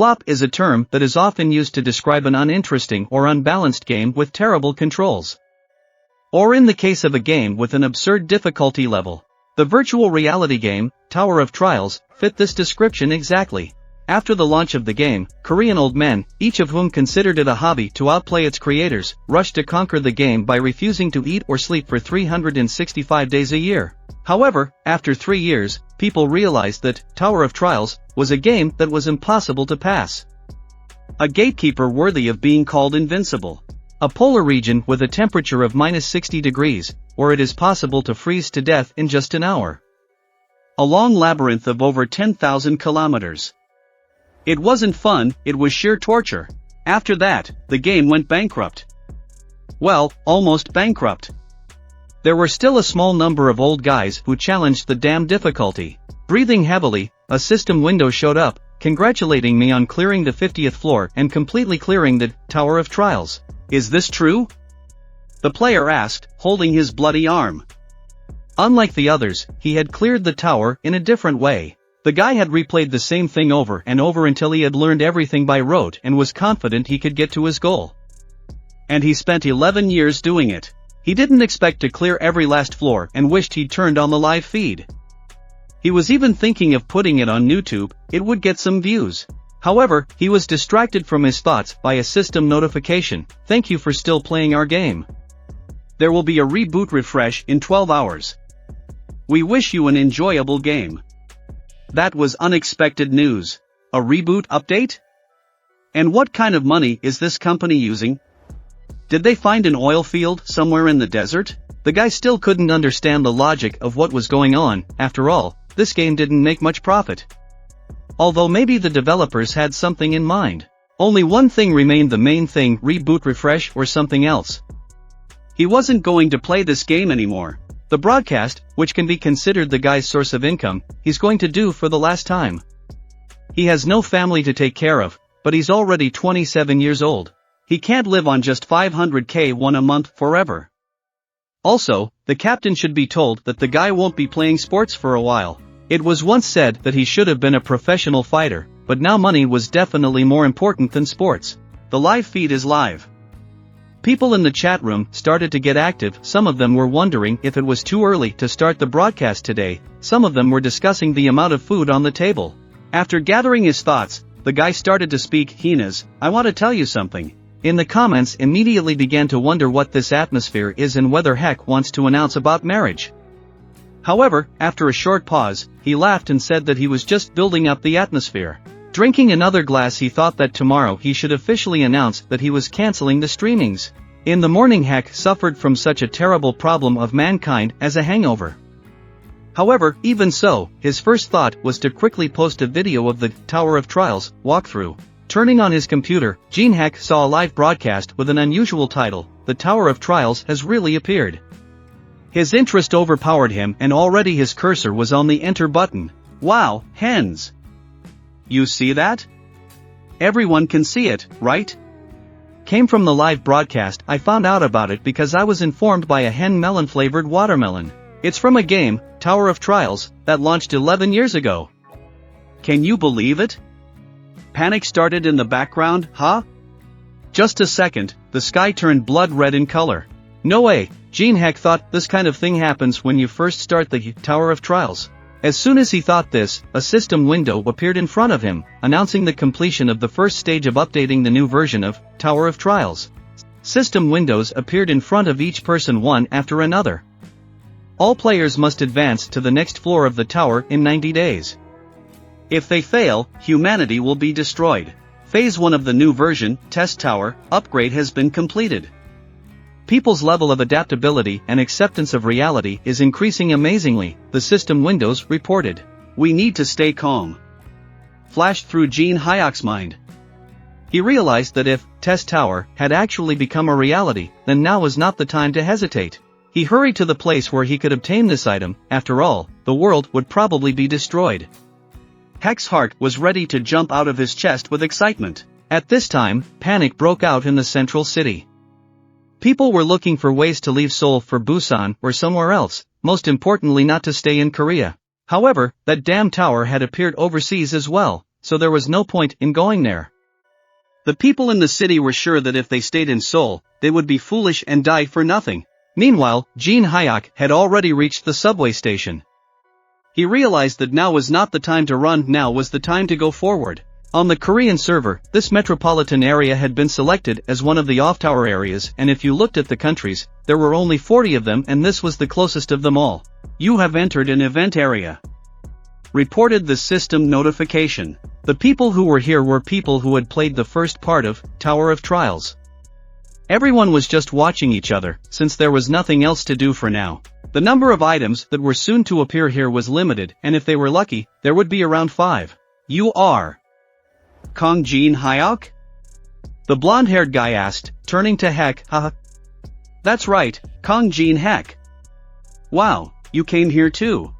Flop is a term that is often used to describe an uninteresting or unbalanced game with terrible controls. Or in the case of a game with an absurd difficulty level. The virtual reality game, Tower of Trials, fit this description exactly. After the launch of the game, Korean old men, each of whom considered it a hobby to outplay its creators, rushed to conquer the game by refusing to eat or sleep for 365 days a year. However, after 3 years, people realized that Tower of Trials was a game that was impossible to pass. A gatekeeper worthy of being called invincible. A polar region with a temperature of -60 degrees, where it is possible to freeze to death in just an hour. A long labyrinth of over 10,000 kilometers. It wasn't fun, it was sheer torture. After that, the game went bankrupt. Well, almost bankrupt. There were still a small number of old guys who challenged the damn difficulty. Breathing heavily, a system window showed up, congratulating me on clearing the 50th floor and completely clearing the Tower of Trials. Is this true? The player asked, holding his bloody arm. Unlike the others, he had cleared the tower in a different way. The guy had replayed the same thing over and over until he had learned everything by rote and was confident he could get to his goal. And he spent 11 years doing it. He didn't expect to clear every last floor and wished he'd turned on the live feed. He was even thinking of putting it on YouTube, it would get some views. However, he was distracted from his thoughts by a system notification. Thank you for still playing our game. There will be a reboot refresh in 12 hours. We wish you an enjoyable game. That was unexpected news. A reboot update? And what kind of money is this company using? Did they find an oil field somewhere in the desert? The guy still couldn't understand the logic of what was going on. After all, this game didn't make much profit. Although maybe the developers had something in mind. Only one thing remained the main thing: reboot, refresh, or something else. He wasn't going to play this game anymore. The broadcast, which can be considered the guy's source of income, he's going to do for the last time. He has no family to take care of, but he's already 27 years old. He can't live on just 500k won a month forever. Also, the captain should be told that the guy won't be playing sports for a while. It was once said that he should have been a professional fighter, but now money was definitely more important than sports. The live feed is live. People in the chat room started to get active. Some of them were wondering if it was too early to start the broadcast today. Some of them were discussing the amount of food on the table. After gathering his thoughts, the guy started to speak. Hinas, I want to tell you something. In the comments immediately began to wonder what this atmosphere is and whether Heck wants to announce about marriage. However, after a short pause, he laughed and said that he was just building up the atmosphere. Drinking another glass, he thought that tomorrow he should officially announce that he was canceling the streamings. In the morning, Heck suffered from such a terrible problem of mankind as a hangover. However, even so, his first thought was to quickly post a video of the Tower of Trials walkthrough. Turning on his computer, Jin Heck saw a live broadcast with an unusual title: The Tower of Trials has really appeared. His interest overpowered him and already his cursor was on the enter button. Wow, hens! You see that? Everyone can see it, right? Came from the live broadcast. I found out about it because I was informed by a hen melon-flavored watermelon. It's from a game, Tower of Trials, that launched 11 years ago. Can you believe it? Panic started in the background, huh? Just a second, the sky turned blood red in color. No way, Jin Heck thought this kind of thing happens when you first start the Tower of Trials. As soon as he thought this, a system window appeared in front of him, announcing the completion of the first stage of updating the new version of Tower of Trials. System windows appeared in front of each person one after another. All players must advance to the next floor of the tower in 90 days. If they fail, humanity will be destroyed. Phase 1 of the new version, Test Tower, upgrade has been completed. People's level of adaptability and acceptance of reality is increasing amazingly, the system windows reported. We need to stay calm. Flashed through Jin Heck's mind. He realized that if Test Tower had actually become a reality, then now was not the time to hesitate. He hurried to the place where he could obtain this item. After all, the world would probably be destroyed. Heck's heart was ready to jump out of his chest with excitement. At this time, panic broke out in the central city. People were looking for ways to leave Seoul for Busan or somewhere else, most importantly not to stay in Korea. However, that damn tower had appeared overseas as well. so there was no point in going there. The people in the city were sure that if they stayed in Seoul, they would be foolish and die for nothing. Meanwhile, Jin Heck had already reached the subway station. He realized that now was not the time to run, now was the time to go forward. On the Korean server, this metropolitan area had been selected as one of the off-tower areas, and if you looked at the countries, there were only 40 of them, and this was the closest of them all. You have entered an event area, reported the system notification. The people who were here were people who had played the first part of Tower of Trials. Everyone was just watching each other, since there was nothing else to do for now. The number of items that were soon to appear here was limited, and if they were lucky, there would be around 5. You are Kong Jin Heck? The blonde-haired guy asked, turning to Heck. Haha. That's right, Kong Jin Heck. Wow, you came here too.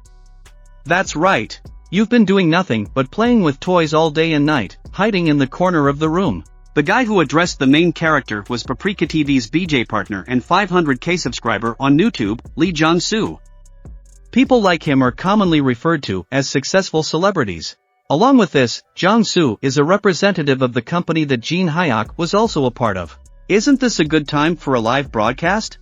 That's right. You've been doing nothing but playing with toys all day and night, hiding in the corner of the room. The guy who addressed the main character was Paprika TV's BJ partner and 500k subscriber on YouTube, Lee Jong-soo. People like him are commonly referred to as successful celebrities. Along with this, Jong-soo is a representative of the company that Jin Heck was also a part of. Isn't this a good time for a live broadcast?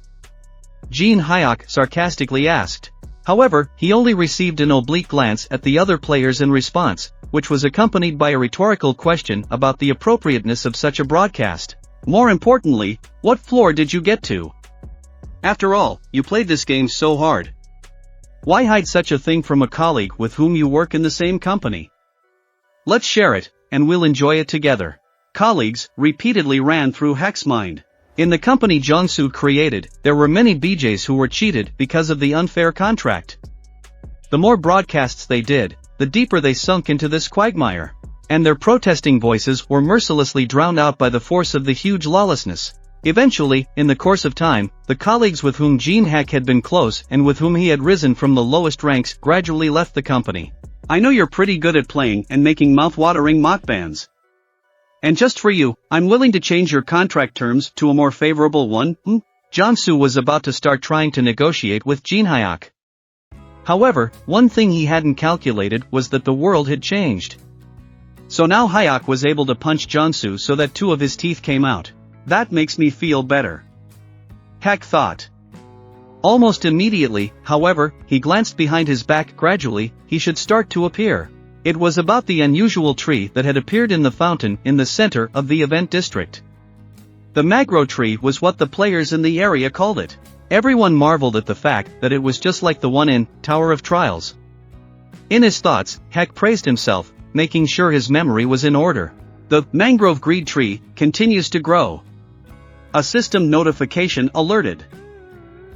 Jin Heck sarcastically asked. However, he only received an oblique glance at the other players in response, which was accompanied by a rhetorical question about the appropriateness of such a broadcast. More importantly, what floor did you get to? After all, you played this game so hard. Why hide such a thing from a colleague with whom you work in the same company? Let's share it, and we'll enjoy it together. Colleagues repeatedly ran through Heck's mind. In the company Jong-soo created, there were many BJs who were cheated because of the unfair contract. The more broadcasts they did, the deeper they sunk into this quagmire. And their protesting voices were mercilessly drowned out by the force of the huge lawlessness. Eventually, in the course of time, the colleagues with whom Jin Heck had been close and with whom he had risen from the lowest ranks gradually left the company. I know you're pretty good at playing and making mouth-watering mukbangs. And just for you, I'm willing to change your contract terms to a more favorable one. Jong-soo was about to start trying to negotiate with Jin Heck. However, one thing he hadn't calculated was that the world had changed. So now Heck was able to punch Jong-soo so that 2 of his teeth came out. That makes me feel better, Heck thought. Almost immediately, however, he glanced behind his back. Gradually, he should start to appear. It was about the unusual tree that had appeared in the fountain in the center of the event district. The Magro tree was what the players in the area called it. Everyone marveled at the fact that it was just like the one in Tower of Trials. In his thoughts, Heck praised himself, making sure his memory was in order. The mangrove greed tree continues to grow. A system notification alerted.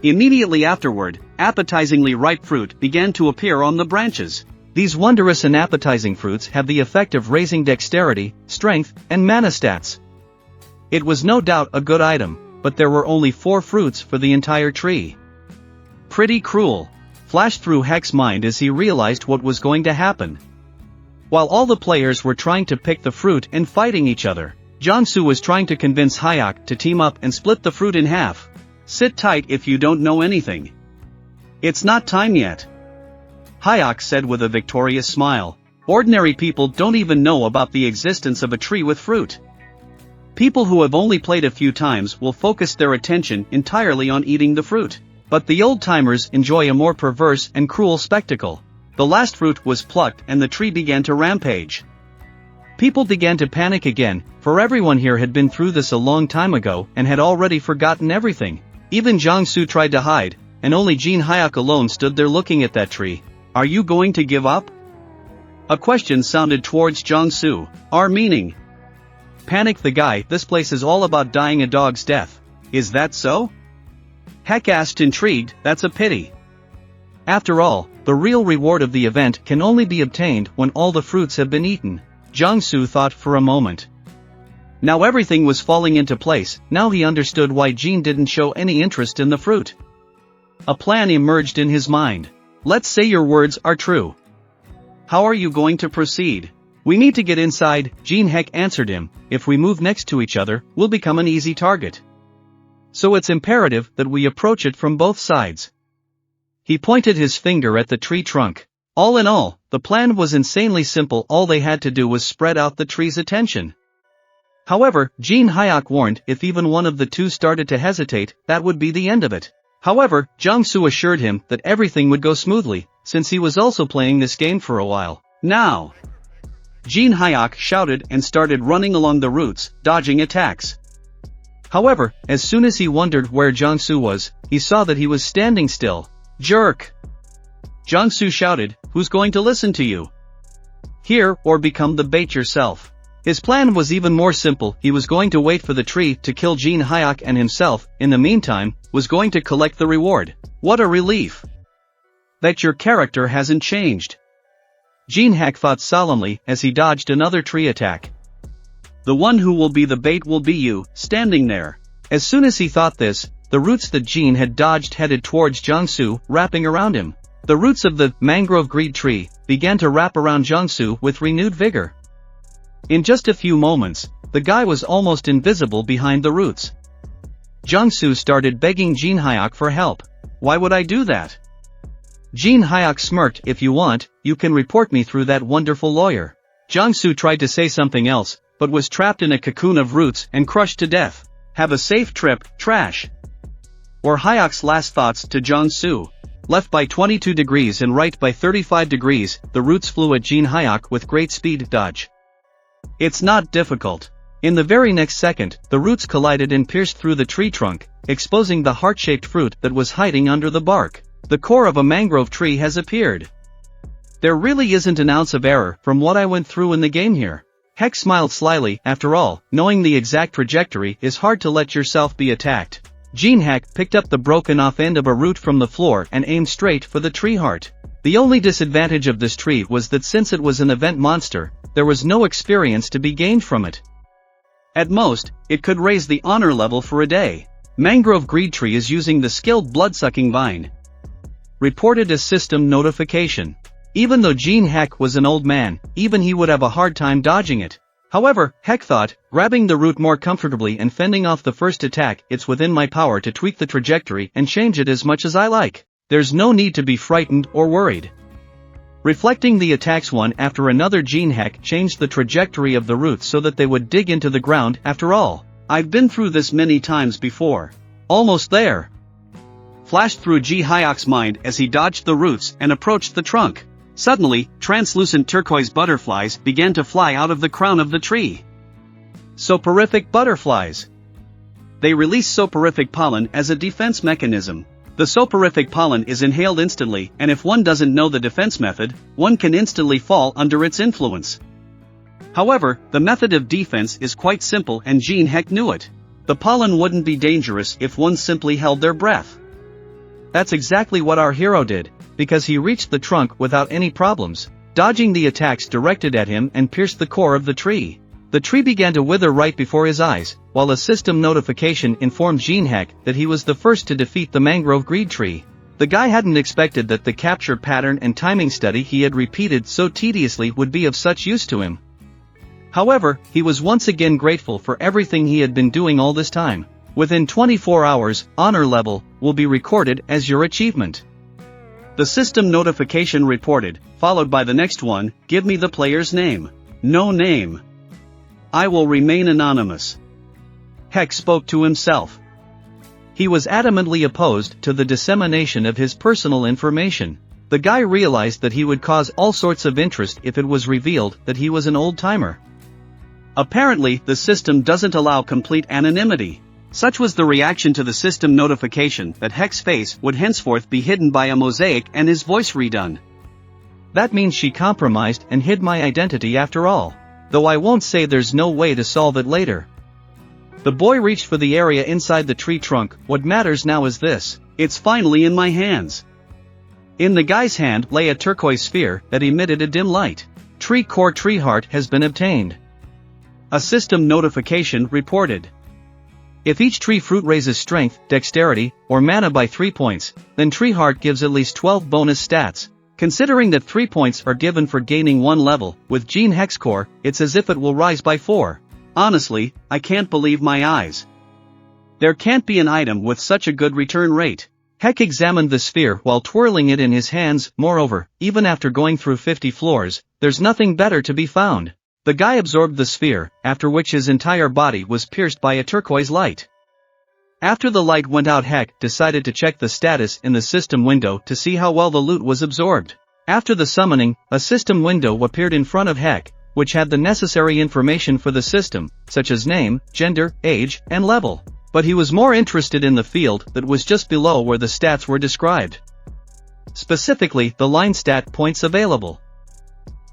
Immediately afterward, appetizingly ripe fruit began to appear on the branches. These wondrous and appetizing fruits have the effect of raising dexterity, strength, and mana stats. It was no doubt a good item, but there were only 4 fruits for the entire tree. Pretty cruel, flashed through Heck's mind as he realized what was going to happen. While all the players were trying to pick the fruit and fighting each other, Jong-soo was trying to convince Heck to team up and split the fruit in half. Sit tight if you don't know anything. It's not time yet, Heck said with a victorious smile. Ordinary people don't even know about the existence of a tree with fruit. People who have only played a few times will focus their attention entirely on eating the fruit. But the old-timers enjoy a more perverse and cruel spectacle. The last fruit was plucked and the tree began to rampage. People began to panic again, for everyone here had been through this a long time ago and had already forgotten everything. Even Jong-soo tried to hide, and only Jin Heck alone stood there looking at that tree. Are you going to give up? A question sounded towards Jong-soo. Our meaning. Panicked the guy. This place is all about dying a dog's death. Is that so? Heck asked, intrigued. That's a pity. After all, the real reward of the event can only be obtained when all the fruits have been eaten. Jong-soo thought for a moment. Now everything was falling into place. Now he understood why Jin didn't show any interest in the fruit. A plan emerged in his mind. Let's say your words are true. How are you going to proceed? We need to get inside, Jin Heck answered him. If we move next to each other, we'll become an easy target. So it's imperative that we approach it from both sides. He pointed his finger at the tree trunk. All in all, the plan was insanely simple. All they had to do was spread out the tree's attention. However, Jin Heck warned if even one of the two started to hesitate, that would be the end of it. However, Jiangsu assured him that everything would go smoothly, since he was also playing this game for a while. Now! Jin Heck shouted and started running along the routes, dodging attacks. However, as soon as he wondered where Jiangsu was, he saw that he was standing still. Jerk! Jiangsu shouted, "Who's going to listen to you? Here, or become the bait yourself." His plan was even more simple. He was going to wait for the tree to kill Jin Heck and himself, in the meantime, was going to collect the reward. What a relief! That your character hasn't changed. Jin Heck thought solemnly as he dodged another tree attack. The one who will be the bait will be you, standing there. As soon as he thought this, the roots that Jin had dodged headed towards Jiangsu, wrapping around him. The roots of the mangrove greed tree began to wrap around Jiangsu with renewed vigor. In just a few moments, the guy was almost invisible behind the roots. Jiangsu started begging Jin Heck for help. Why would I do that? Jin Heck smirked. If you want, you can report me through that wonderful lawyer. Jiangsu tried to say something else, but was trapped in a cocoon of roots and crushed to death. Have a safe trip, trash. Were Heck's last thoughts to Jiangsu. Left by 22 degrees and right by 35 degrees, the roots flew at Jin Heck with great speed. Dodge. It's not difficult. In the very next second, the roots collided and pierced through the tree trunk, exposing the heart-shaped fruit that was hiding under the bark. The core of a mangrove tree has appeared. There really isn't an ounce of error from what I went through in the game here. Heck smiled slyly. After all, knowing the exact trajectory is hard to let yourself be attacked. Jin Heck picked up the broken-off end of a root from the floor and aimed straight for the tree heart. The only disadvantage of this tree was that since it was an event monster, there was no experience to be gained from it. At most, it could raise the honor level for a day. Mangrove greed tree is using the skilled blood-sucking vine. Reported a system notification. Even though Jin Heck was an old man, even he would have a hard time dodging it. However, Heck thought, grabbing the root more comfortably and fending off the first attack, it's within my power to tweak the trajectory and change it as much as I like. There's no need to be frightened or worried. Reflecting the attacks one after another, Jin Heck changed the trajectory of the roots so that they would dig into the ground. After all, I've been through this many times before. Almost there. Flashed through Jin Heck's mind as he dodged the roots and approached the trunk. Suddenly, translucent turquoise butterflies began to fly out of the crown of the tree. Soporific butterflies. They release soporific pollen as a defense mechanism. The soporific pollen is inhaled instantly, and if one doesn't know the defense method, one can instantly fall under its influence. However, the method of defense is quite simple and Jin Heck knew it. The pollen wouldn't be dangerous if one simply held their breath. That's exactly what our hero did, because he reached the trunk without any problems, dodging the attacks directed at him and pierced the core of the tree. The tree began to wither right before his eyes, while a system notification informed Jin Heck that he was the first to defeat the mangrove greed tree. The guy hadn't expected that the capture pattern and timing study he had repeated so tediously would be of such use to him. However, he was once again grateful for everything he had been doing all this time. Within 24 hours, honor level will be recorded as your achievement. The system notification reported, followed by the next one, give me the player's name. No name. I will remain anonymous. Heck spoke to himself. He was adamantly opposed to the dissemination of his personal information. The guy realized that he would cause all sorts of interest if it was revealed that he was an old-timer. Apparently, the system doesn't allow complete anonymity. Such was the reaction to the system notification that Heck's face would henceforth be hidden by a mosaic and his voice redone. That means she compromised and hid my identity after all. Though I won't say there's no way to solve it later. The boy reached for the area inside the tree trunk. What matters now is this. It's finally in my hands. In the guy's hand lay a turquoise sphere that emitted a dim light. Tree core tree heart has been obtained. A system notification reported. If each tree fruit raises strength, dexterity, or mana by 3 points, then tree heart gives at least 12 bonus stats. Considering that 3 points are given for gaining 1 level, with Jin Heck's core, it's as if it will rise by 4. Honestly, I can't believe my eyes. There can't be an item with such a good return rate. Heck examined the sphere while twirling it in his hands. Moreover, even after going through 50 floors, there's nothing better to be found. The guy absorbed the sphere, after which his entire body was pierced by a turquoise light. After the light went out, Heck decided to check the status in the system window to see how well the loot was absorbed. After the summoning, a system window appeared in front of Heck, which had the necessary information for the system, such as name, gender, age, and level. But he was more interested in the field that was just below where the stats were described. Specifically, the line stat points available.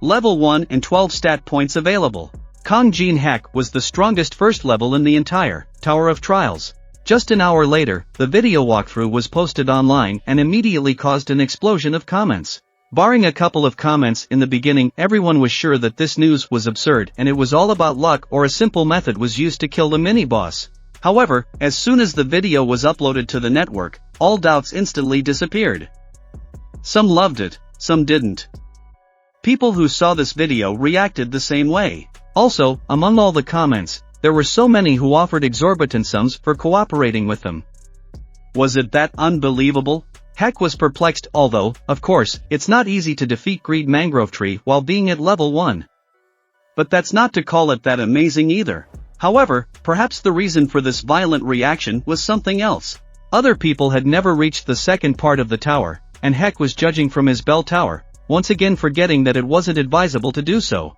Level 1 and 12 stat points available. Jin Heck was the strongest first level in the entire Tower of Trials. Just an hour later, the video walkthrough was posted online and immediately caused an explosion of comments. Barring a couple of comments in the beginning, everyone was sure that this news was absurd and it was all about luck or a simple method was used to kill the mini-boss. However, as soon as the video was uploaded to the network, all doubts instantly disappeared. Some loved it, some didn't. People who saw this video reacted the same way. Also, among all the comments, there were so many who offered exorbitant sums for cooperating with them. Was it that unbelievable? Heck was perplexed, although, of course, it's not easy to defeat Greed Mangrove Tree while being at level 1. But that's not to call it that amazing either. However, perhaps the reason for this violent reaction was something else. Other people had never reached the second part of the tower, and Heck was judging from his bell tower, once again forgetting that it wasn't advisable to do so.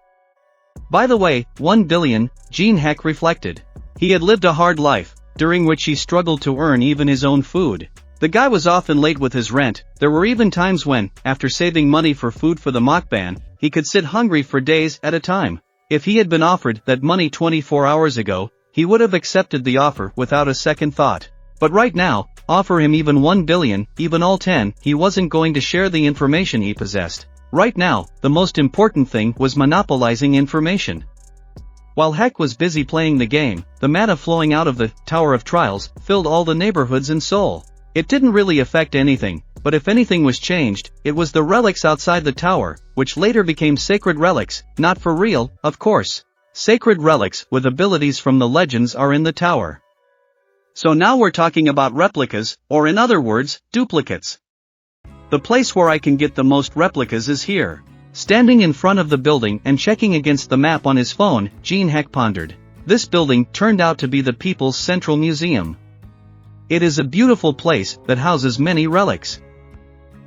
By the way, 1 billion, Jin Heck reflected. He had lived a hard life, during which he struggled to earn even his own food. The guy was often late with his rent. There were even times when, after saving money for food for the mukbang, he could sit hungry for days at a time. If he had been offered that money 24 hours ago, he would have accepted the offer without a second thought. But right now, offer him even 1 billion, even all 10, he wasn't going to share the information he possessed. Right now, the most important thing was monopolizing information. While Heck was busy playing the game, the mana flowing out of the Tower of Trials filled all the neighborhoods in Seoul. It didn't really affect anything, but if anything was changed, it was the relics outside the tower, which later became sacred relics, not for real, of course. Sacred relics with abilities from the legends are in the tower. So now we're talking about replicas, or in other words, duplicates. The place where I can get the most replicas is here. Standing in front of the building and checking against the map on his phone, Jin Heck pondered. This building turned out to be the People's Central Museum. It is a beautiful place that houses many relics.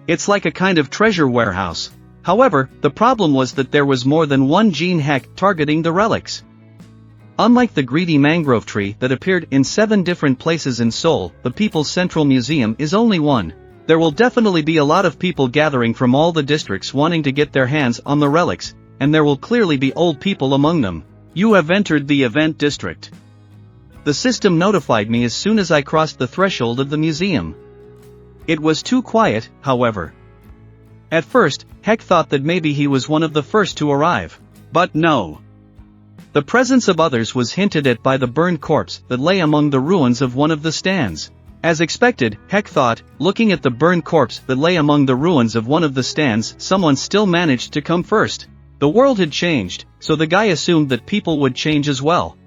It's like a kind of treasure warehouse. However, the problem was that there was more than one Jin Heck targeting the relics. Unlike the greedy mangrove tree that appeared in 7 different places in Seoul, the People's Central Museum is only one. There will definitely be a lot of people gathering from all the districts wanting to get their hands on the relics, and there will clearly be old people among them. You have entered the event district. The system notified me as soon as I crossed the threshold of the museum. It was too quiet, however. At first, Heck thought that maybe he was one of the first to arrive. But no. The presence of others was hinted at by the burned corpse that lay among the ruins of one of the stands. As expected, Heck thought, looking at the burned corpse that lay among the ruins of one of the stands, someone still managed to come first. The world had changed, so the guy assumed that people would change as well.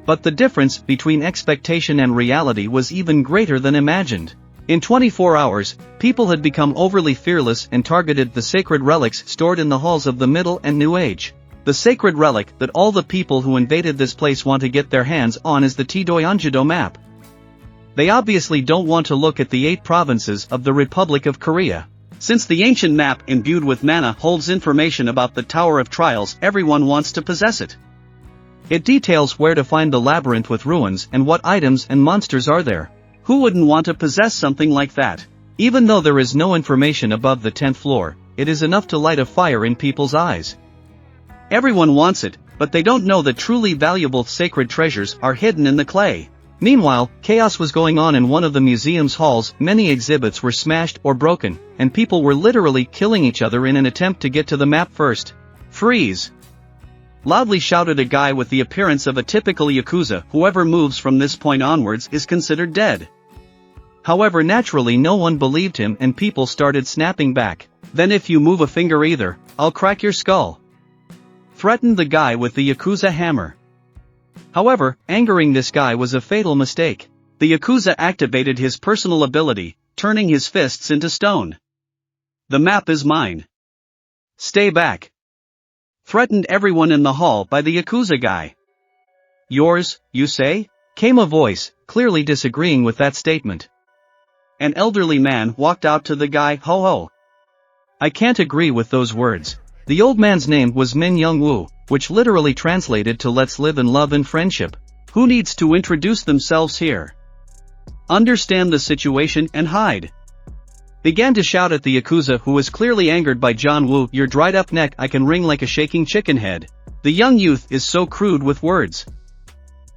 But the difference between expectation and reality was even greater than imagined. In 24 hours, people had become overly fearless and targeted the sacred relics stored in the halls of the Middle and New Age. The sacred relic that all the people who invaded this place want to get their hands on is the Tidoyeonjido map. They obviously don't want to look at the 8 provinces of the Republic of Korea. Since the ancient map imbued with mana holds information about the Tower of Trials, everyone wants to possess it. It details where to find the labyrinth with ruins and what items and monsters are there. Who wouldn't want to possess something like that? Even though there is no information above the 10th floor, it is enough to light a fire in people's eyes. Everyone wants it, but they don't know that truly valuable sacred treasures are hidden in the clay. Meanwhile, chaos was going on in one of the museum's halls. Many exhibits were smashed or broken, and people were literally killing each other in an attempt to get to the map first. Freeze! Loudly shouted a guy with the appearance of a typical Yakuza. Whoever moves from this point onwards is considered dead. However, naturally no one believed him and people started snapping back. Then if you move a finger either, I'll crack your skull. Threatened the guy with the Yakuza hammer. However, angering this guy was a fatal mistake. The Yakuza activated his personal ability, turning his fists into stone. The map is mine. Stay back. Threatened everyone in the hall by the Yakuza guy. Yours, you say? Came a voice, clearly disagreeing with that statement. An elderly man walked out to the guy. Ho ho. I can't agree with those words. The old man's name was Min Young Woo, which literally translated to let's live in love and friendship. Who needs to introduce themselves here? Understand the situation and hide. Began to shout at the Yakuza, who was clearly angered by John Woo. Your dried up neck I can wring like a shaking chicken head. The young youth is so crude with words.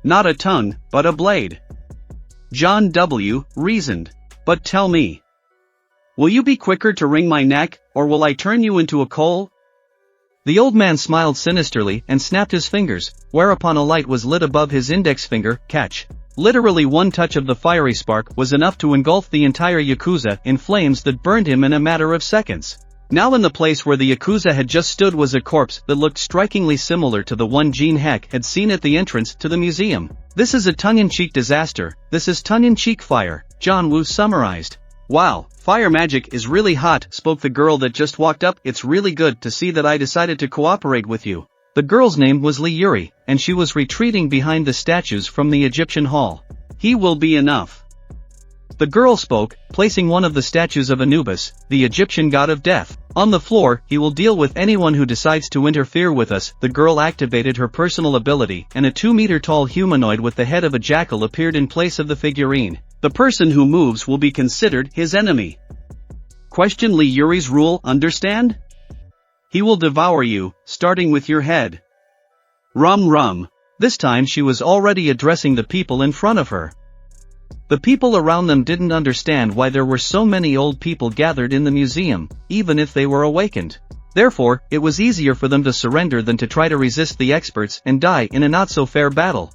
Not a tongue, but a blade. John W. reasoned. But tell me. Will you be quicker to wring my neck, or will I turn you into a coal? The old man smiled sinisterly and snapped his fingers, whereupon a light was lit above his index finger. Catch. Literally one touch of the fiery spark was enough to engulf the entire Yakuza in flames that burned him in a matter of seconds. Now in the place where the Yakuza had just stood was a corpse that looked strikingly similar to the one Jin Heck had seen at the entrance to the museum. This is a tongue-in-cheek disaster, this is tongue-in-cheek fire, John Woo summarized. Wow, fire magic is really hot, spoke the girl that just walked up. It's really good to see that I decided to cooperate with you. The girl's name was Lee Yuri, and she was retreating behind the statues from the Egyptian hall. He will be enough. The girl spoke, placing one of the statues of Anubis, the Egyptian god of death, on the floor. He will deal with anyone who decides to interfere with us. The girl activated her personal ability, and a 2-meter-tall humanoid with the head of a jackal appeared in place of the figurine. The person who moves will be considered his enemy. Question Lee Yuri's rule, understand? He will devour you, starting with your head. Rum rum. This time she was already addressing the people in front of her. The people around them didn't understand why there were so many old people gathered in the museum, even if they were awakened. Therefore, it was easier for them to surrender than to try to resist the experts and die in a not-so-fair battle.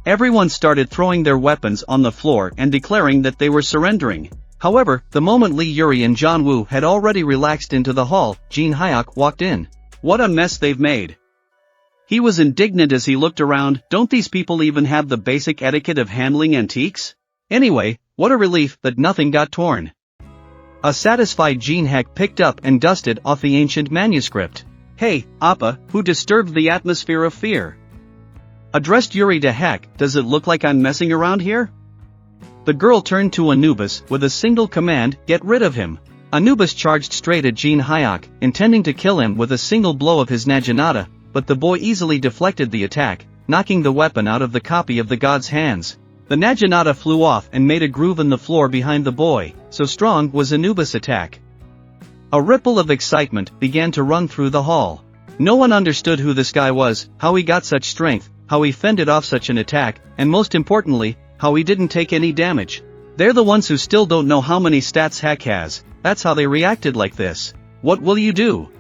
Everyone started throwing their weapons on the floor and declaring that they were surrendering. However, the moment Lee Yuri and John Woo had already relaxed into the hall, Jin Heck walked in. What a mess they've made. He was indignant as he looked around. Don't these people even have the basic etiquette of handling antiques? Anyway, what a relief that nothing got torn. A satisfied Jin Heck picked up and dusted off the ancient manuscript. Hey, Appa, who disturbed the atmosphere of fear? Addressed Yuri to Heck. Does it look like I'm messing around here? The girl turned to Anubis with a single command, get rid of him. Anubis charged straight at Jin Heck, intending to kill him with a single blow of his naginata, but the boy easily deflected the attack, knocking the weapon out of the copy of the god's hands. The naginata flew off and made a groove in the floor behind the boy, so strong was Anubis' attack. A ripple of excitement began to run through the hall. No one understood who this guy was, how he got such strength, how he fended off such an attack, and most importantly, how he didn't take any damage. They're the ones who still don't know how many stats Heck has. That's how they reacted like this. What will you do?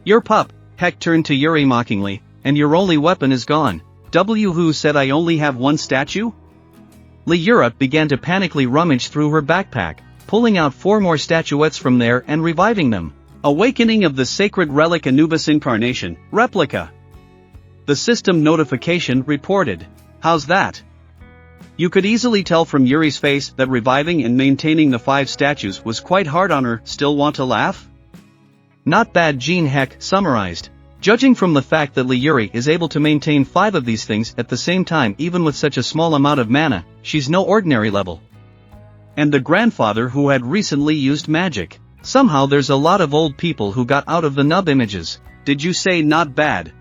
Your pup. Heck turned to Yuri mockingly, and your only weapon is gone. Who said I only have one statue? Lee Yuri began to panically rummage through her backpack, pulling out 4 more statuettes from there and reviving them. Awakening of the sacred relic Anubis incarnation, replica. The system notification reported. How's that? You could easily tell from Yuri's face that reviving and maintaining the 5 statues was quite hard on her. Still want to laugh? Not bad, Jin Heck summarized. Judging from the fact that Lee Yuri is able to maintain 5 of these things at the same time even with such a small amount of mana, she's no ordinary level. And the grandfather who had recently used magic. Somehow there's a lot of old people who got out of the nub images. Did you say not bad?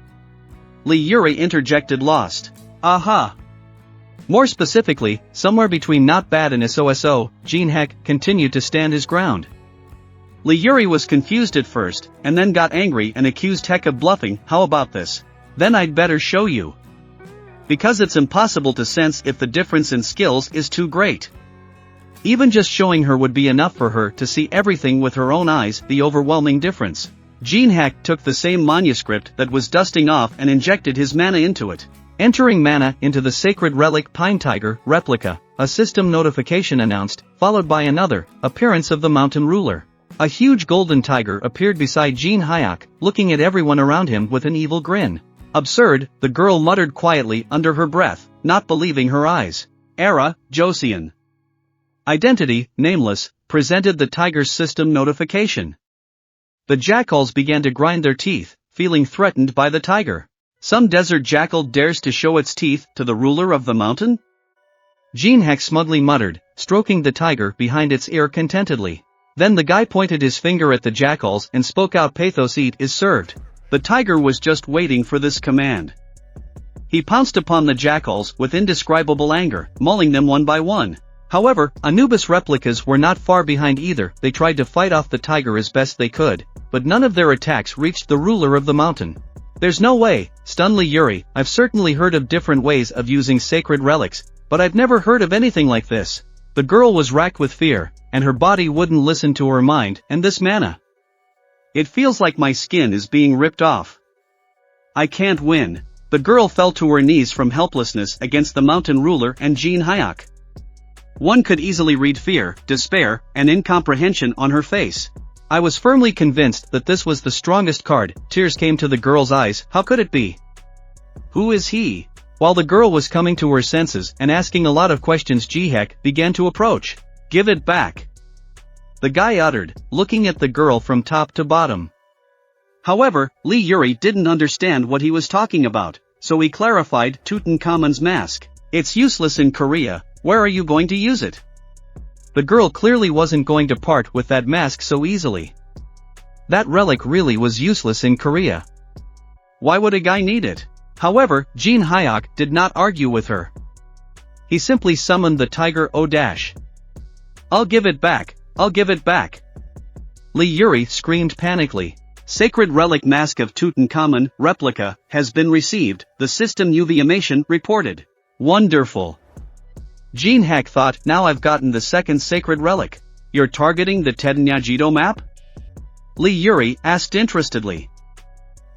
Lee Yuri interjected, lost. Aha. More specifically, somewhere between not bad and SOSO, Jin Heck continued to stand his ground. Lee Yuri was confused at first, and then got angry and accused Heck of bluffing. How about this? Then I'd better show you. Because it's impossible to sense if the difference in skills is too great. Even just showing her would be enough for her to see everything with her own eyes, the overwhelming difference. Jin Heck took the same manuscript that was dusting off and injected his mana into it. Entering mana into the sacred relic Pine Tiger replica, a system notification announced, followed by another, appearance of the mountain ruler. A huge golden tiger appeared beside Jin Heck, looking at everyone around him with an evil grin. Absurd, the girl muttered quietly under her breath, not believing her eyes. Era, Josian. Identity, nameless, presented the tiger's system notification. The jackals began to grind their teeth, feeling threatened by the tiger. Some desert jackal dares to show its teeth to the ruler of the mountain? Jin Heck smugly muttered, stroking the tiger behind its ear contentedly. Then the guy pointed his finger at the jackals and spoke out, "Pathos, eat is served." The tiger was just waiting for this command. He pounced upon the jackals with indescribable anger, mauling them one by one. However, Anubis replicas were not far behind either. They tried to fight off the tiger as best they could, but none of their attacks reached the ruler of the mountain. "There's no way," stunned Li Yuri. "I've certainly heard of different ways of using sacred relics, but I've never heard of anything like this." The girl was racked with fear, and her body wouldn't listen to her mind. "And this mana? It feels like my skin is being ripped off. I can't win." The girl fell to her knees from helplessness against the mountain ruler and Jin Heck. One could easily read fear, despair, and incomprehension on her face. I was firmly convinced that this was the strongest card. Tears came to the girl's eyes. How could it be? Who is he? While the girl was coming to her senses and asking a lot of questions, Jin Heck began to approach. "Give it back," the guy uttered, looking at the girl from top to bottom. However, Li Yuri didn't understand what he was talking about, so he clarified, "Tutankhamun's mask. It's useless in Korea. Where are you going to use it?" The girl clearly wasn't going to part with that mask so easily. That relic really was useless in Korea. Why would a guy need it? However, Jin Heck did not argue with her. He simply summoned the tiger. "I'll give it back, I'll give it back." Li Yuri screamed panically. "Sacred relic mask of Tutankhamun, replica, has been received," the system Unifying reported. "Wonderful." Jin Heck thought, "Now I've gotten the second sacred relic." "You're targeting the Tednyajido map?" Li Yuri asked interestedly.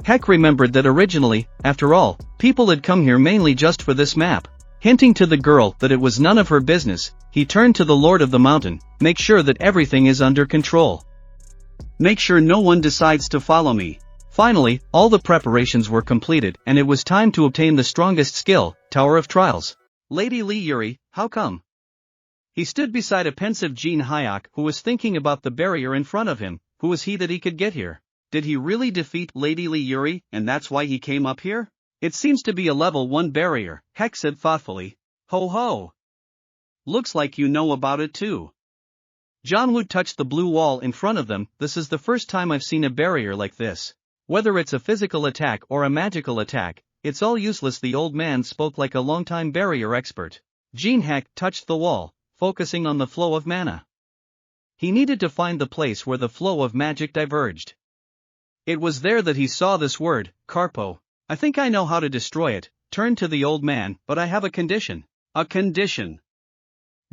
Heck remembered that originally, after all, people had come here mainly just for this map. Hinting to the girl that it was none of her business, he turned to the Lord of the Mountain. "Make sure that everything is under control. Make sure no one decides to follow me." Finally, all the preparations were completed and it was time to obtain the strongest skill, Tower of Trials. "Lady Li Yuri, how come?" He stood beside a pensive Jin Heck who was thinking about the barrier in front of him. Who was he that he could get here? Did he really defeat Lady Li Yuri, and that's why he came up here? "It seems to be a level 1 barrier," Heck said thoughtfully. "Ho ho! Looks like you know about it too." Jianwu touched the blue wall in front of them. "This is the first time I've seen a barrier like this. Whether it's a physical attack or a magical attack, it's all useless." The old man spoke like a longtime barrier expert. Jin Heck touched the wall, focusing on the flow of mana. He needed to find the place where the flow of magic diverged. It was there that he saw this word, Karpo. "I think I know how to destroy it," turned to the old man, "but I have a condition." "A condition?"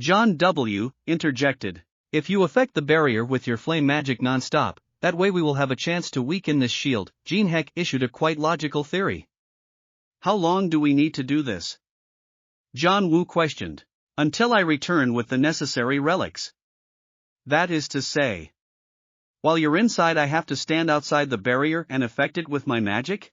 John W. interjected. "If you affect the barrier with your flame magic non-stop, that way we will have a chance to weaken this shield." Jin Heck issued a quite logical theory. "How long do we need to do this?" John Wu questioned. "Until I return with the necessary relics." "That is to say, while you're inside I have to stand outside the barrier and affect it with my magic?"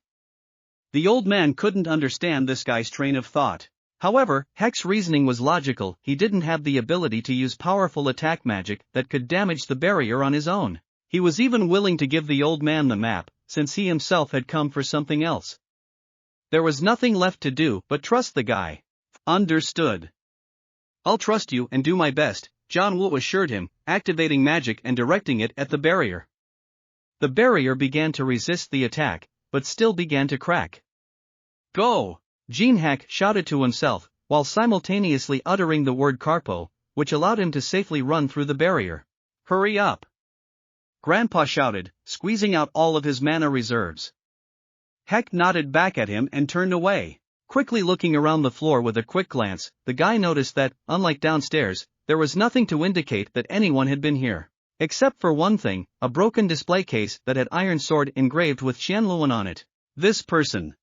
The old man couldn't understand this guy's train of thought. However, Heck's reasoning was logical. He didn't have the ability to use powerful attack magic that could damage the barrier on his own. He was even willing to give the old man the map, since he himself had come for something else. There was nothing left to do but trust the guy. "Understood. I'll trust you and do my best," John Wu assured him, activating magic and directing it at the barrier. The barrier began to resist the attack, but still began to crack. "Go!" Jin Heck shouted to himself, while simultaneously uttering the word Karpo, which allowed him to safely run through the barrier. "Hurry up!" Grandpa shouted, squeezing out all of his mana reserves. Heck nodded back at him and turned away. Quickly looking around the floor with a quick glance, the guy noticed that, unlike downstairs, there was nothing to indicate that anyone had been here. Except for one thing, a broken display case that had iron sword engraved with Qianluan on it. This person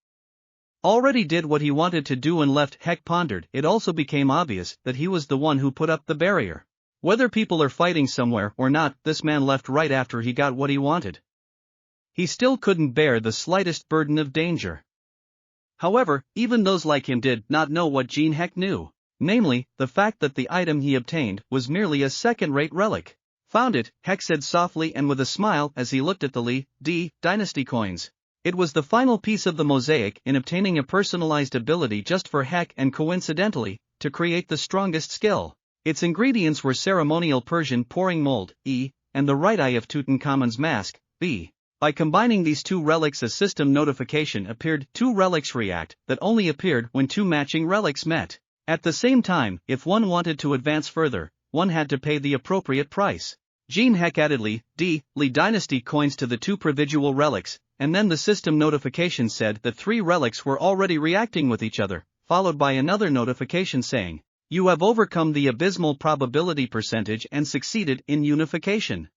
already did what he wanted to do and left. Heck pondered. It also became obvious that he was the one who put up the barrier. Whether people are fighting somewhere or not, this man left right after he got what he wanted. He still couldn't bear the slightest burden of danger. However, even those like him did not know what Jin Heck knew. Namely, the fact that the item he obtained was merely a second-rate relic. Found it, Heck said softly and with a smile as he looked at the Li dynasty coins. It was the final piece of the mosaic in obtaining a personalized ability just for Heck and coincidentally, to create the strongest skill. Its ingredients were ceremonial Persian pouring mold, E, and the right eye of Tutankhamun's mask, B. By combining these two relics a system notification appeared. Two relics react that only appeared when two matching relics met. At the same time, if one wanted to advance further, one had to pay the appropriate price. Jin Heck added Li dynasty coins to the two providual relics, and then the system notification said that three relics were already reacting with each other, followed by another notification saying, "You have overcome the abysmal probability percentage and succeeded in unification.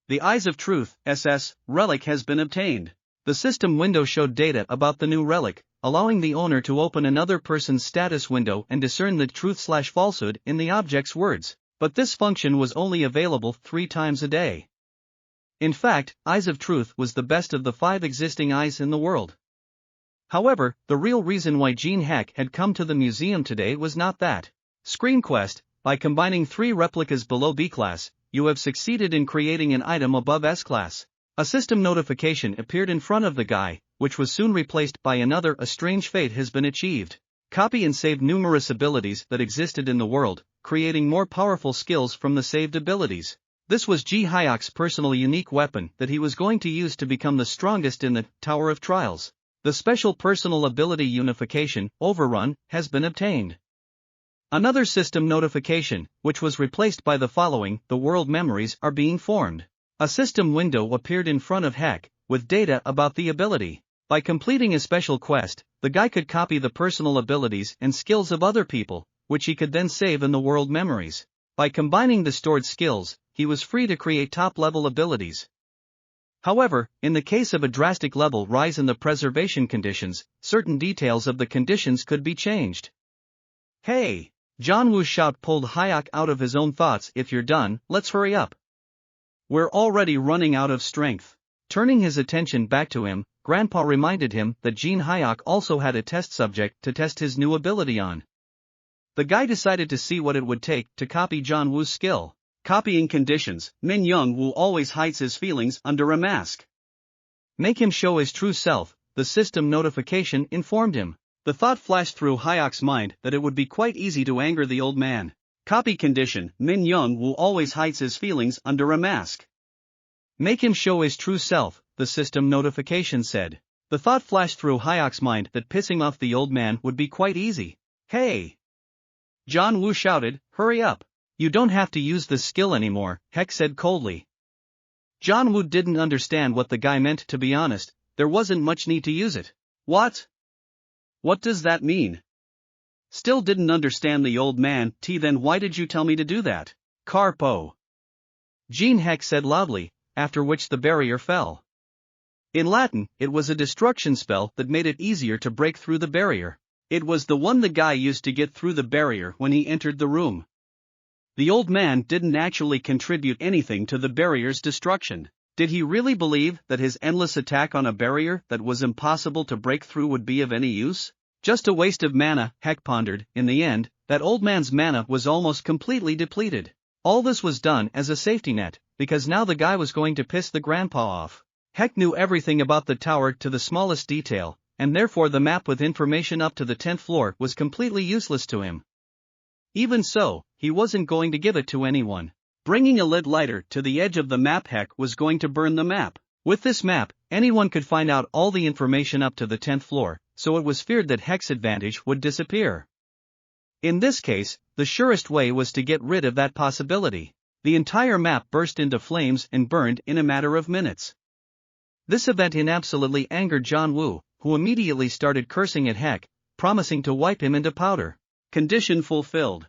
The Eyes of Truth (SS) relic has been obtained." The system window showed data about the new relic, allowing the owner to open another person's status window and discern the truth/falsehood in the object's words, but this function was only available 3 times a day. In fact, Eyes of Truth was the best of the 5 existing eyes in the world. However, the real reason why Jin Heck had come to the museum today was not that. Screen Quest: by combining 3 replicas below B class, you have succeeded in creating an item above S class. A system notification appeared in front of the guy, which was soon replaced by another. A strange fate has been achieved. Copy and save numerous abilities that existed in the world, creating more powerful skills from the saved abilities. This was Ji Hyok's personal unique weapon that he was going to use to become the strongest in the Tower of Trials. The special personal ability unification, Overrun, has been obtained. Another system notification, which was replaced by the following: the world memories are being formed. A system window appeared in front of Heck, with data about the ability. By completing a special quest, the guy could copy the personal abilities and skills of other people, which he could then save in the world memories. By combining the stored skills, he was free to create top-level abilities. However, in the case of a drastic level rise in the preservation conditions, certain details of the conditions could be changed. "Hey!" John Woo's shout pulled Hyok out of his own thoughts. "If you're done, let's hurry up. We're already running out of strength." Turning his attention back to him, Grandpa reminded him that Jin Hyok also had a test subject to test his new ability on. The guy decided to see what it would take to copy John Woo's skill. Copying conditions: Min Young Woo always hides his feelings under a mask. Make him show his true self, the system notification informed him. The thought flashed through Hyok's mind that it would be quite easy to anger the old man. Copy condition: Min Young Woo always hides his feelings under a mask. Make him show his true self, the system notification said. The thought flashed through Hyok's mind that pissing off the old man would be quite easy. "Hey!" John Woo shouted, "Hurry up. You don't have to use this skill anymore," Heck said coldly. John Woo didn't understand what the guy meant. To be honest, there wasn't much need to use it. What? What does that mean? Still didn't understand the old man. Then why did you tell me to do that? Carpo. Jin Heck said loudly, after which the barrier fell. In Latin, it was a destruction spell that made it easier to break through the barrier. It was the one the guy used to get through the barrier when he entered the room. The old man didn't actually contribute anything to the barrier's destruction. Did he really believe that his endless attack on a barrier that was impossible to break through would be of any use? Just a waste of mana, Heck pondered. In the end, that old man's mana was almost completely depleted. All this was done as a safety net, because now the guy was going to piss the grandpa off. Heck knew everything about the tower to the smallest detail, and therefore the map with information up to the 10th floor was completely useless to him. Even so, he wasn't going to give it to anyone. Bringing a lead lighter to the edge of the map, Heck was going to burn the map. With this map, anyone could find out all the information up to the 10th floor, so it was feared that Heck's advantage would disappear. In this case, the surest way was to get rid of that possibility. The entire map burst into flames and burned in a matter of minutes. This event absolutely angered John Woo, who immediately started cursing at Heck, promising to wipe him into powder. Condition fulfilled.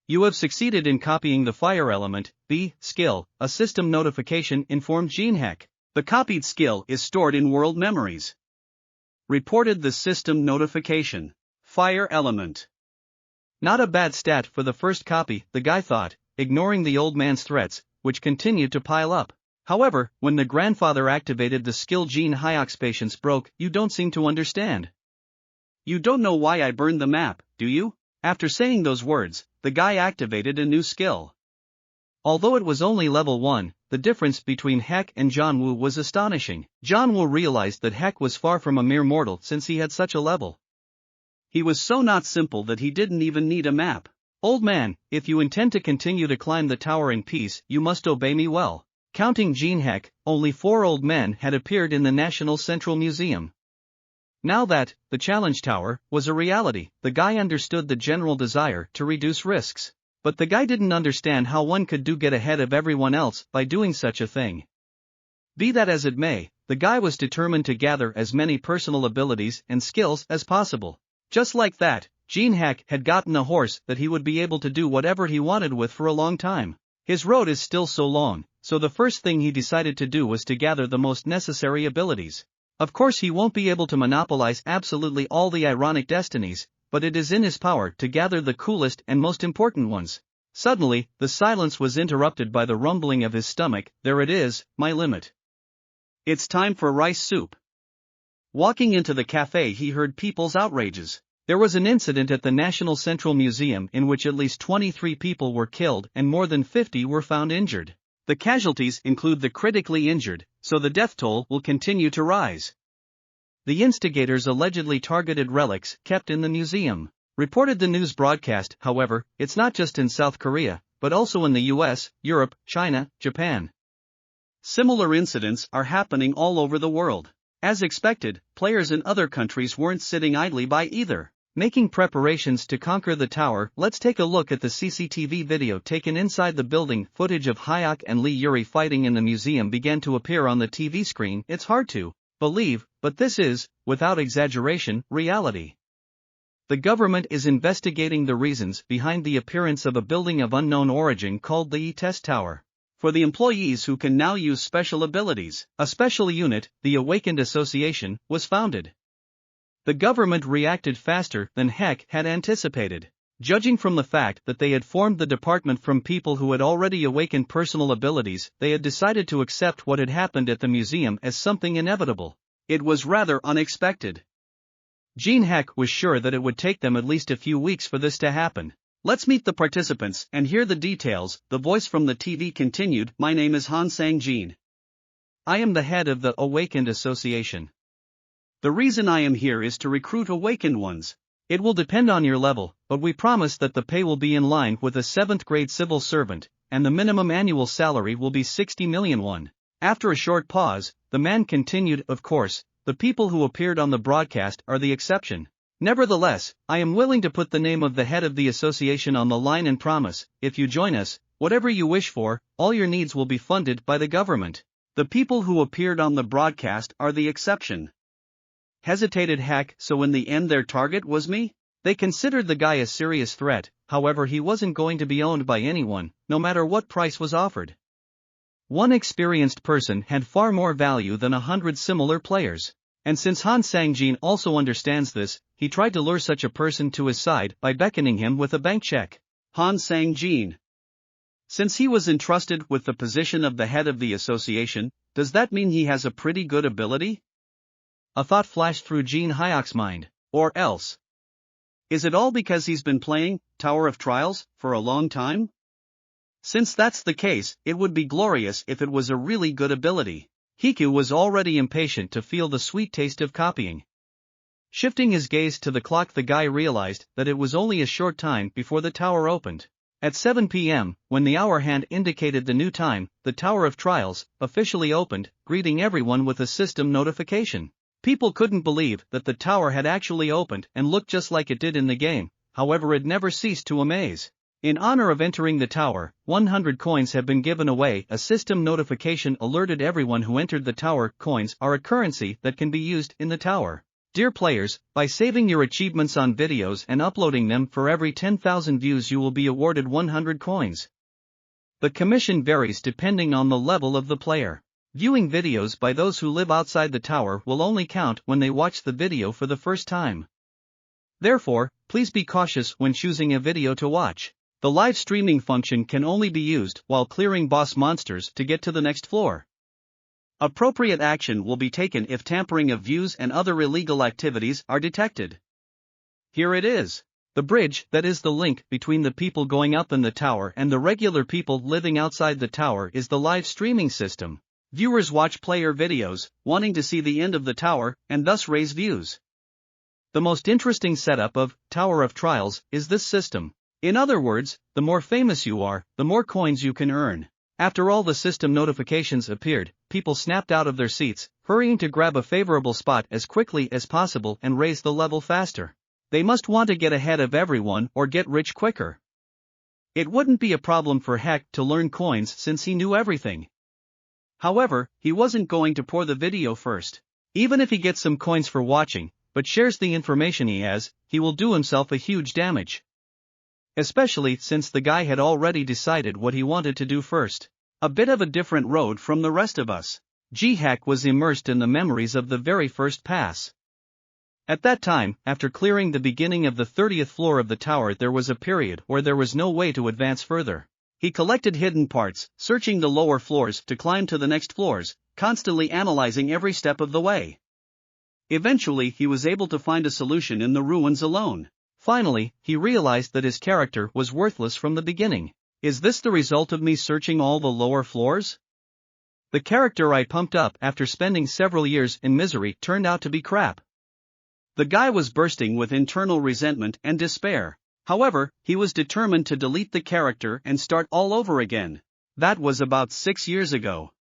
You have succeeded in copying the fire element, B, skill, a system notification informed Jin Heck. The copied skill is stored in world memories. Reported the system notification. Fire element. Not a bad stat for the first copy, the guy thought, ignoring the old man's threats, which continued to pile up. However, when the grandfather activated the skill, Jin Hyok's patience broke. You don't seem to understand. You don't know why I burned the map, do you? After saying those words, the guy activated a new skill. Although it was only level 1, the difference between Heck and Janwoo was astonishing. Janwoo realized that Heck was far from a mere mortal since he had such a level. He was so not simple that he didn't even need a map. Old man, if you intend to continue to climb the tower in peace, you must obey me well. Counting Jin Heck, only 4 old men had appeared in the National Central Museum. Now that the challenge tower was a reality, the guy understood the general desire to reduce risks. But the guy didn't understand how one could get ahead of everyone else by doing such a thing. Be that as it may, the guy was determined to gather as many personal abilities and skills as possible. Just like that, Jin Heck had gotten a horse that he would be able to do whatever he wanted with for a long time. His road is still so long, so the first thing he decided to do was to gather the most necessary abilities. Of course he won't be able to monopolize absolutely all the ironic destinies, but it is in his power to gather the coolest and most important ones. Suddenly, the silence was interrupted by the rumbling of his stomach. There it is, my limit. It's time for rice soup. Walking into the cafe, he heard people's outrages. There was an incident at the National Central Museum in which at least 23 people were killed and more than 50 were found injured. The casualties include the critically injured, so the death toll will continue to rise. The instigators allegedly targeted relics kept in the museum. Reported the news broadcast. However, it's not just in South Korea, but also in the US, Europe, China, Japan. Similar incidents are happening all over the world. As expected, players in other countries weren't sitting idly by either. Making preparations to conquer the tower, let's take a look at the CCTV video taken inside the building. Footage of Hyuk and Lee Yuri fighting in the museum began to appear on the TV screen. It's hard to believe, but this is, without exaggeration, reality. The government is investigating the reasons behind the appearance of a building of unknown origin called the E-Test Tower. For the employees who can now use special abilities, a special unit, the Awakened Association, was founded. The government reacted faster than Heck had anticipated. Judging from the fact that they had formed the department from people who had already awakened personal abilities, they had decided to accept what had happened at the museum as something inevitable. It was rather unexpected. Jin Heck was sure that it would take them at least a few weeks for this to happen. Let's meet the participants and hear the details. The voice from the TV continued. My name is Han Sang-jin. I am the head of the Awakened Association. The reason I am here is to recruit awakened ones. It will depend on your level, but we promise that the pay will be in line with a 7th grade civil servant, and the minimum annual salary will be 60 million won. After a short pause, the man continued, of course, the people who appeared on the broadcast are the exception. Nevertheless, I am willing to put the name of the head of the association on the line and promise, if you join us, whatever you wish for, all your needs will be funded by the government. The people who appeared on the broadcast are the exception. Hesitated Heck. So in the end their target was me? They considered the guy a serious threat, however he wasn't going to be owned by anyone, no matter what price was offered. One experienced person had far more value than 100 similar players. And since Han Sang-jin also understands this, he tried to lure such a person to his side by beckoning him with a bank check. Han Sang-jin. Since he was entrusted with the position of the head of the association, does that mean he has a pretty good ability? A thought flashed through Jin Hyuk's mind. Or else, is it all because he's been playing Tower of Trials for a long time? Since that's the case, it would be glorious if it was a really good ability. Hiku was already impatient to feel the sweet taste of copying. Shifting his gaze to the clock, the guy realized that it was only a short time before the tower opened. At 7 p.m., when the hour hand indicated the new time, the Tower of Trials officially opened, greeting everyone with a system notification. People couldn't believe that the tower had actually opened and looked just like it did in the game, however it never ceased to amaze. In honor of entering the tower, 100 coins have been given away. A system notification alerted everyone who entered the tower. Coins are a currency that can be used in the tower. Dear players, by saving your achievements on videos and uploading them, for every 10,000 views you will be awarded 100 coins. The commission varies depending on the level of the player. Viewing videos by those who live outside the tower will only count when they watch the video for the first time. Therefore, please be cautious when choosing a video to watch. The live streaming function can only be used while clearing boss monsters to get to the next floor. Appropriate action will be taken if tampering of views and other illegal activities are detected. Here it is. The bridge, that is the link between the people going up in the tower and the regular people living outside the tower, is the live streaming system. Viewers watch player videos, wanting to see the end of the tower, and thus raise views. The most interesting setup of Tower of Trials is this system. In other words, the more famous you are, the more coins you can earn. After all the system notifications appeared, people snapped out of their seats, hurrying to grab a favorable spot as quickly as possible and raise the level faster. They must want to get ahead of everyone or get rich quicker. It wouldn't be a problem for Heck to learn coins since he knew everything. However, he wasn't going to pour the video first. Even if he gets some coins for watching, but shares the information he has, he will do himself a huge damage. Especially since the guy had already decided what he wanted to do first. A bit of a different road from the rest of us. Jin Heck was immersed in the memories of the very first pass. At that time, after clearing the beginning of the 30th floor of the tower, there was a period where there was no way to advance further. He collected hidden parts, searching the lower floors to climb to the next floors, constantly analyzing every step of the way. Eventually he was able to find a solution in the ruins alone. Finally, he realized that his character was worthless from the beginning. Is this the result of me searching all the lower floors? The character I pumped up after spending several years in misery turned out to be crap. The guy was bursting with internal resentment and despair. However, he was determined to delete the character and start all over again. That was about 6 years ago.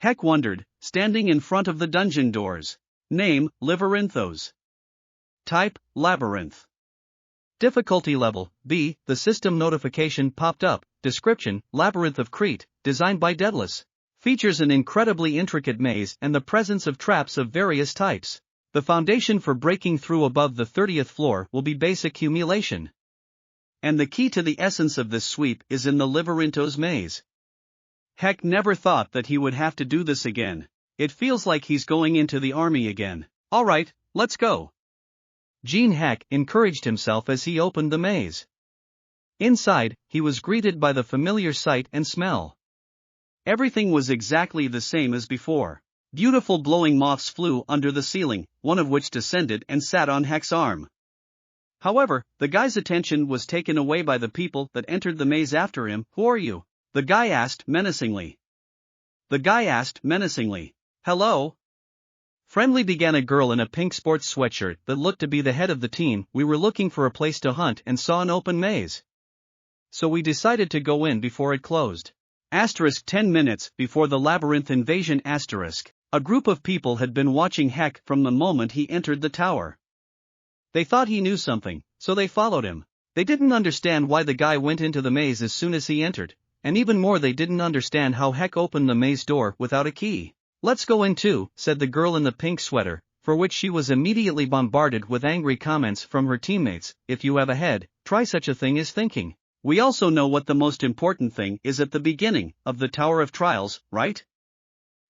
Heck wondered, standing in front of the dungeon doors. Name, Labyrinthos. Type, Labyrinth. Difficulty level, B. The system notification popped up. Description, Labyrinth of Crete, designed by Daedalus. Features an incredibly intricate maze and the presence of traps of various types. The foundation for breaking through above the 30th floor will be basic accumulation. And the key to the essence of this sweep is in the Labyrinthos maze. Heck never thought that he would have to do this again. It feels like he's going into the army again. Alright, let's go. Jin Heck encouraged himself as he opened the maze. Inside, he was greeted by the familiar sight and smell. Everything was exactly the same as before. Beautiful glowing moths flew under the ceiling, one of which descended and sat on Heck's arm. However, the guy's attention was taken away by the people that entered the maze after him. Who are you? The guy asked menacingly. Hello? Friendly, began a girl in a pink sports sweatshirt that looked to be the head of the team. We were looking for a place to hunt and saw an open maze. So we decided to go in before it closed. 10 minutes before the labyrinth invasion. A group of people had been watching Heck from the moment he entered the tower. They thought he knew something, so they followed him. They didn't understand why the guy went into the maze as soon as he entered, and even more, they didn't understand how Heck opened the maze door without a key. Let's go in too, said the girl in the pink sweater, for which she was immediately bombarded with angry comments from her teammates. If you have a head, try such a thing as thinking. We also know what the most important thing is at the beginning of the Tower of Trials, right?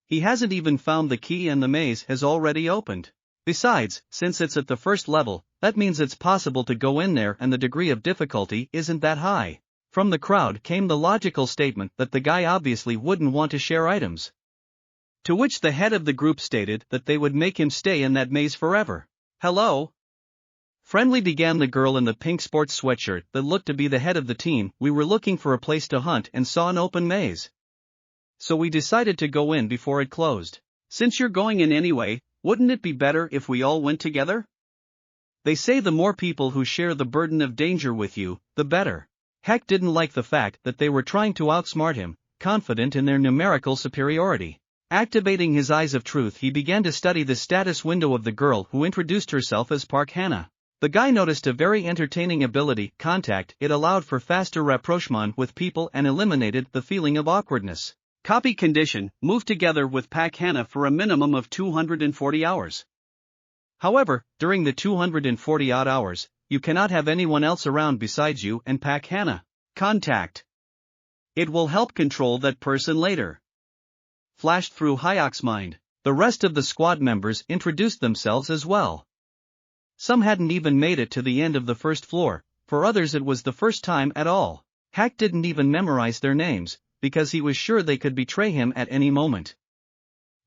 He hasn't even found the key and the maze has already opened. Besides, since it's at the first level, that means it's possible to go in there and the degree of difficulty isn't that high. From the crowd came the logical statement that the guy obviously wouldn't want to share items. To which the head of the group stated that they would make him stay in that maze forever. Hello? Friendly, began the girl in the pink sports sweatshirt that looked to be the head of the team. We were looking for a place to hunt and saw an open maze. So we decided to go in before it closed. Since you're going in anyway, wouldn't it be better if we all went together? They say the more people who share the burden of danger with you, the better. Heck didn't like the fact that they were trying to outsmart him, confident in their numerical superiority. Activating his eyes of truth, he began to study the status window of the girl who introduced herself as Park Hannah. The guy noticed a very entertaining ability, Contact. It allowed for faster rapprochement with people and eliminated the feeling of awkwardness. Copy condition, move together with Park Hannah for a minimum of 240 hours. However, during the 240 odd hours, you cannot have anyone else around besides you and Park Hannah. Contact. It will help control that person later. Flashed through Hyok's mind. The rest of the squad members introduced themselves as well. Some hadn't even made it to the end of the first floor, for others it was the first time at all. Heck didn't even memorize their names, because he was sure they could betray him at any moment.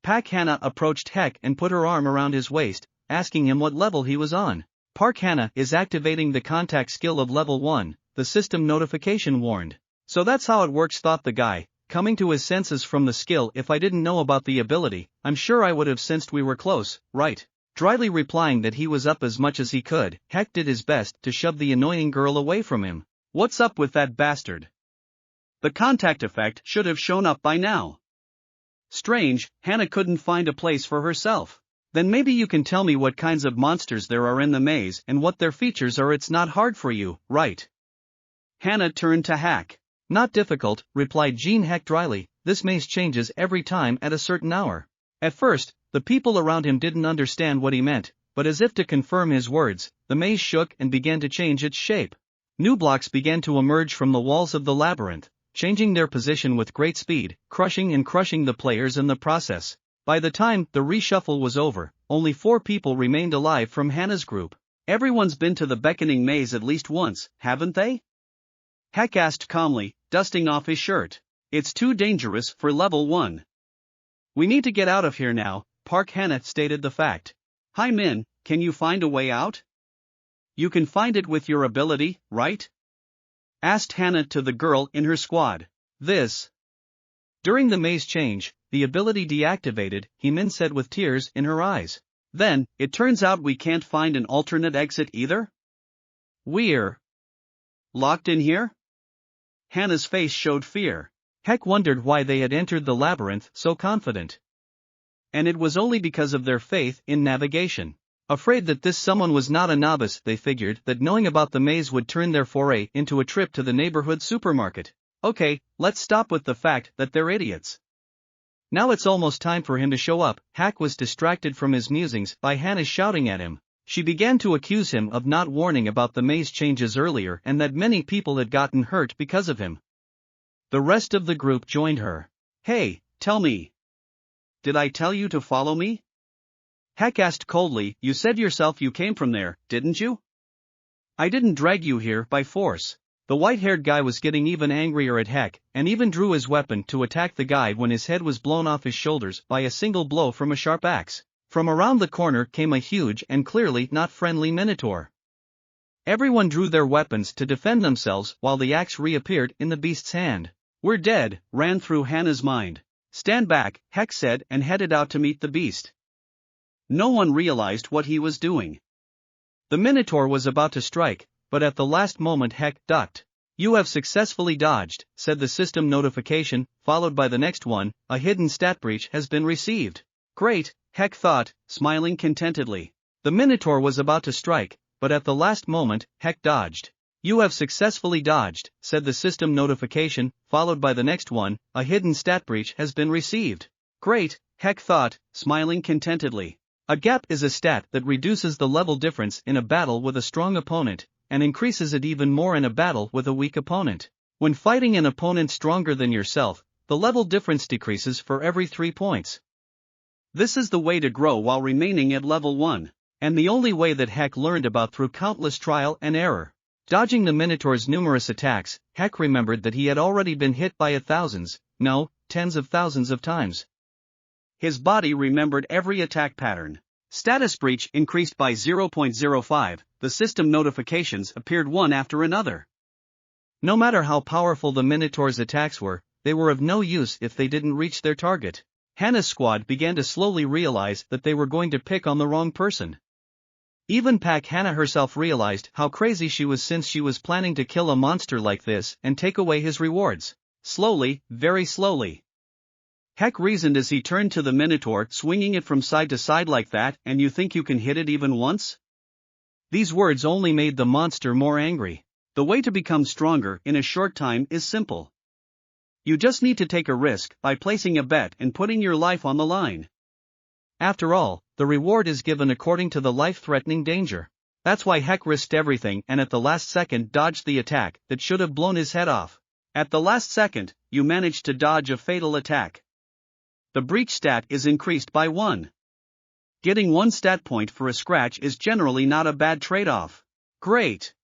Park Hannah approached Heck and put her arm around his waist, asking him what level he was on. Park Hannah is activating the contact skill of level 1, the system notification warned. So that's how it works, thought the guy, coming to his senses from the skill. If I didn't know about the ability, I'm sure I would have sensed we were close, right? Dryly replying that he was up as much as he could, Heck did his best to shove the annoying girl away from him. What's up with that bastard? The contact effect should have shown up by now. Strange, Hannah couldn't find a place for herself. Then maybe you can tell me what kinds of monsters there are in the maze and what their features are. It's not hard for you, right? Hannah turned to Heck. Not difficult, replied Jin Heck dryly. This maze changes every time at a certain hour. At first, the people around him didn't understand what he meant, but as if to confirm his words, the maze shook and began to change its shape. New blocks began to emerge from the walls of the labyrinth, changing their position with great speed, crushing the players in the process. By the time the reshuffle was over, only 4 people remained alive from Hannah's group. Everyone's been to the beckoning maze at least once, haven't they? Heck asked calmly, dusting off his shirt. It's too dangerous for level 1. We need to get out of here now, Park Hannah stated the fact. Hi Min, can you find a way out? You can find it with your ability, right? Asked Hannah to the girl in her squad. During the maze change, the ability deactivated, Min said with tears in her eyes. Then, it turns out we can't find an alternate exit either? We're locked in here? Hannah's face showed fear. Heck wondered why they had entered the labyrinth so confident. And it was only because of their faith in navigation. Afraid that this someone was not a novice, they figured that knowing about the maze would turn their foray into a trip to the neighborhood supermarket. Okay, let's stop with the fact that they're idiots. Now it's almost time for him to show up. Heck was distracted from his musings by Hannah shouting at him. She began to accuse him of not warning about the maze changes earlier and that many people had gotten hurt because of him. The rest of the group joined her. Hey, tell me. Did I tell you to follow me? Heck asked coldly. You said yourself you came from there, didn't you? I didn't drag you here by force. The white-haired guy was getting even angrier at Heck, and even drew his weapon to attack the guy when his head was blown off his shoulders by a single blow from a sharp axe. From around the corner came a huge and clearly not friendly minotaur. Everyone drew their weapons to defend themselves while the axe reappeared in the beast's hand. We're dead, ran through Hannah's mind. Stand back, Heck said and headed out to meet the beast. No one realized what he was doing. The minotaur was about to strike, but at the last moment Heck ducked. You have successfully dodged, said the system notification, followed by the next one, a hidden stat breach has been received. Great, Heck thought, smiling contentedly. The minotaur was about to strike, but at the last moment, Heck dodged. You have successfully dodged, said the system notification, followed by the next one, a hidden stat breach has been received. Great, Heck thought, smiling contentedly. A gap is a stat that reduces the level difference in a battle with a strong opponent, and increases it even more in a battle with a weak opponent. When fighting an opponent stronger than yourself, the level difference decreases for every 3 points. This is the way to grow while remaining at level 1, and the only way that Heck learned about through countless trial and error. Dodging the Minotaur's numerous attacks, Heck remembered that he had already been hit by tens of thousands of times. His body remembered every attack pattern. Status breach increased by 0.05, the system notifications appeared one after another. No matter how powerful the Minotaur's attacks were, they were of no use if they didn't reach their target. Hannah's squad began to slowly realize that they were going to pick on the wrong person. Even Hannah herself realized how crazy she was, since she was planning to kill a monster like this and take away his rewards. Slowly, very slowly. Heck reasoned as he turned to the Minotaur, swinging it from side to side like that, and you think you can hit it even once? These words only made the monster more angry. The way to become stronger in a short time is simple. You just need to take a risk by placing a bet and putting your life on the line. After all, the reward is given according to the life-threatening danger. That's why Heck risked everything and at the last second dodged the attack that should have blown his head off. At the last second, you managed to dodge a fatal attack. The breach stat is increased by 1. Getting 1 stat point for a scratch is generally not a bad trade-off. Great!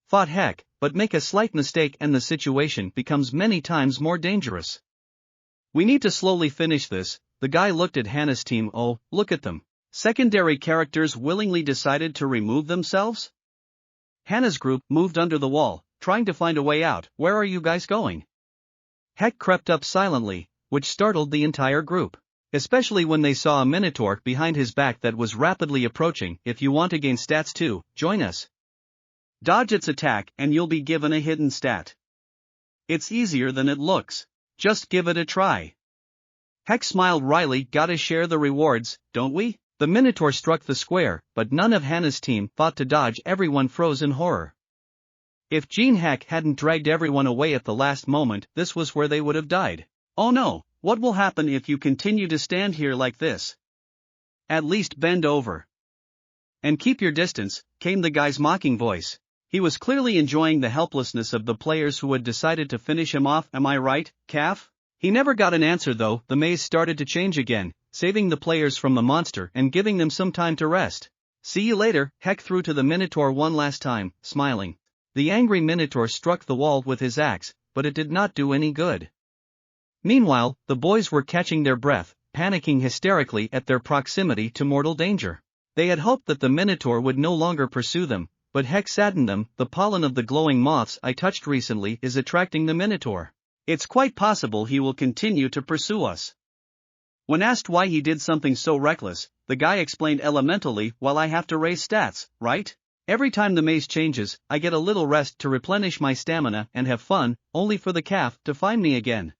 Thought Heck, but make a slight mistake and the situation becomes many times more dangerous. We need to slowly finish this. The guy looked at Hannah's team. Oh, look at them. Secondary characters willingly decided to remove themselves? Hannah's group moved under the wall, trying to find a way out. Where are you guys going? Heck crept up silently, which startled the entire group. Especially when they saw a minotaur behind his back that was rapidly approaching. If you want to gain stats too, join us. Dodge its attack and you'll be given a hidden stat. It's easier than it looks. Just give it a try. Heck smiled wryly. Gotta share the rewards, don't we? The minotaur struck the square, but none of Hannah's team thought to dodge. Everyone froze in horror. If Jin Heck hadn't dragged everyone away at the last moment, this was where they would have died. Oh no, what will happen if you continue to stand here like this? At least bend over. And keep your distance, came the guy's mocking voice. He was clearly enjoying the helplessness of the players who had decided to finish him off. Am I right, calf? He never got an answer though. The maze started to change again, saving the players from the monster and giving them some time to rest. See you later, Heck threw to the minotaur one last time, smiling. The angry minotaur struck the wall with his axe, but it did not do any good. Meanwhile, the boys were catching their breath, panicking hysterically at their proximity to mortal danger. They had hoped that the minotaur would no longer pursue them, but Heck saddened them. The pollen of the glowing moths I touched recently is attracting the minotaur. It's quite possible he will continue to pursue us. When asked why he did something so reckless, the guy explained elementally, well, I have to raise stats, right? Every time the maze changes, I get a little rest to replenish my stamina and have fun, only for the calf to find me again.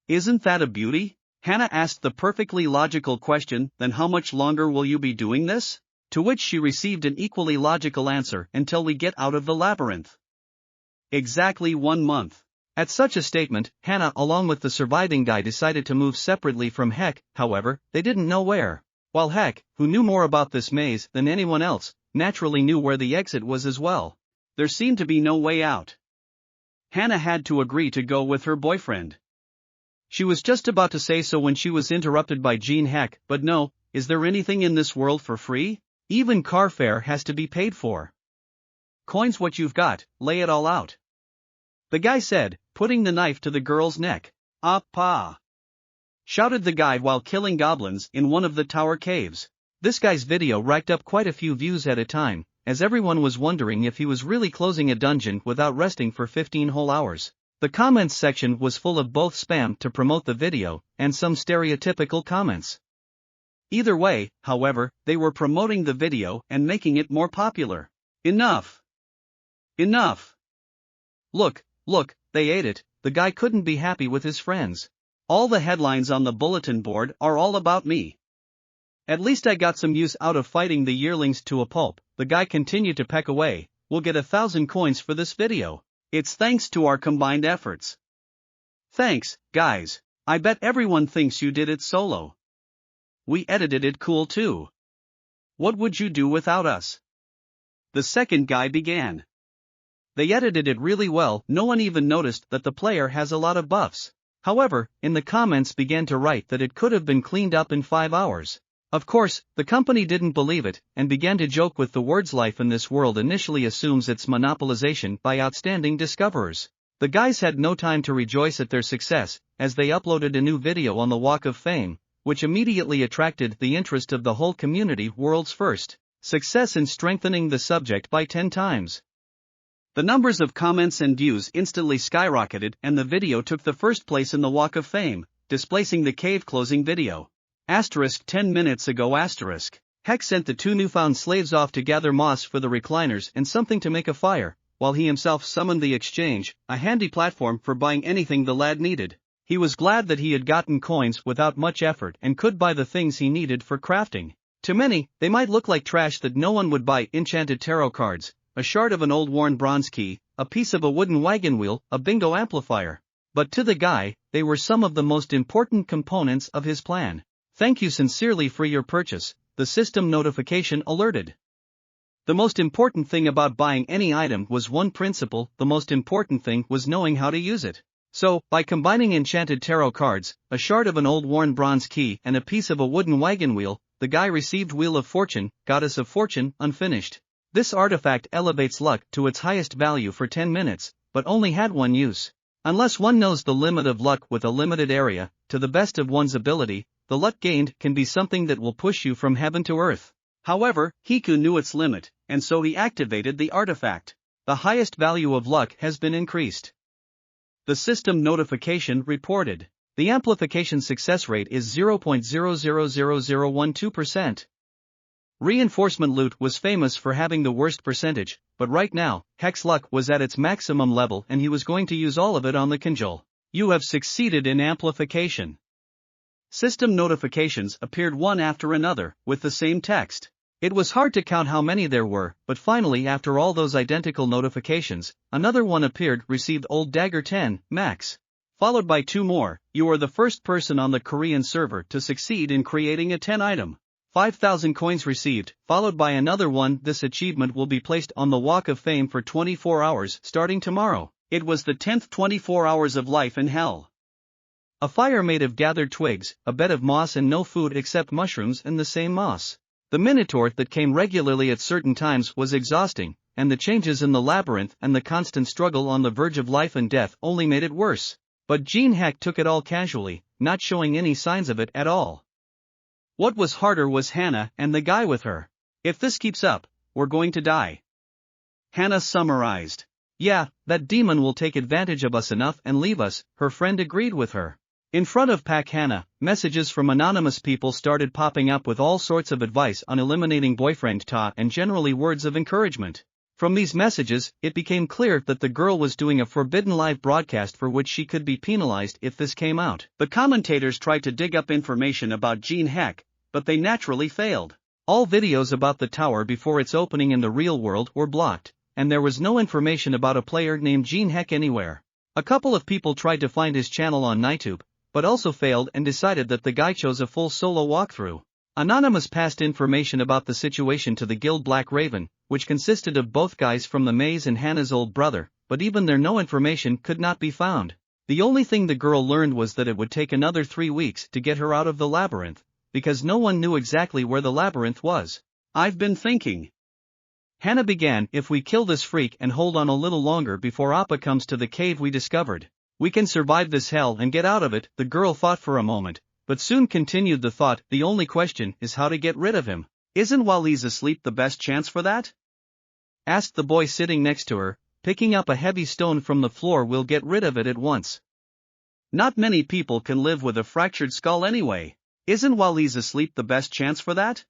Isn't that a beauty? Hannah asked the perfectly logical question, then how much longer will you be doing this? To which she received an equally logical answer, until we get out of the labyrinth. Exactly 1 month. At such a statement, Hannah along with the surviving guy decided to move separately from Heck. However, they didn't know where. While Heck, who knew more about this maze than anyone else, naturally knew where the exit was as well. There seemed to be no way out. Hannah had to agree to go with her boyfriend. She was just about to say so when she was interrupted by Jin Heck. But no, is there anything in this world for free? Even car fare has to be paid for. Coins what you've got, lay it all out. The guy said, putting the knife to the girl's neck. Ah pa! Shouted the guy while killing goblins in one of the tower caves. This guy's video racked up quite a few views at a time, as everyone was wondering if he was really closing a dungeon without resting for 15 whole hours. The comments section was full of both spam to promote the video, and some stereotypical comments. Either way, however, they were promoting the video and making it more popular. Enough! Enough! Look, they ate it. The guy couldn't be happy with his friends. All the headlines on the bulletin board are all about me. At least I got some use out of fighting the yearlings to a pulp. The guy continued to peck away. We'll get 1,000 coins for this video. It's thanks to our combined efforts. Thanks, guys. I bet everyone thinks you did it solo. We edited it cool too. What would you do without us? The second guy began. They edited it really well. No one even noticed that the player has a lot of buffs. However, in the comments began to write that it could have been cleaned up in 5 hours. Of course, the company didn't believe it, and began to joke with the words life in this world initially assumes its monopolization by outstanding discoverers. The guys had no time to rejoice at their success, as they uploaded a new video on the Walk of Fame, which immediately attracted the interest of the whole community. World's first success in strengthening the subject by 10 times. The numbers of comments and views instantly skyrocketed, and the video took the first place in the Walk of Fame, displacing the cave closing video. 10 minutes ago. Heck sent the 2 newfound slaves off to gather moss for the recliners and something to make a fire, while he himself summoned the exchange, a handy platform for buying anything the lad needed. He was glad that he had gotten coins without much effort and could buy the things he needed for crafting. To many, they might look like trash that no one would buy: enchanted tarot cards, a shard of an old worn bronze key, a piece of a wooden wagon wheel, a bingo amplifier. But to the guy, they were some of the most important components of his plan. Thank you sincerely for your purchase, the system notification alerted. The most important thing about buying any item was one principle: the most important thing was knowing how to use it. So, by combining enchanted tarot cards, a shard of an old worn bronze key and a piece of a wooden wagon wheel, the guy received Wheel of Fortune, Goddess of Fortune, unfinished. This artifact elevates luck to its highest value for 10 minutes, but only had one use. Unless one knows the limit of luck with a limited area, to the best of one's ability, the luck gained can be something that will push you from heaven to earth. However, Hiku knew its limit, and so he activated the artifact. The highest value of luck has been increased. The system notification reported. The amplification success rate is 0.000012%. Reinforcement loot was famous for having the worst percentage, but right now, Heck's luck was at its maximum level and he was going to use all of it on the Conjul. You have succeeded in amplification. System notifications appeared one after another, with the same text. It was hard to count how many there were, but finally after all those identical notifications, another one appeared, received Old Dagger 10, max. Followed by 2 more, you are the first person on the Korean server to succeed in creating a 10 item. 5,000 coins received, followed by another one. This achievement will be placed on the Walk of Fame for 24 hours starting tomorrow. It was the 10th 24 hours of life in hell. A fire made of gathered twigs, a bed of moss and no food except mushrooms and the same moss. The Minotaur that came regularly at certain times was exhausting, and the changes in the labyrinth and the constant struggle on the verge of life and death only made it worse. But Jin Heck took it all casually, not showing any signs of it at all. What was harder was Hannah and the guy with her. If this keeps up, we're going to die. Hannah summarized. Yeah, that demon will take advantage of us enough and leave us, her friend agreed with her. In front of Pak Hannah, messages from anonymous people started popping up with all sorts of advice on eliminating boyfriend Ta and generally words of encouragement. From these messages, it became clear that the girl was doing a forbidden live broadcast for which she could be penalized if this came out. The commentators tried to dig up information about Jin Heck, but they naturally failed. All videos about the tower before its opening in the real world were blocked, and there was no information about a player named Jin Heck anywhere. A couple of people tried to find his channel on YouTube, but also failed and decided that the guy chose a full solo walkthrough. Anonymous passed information about the situation to the guild Black Raven, which consisted of both guys from the maze and Hannah's old brother, but even there no information could not be found. The only thing the girl learned was that it would take another 3 weeks to get her out of the labyrinth, because no one knew exactly where the labyrinth was. I've been thinking. Hannah began, if we kill this freak and hold on a little longer before Appa comes to the cave we discovered, we can survive this hell and get out of it. The girl thought for a moment, but soon continued the thought, the only question is how to get rid of him. Isn't while he's asleep the best chance for that? Asked the boy sitting next to her. Picking up a heavy stone from the floor will get rid of it at once. Not many people can live with a fractured skull anyway. Isn't while he's asleep the best chance for that?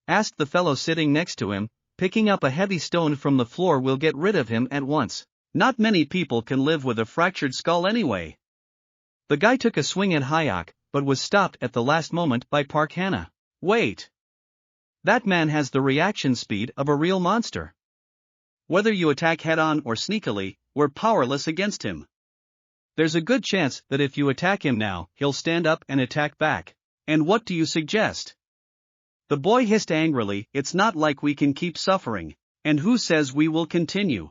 Asked the fellow sitting next to him. Picking up a heavy stone from the floor will get rid of him at once. Not many people can live with a fractured skull anyway. The guy took a swing at Hayek, but was stopped at the last moment by Park Hannah. Wait. That man has the reaction speed of a real monster. Whether you attack head-on or sneakily, we're powerless against him. There's a good chance that if you attack him now, he'll stand up and attack back. And what do you suggest? The boy hissed angrily, it's not like we can keep suffering. And who says we will continue?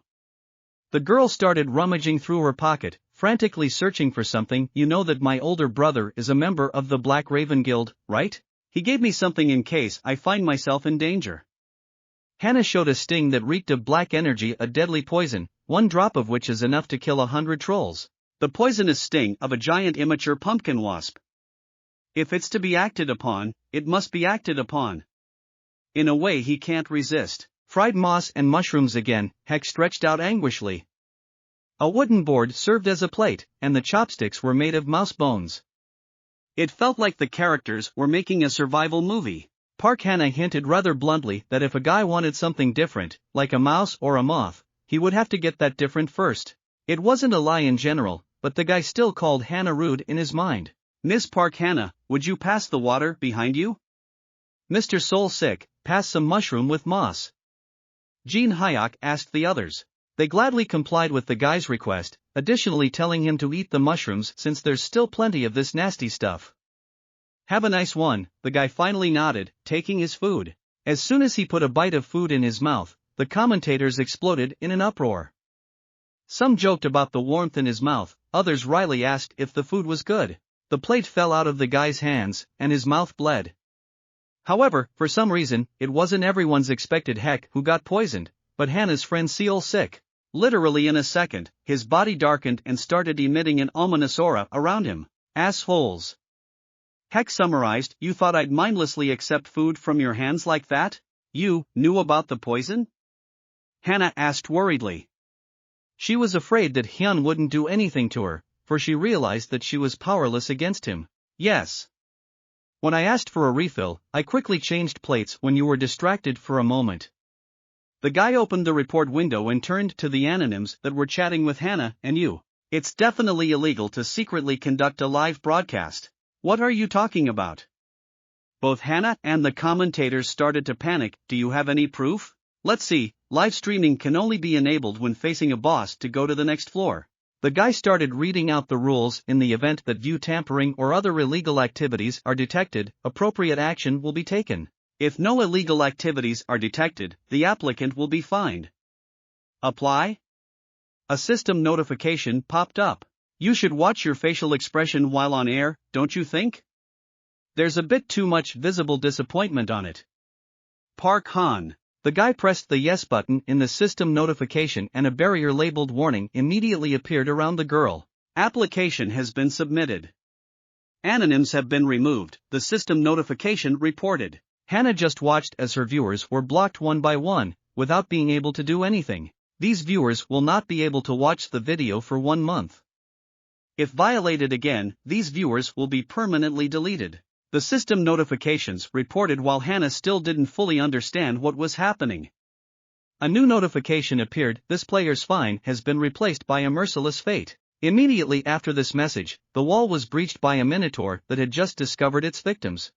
The girl started rummaging through her pocket, frantically searching for something. You know that my older brother is a member of the Black Raven Guild, right? He gave me something in case I find myself in danger. Hannah showed a sting that reeked of black energy, a deadly poison, 1 drop of which is enough to kill 100 trolls. The poisonous sting of a giant immature pumpkin wasp. If it's to be acted upon, it must be acted upon. In a way he can't resist. Fried moss and mushrooms again, Heck stretched out anguishedly. A wooden board served as a plate, and the chopsticks were made of mouse bones. It felt like the characters were making a survival movie. Park Hannah hinted rather bluntly that if a guy wanted something different, like a mouse or a moth, he would have to get that different first. It wasn't a lie in general, but the guy still called Hannah rude in his mind. Miss Park Hannah, would you pass the water behind you? Mr. Soul Sick, pass some mushroom with moss. Jin Heck asked the others. They gladly complied with the guy's request, additionally telling him to eat the mushrooms since there's still plenty of this nasty stuff. Have a nice one, the guy finally nodded, taking his food. As soon as he put a bite of food in his mouth, the commentators exploded in an uproar. Some joked about the warmth in his mouth, others wryly asked if the food was good. The plate fell out of the guy's hands, and his mouth bled. However, for some reason, it wasn't everyone's expected Heck who got poisoned, but Hannah's friend Seal Sick. Literally in a second, his body darkened and started emitting an ominous aura around him. Assholes. Heck summarized, you thought I'd mindlessly accept food from your hands like that? You knew about the poison? Hannah asked worriedly. She was afraid that Hyun wouldn't do anything to her, for she realized that she was powerless against him. Yes. When I asked for a refill, I quickly changed plates when you were distracted for a moment. The guy opened the report window and turned to the anonyms that were chatting with Hannah and you. It's definitely illegal to secretly conduct a live broadcast. What are you talking about? Both Hannah and the commentators started to panic. Do you have any proof? Let's see, live streaming can only be enabled when facing a boss to go to the next floor. The guy started reading out the rules. In the event that view tampering or other illegal activities are detected, appropriate action will be taken. If no illegal activities are detected, the applicant will be fined. Apply? A system notification popped up. You should watch your facial expression while on air, don't you think? There's a bit too much visible disappointment on it. Park Han. The guy pressed the yes button in the system notification and a barrier labeled warning immediately appeared around the girl. Application has been submitted. Anonyms have been removed, the system notification reported. Hannah just watched as her viewers were blocked one by one, without being able to do anything. These viewers will not be able to watch the video for 1 month. If violated again, these viewers will be permanently deleted. The system notifications reported while Hannah still didn't fully understand what was happening. A new notification appeared. This player's fine has been replaced by a merciless fate. Immediately after this message, the wall was breached by a minotaur that had just discovered its victims.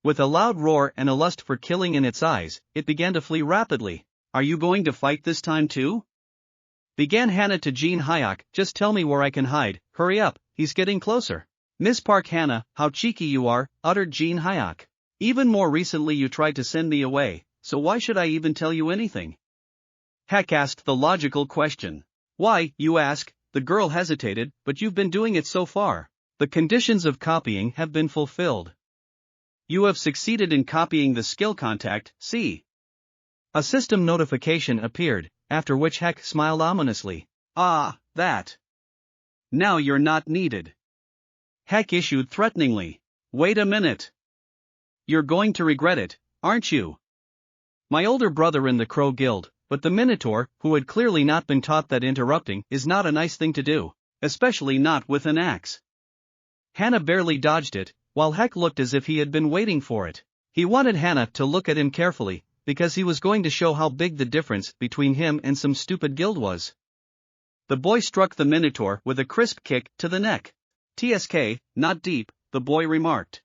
With a loud roar and a lust for killing in its eyes, it began to flee rapidly. Are you going to fight this time too? Began Hannah to Jin Heck. Just tell me where I can hide, hurry up, he's getting closer. Miss Park Hannah, how cheeky you are, uttered Jin Heck. Even more recently you tried to send me away, so why should I even tell you anything? Heck asked the logical question. Why, you ask? The girl hesitated, but you've been doing it so far. The conditions of copying have been fulfilled. You have succeeded in copying the skill contact, see. A system notification appeared, after which Heck smiled ominously. Ah, that. Now you're not needed. Heck issued threateningly. Wait a minute. You're going to regret it, aren't you? My older brother in the Crow Guild, but the Minotaur, who had clearly not been taught that interrupting is not a nice thing to do, especially not with an axe. Hannah barely dodged it, while Heck looked as if he had been waiting for it. He wanted Hannah to look at him carefully, because he was going to show how big the difference between him and some stupid guild was. The boy struck the Minotaur with a crisp kick to the neck. TSK, not deep, the boy remarked.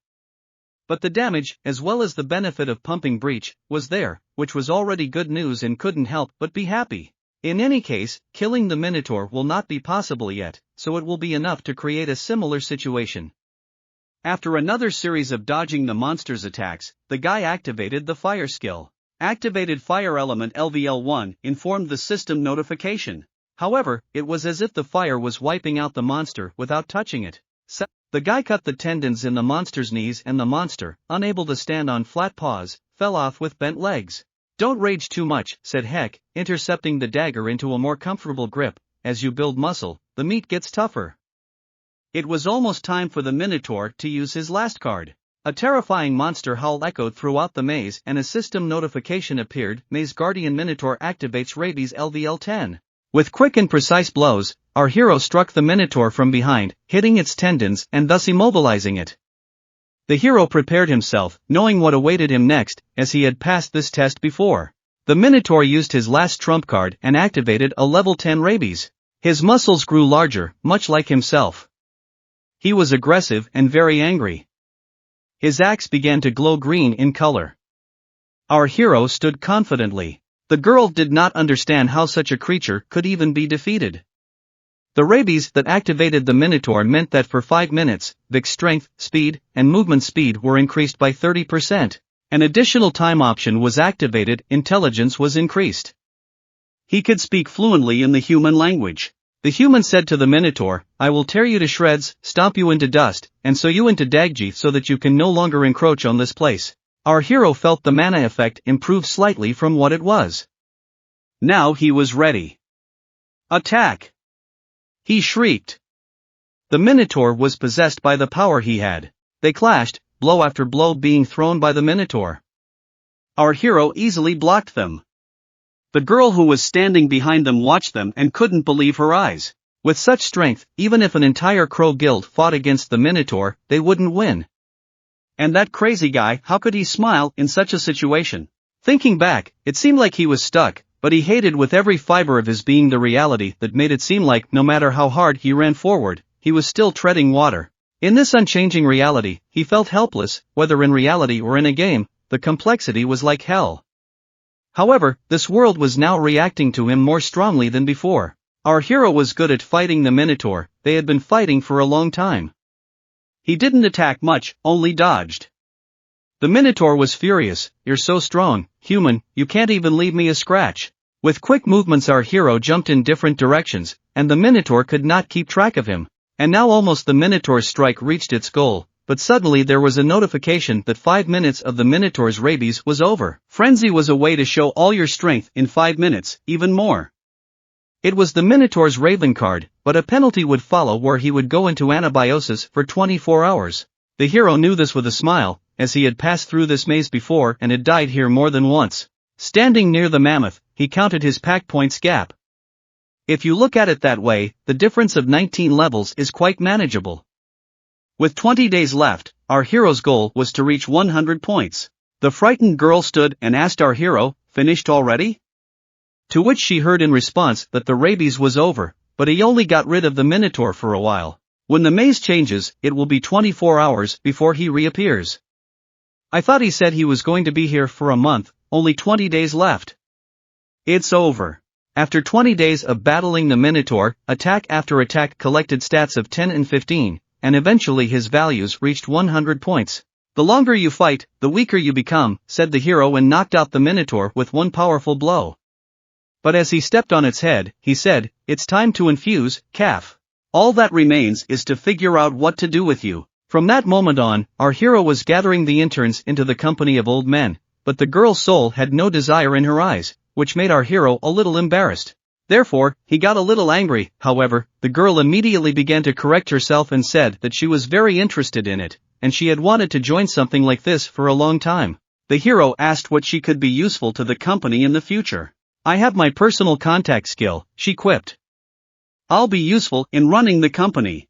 But the damage, as well as the benefit of pumping breach, was there, which was already good news and couldn't help but be happy. In any case, killing the Minotaur will not be possible yet, so it will be enough to create a similar situation. After another series of dodging the monster's attacks, the guy activated the fire skill. Activated fire element LVL1 informed the system notification. However, it was as if the fire was wiping out the monster without touching it. The guy cut the tendons in the monster's knees and the monster, unable to stand on flat paws, fell off with bent legs. Don't rage too much, said Heck, intercepting the dagger into a more comfortable grip. As you build muscle, the meat gets tougher. It was almost time for the Minotaur to use his last card. A terrifying monster howl echoed throughout the maze and a system notification appeared. Maze Guardian Minotaur activates Rabies LVL10. With quick and precise blows, our hero struck the Minotaur from behind, hitting its tendons and thus immobilizing it. The hero prepared himself, knowing what awaited him next, as he had passed this test before. The Minotaur used his last trump card and activated a level 10 Rabies. His muscles grew larger, much like himself. He was aggressive and very angry. His axe began to glow green in color. Our hero stood confidently. The girl did not understand how such a creature could even be defeated. The rabies that activated the Minotaur meant that for 5 minutes, Vic's strength, speed, and movement speed were increased by 30%. An additional time option was activated. Intelligence was increased. He could speak fluently in the human language. The human said to the Minotaur, I will tear you to shreds, stomp you into dust, and sew you into Dagji so that you can no longer encroach on this place. Our hero felt the mana effect improve slightly from what it was. Now he was ready. Attack! He shrieked. The Minotaur was possessed by the power he had. They clashed, blow after blow being thrown by the Minotaur. Our hero easily blocked them. The girl who was standing behind them watched them and couldn't believe her eyes. With such strength, even if an entire crow guild fought against the Minotaur, they wouldn't win. And that crazy guy, how could he smile in such a situation? Thinking back, it seemed like he was stuck, but he hated with every fiber of his being the reality that made it seem like no matter how hard he ran forward, he was still treading water. In this unchanging reality, he felt helpless, whether in reality or in a game. The complexity was like hell. However, this world was now reacting to him more strongly than before. Our hero was good at fighting the Minotaur. They had been fighting for a long time. He didn't attack much, only dodged. The Minotaur was furious. You're so strong, human, you can't even leave me a scratch. With quick movements our hero jumped in different directions, and the Minotaur could not keep track of him. And now almost the Minotaur's strike reached its goal. But suddenly there was a notification that 5 minutes of the Minotaur's rabies was over. Frenzy was a way to show all your strength in 5 minutes, even more. It was the Minotaur's Raven card, but a penalty would follow where he would go into anabiosis for 24 hours. The hero knew this with a smile, as he had passed through this maze before and had died here more than once. Standing near the mammoth, he counted his pack points gap. If you look at it that way, the difference of 19 levels is quite manageable. With 20 days left, our hero's goal was to reach 100 points. The frightened girl stood and asked our hero, "Finished already?" To which she heard in response that the rabies was over, but he only got rid of the Minotaur for a while. When the maze changes, it will be 24 hours before he reappears. I thought he said he was going to be here for a month, only 20 days left. It's over. After 20 days of battling the Minotaur, attack after attack collected stats of 10 and 15. And eventually his values reached 100 points. The longer you fight, the weaker you become, said the hero and knocked out the Minotaur with one powerful blow. But as he stepped on its head, he said, "It's time to infuse, calf. All that remains is to figure out what to do with you." From that moment on, our hero was gathering the interns into the company of old men, but the girl's soul had no desire in her eyes, which made our hero a little embarrassed. Therefore, he got a little angry. However, the girl immediately began to correct herself and said that she was very interested in it, and she had wanted to join something like this for a long time. The hero asked what she could be useful to the company in the future. "I have my personal contact skill," she quipped. "I'll be useful in running the company."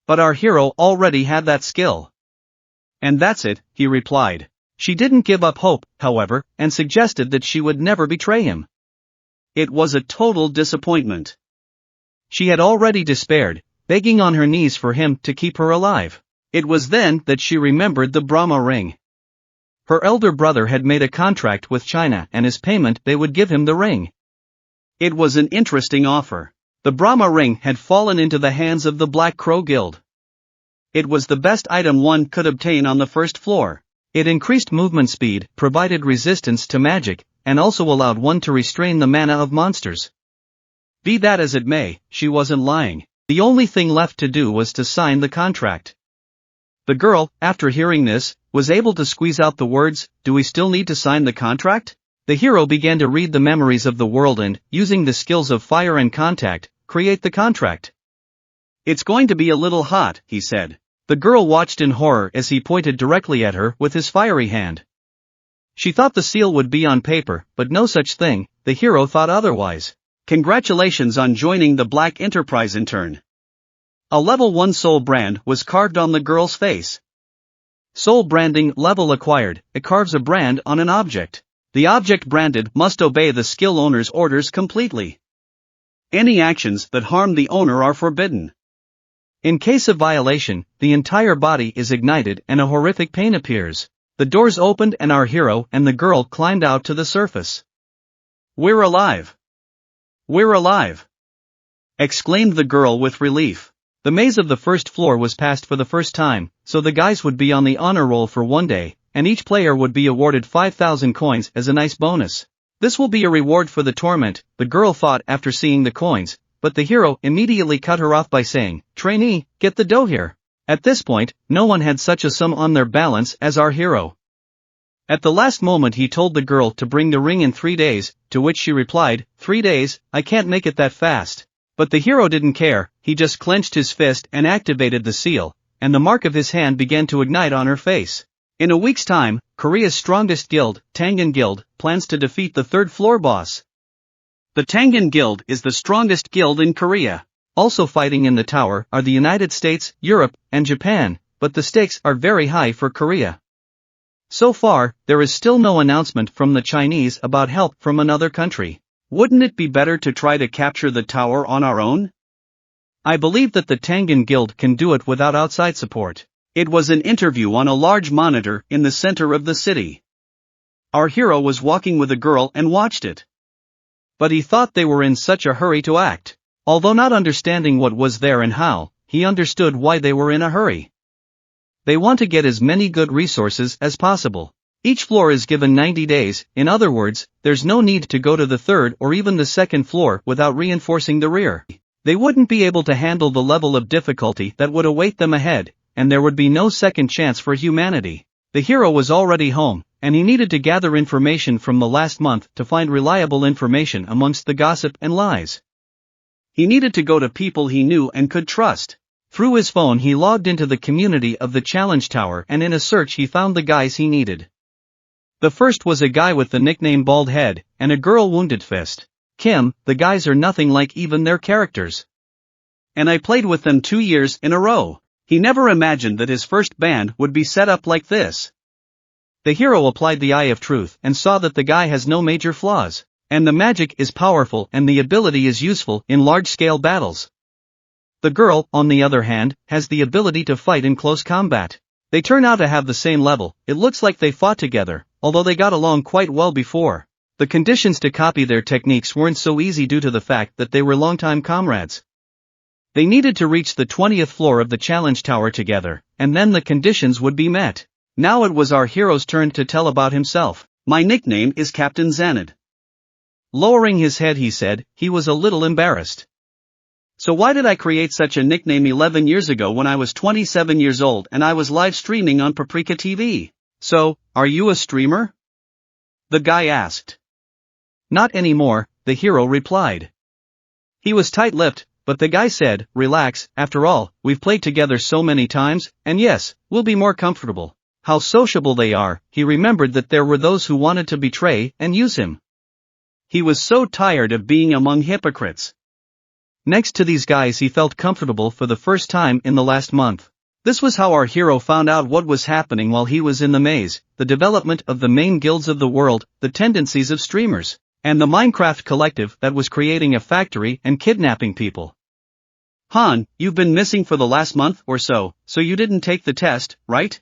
But our hero already had that skill. "And that's it," he replied. She didn't give up hope, however, and suggested that she would never betray him. It was a total disappointment. She had already despaired, begging on her knees for him to keep her alive. It was then that she remembered the Brahma ring. Her elder brother had made a contract with China and as payment they would give him the ring. It was an interesting offer. The Brahma ring had fallen into the hands of the Black Crow Guild. It was the best item one could obtain on the first floor. It increased movement speed, provided resistance to magic, and also allowed one to restrain the mana of monsters. Be that as it may, she wasn't lying. The only thing left to do was to sign the contract. The girl, after hearing this, was able to squeeze out the words, "Do we still need to sign the contract?" The hero began to read the memories of the world and, using the skills of fire and contact, create the contract. "It's going to be a little hot," he said. The girl watched in horror as he pointed directly at her with his fiery hand. She thought the seal would be on paper, but no such thing. The hero thought otherwise. "Congratulations on joining the Black Enterprise intern." A level 1 soul brand was carved on the girl's face. Soul branding level acquired. It carves a brand on an object. The object branded must obey the skill owner's orders completely. Any actions that harm the owner are forbidden. In case of violation, the entire body is ignited and a horrific pain appears. The doors opened and our hero and the girl climbed out to the surface. "We're alive! We're alive!" exclaimed the girl with relief. The maze of the first floor was passed for the first time, so the guys would be on the honor roll for one day, and each player would be awarded 5,000 coins as a nice bonus. This will be a reward for the torment, the girl thought after seeing the coins, but the hero immediately cut her off by saying, "Trainee, get the dough here." At this point, no one had such a sum on their balance as our hero. At the last moment he told the girl to bring the ring in 3 days, to which she replied, 3 days, I can't make it that fast. But the hero didn't care, he just clenched his fist and activated the seal, and the mark of his hand began to ignite on her face. In a week's time, Korea's strongest guild, Tangan Guild, plans to defeat the third floor boss. The Tangan Guild is the strongest guild in Korea. Also fighting in the tower are the United States, Europe, and Japan, but the stakes are very high for Korea. So far, there is still no announcement from the Chinese about help from another country. Wouldn't it be better to try to capture the tower on our own? I believe that the Tangan Guild can do it without outside support. It was an interview on a large monitor in the center of the city. Our hero was walking with a girl and watched it. But he thought they were in such a hurry to act. Although not understanding what was there and how, he understood why they were in a hurry. They want to get as many good resources as possible. Each floor is given 90 days, in other words, there's no need to go to the third or even the second floor without reinforcing the rear. They wouldn't be able to handle the level of difficulty that would await them ahead, and there would be no second chance for humanity. The hero was already home, and he needed to gather information from the last month to find reliable information amongst the gossip and lies. He needed to go to people he knew and could trust. Through his phone he logged into the community of the Challenge Tower and in a search he found the guys he needed. The first was a guy with the nickname Bald Head, and a girl Wounded Fist. Kim, the guys are nothing like even their characters. And I played with them 2 years in a row. He never imagined that his first band would be set up like this. The hero applied the Eye of Truth and saw that the guy has no major flaws, and the magic is powerful and the ability is useful in large-scale battles. The girl, on the other hand, has the ability to fight in close combat. They turn out to have the same level. It looks like they fought together, although they got along quite well before. The conditions to copy their techniques weren't so easy due to the fact that they were longtime comrades. They needed to reach the 20th floor of the Challenge Tower together, and then the conditions would be met. Now it was our hero's turn to tell about himself. My nickname is Captain Zanid. Lowering his head he said, he was a little embarrassed. So why did I create such a nickname 11 years ago when I was 27 years old and I was live streaming on Paprika TV? So, are you a streamer? The guy asked. Not anymore, the hero replied. He was tight-lipped, but the guy said, relax, after all, we've played together so many times, and yes, we'll be more comfortable. How sociable they are. He remembered that there were those who wanted to betray and use him. He was so tired of being among hypocrites. Next to these guys he felt comfortable for the first time in the last month. This was how our hero found out what was happening while he was in the maze, the development of the main guilds of the world, the tendencies of streamers, and the Minecraft collective that was creating a factory and kidnapping people. Han, you've been missing for the last month or so you didn't take the test, right?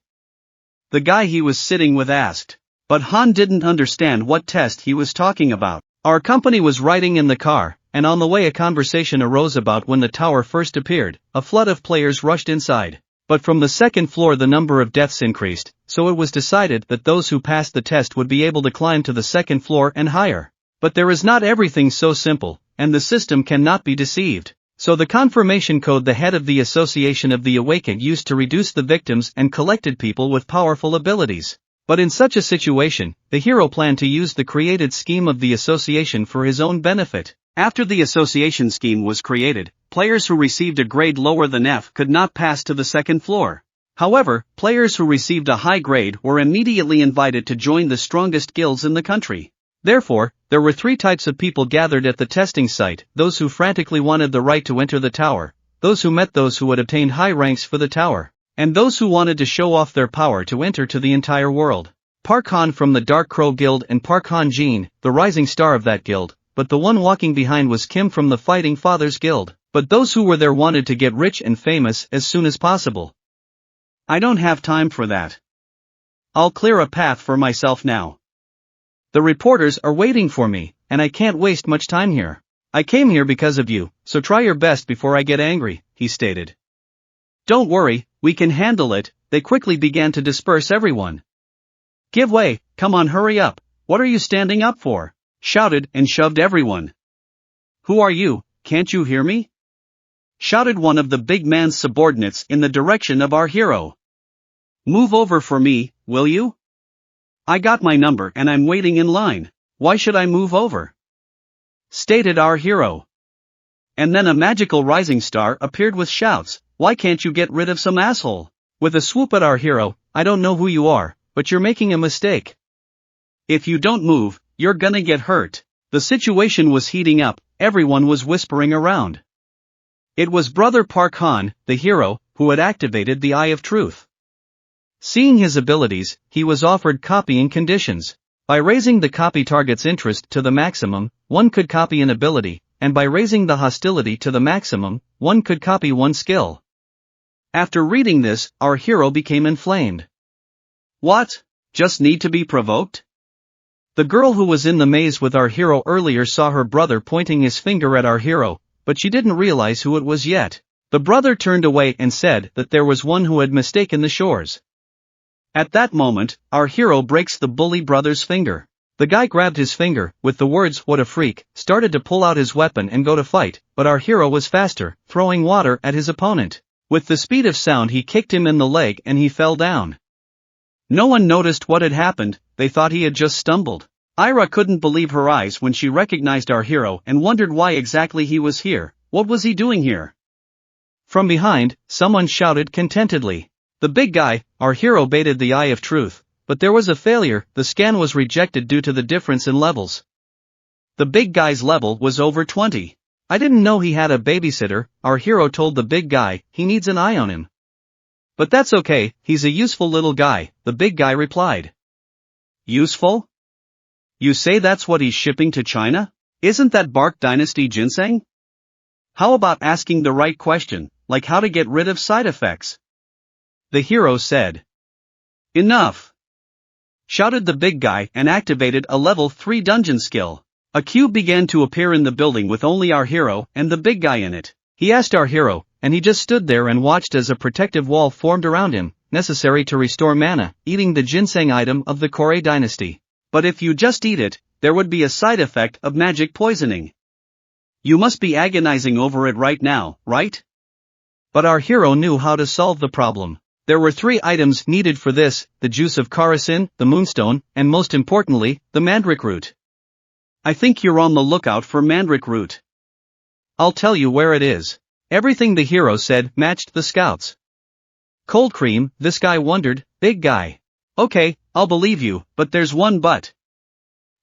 The guy he was sitting with asked. But Han didn't understand what test he was talking about. Our company was riding in the car, and on the way a conversation arose about when the tower first appeared. A flood of players rushed inside. But from the second floor the number of deaths increased, so it was decided that those who passed the test would be able to climb to the second floor and higher. But there is not everything so simple, and the system cannot be deceived. So the confirmation code the head of the Association of the Awakened used to reduce the victims and collected people with powerful abilities. But in such a situation, the hero planned to use the created scheme of the association for his own benefit. After the association scheme was created, players who received a grade lower than F could not pass to the second floor. However, players who received a high grade were immediately invited to join the strongest guilds in the country. Therefore, there were 3 types of people gathered at the testing site: those who frantically wanted the right to enter the tower, those who met those who had obtained high ranks for the tower, and those who wanted to show off their power to enter to the entire world. Park Han from the Dark Crow Guild and Park Han Jin, the rising star of that guild, but the one walking behind was Kim from the Fighting Fathers Guild. But those who were there wanted to get rich and famous as soon as possible. I don't have time for that. I'll clear a path for myself now. The reporters are waiting for me, and I can't waste much time here. I came here because of you, so try your best before I get angry, he stated. Don't worry, we can handle it. They quickly began to disperse everyone. Give way, come on, hurry up, what are you standing up for? Shouted and shoved everyone. Who are you, can't you hear me? Shouted one of the big man's subordinates in the direction of our hero. Move over for me, will you? I got my number and I'm waiting in line. Why should I move over? Stated our hero. And then a magical rising star appeared with shouts, Why can't you get rid of some asshole? With a swoop at our hero, I don't know who you are, but you're making a mistake. If you don't move, you're gonna get hurt. The situation was heating up, everyone was whispering around. It was Brother Park Han, the hero, who had activated the Eye of Truth. Seeing his abilities, he was offered copying conditions. By raising the copy target's interest to the maximum, one could copy an ability, and by raising the hostility to the maximum, one could copy one skill. After reading this, our hero became inflamed. What? Just need to be provoked? The girl who was in the maze with our hero earlier saw her brother pointing his finger at our hero, but she didn't realize who it was yet. The brother turned away and said that there was one who had mistaken the shores. At that moment, our hero breaks the bully brother's finger. The guy grabbed his finger, with the words "what a freak," started to pull out his weapon and go to fight, but our hero was faster, throwing water at his opponent. With the speed of sound he kicked him in the leg and he fell down. No one noticed what had happened, they thought he had just stumbled. Ira couldn't believe her eyes when she recognized our hero and wondered why exactly he was here. What was he doing here? From behind, someone shouted contentedly. The big guy, our hero, baited the Eye of Truth, but there was a failure. The scan was rejected due to the difference in levels. The big guy's level was over 20. I didn't know he had a babysitter, our hero told the big guy. He needs an eye on him. But that's okay, he's a useful little guy, the big guy replied. Useful? You say that's what he's shipping to China? Isn't that Bark Dynasty ginseng? How about asking the right question, like how to get rid of side effects? The hero said. Enough! Shouted the big guy and activated a level 3 dungeon skill. A cube began to appear in the building with only our hero and the big guy in it. He asked our hero, and he just stood there and watched as a protective wall formed around him, necessary to restore mana, eating the ginseng item of the Korei dynasty. But if you just eat it, there would be a side effect of magic poisoning. You must be agonizing over it right now, right? But our hero knew how to solve the problem. There were 3 items needed for this: the juice of Karasin, the moonstone, and most importantly, the mandrake root. I think you're on the lookout for mandrake root. I'll tell you where it is. Everything the hero said matched the scouts. Cold cream, this guy wondered. Big guy. Okay, I'll believe you, but there's one but.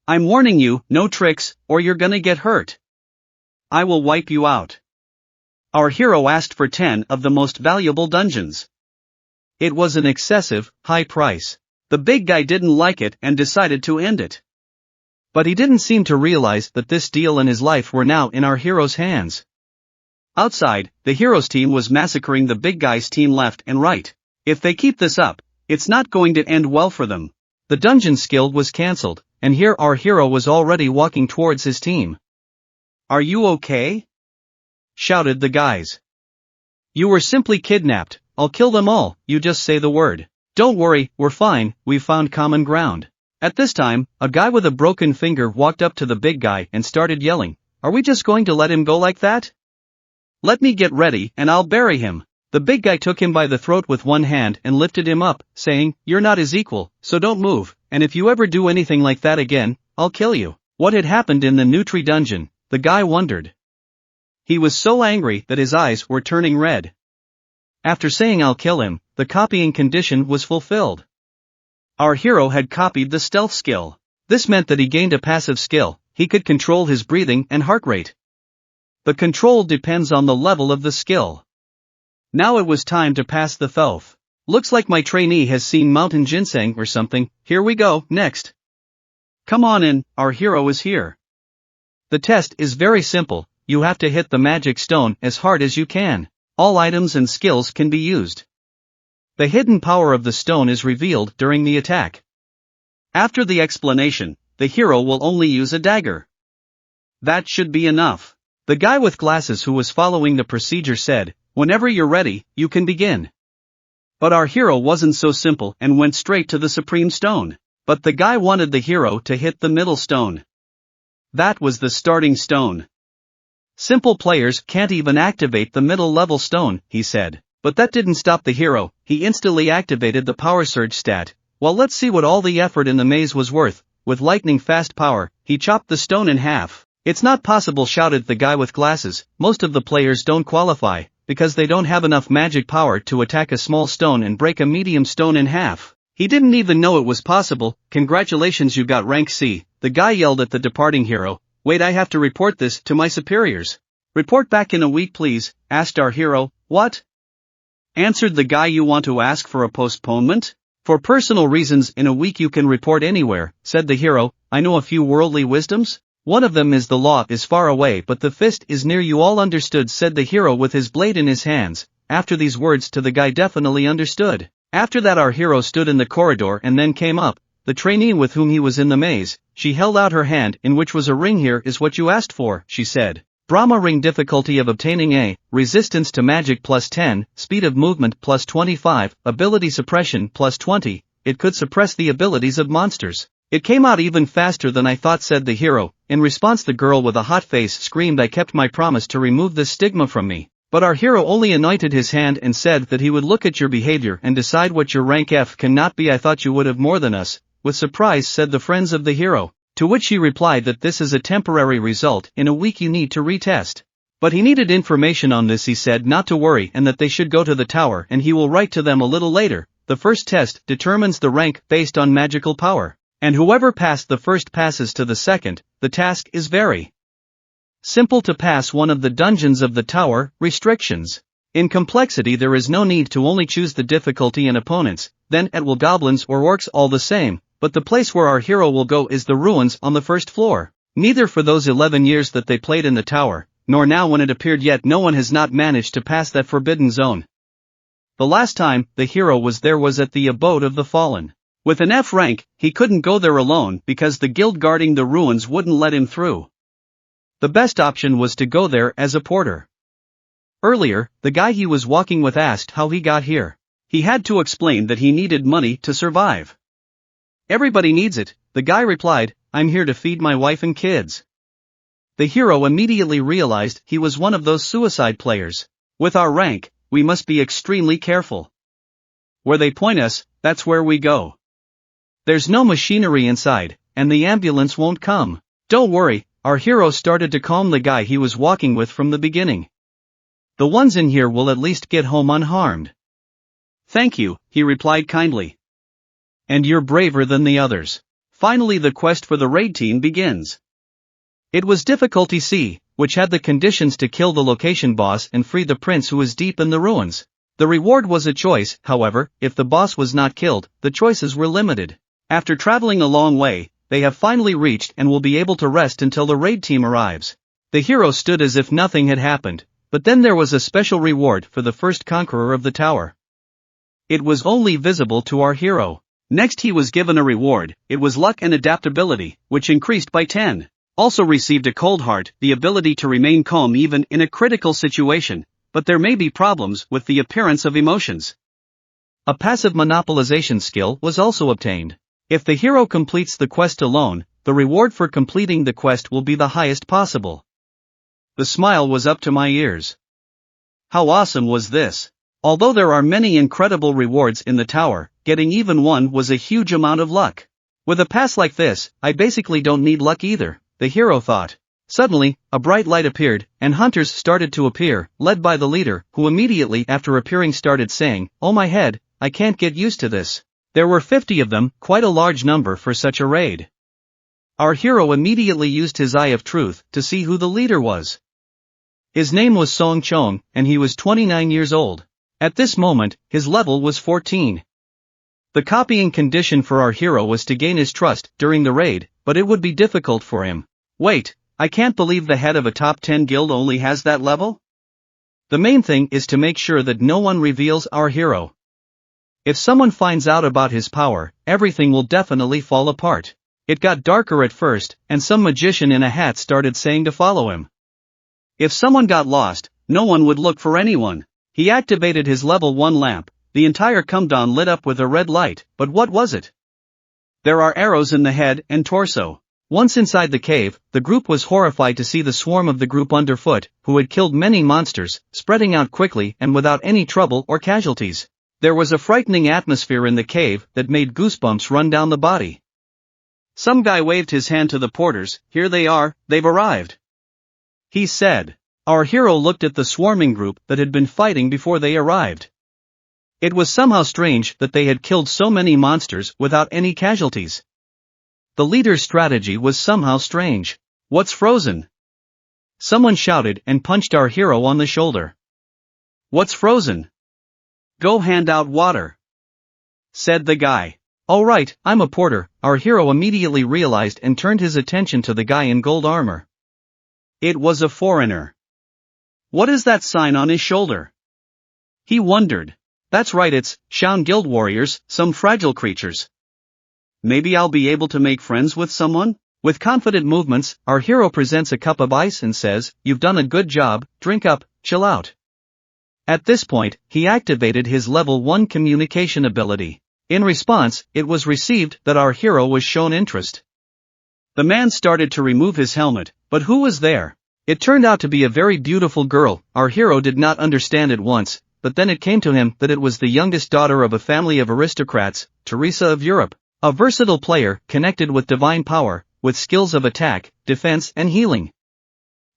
I'm warning you, no tricks, or you're gonna get hurt. I will wipe you out. Our hero asked for 10 of the most valuable dungeons. It was an excessive, high price. The big guy didn't like it and decided to end it. But he didn't seem to realize that this deal and his life were now in our hero's hands. Outside, the hero's team was massacring the big guy's team left and right. If they keep this up, it's not going to end well for them. The dungeon skill was cancelled, and here our hero was already walking towards his team. Are you okay? Shouted the guys. You were simply kidnapped. I'll kill them all, you just say the word. Don't worry, we're fine, we've found common ground. At this time, a guy with a broken finger walked up to the big guy and started yelling. Are we just going to let him go like that? Let me get ready and I'll bury him. The big guy took him by the throat with one hand and lifted him up, saying, You're not his equal, so don't move, and if you ever do anything like that again, I'll kill you. What had happened in the Nutri dungeon? The guy wondered. He was so angry that his eyes were turning red. After saying I'll kill him, the copying condition was fulfilled. Our hero had copied the stealth skill. This meant that he gained a passive skill. He could control his breathing and heart rate. The control depends on the level of the skill. Now it was time to pass the thoth. Looks like my trainee has seen mountain ginseng or something. Here we go, next. Come on in, our hero is here. The test is very simple. You have to hit the magic stone as hard as you can. All items and skills can be used. The hidden power of the stone is revealed during the attack. After the explanation, the hero will only use a dagger. That should be enough. The guy with glasses who was following the procedure said, Whenever you're ready, you can begin. But our hero wasn't so simple and went straight to the supreme stone. But the guy wanted the hero to hit the middle stone. That was the starting stone. Simple players can't even activate the middle level stone, he said. But that didn't stop the hero. He instantly activated the power surge stat. Well, let's see what all the effort in the maze was worth. With lightning fast power, he chopped the stone in half. It's not possible, shouted the guy with glasses. Most of the players don't qualify. because they don't have enough magic power to attack a small stone and break a medium stone in half. He didn't even know it was possible. Congratulations, you got rank C, the guy yelled at the departing hero. Wait, I have to report this to my superiors. Report back in a week please, asked our hero. What? Answered the guy. You want to ask for a postponement? For personal reasons in a week you can report anywhere, said the hero. I know a few worldly wisdoms. One of them is the law is far away but the fist is near you. All understood, said the hero with his blade in his hands. After these words to the guy, definitely understood. After that our hero stood in the corridor and then came up, the trainee with whom he was in the maze. She held out her hand in which was a ring. Here is what you asked for, she said. Brahma ring, difficulty of obtaining A, resistance to magic plus 10, speed of movement plus 25, ability suppression plus 20, it could suppress the abilities of monsters. It came out even faster than I thought, said the hero. In response the girl with a hot face screamed, I kept my promise to remove this stigma from me. But our hero only anointed his hand and said that he would look at your behavior and decide what your rank F cannot be. I thought you would have more than us. With surprise, said the friends of the hero. To which he replied that this is a temporary result, in a week you need to retest. But he needed information on this. He said not to worry and that they should go to the tower and he will write to them a little later. The first test determines the rank based on magical power. And whoever passed the first passes to the second. The task is very simple to pass one of the dungeons of the tower. Restrictions. In complexity there is no need to only choose the difficulty and opponents, then at will goblins or orcs all the same. But the place where our hero will go is the ruins on the first floor. Neither for those 11 years that they played in the tower, nor now when it appeared, yet no one has not managed to pass that forbidden zone. The last time the hero was there was at the abode of the fallen. With an F rank, he couldn't go there alone because the guild guarding the ruins wouldn't let him through. The best option was to go there as a porter. Earlier, the guy he was walking with asked how he got here. He had to explain that he needed money to survive. Everybody needs it, the guy replied. I'm here to feed my wife and kids. The hero immediately realized he was one of those suicide players. With our rank, we must be extremely careful. Where they point us, that's where we go. There's no machinery inside, and the ambulance won't come. Don't worry, our hero started to calm the guy he was walking with from the beginning. The ones in here will at least get home unharmed. Thank you, he replied kindly. And you're braver than the others. Finally the quest for the raid team begins. It was difficulty C, which had the conditions to kill the location boss and free the prince who is deep in the ruins. The reward was a choice, however, if the boss was not killed, the choices were limited. After traveling a long way, they have finally reached and will be able to rest until the raid team arrives. The hero stood as if nothing had happened, but then there was a special reward for the first conqueror of the tower. It was only visible to our hero. Next he was given a reward. It was luck and adaptability, which increased by 10. Also received a cold heart, the ability to remain calm even in a critical situation, but there may be problems with the appearance of emotions. A passive monopolization skill was also obtained. If the hero completes the quest alone, the reward for completing the quest will be the highest possible. The smile was up to my ears. How awesome was this? Although there are many incredible rewards in the tower, getting even one was a huge amount of luck. With a pass like this, I basically don't need luck either, the hero thought. Suddenly, a bright light appeared, and hunters started to appear, led by the leader, who immediately after appearing started saying, "Oh my head, I can't get used to this." There were 50 of them, quite a large number for such a raid. Our hero immediately used his eye of truth to see who the leader was. His name was Song Chong, and he was 29 years old. At this moment, his level was 14. The copying condition for our hero was to gain his trust during the raid, but it would be difficult for him. Wait, I can't believe the head of a top 10 guild only has that level? The main thing is to make sure that no one reveals our hero. If someone finds out about his power, everything will definitely fall apart. It got darker at first, and some magician in a hat started saying to follow him. If someone got lost, no one would look for anyone. He activated his level 1 lamp, the entire countdown lit up with a red light, but what was it? There are arrows in the head and torso. Once inside the cave, the group was horrified to see the swarm of the group underfoot, who had killed many monsters, spreading out quickly and without any trouble or casualties. There was a frightening atmosphere in the cave that made goosebumps run down the body. Some guy waved his hand to the porters. "Here they are, they've arrived," he said. Our hero looked at the swarming group that had been fighting before they arrived. It was somehow strange that they had killed so many monsters without any casualties. The leader's strategy was somehow strange. What's frozen? Someone shouted and punched our hero on the shoulder. What's frozen? Go hand out water, said the guy. All right, I'm a porter, our hero immediately realized and turned his attention to the guy in gold armor. It was a foreigner. What is that sign on his shoulder? He wondered. That's right, it's Shaun Guild warriors, some fragile creatures. Maybe I'll be able to make friends with someone? With confident movements, our hero presents a cup of ice and says, "You've done a good job, drink up, chill out." At this point, he activated his level 1 communication ability. In response, it was received that our hero was shown interest. The man started to remove his helmet, but who was there? It turned out to be a very beautiful girl. Our hero did not understand at once, but then it came to him that it was the youngest daughter of a family of aristocrats, Teresa of Europe, a versatile player connected with divine power, with skills of attack, defense and healing.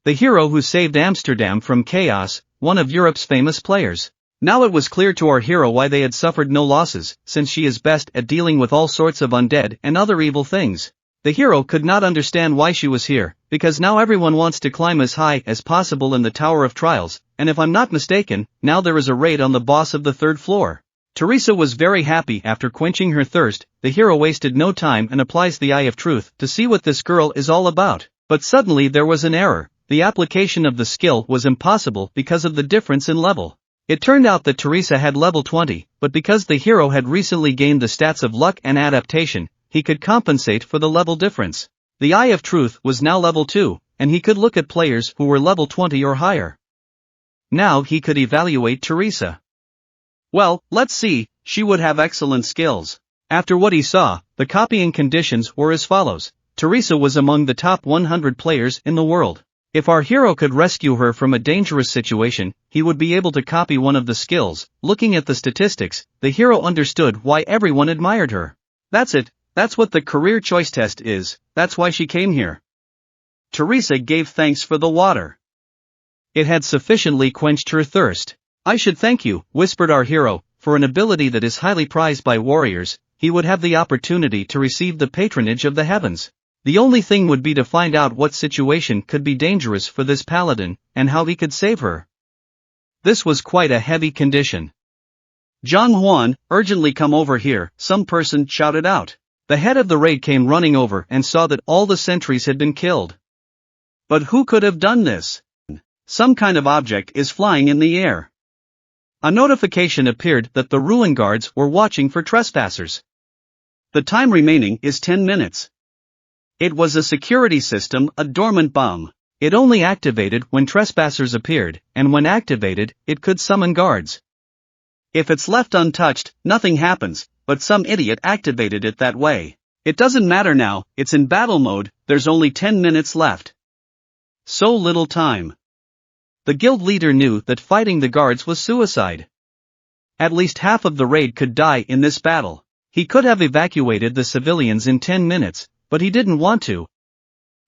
The hero who saved Amsterdam from chaos, one of Europe's famous players. Now it was clear to our hero why they had suffered no losses, since she is best at dealing with all sorts of undead and other evil things. The hero could not understand why she was here, because now everyone wants to climb as high as possible in the Tower of Trials, and if I'm not mistaken, now there is a raid on the boss of the 3rd floor. Teresa was very happy after quenching her thirst. The hero wasted no time and applies the Eye of Truth to see what this girl is all about. But suddenly there was an error. The application of the skill was impossible because of the difference in level. It turned out that Teresa had level 20, but because the hero had recently gained the stats of luck and adaptation, he could compensate for the level difference. The Eye of Truth was now level 2, and he could look at players who were level 20 or higher. Now he could evaluate Teresa. Well, let's see, she would have excellent skills. After what he saw, the copying conditions were as follows. Teresa was among the top 100 players in the world. If our hero could rescue her from a dangerous situation, he would be able to copy one of the skills. Looking at the statistics, the hero understood why everyone admired her. That's it, that's what the career choice test is, that's why she came here. Teresa gave thanks for the water. It had sufficiently quenched her thirst. I should thank you, whispered our hero, for an ability that is highly prized by warriors. He would have the opportunity to receive the patronage of the heavens. The only thing would be to find out what situation could be dangerous for this paladin, and how he could save her. This was quite a heavy condition. Zhang Huan, urgently come over here, some person shouted out. The head of the raid came running over and saw that all the sentries had been killed. But who could have done this? Some kind of object is flying in the air. A notification appeared that the ruin guards were watching for trespassers. The time remaining is 10 minutes. It was a security system, a dormant bomb. It only activated when trespassers appeared, and when activated, it could summon guards. If it's left untouched, nothing happens, but some idiot activated it that way. It doesn't matter now, it's in battle mode, there's only 10 minutes left. So little time. The guild leader knew that fighting the guards was suicide. At least half of the raid could die in this battle. He could have evacuated the civilians in 10 minutes, but he didn't want to.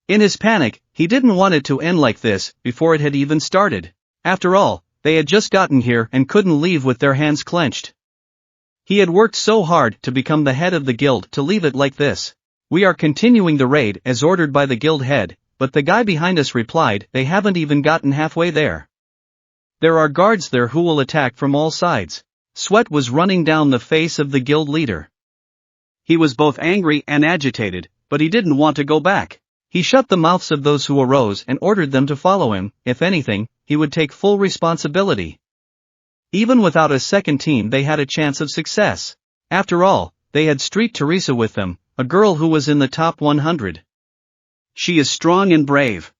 In his panic, he didn't want it to end like this, before it had even started. After all, they had just gotten here and couldn't leave with their hands clenched. He had worked so hard to become the head of the guild to leave it like this. We are continuing the raid as ordered by the guild head, but the guy behind us replied they haven't even gotten halfway there. There are guards there who will attack from all sides. Sweat was running down the face of the guild leader. He was both angry and agitated, but he didn't want to go back. He shut the mouths of those who arose and ordered them to follow him. If anything, he would take full responsibility. Even without a second team they had a chance of success. After all, they had Street Teresa with them, a girl who was in the top 100. She is strong and brave.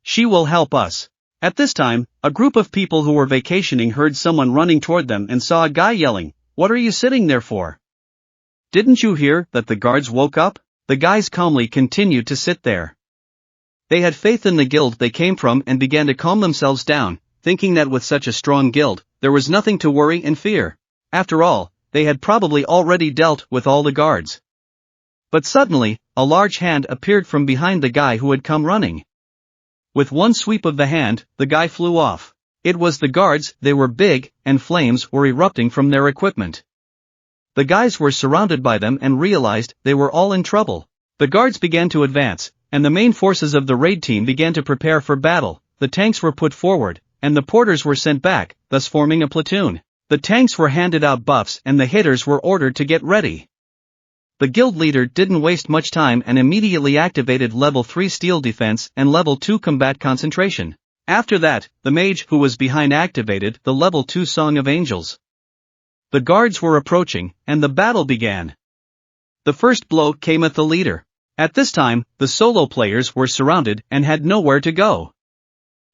She will help us. At this time, a group of people who were vacationing heard someone running toward them and saw a guy yelling, "What are you sitting there for? Didn't you hear that the guards woke up?" The guys calmly continued to sit there. They had faith in the guild they came from and began to calm themselves down, thinking that with such a strong guild, there was nothing to worry and fear. After all, they had probably already dealt with all the guards. But suddenly, a large hand appeared from behind the guy who had come running. With one sweep of the hand, the guy flew off. It was the guards. They were big, and flames were erupting from their equipment. The guys were surrounded by them and realized they were all in trouble. The guards began to advance, and the main forces of the raid team began to prepare for battle. The tanks were put forward, and the porters were sent back, thus forming a platoon. The tanks were handed out buffs and the hitters were ordered to get ready. The guild leader didn't waste much time and immediately activated level 3 steel defense and level 2 combat concentration. After that, the mage who was behind activated the level 2 Song of Angels. The guards were approaching, and the battle began. The first blow came at the leader. At this time, the solo players were surrounded and had nowhere to go.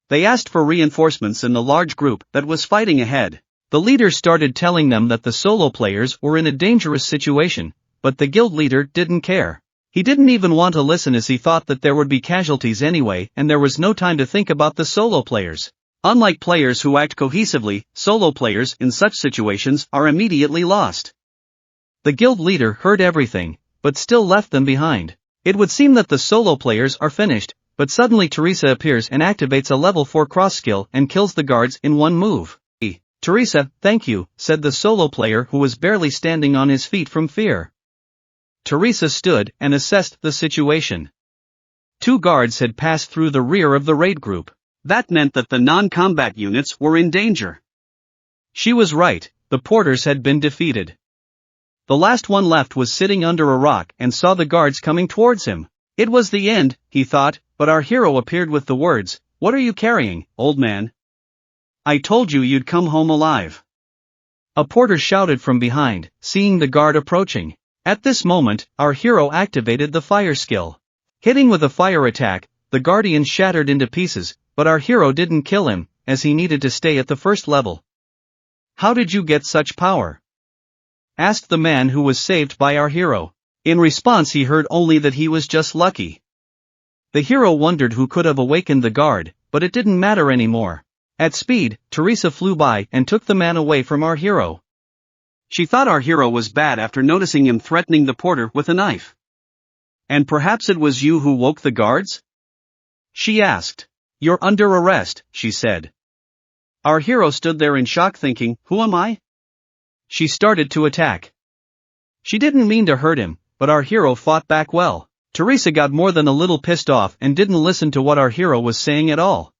They asked for reinforcements in the large group that was fighting ahead. The leader started telling them that the solo players were in a dangerous situation, but the guild leader didn't care. He didn't even want to listen as he thought that there would be casualties anyway and there was no time to think about the solo players. Unlike players who act cohesively, solo players in such situations are immediately lost. The guild leader heard everything, but still left them behind. It would seem that the solo players are finished, but suddenly Teresa appears and activates a level 4 cross skill and kills the guards in one move. Teresa, thank you, said the solo player who was barely standing on his feet from fear. Teresa stood and assessed the situation. 2 guards had passed through the rear of the raid group. That meant that the non-combat units were in danger. She was right, the porters had been defeated. The last one left was sitting under a rock and saw the guards coming towards him. It was the end, he thought, but our hero appeared with the words, "What are you carrying, old man? I told you you'd come home alive." A porter shouted from behind, seeing the guard approaching. At this moment, our hero activated the fire skill. Hitting with a fire attack, the guardian shattered into pieces, but our hero didn't kill him, as he needed to stay at the first level. "How did you get such power?" asked the man who was saved by our hero. In response he heard only that he was just lucky. The hero wondered who could have awakened the guard, but it didn't matter anymore. At speed, Teresa flew by and took the man away from our hero. She thought our hero was bad after noticing him threatening the porter with a knife. "And perhaps it was you who woke the guards?" she asked. "You're under arrest," she said. Our hero stood there in shock thinking, "Who am I?" She started to attack. She didn't mean to hurt him, but our hero fought back well. Teresa got more than a little pissed off and didn't listen to what our hero was saying at all.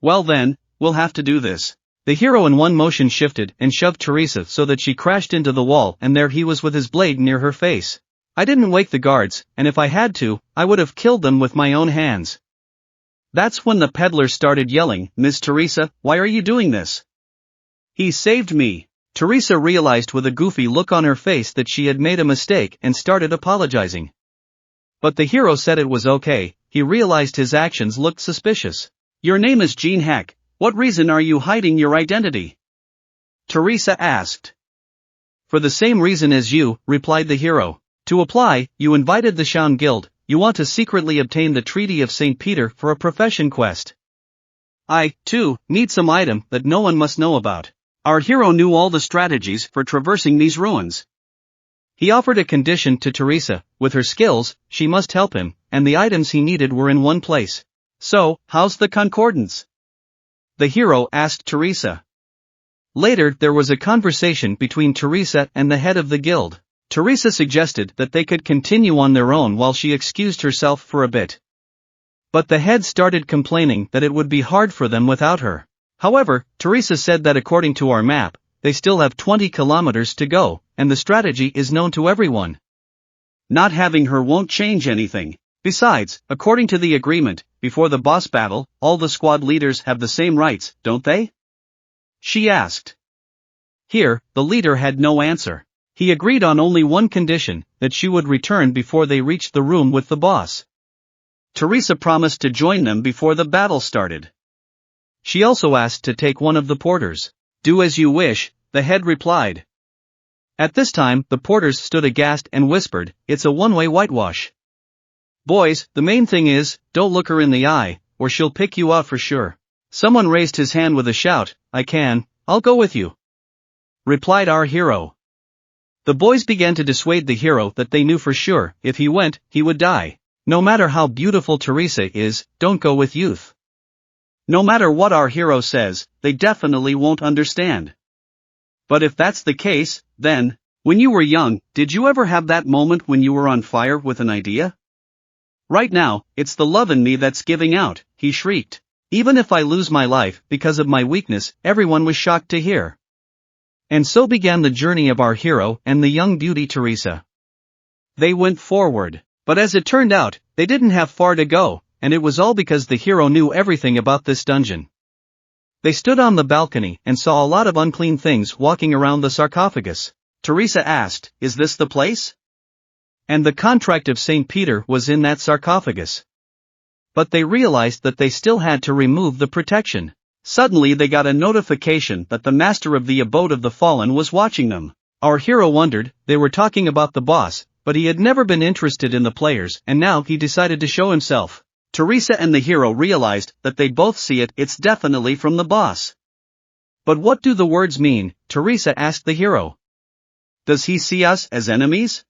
"Well then, we'll have to do this." The hero in one motion shifted and shoved Teresa so that she crashed into the wall and there he was with his blade near her face. "I didn't wake the guards, and if I had to, I would have killed them with my own hands." That's when the peddler started yelling, "Miss Teresa, why are you doing this? He saved me." Teresa realized with a goofy look on her face that she had made a mistake and started apologizing. But the hero said it was okay. He realized his actions looked suspicious. "Your name is Jin Heck. What reason are you hiding your identity?" Teresa asked. "For the same reason as you," replied the hero. "To apply, you invited the Shaun Guild. You want to secretly obtain the Treaty of St. Peter for a profession quest. I, too, need some item that no one must know about." Our hero knew all the strategies for traversing these ruins. He offered a condition to Teresa. With her skills, she must help him, and the items he needed were in one place. "So, how's the concordance?" the hero asked Teresa. Later there was a conversation between Teresa and the head of the guild. Teresa suggested that they could continue on their own while she excused herself for a bit. But the head started complaining that it would be hard for them without her. However, Teresa said that according to our map, they still have 20 kilometers to go, and the strategy is known to everyone. Not having her won't change anything. Besides, according to the agreement, before the boss battle, all the squad leaders have the same rights, don't they? She asked. Here, the leader had no answer. He agreed on only one condition, that she would return before they reached the room with the boss. Teresa promised to join them before the battle started. She also asked to take one of the porters. "Do as you wish," the head replied. At this time, the porters stood aghast and whispered, "It's a one-way whitewash. Boys, the main thing is, don't look her in the eye, or she'll pick you out for sure." Someone raised his hand with a shout, "I'll go with you," replied our hero. The boys began to dissuade the hero that they knew for sure, if he went, he would die. No matter how beautiful Teresa is, don't go with youth. No matter what our hero says, they definitely won't understand. But if that's the case, then, when you were young, did you ever have that moment when you were on fire with an idea? Right now, it's the love in me that's giving out, he shrieked. Even if I lose my life because of my weakness, everyone was shocked to hear. And so began the journey of our hero and the young beauty Teresa. They went forward, but as it turned out, they didn't have far to go, and it was all because the hero knew everything about this dungeon. They stood on the balcony and saw a lot of unclean things walking around the sarcophagus. Teresa asked, "Is this the place?" And the contract of St. Peter was in that sarcophagus. But they realized that they still had to remove the protection. Suddenly they got a notification that the master of the abode of the fallen was watching them. Our hero wondered, they were talking about the boss, but he had never been interested in the players and now he decided to show himself. Teresa and the hero realized that they both see it, it's definitely from the boss. But what do the words mean? Teresa asked the hero. Does he see us as enemies?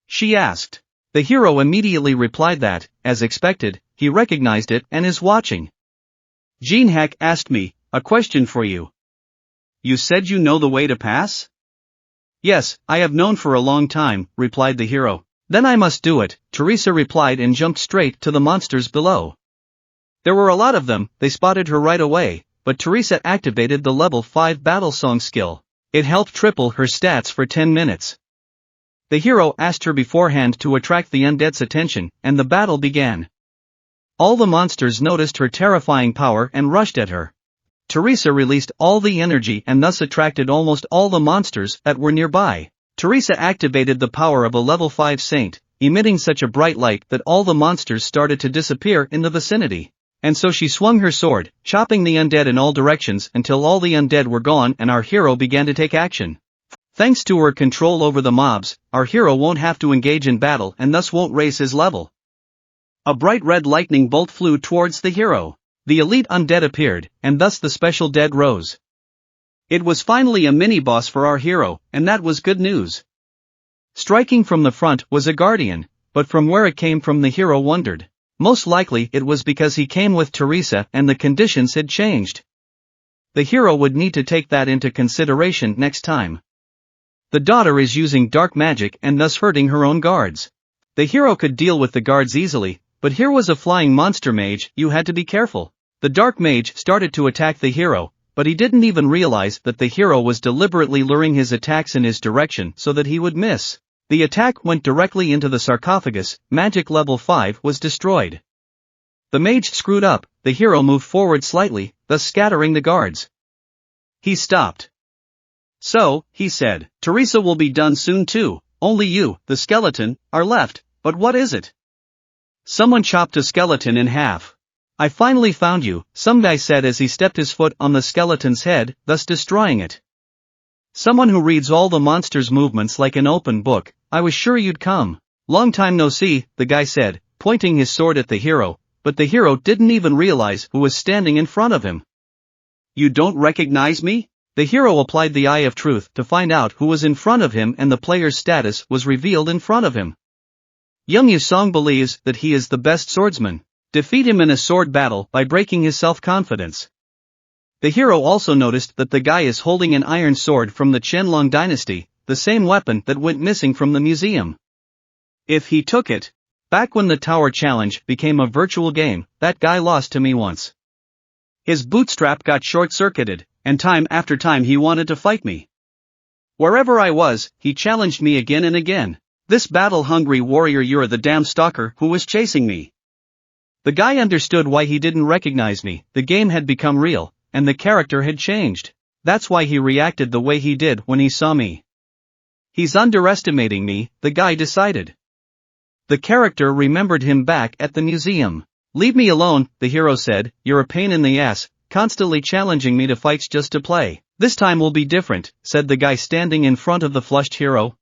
She asked. The hero immediately replied that, as expected, he recognized it and is watching. Jin Heck asked me, "A question for you. You said you know the way to pass?" "Yes, I have known for a long time," replied the hero. "Then I must do it," Teresa replied and jumped straight to the monsters below. There were a lot of them, they spotted her right away, but Teresa activated the level 5 battle song skill. It helped triple her stats for 10 minutes. The hero asked her beforehand to attract the undead's attention, and the battle began. All the monsters noticed her terrifying power and rushed at her. Teresa released all the energy and thus attracted almost all the monsters that were nearby. Teresa activated the power of a level 5 saint, emitting such a bright light that all the monsters started to disappear in the vicinity. And so she swung her sword, chopping the undead in all directions until all the undead were gone and our hero began to take action. Thanks to her control over the mobs, our hero won't have to engage in battle and thus won't raise his level. A bright red lightning bolt flew towards the hero. The elite undead appeared, and thus the special dead rose. It was finally a mini-boss for our hero, and that was good news. Striking from the front was a guardian, but from where it came from the hero wondered. Most likely it was because he came with Teresa and the conditions had changed. The hero would need to take that into consideration next time. The daughter is using dark magic and thus hurting her own guards. The hero could deal with the guards easily, but here was a flying monster mage, you had to be careful. The dark mage started to attack the hero, but he didn't even realize that the hero was deliberately luring his attacks in his direction so that he would miss. The attack went directly into the sarcophagus, magic level 5 was destroyed. The mage screwed up, the hero moved forward slightly, thus scattering the guards. He stopped. So, he said, Teresa will be done soon too, only you, the skeleton, are left, but what is it? Someone chopped a skeleton in half. I finally found you, some guy said as he stepped his foot on the skeleton's head, thus destroying it. Someone who reads all the monster's movements like an open book, I was sure you'd come. Long time no see, the guy said, pointing his sword at the hero, but the hero didn't even realize who was standing in front of him. You don't recognize me? The hero applied the eye of truth to find out who was in front of him and the player's status was revealed in front of him. Young Yusong believes that he is the best swordsman. Defeat him in a sword battle by breaking his self-confidence. The hero also noticed that the guy is holding an iron sword from the Qianlong dynasty, the same weapon that went missing from the museum. If he took it, back when the Tower Challenge became a virtual game, that guy lost to me once. His bootstrap got short-circuited, and time after time he wanted to fight me. Wherever I was, he challenged me again and again. This battle-hungry warrior, you're the damn stalker who was chasing me. The guy understood why he didn't recognize me, the game had become real, and the character had changed. That's why he reacted the way he did when he saw me. He's underestimating me, the guy decided. The character remembered him back at the museum. Leave me alone, the hero said, you're a pain in the ass, constantly challenging me to fights just to play. This time will be different, said the guy standing in front of the flushed hero.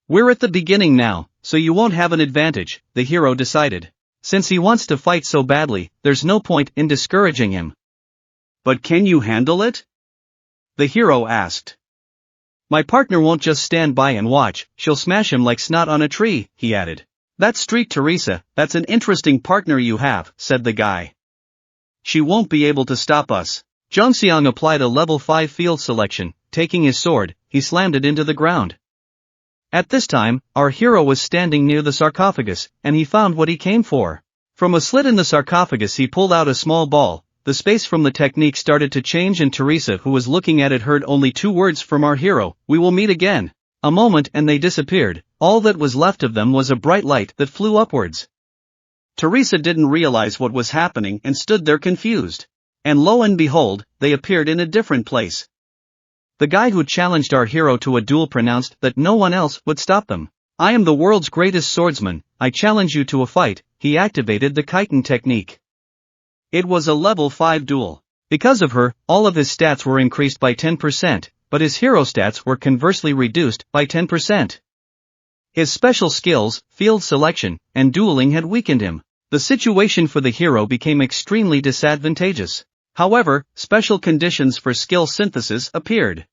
We're at the beginning now, so you won't have an advantage, the hero decided. Since he wants to fight so badly, there's no point in discouraging him. But can you handle it? The hero asked. My partner won't just stand by and watch, she'll smash him like snot on a tree, he added. That's Street Teresa, that's an interesting partner you have, said the guy. She won't be able to stop us. Zhongxiang applied a level 5 field selection, taking his sword, he slammed it into the ground. At this time, our hero was standing near the sarcophagus, and he found what he came for. From a slit in the sarcophagus he pulled out a small ball. The space from the technique started to change and Teresa who was looking at it heard only 2 words from our hero, "We will meet again." A moment and they disappeared, all that was left of them was a bright light that flew upwards. Teresa didn't realize what was happening and stood there confused. And lo and behold, they appeared in a different place. The guy who challenged our hero to a duel pronounced that no one else would stop them. "I am the world's greatest swordsman, I challenge you to a fight." He activated the chitin technique. It was a level 5 duel. Because of her, all of his stats were increased by 10%, but his hero stats were conversely reduced by 10%. His special skills, field selection, and dueling had weakened him. The situation for the hero became extremely disadvantageous. However, special conditions for skill synthesis appeared.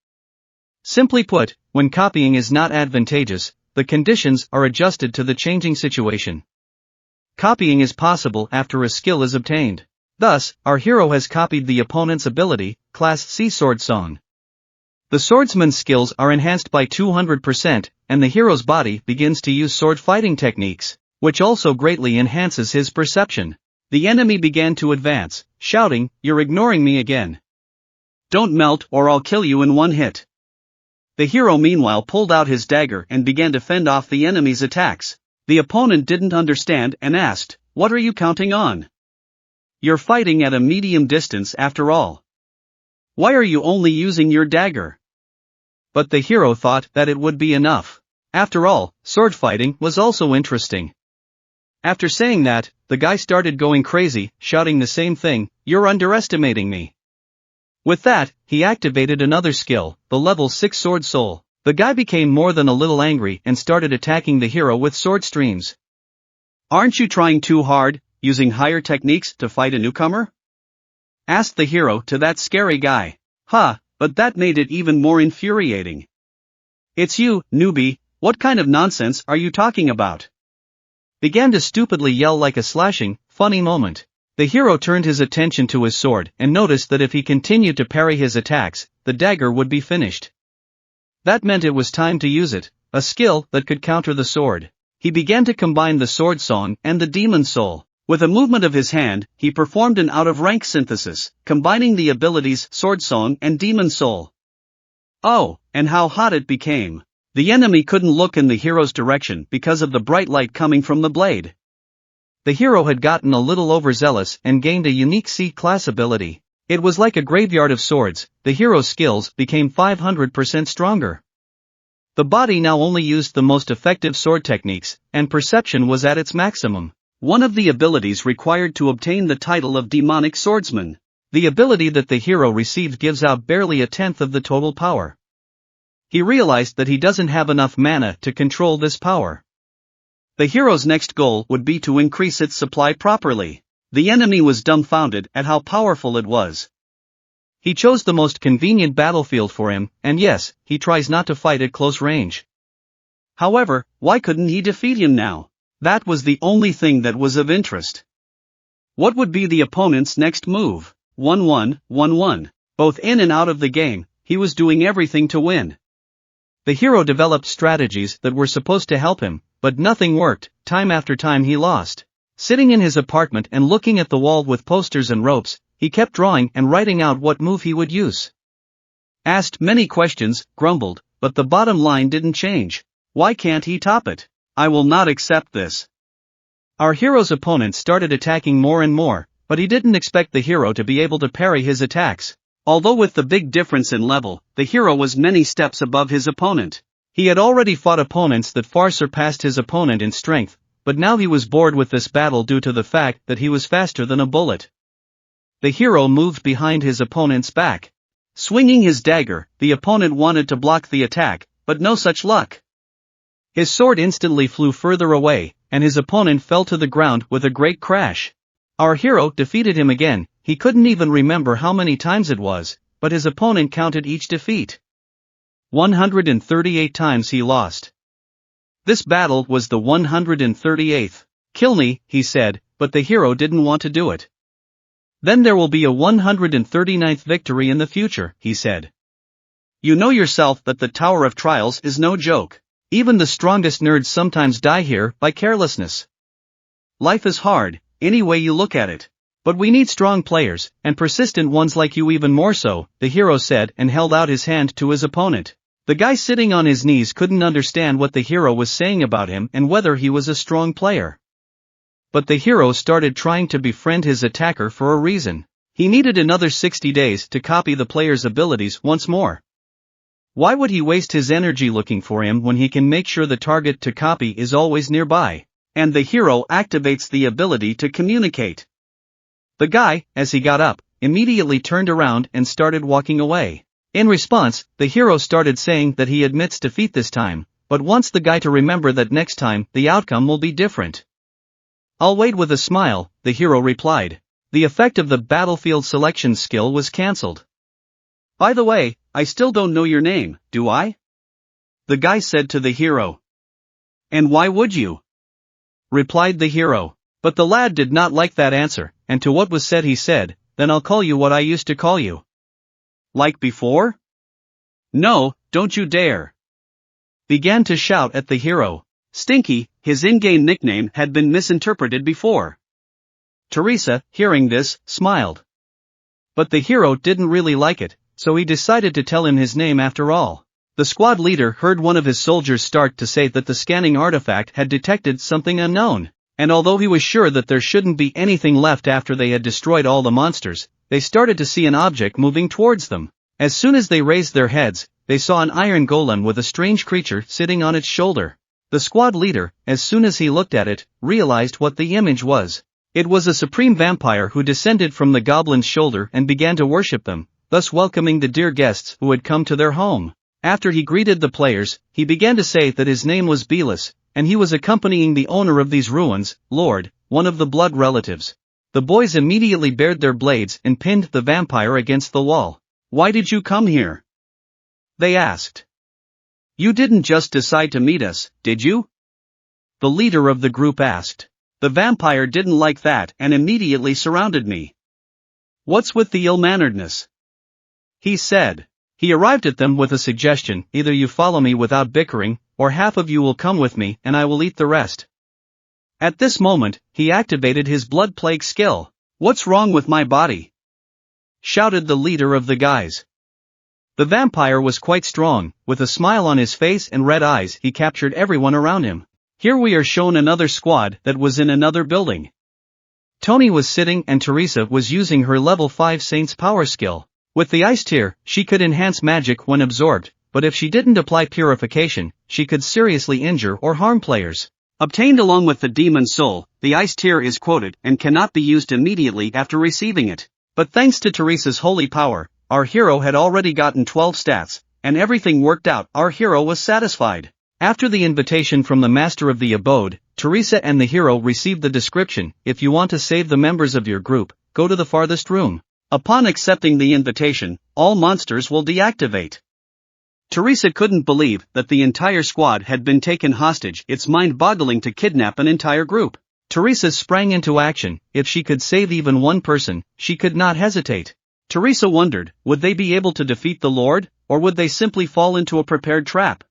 Simply put, when copying is not advantageous, the conditions are adjusted to the changing situation. Copying is possible after a skill is obtained. Thus, our hero has copied the opponent's ability, Class C Sword Song. The swordsman's skills are enhanced by 200%, and the hero's body begins to use sword fighting techniques, which also greatly enhances his perception. The enemy began to advance, shouting, "You're ignoring me again. Don't melt or I'll kill you in one hit." The hero meanwhile pulled out his dagger and began to fend off the enemy's attacks. The opponent didn't understand and asked, "What are you counting on? You're fighting at a medium distance after all. Why are you only using your dagger?" But the hero thought that it would be enough. After all, sword fighting was also interesting. After saying that, the guy started going crazy, shouting the same thing, "You're underestimating me." With that, he activated another skill, the level 6 Sword Soul. The guy became more than a little angry and started attacking the hero with sword streams. "Aren't you trying too hard, using higher techniques to fight a newcomer?" asked the hero to that scary guy. But that made it even more infuriating. "It's you, newbie, what kind of nonsense are you talking about?" Began to stupidly yell like a slashing, funny moment. The hero turned his attention to his sword and noticed that if he continued to parry his attacks, the dagger would be finished. That meant it was time to use it, a skill that could counter the sword. He began to combine the sword song and the demon soul. With a movement of his hand, he performed an out-of-rank synthesis, combining the abilities Sword Song and Demon Soul. Oh, and how hot it became. The enemy couldn't look in the hero's direction because of the bright light coming from the blade. The hero had gotten a little overzealous and gained a unique C-class ability. It was like a graveyard of swords, the hero's skills became 500% stronger. The body now only used the most effective sword techniques, and perception was at its maximum. One of the abilities required to obtain the title of Demonic Swordsman. The ability that the hero received gives out barely a tenth of the total power. He realized that he doesn't have enough mana to control this power. The hero's next goal would be to increase its supply properly. The enemy was dumbfounded at how powerful it was. He chose the most convenient battlefield for him, and yes, he tries not to fight at close range. However, why couldn't he defeat him now? That was the only thing that was of interest. What would be the opponent's next move? 1-1, 1-1. Both in and out of the game, he was doing everything to win. The hero developed strategies that were supposed to help him, but nothing worked. Time after time he lost. Sitting in his apartment and looking at the wall with posters and ropes, he kept drawing and writing out what move he would use. Asked many questions, grumbled, but the bottom line didn't change. Why can't he top it? I will not accept this. Our hero's opponent started attacking more and more, but he didn't expect the hero to be able to parry his attacks. Although with the big difference in level, the hero was many steps above his opponent. He had already fought opponents that far surpassed his opponent in strength, but now he was bored with this battle due to the fact that he was faster than a bullet. The hero moved behind his opponent's back. Swinging his dagger, the opponent wanted to block the attack, but no such luck. His sword instantly flew further away, and his opponent fell to the ground with a great crash. Our hero defeated him again. He couldn't even remember how many times it was, but his opponent counted each defeat. 138 times he lost. This battle was the 138th. Kill me, he said, but the hero didn't want to do it. Then there will be a 139th victory in the future, he said. You know yourself that the Tower of Trials is no joke. Even the strongest nerds sometimes die here by carelessness. Life is hard, any way you look at it. But we need strong players, and persistent ones like you even more so, the hero said and held out his hand to his opponent. The guy sitting on his knees couldn't understand what the hero was saying about him and whether he was a strong player. But the hero started trying to befriend his attacker for a reason. He needed another 60 days to copy the player's abilities once more. Why would he waste his energy looking for him when he can make sure the target to copy is always nearby? And the hero activates the ability to communicate. The guy, as he got up, immediately turned around and started walking away. In response, the hero started saying that he admits defeat this time, but wants the guy to remember that next time the outcome will be different. I'll wait with a smile, the hero replied. The effect of the battlefield selection skill was cancelled. By the way, I still don't know your name, do I? The guy said to the hero. And why would you? Replied the hero. But the lad did not like that answer, and to what was said he said, then I'll call you what I used to call you. Like before? No, don't you dare. Began to shout at the hero. Stinky, his in-game nickname, had been misinterpreted before. Teresa, hearing this, smiled. But the hero didn't really like it, so he decided to tell him his name after all. The squad leader heard one of his soldiers start to say that the scanning artifact had detected something unknown, and although he was sure that there shouldn't be anything left after they had destroyed all the monsters, they started to see an object moving towards them. As soon as they raised their heads, they saw an iron golem with a strange creature sitting on its shoulder. The squad leader, as soon as he looked at it, realized what the image was. It was a supreme vampire who descended from the goblin's shoulder and began to worship them, thus welcoming the dear guests who had come to their home. After he greeted the players, he began to say that his name was Belus, and he was accompanying the owner of these ruins, Lord, one of the blood relatives. The boys immediately bared their blades and pinned the vampire against the wall. Why did you come here? They asked. You didn't just decide to meet us, did you? The leader of the group asked. The vampire didn't like that and immediately surrounded me. What's with the ill-manneredness? He said. He arrived at them with a suggestion, either you follow me without bickering, or half of you will come with me and I will eat the rest. At this moment, he activated his blood plague skill. What's wrong with my body? Shouted the leader of the guys. The vampire was quite strong, with a smile on his face and red eyes. He captured everyone around him. Here we are shown another squad that was in another building. Tony was sitting and Teresa was using her level 5 Saint's power skill. With the ice tier, she could enhance magic when absorbed, but if she didn't apply purification, she could seriously injure or harm players. Obtained along with the demon soul, the ice tier is quoted and cannot be used immediately after receiving it. But thanks to Teresa's holy power, our hero had already gotten 12 stats, and everything worked out. Our hero was satisfied. After the invitation from the master of the abode, Teresa and the hero received the description, if you want to save the members of your group, go to the farthest room. Upon accepting the invitation, all monsters will deactivate. Teresa couldn't believe that the entire squad had been taken hostage. It's mind-boggling to kidnap an entire group. Teresa sprang into action. If she could save even one person, she could not hesitate. Teresa wondered, would they be able to defeat the Lord, or would they simply fall into a prepared trap?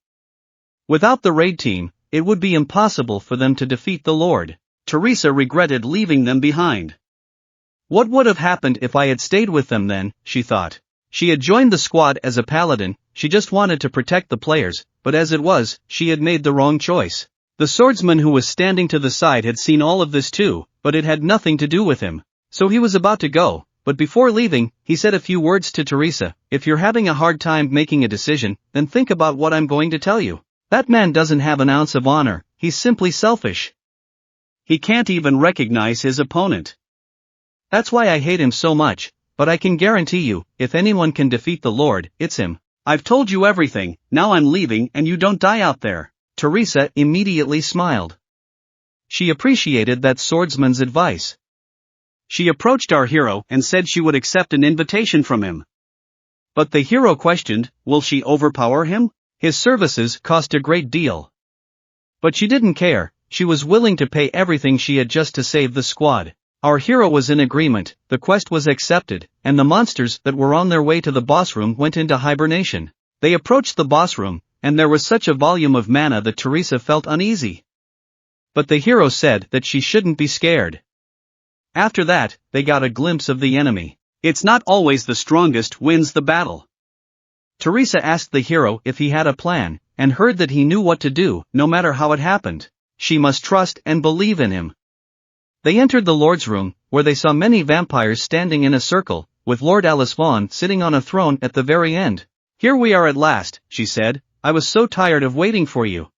Without the raid team, it would be impossible for them to defeat the Lord. Teresa regretted leaving them behind. What would have happened if I had stayed with them then, she thought. She had joined the squad as a paladin, she just wanted to protect the players, but as it was, she had made the wrong choice. The swordsman who was standing to the side had seen all of this too, but it had nothing to do with him. So he was about to go, but before leaving, he said a few words to Teresa. If you're having a hard time making a decision, then think about what I'm going to tell you. That man doesn't have an ounce of honor, he's simply selfish. He can't even recognize his opponent. That's why I hate him so much, but I can guarantee you, if anyone can defeat the Lord, it's him. I've told you everything, now I'm leaving and you don't die out there. Teresa immediately smiled. She appreciated that swordsman's advice. She approached our hero and said she would accept an invitation from him. But the hero questioned, will she overpower him? His services cost a great deal. But she didn't care, she was willing to pay everything she had just to save the squad. Our hero was in agreement, the quest was accepted, and the monsters that were on their way to the boss room went into hibernation. They approached the boss room, and there was such a volume of mana that Teresa felt uneasy. But the hero said that she shouldn't be scared. After that, they got a glimpse of the enemy. It's not always the strongest wins the battle. Teresa asked the hero if he had a plan, and heard that he knew what to do, no matter how it happened. She must trust and believe in him. They entered the Lord's room, where they saw many vampires standing in a circle, with Lord Alice Vaughn sitting on a throne at the very end. "Here we are at last," she said, "I was so tired of waiting for you."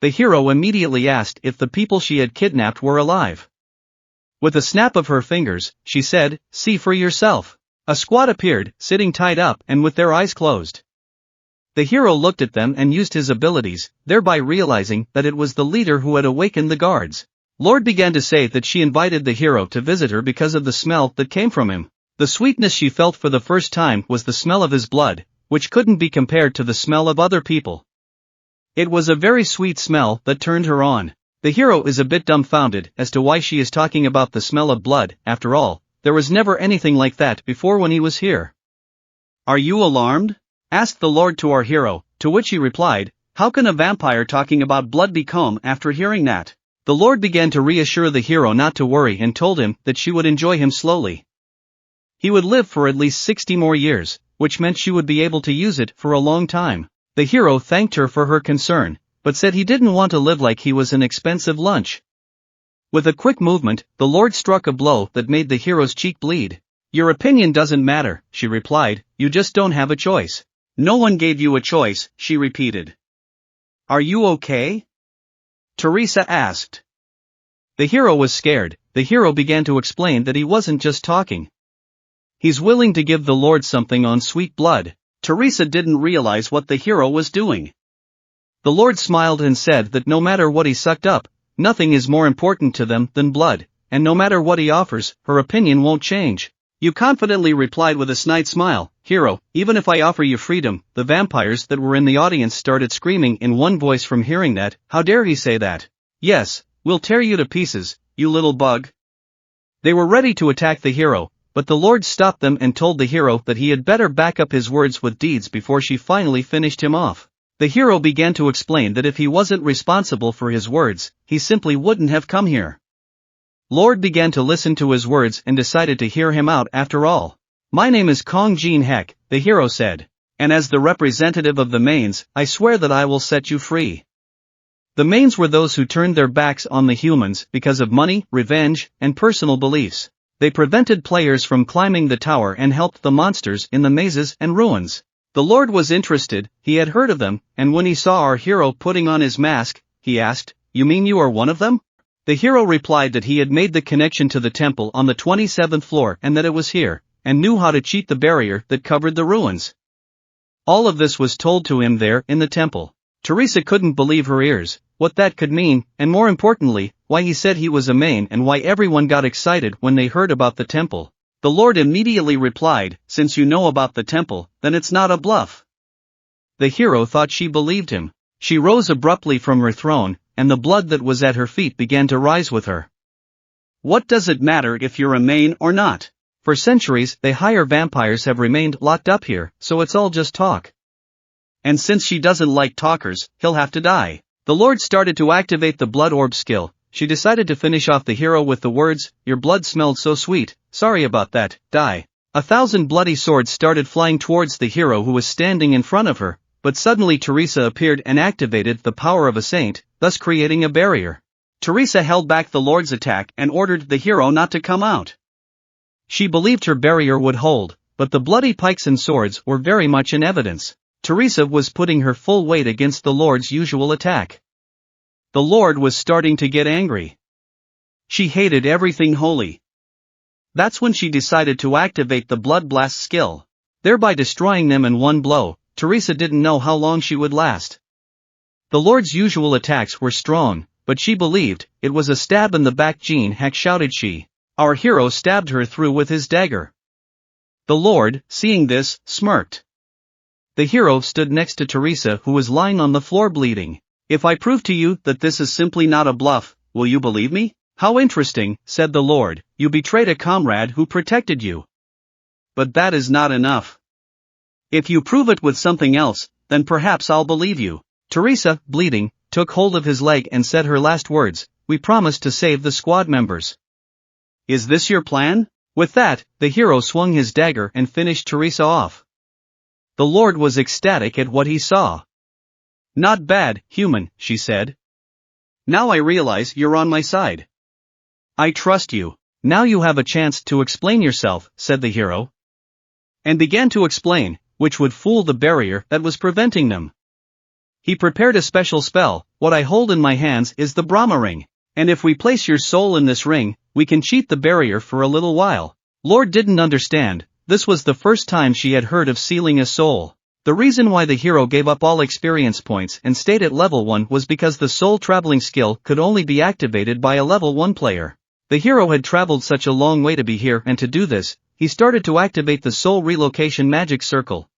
The hero immediately asked if the people she had kidnapped were alive. With a snap of her fingers, she said, "See for yourself." A squad appeared, sitting tied up and with their eyes closed. The hero looked at them and used his abilities, thereby realizing that it was the leader who had awakened the guards. Lord began to say that she invited the hero to visit her because of the smell that came from him. The sweetness she felt for the first time was the smell of his blood, which couldn't be compared to the smell of other people. It was a very sweet smell that turned her on. The hero is a bit dumbfounded as to why she is talking about the smell of blood. After all, there was never anything like that before when he was here. "Are you alarmed?" asked the Lord to our hero, to which he replied, "How can a vampire talking about blood be calm after hearing that?" The Lord began to reassure the hero not to worry and told him that she would enjoy him slowly. He would live for at least 60 more years, which meant she would be able to use it for a long time. The hero thanked her for her concern, but said he didn't want to live like he was an expensive lunch. With a quick movement, the Lord struck a blow that made the hero's cheek bleed. "Your opinion doesn't matter," she replied, "you just don't have a choice." "No one gave you a choice," she repeated. "Are you okay?" Teresa asked. The hero was scared. The hero began to explain that he wasn't just talking. He's willing to give the Lord something on sweet blood. Teresa didn't realize what the hero was doing. The Lord smiled and said that no matter what he sucked up, nothing is more important to them than blood, and no matter what he offers, her opinion won't change. "You confidently replied with a snide smile, hero, even if I offer you freedom." The vampires that were in the audience started screaming in one voice from hearing that. "How dare he say that? Yes, we'll tear you to pieces, you little bug." They were ready to attack the hero, but the Lord stopped them and told the hero that he had better back up his words with deeds before she finally finished him off. The hero began to explain that if he wasn't responsible for his words, he simply wouldn't have come here. Lord began to listen to his words and decided to hear him out after all. "My name is Jin Heck," the hero said, "and as the representative of the mains, I swear that I will set you free." The mains were those who turned their backs on the humans because of money, revenge, and personal beliefs. They prevented players from climbing the tower and helped the monsters in the mazes and ruins. The Lord was interested, he had heard of them, and when he saw our hero putting on his mask, he asked, "You mean you are one of them?" The hero replied that he had made the connection to the temple on the 27th floor and that it was here, and knew how to cheat the barrier that covered the ruins. All of this was told to him there in the temple. Teresa couldn't believe her ears, what that could mean, and more importantly, why he said he was a main and why everyone got excited when they heard about the temple. The Lord immediately replied, "Since you know about the temple, then it's not a bluff." The hero thought she believed him. She rose abruptly from her throne, and the blood that was at her feet began to rise with her. "What does it matter if you're a main or not? For centuries, the higher vampires have remained locked up here, so it's all just talk. And since she doesn't like talkers, he'll have to die." The Lord started to activate the blood orb skill. She decided to finish off the hero with the words, "Your blood smelled so sweet, sorry about that, die." 1,000 bloody swords started flying towards the hero who was standing in front of her, but suddenly Teresa appeared and activated the power of a saint, thus creating a barrier. Teresa held back the Lord's attack and ordered the hero not to come out. She believed her barrier would hold, but the bloody pikes and swords were very much in evidence. Teresa was putting her full weight against the Lord's usual attack. The Lord was starting to get angry. She hated everything holy. That's when she decided to activate the Blood Blast skill, thereby destroying them in one blow. Teresa didn't know how long she would last. The Lord's usual attacks were strong, but she believed it was a stab in the back. "Jin Heck," shouted she. Our hero stabbed her through with his dagger. The Lord, seeing this, smirked. The hero stood next to Teresa, who was lying on the floor bleeding. If I prove to you that this is simply not a bluff, will you believe me? How interesting, said the Lord, you betrayed a comrade who protected you. But that is not enough. If you prove it with something else, then perhaps I'll believe you. Teresa, bleeding, took hold of his leg and said her last words, we promised to save the squad members. Is this your plan? With that, the hero swung his dagger and finished Teresa off. The Lord was ecstatic at what he saw. Not bad, human, she said. Now I realize you're on my side. I trust you. Now you have a chance to explain yourself, said the hero. And began to explain, which would fool the barrier that was preventing them. He prepared a special spell. What I hold in my hands is the Brahma ring. And if we place your soul in this ring, we can cheat the barrier for a little while. Lord didn't understand. This was the first time she had heard of sealing a soul. The reason why the hero gave up all experience points and stayed at level 1 was because the soul traveling skill could only be activated by a level 1 player. The hero had traveled such a long way to be here, and to do this, he started to activate the soul relocation magic circle.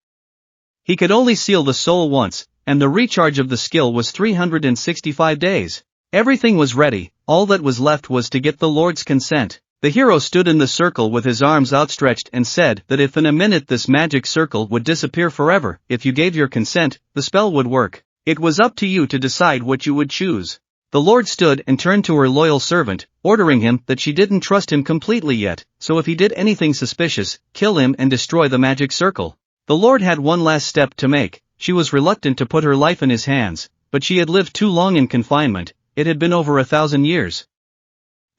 He could only seal the soul once, and the recharge of the skill was 365 days. Everything was ready, all that was left was to get the Lord's consent. The hero stood in the circle with his arms outstretched and said that if in a minute this magic circle would disappear forever, if you gave your consent, the spell would work. It was up to you to decide what you would choose. The Lord stood and turned to her loyal servant, ordering him that she didn't trust him completely yet, so if he did anything suspicious, kill him and destroy the magic circle. The Lord had one last step to make. She was reluctant to put her life in his hands, but she had lived too long in confinement. It had been over 1,000 years.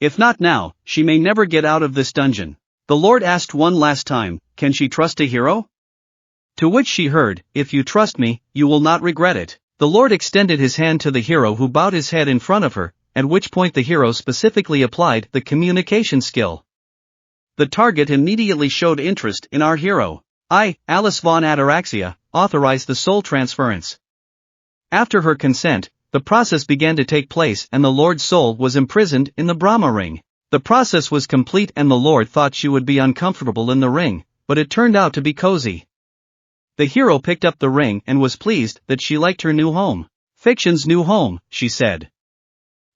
If not now, she may never get out of this dungeon. The Lord asked one last time, can she trust a hero? To which she heard, if you trust me, you will not regret it. The Lord extended his hand to the hero, who bowed his head in front of her, at which point the hero specifically applied the communication skill. The target immediately showed interest in our hero. I, Alice von Ataraxia, authorized the soul transference. After her consent, the process began to take place and the Lord's soul was imprisoned in the Brahma ring. The process was complete and the Lord thought she would be uncomfortable in the ring, but it turned out to be cozy. The hero picked up the ring and was pleased that she liked her new home. Fiction's new home, she said.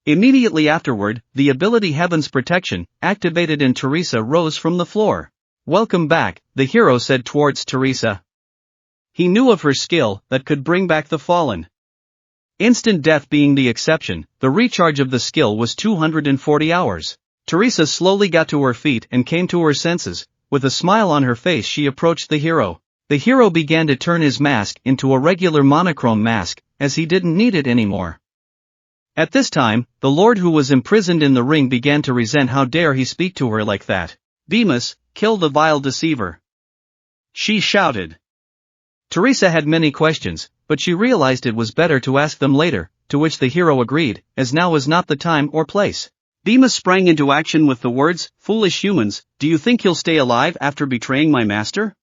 Immediately afterward, the ability Heaven's Protection, activated and Teresa rose from the floor. Welcome back, the hero said towards Teresa. He knew of her skill that could bring back the fallen. Instant death being the exception, the recharge of the skill was 240 hours. Teresa slowly got to her feet and came to her senses. With a smile on her face she approached the hero. The hero began to turn his mask into a regular monochrome mask, as he didn't need it anymore. At this time, the Lord who was imprisoned in the ring began to resent how dare he speak to her like that. Bemis, kill the vile deceiver. She shouted. Teresa had many questions, but she realized it was better to ask them later, to which the hero agreed, as now was not the time or place. Bemis sprang into action with the words, foolish humans, do you think you'll stay alive after betraying my master?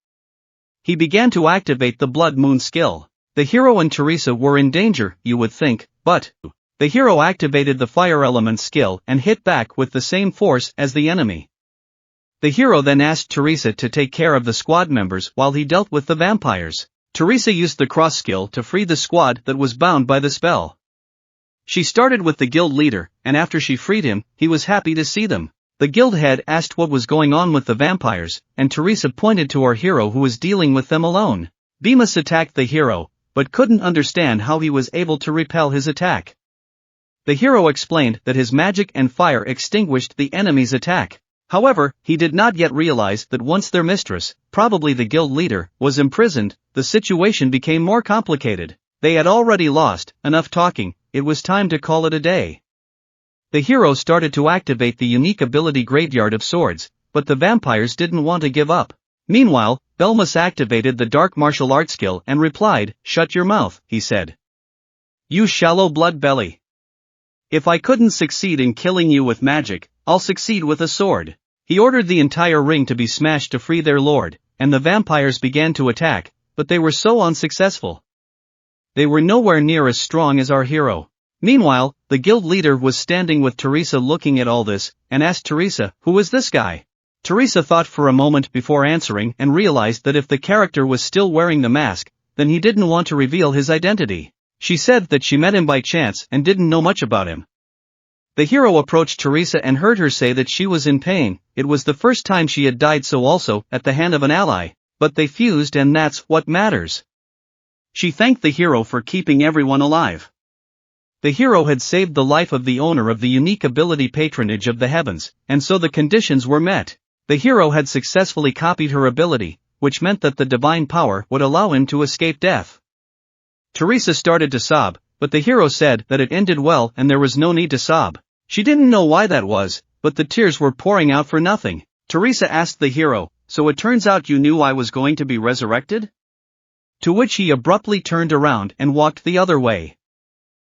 He began to activate the Blood Moon skill. The hero and Teresa were in danger, you would think, but the hero activated the Fire Element skill and hit back with the same force as the enemy. The hero then asked Teresa to take care of the squad members while he dealt with the vampires. Teresa used the cross skill to free the squad that was bound by the spell. She started with the guild leader, and after she freed him, he was happy to see them. The guild head asked what was going on with the vampires, and Teresa pointed to our hero who was dealing with them alone. Bemis attacked the hero, but couldn't understand how he was able to repel his attack. The hero explained that his magic and fire extinguished the enemy's attack. However, he did not yet realize that once their mistress, probably the guild leader, was imprisoned, the situation became more complicated. They had already lost. Enough talking, it was time to call it a day. The hero started to activate the unique ability Graveyard of Swords, but the vampires didn't want to give up. Meanwhile, Belmus activated the dark martial art skill and replied, shut your mouth, he said. You shallow blood belly. If I couldn't succeed in killing you with magic, I'll succeed with a sword. He ordered the entire ring to be smashed to free their lord, and the vampires began to attack, but they were so unsuccessful. They were nowhere near as strong as our hero. Meanwhile, the guild leader was standing with Teresa looking at all this, and asked Teresa, who is this guy? Teresa thought for a moment before answering and realized that if the character was still wearing the mask, then he didn't want to reveal his identity. She said that she met him by chance and didn't know much about him. The hero approached Teresa and heard her say that she was in pain. It was the first time she had died, so also at the hand of an ally, but they fused and that's what matters. She thanked the hero for keeping everyone alive. The hero had saved the life of the owner of the unique ability Patronage of the Heavens, and so the conditions were met. The hero had successfully copied her ability, which meant that the divine power would allow him to escape death. Teresa started to sob, but the hero said that it ended well and there was no need to sob. She didn't know why that was, but the tears were pouring out for nothing. Teresa asked the hero, "So it turns out you knew I was going to be resurrected?" To which he abruptly turned around and walked the other way.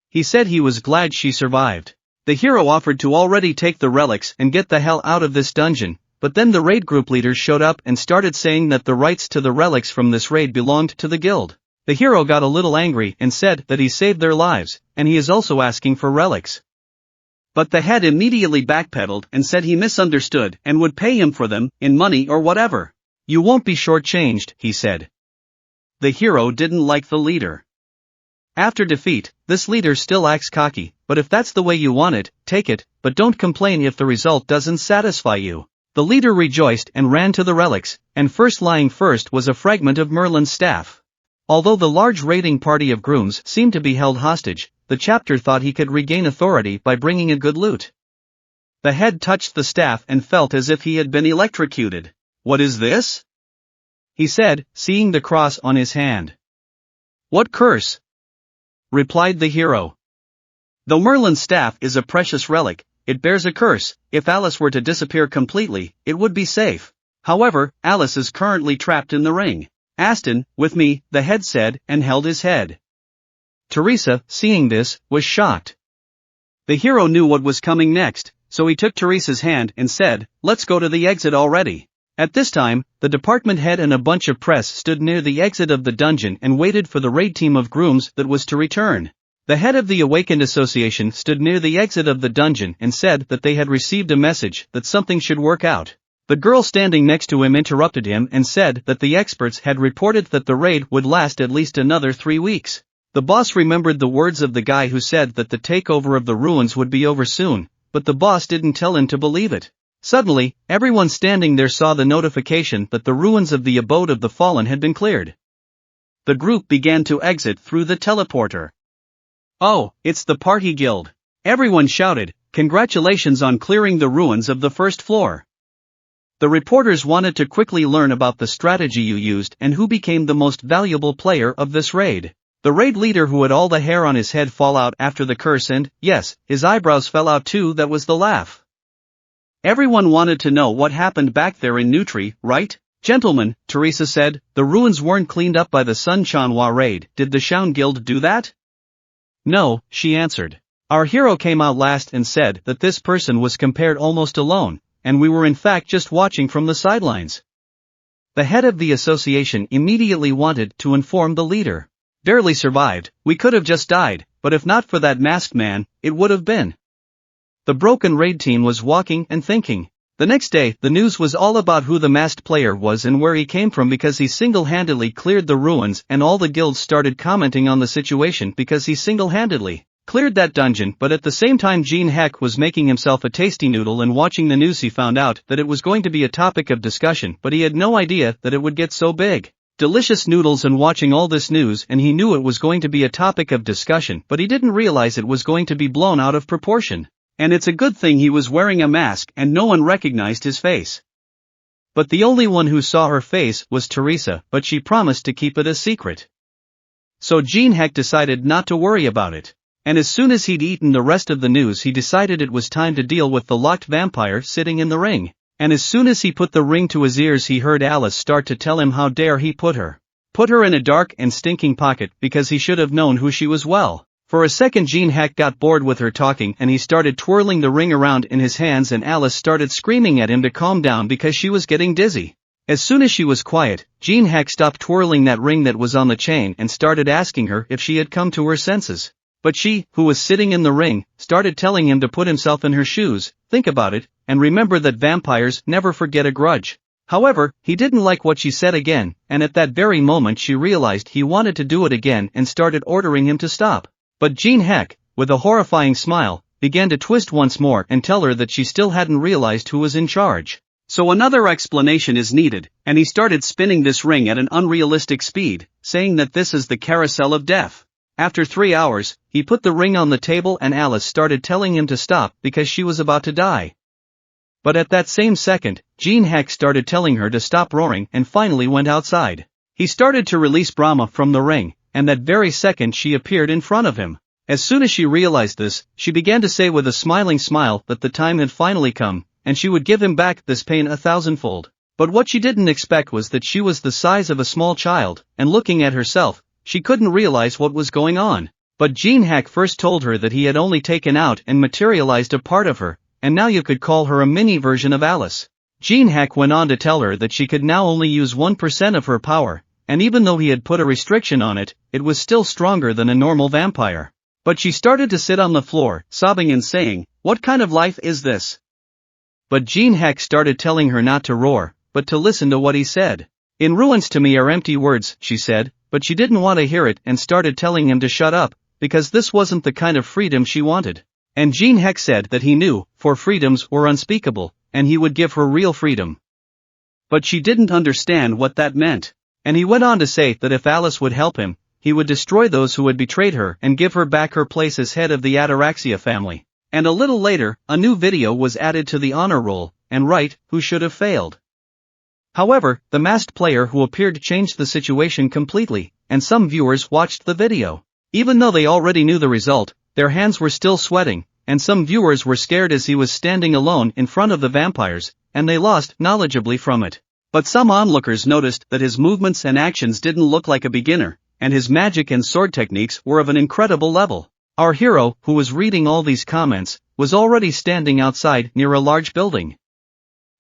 He said he was glad she survived. The hero offered to already take the relics and get the hell out of this dungeon, but then the raid group leaders showed up and started saying that the rights to the relics from this raid belonged to the guild. The hero got a little angry and said that he saved their lives, and he is also asking for relics. But the head immediately backpedaled and said he misunderstood and would pay him for them, in money or whatever. "You won't be shortchanged," he said. The hero didn't like the leader. After defeat, this leader still acts cocky, but if that's the way you want it, take it, but don't complain if the result doesn't satisfy you. The leader rejoiced and ran to the relics, and first lying first was a fragment of Merlin's staff. Although the large raiding party of grooms seemed to be held hostage, the chapter thought he could regain authority by bringing a good loot. The head touched the staff and felt as if he had been electrocuted. "What is this?" he said, seeing the cross on his hand. "What curse?" replied the hero. "Though Merlin's staff is a precious relic, it bears a curse. If Alice were to disappear completely, it would be safe. However, Alice is currently trapped in the ring. Aston, with me," the head said, and held his head. Teresa, seeing this, was shocked. The hero knew what was coming next, so he took Teresa's hand and said, "Let's go to the exit already." At this time, the department head and a bunch of press stood near the exit of the dungeon and waited for the raid team of grooms that was to return. The head of the Awakened Association stood near the exit of the dungeon and said that they had received a message that something should work out. The girl standing next to him interrupted him and said that the experts had reported that the raid would last at least another 3 weeks. The boss remembered the words of the guy who said that the takeover of the ruins would be over soon, but the boss didn't tell him to believe it. Suddenly, everyone standing there saw the notification that the ruins of the abode of the fallen had been cleared. The group began to exit through the teleporter. "Oh, it's the party guild!" everyone shouted. "Congratulations on clearing the ruins of the first floor." The reporters wanted to quickly learn about the strategy you used and who became the most valuable player of this raid. The raid leader who had all the hair on his head fall out after the curse and, yes, his eyebrows fell out too, that was the laugh. Everyone wanted to know what happened back there in Nutri, right? "Gentlemen," Teresa said, "the ruins weren't cleaned up by the Sun Chanhua raid. Did the Shaun Guild do that?" "No," she answered. "Our hero came out last and said that this person was compared almost alone, and we were in fact just watching from the sidelines." The head of the association immediately wanted to inform the leader. "Barely survived, we could have just died, but if not for that masked man, it would have been." The broken raid team was walking and thinking. The next day, the news was all about who the masked player was and where he came from because he single-handedly cleared the ruins, and all the guilds started commenting on the situation because he single-handedly cleared that dungeon. But at the same time, Jin Heck was making himself a tasty noodle and watching the news. He found out that it was going to be a topic of discussion, but he had no idea that it would get so big. Delicious noodles and watching all this news, and he knew it was going to be a topic of discussion, but he didn't realize it was going to be blown out of proportion. And it's a good thing he was wearing a mask and no one recognized his face. But the only one who saw her face was Teresa, but she promised to keep it a secret. So Jin Heck decided not to worry about it. And as soon as he'd eaten the rest of the news, he decided it was time to deal with the locked vampire sitting in the ring. And as soon as he put the ring to his ears, he heard Alice start to tell him how dare he put her in a dark and stinking pocket because he should have known who she was. Well, for a second Jin Heck got bored with her talking and he started twirling the ring around in his hands, and Alice started screaming at him to calm down because she was getting dizzy. As soon as she was quiet, Jin Heck stopped twirling that ring that was on the chain and started asking her if she had come to her senses. But she, who was sitting in the ring, started telling him to put himself in her shoes, think about it, and remember that vampires never forget a grudge. However, he didn't like what she said again, and at that very moment she realized he wanted to do it again and started ordering him to stop. But Jin Heck, with a horrifying smile, began to twist once more and tell her that she still hadn't realized who was in charge. So another explanation is needed, and he started spinning this ring at an unrealistic speed, saying that this is the carousel of death. After 3 hours, he put the ring on the table and Alice started telling him to stop because she was about to die. But at that same second, Jin Heck started telling her to stop roaring and finally went outside. He started to release Brahma from the ring, and that very second she appeared in front of him. As soon as she realized this, she began to say with a smiling smile that the time had finally come, and she would give him back this pain 1,000-fold. But what she didn't expect was that she was the size of a small child, and looking at herself, she couldn't realize what was going on. But Jin Heck first told her that he had only taken out and materialized a part of her, and now you could call her a mini version of Alice. Jin Heck went on to tell her that she could now only use 1% of her power, and even though he had put a restriction on it, it was still stronger than a normal vampire. But she started to sit on the floor, sobbing and saying, "What kind of life is this?" But Jin Heck started telling her not to roar, but to listen to what he said. "In ruins to me are empty words," she said, but she didn't want to hear it and started telling him to shut up, because this wasn't the kind of freedom she wanted. And Jin Heck said that he knew, for freedoms were unspeakable, and he would give her real freedom. But she didn't understand what that meant. And he went on to say that if Alice would help him, he would destroy those who had betrayed her and give her back her place as head of the Ataraxia family. And a little later, a new video was added to the honor roll, and right, who should have failed. However, the masked player who appeared changed the situation completely, and some viewers watched the video. Even though they already knew the result, their hands were still sweating, and some viewers were scared as he was standing alone in front of the vampires, and they lost knowledgeably from it. But some onlookers noticed that his movements and actions didn't look like a beginner, and his magic and sword techniques were of an incredible level. Our hero, who was reading all these comments, was already standing outside near a large building.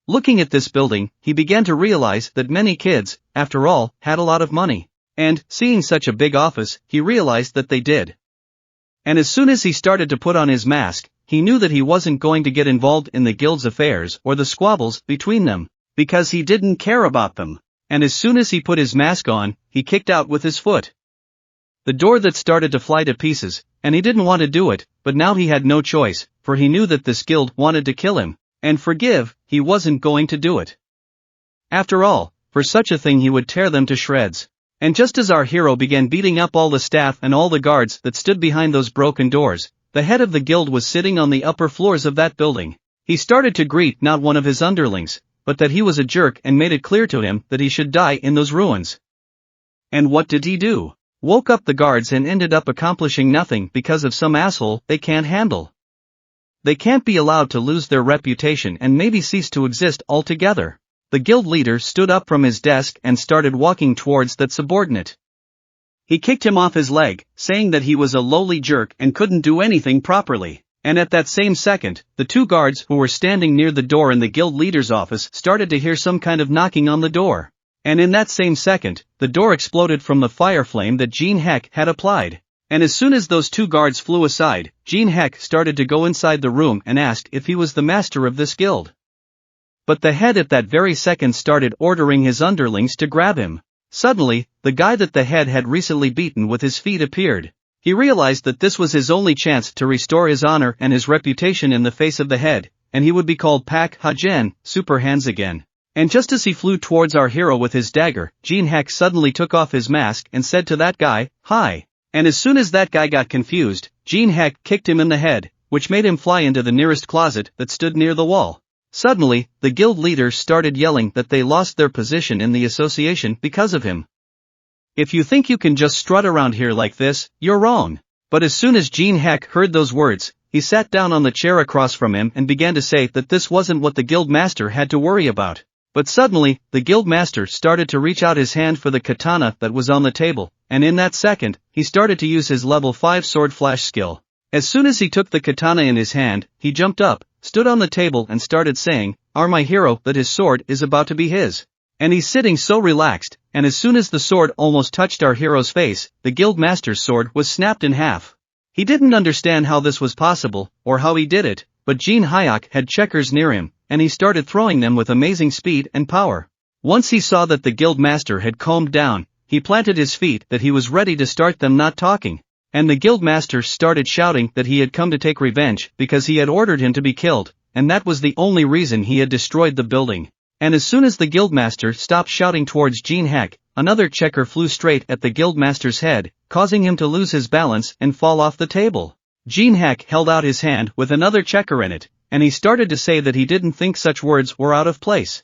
Looking at this building, he began to realize that many kids, after all, had a lot of money. And, seeing such a big office, he realized that they did. And as soon as he started to put on his mask, he knew that he wasn't going to get involved in the guild's affairs or the squabbles between them, because he didn't care about them. And as soon as he put his mask on, he kicked out with his foot the door that started to fly to pieces, and he didn't want to do it, but now he had no choice, for he knew that this guild wanted to kill him, and forgive, he wasn't going to do it. After all, for such a thing he would tear them to shreds. And just as our hero began beating up all the staff and all the guards that stood behind those broken doors, the head of the guild was sitting on the upper floors of that building. He started to greet not one of his underlings, but that he was a jerk and made it clear to him that he should die in those ruins. And what did he do? Woke up the guards and ended up accomplishing nothing because of some asshole they can't handle. They can't be allowed to lose their reputation and maybe cease to exist altogether. The guild leader stood up from his desk and started walking towards that subordinate. He kicked him off his leg, saying that he was a lowly jerk and couldn't do anything properly. And at that same second, the two guards who were standing near the door in the guild leader's office started to hear some kind of knocking on the door. And in that same second, the door exploded from the fire flame that Jin Heck had applied. And as soon as those two guards flew aside, Jin Heck started to go inside the room and asked if he was the master of this guild. But the head at that very second started ordering his underlings to grab him. Suddenly, the guy that the head had recently beaten with his feet appeared. He realized that this was his only chance to restore his honor and his reputation in the face of the head, and he would be called Pak Ha-jen, Super Hands again. And just as he flew towards our hero with his dagger, Jin Heck suddenly took off his mask and said to that guy, "Hi." And as soon as that guy got confused, Jin Heck kicked him in the head, which made him fly into the nearest closet that stood near the wall. Suddenly, the guild leaders started yelling that they lost their position in the association because of him. If you think you can just strut around here like this, you're wrong. But as soon as Jin Heck heard those words, he sat down on the chair across from him and began to say that this wasn't what the guild master had to worry about. But suddenly, the guild master started to reach out his hand for the katana that was on the table, and in that second, he started to use his level 5 sword flash skill. As soon as he took the katana in his hand, he jumped up, stood on the table and started saying, my hero, that his sword is about to be his. And he's sitting so relaxed, and as soon as the sword almost touched our hero's face, the guild master's sword was snapped in half. He didn't understand how this was possible, or how he did it, but Jin Heck had checkers near him, and he started throwing them with amazing speed and power. Once he saw that the guild master had calmed down, he planted his feet that he was ready to start them not talking. And the guild master started shouting that he had come to take revenge because he had ordered him to be killed, and that was the only reason he had destroyed the building. And as soon as the guildmaster stopped shouting towards Jin Heck, another checker flew straight at the guildmaster's head, causing him to lose his balance and fall off the table. Jin Heck held out his hand with another checker in it, and he started to say that he didn't think such words were out of place.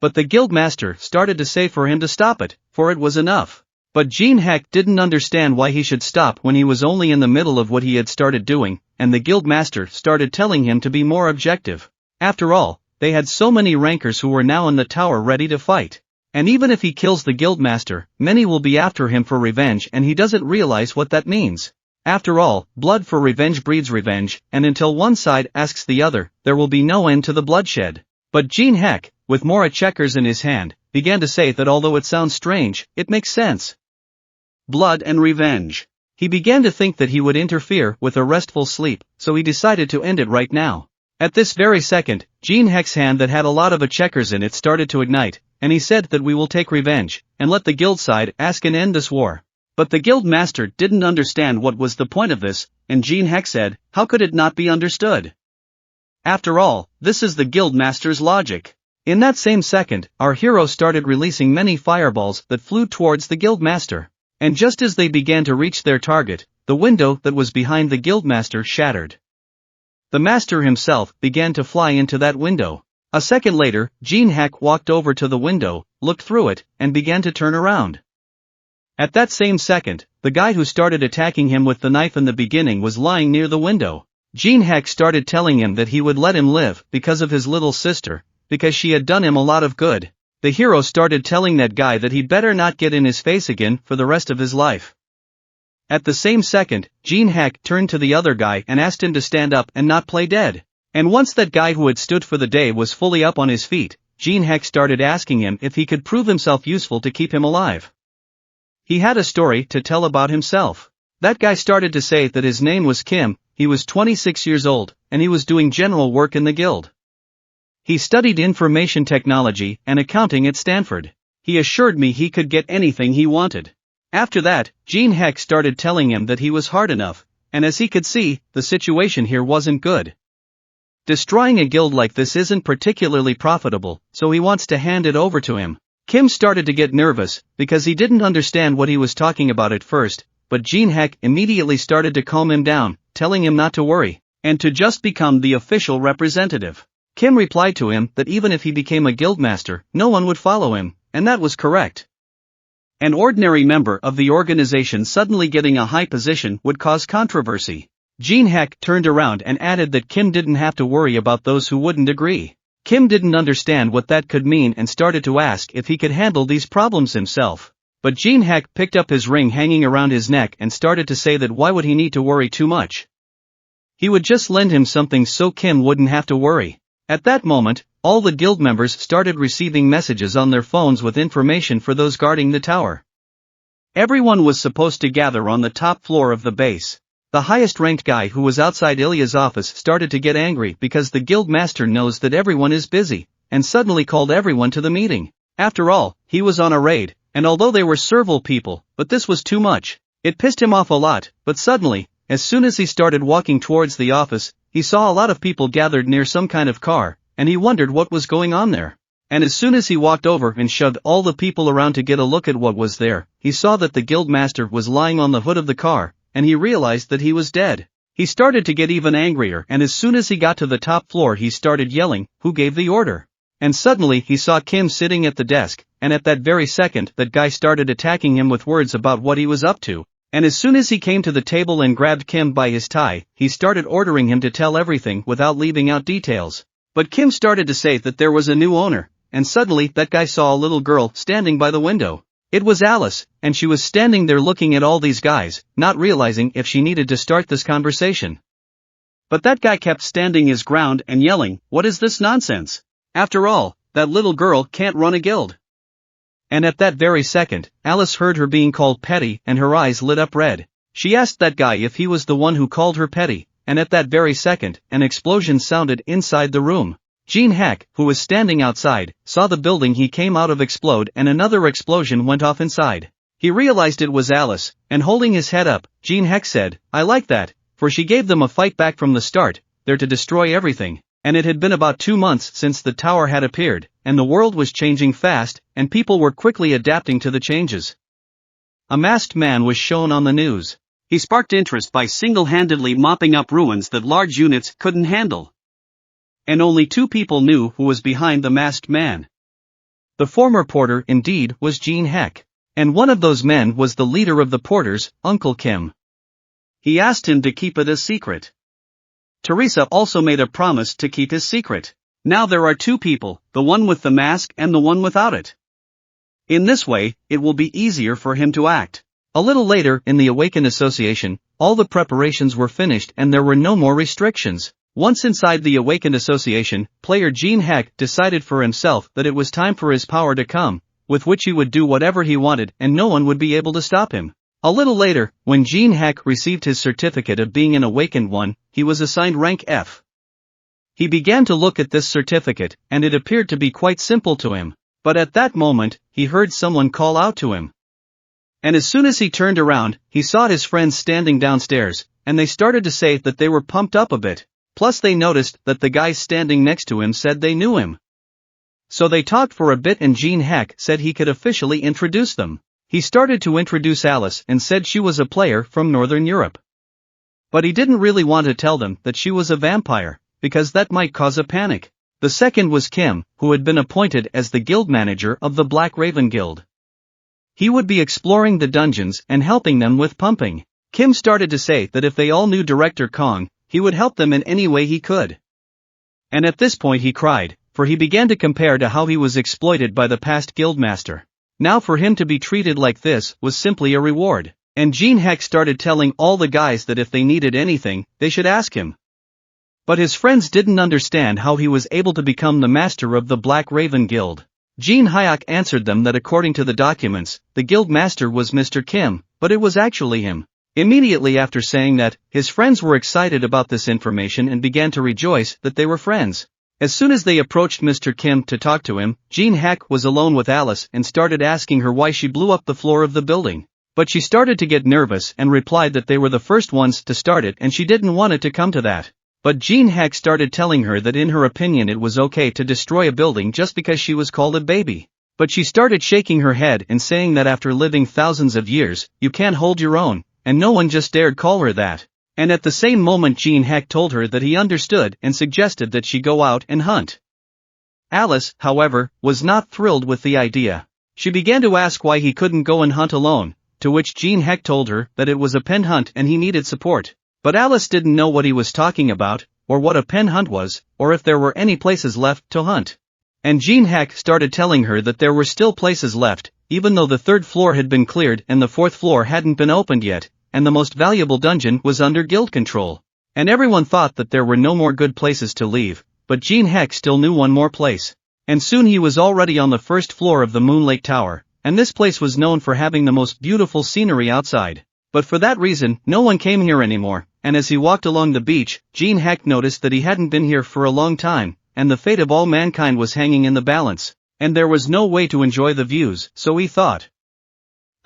But the guildmaster started to say for him to stop it, for it was enough. But Jin Heck didn't understand why he should stop when he was only in the middle of what he had started doing, and the guildmaster started telling him to be more objective. After all, they had so many rankers who were now in the tower ready to fight. And even if he kills the guildmaster, many will be after him for revenge, and he doesn't realize what that means. After all, blood for revenge breeds revenge, and until one side asks the other, there will be no end to the bloodshed. But Jin Heck, with more checkers in his hand, began to say that although it sounds strange, it makes sense. Blood and revenge. He began to think that he would interfere with a restful sleep, so he decided to end it right now. At this very second, Jin Heck's hand that had a lot of checkers in it started to ignite, and he said that we will take revenge, and let the guild side ask and end this war. But the guild master didn't understand what was the point of this, and Jin Heck said, how could it not be understood? After all, this is the guild master's logic. In that same second, our hero started releasing many fireballs that flew towards the guild master. And just as they began to reach their target, the window that was behind the guildmaster shattered. The master himself began to fly into that window. A second later, Jin Heck walked over to the window, looked through it, and began to turn around. At that same second, the guy who started attacking him with the knife in the beginning was lying near the window. Jin Heck started telling him that he would let him live because of his little sister, because she had done him a lot of good. The hero started telling that guy that he'd better not get in his face again for the rest of his life. At the same second, Jin Heck turned to the other guy and asked him to stand up and not play dead. And once that guy who had stood for the day was fully up on his feet, Jin Heck started asking him if he could prove himself useful to keep him alive. He had a story to tell about himself. That guy started to say that his name was Kim, he was 26 years old, and he was doing general work in the guild. He studied information technology and accounting at Stanford. He assured me he could get anything he wanted. After that, Jin Heck started telling him that he was hard enough, and as he could see, the situation here wasn't good. Destroying a guild like this isn't particularly profitable, so he wants to hand it over to him. Kim started to get nervous, because he didn't understand what he was talking about at first, but Jin Heck immediately started to calm him down, telling him not to worry, and to just become the official representative. Kim replied to him that even if he became a guildmaster, no one would follow him, and that was correct. An ordinary member of the organization suddenly getting a high position would cause controversy. Jin Heck turned around and added that Kim didn't have to worry about those who wouldn't agree. Kim didn't understand what that could mean and started to ask if he could handle these problems himself. But Jin Heck picked up his ring hanging around his neck and started to say that why would he need to worry too much? He would just lend him something so Kim wouldn't have to worry. At that moment, all the guild members started receiving messages on their phones with information for those guarding the tower. Everyone was supposed to gather on the top floor of the base. The highest ranked guy who was outside Ilya's office started to get angry because the guild master knows that everyone is busy, and suddenly called everyone to the meeting. After all, he was on a raid, and although they were servile people, but this was too much. It pissed him off a lot, but suddenly, as soon as he started walking towards the office, he saw a lot of people gathered near some kind of car, and he wondered what was going on there. And as soon as he walked over and shoved all the people around to get a look at what was there, he saw that the guild master was lying on the hood of the car, and he realized that he was dead. He started to get even angrier, and as soon as he got to the top floor he started yelling, "Who gave the order?" And suddenly he saw Kim sitting at the desk, and at that very second that guy started attacking him with words about what he was up to. And as soon as he came to the table and grabbed Kim by his tie, he started ordering him to tell everything without leaving out details. But Kim started to say that there was a new owner, and suddenly that guy saw a little girl standing by the window. It was Alice, and she was standing there looking at all these guys, not realizing if she needed to start this conversation. But that guy kept standing his ground and yelling, "What is this nonsense? After all, that little girl can't run a guild." And at that very second, Alice heard her being called petty and her eyes lit up red. She asked that guy if he was the one who called her petty, and at that very second, an explosion sounded inside the room. Jin Heck, who was standing outside, saw the building he came out of explode and another explosion went off inside. He realized it was Alice, and holding his head up, Jin Heck said, "I like that, for she gave them a fight back from the start, there to destroy everything, and it had been about 2 months since the tower had appeared, and the world was changing fast, and people were quickly adapting to the changes." A masked man was shown on the news. He sparked interest by single-handedly mopping up ruins that large units couldn't handle. And only 2 people knew who was behind the masked man. The former porter indeed was Jin Heck. And one of those men was the leader of the porters, Uncle Kim. He asked him to keep it a secret. Teresa also made a promise to keep his secret. Now there are 2 people, the one with the mask and the one without it. In this way, it will be easier for him to act. A little later in the Awakened Association, all the preparations were finished and there were no more restrictions. Once inside the Awakened Association, player Jin Heck decided for himself that it was time for his power to come, with which he would do whatever he wanted and no one would be able to stop him. A little later, when Jin Heck received his certificate of being an Awakened One, he was assigned rank F. He began to look at this certificate, and it appeared to be quite simple to him. But at that moment, he heard someone call out to him. And as soon as he turned around, he saw his friends standing downstairs, and they started to say that they were pumped up a bit. Plus they noticed that the guys standing next to him said they knew him. So they talked for a bit and Jin Heck said he could officially introduce them. He started to introduce Alice and said she was a player from Northern Europe. But he didn't really want to tell them that she was a vampire, because that might cause a panic. The second was Kim, who had been appointed as the guild manager of the Black Raven Guild. He would be exploring the dungeons and helping them with pumping. Kim started to say that if they all knew Director Kong, he would help them in any way he could. And at this point he cried, for he began to compare to how he was exploited by the past guildmaster. Now for him to be treated like this was simply a reward, and Jin Heck started telling all the guys that if they needed anything, they should ask him. But his friends didn't understand how he was able to become the master of the Black Raven Guild. Jin Heck answered them that according to the documents, the guild master was Mr. Kim, but it was actually him. Immediately after saying that, his friends were excited about this information and began to rejoice that they were friends. As soon as they approached Mr. Kim to talk to him, Jin Heck was alone with Alice and started asking her why she blew up the floor of the building. But she started to get nervous and replied that they were the first ones to start it and she didn't want it to come to that. But Jin Heck started telling her that in her opinion it was okay to destroy a building just because she was called a baby. But she started shaking her head and saying that after living thousands of years, you can't hold your own, and no one just dared call her that. And at the same moment Jin Heck told her that he understood and suggested that she go out and hunt. Alice, however, was not thrilled with the idea. She began to ask why he couldn't go and hunt alone, to which Jin Heck told her that it was a pen hunt and he needed support. But Alice didn't know what he was talking about, or what a pen hunt was, or if there were any places left to hunt. And Jin Heck started telling her that there were still places left, even though the 3rd floor had been cleared and the 4th floor hadn't been opened yet, and the most valuable dungeon was under guild control. And everyone thought that there were no more good places to leave, but Jin Heck still knew one more place. And soon he was already on the 1st floor of the Moon Lake Tower, and this place was known for having the most beautiful scenery outside. But for that reason, no one came here anymore, and as he walked along the beach, Jin Heck noticed that he hadn't been here for a long time, and the fate of all mankind was hanging in the balance, and there was no way to enjoy the views, so he thought.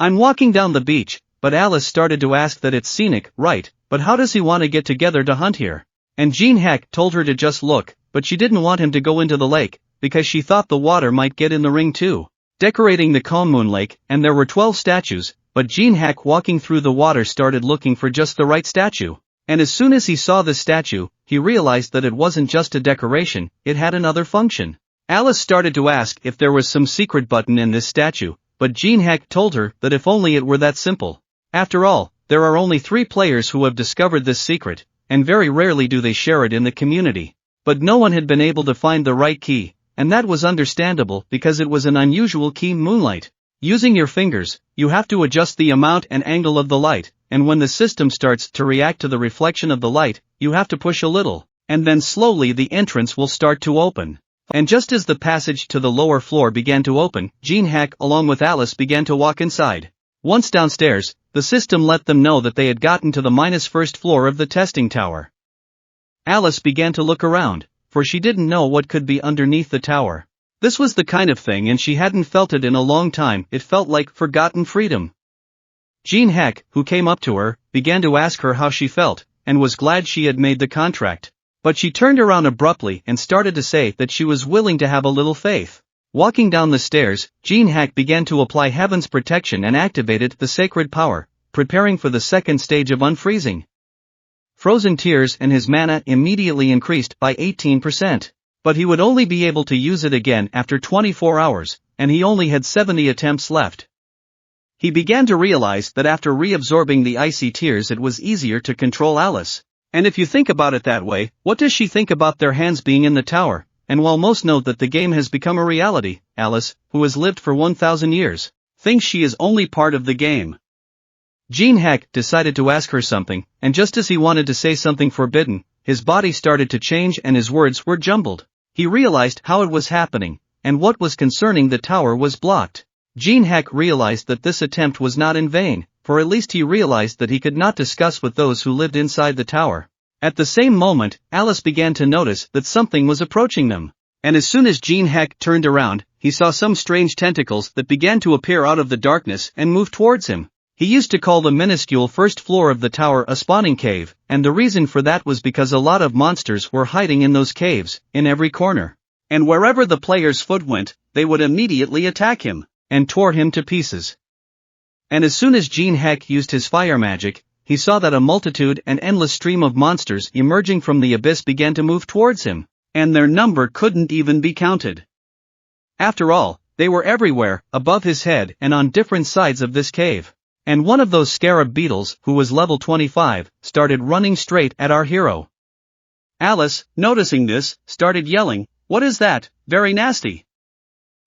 I'm walking down the beach, but Alice started to ask that it's scenic, right, but how does he want to get together to hunt here? And Jin Heck told her to just look, but she didn't want him to go into the lake, because she thought the water might get in the ring too. Decorating the calm moon lake, and there were 12 statues, but Jin Heck walking through the water started looking for just the right statue. And as soon as he saw the statue, he realized that it wasn't just a decoration, it had another function. Alice started to ask if there was some secret button in this statue, but Jin Heck told her that if only it were that simple. After all, there are only 3 players who have discovered this secret, and very rarely do they share it in the community. But no one had been able to find the right key, and that was understandable because it was an unusual key. Moonlight. Using your fingers, you have to adjust the amount and angle of the light, and when the system starts to react to the reflection of the light, you have to push a little, and then slowly the entrance will start to open. And just as the passage to the lower floor began to open, Jin Heck along with Alice began to walk inside. Once downstairs, the system let them know that they had gotten to the -1st floor of the testing tower. Alice began to look around, for she didn't know what could be underneath the tower. This was the kind of thing, and she hadn't felt it in a long time. It felt like forgotten freedom. Jin Heck, who came up to her, began to ask her how she felt, and was glad she had made the contract. But she turned around abruptly and started to say that she was willing to have a little faith. Walking down the stairs, Jin Heck began to apply heaven's protection and activated the sacred power, preparing for the second stage of unfreezing. Frozen tears, and his mana immediately increased by 18%. But he would only be able to use it again after 24 hours, and he only had 70 attempts left. He began to realize that after reabsorbing the icy tears it was easier to control Alice. And if you think about it that way, what does she think about their hands being in the tower? And while most know that the game has become a reality, Alice, who has lived for 1,000 years, thinks she is only part of the game. Jin Heck decided to ask her something, and just as he wanted to say something forbidden, his body started to change and his words were jumbled. He realized how it was happening, and what was concerning the tower was blocked. Jin Heck realized that this attempt was not in vain, for at least he realized that he could not discuss with those who lived inside the tower. At the same moment, Alice began to notice that something was approaching them. And as soon as Jin Heck turned around, he saw some strange tentacles that began to appear out of the darkness and move towards him. He used to call the minuscule first floor of the tower a spawning cave, and the reason for that was because a lot of monsters were hiding in those caves, in every corner. And wherever the player's foot went, they would immediately attack him, and tore him to pieces. And as soon as Jin Heck used his fire magic, he saw that a multitude and endless stream of monsters emerging from the abyss began to move towards him, and their number couldn't even be counted. After all, they were everywhere, above his head and on different sides of this cave. And one of those scarab beetles, who was level 25, started running straight at our hero. Alice, noticing this, started yelling, "What is that? Very nasty."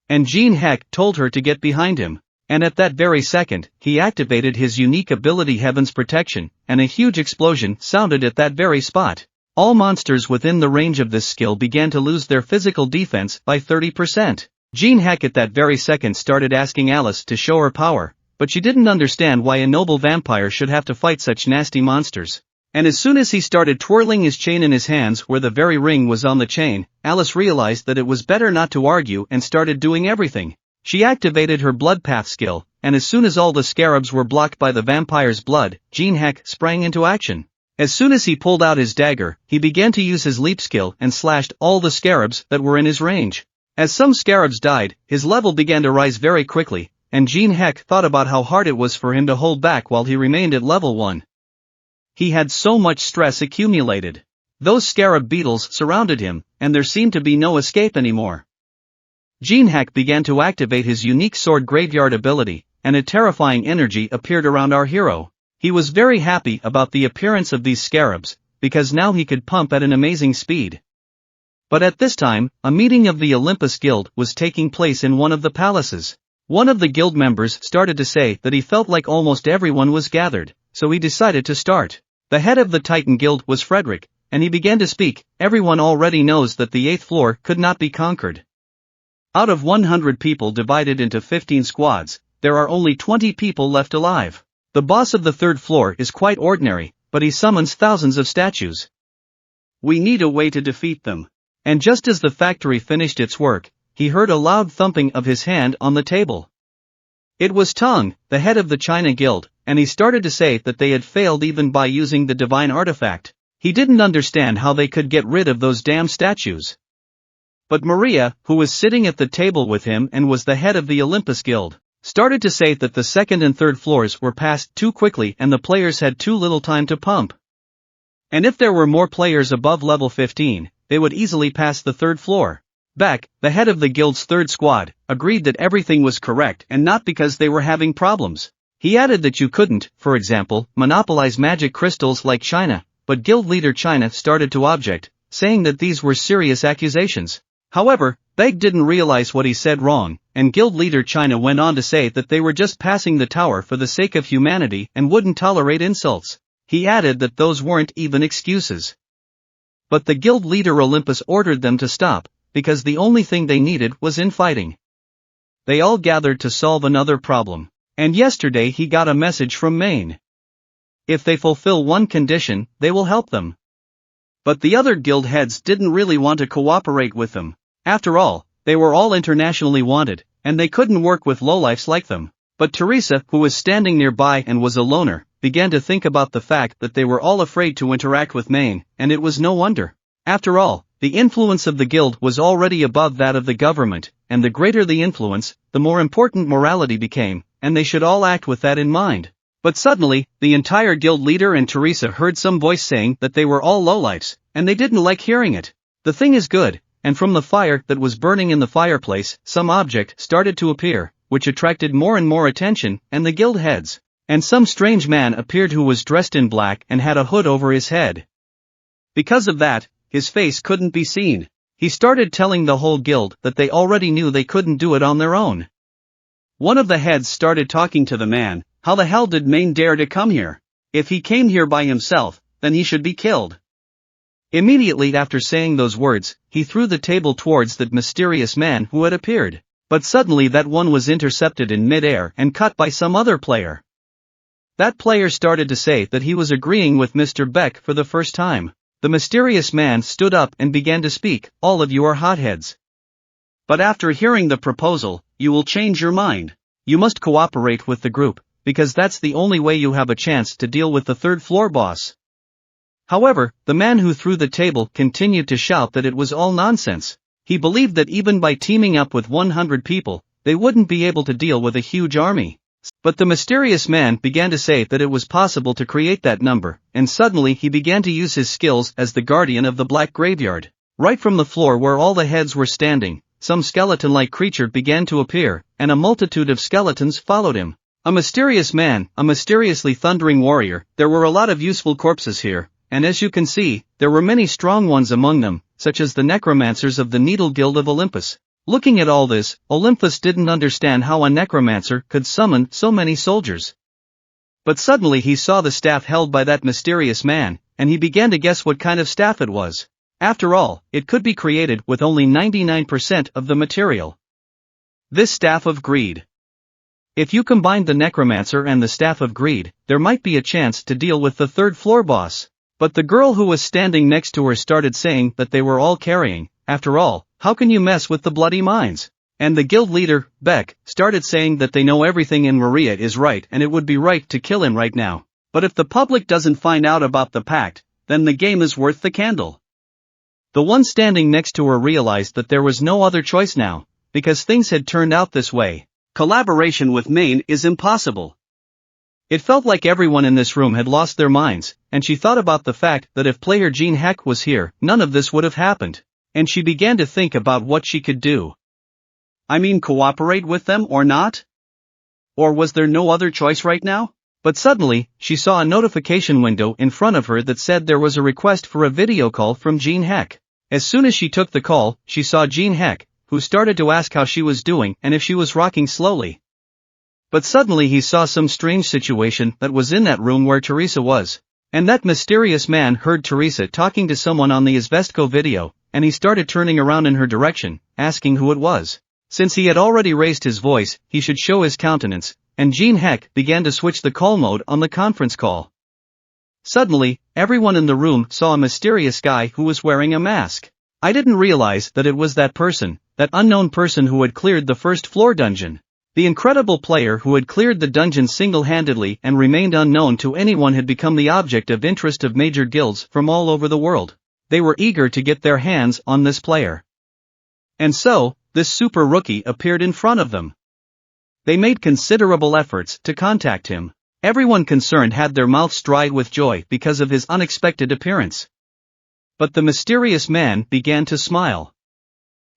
And Jin Heck told her to get behind him, and at that very second, he activated his unique ability Heaven's Protection, and a huge explosion sounded at that very spot. All monsters within the range of this skill began to lose their physical defense by 30%. Jin Heck at that very second started asking Alice to show her power, but she didn't understand why a noble vampire should have to fight such nasty monsters. And as soon as he started twirling his chain in his hands where the very ring was on the chain, Alice realized that it was better not to argue and started doing everything. She activated her blood path skill, and as soon as all the scarabs were blocked by the vampire's blood, Jin Heck sprang into action. As soon as he pulled out his dagger, he began to use his leap skill and slashed all the scarabs that were in his range. As some scarabs died, his level began to rise very quickly, and Jin Heck thought about how hard it was for him to hold back while he remained at level 1. He had so much stress accumulated. Those scarab beetles surrounded him, and there seemed to be no escape anymore. Jin Heck began to activate his unique sword graveyard ability, and a terrifying energy appeared around our hero. He was very happy about the appearance of these scarabs, because now he could pump at an amazing speed. But at this time, a meeting of the Olympus Guild was taking place in one of the palaces. One of the guild members started to say that he felt like almost everyone was gathered, so he decided to start. The head of the Titan Guild was Frederick, and he began to speak. Everyone already knows that the 8th floor could not be conquered. Out of 100 people divided into 15 squads, there are only 20 people left alive. The boss of the 3rd floor is quite ordinary, but he summons thousands of statues. We need a way to defeat them. And just as the factory finished its work, he heard a loud thumping of his hand on the table. It was Tong, the head of the China Guild, and he started to say that they had failed even by using the divine artifact. He didn't understand how they could get rid of those damn statues. But Maria, who was sitting at the table with him and was the head of the Olympus Guild, started to say that the 2nd and 3rd floors were passed too quickly and the players had too little time to pump. And if there were more players above level 15, they would easily pass the 3rd floor. Beck, the head of the guild's 3rd squad, agreed that everything was correct and not because they were having problems. He added that you couldn't, for example, monopolize magic crystals like China, but guild leader China started to object, saying that these were serious accusations. However, Beck didn't realize what he said wrong, and guild leader China went on to say that they were just passing the tower for the sake of humanity and wouldn't tolerate insults. He added that those weren't even excuses. But the guild leader Olympus ordered them to stop, because the only thing they needed was infighting. They all gathered to solve another problem, and yesterday he got a message from Maine. If they fulfill one condition, they will help them. But the other guild heads didn't really want to cooperate with them. After all, they were all internationally wanted, and they couldn't work with lowlifes like them. But Teresa, who was standing nearby and was a loner, began to think about the fact that they were all afraid to interact with Maine, and it was no wonder. After all, the influence of the guild was already above that of the government, and the greater the influence, the more important morality became, and they should all act with that in mind. But suddenly, the entire guild leader and Teresa heard some voice saying that they were all lowlifes, and they didn't like hearing it. The thing is good, and from the fire that was burning in the fireplace, some object started to appear, which attracted more and more attention, and the guild heads. And some strange man appeared who was dressed in black and had a hood over his head. Because of that, his face couldn't be seen. He started telling the whole guild that they already knew they couldn't do it on their own. One of the heads started talking to the man. How the hell did Maine dare to come here? If he came here by himself, then he should be killed. Immediately after saying those words, he threw the table towards that mysterious man who had appeared. But suddenly that one was intercepted in mid-air and cut by some other player. That player started to say that he was agreeing with Mr. Beck for the first time. The mysterious man stood up and began to speak, all of you are hotheads. But after hearing the proposal, you will change your mind. You must cooperate with the group, because that's the only way you have a chance to deal with the third floor boss. However, the man who threw the table continued to shout that it was all nonsense. He believed that even by teaming up with 100 people, they wouldn't be able to deal with a huge army. But the mysterious man began to say that it was possible to create that number, and suddenly he began to use his skills as the guardian of the black graveyard. Right from the floor where all the heads were standing, some skeleton-like creature began to appear, and a multitude of skeletons followed him. A mysterious man, a mysteriously thundering warrior. There were a lot of useful corpses here, and as you can see, there were many strong ones among them, such as the necromancers of the Needle Guild of Olympus. Looking at all this, Olympus didn't understand how a necromancer could summon so many soldiers. But suddenly he saw the staff held by that mysterious man, and he began to guess what kind of staff it was. After all, it could be created with only 99% of the material. This staff of greed. If you combined the necromancer and the staff of greed, there might be a chance to deal with the third floor boss. But the girl who was standing next to her started saying that they were all carrying. After all, how can you mess with the bloody minds? And the guild leader, Beck, started saying that they know everything and Maria is right and it would be right to kill him right now. But if the public doesn't find out about the pact, then the game is worth the candle. The one standing next to her realized that there was no other choice now, because things had turned out this way. Collaboration with Maine is impossible. It felt like everyone in this room had lost their minds, and she thought about the fact that if player Jin Heck was here, none of this would have happened. And she began to think about what she could do. I mean, cooperate with them or not? Or was there no other choice right now? But suddenly, she saw a notification window in front of her that said there was a request for a video call from Jin Heck. As soon as she took the call, she saw Jin Heck, who started to ask how she was doing and if she was rocking slowly. But suddenly he saw some strange situation that was in that room where Teresa was. And that mysterious man heard Teresa talking to someone on the Izvestko video, and he started turning around in her direction, asking who it was. Since he had already raised his voice, he should show his countenance, and Jin Heck began to switch the call mode on the conference call. Suddenly, everyone in the room saw a mysterious guy who was wearing a mask. I didn't realize that it was that person, that unknown person who had cleared the first floor dungeon. The incredible player who had cleared the dungeon single-handedly and remained unknown to anyone had become the object of interest of major guilds from all over the world. They were eager to get their hands on this player. And so, this super rookie appeared in front of them. They made considerable efforts to contact him. Everyone concerned had their mouths dry with joy because of his unexpected appearance. But the mysterious man began to smile.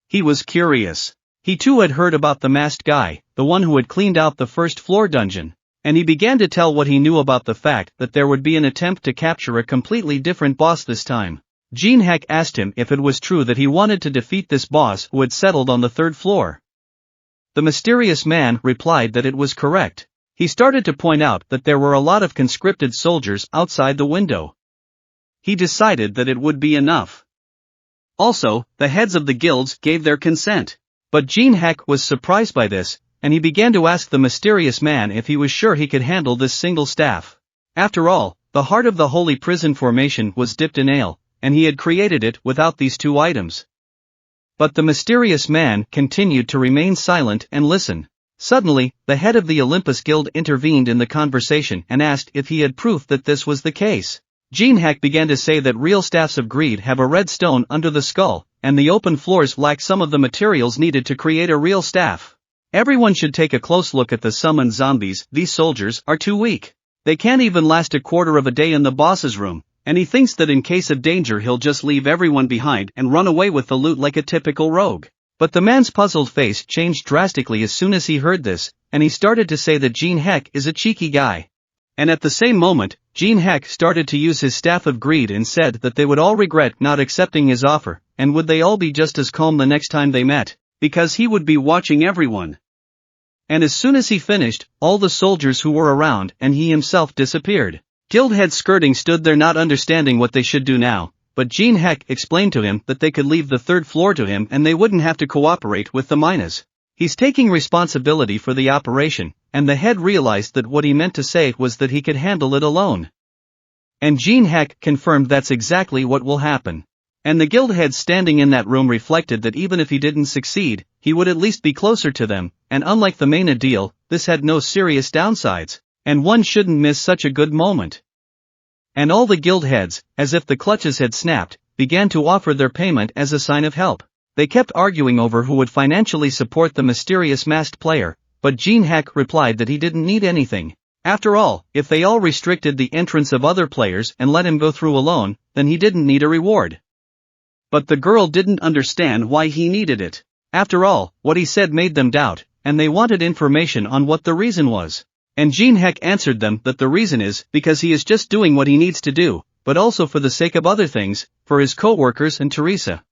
He was curious. He too had heard about the masked guy, the one who had cleaned out the first floor dungeon, and he began to tell what he knew about the fact that there would be an attempt to capture a completely different boss this time. Jin Heck asked him if it was true that he wanted to defeat this boss who had settled on the third floor. The mysterious man replied that it was correct. He started to point out that there were a lot of conscripted soldiers outside the window. He decided that it would be enough. Also, the heads of the guilds gave their consent. But Jin Heck was surprised by this, and he began to ask the mysterious man if he was sure he could handle this single staff. After all, the heart of the holy prison formation was dipped in ale, and he had created it without these two items. But the mysterious man continued to remain silent and listen. Suddenly, the head of the Olympus Guild intervened in the conversation and asked if he had proof that this was the case. Jin Heck began to say that real staffs of greed have a red stone under the skull, and the open floors lack some of the materials needed to create a real staff. Everyone should take a close look at the summoned zombies. These soldiers are too weak. They can't even last a quarter of a day in the boss's room, and he thinks that in case of danger he'll just leave everyone behind and run away with the loot like a typical rogue. But the man's puzzled face changed drastically as soon as he heard this, and he started to say that Jin Heck is a cheeky guy. And at the same moment, Jin Heck started to use his staff of greed and said that they would all regret not accepting his offer, and would they all be just as calm the next time they met, because he would be watching everyone. And as soon as he finished, all the soldiers who were around and he himself disappeared. Guildhead Skirting stood there not understanding what they should do now, but Jin Heck explained to him that they could leave the third floor to him and they wouldn't have to cooperate with the miners. He's taking responsibility for the operation, and the head realized that what he meant to say was that he could handle it alone. And Jin Heck confirmed that's exactly what will happen. And the guild head standing in that room reflected that even if he didn't succeed, he would at least be closer to them, and unlike the main deal, this had no serious downsides, and one shouldn't miss such a good moment. And all the guild heads, as if the clutches had snapped, began to offer their payment as a sign of help. They kept arguing over who would financially support the mysterious masked player, but Jin Heck replied that he didn't need anything. After all, if they all restricted the entrance of other players and let him go through alone, then he didn't need a reward. But the girl didn't understand why he needed it. After all, what he said made them doubt, and they wanted information on what the reason was. And Jin Heck answered them that the reason is because he is just doing what he needs to do, but also for the sake of other things, for his co-workers and Teresa.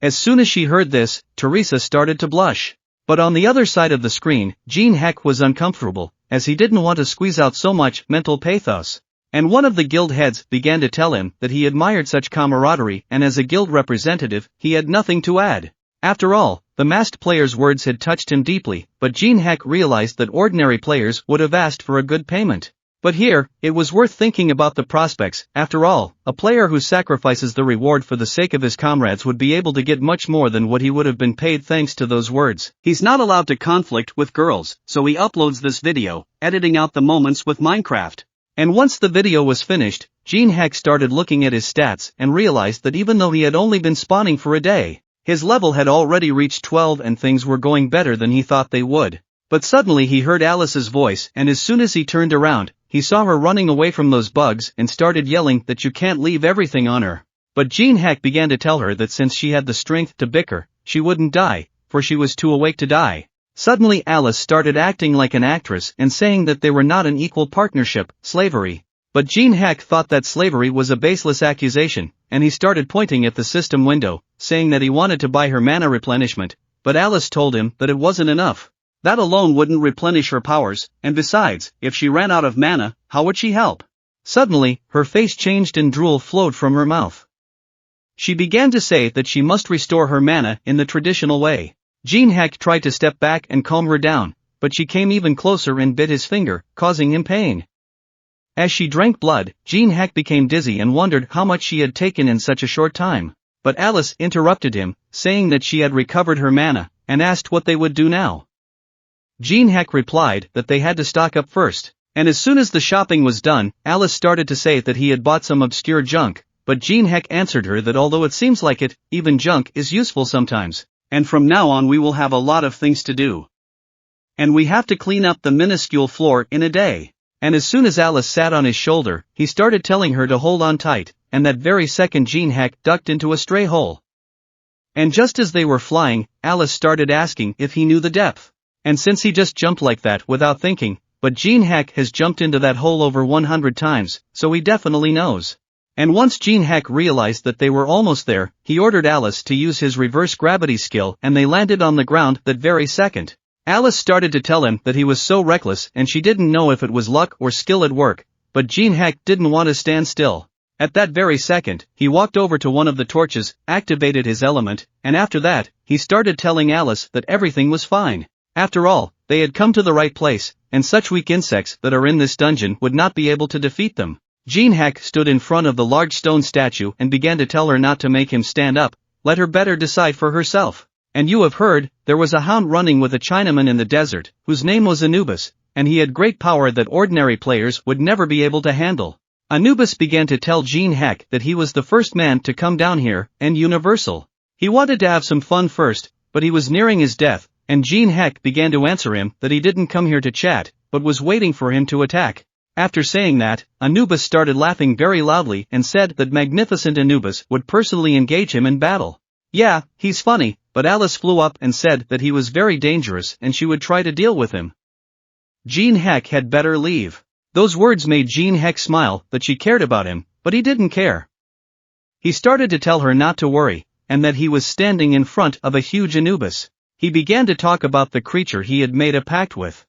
As soon as she heard this, Teresa started to blush. But on the other side of the screen, Jin Heck was uncomfortable, as he didn't want to squeeze out so much mental pathos. And one of the guild heads began to tell him that he admired such camaraderie, and as a guild representative, he had nothing to add. After all, the masked player's words had touched him deeply, but Jin Heck realized that ordinary players would have asked for a good payment. But here, it was worth thinking about the prospects. After all, a player who sacrifices the reward for the sake of his comrades would be able to get much more than what he would have been paid thanks to those words. He's not allowed to conflict with girls, so he uploads this video, editing out the moments with Minecraft. And once the video was finished, Jin Heck started looking at his stats and realized that even though he had only been spawning for a day, his level had already reached 12 and things were going better than he thought they would. But suddenly he heard Alice's voice, and as soon as he turned around, he saw her running away from those bugs and started yelling that you can't leave everything on her. But Jin Heck began to tell her that since she had the strength to bicker, she wouldn't die, for she was too awake to die. Suddenly Alice started acting like an actress and saying that they were not an equal partnership, slavery. But Jin Heck thought that slavery was a baseless accusation, and he started pointing at the system window, saying that he wanted to buy her mana replenishment, but Alice told him that it wasn't enough. That alone wouldn't replenish her powers, and besides, if she ran out of mana, how would she help? Suddenly, her face changed and drool flowed from her mouth. She began to say that she must restore her mana in the traditional way. Jin Heck tried to step back and calm her down, but she came even closer and bit his finger, causing him pain. As she drank blood, Jin Heck became dizzy and wondered how much she had taken in such a short time. But Alice interrupted him, saying that she had recovered her mana, and asked what they would do now. Jin Heck replied that they had to stock up first, and as soon as the shopping was done, Alice started to say that he had bought some obscure junk, but Jin Heck answered her that although it seems like it, even junk is useful sometimes, and from now on we will have a lot of things to do. And we have to clean up the minuscule floor in a day. And as soon as Alice sat on his shoulder, he started telling her to hold on tight, and that very second Jin Heck ducked into a stray hole. And just as they were flying, Alice started asking if he knew the depth. And since he just jumped like that without thinking, but Jin Heck has jumped into that hole over 100 times, so he definitely knows. And once Jin Heck realized that they were almost there, he ordered Alice to use his reverse gravity skill and they landed on the ground that very second. Alice started to tell him that he was so reckless and she didn't know if it was luck or skill at work, but Jin Heck didn't want to stand still. At that very second, he walked over to one of the torches, activated his element, and after that, he started telling Alice that everything was fine. After all, they had come to the right place, and such weak insects that are in this dungeon would not be able to defeat them. Jin Heck stood in front of the large stone statue and began to tell her not to make him stand up, let her better decide for herself. And you have heard, there was a hound running with a Chinaman in the desert, whose name was Anubis, and he had great power that ordinary players would never be able to handle. Anubis began to tell Jin Heck that he was the first man to come down here, and universal. He wanted to have some fun first, but he was nearing his death, and Jin Heck began to answer him that he didn't come here to chat, but was waiting for him to attack. After saying that, Anubis started laughing very loudly and said that magnificent Anubis would personally engage him in battle. Yeah, he's funny, but Alice flew up and said that he was very dangerous and she would try to deal with him. Jin Heck had better leave. Those words made Jin Heck smile that she cared about him, but he didn't care. He started to tell her not to worry, and that he was standing in front of a huge Anubis. He began to talk about the creature he had made a pact with.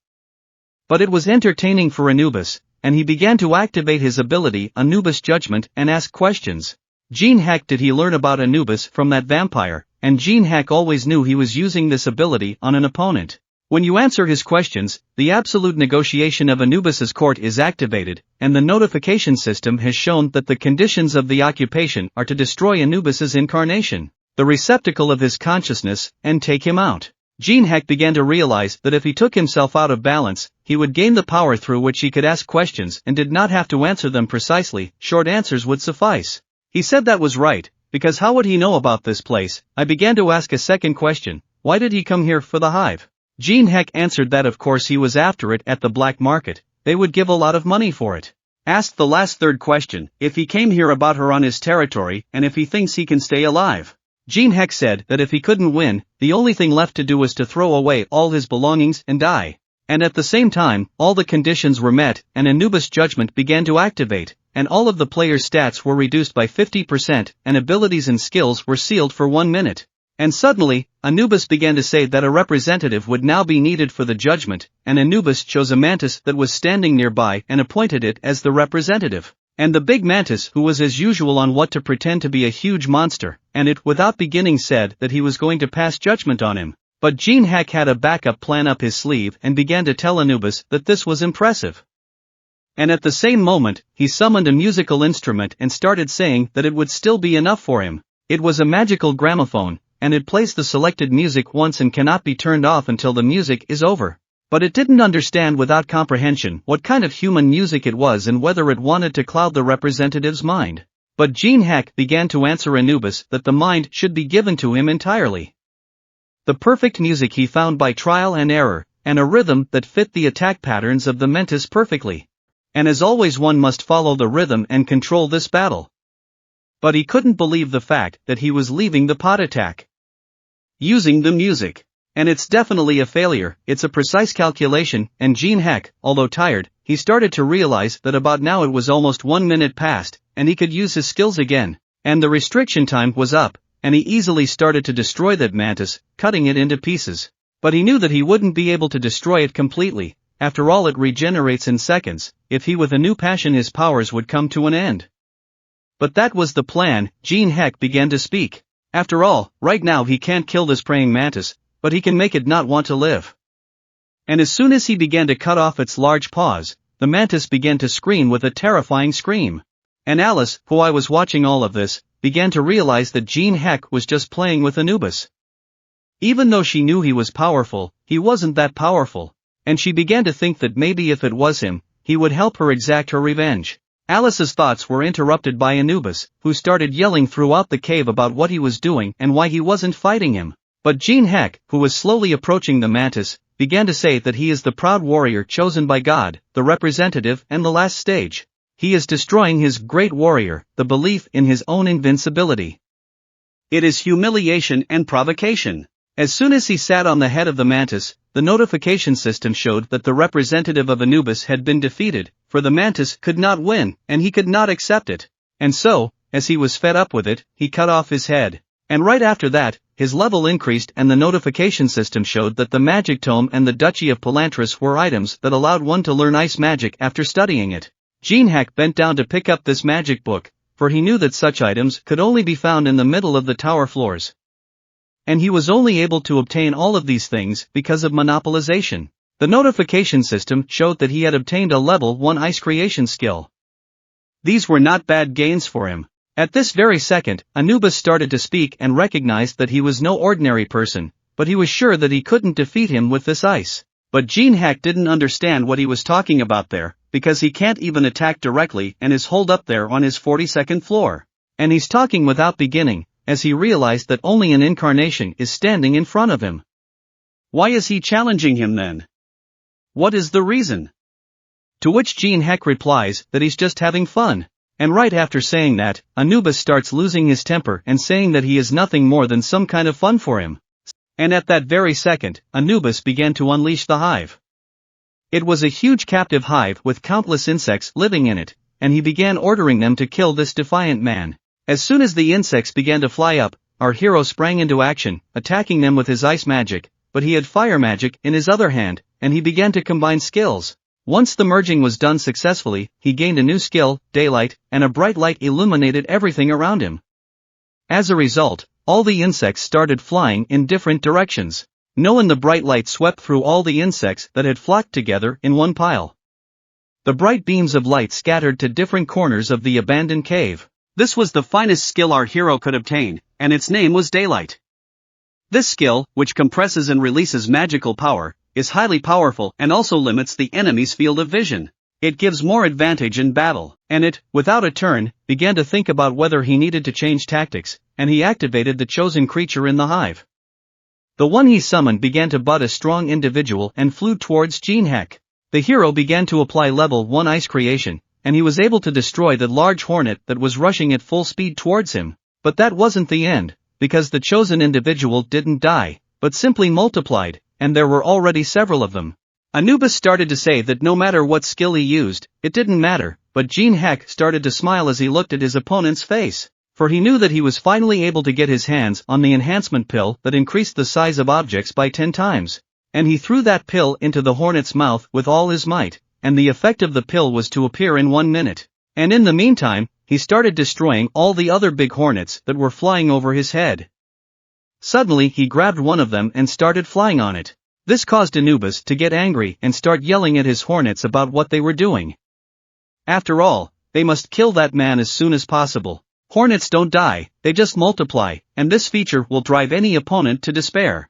But it was entertaining for Anubis, and he began to activate his ability Anubis Judgment and ask questions. Jin Heck did he learn about Anubis from that vampire, and Jin Heck always knew he was using this ability on an opponent. When you answer his questions, the absolute negotiation of Anubis's court is activated, and the notification system has shown that the conditions of the occupation are to destroy Anubis's incarnation, the receptacle of his consciousness, and take him out. Jin Heck began to realize that if he took himself out of balance, he would gain the power through which he could ask questions and did not have to answer them precisely, short answers would suffice. He said that was right, because how would he know about this place? I began to ask a second question, why did he come here for the hive? Jin Heck answered that of course he was after it at the black market, they would give a lot of money for it. Asked the last third question, if he came here about her on his territory and if he thinks he can stay alive. Jin Heck said that if he couldn't win, the only thing left to do was to throw away all his belongings and die. And at the same time, all the conditions were met and Anubis Judgment began to activate, and all of the player's stats were reduced by 50% and abilities and skills were sealed for 1 minute. And suddenly, Anubis began to say that a representative would now be needed for the judgment, and Anubis chose a mantis that was standing nearby and appointed it as the representative. And the big mantis who was as usual on what to pretend to be a huge monster, and it without beginning said that he was going to pass judgment on him. But Jin Heck had a backup plan up his sleeve and began to tell Anubis that this was impressive. And at the same moment, he summoned a musical instrument and started saying that it would still be enough for him. It was a magical gramophone, and it plays the selected music once and cannot be turned off until the music is over. But it didn't understand without comprehension what kind of human music it was and whether it wanted to cloud the representative's mind. But Jin Heck began to answer Anubis that the mind should be given to him entirely. The perfect music he found by trial and error, and a rhythm that fit the attack patterns of the mantis perfectly. And as always one must follow the rhythm and control this battle. But he couldn't believe the fact that he was leaving the pot attack using the music. And it's definitely a failure, it's a precise calculation, and Jin Heck, although tired, he started to realize that about now it was almost 1 minute past, and he could use his skills again, and the restriction time was up, and he easily started to destroy that mantis, cutting it into pieces. But he knew that he wouldn't be able to destroy it completely, after all it regenerates in seconds, if he with a new passion his powers would come to an end. But that was the plan. Jin Heck began to speak. After all, right now he can't kill this praying mantis, but he can make it not want to live. And as soon as he began to cut off its large paws, the mantis began to scream with a terrifying scream. And Alice, who I was watching all of this, began to realize that Jin Heck was just playing with Anubis. Even though she knew he was powerful, he wasn't that powerful. And she began to think that maybe if it was him, he would help her exact her revenge. Alice's thoughts were interrupted by Anubis, who started yelling throughout the cave about what he was doing and why he wasn't fighting him. But Jin Heck, who was slowly approaching the mantis, began to say that he is the proud warrior chosen by God, the representative and the last stage. He is destroying his great warrior, the belief in his own invincibility. It is humiliation and provocation. As soon as he sat on the head of the mantis, the notification system showed that the representative of Anubis had been defeated, for the mantis could not win, and he could not accept it. And so, as he was fed up with it, he cut off his head. And right after that, his level increased and the notification system showed that the magic tome and the Duchy of Palantris were items that allowed one to learn ice magic after studying it. Jin Heck bent down to pick up this magic book, for he knew that such items could only be found in the middle of the tower floors. And he was only able to obtain all of these things because of monopolization. The notification system showed that he had obtained a level 1 ice creation skill. These were not bad gains for him. At this very second, Anubis started to speak and recognized that he was no ordinary person, but he was sure that he couldn't defeat him with this ice. But Jin Heck didn't understand what he was talking about there, because he can't even attack directly and is holed up there on his 42nd floor. And he's talking without beginning, as he realized that only an incarnation is standing in front of him. Why is he challenging him then? What is the reason? To which Jin Heck replies that he's just having fun. And right after saying that, Anubis starts losing his temper and saying that he is nothing more than some kind of fun for him. And at that very second, Anubis began to unleash the hive. It was a huge captive hive with countless insects living in it, and he began ordering them to kill this defiant man. As soon as the insects began to fly up, our hero sprang into action, attacking them with his ice magic, but he had fire magic in his other hand, and he began to combine skills. Once the merging was done successfully, he gained a new skill, daylight, and a bright light illuminated everything around him. As a result, all the insects started flying in different directions. When the bright light swept through all the insects that had flocked together in one pile. The bright beams of light scattered to different corners of the abandoned cave. This was the finest skill our hero could obtain, and its name was Daylight. This skill, which compresses and releases magical power, is highly powerful and also limits the enemy's field of vision. It gives more advantage in battle, and it, without a turn, began to think about whether he needed to change tactics, and he activated the chosen creature in the hive. The one he summoned began to butt a strong individual and flew towards Jin Heck. The hero began to apply level 1 ice creation, and he was able to destroy the large hornet that was rushing at full speed towards him. But that wasn't the end, because the chosen individual didn't die, but simply multiplied, and there were already several of them. Anubis started to say that no matter what skill he used, it didn't matter, but Jin Heck started to smile as he looked at his opponent's face, for he knew that he was finally able to get his hands on the enhancement pill that increased the size of objects by 10 times. And he threw that pill into the hornet's mouth with all his might, and the effect of the pill was to appear in 1 minute. And in the meantime, he started destroying all the other big hornets that were flying over his head. Suddenly he grabbed one of them and started flying on it. This caused Anubis to get angry and start yelling at his hornets about what they were doing. After all, they must kill that man as soon as possible. Hornets don't die, they just multiply, and this feature will drive any opponent to despair.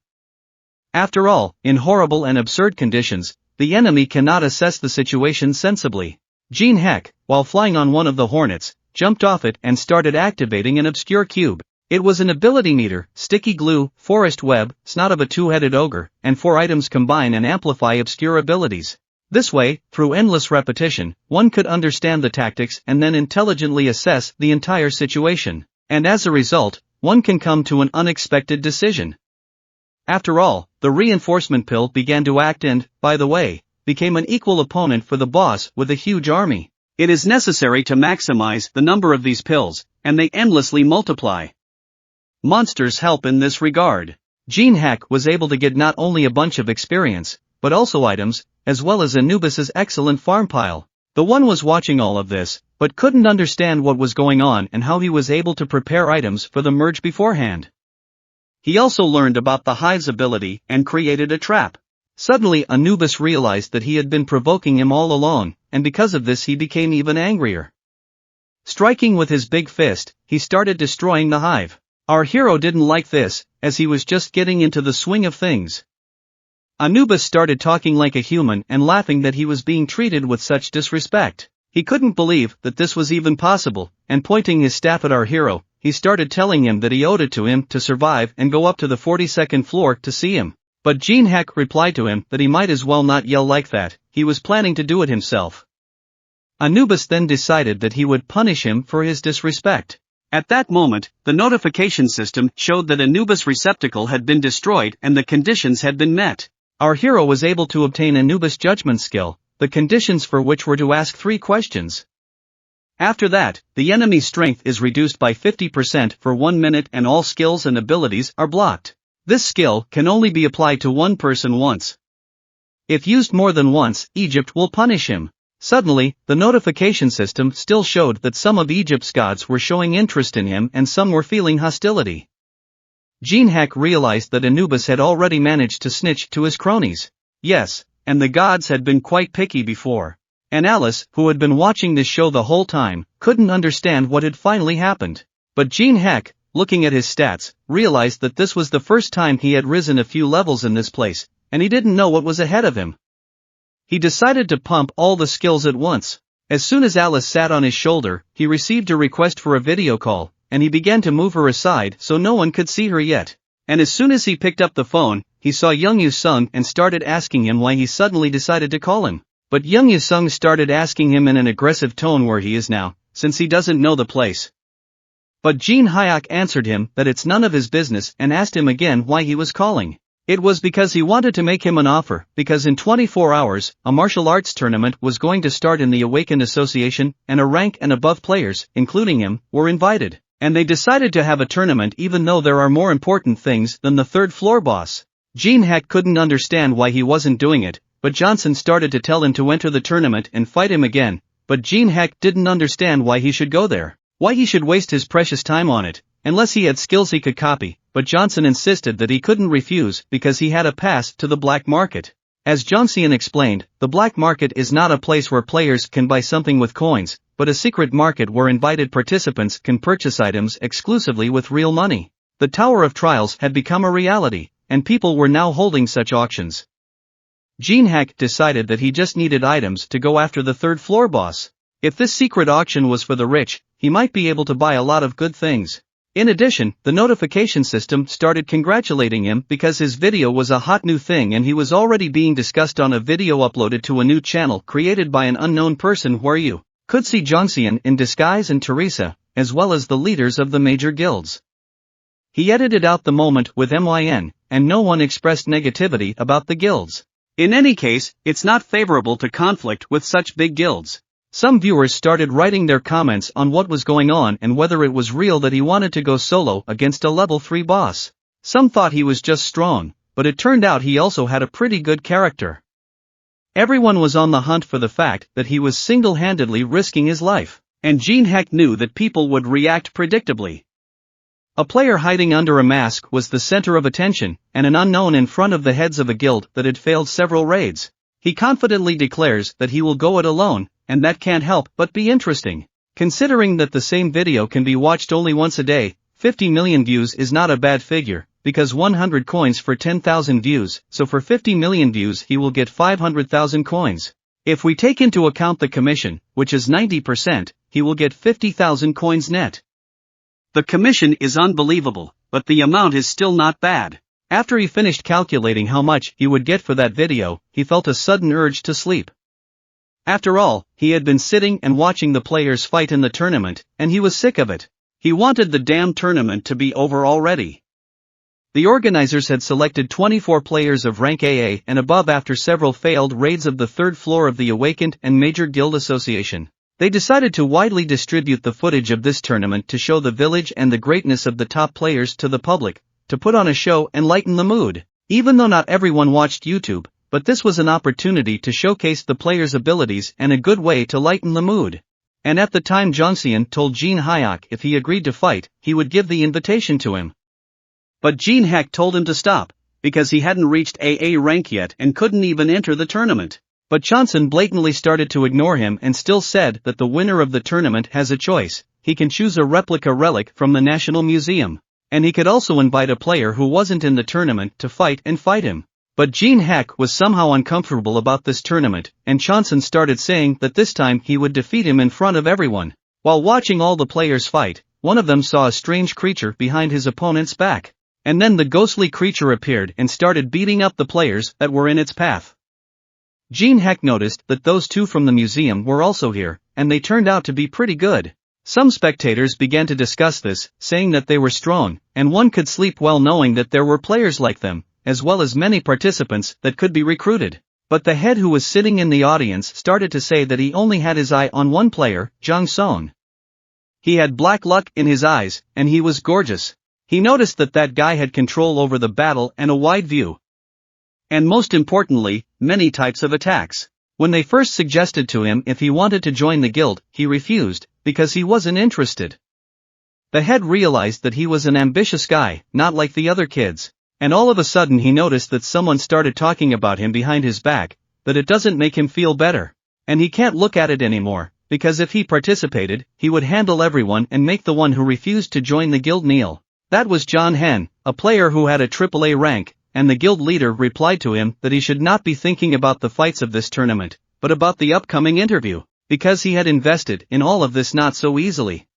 After all, in horrible and absurd conditions, the enemy cannot assess the situation sensibly. Jin Heck, while flying on one of the hornets, jumped off it and started activating an obscure cube. It was an ability meter, sticky glue, forest web, snot of a two-headed ogre, and 4 items combine and amplify obscure abilities. This way, through endless repetition, one could understand the tactics and then intelligently assess the entire situation, and as a result, one can come to an unexpected decision. After all, the reinforcement pill began to act and, by the way, became an equal opponent for the boss with a huge army. It is necessary to maximize the number of these pills, and they endlessly multiply. Monsters help in this regard. Jin Heck was able to get not only a bunch of experience, but also items, as well as Anubis's excellent farm pile. The one was watching all of this, but couldn't understand what was going on and how he was able to prepare items for the merge beforehand. He also learned about the hive's ability and created a trap. Suddenly Anubis realized that he had been provoking him all along, and because of this he became even angrier. Striking with his big fist, he started destroying the hive. Our hero didn't like this, as he was just getting into the swing of things. Anubis started talking like a human and laughing that he was being treated with such disrespect. He couldn't believe that this was even possible, and pointing his staff at our hero, he started telling him that he owed it to him to survive and go up to the 42nd floor to see him. But Jin Heck replied to him that he might as well not yell like that, he was planning to do it himself. Anubis then decided that he would punish him for his disrespect. At that moment, the notification system showed that Anubis' receptacle had been destroyed and the conditions had been met. Our hero was able to obtain Anubis' judgment skill, the conditions for which were to ask 3 questions. After that, the enemy's strength is reduced by 50% for 1 minute and all skills and abilities are blocked. This skill can only be applied to one person once. If used more than once, Egypt will punish him. Suddenly, the notification system still showed that some of Egypt's gods were showing interest in him and some were feeling hostility. Jin Heck realized that Anubis had already managed to snitch to his cronies. Yes, and the gods had been quite picky before. And Alice, who had been watching this show the whole time, couldn't understand what had finally happened. But Jin Heck, looking at his stats, realized that this was the first time he had risen a few levels in this place, and he didn't know what was ahead of him. He decided to pump all the skills at once. As soon as Alice sat on his shoulder, he received a request for a video call, and he began to move her aside so no one could see her yet. And as soon as he picked up the phone, he saw Young Yu-sung and started asking him why he suddenly decided to call him. But Young Yu-sung started asking him in an aggressive tone where he is now, since he doesn't know the place. But Jin Heck answered him that it's none of his business and asked him again why he was calling. It was because he wanted to make him an offer, because in 24 hours, a martial arts tournament was going to start in the Awakened Association, and a rank and above players, including him, were invited. And they decided to have a tournament even though there are more important things than the third floor boss. Jin Heck couldn't understand why he wasn't doing it, but Johnson started to tell him to enter the tournament and fight him again, but Jin Heck didn't understand why he should go there, why he should waste his precious time on it, unless he had skills he could copy, but Johnson insisted that he couldn't refuse because he had a pass to the black market. As Johnson explained, the black market is not a place where players can buy something with coins, but a secret market where invited participants can purchase items exclusively with real money. The Tower of Trials had become a reality, and people were now holding such auctions. Jin Heck decided that he just needed items to go after the third floor boss. If this secret auction was for the rich, he might be able to buy a lot of good things. In addition, the notification system started congratulating him because his video was a hot new thing and he was already being discussed on a video uploaded to a new channel created by an unknown person where you could see Johnson in disguise and Teresa, as well as the leaders of the major guilds. He edited out the moment with MYN, and no one expressed negativity about the guilds. In any case, it's not favorable to conflict with such big guilds. Some viewers started writing their comments on what was going on and whether it was real that he wanted to go solo against a level 3 boss. Some thought he was just strong, but it turned out he also had a pretty good character. Everyone was on the hunt for the fact that he was single-handedly risking his life, and Jin Heck knew that people would react predictably. A player hiding under a mask was the center of attention, and an unknown in front of the heads of a guild that had failed several raids. He confidently declares that he will go it alone, and that can't help but be interesting. Considering that the same video can be watched only once a day, 50 million views is not a bad figure, because 100 coins for 10,000 views, so for 50 million views he will get 500,000 coins. If we take into account the commission, which is 90%, he will get 50,000 coins net. The commission is unbelievable, but the amount is still not bad. After he finished calculating how much he would get for that video, he felt a sudden urge to sleep. After all, he had been sitting and watching the players fight in the tournament, and he was sick of it. He wanted the damn tournament to be over already. The organizers had selected 24 players of rank AA and above after several failed raids of the third floor of the Awakened and Major Guild Association. They decided to widely distribute the footage of this tournament to show the village and the greatness of the top players to the public, to put on a show and lighten the mood. Even though not everyone watched YouTube, but this was an opportunity to showcase the players' abilities and a good way to lighten the mood. And at the time Johnson told Jin Heck if he agreed to fight, he would give the invitation to him. But Jin Heck told him to stop, because he hadn't reached AA rank yet and couldn't even enter the tournament. But Johnson blatantly started to ignore him and still said that the winner of the tournament has a choice. He can choose a replica relic from the National Museum. And he could also invite a player who wasn't in the tournament to fight him. But Jin Heck was somehow uncomfortable about this tournament, and Johnson started saying that this time he would defeat him in front of everyone. While watching all the players fight, one of them saw a strange creature behind his opponent's back. And then the ghostly creature appeared and started beating up the players that were in its path. Jin Heck noticed that those two from the museum were also here, and they turned out to be pretty good. Some spectators began to discuss this, saying that they were strong, and one could sleep well knowing that there were players like them, as well as many participants that could be recruited. But the head who was sitting in the audience started to say that he only had his eye on one player, Jang Song. He had black luck in his eyes, and he was gorgeous. He noticed that that guy had control over the battle and a wide view. And most importantly, many types of attacks. When they first suggested to him if he wanted to join the guild, he refused, because he wasn't interested. The head realized that he was an ambitious guy, not like the other kids. And all of a sudden he noticed that someone started talking about him behind his back, that it doesn't make him feel better. And he can't look at it anymore, because if he participated, he would handle everyone and make the one who refused to join the guild kneel. That was John Hen, a player who had a AAA rank, and the guild leader replied to him that he should not be thinking about the fights of this tournament, but about the upcoming interview, because he had invested in all of this not so easily.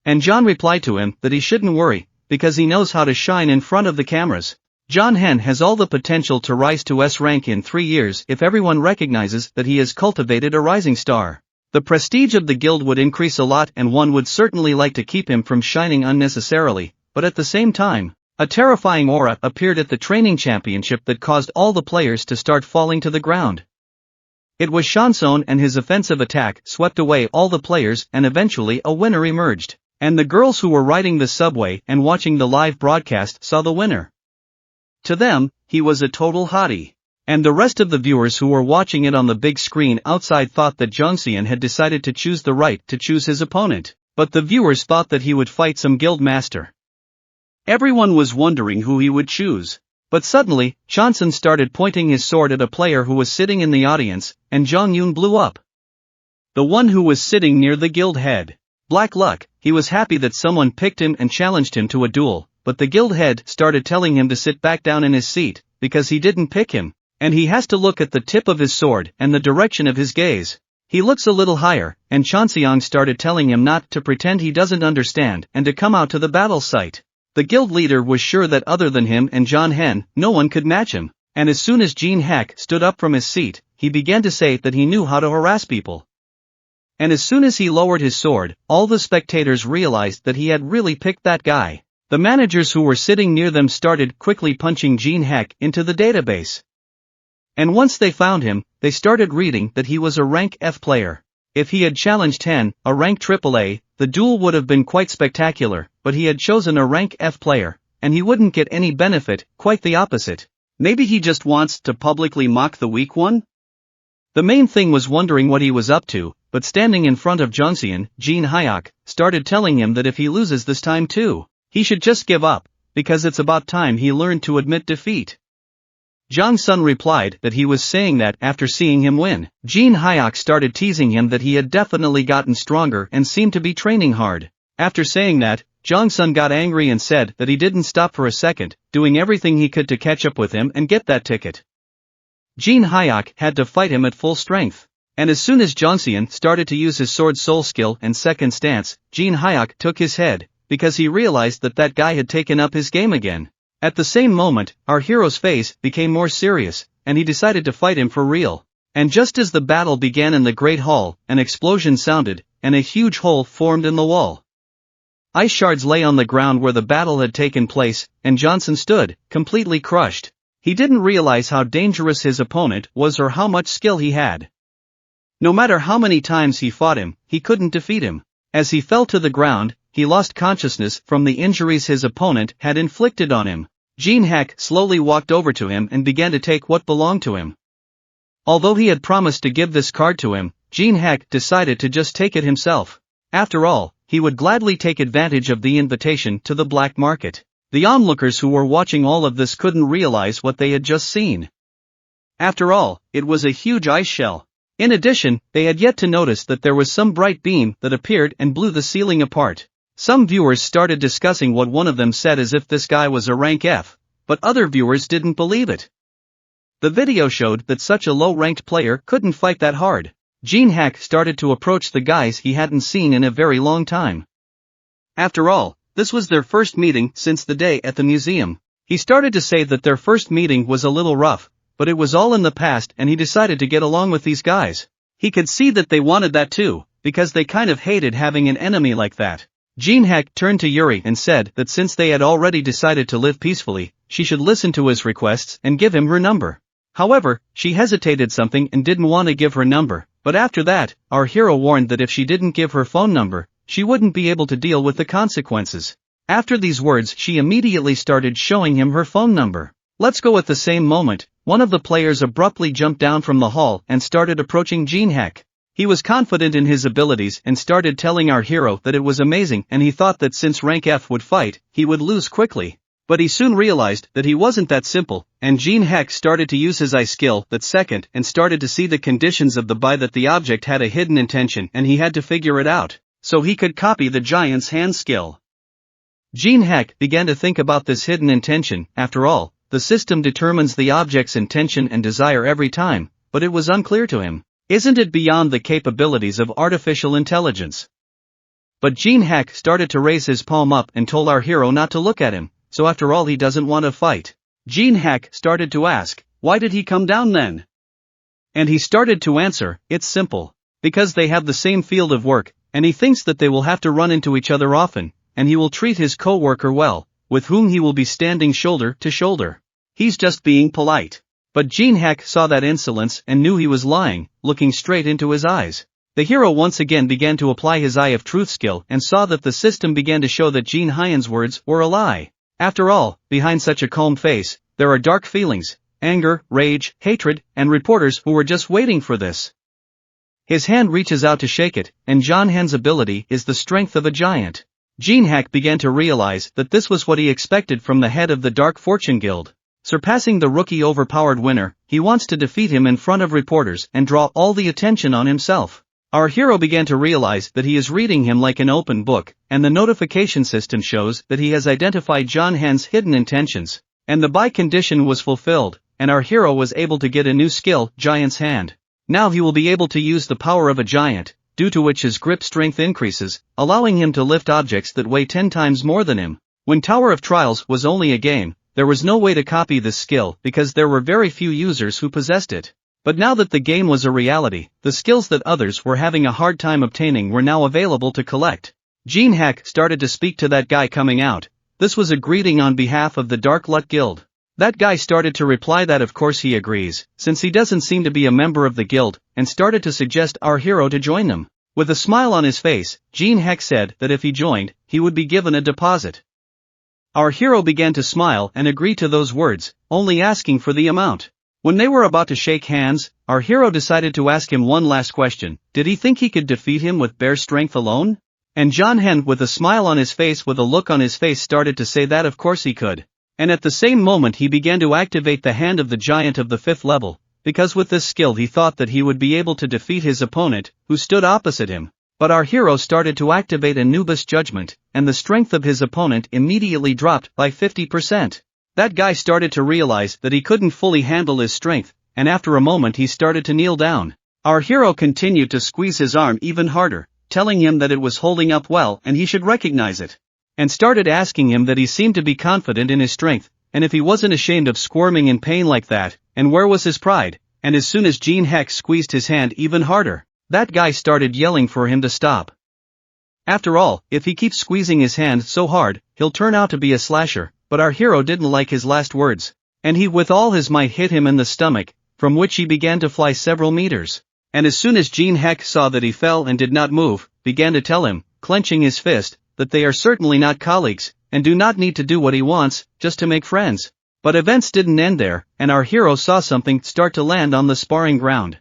And John replied to him that he shouldn't worry, because he knows how to shine in front of the cameras. John Hen has all the potential to rise to S rank in 3 years if everyone recognizes that he has cultivated a rising star. The prestige of the guild would increase a lot and one would certainly like to keep him from shining unnecessarily, but at the same time, a terrifying aura appeared at the training championship that caused all the players to start falling to the ground. It was Shansone, and his offensive attack swept away all the players and eventually a winner emerged, and the girls who were riding the subway and watching the live broadcast saw the winner. To them, he was a total hottie. And the rest of the viewers who were watching it on the big screen outside thought that Jongseon had decided to choose the right to choose his opponent, but the viewers thought that he would fight some guild master. Everyone was wondering who he would choose. But suddenly, Chanson started pointing his sword at a player who was sitting in the audience, and Jong Yoon blew up. The one who was sitting near the guild head. Black luck, he was happy that someone picked him and challenged him to a duel, but the guild head started telling him to sit back down in his seat, because he didn't pick him, and he has to look at the tip of his sword and the direction of his gaze. He looks a little higher, and Chanseong started telling him not to pretend he doesn't understand and to come out to the battle site. The guild leader was sure that other than him and John Hen, no one could match him, and as soon as Jin Heck stood up from his seat, he began to say that he knew how to harass people. And as soon as he lowered his sword, all the spectators realized that he had really picked that guy. The managers who were sitting near them started quickly punching Jin Heck into the database. And once they found him, they started reading that he was a rank F player. If he had challenged Hen, a rank AAA, the duel would have been quite spectacular, but he had chosen a rank F player, and he wouldn't get any benefit, quite the opposite. Maybe he just wants to publicly mock the weak one? The main thing was wondering what he was up to, but standing in front of Jongseon, Jin Hyuk started telling him that if he loses this time too, he should just give up, because it's about time he learned to admit defeat. Jong Sun replied that he was saying that after seeing him win. Jin Hyuk started teasing him that he had definitely gotten stronger and seemed to be training hard. After saying that, Jong Sun got angry and said that he didn't stop for a second, doing everything he could to catch up with him and get that ticket. Jin Hyuk had to fight him at full strength. And as soon as Jongseon started to use his sword soul skill and second stance, Jin Hyuk took his head, because he realized that that guy had taken up his game again. At the same moment, our hero's face became more serious, and he decided to fight him for real. And just as the battle began in the Great Hall, an explosion sounded, and a huge hole formed in the wall. Ice shards lay on the ground where the battle had taken place, and Johnson stood, completely crushed. He didn't realize how dangerous his opponent was or how much skill he had. No matter how many times he fought him, he couldn't defeat him. As he fell to the ground, he lost consciousness from the injuries his opponent had inflicted on him. Jin Heck slowly walked over to him and began to take what belonged to him. Although he had promised to give this card to him, Jin Heck decided to just take it himself. After all, he would gladly take advantage of the invitation to the black market. The onlookers who were watching all of this couldn't realize what they had just seen. After all, it was a huge ice shell. In addition, they had yet to notice that there was some bright beam that appeared and blew the ceiling apart. Some viewers started discussing what one of them said as if this guy was a rank F, but other viewers didn't believe it. The video showed that such a low-ranked player couldn't fight that hard. Jin Heck started to approach the guys he hadn't seen in a very long time. After all, this was their first meeting since the day at the museum. He started to say that their first meeting was a little rough, but it was all in the past and he decided to get along with these guys. He could see that they wanted that too, because they kind of hated having an enemy like that. Jin Heck turned to Yuri and said that since they had already decided to live peacefully, she should listen to his requests and give him her number. However, she hesitated something and didn't want to give her number, but after that, our hero warned that if she didn't give her phone number, she wouldn't be able to deal with the consequences. After these words, she immediately started showing him her phone number. Let's go. At the same moment, one of the players abruptly jumped down from the hall and started approaching Jin Heck. He was confident in his abilities and started telling our hero that it was amazing and he thought that since rank F would fight, he would lose quickly. But he soon realized that he wasn't that simple, and Jin Heck started to use his eye skill that second and started to see the conditions of the buy that the object had a hidden intention and he had to figure it out, so he could copy the giant's hand skill. Jin Heck began to think about this hidden intention. After all, the system determines the object's intention and desire every time, but it was unclear to him. Isn't it beyond the capabilities of artificial intelligence? But Jin Heck started to raise his palm up and told our hero not to look at him. So after all he doesn't want to fight. Jin Heck started to ask, why did he come down then? And he started to answer, it's simple. Because they have the same field of work, and he thinks that they will have to run into each other often, and he will treat his co-worker well, with whom he will be standing shoulder to shoulder. He's just being polite. But Jin Heck saw that insolence and knew he was lying, looking straight into his eyes. The hero once again began to apply his eye of truth skill and saw that the system began to show that Jin Hyun's words were a lie. After all, behind such a calm face, there are dark feelings, anger, rage, hatred, and reporters who were just waiting for this. His hand reaches out to shake it, and Jin Hyun's ability is the strength of a giant. Jin Heck began to realize that this was what he expected from the head of the Dark Fortune Guild. Surpassing the rookie overpowered winner, he wants to defeat him in front of reporters and draw all the attention on himself. Our hero began to realize that he is reading him like an open book, and the notification system shows that he has identified Jin Hyun's hidden intentions, and the buy condition was fulfilled, and our hero was able to get a new skill, Giant's Hand. Now he will be able to use the power of a giant, due to which his grip strength increases, allowing him to lift objects that weigh 10 times more than him. When Tower of Trials was only a game, there was no way to copy this skill because there were very few users who possessed it. But now that the game was a reality, the skills that others were having a hard time obtaining were now available to collect. Jin Heck started to speak to that guy coming out. This was a greeting on behalf of the Dark Luck Guild. That guy started to reply that of course he agrees, since he doesn't seem to be a member of the guild, and started to suggest our hero to join them. With a smile on his face, Jin Heck said that if he joined, he would be given a deposit. Our hero began to smile and agree to those words, only asking for the amount. When they were about to shake hands, our hero decided to ask him one last question. Did he think he could defeat him with bare strength alone? And Jin Heck with a smile on his face with a look on his face started to say that of course he could. And at the same moment he began to activate the hand of the giant of the 5th level, because with this skill he thought that he would be able to defeat his opponent, who stood opposite him. But our hero started to activate Anubis judgment, and the strength of his opponent immediately dropped by 50%. That guy started to realize that he couldn't fully handle his strength, and after a moment he started to kneel down. Our hero continued to squeeze his arm even harder, telling him that it was holding up well and he should recognize it. And started asking him that he seemed to be confident in his strength, and if he wasn't ashamed of squirming in pain like that, and where was his pride. And as soon as Jin Heck squeezed his hand even harder, that guy started yelling for him to stop. After all, if he keeps squeezing his hand so hard, he'll turn out to be a slasher. But our hero didn't like his last words, and he with all his might hit him in the stomach, from which he began to fly several meters. And as soon as Jin Heck saw that he fell and did not move, began to tell him, clenching his fist, that they are certainly not colleagues, and do not need to do what he wants, just to make friends. But events didn't end there, and our hero saw something start to land on the sparring ground.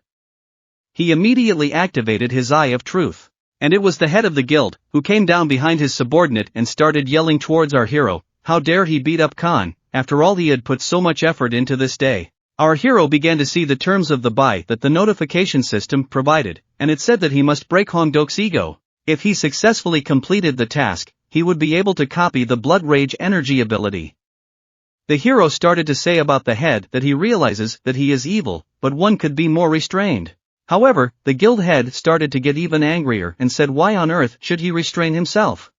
He immediately activated his eye of truth. And it was the head of the guild, who came down behind his subordinate and started yelling towards our hero. How dare he beat up Khan, after all he had put so much effort into this day. Our hero began to see the terms of the buy that the notification system provided, and it said that he must break Hongdok's ego. If he successfully completed the task, he would be able to copy the Blood Rage energy ability. The hero started to say about the head that he realizes that he is evil, but one could be more restrained. However, the guild head started to get even angrier and said why on earth should he restrain himself?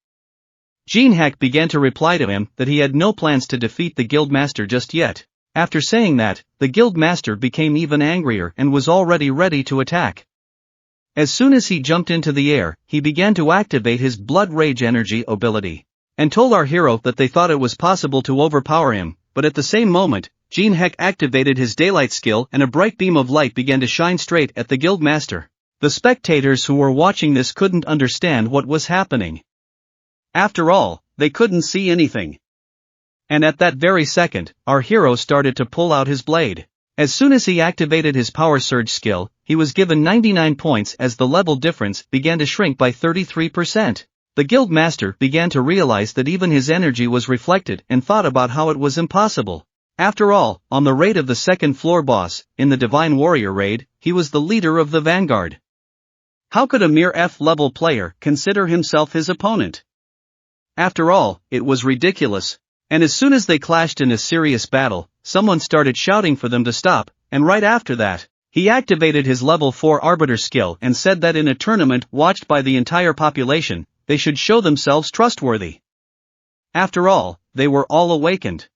Jin Heck began to reply to him that he had no plans to defeat the guild master just yet. After saying that, the guild master became even angrier and was already ready to attack. As soon as he jumped into the air, he began to activate his Blood Rage energy ability, and told our hero that they thought it was possible to overpower him, but at the same moment, Jin Heck activated his daylight skill and a bright beam of light began to shine straight at the guild master. The spectators who were watching this couldn't understand what was happening. After all, they couldn't see anything. And at that very second, our hero started to pull out his blade. As soon as he activated his power surge skill, he was given 99 points as the level difference began to shrink by 33%. The guild master began to realize that even his energy was reflected and thought about how it was impossible. After all, on the raid of the second floor boss, in the Divine Warrior raid, he was the leader of the vanguard. How could a mere F-level player consider himself his opponent? After all, it was ridiculous. And as soon as they clashed in a serious battle, someone started shouting for them to stop, and right after that, he activated his level 4 Arbiter skill and said that in a tournament watched by the entire population, they should show themselves trustworthy. After all, they were all awakened.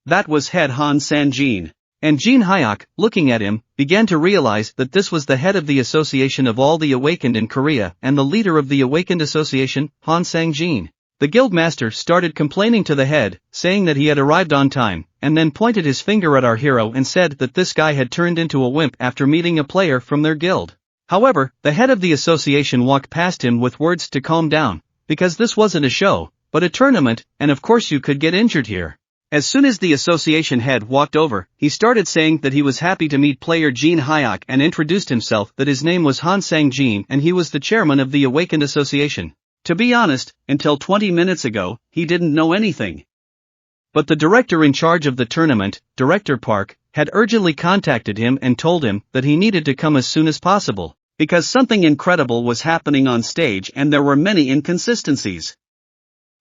That was head Han San-jin. And Jin Heck, looking at him, began to realize that this was the head of the Association of all the Awakened in Korea and the leader of the Awakened Association, Han Sang-jin. The guildmaster started complaining to the head, saying that he had arrived on time, and then pointed his finger at our hero and said that this guy had turned into a wimp after meeting a player from their guild. However, the head of the association walked past him with words to calm down, because this wasn't a show, but a tournament, and of course you could get injured here. As soon as the association head walked over, he started saying that he was happy to meet player Jin Heck and introduced himself that his name was Han Sang-jin and he was the chairman of the Awakened Association. To be honest, until 20 minutes ago, he didn't know anything. But the director in charge of the tournament, Director Park, had urgently contacted him and told him that he needed to come as soon as possible, because something incredible was happening on stage and there were many inconsistencies.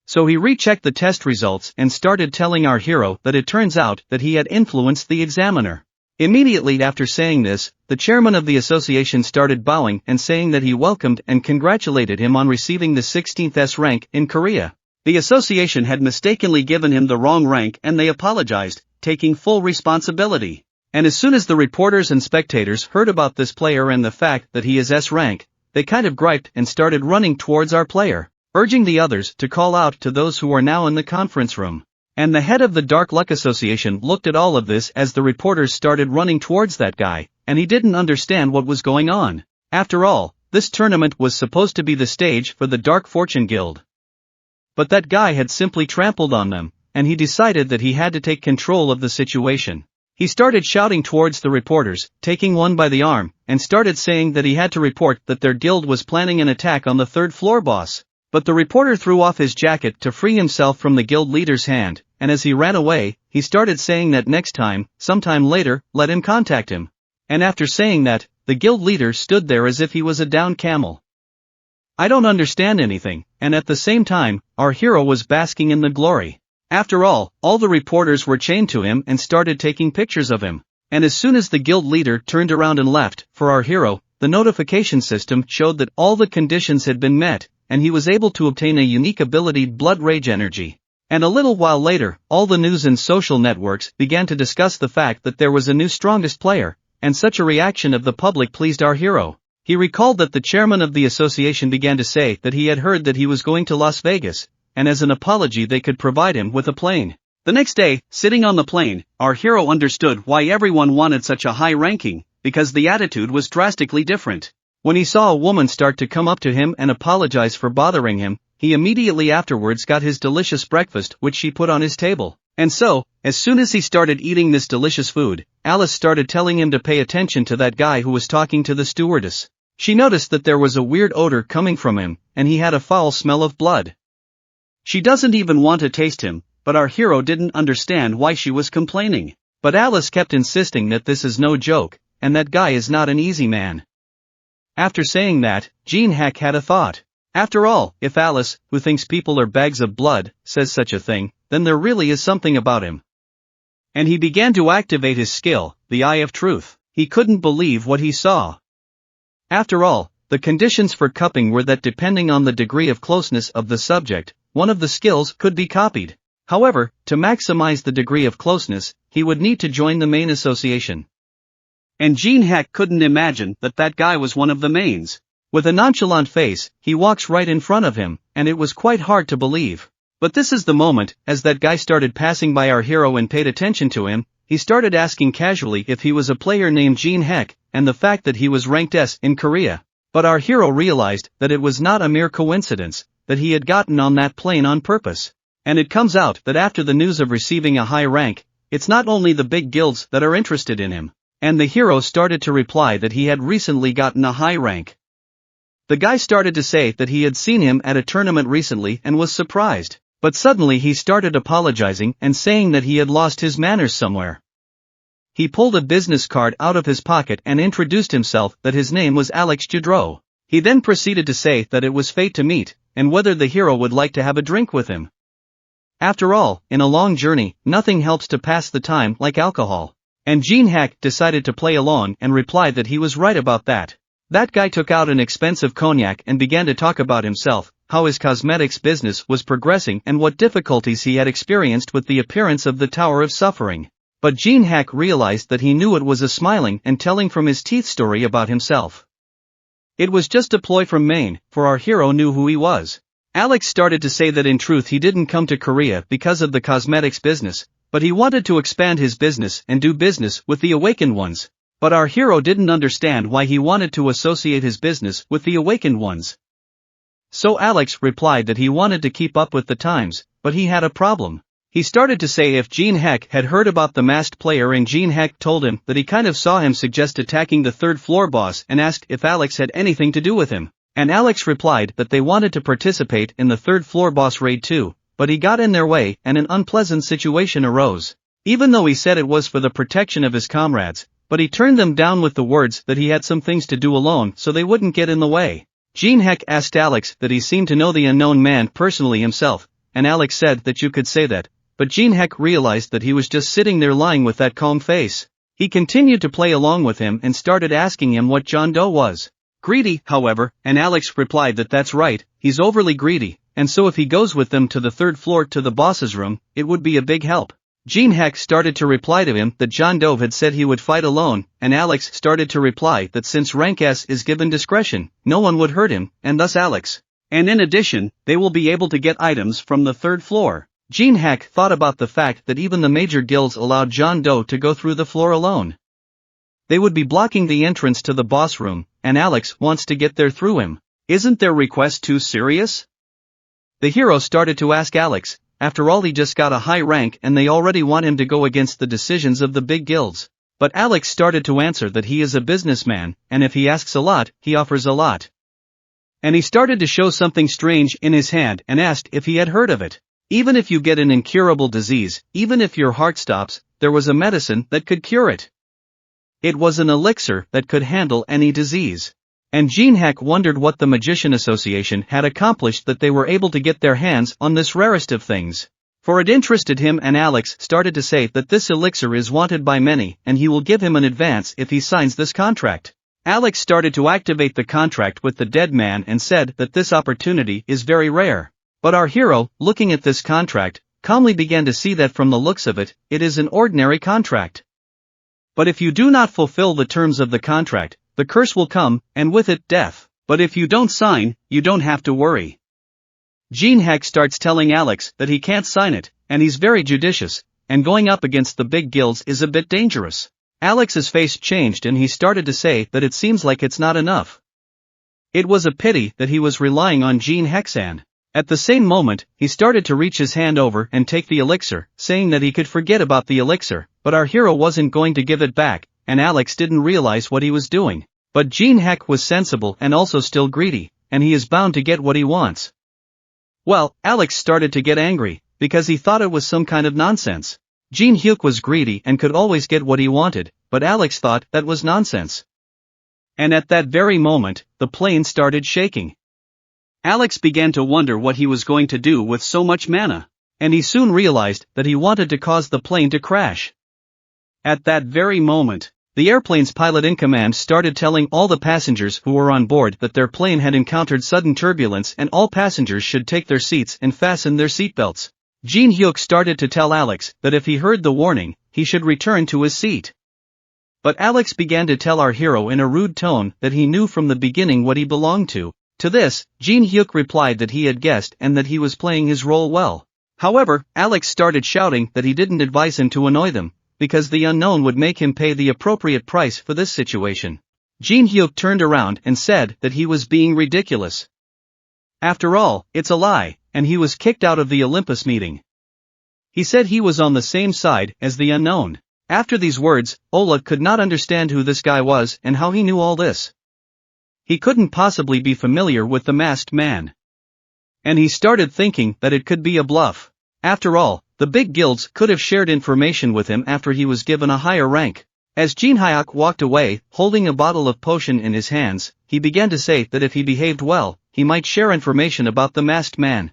So he rechecked the test results and started telling our hero that it turns out that he had influenced the examiner. Immediately after saying this, the chairman of the association started bowing and saying that he welcomed and congratulated him on receiving the 16th S rank in Korea. The association had mistakenly given him the wrong rank and they apologized, taking full responsibility. And as soon as the reporters and spectators heard about this player and the fact that he is S rank, they kind of griped and started running towards our player, urging the others to call out to those who are now in the conference room. And the head of the Dark Luck Association looked at all of this as the reporters started running towards that guy, and he didn't understand what was going on. After all, this tournament was supposed to be the stage for the Dark Fortune Guild. But that guy had simply trampled on them, and he decided that he had to take control of the situation. He started shouting towards the reporters, taking one by the arm, and started saying that he had to report that their guild was planning an attack on the third floor boss. But the reporter threw off his jacket to free himself from the guild leader's hand, and as he ran away, he started saying that next time, sometime later, let him contact him. And after saying that, the guild leader stood there as if he was a downed camel. I don't understand anything, and at the same time, our hero was basking in the glory. After all the reporters were chained to him and started taking pictures of him. And as soon as the guild leader turned around and left, for our hero, the notification system showed that all the conditions had been met, and he was able to obtain a unique ability, Blood Rage Energy. And a little while later, all the news and social networks began to discuss the fact that there was a new strongest player, and such a reaction of the public pleased our hero. He recalled that the chairman of the association began to say that he had heard that he was going to Las Vegas, and as an apology they could provide him with a plane. The next day, sitting on the plane, our hero understood why everyone wanted such a high ranking, because the attitude was drastically different. When he saw a woman start to come up to him and apologize for bothering him, he immediately afterwards got his delicious breakfast which she put on his table. And so, as soon as he started eating this delicious food, Alice started telling him to pay attention to that guy who was talking to the stewardess. She noticed that there was a weird odor coming from him, and he had a foul smell of blood. She doesn't even want to taste him, but our hero didn't understand why she was complaining. But Alice kept insisting that this is no joke, and that guy is not an easy man. After saying that, Jin Heck had a thought. After all, if Alice, who thinks people are bags of blood, says such a thing, then there really is something about him. And he began to activate his skill, the Eye of Truth. He couldn't believe what he saw. After all, the conditions for cupping were that depending on the degree of closeness of the subject, one of the skills could be copied. However, to maximize the degree of closeness, he would need to join the main association. And Jin Heck couldn't imagine that that guy was one of the mains. With a nonchalant face, he walks right in front of him, and it was quite hard to believe. But this is the moment, as that guy started passing by our hero and paid attention to him, he started asking casually if he was a player named Jin Heck, and the fact that he was ranked S in Korea. But our hero realized that it was not a mere coincidence, that he had gotten on that plane on purpose. And it comes out that after the news of receiving a high rank, it's not only the big guilds that are interested in him. And the hero started to reply that he had recently gotten a high rank. The guy started to say that he had seen him at a tournament recently and was surprised, but suddenly he started apologizing and saying that he had lost his manners somewhere. He pulled a business card out of his pocket and introduced himself that his name was Alex Jadro. He then proceeded to say that it was fate to meet, and whether the hero would like to have a drink with him. After all, in a long journey, nothing helps to pass the time like alcohol. And Jin Heck decided to play along and replied that he was right about that. That guy took out an expensive cognac and began to talk about himself, how his cosmetics business was progressing and what difficulties he had experienced with the appearance of the Tower of Suffering. But Jin Heck realized that he knew it was a smiling and telling from his teeth story about himself. It was just a ploy from Maine, for our hero knew who he was. Alex started to say that in truth he didn't come to Korea because of the cosmetics business, but he wanted to expand his business and do business with the awakened ones. But our hero didn't understand why he wanted to associate his business with the awakened ones. So Alex replied that he wanted to keep up with the times, but he had a problem. He started to say if Jin Heck had heard about the masked player, and Jin Heck told him that he kind of saw him suggest attacking the third floor boss and asked if Alex had anything to do with him. And Alex replied that they wanted to participate in the third floor boss raid too, but he got in their way and an unpleasant situation arose. Even though he said it was for the protection of his comrades, but he turned them down with the words that he had some things to do alone so they wouldn't get in the way. Jin Heck asked Alex that he seemed to know the unknown man personally himself, and Alex said that you could say that, but Jin Heck realized that he was just sitting there lying with that calm face. He continued to play along with him and started asking him what John Doe was. Greedy, however, and Alex replied that that's right, he's overly greedy, and so if he goes with them to the third floor to the boss's room, it would be a big help. Jin Heck started to reply to him that John Doe had said he would fight alone, and Alex started to reply that since rank S is given discretion, no one would hurt him, and thus Alex. And in addition, they will be able to get items from the third floor. Jin Heck thought about the fact that even the major guilds allowed John Doe to go through the floor alone. They would be blocking the entrance to the boss room, and Alex wants to get there through him. Isn't their request too serious? The hero started to ask Alex, after all he just got a high rank and they already want him to go against the decisions of the big guilds. But Alex started to answer that he is a businessman, and if he asks a lot, he offers a lot. And he started to show something strange in his hand and asked if he had heard of it. Even if you get an incurable disease, even if your heart stops, there was a medicine that could cure it. It was an elixir that could handle any disease. And Jin Heck wondered what the Magician Association had accomplished that they were able to get their hands on this rarest of things. For it interested him, and Alex started to say that this elixir is wanted by many and he will give him an advance if he signs this contract. Alex started to activate the contract with the dead man and said that this opportunity is very rare. But our hero, looking at this contract, calmly began to see that from the looks of it, it is an ordinary contract. But if you do not fulfill the terms of the contract, the curse will come, and with it death. But if you don't sign, you don't have to worry. Jin Heck starts telling Alex that he can't sign it, and he's very judicious, and going up against the big guilds is a bit dangerous. Alex's face changed and he started to say that it seems like it's not enough. It was a pity that he was relying on Jin Heck's hand. At the same moment, he started to reach his hand over and take the elixir, saying that he could forget about the elixir, but our hero wasn't going to give it back, and Alex didn't realize what he was doing. But Jin Heck was sensible and also still greedy, and he is bound to get what he wants. Well, Alex started to get angry, because he thought it was some kind of nonsense. Jin Heck was greedy and could always get what he wanted, but Alex thought that was nonsense. And at that very moment, the plane started shaking. Alex began to wonder what he was going to do with so much mana, and he soon realized that he wanted to cause the plane to crash. At that very moment, the airplane's pilot in command started telling all the passengers who were on board that their plane had encountered sudden turbulence and all passengers should take their seats and fasten their seatbelts. Jin Heck started to tell Alex that if he heard the warning, he should return to his seat. But Alex began to tell our hero in a rude tone that he knew from the beginning what he belonged to. To this, Jin Heck replied that he had guessed and that he was playing his role well. However, Alex started shouting that he didn't advise him to annoy them, because the unknown would make him pay the appropriate price for this situation. Jin Heck turned around and said that he was being ridiculous. After all, it's a lie, and he was kicked out of the Olympus meeting. He said he was on the same side as the unknown. After these words, Ola could not understand who this guy was and how he knew all this. He couldn't possibly be familiar with the masked man. And he started thinking that it could be a bluff. After all, the big guilds could have shared information with him after he was given a higher rank. As Jin Heck walked away, holding a bottle of potion in his hands, he began to say that if he behaved well, he might share information about the masked man.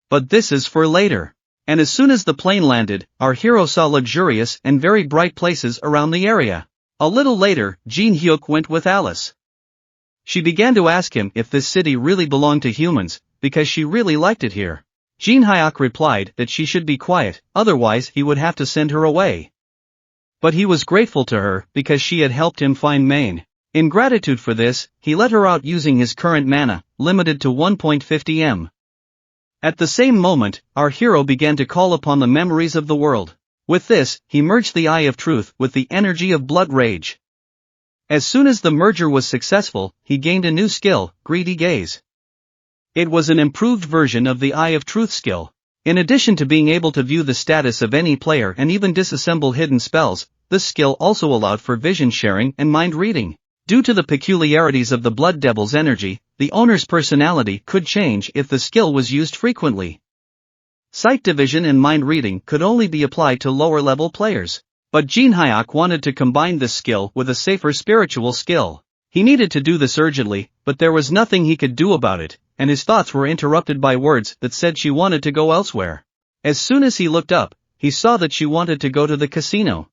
But this is for later. And as soon as the plane landed, our hero saw luxurious and very bright places around the area. A little later, Jin Heck went with Alice. She began to ask him if this city really belonged to humans, because she really liked it here. Jin Heck replied that she should be quiet, otherwise he would have to send her away. But he was grateful to her because she had helped him find Maine. In gratitude for this, he let her out using his current mana, limited to 1.50 m. At the same moment, our hero began to call upon the memories of the world. With this, he merged the Eye of Truth with the energy of Blood Rage. As soon as the merger was successful, he gained a new skill, Greedy Gaze. It was an improved version of the Eye of Truth skill. In addition to being able to view the status of any player and even disassemble hidden spells, this skill also allowed for vision sharing and mind reading. Due to the peculiarities of the Blood Devil's energy, the owner's personality could change if the skill was used frequently. Sight division and mind reading could only be applied to lower-level players. But Jin Heck wanted to combine this skill with a safer spiritual skill. He needed to do this urgently, but there was nothing he could do about it, and his thoughts were interrupted by words that said she wanted to go elsewhere. As soon as he looked up, he saw that she wanted to go to the casino.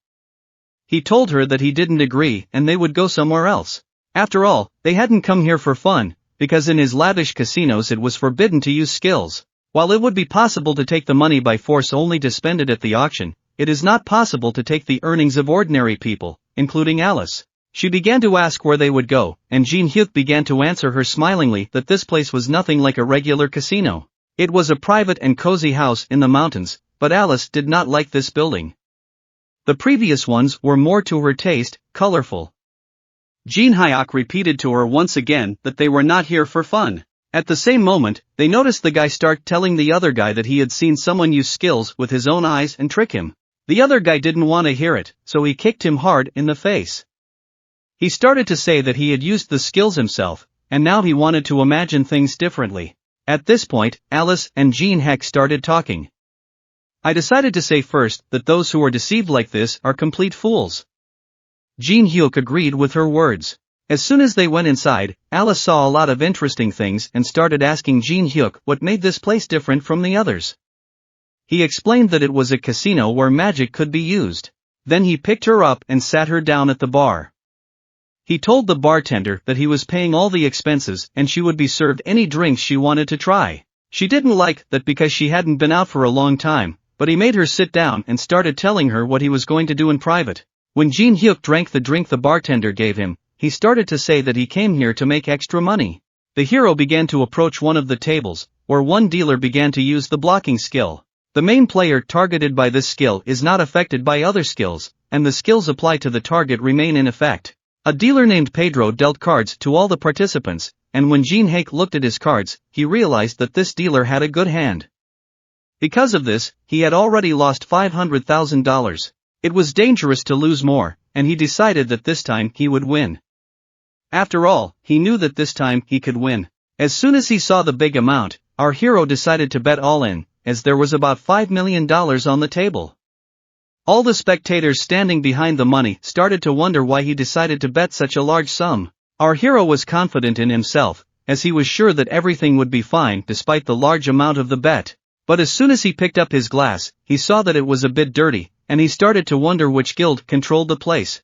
He told her that he didn't agree and they would go somewhere else. After all, they hadn't come here for fun, because in his lavish casinos it was forbidden to use skills. While it would be possible to take the money by force only to spend it at the auction, it is not possible to take the earnings of ordinary people, including Alice. She began to ask where they would go, and Jin Heck began to answer her smilingly that this place was nothing like a regular casino. It was a private and cozy house in the mountains, but Alice did not like this building. The previous ones were more to her taste, colorful. Jin Heck repeated to her once again that they were not here for fun. At the same moment, they noticed the guy start telling the other guy that he had seen someone use skills with his own eyes and trick him. The other guy didn't want to hear it, so he kicked him hard in the face. He started to say that he had used the skills himself, and now he wanted to imagine things differently. At this point, Alice and Jin Heck started talking. I decided to say first that those who are deceived like this are complete fools. Jin Heck agreed with her words. As soon as they went inside, Alice saw a lot of interesting things and started asking Jin Heck what made this place different from the others. He explained that it was a casino where magic could be used. Then he picked her up and sat her down at the bar. He told the bartender that he was paying all the expenses and she would be served any drinks she wanted to try. She didn't like that because she hadn't been out for a long time, but he made her sit down and started telling her what he was going to do in private. When Jin Heck drank the drink the bartender gave him, he started to say that he came here to make extra money. The hero began to approach one of the tables, where one dealer began to use the blocking skill. The main player targeted by this skill is not affected by other skills, and the skills applied to the target remain in effect. A dealer named Pedro dealt cards to all the participants, and when Jin Heck looked at his cards, he realized that this dealer had a good hand. Because of this, he had already lost $500,000. It was dangerous to lose more, and he decided that this time he would win. After all, he knew that this time he could win. As soon as he saw the big amount, our hero decided to bet all in, as there was about $5 million on the table. All the spectators standing behind the money started to wonder why he decided to bet such a large sum. Our hero was confident in himself, as he was sure that everything would be fine despite the large amount of the bet. But as soon as he picked up his glass, he saw that it was a bit dirty, and he started to wonder which guild controlled the place.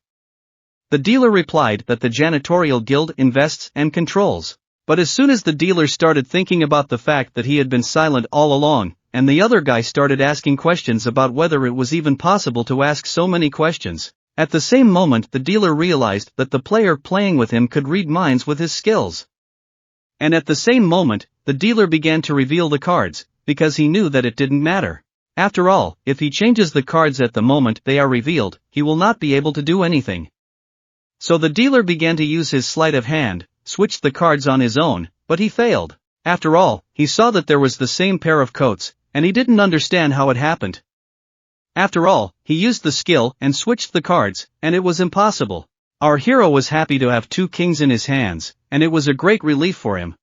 The dealer replied that the janitorial guild invests and controls. But as soon as the dealer started thinking about the fact that he had been silent all along, and the other guy started asking questions about whether it was even possible to ask so many questions, at the same moment the dealer realized that the player playing with him could read minds with his skills. And at the same moment, the dealer began to reveal the cards, because he knew that it didn't matter. After all, if he changes the cards at the moment they are revealed, he will not be able to do anything. So the dealer began to use his sleight of hand, switched the cards on his own, but he failed. After all, he saw that there was the same pair of coats, and he didn't understand how it happened. After all, he used the skill and switched the cards, and it was impossible. Our hero was happy to have two kings in his hands, and it was a great relief for him.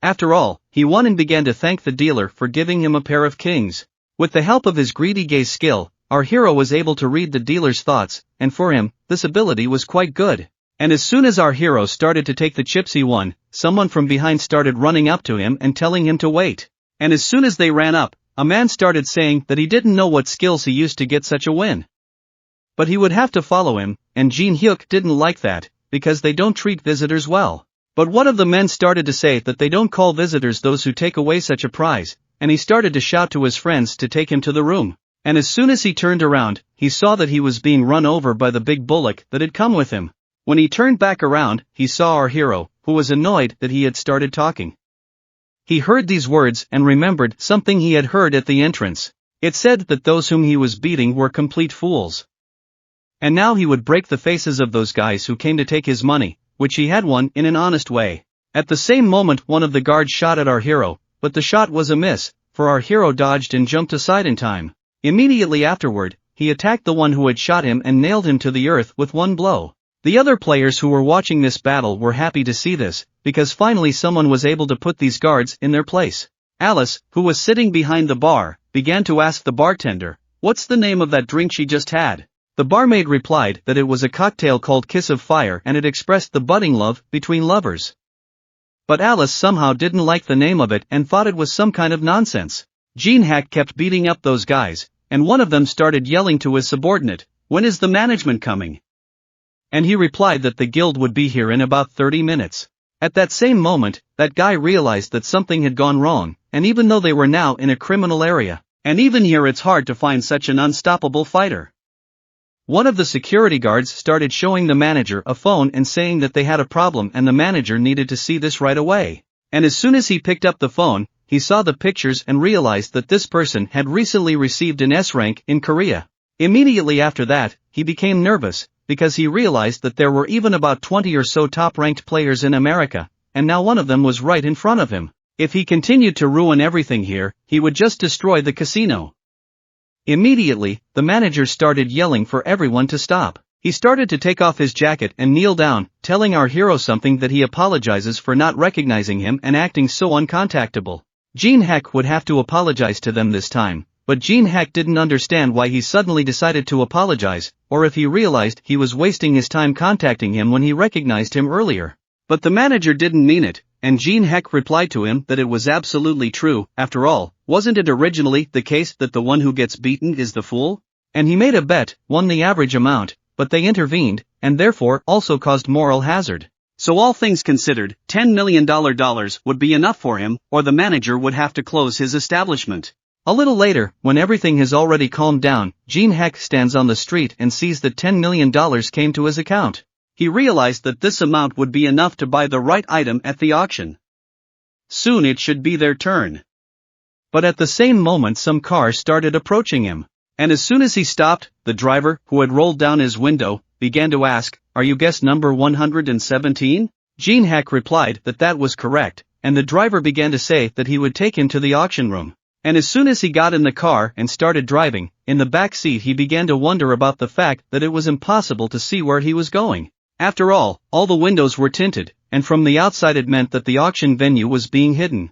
After all, he won and began to thank the dealer for giving him a pair of kings. With the help of his greedy gaze skill, our hero was able to read the dealer's thoughts, and for him, this ability was quite good. And as soon as our hero started to take the chips he won, someone from behind started running up to him and telling him to wait. And as soon as they ran up, a man started saying that he didn't know what skills he used to get such a win. But he would have to follow him, and Jin Heck didn't like that, because they don't treat visitors well. But one of the men started to say that they don't call visitors those who take away such a prize, and he started to shout to his friends to take him to the room. And as soon as he turned around, he saw that he was being run over by the big bullock that had come with him. When he turned back around, he saw our hero, who was annoyed that he had started talking. He heard these words and remembered something he had heard at the entrance. It said that those whom he was beating were complete fools. And now he would break the faces of those guys who came to take his money, which he had won in an honest way. At the same moment one of the guards shot at our hero, but the shot was a miss, for our hero dodged and jumped aside in time. Immediately afterward, he attacked the one who had shot him and nailed him to the earth with one blow. The other players who were watching this battle were happy to see this, because finally someone was able to put these guards in their place. Alice, who was sitting behind the bar, began to ask the bartender, "What's the name of that drink she just had?" The barmaid replied that it was a cocktail called Kiss of Fire and it expressed the budding love between lovers. But Alice somehow didn't like the name of it and thought it was some kind of nonsense. Jin Heck kept beating up those guys, and one of them started yelling to his subordinate, "When is the management coming?" And he replied that the guild would be here in about 30 minutes. At that same moment, that guy realized that something had gone wrong, and even though they were now in a criminal area, and even here it's hard to find such an unstoppable fighter. One of the security guards started showing the manager a phone and saying that they had a problem and the manager needed to see this right away. And as soon as he picked up the phone, he saw the pictures and realized that this person had recently received an S rank in Korea. Immediately after that, he became nervous, because he realized that there were even about 20 or so top-ranked players in America, and now one of them was right in front of him. If he continued to ruin everything here, he would just destroy the casino. Immediately, the manager started yelling for everyone to stop. He started to take off his jacket and kneel down, telling our hero something that he apologizes for not recognizing him and acting so uncontactable. Jin Heck would have to apologize to them this time. But Jin Heck didn't understand why he suddenly decided to apologize, or if he realized he was wasting his time contacting him when he recognized him earlier. But the manager didn't mean it, and Jin Heck replied to him that it was absolutely true. After all, wasn't it originally the case that the one who gets beaten is the fool? And he made a bet, won the average amount, but they intervened, and therefore also caused moral hazard. So all things considered, $10 million would be enough for him, or the manager would have to close his establishment. A little later, when everything has already calmed down, Jin Heck stands on the street and sees that $10 million came to his account. He realized that this amount would be enough to buy the right item at the auction. Soon it should be their turn. But at the same moment some cars started approaching him. And as soon as he stopped, the driver, who had rolled down his window, began to ask, "Are you guest number 117? Jin Heck replied that that was correct, and the driver began to say that he would take him to the auction room. And as soon as he got in the car and started driving, in the back seat he began to wonder about the fact that it was impossible to see where he was going. After all the windows were tinted, and from the outside it meant that the auction venue was being hidden.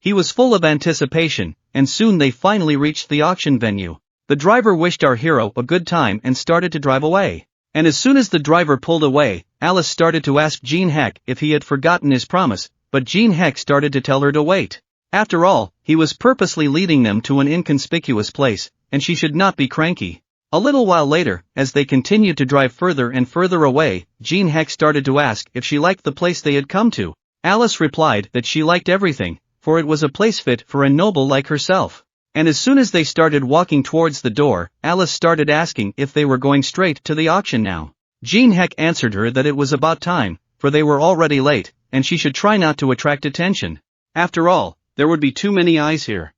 He was full of anticipation, and soon they finally reached the auction venue. The driver wished our hero a good time and started to drive away. And as soon as the driver pulled away, Alice started to ask Jin Heck if he had forgotten his promise, but Jin Heck started to tell her to wait. After all, he was purposely leading them to an inconspicuous place, and she should not be cranky. A little while later, as they continued to drive further and further away, Jin Heck started to ask if she liked the place they had come to. Alice replied that she liked everything, for it was a place fit for a noble like herself. And as soon as they started walking towards the door, Alice started asking if they were going straight to the auction now. Jin Heck answered her that it was about time, for they were already late, and she should try not to attract attention. After all, there would be too many eyes here.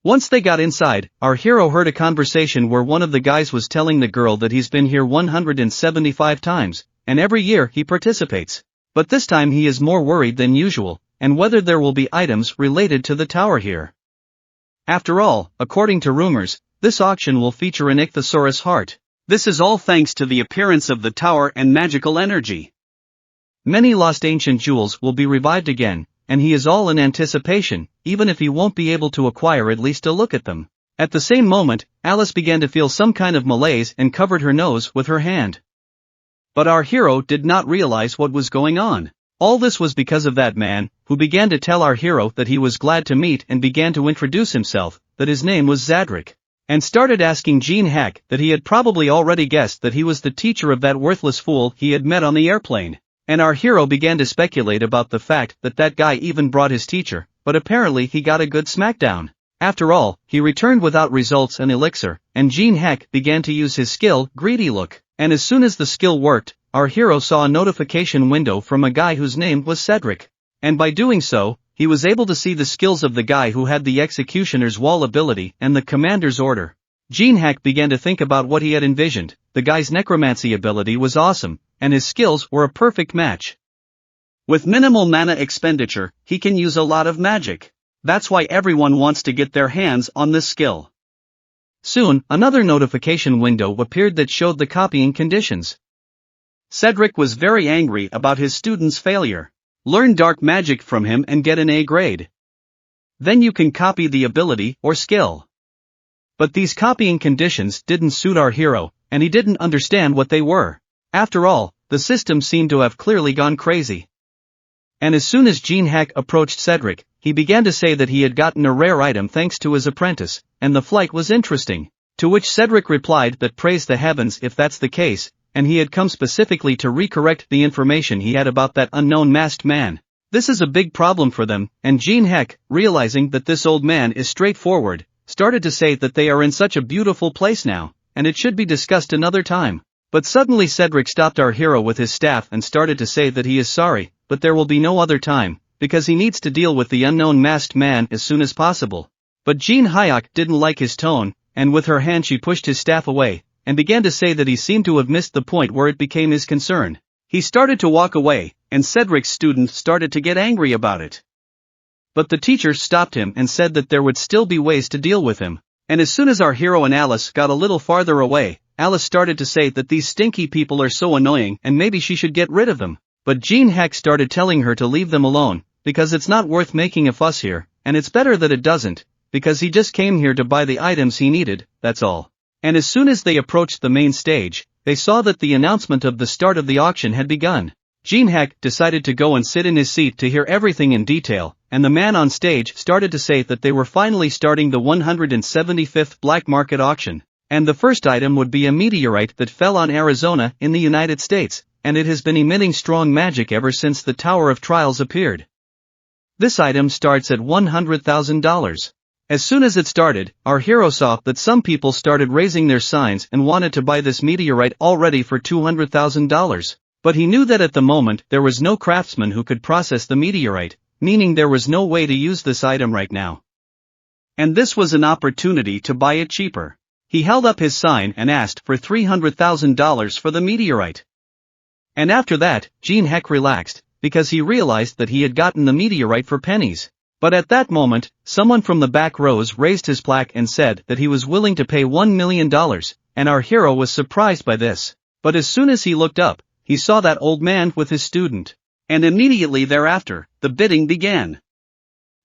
Once they got inside, our hero heard a conversation where one of the guys was telling the girl that he's been here 175 times, and every year he participates. But this time he is more worried than usual, and whether there will be items related to the tower here. After all, according to rumors, this auction will feature an ichthyosaurus heart. This is all thanks to the appearance of the tower and magical energy. Many lost ancient jewels will be revived again, and he is all in anticipation, even if he won't be able to acquire at least a look at them. At the same moment, Alice began to feel some kind of malaise and covered her nose with her hand. But our hero did not realize what was going on. All this was because of that man, who began to tell our hero that he was glad to meet and began to introduce himself, that his name was Zadric. And started asking Jin Heck that he had probably already guessed that he was the teacher of that worthless fool he had met on the airplane. And our hero began to speculate about the fact that that guy even brought his teacher, but apparently he got a good smackdown. After all, he returned without results and elixir, and Jin Heck began to use his skill, Greedy Look, and as soon as the skill worked, our hero saw a notification window from a guy whose name was Cedric. And by doing so, he was able to see the skills of the guy who had the Executioner's Wall ability and the Commander's Order. Jin Heck began to think about what he had envisioned. The guy's necromancy ability was awesome, and his skills were a perfect match. With minimal mana expenditure, he can use a lot of magic. That's why everyone wants to get their hands on this skill. Soon, another notification window appeared that showed the copying conditions. Cedric was very angry about his student's failure. Learn dark magic from him and get an A grade. Then you can copy the ability or skill. But these copying conditions didn't suit our hero, and he didn't understand what they were. After all, the system seemed to have clearly gone crazy. And as soon as Jin Heck approached Cedric, he began to say that he had gotten a rare item thanks to his apprentice, and the flight was interesting. To which Cedric replied that praise the heavens if that's the case, and he had come specifically to recorrect the information he had about that unknown masked man. This is a big problem for them, and Jin Heck, realizing that this old man is straightforward, started to say that they are in such a beautiful place now, and it should be discussed another time. But suddenly Cedric stopped our hero with his staff and started to say that he is sorry, but there will be no other time, because he needs to deal with the unknown masked man as soon as possible. But Jin Heck didn't like his tone, and with her hand she pushed his staff away, and began to say that he seemed to have missed the point where it became his concern. He started to walk away, and Cedric's student started to get angry about it. But the teacher stopped him and said that there would still be ways to deal with him. And as soon as our hero and Alice got a little farther away, Alice started to say that these stinky people are so annoying and maybe she should get rid of them. But Jin Heck started telling her to leave them alone, because it's not worth making a fuss here, and it's better that it doesn't, because he just came here to buy the items he needed, that's all. And as soon as they approached the main stage, they saw that the announcement of the start of the auction had begun. Jin Heck decided to go and sit in his seat to hear everything in detail, and the man on stage started to say that they were finally starting the 175th black market auction, and the first item would be a meteorite that fell on Arizona in the United States, and it has been emitting strong magic ever since the Tower of Trials appeared. This item starts at $100,000. As soon as it started, our hero saw that some people started raising their signs and wanted to buy this meteorite already for $200,000. But he knew that at the moment there was no craftsman who could process the meteorite, meaning there was no way to use this item right now. And this was an opportunity to buy it cheaper. He held up his sign and asked for $300,000 for the meteorite. And after that, Jin Heck relaxed, because he realized that he had gotten the meteorite for pennies. But at that moment, someone from the back rows raised his plaque and said that he was willing to pay $1 million, and our hero was surprised by this. But as soon as he looked up, he saw that old man with his student. And immediately thereafter, the bidding began.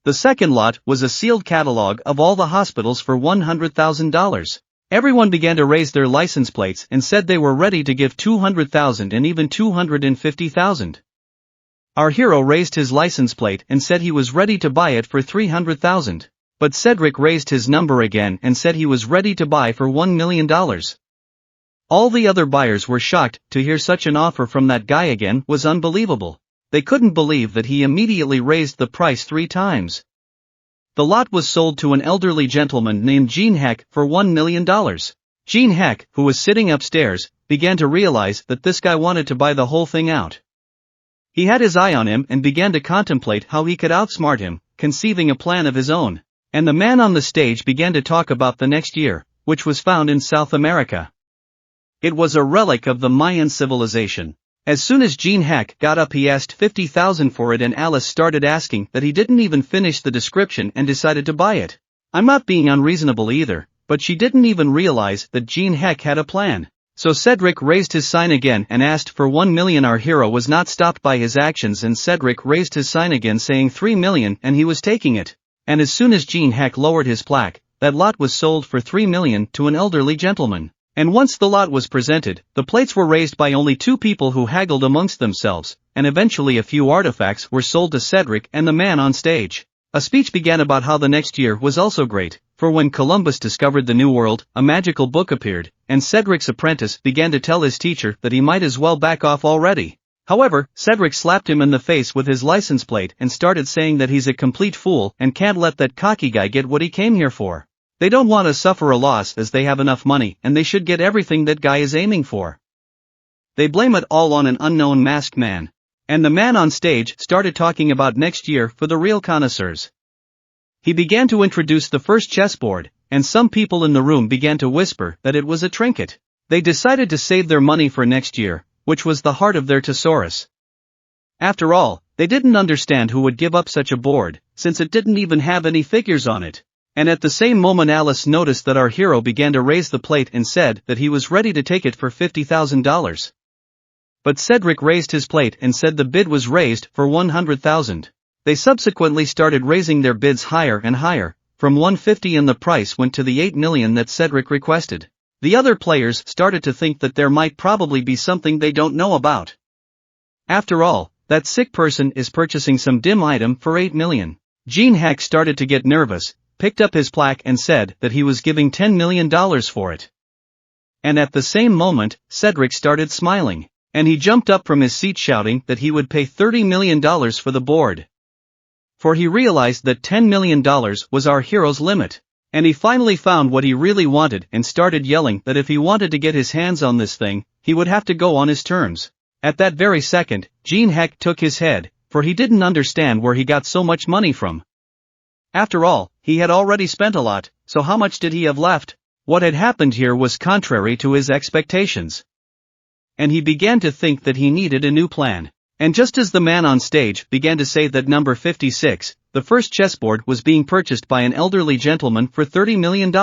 The second lot was a sealed catalog of all the hospitals for $100,000. Everyone began to raise their license plates and said they were ready to give $200,000 and even $250,000. Our hero raised his license plate and said he was ready to buy it for $300,000. But Cedric raised his number again and said he was ready to buy for $1 million. All the other buyers were shocked to hear such an offer from that guy again was unbelievable. They couldn't believe that he immediately raised the price 3 times. The lot was sold to an elderly gentleman named Jin Heck for $1 million. Jin Heck, who was sitting upstairs, began to realize that this guy wanted to buy the whole thing out. He had his eye on him and began to contemplate how he could outsmart him, conceiving a plan of his own. And the man on the stage began to talk about the next year, which was found in South America. It was a relic of the Mayan civilization. As soon as Jin Heck got up he asked $50,000 for it, and Alice started asking that he didn't even finish the description and decided to buy it. I'm not being unreasonable either, but she didn't even realize that Jin Heck had a plan. So Cedric raised his sign again and asked for 1 million. Our hero was not stopped by his actions, and Cedric raised his sign again saying 3 million, and he was taking it. And as soon as Jin Heck lowered his plaque, that lot was sold for 3 million to an elderly gentleman. And once the lot was presented, the plates were raised by only 2 people who haggled amongst themselves, and eventually a few artifacts were sold to Cedric and the man on stage. A speech began about how the next year was also great, for when Columbus discovered the New World, a magical book appeared, and Cedric's apprentice began to tell his teacher that he might as well back off already. However, Cedric slapped him in the face with his license plate and started saying that he's a complete fool and can't let that cocky guy get what he came here for. They don't want to suffer a loss as they have enough money and they should get everything that guy is aiming for. They blame it all on an unknown masked man. And the man on stage started talking about next year for the real connoisseurs. He began to introduce the first chessboard, and some people in the room began to whisper that it was a trinket. They decided to save their money for next year, which was the heart of their thesaurus. After all, they didn't understand who would give up such a board, since it didn't even have any figures on it. And at the same moment Alice noticed that our hero began to raise the plate and said that he was ready to take it for $50,000. But Cedric raised his plate and said the bid was raised for 100,000. They subsequently started raising their bids higher and higher, from 150 and the price went to the 8 million that Cedric requested. The other players started to think that there might probably be something they don't know about. After all, that sick person is purchasing some dim item for 8 million. Jin Heck started to get nervous, picked up his plaque and said that he was giving $10 million for it. And at the same moment, Cedric started smiling. And he jumped up from his seat shouting that he would pay $30 million for the board. For he realized that $10 million was our hero's limit. And he finally found what he really wanted and started yelling that if he wanted to get his hands on this thing, he would have to go on his terms. At that very second, Jin Heck took his head, for he didn't understand where he got so much money from. After all, he had already spent a lot, so how much did he have left? What had happened here was contrary to his expectations. And he began to think that he needed a new plan. And just as the man on stage began to say that number 56, the first chessboard was being purchased by an elderly gentleman for $30 million.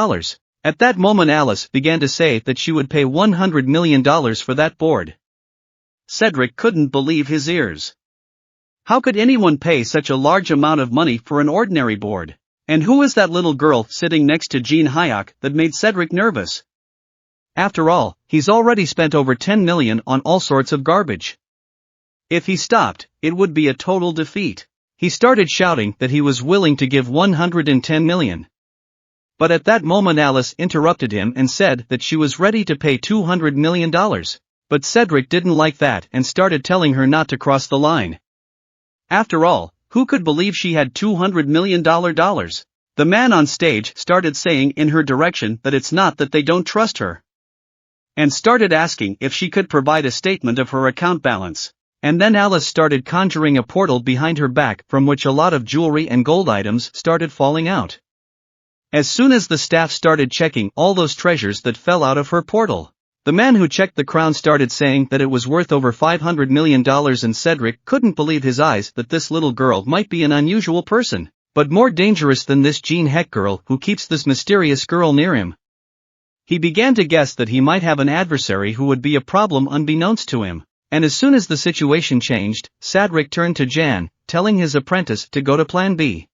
At that moment Alice began to say that she would pay $100 million for that board. Cedric couldn't believe his ears. How could anyone pay such a large amount of money for an ordinary board? And who is that little girl sitting next to Jin Heck that made Cedric nervous? After all, he's already spent over 10 million on all sorts of garbage. If he stopped, it would be a total defeat. He started shouting that he was willing to give 110 million. But at that moment Alice interrupted him and said that she was ready to pay $200 million. But Cedric didn't like that and started telling her not to cross the line. After all, who could believe she had $200 million? The man on stage started saying in her direction that it's not that they don't trust her. And started asking if she could provide a statement of her account balance. And then Alice started conjuring a portal behind her back from which a lot of jewelry and gold items started falling out. As soon as the staff started checking all those treasures that fell out of her portal, the man who checked the crown started saying that it was worth over $500 million, and Cedric couldn't believe his eyes that this little girl might be an unusual person, but more dangerous than this Jin Heck girl who keeps this mysterious girl near him. He began to guess that he might have an adversary who would be a problem unbeknownst to him, and as soon as the situation changed, Cedric turned to Jan, telling his apprentice to go to Plan B.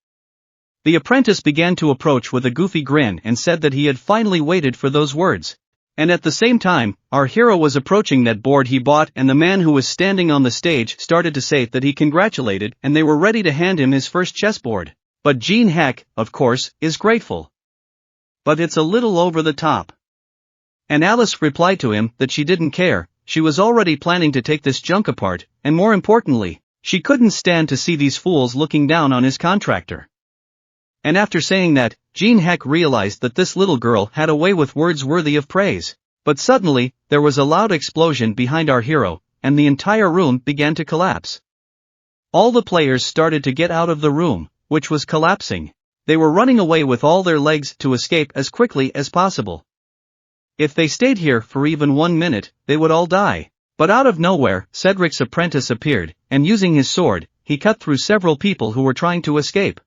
The apprentice began to approach with a goofy grin and said that he had finally waited for those words. And at the same time, our hero was approaching that board he bought, and the man who was standing on the stage started to say that he congratulated and they were ready to hand him his first chessboard. But Jin Heck, of course, is grateful. But it's a little over the top. And Alice replied to him that she didn't care, she was already planning to take this junk apart, and more importantly, she couldn't stand to see these fools looking down on his contractor. And after saying that, Jin Heck realized that this little girl had a way with words worthy of praise. But suddenly, there was a loud explosion behind our hero, and the entire room began to collapse. All the players started to get out of the room, which was collapsing. They were running away with all their legs to escape as quickly as possible. If they stayed here for even 1 minute, they would all die. But out of nowhere, Cedric's apprentice appeared, and using his sword, he cut through several people who were trying to escape.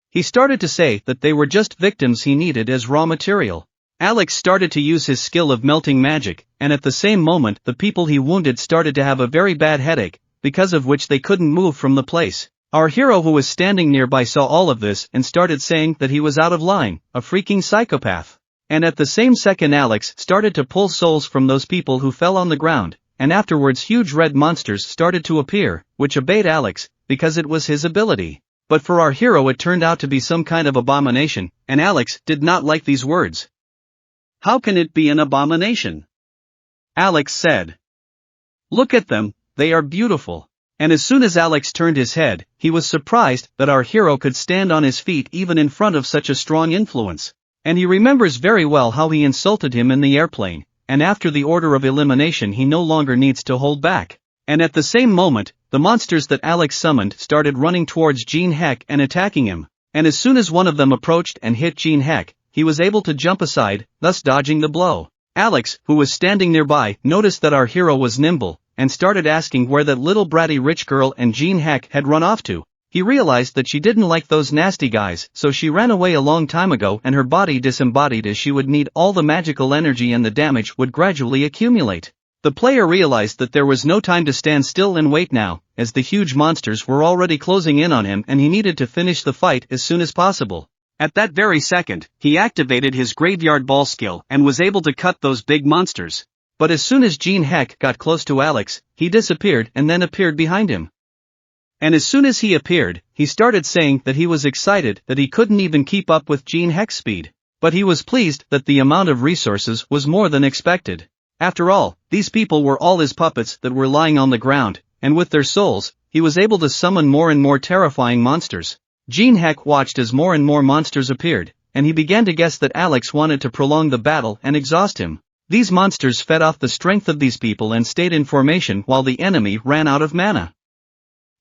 He started to say that they were just victims he needed as raw material. Alex started to use his skill of melting magic, and at the same moment the people he wounded started to have a very bad headache, because of which they couldn't move from the place. Our hero who was standing nearby saw all of this and started saying that he was out of line, a freaking psychopath. And at the same second Alex started to pull souls from those people who fell on the ground, and afterwards huge red monsters started to appear, which obeyed Alex, because it was his ability. But for our hero it turned out to be some kind of abomination, and Alex did not like these words. How can it be an abomination? Alex said. Look at them, they are beautiful. And as soon as Alex turned his head, he was surprised that our hero could stand on his feet even in front of such a strong influence. And he remembers very well how he insulted him in the airplane, and after the order of elimination he no longer needs to hold back. And at the same moment, the monsters that Alex summoned started running towards Jin Heck and attacking him, and as soon as one of them approached and hit Jin Heck, he was able to jump aside, thus dodging the blow. Alex, who was standing nearby, noticed that our hero was nimble, and started asking where that little bratty rich girl and Jin Heck had run off to. He realized that she didn't like those nasty guys, so she ran away a long time ago and her body disembodied as she would need all the magical energy and the damage would gradually accumulate. The player realized that there was no time to stand still and wait now, as the huge monsters were already closing in on him and he needed to finish the fight as soon as possible. At that very second, he activated his graveyard ball skill and was able to cut those big monsters. But as soon as Jin Heck got close to Alex, he disappeared and then appeared behind him. And as soon as he appeared, he started saying that he was excited that he couldn't even keep up with Jin Heck's speed. But he was pleased that the amount of resources was more than expected. After all, these people were all his puppets that were lying on the ground, and with their souls, he was able to summon more and more terrifying monsters. Jin Heck watched as more and more monsters appeared, and he began to guess that Alex wanted to prolong the battle and exhaust him. These monsters fed off the strength of these people and stayed in formation while the enemy ran out of mana.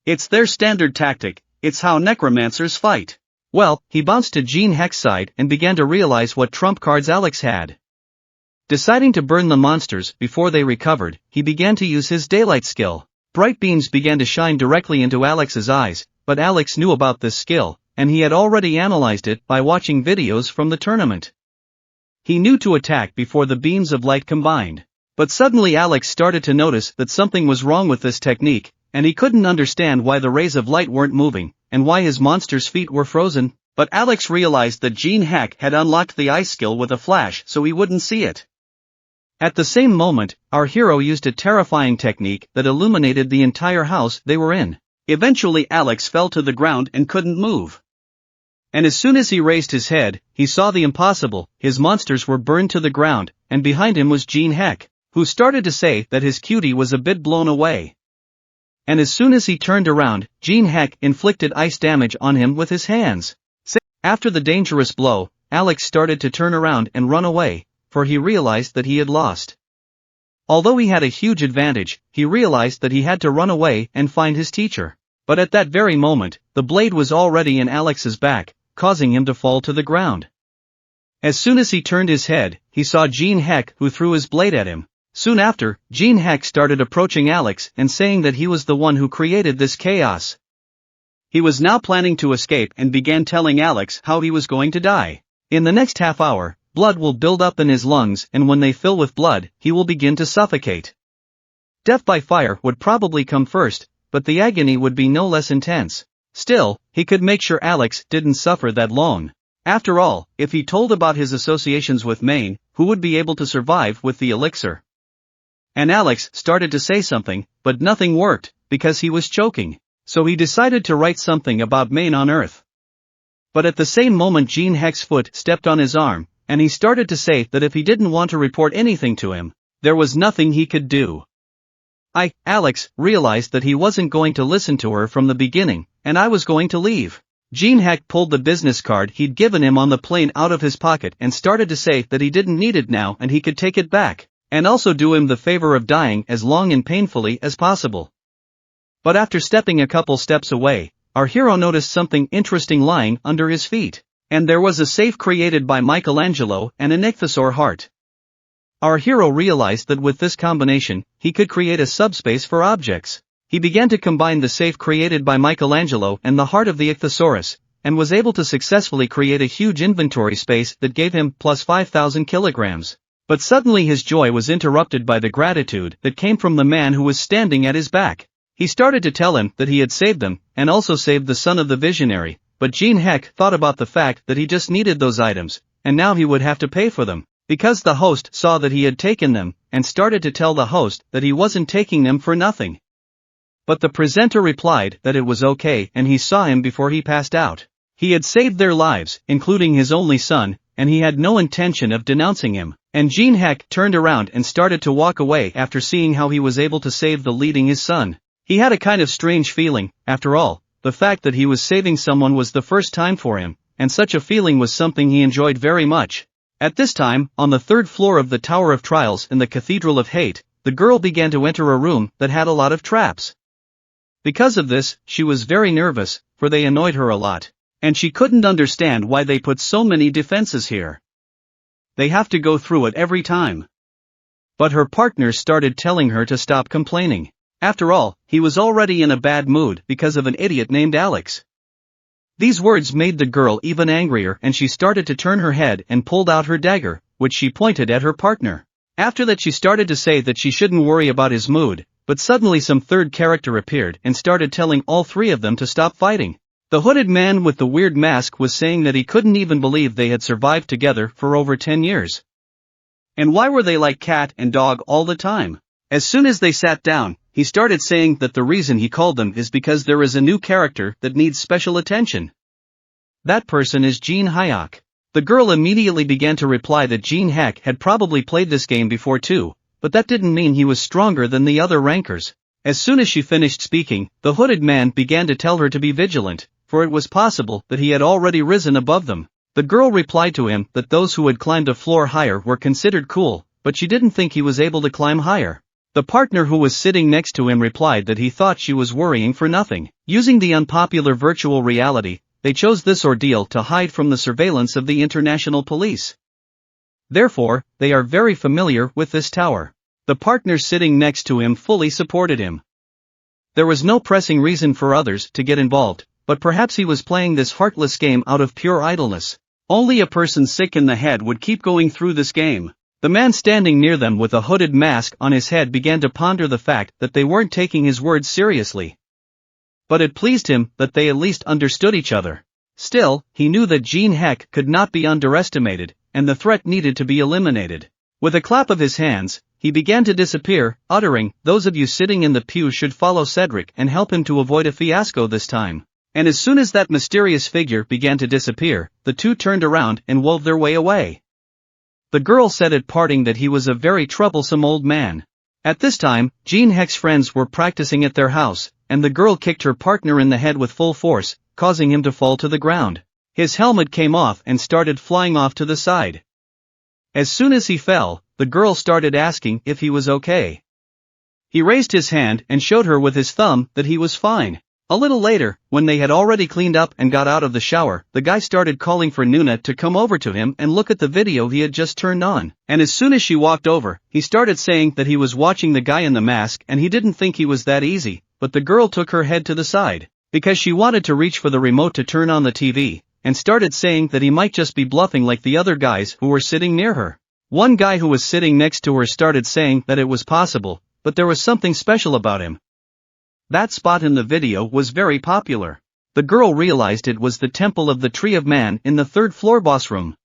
It's their standard tactic, it's how necromancers fight. Well, he bounced to Jin Heck's side and began to realize what trump cards Alex had. Deciding to burn the monsters before they recovered, he began to use his daylight skill. Bright beams began to shine directly into Alex's eyes, but Alex knew about this skill, and he had already analyzed it by watching videos from the tournament. He knew to attack before the beams of light combined. But suddenly Alex started to notice that something was wrong with this technique, and he couldn't understand why the rays of light weren't moving, and why his monster's feet were frozen. But Alex realized that Jin Heck had unlocked the ice skill with a flash so he wouldn't see it. At the same moment, our hero used a terrifying technique that illuminated the entire house they were in. Eventually Alex fell to the ground and couldn't move. And as soon as he raised his head, he saw the impossible, his monsters were burned to the ground, and behind him was Jin Heck, who started to say that his cutie was a bit blown away. And as soon as he turned around, Jin Heck inflicted ice damage on him with his hands. After the dangerous blow, Alex started to turn around and run away, for he realized that he had lost. Although he had a huge advantage, he realized that he had to run away and find his teacher. But at that very moment, the blade was already in Alex's back, causing him to fall to the ground. As soon as he turned his head, he saw Jin Heck who threw his blade at him. Soon after, Jin Heck started approaching Alex and saying that he was the one who created this chaos. He was now planning to escape and began telling Alex how he was going to die. In the next half hour, blood will build up in his lungs and when they fill with blood, he will begin to suffocate. Death by fire would probably come first, but the agony would be no less intense. Still, he could make sure Alex didn't suffer that long. After all, if he told about his associations with Maine, who would be able to survive with the elixir? And Alex started to say something, but nothing worked, because he was choking. So he decided to write something about Maine on Earth. But at the same moment Jin Heck's foot stepped on his arm, and he started to say that if he didn't want to report anything to him, there was nothing he could do. Alex, realized that he wasn't going to listen to her from the beginning, and I was going to leave. Jin Heck pulled the business card he'd given him on the plane out of his pocket and started to say that he didn't need it now and he could take it back, and also do him the favor of dying as long and painfully as possible. But after stepping a couple steps away, our hero noticed something interesting lying under his feet, and there was a safe created by Michelangelo and an ichthyosaur heart. Our hero realized that with this combination, he could create a subspace for objects. He began to combine the safe created by Michelangelo and the heart of the ichthyosaurus, and was able to successfully create a huge inventory space that gave him plus 5,000 kilograms. But suddenly his joy was interrupted by the gratitude that came from the man who was standing at his back. He started to tell him that he had saved them, and also saved the son of the visionary, but Jin Heck thought about the fact that he just needed those items, and now he would have to pay for them, because the host saw that he had taken them, and started to tell the host that he wasn't taking them for nothing. But the presenter replied that it was okay and he saw him before he passed out. He had saved their lives, including his only son, and he had no intention of denouncing him. And Jin Heck turned around and started to walk away after seeing how he was able to save the leading his son. He had a kind of strange feeling, after all, the fact that he was saving someone was the first time for him, and such a feeling was something he enjoyed very much. At this time, on the third floor of the Tower of Trials in the Cathedral of Hate, the girl began to enter a room that had a lot of traps. Because of this, she was very nervous, for they annoyed her a lot, and she couldn't understand why they put so many defenses here. They have to go through it every time. But her partner started telling her to stop complaining. After all, he was already in a bad mood because of an idiot named Alex. These words made the girl even angrier and she started to turn her head and pulled out her dagger, which she pointed at her partner. After that she started to say that she shouldn't worry about his mood, but suddenly some third character appeared and started telling all three of them to stop fighting. The hooded man with the weird mask was saying that he couldn't even believe they had survived together for over 10 years. And why were they like cat and dog all the time? As soon as they sat down, he started saying that the reason he called them is because there is a new character that needs special attention. That person is Jin Heck. The girl immediately began to reply that Jin Heck had probably played this game before too, but that didn't mean he was stronger than the other rankers. As soon as she finished speaking, the hooded man began to tell her to be vigilant, for it was possible that he had already risen above them. The girl replied to him that those who had climbed a floor higher were considered cool, but she didn't think he was able to climb higher. The partner who was sitting next to him replied that he thought she was worrying for nothing. Using the unpopular virtual reality, they chose this ordeal to hide from the surveillance of the international police. Therefore, they are very familiar with this tower. The partner sitting next to him fully supported him. There was no pressing reason for others to get involved, but perhaps he was playing this heartless game out of pure idleness. Only a person sick in the head would keep going through this game. The man standing near them with a hooded mask on his head began to ponder the fact that they weren't taking his words seriously. But it pleased him that they at least understood each other. Still, he knew that Jin Heck could not be underestimated, and the threat needed to be eliminated. With a clap of his hands, he began to disappear, uttering, "Those of you sitting in the pew should follow Cedric and help him to avoid a fiasco this time." And as soon as that mysterious figure began to disappear, the two turned around and wove their way away. The girl said at parting that he was a very troublesome old man. At this time, Jin Heck's friends were practicing at their house, and the girl kicked her partner in the head with full force, causing him to fall to the ground. His helmet came off and started flying off to the side. As soon as he fell, the girl started asking if he was okay. He raised his hand and showed her with his thumb that he was fine. A little later, when they had already cleaned up and got out of the shower, the guy started calling for Nuna to come over to him and look at the video he had just turned on. And as soon as she walked over, he started saying that he was watching the guy in the mask and he didn't think he was that easy, but the girl took her head to the side, because she wanted to reach for the remote to turn on the TV, and started saying that he might just be bluffing like the other guys who were sitting near her. One guy who was sitting next to her started saying that it was possible, but there was something special about him. That spot in the video was very popular. The girl realized it was the Temple of the Tree of Man in the third floor boss room.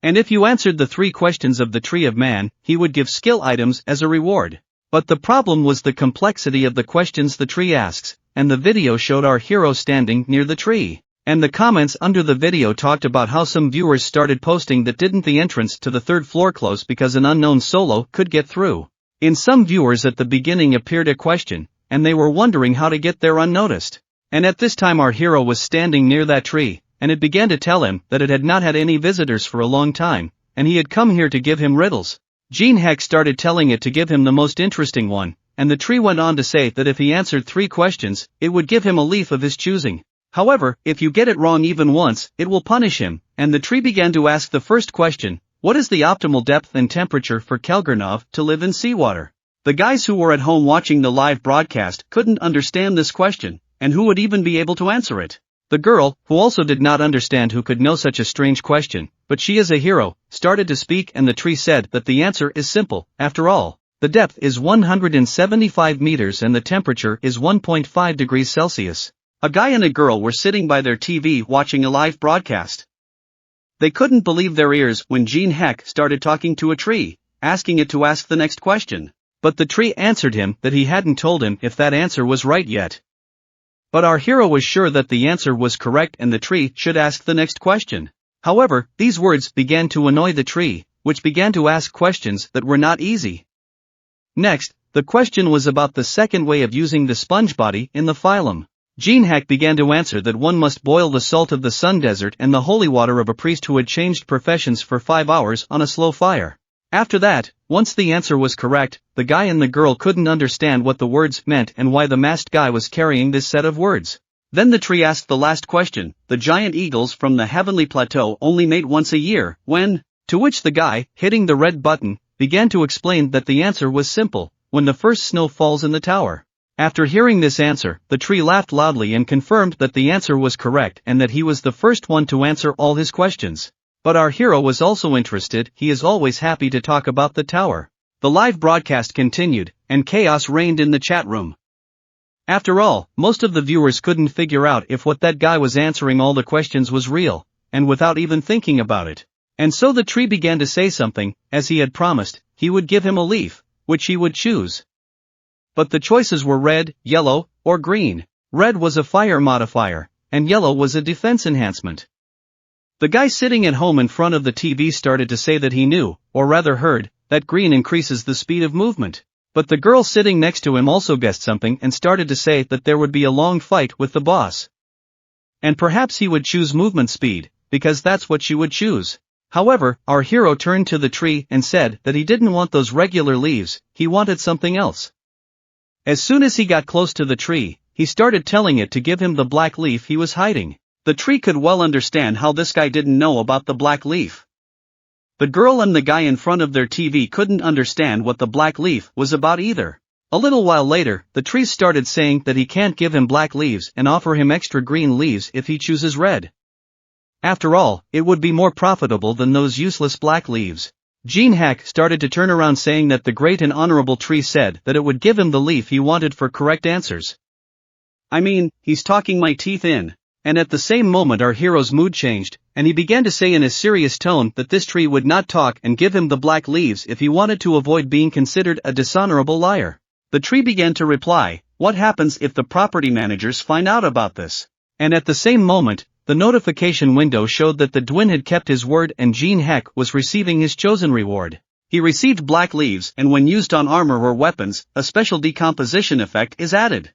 And if you answered the 3 questions of the Tree of Man, he would give skill items as a reward. But the problem was the complexity of the questions the tree asks, and the video showed our hero standing near the tree. And the comments under the video talked about how some viewers started posting that didn't the entrance to the third floor close because an unknown solo could get through. In some viewers at the beginning appeared a question, and they were wondering how to get there unnoticed. And at this time our hero was standing near that tree, and it began to tell him that it had not had any visitors for a long time, and he had come here to give him riddles. Jin Heck started telling it to give him the most interesting one, and the tree went on to say that if he answered 3 questions, it would give him a leaf of his choosing. However, if you get it wrong even once, it will punish him, and the tree began to ask the first question: what is the optimal depth and temperature for Kelgernov to live in seawater? The guys who were at home watching the live broadcast couldn't understand this question, and who would even be able to answer it? The girl, who also did not understand who could know such a strange question, but she is a hero, started to speak, and the tree said that the answer is simple. After all, the depth is 175 meters and the temperature is 1.5 degrees Celsius. A guy and a girl were sitting by their TV watching a live broadcast. They couldn't believe their ears when Jin Heck started talking to a tree, asking it to ask the next question. But the tree answered him that he hadn't told him if that answer was right yet. But our hero was sure that the answer was correct and the tree should ask the next question. However, these words began to annoy the tree, which began to ask questions that were not easy. Next, the question was about the second way of using the sponge body in the phylum. Jin Heck began to answer that one must boil the salt of the sun desert and the holy water of a priest who had changed professions for 5 hours on a slow fire. After that, once the answer was correct, the guy and the girl couldn't understand what the words meant and why the masked guy was carrying this set of words. Then the tree asked the last question. The giant eagles from the heavenly plateau only mate once a year, when? To which the guy, hitting the red button, began to explain that the answer was simple, when the first snow falls in the tower. After hearing this answer, the tree laughed loudly and confirmed that the answer was correct and that he was the first one to answer all his questions. But our hero was also interested. He is always happy to talk about the tower. The live broadcast continued, and chaos reigned in the chat room. After all, most of the viewers couldn't figure out if what that guy was answering all the questions was real, and without even thinking about it. And so the tree began to say something. As he had promised, he would give him a leaf, which he would choose. But the choices were red, yellow, or green. Red was a fire modifier, and yellow was a defense enhancement. The guy sitting at home in front of the TV started to say that he knew, or rather heard, that green increases the speed of movement. But the girl sitting next to him also guessed something and started to say that there would be a long fight with the boss. And perhaps he would choose movement speed, because that's what she would choose. However, our hero turned to the tree and said that he didn't want those regular leaves, he wanted something else. As soon as he got close to the tree, he started telling it to give him the black leaf he was hiding. The tree could well understand how this guy didn't know about the black leaf. The girl and the guy in front of their TV couldn't understand what the black leaf was about either. A little while later, the tree started saying that he can't give him black leaves and offer him extra green leaves if he chooses red. After all, it would be more profitable than those useless black leaves. Jin Heck started to turn around saying that the great and honorable tree said that it would give him the leaf he wanted for correct answers. I mean, he's talking my teeth in. And at the same moment our hero's mood changed, and he began to say in a serious tone that this tree would not talk and give him the black leaves if he wanted to avoid being considered a dishonorable liar. The tree began to reply, what happens if the property managers find out about this? And at the same moment, the notification window showed that the Dwin had kept his word and Jin Heck was receiving his chosen reward. He received black leaves, and when used on armor or weapons, a special decomposition effect is added.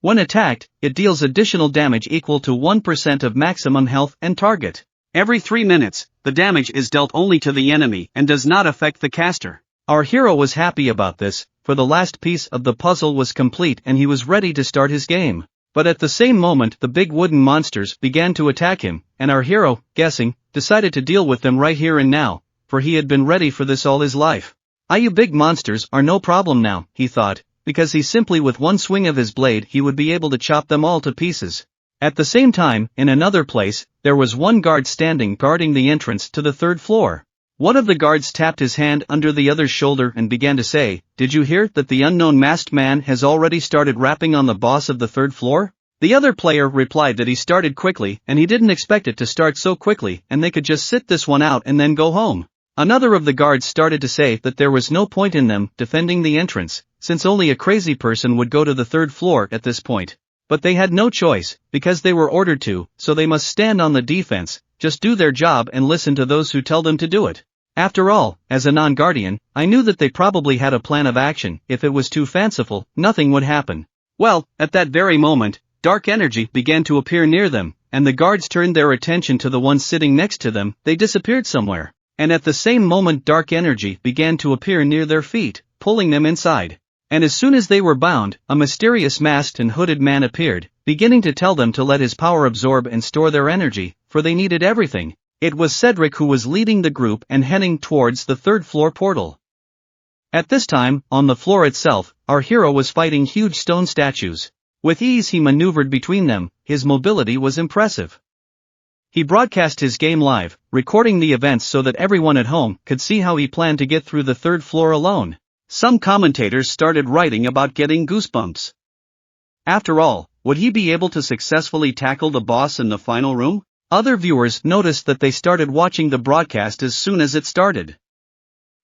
When attacked, it deals additional damage equal to 1% of maximum health and target. Every 3 minutes, the damage is dealt only to the enemy and does not affect the caster. Our hero was happy about this, for the last piece of the puzzle was complete and he was ready to start his game. But at the same moment the big wooden monsters began to attack him, and our hero, guessing, decided to deal with them right here and now, for he had been ready for this all his life. You big monsters are no problem now, he thought, because he simply with one swing of his blade he would be able to chop them all to pieces. At the same time, in another place, there was one guard standing guarding the entrance to the 3rd floor. One of the guards tapped his hand under the other's shoulder and began to say, "Did you hear that the unknown masked man has already started rapping on the boss of the 3rd floor?" The other player replied that he started quickly and he didn't expect it to start so quickly and they could just sit this one out and then go home. Another of the guards started to say that there was no point in them defending the entrance, since only a crazy person would go to the 3rd floor at this point. But they had no choice, because they were ordered to, so they must stand on the defense, just do their job and listen to those who tell them to do it. After all, as a non-guardian, I knew that they probably had a plan of action. If it was too fanciful, nothing would happen. Well, at that very moment, dark energy began to appear near them, and the guards turned their attention to the one sitting next to them. They disappeared somewhere. And at the same moment dark energy began to appear near their feet, pulling them inside. And as soon as they were bound, a mysterious masked and hooded man appeared, beginning to tell them to let his power absorb and store their energy, for they needed everything. It was Cedric who was leading the group and heading towards the 3rd floor portal. At this time, on the floor itself, our hero was fighting huge stone statues. With ease he maneuvered between them, his mobility was impressive. He broadcast his game live, recording the events so that everyone at home could see how he planned to get through the third floor alone. Some commentators started writing about getting goosebumps. After all, would he be able to successfully tackle the boss in the final room? Other viewers noticed that they started watching the broadcast as soon as it started.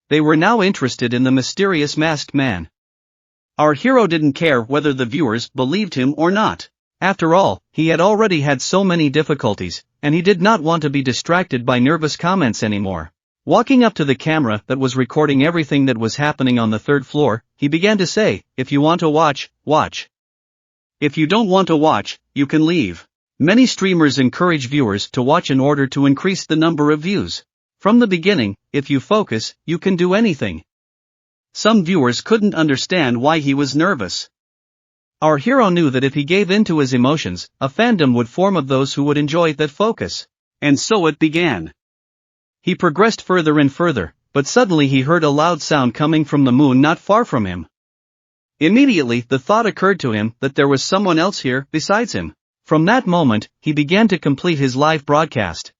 They were now interested in the mysterious masked man. Our hero didn't care whether the viewers believed him or not. After all, he had already had so many difficulties, and he did not want to be distracted by nervous comments anymore. Walking up to the camera that was recording everything that was happening on the third floor, he began to say, "If you want to watch, watch. If you don't want to watch, you can leave." Many streamers encourage viewers to watch in order to increase the number of views. From the beginning, if you focus, you can do anything. Some viewers couldn't understand why he was nervous. Our hero knew that if he gave in to his emotions, a fandom would form of those who would enjoy that focus. And so it began. He progressed further and further, but suddenly he heard a loud sound coming from the moon not far from him. Immediately the thought occurred to him that there was someone else here besides him. From that moment, he began to complete his live broadcast.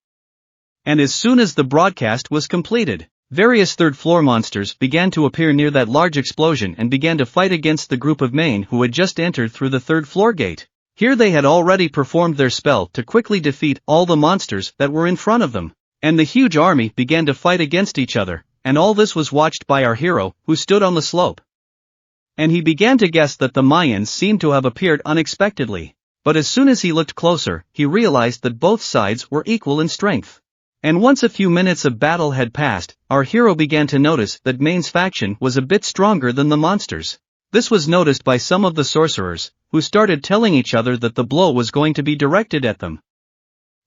And as soon as the broadcast was completed, various third-floor monsters began to appear near that large explosion and began to fight against the group of Maine who had just entered through the third-floor gate. Here they had already performed their spell to quickly defeat all the monsters that were in front of them, and the huge army began to fight against each other, and all this was watched by our hero, who stood on the slope. And he began to guess that the Mayans seemed to have appeared unexpectedly, but as soon as he looked closer, he realized that both sides were equal in strength. And once a few minutes of battle had passed, our hero began to notice that Maine's faction was a bit stronger than the monsters. This was noticed by some of the sorcerers, who started telling each other that the blow was going to be directed at them.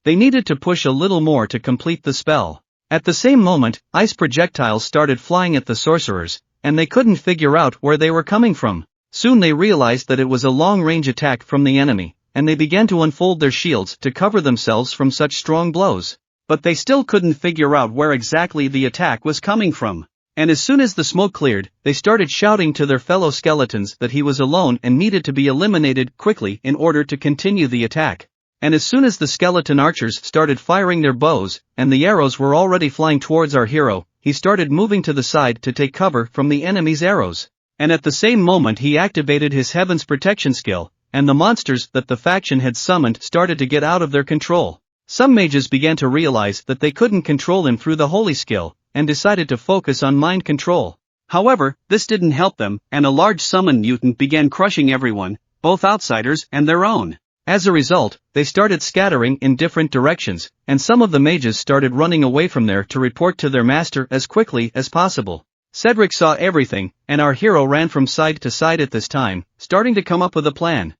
They needed to push a little more to complete the spell. At the same moment, ice projectiles started flying at the sorcerers, and they couldn't figure out where they were coming from. Soon they realized that it was a long-range attack from the enemy, and they began to unfold their shields to cover themselves from such strong blows. But they still couldn't figure out where exactly the attack was coming from. And as soon as the smoke cleared, they started shouting to their fellow skeletons that he was alone and needed to be eliminated quickly in order to continue the attack. And as soon as the skeleton archers started firing their bows, and the arrows were already flying towards our hero, he started moving to the side to take cover from the enemy's arrows. And at the same moment he activated his Heaven's Protection skill, and the monsters that the faction had summoned started to get out of their control. Some mages began to realize that they couldn't control him through the holy skill, and decided to focus on mind control. However, this didn't help them, and a large summoned mutant began crushing everyone, both outsiders and their own. As a result, they started scattering in different directions, and some of the mages started running away from there to report to their master as quickly as possible. Cedric saw everything, and our hero ran from side to side at this time, starting to come up with a plan.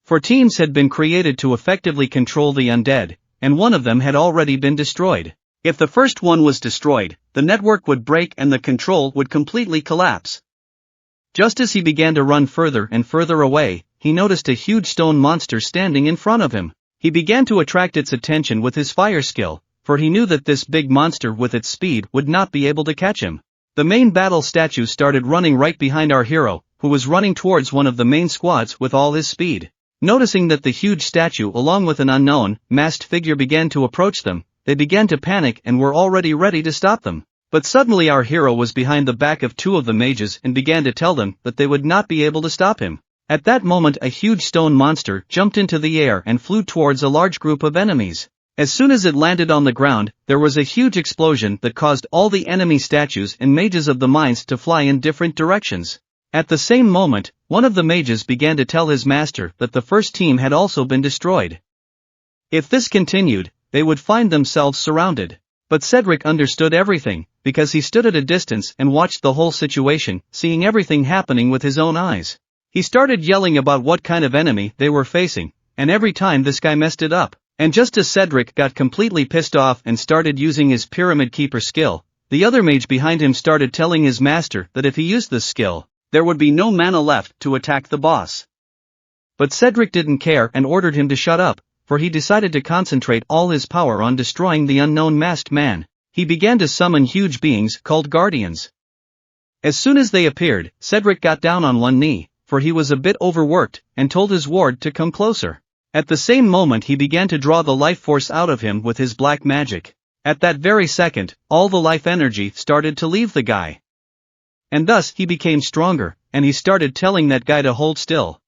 For teams had been created to effectively control the undead, and one of them had already been destroyed. If the first one was destroyed, the network would break and the control would completely collapse. Just as he began to run further and further away, he noticed a huge stone monster standing in front of him. He began to attract its attention with his fire skill, for he knew that this big monster with its speed would not be able to catch him. The main battle statue started running right behind our hero, who was running towards one of the main squads with all his speed. Noticing that the huge statue along with an unknown, masked figure began to approach them, they began to panic and were already ready to stop them. But suddenly our hero was behind the back of two of the mages and began to tell them that they would not be able to stop him. At that moment a huge stone monster jumped into the air and flew towards a large group of enemies. As soon as it landed on the ground, there was a huge explosion that caused all the enemy statues and mages of the mines to fly in different directions. At the same moment, one of the mages began to tell his master that the first team had also been destroyed. If this continued, they would find themselves surrounded. But Cedric understood everything, because he stood at a distance and watched the whole situation, seeing everything happening with his own eyes. He started yelling about what kind of enemy they were facing, and every time this guy messed it up. And just as Cedric got completely pissed off and started using his Pyramid Keeper skill, the other mage behind him started telling his master that if he used this skill, there would be no mana left to attack the boss. But Cedric didn't care and ordered him to shut up, for he decided to concentrate all his power on destroying the unknown masked man. He began to summon huge beings called guardians. As soon as they appeared, Cedric got down on one knee, for he was a bit overworked, and told his ward to come closer. At the same moment he began to draw the life force out of him with his black magic. At that very second, all the life energy started to leave the guy. And thus he became stronger, and he started telling that guy to hold still.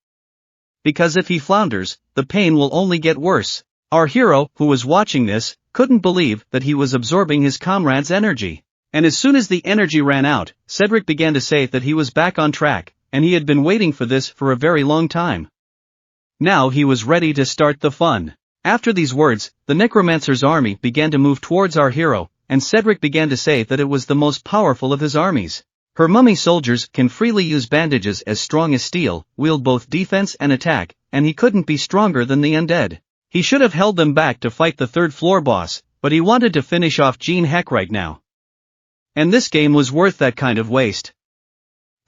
Because if he flounders, the pain will only get worse. Our hero, who was watching this, couldn't believe that he was absorbing his comrade's energy. And as soon as the energy ran out, Cedric began to say that he was back on track, and he had been waiting for this for a very long time. Now he was ready to start the fun. After these words, the necromancer's army began to move towards our hero, and Cedric began to say that it was the most powerful of his armies. Her mummy soldiers can freely use bandages as strong as steel, wield both defense and attack, and he couldn't be stronger than the undead. He should have held them back to fight the third floor boss, but he wanted to finish off Jin Heck right now. And this game was worth that kind of waste.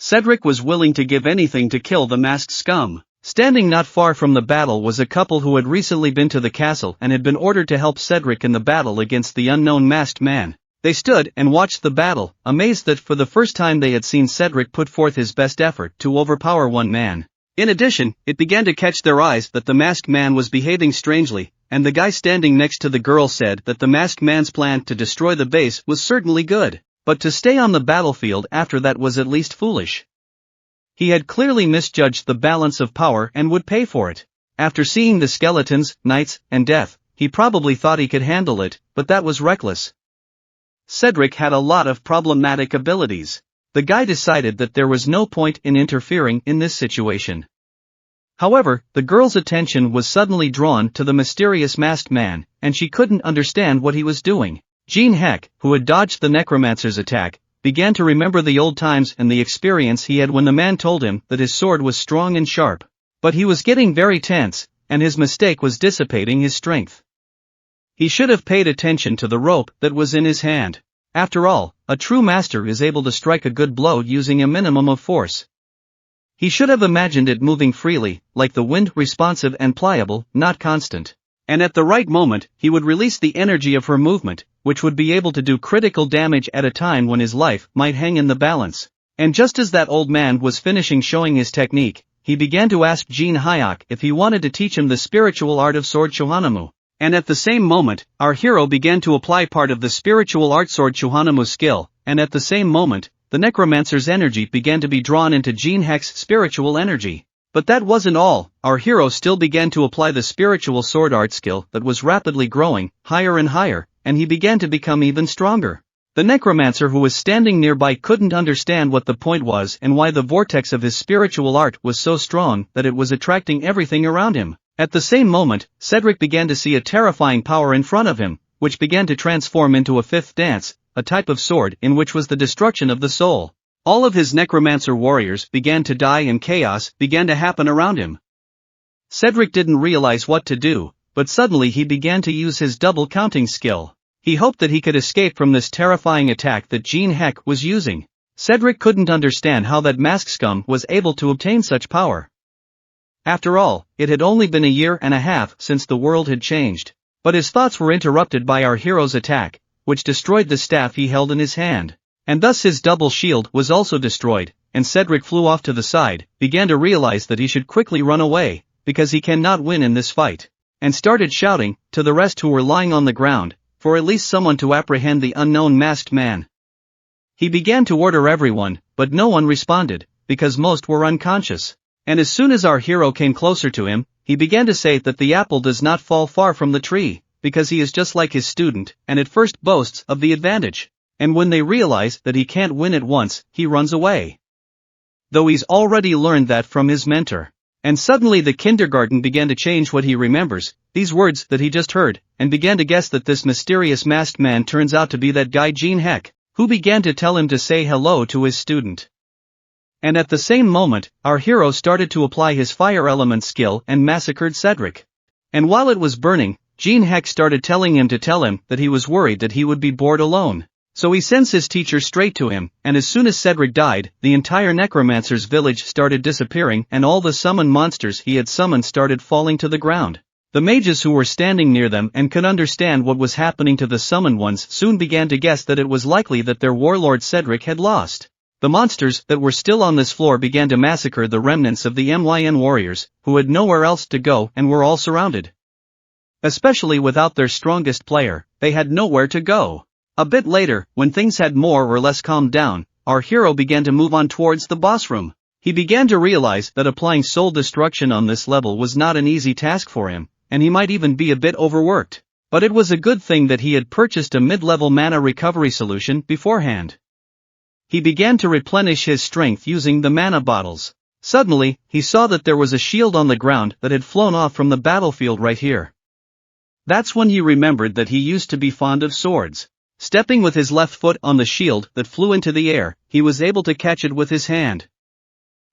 Cedric was willing to give anything to kill the masked scum. Standing not far from the battle was a couple who had recently been to the castle and had been ordered to help Cedric in the battle against the unknown masked man. They stood and watched the battle, amazed that for the first time they had seen Cedric put forth his best effort to overpower one man. In addition, it began to catch their eyes that the masked man was behaving strangely, and the guy standing next to the girl said that the masked man's plan to destroy the base was certainly good, but to stay on the battlefield after that was at least foolish. He had clearly misjudged the balance of power and would pay for it. After seeing the skeletons, knights, and death, he probably thought he could handle it, but that was reckless. Cedric had a lot of problematic abilities. The guy decided that there was no point in interfering in this situation. However, the girl's attention was suddenly drawn to the mysterious masked man, and she couldn't understand what he was doing. Jin Heck, who had dodged the necromancer's attack, began to remember the old times and the experience he had when the man told him that his sword was strong and sharp. But he was getting very tense, and his mistake was dissipating his strength. He should have paid attention to the rope that was in his hand. After all, a true master is able to strike a good blow using a minimum of force. He should have imagined it moving freely, like the wind, responsive and pliable, not constant. And at the right moment, he would release the energy of her movement, which would be able to do critical damage at a time when his life might hang in the balance. And just as that old man was finishing showing his technique, he began to ask Jin Heck if he wanted to teach him the spiritual art of sword Shohanamu. And at the same moment, our hero began to apply part of the spiritual art sword Shohanamu's skill, and at the same moment, the necromancer's energy began to be drawn into Jin Heck's spiritual energy. But that wasn't all. Our hero still began to apply the spiritual sword art skill that was rapidly growing, higher and higher, and he began to become even stronger. The necromancer who was standing nearby couldn't understand what the point was and why the vortex of his spiritual art was so strong that it was attracting everything around him. At the same moment, Cedric began to see a terrifying power in front of him, which began to transform into a fifth dance, a type of sword in which was the destruction of the soul. All of his necromancer warriors began to die and chaos began to happen around him. Cedric didn't realize what to do, but suddenly he began to use his double counting skill. He hoped that he could escape from this terrifying attack that Jin Heck was using. Cedric couldn't understand how that mask scum was able to obtain such power. After all, it had only been a year and a half since the world had changed. But his thoughts were interrupted by our hero's attack, which destroyed the staff he held in his hand. And thus his double shield was also destroyed, and Cedric flew off to the side, began to realize that he should quickly run away, because he cannot win in this fight, and started shouting, to the rest who were lying on the ground, for at least someone to apprehend the unknown masked man. He began to order everyone, but no one responded, because most were unconscious. And as soon as our hero came closer to him, he began to say that the apple does not fall far from the tree, because he is just like his student, and at first boasts of the advantage. And when they realize that he can't win at once, he runs away. Though he's already learned that from his mentor. And suddenly the kindergarten began to change what he remembers, these words that he just heard, and began to guess that this mysterious masked man turns out to be that guy Jin Heck, who began to tell him to say hello to his student. And at the same moment, our hero started to apply his fire element skill and massacred Cedric. And while it was burning, Jin Heck started telling him to tell him that he was worried that he would be bored alone. So he sends his teacher straight to him, and as soon as Cedric died, the entire necromancer's village started disappearing and all the summoned monsters he had summoned started falling to the ground. The mages who were standing near them and could understand what was happening to the summoned ones soon began to guess that it was likely that their warlord Cedric had lost. The monsters that were still on this floor began to massacre the remnants of the MYN warriors, who had nowhere else to go and were all surrounded. Especially without their strongest player, they had nowhere to go. A bit later, when things had more or less calmed down, our hero began to move on towards the boss room. He began to realize that applying soul destruction on this level was not an easy task for him, and he might even be a bit overworked. But it was a good thing that he had purchased a mid-level mana recovery solution beforehand. He began to replenish his strength using the mana bottles. Suddenly, he saw that there was a shield on the ground that had flown off from the battlefield right here. That's when he remembered that he used to be fond of swords. Stepping with his left foot on the shield that flew into the air, he was able to catch it with his hand.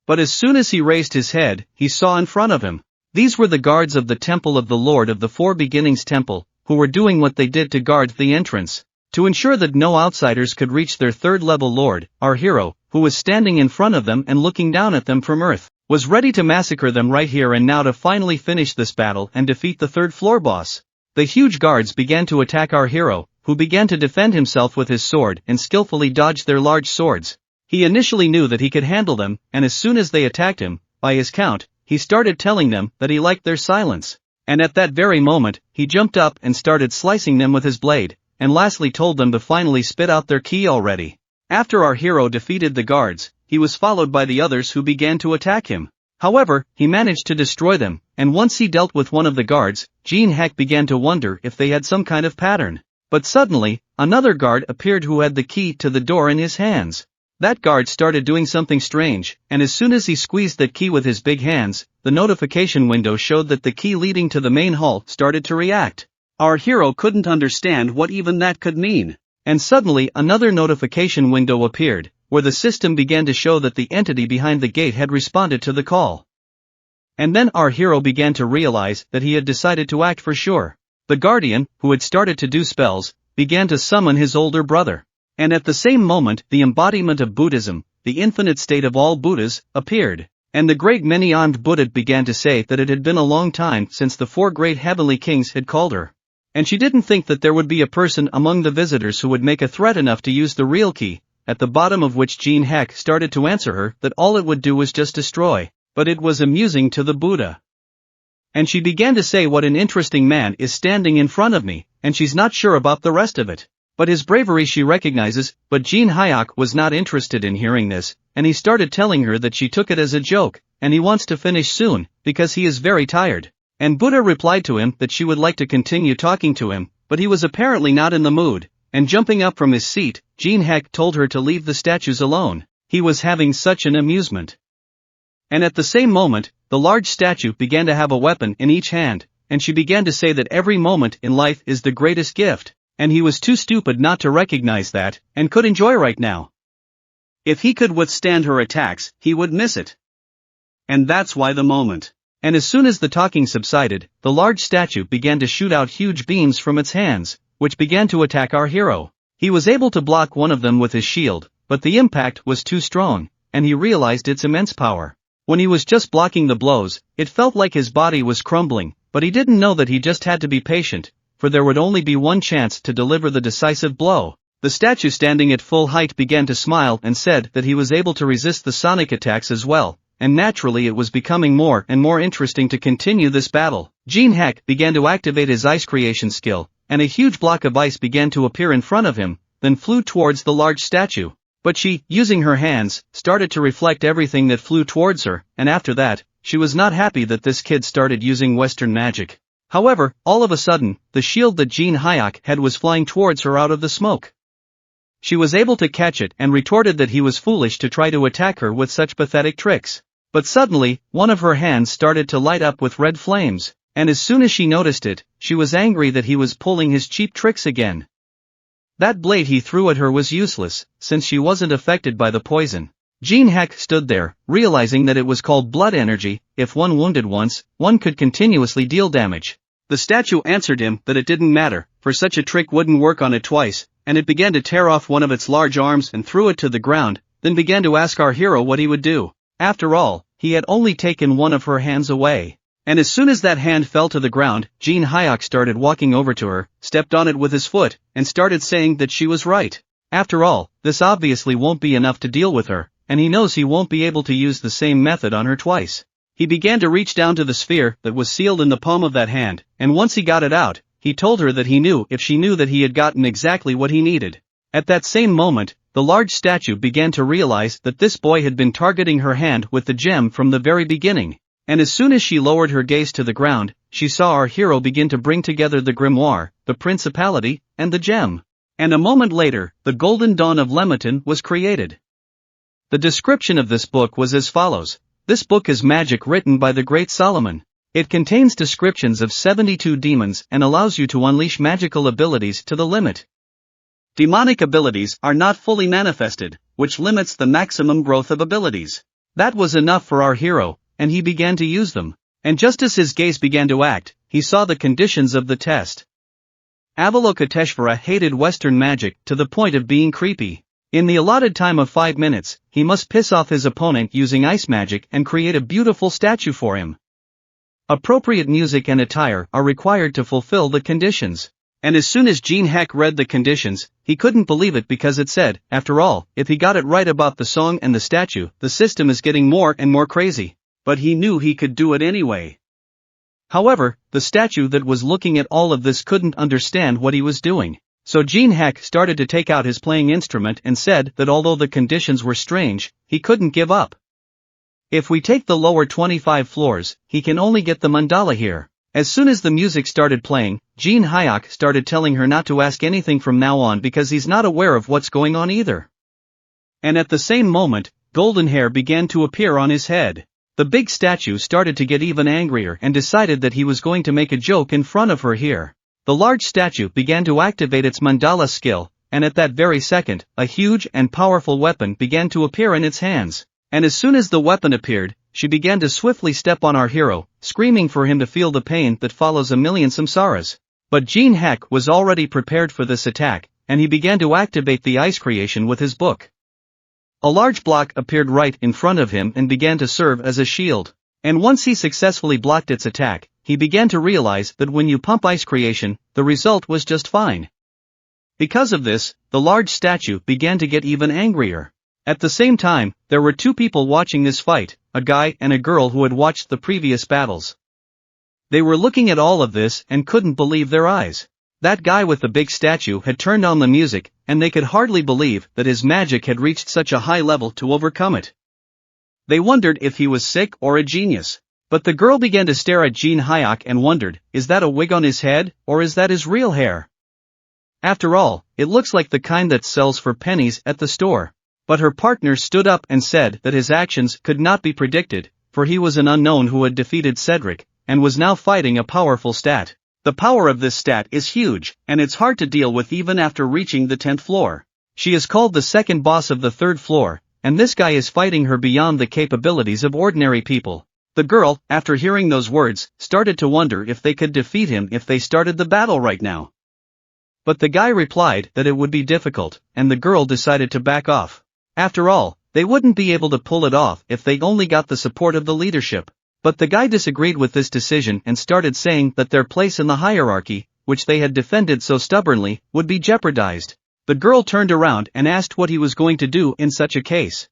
But as soon as he raised his head, he saw in front of him. These were the guards of the Temple of the Lord of the Four Beginnings Temple, who were doing what they did to guard the entrance. To ensure that no outsiders could reach their third-level lord, our hero, who was standing in front of them and looking down at them from Earth, was ready to massacre them right here and now to finally finish this battle and defeat the third-floor boss. The huge guards began to attack our hero, who began to defend himself with his sword and skillfully dodged their large swords. He initially knew that he could handle them, and as soon as they attacked him, by his count, he started telling them that he liked their silence. And at that very moment, he jumped up and started slicing them with his blade, and lastly told them to finally spit out their key already. After our hero defeated the guards, he was followed by the others who began to attack him. However, he managed to destroy them, and once he dealt with one of the guards, Jin Heck began to wonder if they had some kind of pattern. But suddenly, another guard appeared who had the key to the door in his hands. That guard started doing something strange, and as soon as he squeezed that key with his big hands, the notification window showed that the key leading to the main hall started to react. Our hero couldn't understand what even that could mean. And suddenly another notification window appeared, where the system began to show that the entity behind the gate had responded to the call. And then our hero began to realize that he had decided to act for sure. The guardian, who had started to do spells, began to summon his older brother. And at the same moment the embodiment of Buddhism, the infinite state of all Buddhas, appeared. And the great many-armed Buddha began to say that it had been a long time since the four great heavenly kings had called her. And she didn't think that there would be a person among the visitors who would make a threat enough to use the real key, at the bottom of which Jin Heck started to answer her that all it would do was just destroy. But it was amusing to the Buddha. And she began to say what an interesting man is standing in front of me, and she's not sure about the rest of it. But his bravery she recognizes, but Jin Heck was not interested in hearing this, and he started telling her that she took it as a joke, and he wants to finish soon, because he is very tired. And Buddha replied to him that she would like to continue talking to him, but he was apparently not in the mood, and jumping up from his seat, Jin Heck told her to leave the statues alone. He was having such an amusement. And at the same moment, the large statue began to have a weapon in each hand, and she began to say that every moment in life is the greatest gift, and he was too stupid not to recognize that, and could enjoy right now. If he could withstand her attacks, he would miss it. And that's why the moment. And as soon as the talking subsided, the large statue began to shoot out huge beams from its hands, which began to attack our hero. He was able to block one of them with his shield, but the impact was too strong, and he realized its immense power. When he was just blocking the blows, it felt like his body was crumbling, but he didn't know that he just had to be patient, for there would only be one chance to deliver the decisive blow. The statue standing at full height began to smile and said that he was able to resist the sonic attacks as well. And naturally it was becoming more and more interesting to continue this battle. Jin Heck began to activate his ice creation skill, and a huge block of ice began to appear in front of him, then flew towards the large statue. But she, using her hands, started to reflect everything that flew towards her, and after that, she was not happy that this kid started using Western magic. However, all of a sudden, the shield that Jin Heck had was flying towards her out of the smoke. She was able to catch it and retorted that he was foolish to try to attack her with such pathetic tricks. But suddenly, one of her hands started to light up with red flames, and as soon as she noticed it, she was angry that he was pulling his cheap tricks again. That blade he threw at her was useless, since she wasn't affected by the poison. Jin Heck stood there, realizing that it was called blood energy. If one wounded once, one could continuously deal damage. The statue answered him that it didn't matter, for such a trick wouldn't work on it twice, and it began to tear off one of its large arms and threw it to the ground, then began to ask our hero what he would do. After all, he had only taken one of her hands away. And as soon as that hand fell to the ground, Jin Heck started walking over to her, stepped on it with his foot, and started saying that she was right. After all, this obviously won't be enough to deal with her, and he knows he won't be able to use the same method on her twice. He began to reach down to the sphere that was sealed in the palm of that hand, and once he got it out, he told her that he knew if she knew that he had gotten exactly what he needed. At that same moment, the large statue began to realize that this boy had been targeting her hand with the gem from the very beginning. And as soon as she lowered her gaze to the ground, she saw our hero begin to bring together the grimoire, the principality, and the gem. And a moment later, the Golden Dawn of Lemiton was created. The description of this book was as follows. This book is magic written by the great Solomon. It contains descriptions of 72 demons and allows you to unleash magical abilities to the limit. Demonic abilities are not fully manifested, which limits the maximum growth of abilities. That was enough for our hero, and he began to use them. And just as his gaze began to act, he saw the conditions of the test. Avalokiteshvara hated Western magic to the point of being creepy. In the allotted time of 5 minutes, he must piss off his opponent using ice magic and create a beautiful statue for him. Appropriate music and attire are required to fulfill the conditions. And as soon as Jin Heck read the conditions, he couldn't believe it because it said, after all, if he got it right about the song and the statue, the system is getting more and more crazy. But he knew he could do it anyway. However, the statue that was looking at all of this couldn't understand what he was doing. So Jin Heck started to take out his playing instrument and said that although the conditions were strange, he couldn't give up. If we take the lower 25 floors, he can only get the mandala here. As soon as the music started playing, Jin Heck started telling her not to ask anything from now on because he's not aware of what's going on either. And at the same moment, golden hair began to appear on his head. The big statue started to get even angrier and decided that he was going to make a joke in front of her here. The large statue began to activate its mandala skill, and at that very second, a huge and powerful weapon began to appear in its hands. And as soon as the weapon appeared, she began to swiftly step on our hero, screaming for him to feel the pain that follows a million samsaras. But Jin Heck was already prepared for this attack, and he began to activate the ice creation with his book. A large block appeared right in front of him and began to serve as a shield. And once he successfully blocked its attack, he began to realize that when you pump ice creation, the result was just fine. Because of this, the large statue began to get even angrier. At the same time, there were 2 people watching this fight, a guy and a girl who had watched the previous battles. They were looking at all of this and couldn't believe their eyes. That guy with the big statue had turned on the music, and they could hardly believe that his magic had reached such a high level to overcome it. They wondered if he was sick or a genius. But the girl began to stare at Jin Heck and wondered, is that a wig on his head, or is that his real hair? After all, it looks like the kind that sells for pennies at the store. But her partner stood up and said that his actions could not be predicted, for he was an unknown who had defeated Cedric, and was now fighting a powerful stat. The power of this stat is huge, and it's hard to deal with even after reaching the 10th floor. She is called the second boss of the 3rd floor, and this guy is fighting her beyond the capabilities of ordinary people. The girl, after hearing those words, started to wonder if they could defeat him if they started the battle right now. But the guy replied that it would be difficult, and the girl decided to back off. After all, they wouldn't be able to pull it off if they only got the support of the leadership. But the guy disagreed with this decision and started saying that their place in the hierarchy, which they had defended so stubbornly, would be jeopardized. The girl turned around and asked what he was going to do in such a case.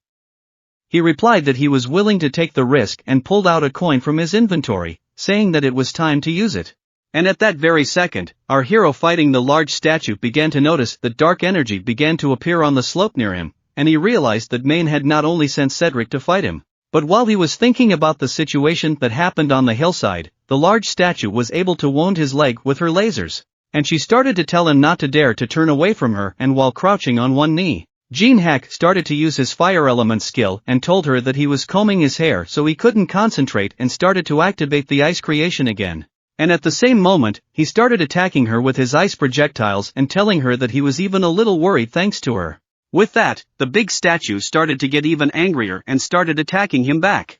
He replied that he was willing to take the risk and pulled out a coin from his inventory, saying that it was time to use it. And at that very second, our hero fighting the large statue began to notice that dark energy began to appear on the slope near him, and he realized that Maine had not only sent Cedric to fight him, but while he was thinking about the situation that happened on the hillside, the large statue was able to wound his leg with her lasers. And she started to tell him not to dare to turn away from her, and while crouching on one knee, Jin Heck started to use his fire element skill and told her that he was combing his hair so he couldn't concentrate and started to activate the ice creation again. And at the same moment, he started attacking her with his ice projectiles and telling her that he was even a little worried thanks to her. With that, the big statue started to get even angrier and started attacking him back.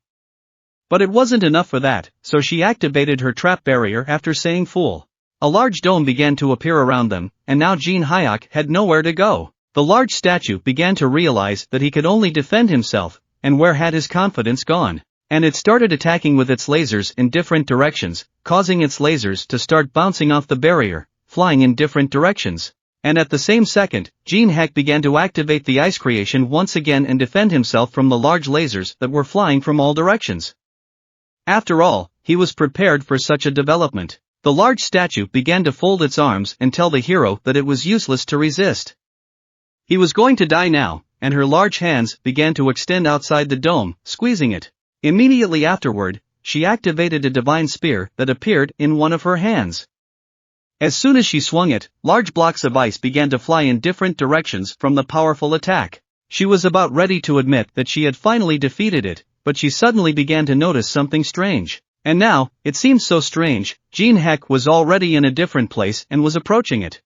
But it wasn't enough for that, so she activated her trap barrier after saying fool. A large dome began to appear around them, and now Jin Heck had nowhere to go. The large statue began to realize that he could only defend himself, and where had his confidence gone? And it started attacking with its lasers in different directions, causing its lasers to start bouncing off the barrier, flying in different directions. And at the same second, Jin Heck began to activate the ice creation once again and defend himself from the large lasers that were flying from all directions. After all, he was prepared for such a development. The large statue began to fold its arms and tell the hero that it was useless to resist. He was going to die now, and her large hands began to extend outside the dome, squeezing it. Immediately afterward, she activated a divine spear that appeared in one of her hands. As soon as she swung it, large blocks of ice began to fly in different directions from the powerful attack. She was about ready to admit that she had finally defeated it, but she suddenly began to notice something strange. And now, it seemed so strange, Jin Heck was already in a different place and was approaching it.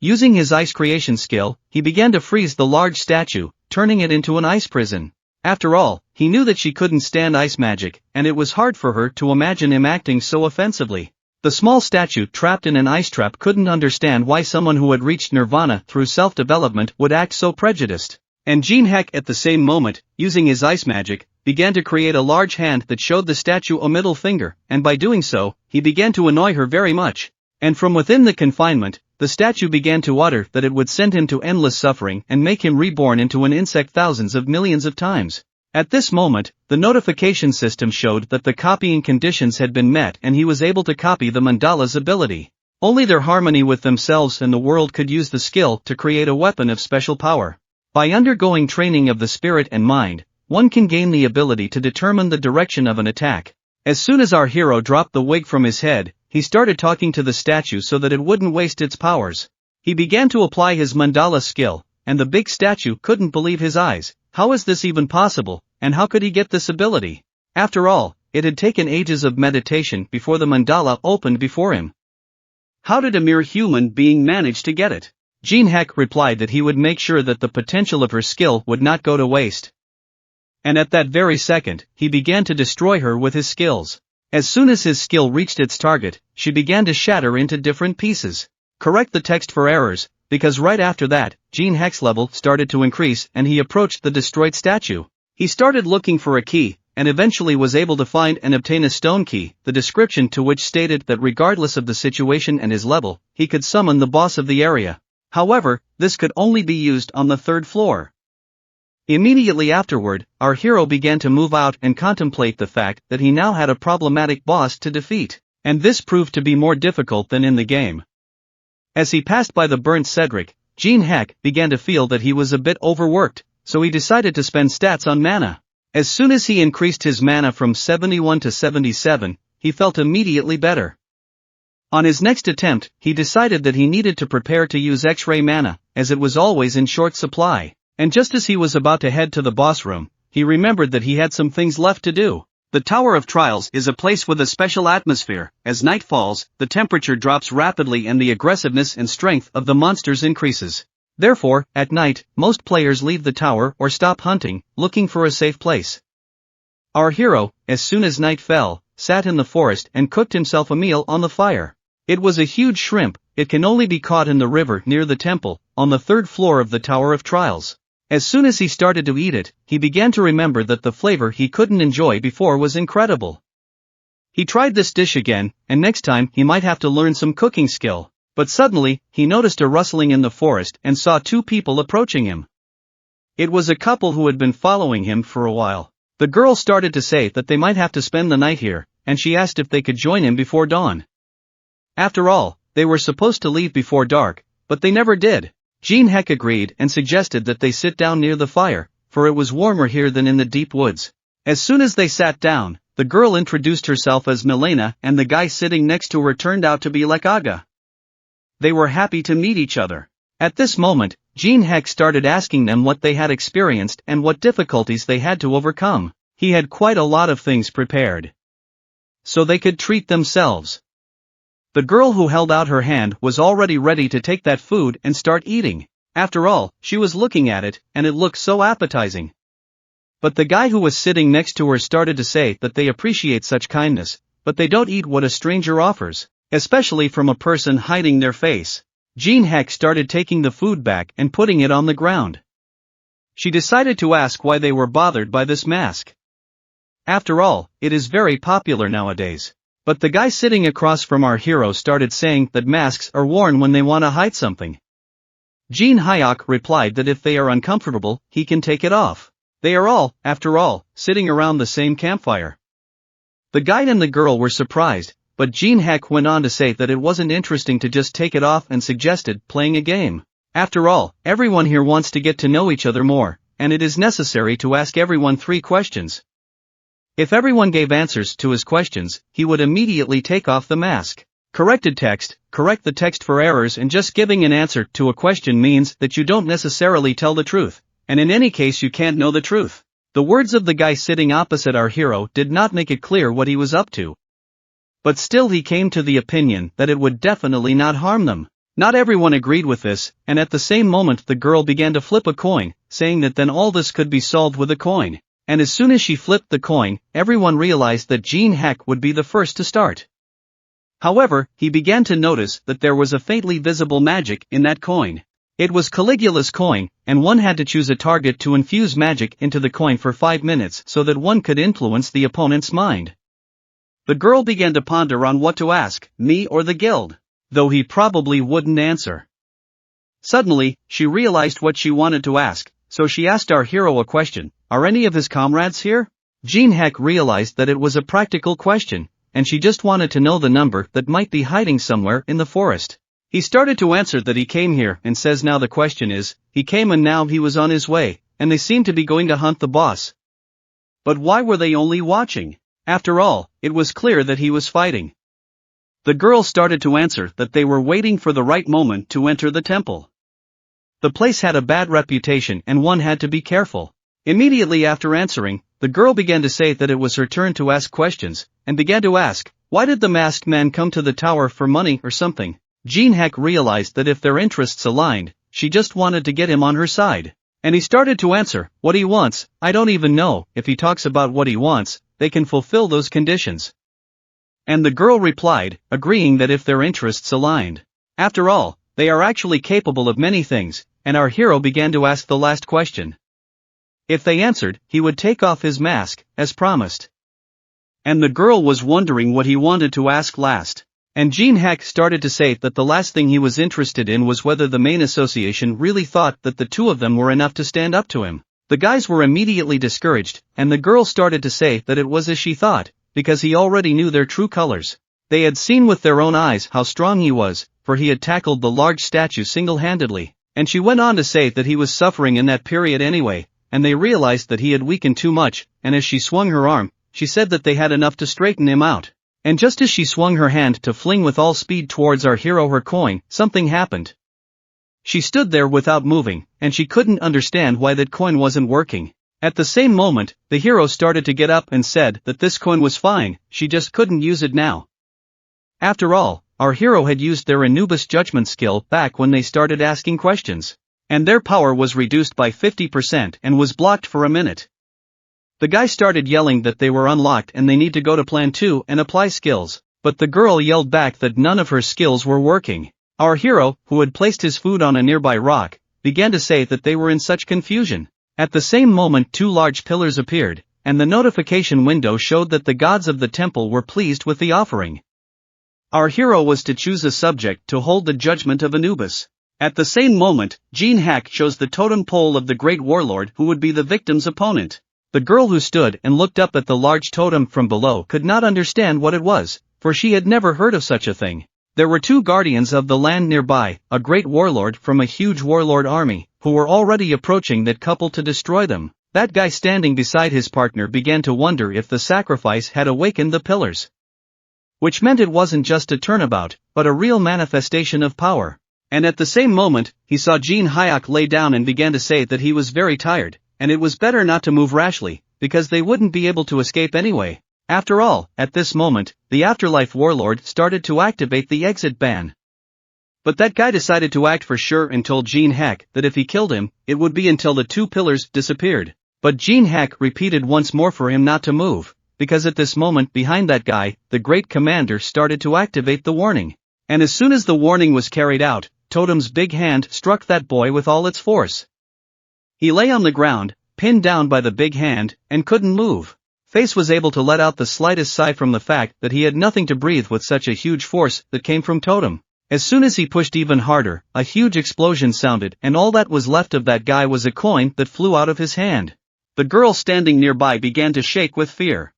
Using his ice creation skill, he began to freeze the large statue, turning it into an ice prison. After all, he knew that she couldn't stand ice magic, and it was hard for her to imagine him acting so offensively. The small statue trapped in an ice trap couldn't understand why someone who had reached nirvana through self-development would act so prejudiced. And Jin Heck at the same moment, using his ice magic, began to create a large hand that showed the statue a middle finger, and by doing so, he began to annoy her very much. And from within the confinement, the statue began to utter that it would send him to endless suffering and make him reborn into an insect thousands of millions of times. At this moment, the notification system showed that the copying conditions had been met and he was able to copy the mandala's ability. Only their harmony with themselves and the world could use the skill to create a weapon of special power. By undergoing training of the spirit and mind, one can gain the ability to determine the direction of an attack. As soon as our hero dropped the wig from his head, he started talking to the statue so that it wouldn't waste its powers. He began to apply his mandala skill, and the big statue couldn't believe his eyes. How is this even possible, and how could he get this ability? After all, it had taken ages of meditation before the mandala opened before him. How did a mere human being manage to get it? Jin Heck replied that he would make sure that the potential of her skill would not go to waste. And at that very second, he began to destroy her with his skills. As soon as his skill reached its target, she began to shatter into different pieces. Correct the text for errors, because right after that, Jin Heck's level started to increase and he approached the destroyed statue. He started looking for a key, and eventually was able to find and obtain a stone key, the description to which stated that regardless of the situation and his level, he could summon the boss of the area. However, this could only be used on the 3rd floor. Immediately afterward, our hero began to move out and contemplate the fact that he now had a problematic boss to defeat, and this proved to be more difficult than in the game. As he passed by the burnt Cedric, Jin Heck began to feel that he was a bit overworked, so he decided to spend stats on mana. As soon as he increased his mana from 71 to 77, he felt immediately better. On his next attempt, he decided that he needed to prepare to use X-ray mana, as it was always in short supply. And just as he was about to head to the boss room, he remembered that he had some things left to do. The Tower of Trials is a place with a special atmosphere. As night falls, the temperature drops rapidly and the aggressiveness and strength of the monsters increases. Therefore, at night, most players leave the tower or stop hunting, looking for a safe place. Our hero, as soon as night fell, sat in the forest and cooked himself a meal on the fire. It was a huge shrimp. It can only be caught in the river near the temple, on the 3rd floor of the Tower of Trials. As soon as he started to eat it, he began to remember that the flavor he couldn't enjoy before was incredible. He tried this dish again, and next time he might have to learn some cooking skill. But suddenly, he noticed a rustling in the forest and saw 2 people approaching him. It was a couple who had been following him for a while. The girl started to say that they might have to spend the night here, and she asked if they could join him before dawn. After all, they were supposed to leave before dark, but they never did. Jin Heck agreed and suggested that they sit down near the fire, for it was warmer here than in the deep woods. As soon as they sat down, the girl introduced herself as Milena and the guy sitting next to her turned out to be Lekaga. They were happy to meet each other. At this moment, Jin Heck started asking them what they had experienced and what difficulties they had to overcome. He had quite a lot of things prepared, so they could treat themselves. The girl who held out her hand was already ready to take that food and start eating. After all, she was looking at it, and it looked so appetizing. But the guy who was sitting next to her started to say that they appreciate such kindness, but they don't eat what a stranger offers, especially from a person hiding their face. Jin Heck started taking the food back and putting it on the ground. She decided to ask why they were bothered by this mask. After all, it is very popular nowadays. But the guy sitting across from our hero started saying that masks are worn when they want to hide something. Jin Heck replied that if they are uncomfortable, he can take it off. They are all, after all, sitting around the same campfire. The guide and the girl were surprised, but Jin Heck went on to say that it wasn't interesting to just take it off and suggested playing a game. After all, everyone here wants to get to know each other more, and it is necessary to ask everyone 3 questions. If everyone gave answers to his questions, he would immediately take off the mask. Corrected text: correct the text for errors, and just giving an answer to a question means that you don't necessarily tell the truth, and in any case you can't know the truth. The words of the guy sitting opposite our hero did not make it clear what he was up to. But still he came to the opinion that it would definitely not harm them. Not everyone agreed with this, and at the same moment the girl began to flip a coin, saying that then all this could be solved with a coin. And as soon as she flipped the coin, everyone realized that Jin Heck would be the first to start. However, he began to notice that there was a faintly visible magic in that coin. It was Caligula's coin, and one had to choose a target to infuse magic into the coin for 5 minutes so that one could influence the opponent's mind. The girl began to ponder on what to ask, me or the guild, though he probably wouldn't answer. Suddenly, she realized what she wanted to ask, so she asked our hero a question: are any of his comrades here? Jin Heck realized that it was a practical question, and she just wanted to know the number that might be hiding somewhere in the forest. He started to answer that he came here and says now the question is, he came and now he was on his way, and they seemed to be going to hunt the boss. But why were they only watching? After all, it was clear that he was fighting. The girl started to answer that they were waiting for the right moment to enter the temple. The place had a bad reputation and one had to be careful. Immediately after answering, the girl began to say that it was her turn to ask questions, and began to ask, why did the masked man come to the tower, for money or something? Jin Heck realized that if their interests aligned, she just wanted to get him on her side. And he started to answer, what he wants. I don't even know if he talks about what he wants, they can fulfill those conditions. And the girl replied, agreeing that if their interests aligned. After all, they are actually capable of many things, and our hero began to ask the last question. If they answered, he would take off his mask, as promised. And the girl was wondering what he wanted to ask last. And Jin Heck started to say that the last thing he was interested in was whether the main association really thought that the two of them were enough to stand up to him. The guys were immediately discouraged, and the girl started to say that it was as she thought, because he already knew their true colors. They had seen with their own eyes how strong he was, for he had tackled the large statue single-handedly, and she went on to say that he was suffering in that period anyway, and they realized that he had weakened too much, and as she swung her arm, she said that they had enough to straighten him out. And just as she swung her hand to fling with all speed towards our hero her coin, something happened. She stood there without moving, and she couldn't understand why that coin wasn't working. At the same moment, the hero started to get up and said that this coin was fine, she just couldn't use it now. After all, our hero had used their Anubis judgment skill back when they started asking questions. And their power was reduced by 50% and was blocked for a minute. The guy started yelling that they were unlocked and they need to go to plan 2 and apply skills, but the girl yelled back that none of her skills were working. Our hero, who had placed his food on a nearby rock, began to say that they were in such confusion. At the same moment 2 large pillars appeared, and the notification window showed that the gods of the temple were pleased with the offering. Our hero was to choose a subject to hold the judgment of Anubis. At the same moment, Jin Heck chose the totem pole of the great warlord who would be the victim's opponent. The girl who stood and looked up at the large totem from below could not understand what it was, for she had never heard of such a thing. There were 2 guardians of the land nearby, a great warlord from a huge warlord army, who were already approaching that couple to destroy them. That guy standing beside his partner began to wonder if the sacrifice had awakened the pillars. Which meant it wasn't just a turnabout, but a real manifestation of power. And at the same moment, he saw Jin Heck lay down and began to say that he was very tired, and it was better not to move rashly, because they wouldn't be able to escape anyway. After all, at this moment, the Afterlife Warlord started to activate the exit ban. But that guy decided to act for sure and told Jin Heck that if he killed him, it would be until the 2 pillars disappeared. But Jin Heck repeated once more for him not to move, because at this moment behind that guy, the great commander started to activate the warning. And as soon as the warning was carried out, Totem's big hand struck that boy with all its force. He lay on the ground, pinned down by the big hand, and couldn't move. Face was able to let out the slightest sigh from the fact that he had nothing to breathe with such a huge force that came from Totem. As soon as he pushed even harder, a huge explosion sounded and all that was left of that guy was a coin that flew out of his hand. The girl standing nearby began to shake with fear.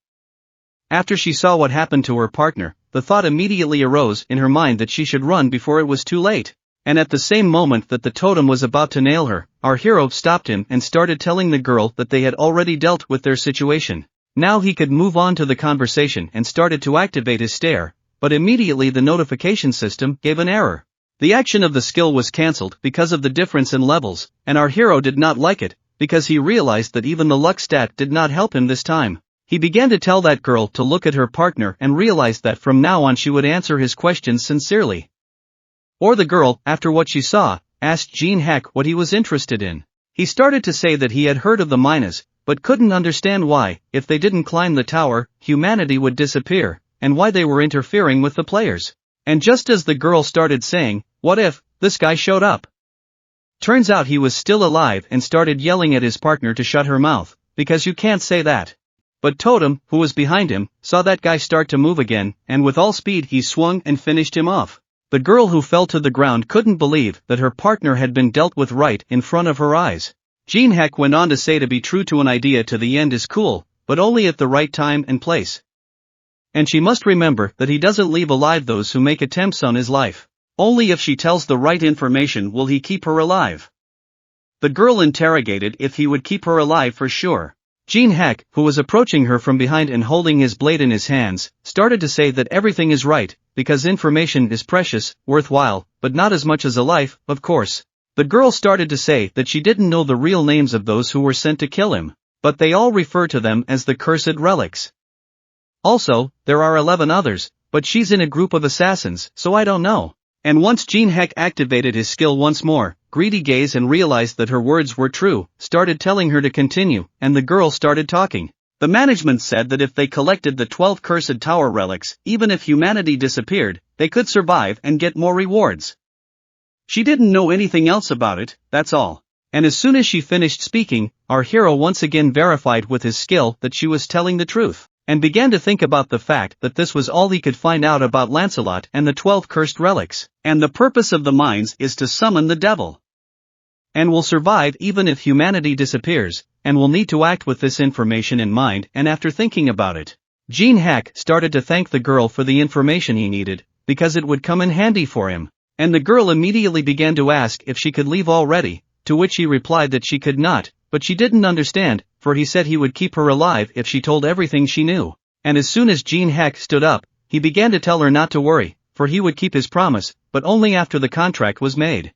After she saw what happened to her partner, the thought immediately arose in her mind that she should run before it was too late. And at the same moment that the totem was about to nail her, our hero stopped him and started telling the girl that they had already dealt with their situation. Now he could move on to the conversation and started to activate his stare, but immediately the notification system gave an error. The action of the skill was cancelled because of the difference in levels, and our hero did not like it, because he realized that even the luck stat did not help him this time. He began to tell that girl to look at her partner and realized that from now on she would answer his questions sincerely. Or the girl, after what she saw, asked Jin Heck what he was interested in. He started to say that he had heard of the Minas, but couldn't understand why, if they didn't climb the tower, humanity would disappear, and why they were interfering with the players. And just as the girl started saying, "What if," this guy showed up. Turns out he was still alive and started yelling at his partner to shut her mouth, because you can't say that. But Totem, who was behind him, saw that guy start to move again, and with all speed he swung and finished him off. The girl who fell to the ground couldn't believe that her partner had been dealt with right in front of her eyes. Jin Heck went on to say to be true to an idea to the end is cool, but only at the right time and place. And she must remember that he doesn't leave alive those who make attempts on his life. Only if she tells the right information will he keep her alive. The girl interrogated if he would keep her alive for sure. Jin Heck, who was approaching her from behind and holding his blade in his hands, started to say that everything is right, because information is precious, worthwhile, but not as much as a life, of course. The girl started to say that she didn't know the real names of those who were sent to kill him, but they all refer to them as the cursed relics. Also, there are 11 others, but she's in a group of assassins, so I don't know. And once Jin Heck activated his skill once more, Greedy Gaze and realized that her words were true, started telling her to continue, and the girl started talking. The management said that if they collected the 12 cursed tower relics, even if humanity disappeared, they could survive and get more rewards. She didn't know anything else about it, that's all. And as soon as she finished speaking, our hero once again verified with his skill that she was telling the truth, and began to think about the fact that this was all he could find out about Lancelot and the 12 cursed relics, and the purpose of the mines is to summon the devil. And will survive even if humanity disappears, and will need to act with this information in mind. And after thinking about it, Jin Heck started to thank the girl for the information he needed, because it would come in handy for him, and the girl immediately began to ask if she could leave already, to which he replied that she could not, but she didn't understand, for he said he would keep her alive if she told everything she knew. And as soon as Jin Heck stood up, he began to tell her not to worry, for he would keep his promise, but only after the contract was made.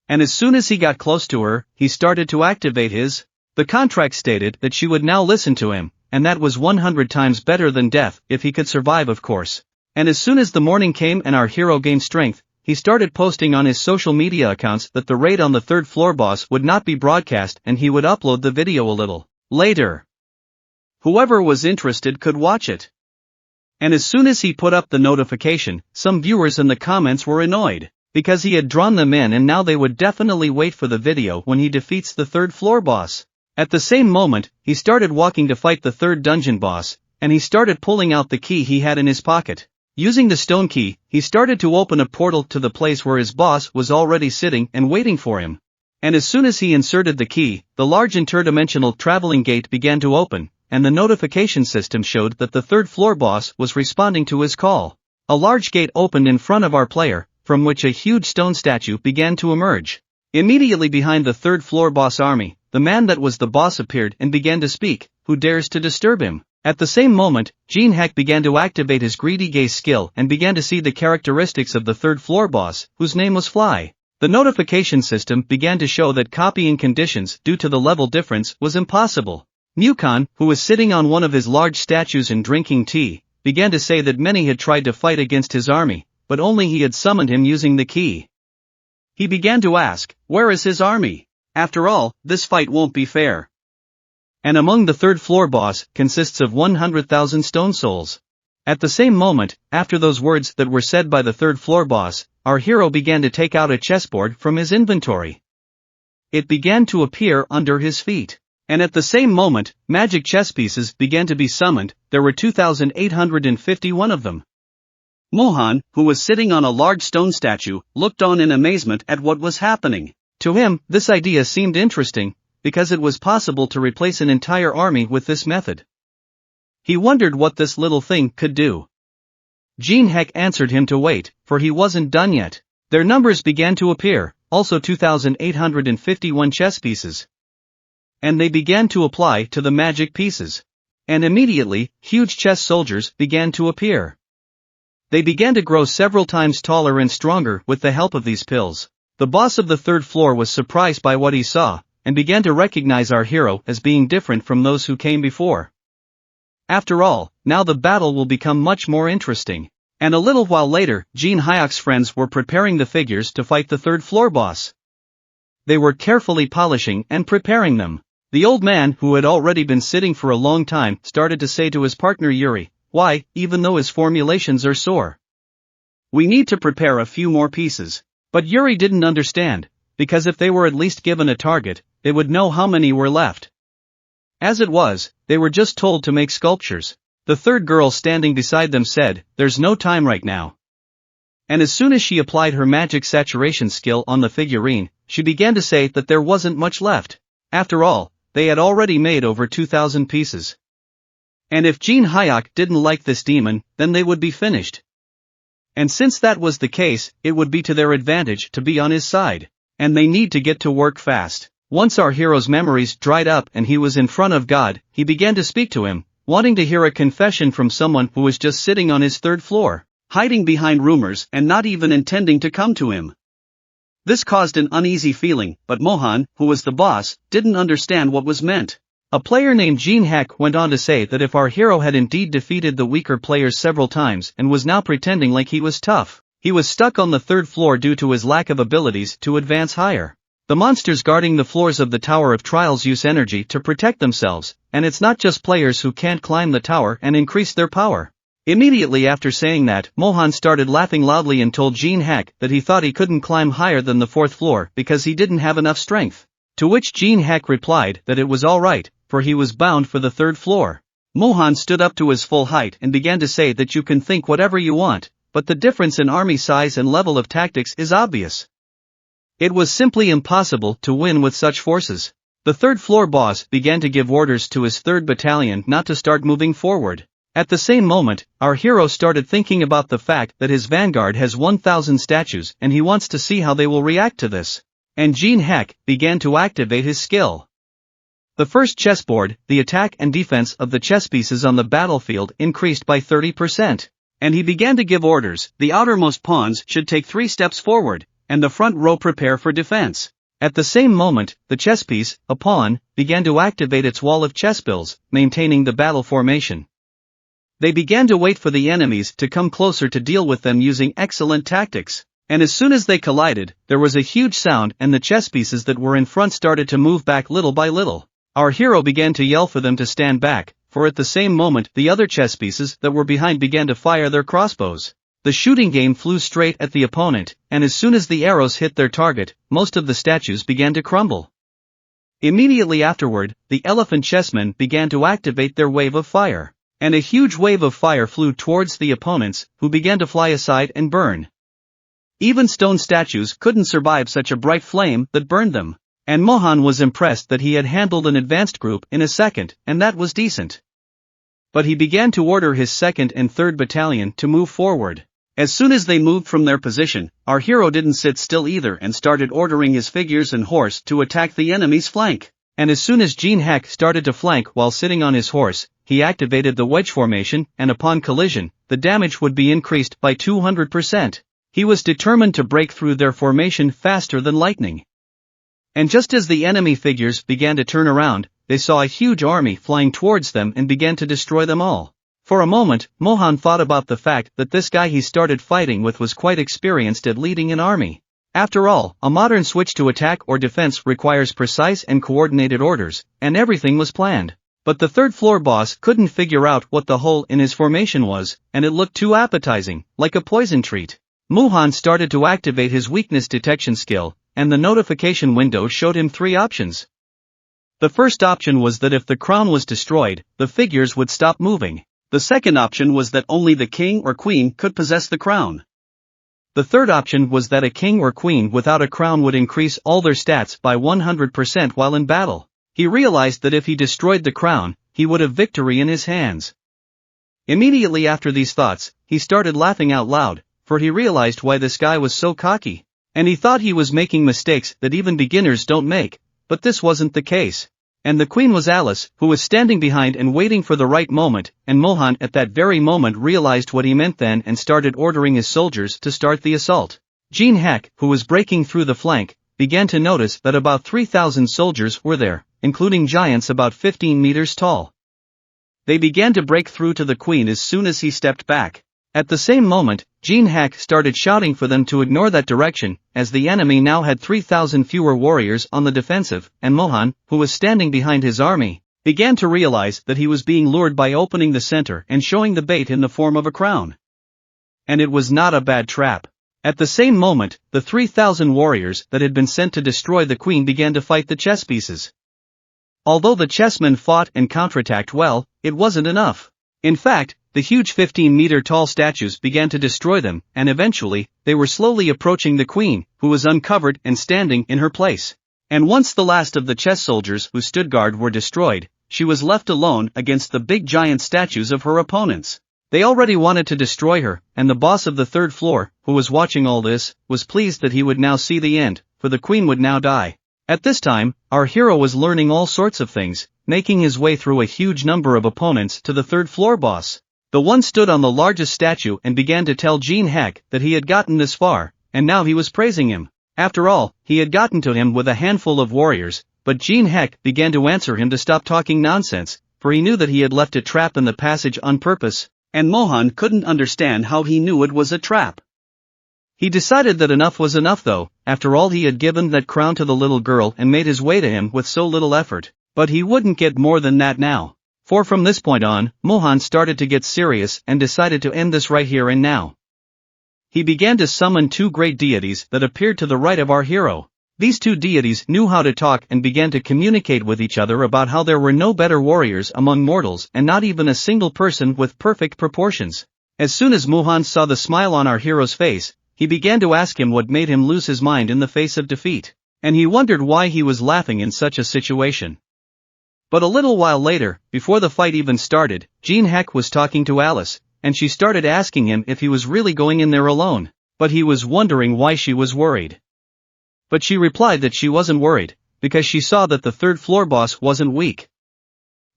And as soon as he got close to her, he started to activate his. The contract stated that she would now listen to him, and that was 100 times better than death, if he could survive of course. And as soon as the morning came and our hero gained strength, he started posting on his social media accounts that the raid on the third floor boss would not be broadcast and he would upload the video a little later. Whoever was interested could watch it. And as soon as he put up the notification, some viewers in the comments were annoyed, because he had drawn them in and now they would definitely wait for the video when he defeats the third floor boss. At the same moment, he started walking to fight the third dungeon boss, and he started pulling out the key he had in his pocket. Using the stone key, he started to open a portal to the place where his boss was already sitting and waiting for him. And as soon as he inserted the key, the large interdimensional traveling gate began to open, and the notification system showed that the third floor boss was responding to his call. A large gate opened in front of our player, from which a huge stone statue began to emerge. Immediately behind the third floor boss army, the man that was the boss appeared and began to speak. Who dares to disturb him? At the same moment, Jin Heck began to activate his Greedy Gaze skill and began to see the characteristics of the third floor boss, whose name was Fly. The notification system began to show that copying conditions due to the level difference was impossible. Mukon, who was sitting on one of his large statues and drinking tea, began to say that many had tried to fight against his army, but only he had summoned him using the key. He began to ask, where is his army? After all, this fight won't be fair. And among the third floor boss consists of 100,000 stone souls. At the same moment, after those words that were said by the third floor boss, our hero began to take out a chessboard from his inventory. It began to appear under his feet. And at the same moment, magic chess pieces began to be summoned. There were 2,851 of them. Mohan, who was sitting on a large stone statue, looked on in amazement at what was happening. To him, this idea seemed interesting, because it was possible to replace an entire army with this method. He wondered what this little thing could do. Jin Heck answered him to wait, for he wasn't done yet. Their numbers began to appear, also 2,851 chess pieces. And they began to apply to the magic pieces. And immediately, huge chess soldiers began to appear. They began to grow several times taller and stronger with the help of these pills. The boss of the third floor was surprised by what he saw, and began to recognize our hero as being different from those who came before. After all, now the battle will become much more interesting. And a little while later, Jin Hyuk's friends were preparing the figures to fight the third floor boss. They were carefully polishing and preparing them. The old man, who had already been sitting for a long time, started to say to his partner Yuri, "Why, even though his formulations are sore, we need to prepare a few more pieces." But Yuri didn't understand, because if they were at least given a target, they would know how many were left. As it was, they were just told to make sculptures. The third girl standing beside them said, "There's no time right now." And as soon as she applied her magic saturation skill on the figurine, she began to say that there wasn't much left. After all, they had already made over 2,000 pieces. And if Jin Hyuk didn't like this demon, then they would be finished. And since that was the case, it would be to their advantage to be on his side. And they need to get to work fast. Once our hero's memories dried up and he was in front of God, he began to speak to him, wanting to hear a confession from someone who was just sitting on his third floor, hiding behind rumors and not even intending to come to him. This caused an uneasy feeling, but Mohan, who was the boss, didn't understand what was meant. A player named Jin Heck went on to say that if our hero had indeed defeated the weaker players several times and was now pretending like he was tough, he was stuck on the third floor due to his lack of abilities to advance higher. The monsters guarding the floors of the Tower of Trials use energy to protect themselves, and it's not just players who can't climb the tower and increase their power. Immediately after saying that, Mohan started laughing loudly and told Jin Heck that he thought he couldn't climb higher than the fourth floor because he didn't have enough strength. To which Jin Heck replied that it was alright, for he was bound for the third floor. Mohan stood up to his full height and began to say that you can think whatever you want, but the difference in army size and level of tactics is obvious. It was simply impossible to win with such forces. The third floor boss began to give orders to his third battalion not to start moving forward. At the same moment, our hero started thinking about the fact that his vanguard has 1,000 statues and he wants to see how they will react to this. And Jin Heck began to activate his skill. The first chessboard, the attack and defense of the chess pieces on the battlefield increased by 30%. And he began to give orders, the outermost pawns should take 3 steps forward, and the front row prepare for defense. At the same moment, the chess piece, a pawn, began to activate its wall of chess bills, maintaining the battle formation. They began to wait for the enemies to come closer to deal with them using excellent tactics. And as soon as they collided, there was a huge sound and the chess pieces that were in front started to move back little by little. Our hero began to yell for them to stand back, for at the same moment the other chess pieces that were behind began to fire their crossbows. The shooting game flew straight at the opponent, and as soon as the arrows hit their target, most of the statues began to crumble. Immediately afterward, the elephant chessmen began to activate their wave of fire, and a huge wave of fire flew towards the opponents, who began to fly aside and burn. Even stone statues couldn't survive such a bright flame that burned them, and Mohan was impressed that he had handled an advanced group in a second, and that was decent. But he began to order his second and third battalion to move forward. As soon as they moved from their position, our hero didn't sit still either and started ordering his figures and horse to attack the enemy's flank. And as soon as Jin Heck started to flank while sitting on his horse, he activated the wedge formation, and upon collision, the damage would be increased by 200%. He was determined to break through their formation faster than lightning. And just as the enemy figures began to turn around, they saw a huge army flying towards them and began to destroy them all. For a moment, Mohan thought about the fact that this guy he started fighting with was quite experienced at leading an army. After all, a modern switch to attack or defense requires precise and coordinated orders, and everything was planned. But the third floor boss couldn't figure out what the hole in his formation was, and it looked too appetizing, like a poison treat. Mohan started to activate his weakness detection skill, and the notification window showed him 3 options. The first option was that if the crown was destroyed, the figures would stop moving. The second option was that only the king or queen could possess the crown. The third option was that a king or queen without a crown would increase all their stats by 100% while in battle. He realized that if he destroyed the crown, he would have victory in his hands. Immediately after these thoughts, he started laughing out loud, for he realized why this guy was so cocky. And he thought he was making mistakes that even beginners don't make, but this wasn't the case. And the queen was Alice, who was standing behind and waiting for the right moment, and Mohan at that very moment realized what he meant then and started ordering his soldiers to start the assault. Jin Heck, who was breaking through the flank, began to notice that about 3,000 soldiers were there, including giants about 15 meters tall. They began to break through to the queen as soon as he stepped back. At the same moment, Jin Heck started shouting for them to ignore that direction, as the enemy now had 3,000 fewer warriors on the defensive, and Mohan, who was standing behind his army, began to realize that he was being lured by opening the center and showing the bait in the form of a crown. And it was not a bad trap. At the same moment, the 3,000 warriors that had been sent to destroy the queen began to fight the chess pieces. Although the chessmen fought and counterattacked well, it wasn't enough. In fact, the huge 15-meter-tall statues began to destroy them, and eventually, they were slowly approaching the queen, who was uncovered and standing in her place. And once the last of the chess soldiers who stood guard were destroyed, she was left alone against the big giant statues of her opponents. They already wanted to destroy her, and the boss of the third floor, who was watching all this, was pleased that he would now see the end, for the queen would now die. At this time, our hero was learning all sorts of things, making his way through a huge number of opponents to the third floor boss. The one stood on the largest statue and began to tell Jin Heck that he had gotten this far, and now he was praising him. After all, he had gotten to him with a handful of warriors, but Jin Heck began to answer him to stop talking nonsense, for he knew that he had left a trap in the passage on purpose, and Mohan couldn't understand how he knew it was a trap. He decided that enough was enough though, after all he had given that crown to the little girl and made his way to him with so little effort, but he wouldn't get more than that now. For from this point on, Mohan started to get serious and decided to end this right here and now. He began to summon two great deities that appeared to the right of our hero. These two deities knew how to talk and began to communicate with each other about how there were no better warriors among mortals and not even a single person with perfect proportions. As soon as Mohan saw the smile on our hero's face, he began to ask him what made him lose his mind in the face of defeat, and he wondered why he was laughing in such a situation. But a little while later, before the fight even started, Jin Heck was talking to Alice, and she started asking him if he was really going in there alone, but he was wondering why she was worried. But she replied that she wasn't worried, because she saw that the third floor boss wasn't weak.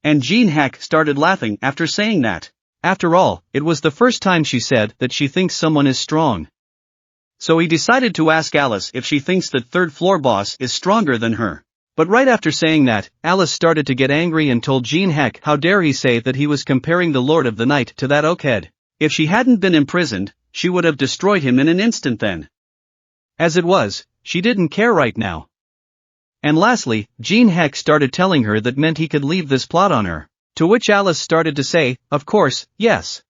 And Jin Heck started laughing after saying that. After all, it was the first time she said that she thinks someone is strong. So he decided to ask Alice if she thinks that third floor boss is stronger than her. But right after saying that, Alice started to get angry and told Jin Heck how dare he say that he was comparing the Lord of the Night to that oakhead. If she hadn't been imprisoned, she would have destroyed him in an instant then. As it was, she didn't care right now. And lastly, Jin Heck started telling her that meant he could leave this plot on her, to which Alice started to say, of course, yes.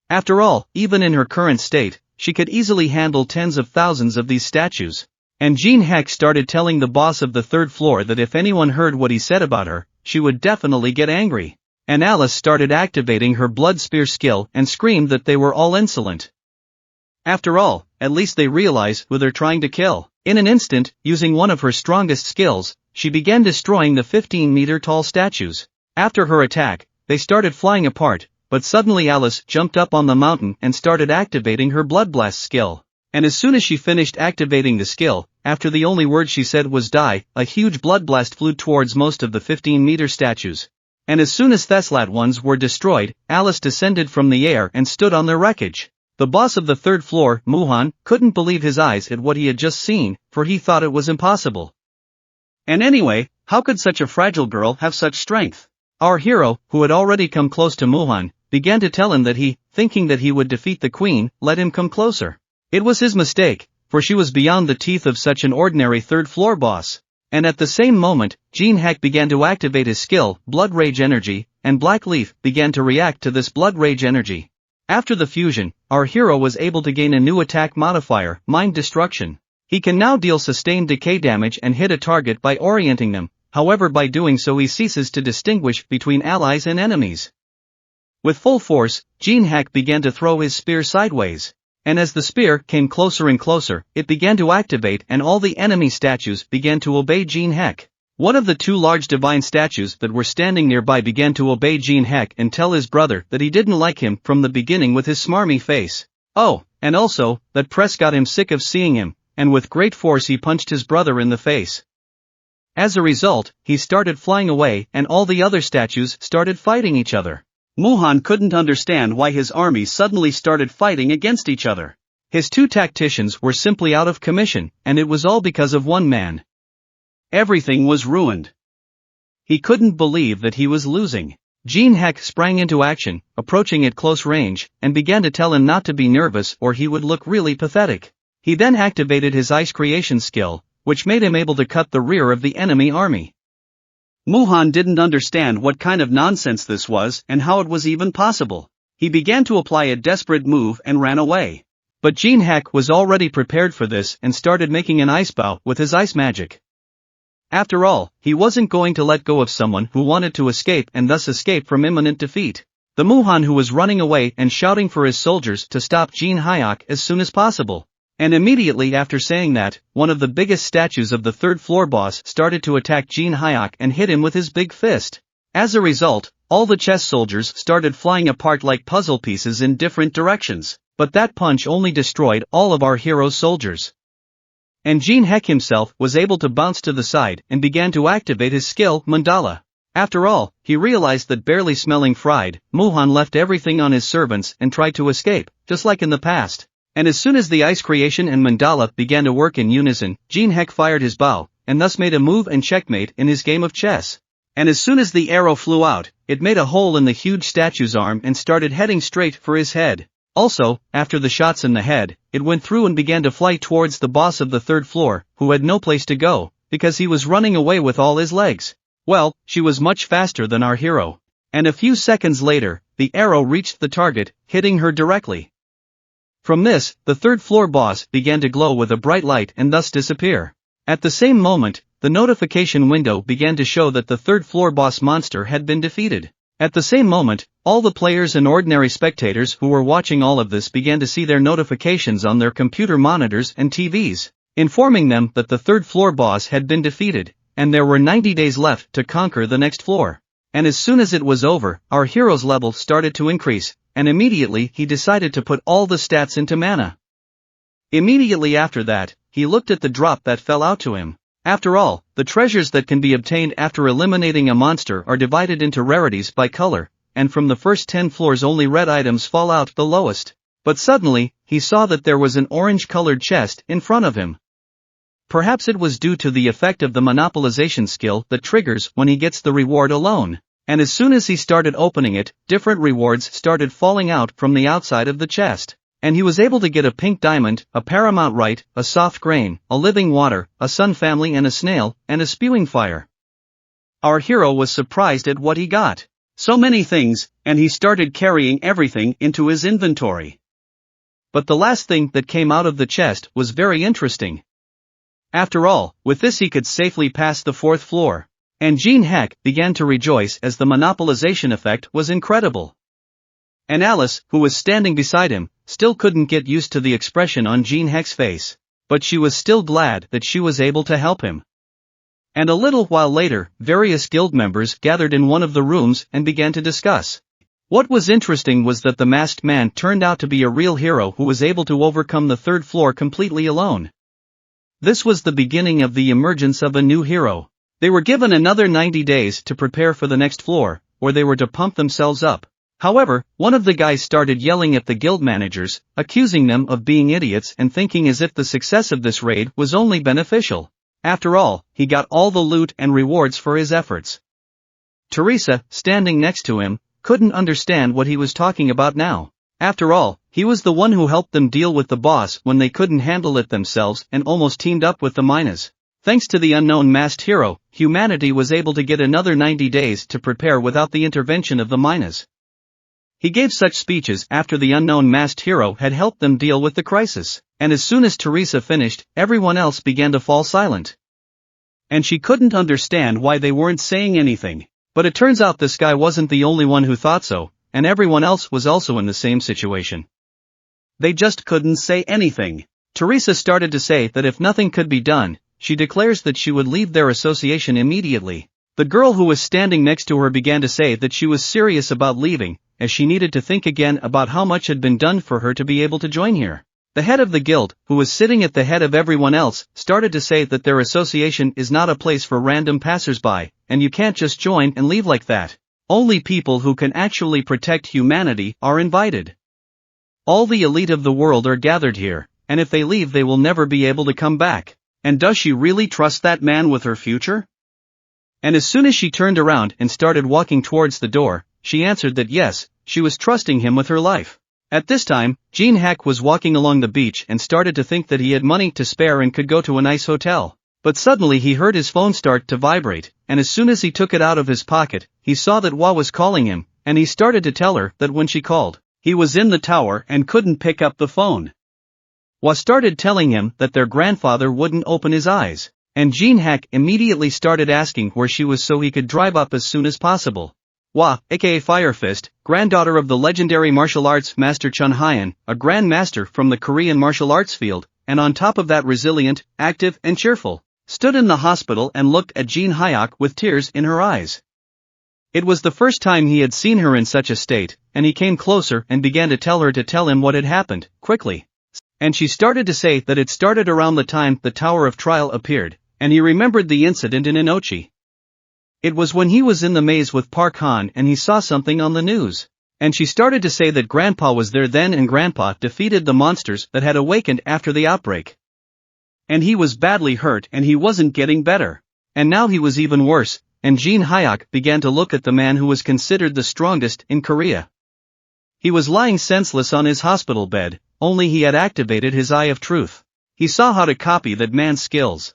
After all, even in her current state, she could easily handle tens of thousands of these statues. And Jin Heck started telling the boss of the third floor that if anyone heard what he said about her, she would definitely get angry. And Alice started activating her blood spear skill and screamed that they were all insolent. After all, at least they realize who they're trying to kill. In an instant, using one of her strongest skills, she began destroying the 15-meter-tall statues. After her attack, they started flying apart, but suddenly Alice jumped up on the mountain and started activating her blood blast skill. And as soon as she finished activating the skill, after the only word she said was die, a huge blood blast flew towards most of the 15-meter statues. And as soon as Theslat ones were destroyed, Alice descended from the air and stood on their wreckage. The boss of the third floor, Mohan, couldn't believe his eyes at what he had just seen, for he thought it was impossible. And anyway, how could such a fragile girl have such strength? Our hero, who had already come close to Mohan, began to tell him that he, thinking that he would defeat the queen, let him come closer. It was his mistake, for she was beyond the teeth of such an ordinary third-floor boss. And at the same moment, Jin Heck began to activate his skill, Blood Rage Energy, and Black Leaf began to react to this Blood Rage Energy. After the fusion, our hero was able to gain a new attack modifier, Mind Destruction. He can now deal sustained decay damage and hit a target by orienting them, however by doing so he ceases to distinguish between allies and enemies. With full force, Jin Heck began to throw his spear sideways. And as the spear came closer and closer, it began to activate and all the enemy statues began to obey Jin Heck. One of the two large divine statues that were standing nearby began to obey Jin Heck and tell his brother that he didn't like him from the beginning with his smarmy face. Oh, and also, that press got him sick of seeing him, and with great force he punched his brother in the face. As a result, he started flying away and all the other statues started fighting each other. Muhan couldn't understand why his army suddenly started fighting against each other. His two tacticians were simply out of commission, and it was all because of one man. Everything was ruined. He couldn't believe that he was losing. Jin Heck sprang into action, approaching at close range, and began to tell him not to be nervous or he would look really pathetic. He then activated his ice creation skill, which made him able to cut the rear of the enemy army. Muhan didn't understand what kind of nonsense this was and how it was even possible. He began to apply a desperate move and ran away. But Jin Heck was already prepared for this and started making an ice bow with his ice magic. After all, he wasn't going to let go of someone who wanted to escape and thus escape from imminent defeat. The Muhan who was running away and shouting for his soldiers to stop Jin Heck as soon as possible. And immediately after saying that, one of the biggest statues of the third floor boss started to attack Jin Heck and hit him with his big fist. As a result, all the chess soldiers started flying apart like puzzle pieces in different directions, but that punch only destroyed all of our hero's soldiers. And Jin Heck himself was able to bounce to the side and began to activate his skill Mandala. After all, he realized that barely smelling fried, Muhan left everything on his servants and tried to escape, just like in the past. And as soon as the ice creation and Mandala began to work in unison, Jin Heck fired his bow, and thus made a move and checkmate in his game of chess. And as soon as the arrow flew out, it made a hole in the huge statue's arm and started heading straight for his head. Also, after the shots in the head, it went through and began to fly towards the boss of the third floor, who had no place to go, because he was running away with all his legs. Well, she was much faster than our hero. And a few seconds later, the arrow reached the target, hitting her directly. From this, the third floor boss began to glow with a bright light and thus disappear. At the same moment, the notification window began to show that the third floor boss monster had been defeated. At the same moment, all the players and ordinary spectators who were watching all of this began to see their notifications on their computer monitors and TVs, informing them that the third floor boss had been defeated, and there were 90 days left to conquer the next floor. And as soon as it was over, our hero's level started to increase, and immediately he decided to put all the stats into mana. Immediately after that, he looked at the drop that fell out to him. After all, the treasures that can be obtained after eliminating a monster are divided into rarities by color, and from the first 10 floors only red items fall out the lowest. But suddenly, he saw that there was an orange-colored chest in front of him. Perhaps it was due to the effect of the monopolization skill that triggers when he gets the reward alone. And as soon as he started opening it, different rewards started falling out from the outside of the chest. And he was able to get a pink diamond, a paramount right, a soft grain, a living water, a sun family and a snail, and a spewing fire. Our hero was surprised at what he got. So many things, and he started carrying everything into his inventory. But the last thing that came out of the chest was very interesting. After all, with this he could safely pass the 4th floor. And Jin Heck began to rejoice as the monopolization effect was incredible. And Alice, who was standing beside him, still couldn't get used to the expression on Jin Heck's face. But she was still glad that she was able to help him. And a little while later, various guild members gathered in one of the rooms and began to discuss. What was interesting was that the masked man turned out to be a real hero who was able to overcome the 3rd floor completely alone. This was the beginning of the emergence of a new hero. They were given another 90 days to prepare for the next floor, or they were to pump themselves up. However, one of the guys started yelling at the guild managers, accusing them of being idiots and thinking as if the success of this raid was only beneficial. After all, he got all the loot and rewards for his efforts. Teresa, standing next to him, couldn't understand what he was talking about now. After all, he was the one who helped them deal with the boss when they couldn't handle it themselves and almost teamed up with the Minas. Thanks to the unknown masked hero, humanity was able to get another 90 days to prepare without the intervention of the Minas. He gave such speeches after the unknown masked hero had helped them deal with the crisis, and as soon as Teresa finished, everyone else began to fall silent. And she couldn't understand why they weren't saying anything, but it turns out this guy wasn't the only one who thought so, and everyone else was also in the same situation. They just couldn't say anything. Teresa started to say that if nothing could be done, she declares that she would leave their association immediately. The girl who was standing next to her began to say that she was serious about leaving, as she needed to think again about how much had been done for her to be able to join here. The head of the guild, who was sitting at the head of everyone else, started to say that their association is not a place for random passersby, and you can't just join and leave like that. Only people who can actually protect humanity are invited. All the elite of the world are gathered here, and if they leave they will never be able to come back. And does she really trust that man with her future? And as soon as she turned around and started walking towards the door, she answered that yes, she was trusting him with her life. At this time, Jin Heck was walking along the beach and started to think that he had money to spare and could go to a nice hotel. But suddenly he heard his phone start to vibrate, and as soon as he took it out of his pocket, he saw that Hua was calling him, and he started to tell her that when she called, he was in the tower and couldn't pick up the phone. Hua started telling him that their grandfather wouldn't open his eyes, and Jin Heck immediately started asking where she was so he could drive up as soon as possible. Hua, aka Fire Fist, granddaughter of the legendary martial arts master Chun Hyan, a grand master from the Korean martial arts field, and on top of that resilient, active and cheerful, stood in the hospital and looked at Jin Hyuk with tears in her eyes. It was the first time he had seen her in such a state, and he came closer and began to tell her to tell him what had happened, quickly. And she started to say that it started around the time the Tower of Trial appeared, and he remembered the incident in Inochi. It was when he was in the maze with Park Han and he saw something on the news. And she started to say that Grandpa was there then and Grandpa defeated the monsters that had awakened after the outbreak. And he was badly hurt and he wasn't getting better. And now he was even worse, and Jin Hyuk began to look at the man who was considered the strongest in Korea. He was lying senseless on his hospital bed, only he had activated his Eye of Truth. He saw how to copy that man's skills.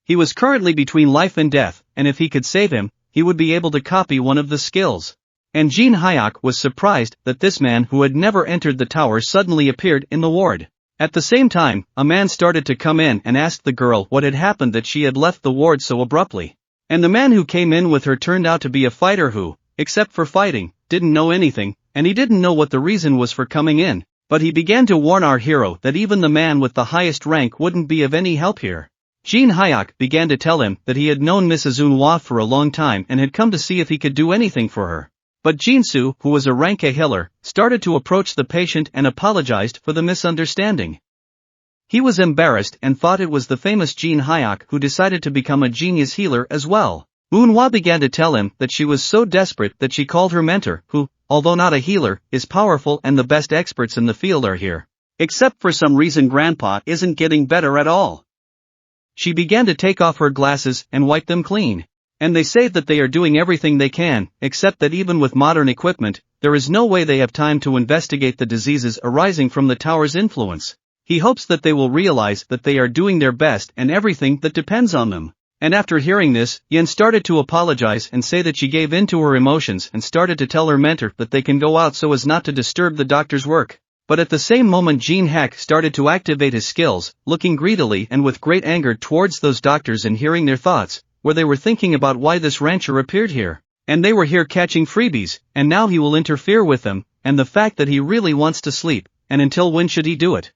He was currently between life and death, and if he could save him, he would be able to copy one of the skills. And Jin Hyuk was surprised that this man who had never entered the tower suddenly appeared in the ward. At the same time, a man started to come in and asked the girl what had happened that she had left the ward so abruptly. And the man who came in with her turned out to be a fighter who, except for fighting, didn't know anything, and he didn't know what the reason was for coming in, but he began to warn our hero that even the man with the highest rank wouldn't be of any help here. Jin Hyuk began to tell him that he had known Mrs. Unhwa for a long time and had come to see if he could do anything for her. But Jinsu, who was a rank A healer, started to approach the patient and apologized for the misunderstanding. He was embarrassed and thought it was the famous Jin Hyuk who decided to become a genius healer as well. Unhwa began to tell him that she was so desperate that she called her mentor, who, although not a healer, is powerful and the best experts in the field are here. Except for some reason Grandpa isn't getting better at all. She began to take off her glasses and wipe them clean. And they say that they are doing everything they can, except that even with modern equipment, there is no way they have time to investigate the diseases arising from the tower's influence. He hopes that they will realize that they are doing their best and everything that depends on them. And after hearing this, Yen started to apologize and say that she gave in to her emotions and started to tell her mentor that they can go out so as not to disturb the doctor's work. But at the same moment Jin Heck started to activate his skills, looking greedily and with great anger towards those doctors and hearing their thoughts, where they were thinking about why this rancher appeared here. And they were here catching freebies, and now he will interfere with them, and the fact that he really wants to sleep, and until when should he do it?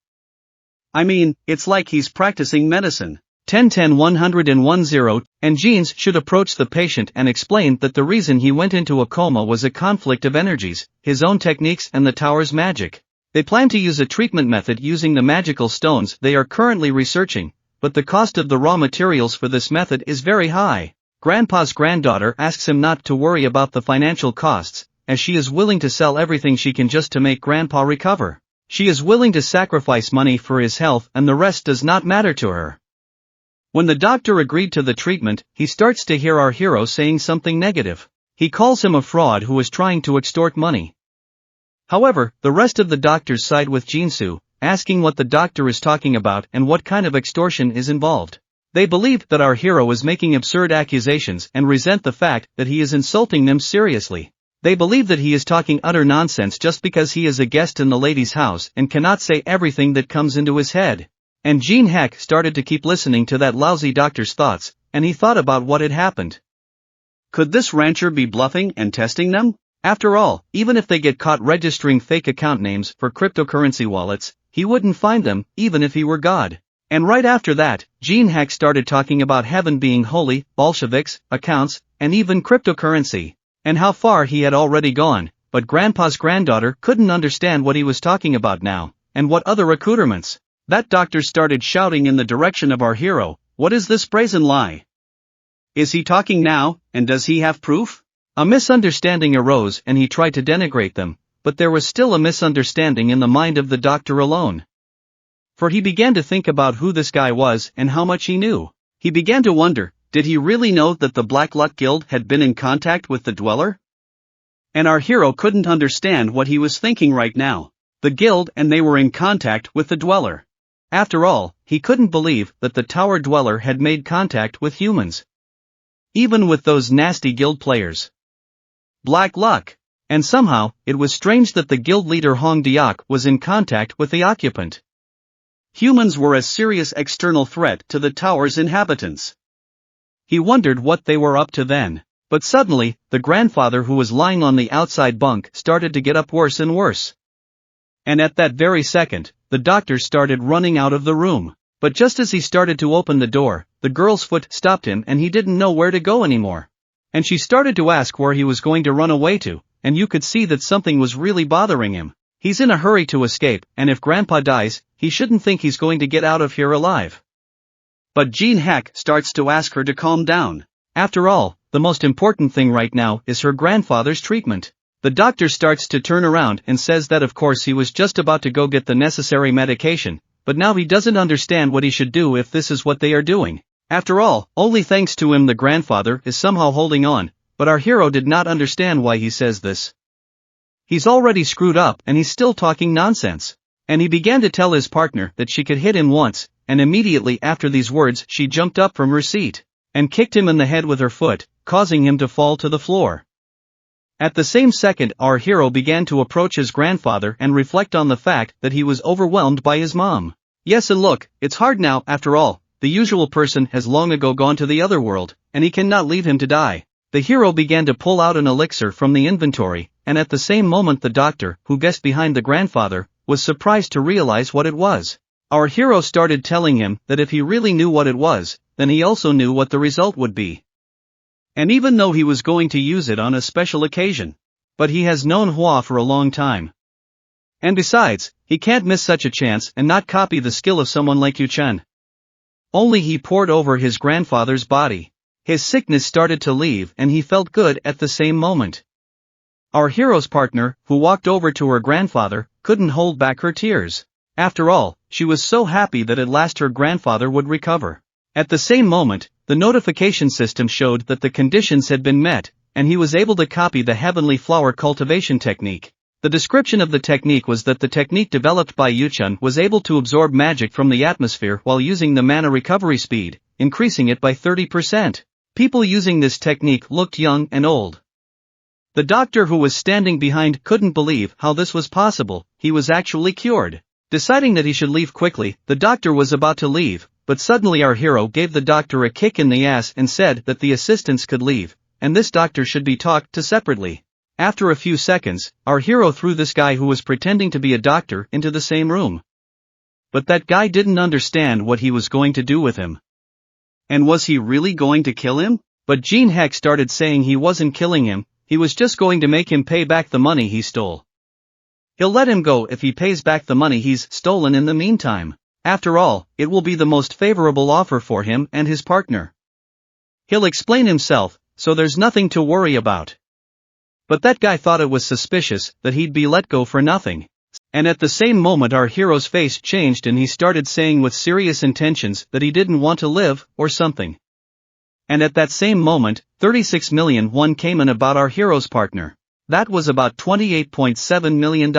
I mean, it's like he's practicing medicine. 10-10-110, and Jeans should approach the patient and explain that the reason he went into a coma was a conflict of energies, his own techniques and the tower's magic. They plan to use a treatment method using the magical stones they are currently researching, but the cost of the raw materials for this method is very high. Grandpa's granddaughter asks him not to worry about the financial costs, as she is willing to sell everything she can just to make Grandpa recover. She is willing to sacrifice money for his health and the rest does not matter to her. When the doctor agreed to the treatment, he starts to hear our hero saying something negative. He calls him a fraud who is trying to extort money. However, the rest of the doctors side with Jinsu, asking what the doctor is talking about and what kind of extortion is involved. They believe that our hero is making absurd accusations and resent the fact that he is insulting them seriously. They believe that he is talking utter nonsense just because he is a guest in the lady's house and cannot say everything that comes into his head. And Jin Heck started to keep listening to that lousy doctor's thoughts, and he thought about what had happened. Could this rancher be bluffing and testing them? After all, even if they get caught registering fake account names for cryptocurrency wallets, he wouldn't find them, even if he were God. And right after that, Jin Heck started talking about heaven being holy, Bolsheviks, accounts, and even cryptocurrency, and how far he had already gone, but Grandpa's granddaughter couldn't understand what he was talking about now, and what other accoutrements. That doctor started shouting in the direction of our hero, "What is this brazen lie? Is he talking now, and does he have proof?" A misunderstanding arose and he tried to denigrate them, but there was still a misunderstanding in the mind of the doctor alone. For he began to think about who this guy was and how much he knew. He began to wonder, did he really know that the Black Luck Guild had been in contact with the Dweller? And our hero couldn't understand what he was thinking right now. The guild and they were in contact with the Dweller. After all, he couldn't believe that the Tower Dweller had made contact with humans. Even with those nasty guild players. Black luck. And somehow, it was strange that the guild leader Hong Diak was in contact with the occupant. Humans were a serious external threat to the tower's inhabitants. He wondered what they were up to then. But suddenly, the grandfather who was lying on the outside bunk started to get up worse and worse. And at that very second, the doctor started running out of the room. But just as he started to open the door, the girl's foot stopped him and he didn't know where to go anymore. And she started to ask where he was going to run away to, and you could see that something was really bothering him. He's in a hurry to escape, and if Grandpa dies, he shouldn't think he's going to get out of here alive. But Jin Heck starts to ask her to calm down. After all, the most important thing right now is her grandfather's treatment. The doctor starts to turn around and says that of course he was just about to go get the necessary medication, but now he doesn't understand what he should do if this is what they are doing. After all, only thanks to him the grandfather is somehow holding on, but our hero did not understand why he says this. He's already screwed up and he's still talking nonsense. And he began to tell his partner that she could hit him once, and immediately after these words she jumped up from her seat, and kicked him in the head with her foot, causing him to fall to the floor. At the same second our hero began to approach his grandfather and reflect on the fact that he was overwhelmed by his mom. Yes, and look, it's hard now, after all. The usual person has long ago gone to the other world, and he cannot leave him to die. The hero began to pull out an elixir from the inventory, and at the same moment the doctor, who guessed behind the grandfather, was surprised to realize what it was. Our hero started telling him that if he really knew what it was, then he also knew what the result would be. And even though he was going to use it on a special occasion. But he has known Hua for a long time. And besides, he can't miss such a chance and not copy the skill of someone like Yu Chen. Only he poured over his grandfather's body. His sickness started to leave and he felt good at the same moment. Our hero's partner, who walked over to her grandfather, couldn't hold back her tears. After all, she was so happy that at last her grandfather would recover. At the same moment, the notification system showed that the conditions had been met, and he was able to copy the heavenly flower cultivation technique. The description of the technique was that the technique developed by Yuchun was able to absorb magic from the atmosphere while using the mana recovery speed, increasing it by 30%. People using this technique looked young and old. The doctor who was standing behind couldn't believe how this was possible. He was actually cured. Deciding that he should leave quickly, the doctor was about to leave, but suddenly our hero gave the doctor a kick in the ass and said that the assistants could leave, and this doctor should be talked to separately. After a few seconds, our hero threw this guy who was pretending to be a doctor into the same room. But that guy didn't understand what he was going to do with him. And was he really going to kill him? But Jin Heck started saying he wasn't killing him, he was just going to make him pay back the money he stole. He'll let him go if he pays back the money he's stolen in the meantime. After all, it will be the most favorable offer for him and his partner. He'll explain himself, so there's nothing to worry about. But that guy thought it was suspicious that he'd be let go for nothing. And at the same moment our hero's face changed and he started saying with serious intentions that he didn't want to live, or something. And at that same moment, 36 million won came in about our hero's partner. That was about $28.7 million.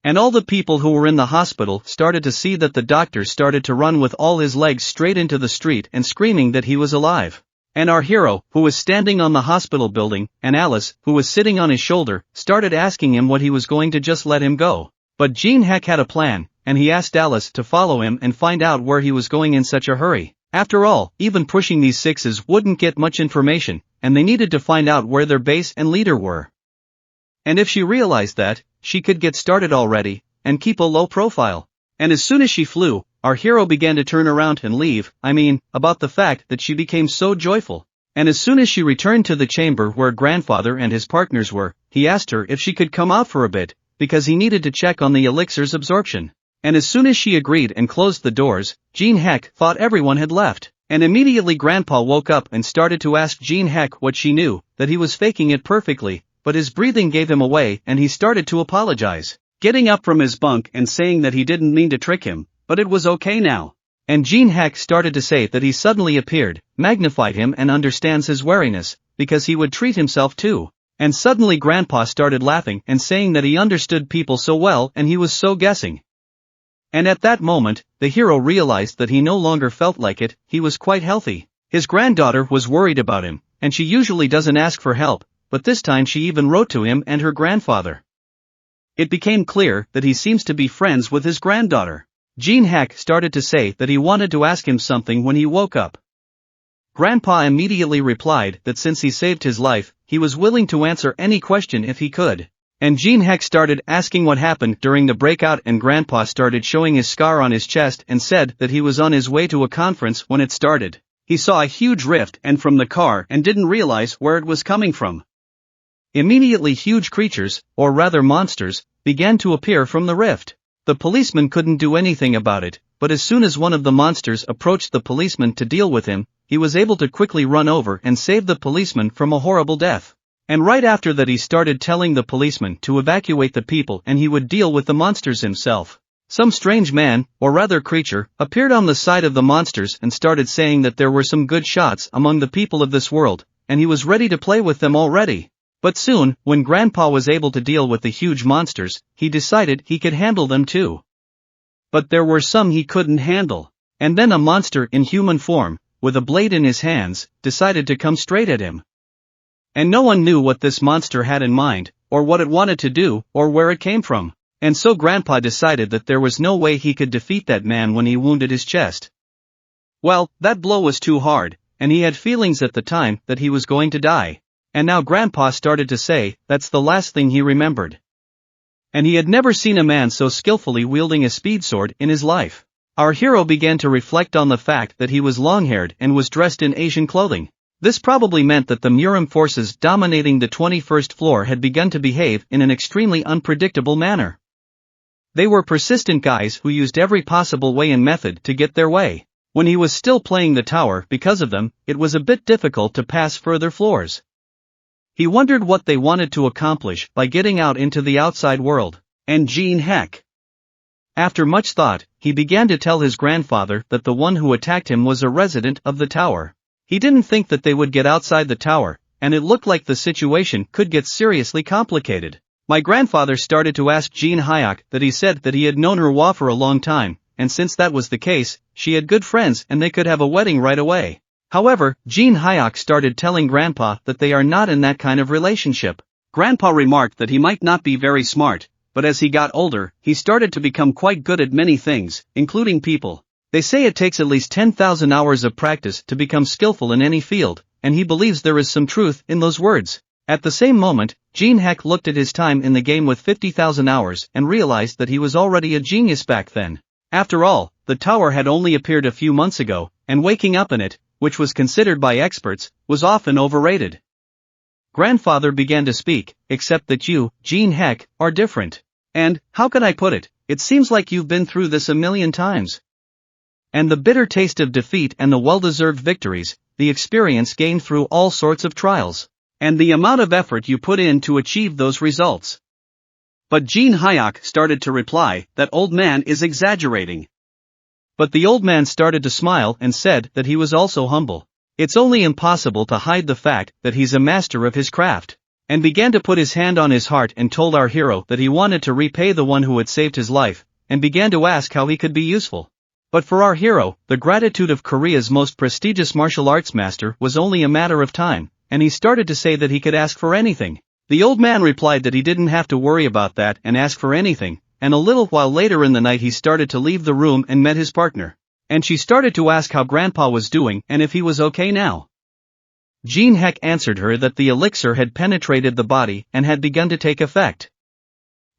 And all the people who were in the hospital started to see that the doctor started to run with all his legs straight into the street and screaming that he was alive. And our hero, who was standing on the hospital building, and Alice, who was sitting on his shoulder, started asking him what he was going to just let him go. But Jin Heck had a plan, and he asked Alice to follow him and find out where he was going in such a hurry. After all, even pushing these sixes wouldn't get much information, and they needed to find out where their base and leader were. And if she realized that, she could get started already, and keep a low profile. And as soon as she flew, our hero began to turn around and leave, about the fact that she became so joyful. And as soon as she returned to the chamber where grandfather and his partners were, he asked her if she could come out for a bit, because he needed to check on the elixir's absorption. And as soon as she agreed and closed the doors, Jin Heck thought everyone had left. And immediately Grandpa woke up and started to ask Jin Heck what she knew, that he was faking it perfectly, but his breathing gave him away and he started to apologize, getting up from his bunk and saying that he didn't mean to trick him, but it was okay now. And Jin Heck started to say that he suddenly appeared, magnified him and understands his wariness, because he would treat himself too. And suddenly Grandpa started laughing and saying that he understood people so well and he was so guessing. And at that moment, the hero realized that he no longer felt like it, he was quite healthy. His granddaughter was worried about him, and she usually doesn't ask for help, but this time she even wrote to him and her grandfather. It became clear that he seems to be friends with his granddaughter. Jin Heck started to say that he wanted to ask him something when he woke up. Grandpa immediately replied that since he saved his life, he was willing to answer any question if he could. And Jin Heck started asking what happened during the breakout and Grandpa started showing his scar on his chest and said that he was on his way to a conference when it started. He saw a huge rift and from the car and didn't realize where it was coming from. Immediately huge creatures, or rather monsters, began to appear from the rift. The policeman couldn't do anything about it, but as soon as one of the monsters approached the policeman to deal with him, he was able to quickly run over and save the policeman from a horrible death. And right after that he started telling the policeman to evacuate the people and he would deal with the monsters himself. Some strange man, or rather creature, appeared on the side of the monsters and started saying that there were some good shots among the people of this world, and he was ready to play with them already. But soon, when Grandpa was able to deal with the huge monsters, he decided he could handle them too. But there were some he couldn't handle. And then a monster in human form, with a blade in his hands, decided to come straight at him. And no one knew what this monster had in mind, or what it wanted to do, or where it came from. And so Grandpa decided that there was no way he could defeat that man when he wounded his chest. Well, that blow was too hard, and he had feelings at the time that he was going to die. And now Grandpa started to say that's the last thing he remembered. And he had never seen a man so skillfully wielding a speed sword in his life. Our hero began to reflect on the fact that he was long-haired and was dressed in Asian clothing. This probably meant that the Murim forces dominating the 21st floor had begun to behave in an extremely unpredictable manner. They were persistent guys who used every possible way and method to get their way. When he was still playing the tower because of them, it was a bit difficult to pass further floors. He wondered what they wanted to accomplish by getting out into the outside world. And Jin Heck. After much thought, he began to tell his grandfather that the one who attacked him was a resident of the tower. He didn't think that they would get outside the tower, and it looked like the situation could get seriously complicated. My grandfather started to ask Jin Heck that he said that he had known her for a long time, and since that was the case, she had good friends and they could have a wedding right away. However, Jin Heck started telling Grandpa that they are not in that kind of relationship. Grandpa remarked that he might not be very smart, but as he got older, he started to become quite good at many things, including people. They say it takes at least 10,000 hours of practice to become skillful in any field, and he believes there is some truth in those words. At the same moment, Jin Heck looked at his time in the game with 50,000 hours and realized that he was already a genius back then. After all, the tower had only appeared a few months ago, and waking up in it, which was considered by experts, was often overrated. Grandfather began to speak, except that you, Jin Heck, are different. And, how can I put it, it seems like you've been through this a million times. And the bitter taste of defeat and the well-deserved victories, the experience gained through all sorts of trials. And the amount of effort you put in to achieve those results. But Jin Heck started to reply that old man is exaggerating. But the old man started to smile and said that he was also humble. It's only impossible to hide the fact that he's a master of his craft. And began to put his hand on his heart and told our hero that he wanted to repay the one who had saved his life, and began to ask how he could be useful. But for our hero, the gratitude of Korea's most prestigious martial arts master was only a matter of time, and he started to say that he could ask for anything. The old man replied that he didn't have to worry about that and ask for anything, and a little while later in the night he started to leave the room and met his partner. And she started to ask how Grandpa was doing and if he was okay now. Jin Heck answered her that the elixir had penetrated the body and had begun to take effect.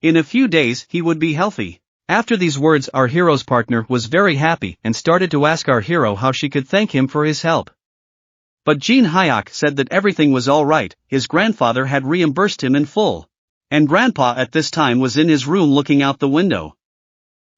In a few days he would be healthy. After these words, our hero's partner was very happy and started to ask our hero how she could thank him for his help. But Jin Heck said that everything was alright, his grandfather had reimbursed him in full. And Grandpa at this time was in his room looking out the window.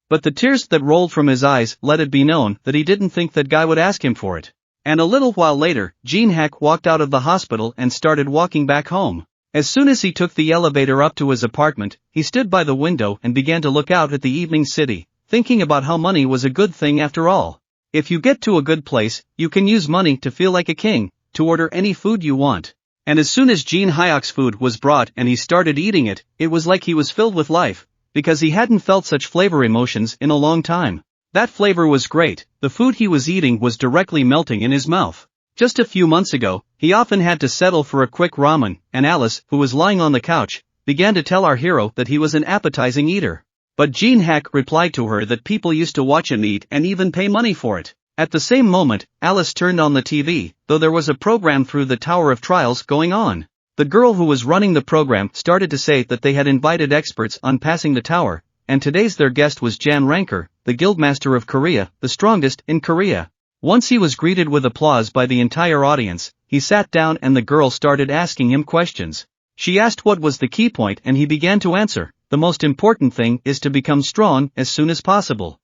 But the tears that rolled from his eyes let it be known that he didn't think that guy would ask him for it. And a little while later, Jin Heck walked out of the hospital and started walking back home. As soon as he took the elevator up to his apartment, he stood by the window and began to look out at the evening city, thinking about how money was a good thing after all. If you get to a good place, you can use money to feel like a king, to order any food you want. And as soon as Jin Heck's food was brought and he started eating it, it was like he was filled with life, because he hadn't felt such flavor emotions in a long time. That flavor was great, the food he was eating was directly melting in his mouth. Just a few months ago, he often had to settle for a quick ramen, and Alice, who was lying on the couch, began to tell our hero that he was an appetizing eater. But Jin Heck replied to her that people used to watch him eat and even pay money for it. At the same moment, Alice turned on the TV, though there was a program through the Tower of Trials going on. The girl who was running the program started to say that they had invited experts on passing the tower, and today's their guest was Jan Ranker, the Guildmaster of Korea, the strongest in Korea. Once he was greeted with applause by the entire audience, he sat down and the girl started asking him questions. She asked what was the key point and he began to answer. The most important thing is to become strong as soon as possible.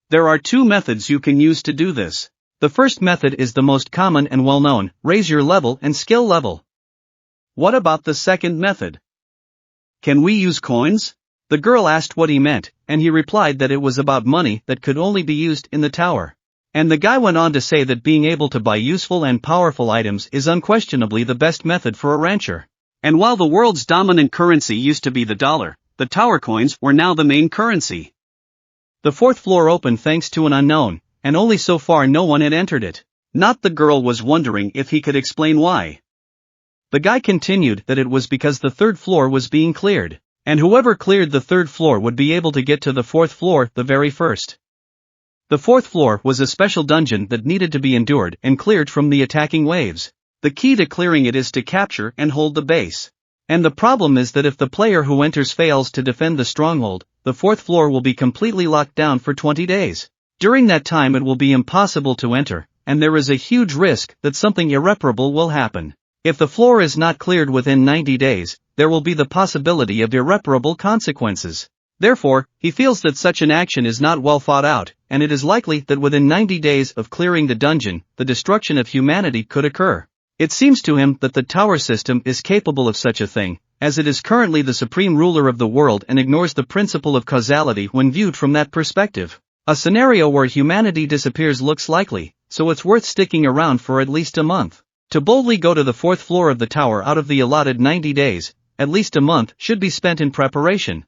There are two methods you can use to do this. The first method is the most common and well-known, raise your level and skill level. What about the second method? Can we use coins? The girl asked what he meant, and he replied that it was about money that could only be used in the tower. And the guy went on to say that being able to buy useful and powerful items is unquestionably the best method for a rancher. And while the world's dominant currency used to be the dollar, the tower coins were now the main currency. The fourth floor opened thanks to an unknown, and only so far no one had entered it. Not the girl was wondering if he could explain why. The guy continued that it was because the third floor was being cleared, and whoever cleared the third floor would be able to get to the fourth floor the very first. The fourth floor was a special dungeon that needed to be endured and cleared from the attacking waves. The key to clearing it is to capture and hold the base. And the problem is that if the player who enters fails to defend the stronghold, the fourth floor will be completely locked down for 20 days. During that time it will be impossible to enter, and there is a huge risk that something irreparable will happen. If the floor is not cleared within 90 days, there will be the possibility of irreparable consequences. Therefore, he feels that such an action is not well thought out, and it is likely that within 90 days of clearing the dungeon, the destruction of humanity could occur. It seems to him that the tower system is capable of such a thing, as it is currently the supreme ruler of the world and ignores the principle of causality when viewed from that perspective. A scenario where humanity disappears looks likely, so it's worth sticking around for at least a month. To boldly go to the fourth floor of the tower out of the allotted 90 days, at least a month should be spent in preparation.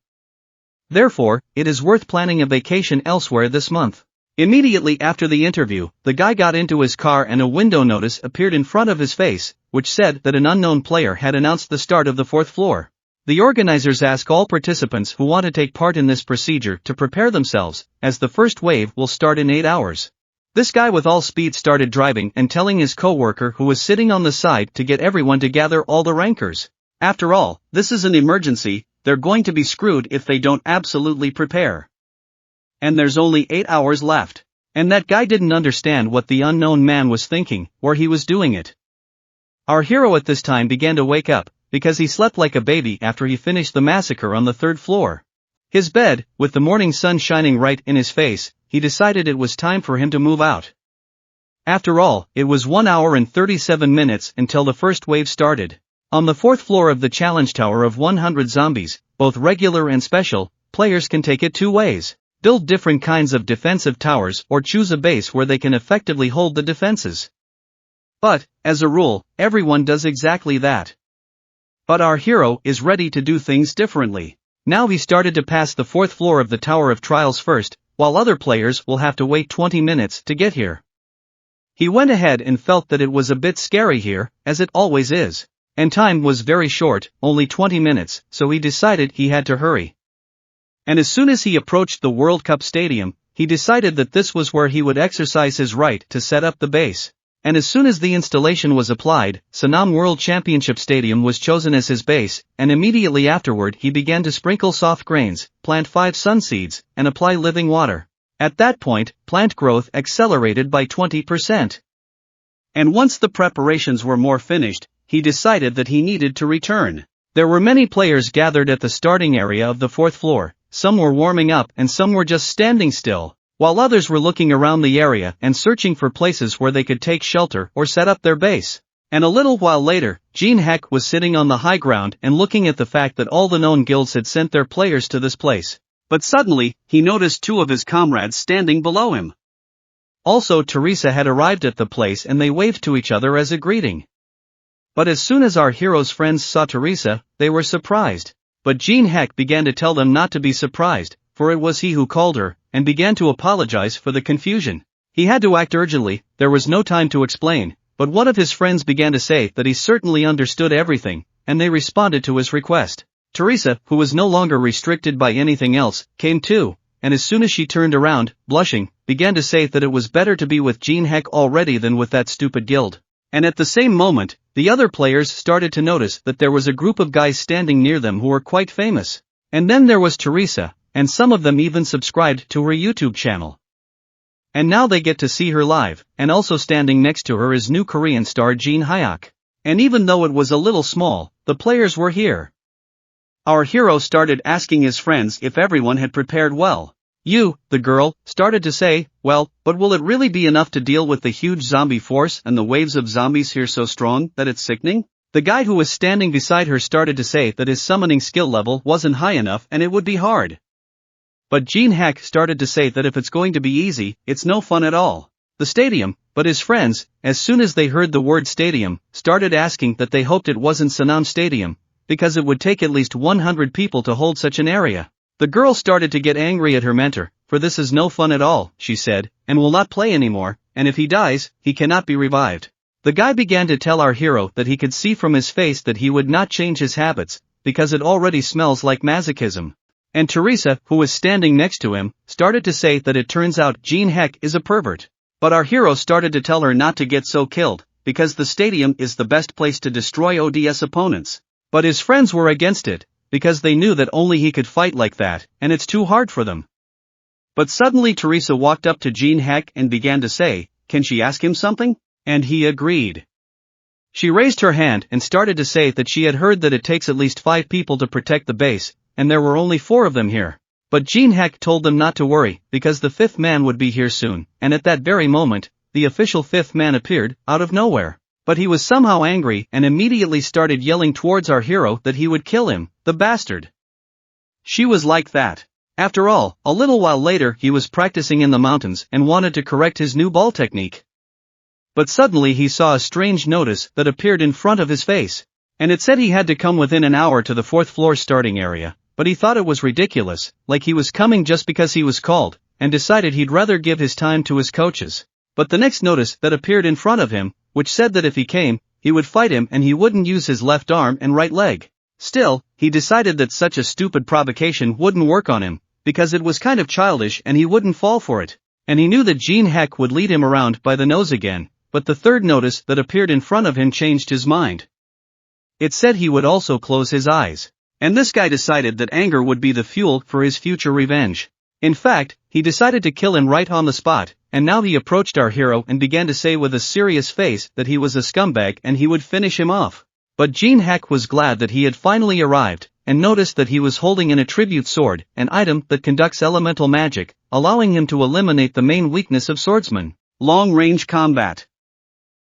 Therefore, it is worth planning a vacation elsewhere this month. Immediately after the interview, the guy got into his car and a window notice appeared in front of his face, which said that an unknown player had announced the start of the fourth floor. The organizers ask all participants who want to take part in this procedure to prepare themselves, as the first wave will start in 8 hours. This guy with all speed started driving and telling his co-worker who was sitting on the side to get everyone to gather all the rankers. After all, this is an emergency. They're going to be screwed if they don't absolutely prepare. And there's only 8 hours left. And that guy didn't understand what the unknown man was thinking, or he was doing it. Our hero at this time began to wake up, because he slept like a baby after he finished the massacre on the third floor. His bed, with the morning sun shining right in his face, he decided it was time for him to move out. After all, it was 1 hour and 37 minutes until the first wave started. On the fourth floor of the challenge tower of 100 zombies, both regular and special, players can take it two ways. Build different kinds of defensive towers or choose a base where they can effectively hold the defenses. But, as a rule, everyone does exactly that. But our hero is ready to do things differently. Now he started to pass the fourth floor of the Tower of Trials first, while other players will have to wait 20 minutes to get here. He went ahead and felt that it was a bit scary here, as it always is. And time was very short, only 20 minutes, so he decided he had to hurry. And as soon as he approached the World Cup Stadium, he decided that this was where he would exercise his right to set up the base. And as soon as the installation was applied, Sanam World Championship Stadium was chosen as his base, and immediately afterward he began to sprinkle soft grains, plant 5 sun seeds, and apply living water. At that point, plant growth accelerated by 20%. And once the preparations were more finished, he decided that he needed to return. There were many players gathered at the starting area of the 4th floor, some were warming up and some were just standing still, while others were looking around the area and searching for places where they could take shelter or set up their base. And a little while later, Jin Heck was sitting on the high ground and looking at the fact that all the known guilds had sent their players to this place. But suddenly, he noticed 2 of his comrades standing below him. Also, Teresa had arrived at the place and they waved to each other as a greeting. But as soon as our hero's friends saw Teresa, they were surprised. But Jin Heck began to tell them not to be surprised, for it was he who called her, and began to apologize for the confusion. He had to act urgently, there was no time to explain, but one of his friends began to say that he certainly understood everything, and they responded to his request. Teresa, who was no longer restricted by anything else, came too, and as soon as she turned around, blushing, began to say that it was better to be with Jin Heck already than with that stupid guild. And at the same moment, the other players started to notice that there was a group of guys standing near them who were quite famous. And then there was Teresa, and some of them even subscribed to her YouTube channel. And now they get to see her live, and also standing next to her is new Korean star Jin Heck. And even though it was a little small, the players were here. Our hero started asking his friends if everyone had prepared well. The girl, started to say, well, but will it really be enough to deal with the huge zombie force and the waves of zombies here so strong that it's sickening? The guy who was standing beside her started to say that his summoning skill level wasn't high enough and it would be hard. But Jin Heck started to say that if it's going to be easy, it's no fun at all. The stadium, but his friends, as soon as they heard the word stadium, started asking that they hoped it wasn't Sanam Stadium, because it would take at least 100 people to hold such an area. The girl started to get angry at her mentor, for this is no fun at all, she said, and will not play anymore, and if he dies, he cannot be revived. The guy began to tell our hero that he could see from his face that he would not change his habits, because it already smells like masochism. And Teresa, who was standing next to him, started to say that it turns out Jin Heck is a pervert. But our hero started to tell her not to get so killed, because the stadium is the best place to destroy ODS opponents. But his friends were against it, because they knew that only he could fight like that, and it's too hard for them. But suddenly Teresa walked up to Jin Heck and began to say, can she ask him something? And he agreed. She raised her hand and started to say that she had heard that it takes at least 5 people to protect the base, and there were only 4 of them here. But Jin Heck told them not to worry, because the 5th man would be here soon, and at that very moment, the official 5th man appeared, out of nowhere. But he was somehow angry and immediately started yelling towards our hero that he would kill him, the bastard. She was like that. After all, a little while later he was practicing in the mountains and wanted to correct his new ball technique. But suddenly he saw a strange notice that appeared in front of his face. And it said he had to come within an hour to the 4th floor starting area, but he thought it was ridiculous, like he was coming just because he was called, and decided he'd rather give his time to his coaches. But the next notice that appeared in front of him, which said that if he came, he would fight him and he wouldn't use his left arm and right leg. Still, he decided that such a stupid provocation wouldn't work on him, because it was kind of childish and he wouldn't fall for it. And he knew that Jin Heck would lead him around by the nose again, but the third notice that appeared in front of him changed his mind. It said he would also close his eyes. And this guy decided that anger would be the fuel for his future revenge. In fact, he decided to kill him right on the spot, and now he approached our hero and began to say with a serious face that he was a scumbag and he would finish him off. But Jin Heck was glad that he had finally arrived, and noticed that he was holding an attribute sword, an item that conducts elemental magic, allowing him to eliminate the main weakness of swordsmen, long-range combat.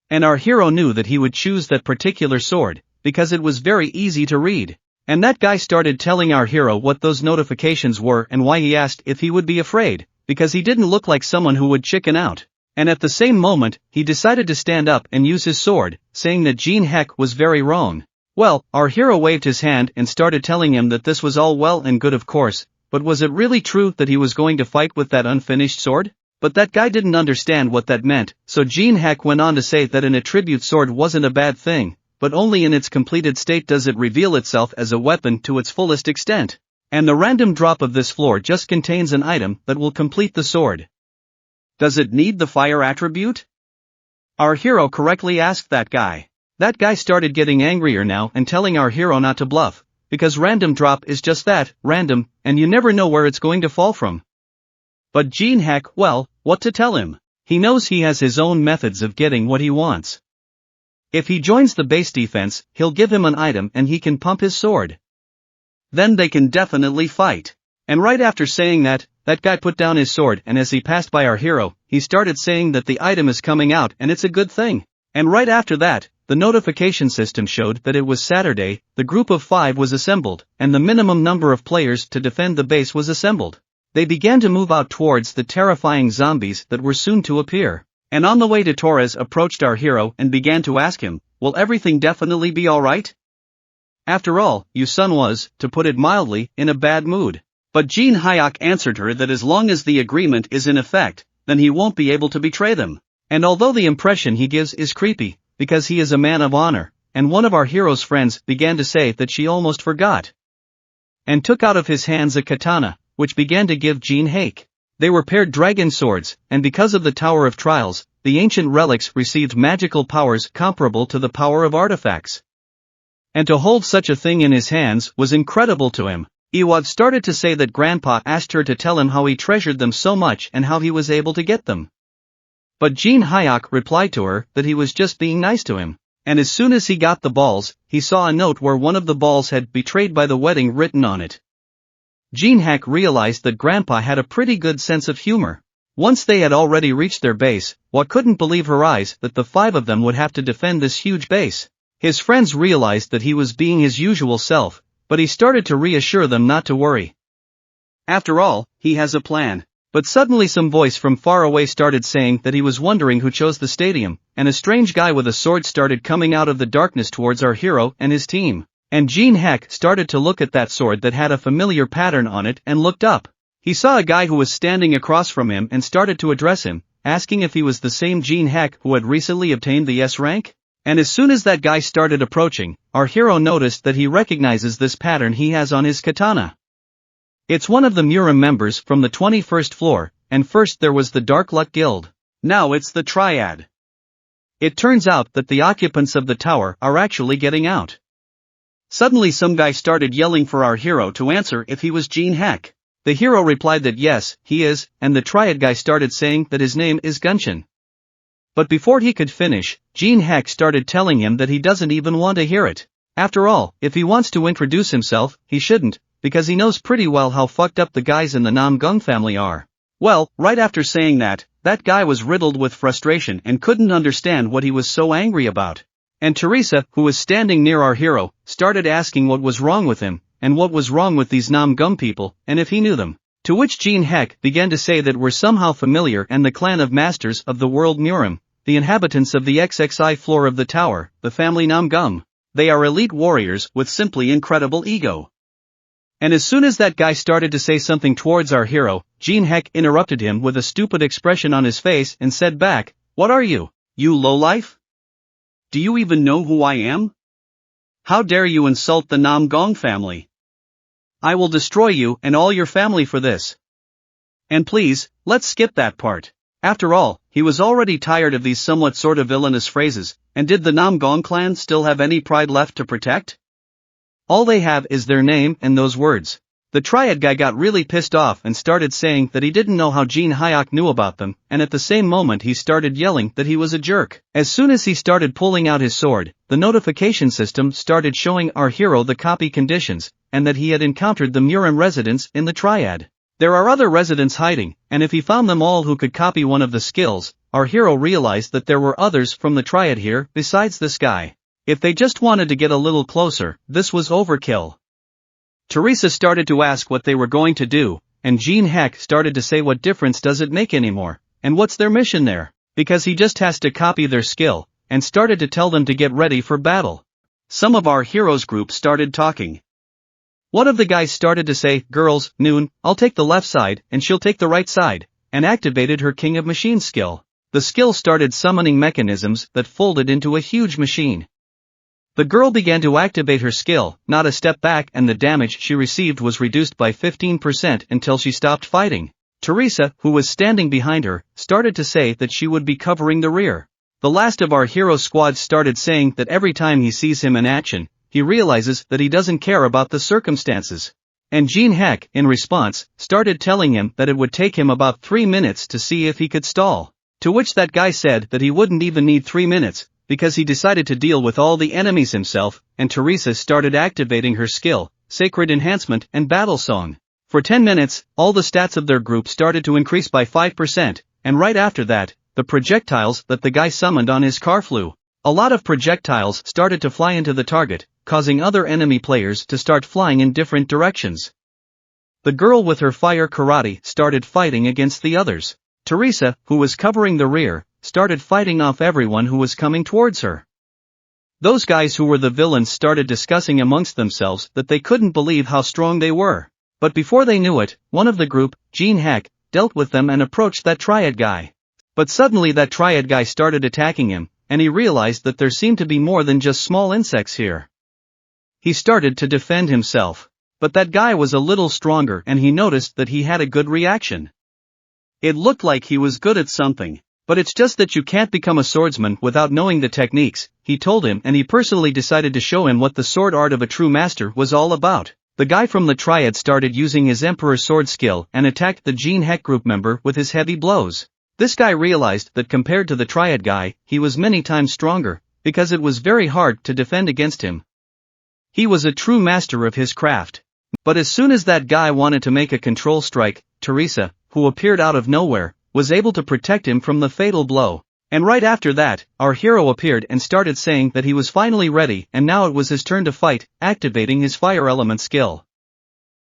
And our hero knew that he would choose that particular sword, because it was very easy to read. And that guy started telling our hero what those notifications were and why he asked if he would be afraid, because he didn't look like someone who would chicken out. And at the same moment, he decided to stand up and use his sword, saying that Jin Heck was very wrong. Well, our hero waved his hand and started telling him that this was all well and good of course, but was it really true that he was going to fight with that unfinished sword? But that guy didn't understand what that meant, so Jin Heck went on to say that an attribute sword wasn't a bad thing, but only in its completed state does it reveal itself as a weapon to its fullest extent. And the random drop of this floor just contains an item that will complete the sword. Does it need the fire attribute? Our hero correctly asked that guy. That guy started getting angrier now and telling our hero not to bluff, because random drop is just that, random, and you never know where it's going to fall from. But Jin Heck, well, what to tell him? He knows he has his own methods of getting what he wants. If he joins the base defense, he'll give him an item and he can pump his sword. Then they can definitely fight. And right after saying that guy put down his sword, and as he passed by our hero, he started saying that the item is coming out and it's a good thing. And right after that, the notification system showed that it was Saturday, the group of 5 was assembled, and the minimum number of players to defend the base was assembled. They began to move out towards the terrifying zombies that were soon to appear. And on the way to Torres approached our hero and began to ask him, will everything definitely be alright? After all, your son was, to put it mildly, in a bad mood. But Jin Heck answered her that as long as the agreement is in effect, then he won't be able to betray them. And although the impression he gives is creepy, because he is a man of honor, and one of our hero's friends began to say that she almost forgot. And took out of his hands a katana, which began to give Jin Heck. They were paired dragon swords, and because of the Tower of Trials, the ancient relics received magical powers comparable to the power of artifacts. And to hold such a thing in his hands was incredible to him. Iwad started to say that Grandpa asked her to tell him how he treasured them so much and how he was able to get them. But Jin Heck replied to her that he was just being nice to him, and as soon as he got the balls, he saw a note where one of the balls had "betrayed by the wedding" written on it. Jin Heck realized that Grandpa had a pretty good sense of humor. Once they had already reached their base, Wa couldn't believe her eyes that the 5 of them would have to defend this huge base. His friends realized that he was being his usual self, but he started to reassure them not to worry. After all, he has a plan. But suddenly some voice from far away started saying that he was wondering who chose the stadium, and a strange guy with a sword started coming out of the darkness towards our hero and his team. And Jin Heck started to look at that sword that had a familiar pattern on it and looked up. He saw a guy who was standing across from him and started to address him, asking if he was the same Jin Heck who had recently obtained the S rank. And as soon as that guy started approaching, our hero noticed that he recognizes this pattern he has on his katana. It's one of the Murim members from the 21st floor, and first there was the Dark Luck Guild. Now it's the Triad. It turns out that the occupants of the tower are actually getting out. Suddenly some guy started yelling for our hero to answer if he was Jin Heck. The hero replied that yes, he is, and the Triad guy started saying that his name is Gunshin. But before he could finish, Jin Heck started telling him that he doesn't even want to hear it. After all, if he wants to introduce himself, he shouldn't, because he knows pretty well how fucked up the guys in the Namgung family are. Well, right after saying that guy was riddled with frustration and couldn't understand what he was so angry about. And Teresa, who was standing near our hero, started asking what was wrong with him, and what was wrong with these Namgung people, and if he knew them. To which Jin Heck began to say that we're somehow familiar and the clan of masters of the world Murim, the inhabitants of the XXI floor of the tower, the family Namgung. They are elite warriors with simply incredible ego. And as soon as that guy started to say something towards our hero, Jin Heck interrupted him with a stupid expression on his face and said back, "What are you, you lowlife? Do you even know who I am? How dare you insult the Namgung family? I will destroy you and all your family for this." And please, let's skip that part. After all, he was already tired of these somewhat sort of villainous phrases, and did the Namgung clan still have any pride left to protect? All they have is their name and those words. The Triad guy got really pissed off and started saying that he didn't know how Jin Heck knew about them, and at the same moment he started yelling that he was a jerk. As soon as he started pulling out his sword, the notification system started showing our hero the copy conditions, and that he had encountered the Murim residents in the Triad. There are other residents hiding, and if he found them all who could copy one of the skills, our hero realized that there were others from the Triad here besides this guy. If they just wanted to get a little closer, this was overkill. Teresa started to ask what they were going to do, and Jin Heck started to say what difference does it make anymore, and what's their mission there, because he just has to copy their skill, and started to tell them to get ready for battle. Some of our heroes group started talking. One of the guys started to say, "Girls, Noon, I'll take the left side and she'll take the right side," and activated her King of Machines skill. The skill started summoning mechanisms that folded into a huge machine. The girl began to activate her skill, not a step back, and the damage she received was reduced by 15% until she stopped fighting. Teresa, who was standing behind her, started to say that she would be covering the rear. The last of our hero squad started saying that every time he sees him in action, he realizes that he doesn't care about the circumstances. And Jin Heck, in response, started telling him that it would take him about 3 minutes to see if he could stall. To which that guy said that he wouldn't even need 3 minutes, because he decided to deal with all the enemies himself, and Teresa started activating her skill, Sacred Enhancement and Battle Song. For 10 minutes, all the stats of their group started to increase by 5%, and right after that, the projectiles that the guy summoned on his car flew. A lot of projectiles started to fly into the target, causing other enemy players to start flying in different directions. The girl with her fire karate started fighting against the others. Teresa, who was covering the rear, started fighting off everyone who was coming towards her. Those guys who were the villains started discussing amongst themselves that they couldn't believe how strong they were. But before they knew it, one of the group, Jin Heck, dealt with them and approached that triad guy. But suddenly that triad guy started attacking him, and he realized that there seemed to be more than just small insects here. He started to defend himself. But that guy was a little stronger and he noticed that he had a good reaction. It looked like he was good at something. But it's just that you can't become a swordsman without knowing the techniques, he told him, and he personally decided to show him what the sword art of a true master was all about. The guy from the triad started using his Emperor sword skill and attacked the Jin Heck group member with his heavy blows. This guy realized that compared to the triad guy, he was many times stronger, because it was very hard to defend against him. He was a true master of his craft. But as soon as that guy wanted to make a control strike, Teresa, who appeared out of nowhere, was able to protect him from the fatal blow. And right after that, our hero appeared and started saying that he was finally ready and now it was his turn to fight, activating his fire element skill.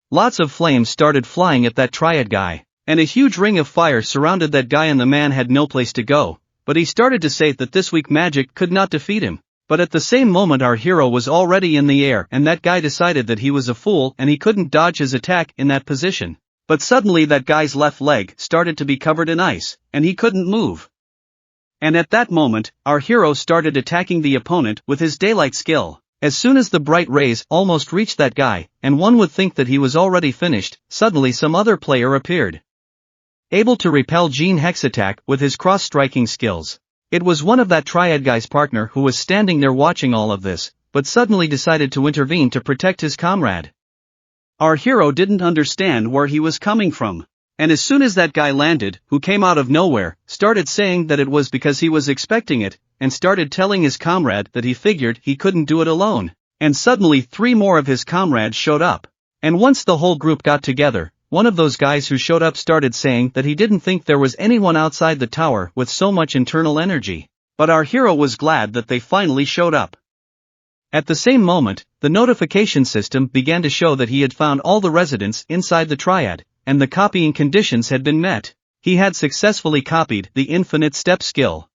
Lots of flames started flying at that triad guy, and a huge ring of fire surrounded that guy and the man had no place to go, but he started to say that this weak magic could not defeat him. But at the same moment our hero was already in the air and that guy decided that he was a fool and he couldn't dodge his attack in that position. But suddenly that guy's left leg started to be covered in ice, and he couldn't move. And at that moment, our hero started attacking the opponent with his daylight skill. As soon as the bright rays almost reached that guy, and one would think that he was already finished, suddenly some other player appeared. Able to repel Jin Heck's attack with his cross-striking skills. It was one of that triad guy's partner who was standing there watching all of this, but suddenly decided to intervene to protect his comrade. Our hero didn't understand where he was coming from. And as soon as that guy landed, who came out of nowhere, started saying that it was because he was expecting it, and started telling his comrade that he figured he couldn't do it alone. And suddenly 3 more of his comrades showed up. And once the whole group got together, one of those guys who showed up started saying that he didn't think there was anyone outside the tower with so much internal energy. But our hero was glad that they finally showed up. At the same moment, the notification system began to show that he had found all the residents inside the triad, and the copying conditions had been met. He had successfully copied the Infinite Step skill.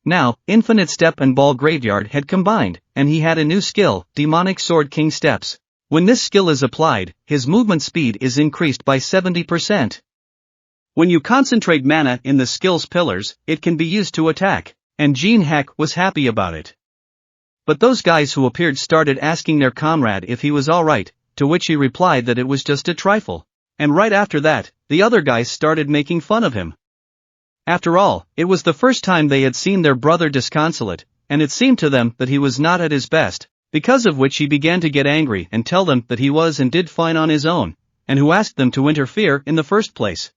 Now, Infinite Step and Ball Graveyard had combined, and he had a new skill, Demonic Sword King Steps. When this skill is applied, his movement speed is increased by 70%. When you concentrate mana in the skill's pillars, it can be used to attack, and Jin Heck was happy about it. But those guys who appeared started asking their comrade if he was alright, to which he replied that it was just a trifle. And right after that, the other guys started making fun of him. After all, it was the first time they had seen their brother disconsolate, and it seemed to them that he was not at his best, because of which he began to get angry and tell them that he was and did fine on his own, and who asked them to interfere in the first place.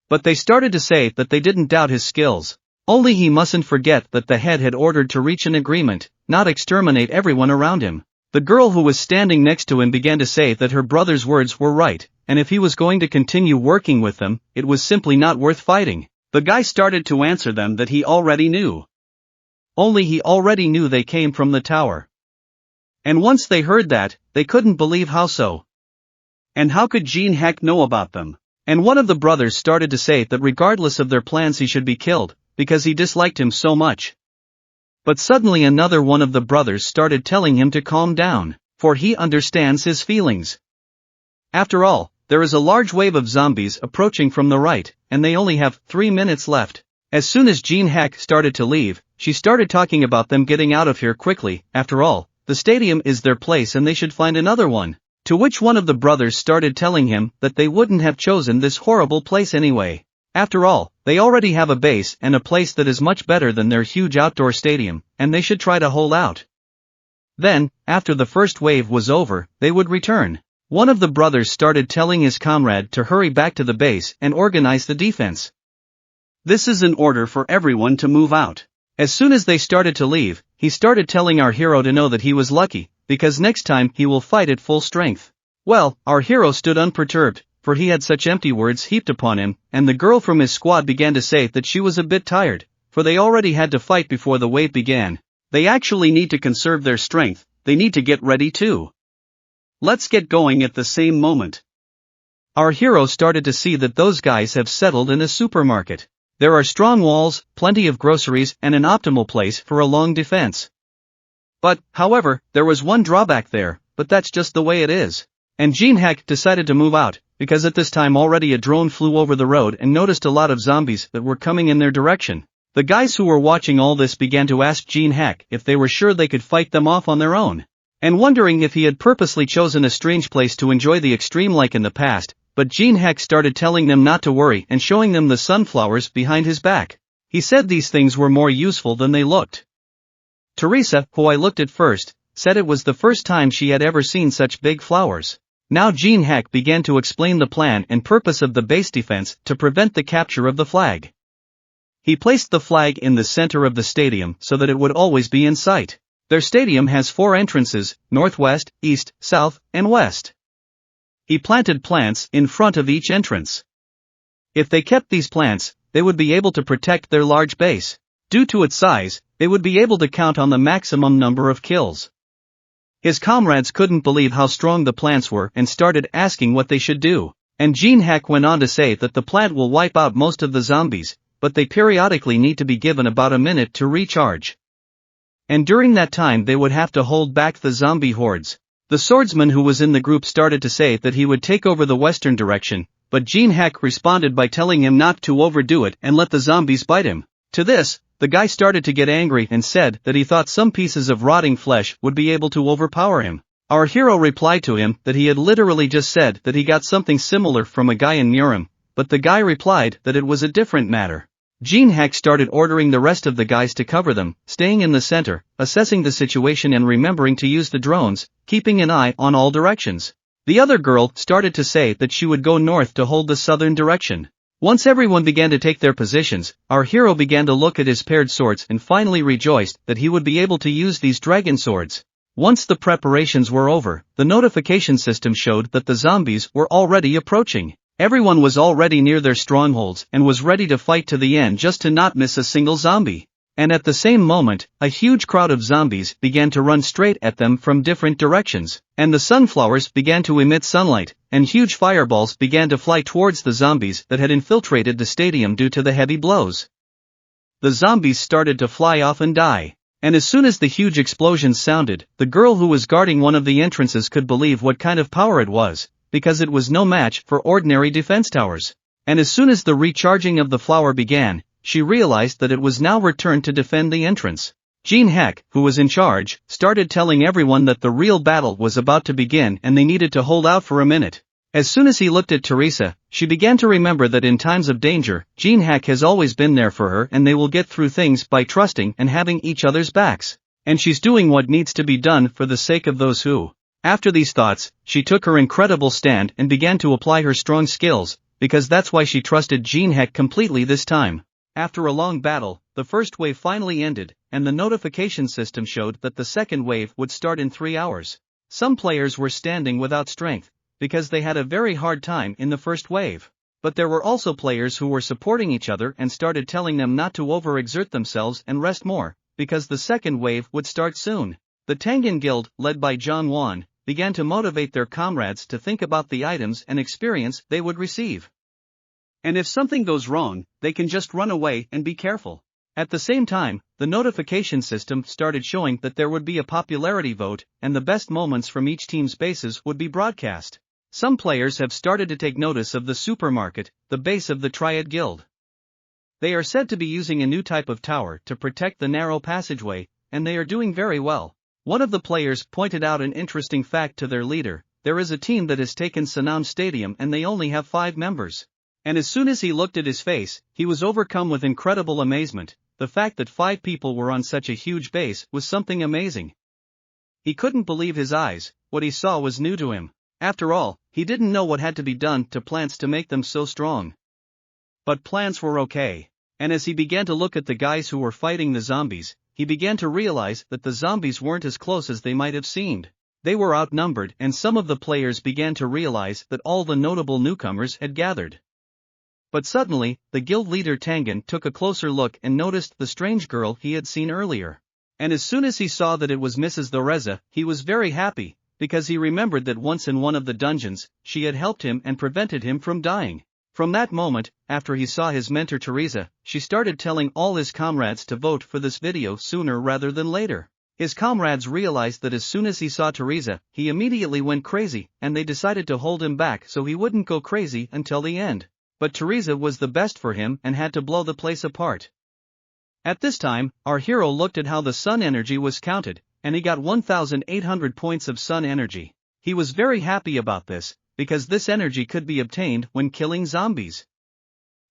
But they started to say that they didn't doubt his skills. Only he mustn't forget that the head had ordered to reach an agreement, not exterminate everyone around him. The girl who was standing next to him began to say that her brother's words were right, and if he was going to continue working with them, it was simply not worth fighting. The guy started to answer them that he already knew. Only he already knew they came from the tower. And once they heard that, they couldn't believe how so. And how could Jin Heck know about them? And one of the brothers started to say that regardless of their plans he should be killed, because he disliked him so much. But suddenly another one of the brothers started telling him to calm down, for he understands his feelings. After all, there is a large wave of zombies approaching from the right, and they only have 3 minutes left. As soon as Jin Heck started to leave, she started talking about them getting out of here quickly. After all, the stadium is their place and they should find another one. To which one of the brothers started telling him that they wouldn't have chosen this horrible place anyway. After all, they already have a base and a place that is much better than their huge outdoor stadium, and they should try to hold out. Then, after the first wave was over, they would return. One of the brothers started telling his comrade to hurry back to the base and organize the defense. This is an order for everyone to move out. As soon as they started to leave, he started telling our hero to know that he was lucky, because next time he will fight at full strength. Well, our hero stood unperturbed, for he had such empty words heaped upon him, and the girl from his squad began to say that she was a bit tired, for they already had to fight before the wave began. They actually need to conserve their strength, they need to get ready too. Let's get going at the same moment. Our hero started to see that those guys have settled in a supermarket. There are strong walls, plenty of groceries, and an optimal place for a long defense. But, however, there was one drawback there, but that's just the way it is. And Jin Heck decided to move out, because at this time already a drone flew over the road and noticed a lot of zombies that were coming in their direction. The guys who were watching all this began to ask Jin Heck if they were sure they could fight them off on their own. And wondering if he had purposely chosen a strange place to enjoy the extreme like in the past, but Jin Heck started telling them not to worry and showing them the sunflowers behind his back. He said these things were more useful than they looked. Teresa, who I looked at first, said it was the first time she had ever seen such big flowers. Now Jin Heck began to explain the plan and purpose of the base defense to prevent the capture of the flag. He placed the flag in the center of the stadium so that it would always be in sight. Their stadium has 4 entrances, northwest, east, south, and west. He planted plants in front of each entrance. If they kept these plants, they would be able to protect their large base. Due to its size, they would be able to count on the maximum number of kills. His comrades couldn't believe how strong the plants were and started asking what they should do. And Jin Heck went on to say that the plant will wipe out most of the zombies, but they periodically need to be given about a minute to recharge. And during that time they would have to hold back the zombie hordes. The swordsman who was in the group started to say that he would take over the western direction, but Jin Heck responded by telling him not to overdo it and let the zombies bite him. To this, the guy started to get angry and said that he thought some pieces of rotting flesh would be able to overpower him. Our hero replied to him that he had literally just said that he got something similar from a guy in Murim, but the guy replied that it was a different matter. Jin Heck started ordering the rest of the guys to cover them, staying in the center, assessing the situation and remembering to use the drones, keeping an eye on all directions. The other girl started to say that she would go north to hold the southern direction. Once everyone began to take their positions, our hero began to look at his paired swords and finally rejoiced that he would be able to use these dragon swords. Once the preparations were over, the notification system showed that the zombies were already approaching. Everyone was already near their strongholds and was ready to fight to the end just to not miss a single zombie. And at the same moment, a huge crowd of zombies began to run straight at them from different directions, and the sunflowers began to emit sunlight, and huge fireballs began to fly towards the zombies that had infiltrated the stadium due to the heavy blows. The zombies started to fly off and die. And as soon as the huge explosions sounded, the girl who was guarding one of the entrances could believe what kind of power it was, because it was no match for ordinary defense towers. And as soon as the recharging of the flower began, she realized that it was now her turn to defend the entrance. Jin Heck, who was in charge, started telling everyone that the real battle was about to begin and they needed to hold out for a minute. As soon as he looked at Teresa, she began to remember that in times of danger, Jin Heck has always been there for her and they will get through things by trusting and having each other's backs. And she's doing what needs to be done for the sake of those who. After these thoughts, she took her incredible stand and began to apply her strong skills, because that's why she trusted Jin Heck completely this time. After a long battle, the first wave finally ended, and the notification system showed that the second wave would start in 3 hours. Some players were standing without strength, because they had a very hard time in the first wave. But there were also players who were supporting each other and started telling them not to overexert themselves and rest more, because the second wave would start soon. The Tangan Guild, led by John Wan, began to motivate their comrades to think about the items and experience they would receive. And if something goes wrong, they can just run away and be careful. At the same time, the notification system started showing that there would be a popularity vote, and the best moments from each team's bases would be broadcast. Some players have started to take notice of the supermarket, the base of the Triad Guild. They are said to be using a new type of tower to protect the narrow passageway, and they are doing very well. One of the players pointed out an interesting fact to their leader: there is a team that has taken Sanam Stadium and they only have 5 members. And as soon as he looked at his face, he was overcome with incredible amazement. The fact that 5 people were on such a huge base was something amazing. He couldn't believe his eyes. What he saw was new to him. After all, he didn't know what had to be done to plants to make them so strong. But plants were okay. And as he began to look at the guys who were fighting the zombies, he began to realize that the zombies weren't as close as they might have seemed. They were outnumbered, and some of the players began to realize that all the notable newcomers had gathered. But suddenly, the guild leader Tangen took a closer look and noticed the strange girl he had seen earlier. And as soon as he saw that it was Mrs. Thoreza, he was very happy, because he remembered that once in one of the dungeons, she had helped him and prevented him from dying. From that moment, after he saw his mentor Teresa, she started telling all his comrades to vote for this video sooner rather than later. His comrades realized that as soon as he saw Teresa, he immediately went crazy, and they decided to hold him back so he wouldn't go crazy until the end. But Teresa was the best for him and had to blow the place apart. At this time, our hero looked at how the sun energy was counted, and he got 1,800 points of sun energy. He was very happy about this, because this energy could be obtained when killing zombies.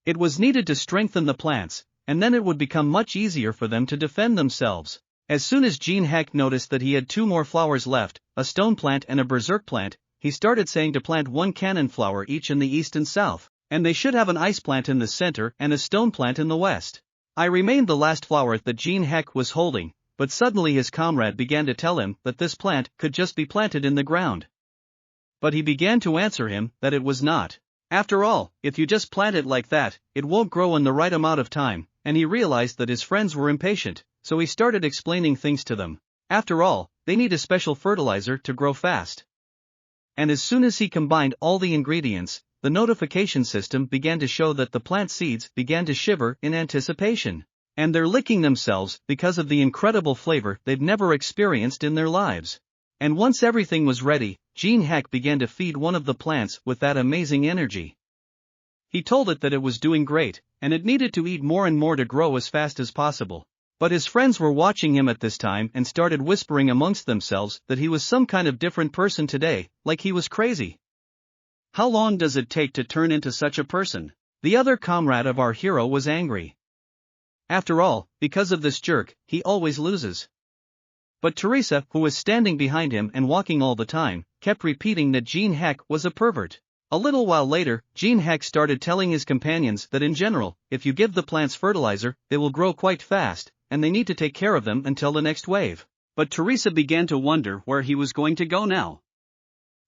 It was needed to strengthen the plants, and then it would become much easier for them to defend themselves. As soon as Jin Heck noticed that he had 2 more flowers left, a stone plant and a berserk plant, he started saying to plant 1 cannon flower each in the east and south, and they should have an ice plant in the center and a stone plant in the west. I remained the last flower that Jin Heck was holding, but suddenly his comrade began to tell him that this plant could just be planted in the ground. But he began to answer him that it was not. After all, if you just plant it like that, it won't grow in the right amount of time, and he realized that his friends were impatient, so he started explaining things to them. After all, they need a special fertilizer to grow fast. And as soon as he combined all the ingredients, the notification system began to show that the plant seeds began to shiver in anticipation. And they're licking themselves because of the incredible flavor they've never experienced in their lives. And once everything was ready, Jin Heck began to feed one of the plants with that amazing energy. He told it that it was doing great, and it needed to eat more and more to grow as fast as possible. But his friends were watching him at this time and started whispering amongst themselves that he was some kind of different person today, like he was crazy. How long does it take to turn into such a person? The other comrade of our hero was angry. After all, because of this jerk, he always loses. But Teresa, who was standing behind him and walking all the time, kept repeating that Jin Heck was a pervert. A little while later, Jin Heck started telling his companions that in general, if you give the plants fertilizer, they will grow quite fast, and they need to take care of them until the next wave. But Teresa began to wonder where he was going to go now.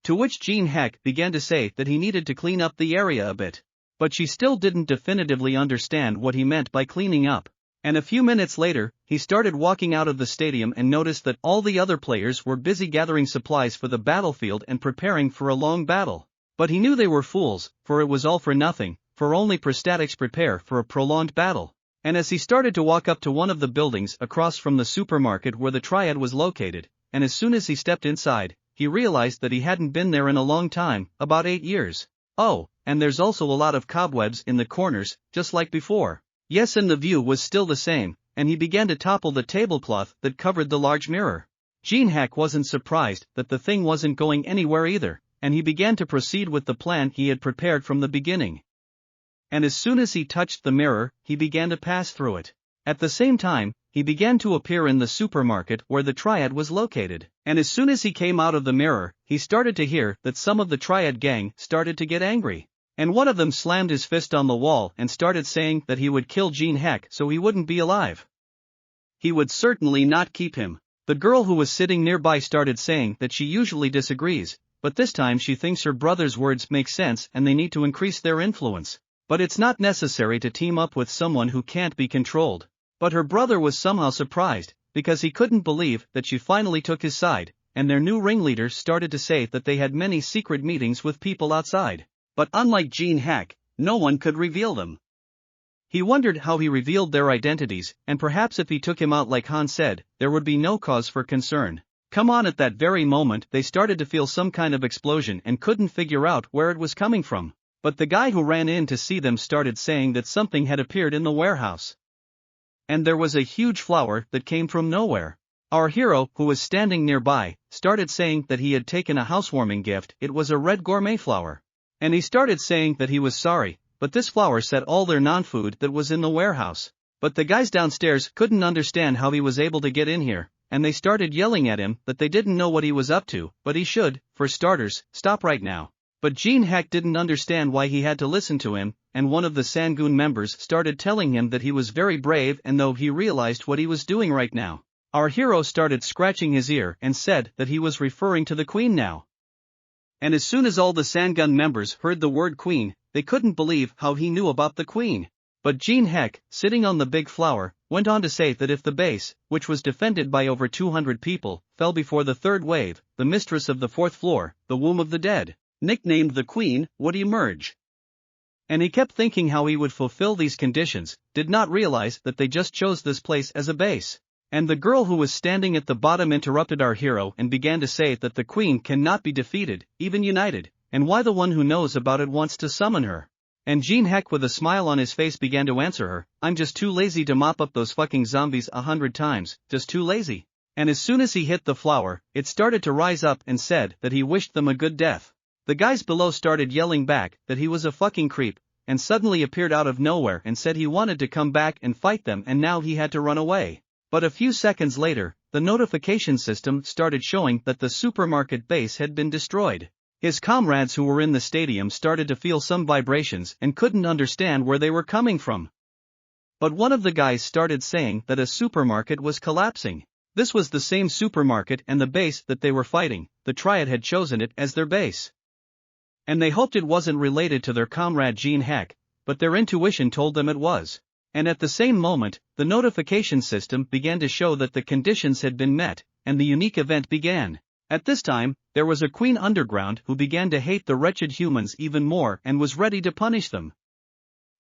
To which Jin Heck began to say that he needed to clean up the area a bit. But she still didn't definitively understand what he meant by cleaning up. And a few minutes later, he started walking out of the stadium and noticed that all the other players were busy gathering supplies for the battlefield and preparing for a long battle. But he knew they were fools, for it was all for nothing, for only prostatics prepare for a prolonged battle. And as he started to walk up to one of the buildings across from the supermarket where the triad was located, and as soon as he stepped inside, he realized that he hadn't been there in a long time, about 8 years. Oh, and there's also a lot of cobwebs in the corners, just like before. Yes, and the view was still the same, and he began to topple the tablecloth that covered the large mirror. Jin Heck wasn't surprised that the thing wasn't going anywhere either, and he began to proceed with the plan he had prepared from the beginning. And as soon as he touched the mirror, he began to pass through it. At the same time, he began to appear in the supermarket where the triad was located, and as soon as he came out of the mirror, he started to hear that some of the triad gang started to get angry. And one of them slammed his fist on the wall and started saying that he would kill Jin Heck so he wouldn't be alive. He would certainly not keep him. The girl who was sitting nearby started saying that she usually disagrees, but this time she thinks her brother's words make sense and they need to increase their influence. But it's not necessary to team up with someone who can't be controlled. But her brother was somehow surprised, because he couldn't believe that she finally took his side, and their new ringleader started to say that they had many secret meetings with people outside. But unlike Jin Heck, no one could reveal them. He wondered how he revealed their identities, and perhaps if he took him out like Han said, there would be no cause for concern. Come on, at that very moment they started to feel some kind of explosion and couldn't figure out where it was coming from. But the guy who ran in to see them started saying that something had appeared in the warehouse. And there was a huge flower that came from nowhere. Our hero, who was standing nearby, started saying that he had taken a housewarming gift. It was a red gourmet flower. And he started saying that he was sorry, but this flour set all their non-food that was in the warehouse. But the guys downstairs couldn't understand how he was able to get in here, and they started yelling at him that they didn't know what he was up to, but he should, for starters, stop right now. But Jin Heck didn't understand why he had to listen to him, and one of the Sangoon members started telling him that he was very brave, and though he realized what he was doing right now, our hero started scratching his ear and said that he was referring to the queen now. And as soon as all the Sangoon members heard the word queen, they couldn't believe how he knew about the queen. But Jin Heck, sitting on the big flower, went on to say that if the base, which was defended by over 200 people, fell before the third wave, the mistress of the fourth floor, the womb of the dead, nicknamed the queen, would emerge. And he kept thinking how he would fulfill these conditions, did not realize that they just chose this place as a base. And the girl who was standing at the bottom interrupted our hero and began to say that the queen cannot be defeated, even united, and why the one who knows about it wants to summon her. And Jin Heck with a smile on his face began to answer her, I'm just too lazy to mop up those fucking zombies 100 times, just too lazy. And as soon as he hit the flower, it started to rise up and said that he wished them a good death. The guys below started yelling back that he was a fucking creep, and suddenly appeared out of nowhere and said he wanted to come back and fight them and now he had to run away. But a few seconds later, the notification system started showing that the supermarket base had been destroyed. His comrades who were in the stadium started to feel some vibrations and couldn't understand where they were coming from. But one of the guys started saying that a supermarket was collapsing. This was the same supermarket and the base that they were fighting, the Triad had chosen it as their base. And they hoped it wasn't related to their comrade Jin Heck, but their intuition told them it was. And at the same moment, the notification system began to show that the conditions had been met, and the unique event began. At this time, there was a queen underground who began to hate the wretched humans even more and was ready to punish them.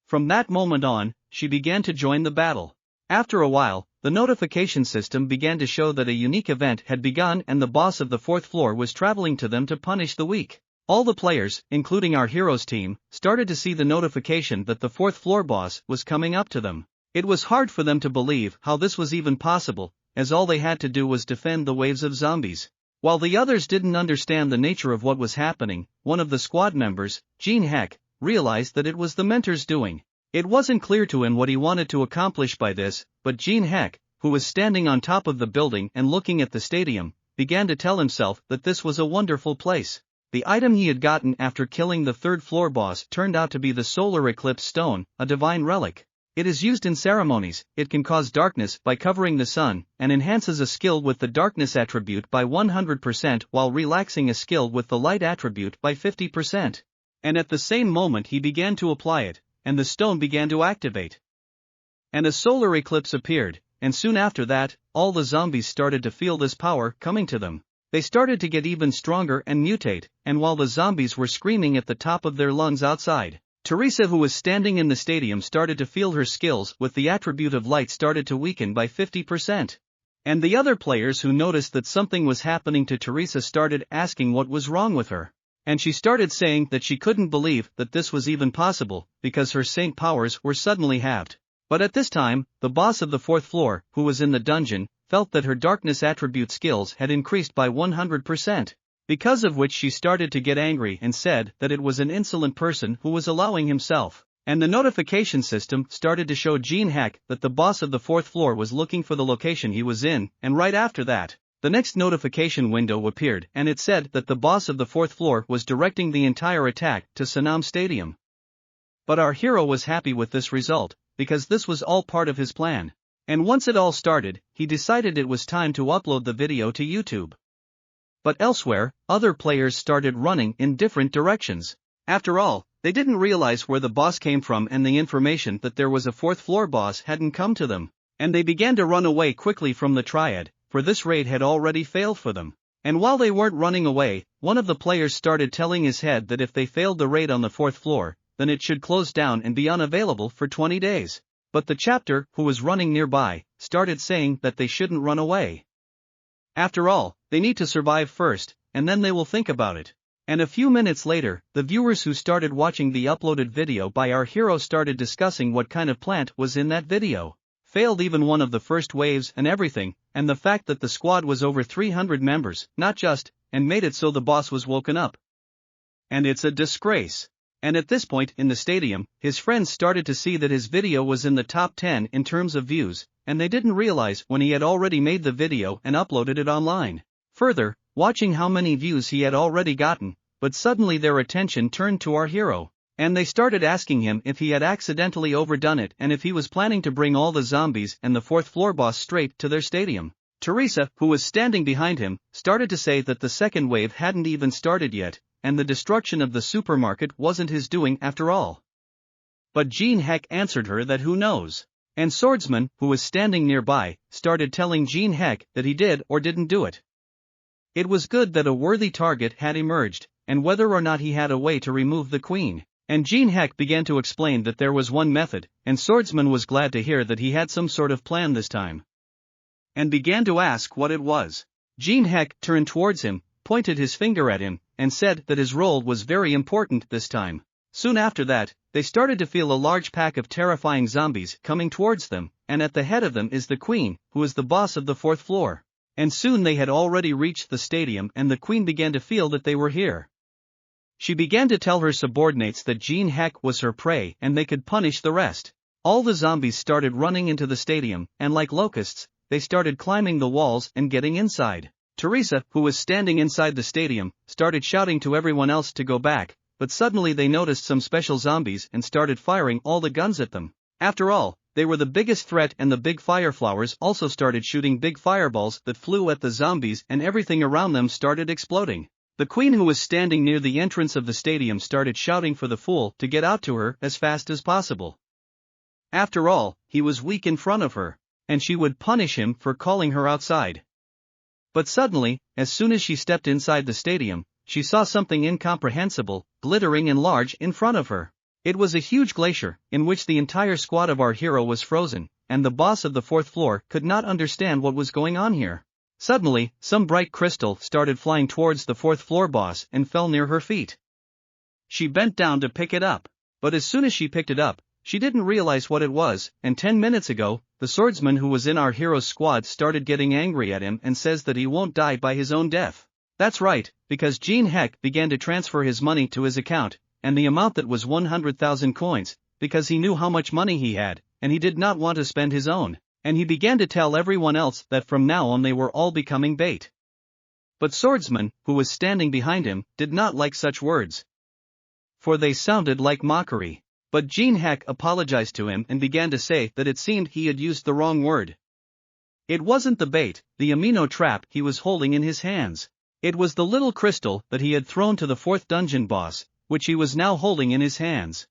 From that moment on, she began to join the battle. After a while, the notification system began to show that a unique event had begun and the boss of the fourth floor was traveling to them to punish the weak. All the players, including our hero's team, started to see the notification that the fourth floor boss was coming up to them. It was hard for them to believe how this was even possible, as all they had to do was defend the waves of zombies. While the others didn't understand the nature of what was happening, one of the squad members, Jin Heck, realized that it was the mentor's doing. It wasn't clear to him what he wanted to accomplish by this, but Jin Heck, who was standing on top of the building and looking at the stadium, began to tell himself that this was a wonderful place. The item he had gotten after killing the third floor boss turned out to be the solar eclipse stone, a divine relic. It is used in ceremonies, it can cause darkness by covering the sun, and enhances a skill with the darkness attribute by 100% while relaxing a skill with the light attribute by 50%. And at the same moment he began to apply it, and the stone began to activate. And a solar eclipse appeared, and soon after that, all the zombies started to feel this power coming to them. They started to get even stronger and mutate, and while the zombies were screaming at the top of their lungs outside, Teresa, who was standing in the stadium, started to feel her skills with the attribute of light started to weaken by 50%. And the other players who noticed that something was happening to Teresa started asking what was wrong with her. And she started saying that she couldn't believe that this was even possible, because her saint powers were suddenly halved. But at this time, the boss of the fourth floor, who was in the dungeon, felt that her darkness attribute skills had increased by 100. Because of which she started to get angry and said that it was an insolent person who was allowing himself. And the notification system started to show Jin Heck that the boss of the fourth floor was looking for the location he was in, and right after that, the next notification window appeared and it said that the boss of the fourth floor was directing the entire attack to Sanam Stadium. But our hero was happy with this result, because this was all part of his plan. And once it all started, he decided it was time to upload the video to YouTube. But elsewhere, other players started running in different directions. After all, they didn't realize where the boss came from, and the information that there was a fourth floor boss hadn't come to them. And they began to run away quickly from the Triad, for this raid had already failed for them. And while they weren't running away, one of the players started telling his head that if they failed the raid on the fourth floor, then it should close down and be unavailable for 20 days. But the chapter, who was running nearby, started saying that they shouldn't run away. After all, they need to survive first, and then they will think about it. And a few minutes later, the viewers who started watching the uploaded video by our hero started discussing what kind of plant was in that video. Failed even one of the first waves and everything, and the fact that the squad was over 300 members, not just, and made it so the boss was woken up. And it's a disgrace. And at this point in the stadium, his friends started to see that his video was in the top 10 in terms of views, and they didn't realize when he had already made the video and uploaded it online. Further, watching how many views he had already gotten, but suddenly their attention turned to our hero, and they started asking him if he had accidentally overdone it and if he was planning to bring all the zombies and the fourth floor boss straight to their stadium. Teresa, who was standing behind him, started to say that the second wave hadn't even started yet, and the destruction of the supermarket wasn't his doing after all. But Jin Heck answered her that who knows. And Swordsman, who was standing nearby, started telling Jin Heck that he did or didn't do it. It was good that a worthy target had emerged, and whether or not he had a way to remove the queen. And Jin Heck began to explain that there was one method, and Swordsman was glad to hear that he had some sort of plan this time. And began to ask what it was. Jin Heck turned towards him, pointed his finger at him, and said that his role was very important this time. Soon after that, they started to feel a large pack of terrifying zombies coming towards them, and at the head of them is the queen, who is the boss of the fourth floor. And soon they had already reached the stadium and the queen began to feel that they were here. She began to tell her subordinates that Jin Heck was her prey and they could punish the rest. All the zombies started running into the stadium, and like locusts, they started climbing the walls and getting inside. Teresa, who was standing inside the stadium, started shouting to everyone else to go back, but suddenly they noticed some special zombies and started firing all the guns at them. After all, they were the biggest threat, and the big fireflowers also started shooting big fireballs that flew at the zombies and everything around them started exploding. The queen, who was standing near the entrance of the stadium, started shouting for the fool to get out to her as fast as possible. After all, he was weak in front of her, and she would punish him for calling her outside. But suddenly, as soon as she stepped inside the stadium, she saw something incomprehensible, glittering and large in front of her. It was a huge glacier, in which the entire squad of our hero was frozen, and the boss of the fourth floor could not understand what was going on here. Suddenly, some bright crystal started flying towards the fourth floor boss and fell near her feet. She bent down to pick it up, but as soon as she picked it up, she didn't realize what it was, and 10 minutes ago, the swordsman who was in our hero's squad started getting angry at him and says that he won't die by his own death. That's right, because Jin Heck began to transfer his money to his account, and the amount that was 100,000 coins, because he knew how much money he had, and he did not want to spend his own, and he began to tell everyone else that from now on they were all becoming bait. But Swordsman, who was standing behind him, did not like such words, for they sounded like mockery. But Jin Heck apologized to him and began to say that it seemed he had used the wrong word. It wasn't the bait, the amino trap he was holding in his hands. It was the little crystal that he had thrown to the fourth dungeon boss, which he was now holding in his hands.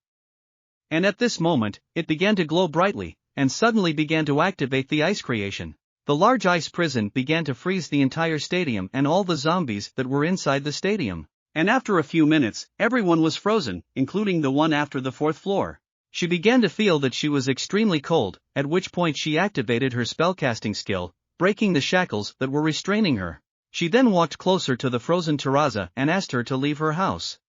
And at this moment, it began to glow brightly, and suddenly began to activate the ice creation. The large ice prison began to freeze the entire stadium and all the zombies that were inside the stadium. And after a few minutes, everyone was frozen, including the one after the fourth floor. She began to feel that she was extremely cold, at which point she activated her spellcasting skill, breaking the shackles that were restraining her. She then walked closer to the frozen Teresa and asked her to leave her house.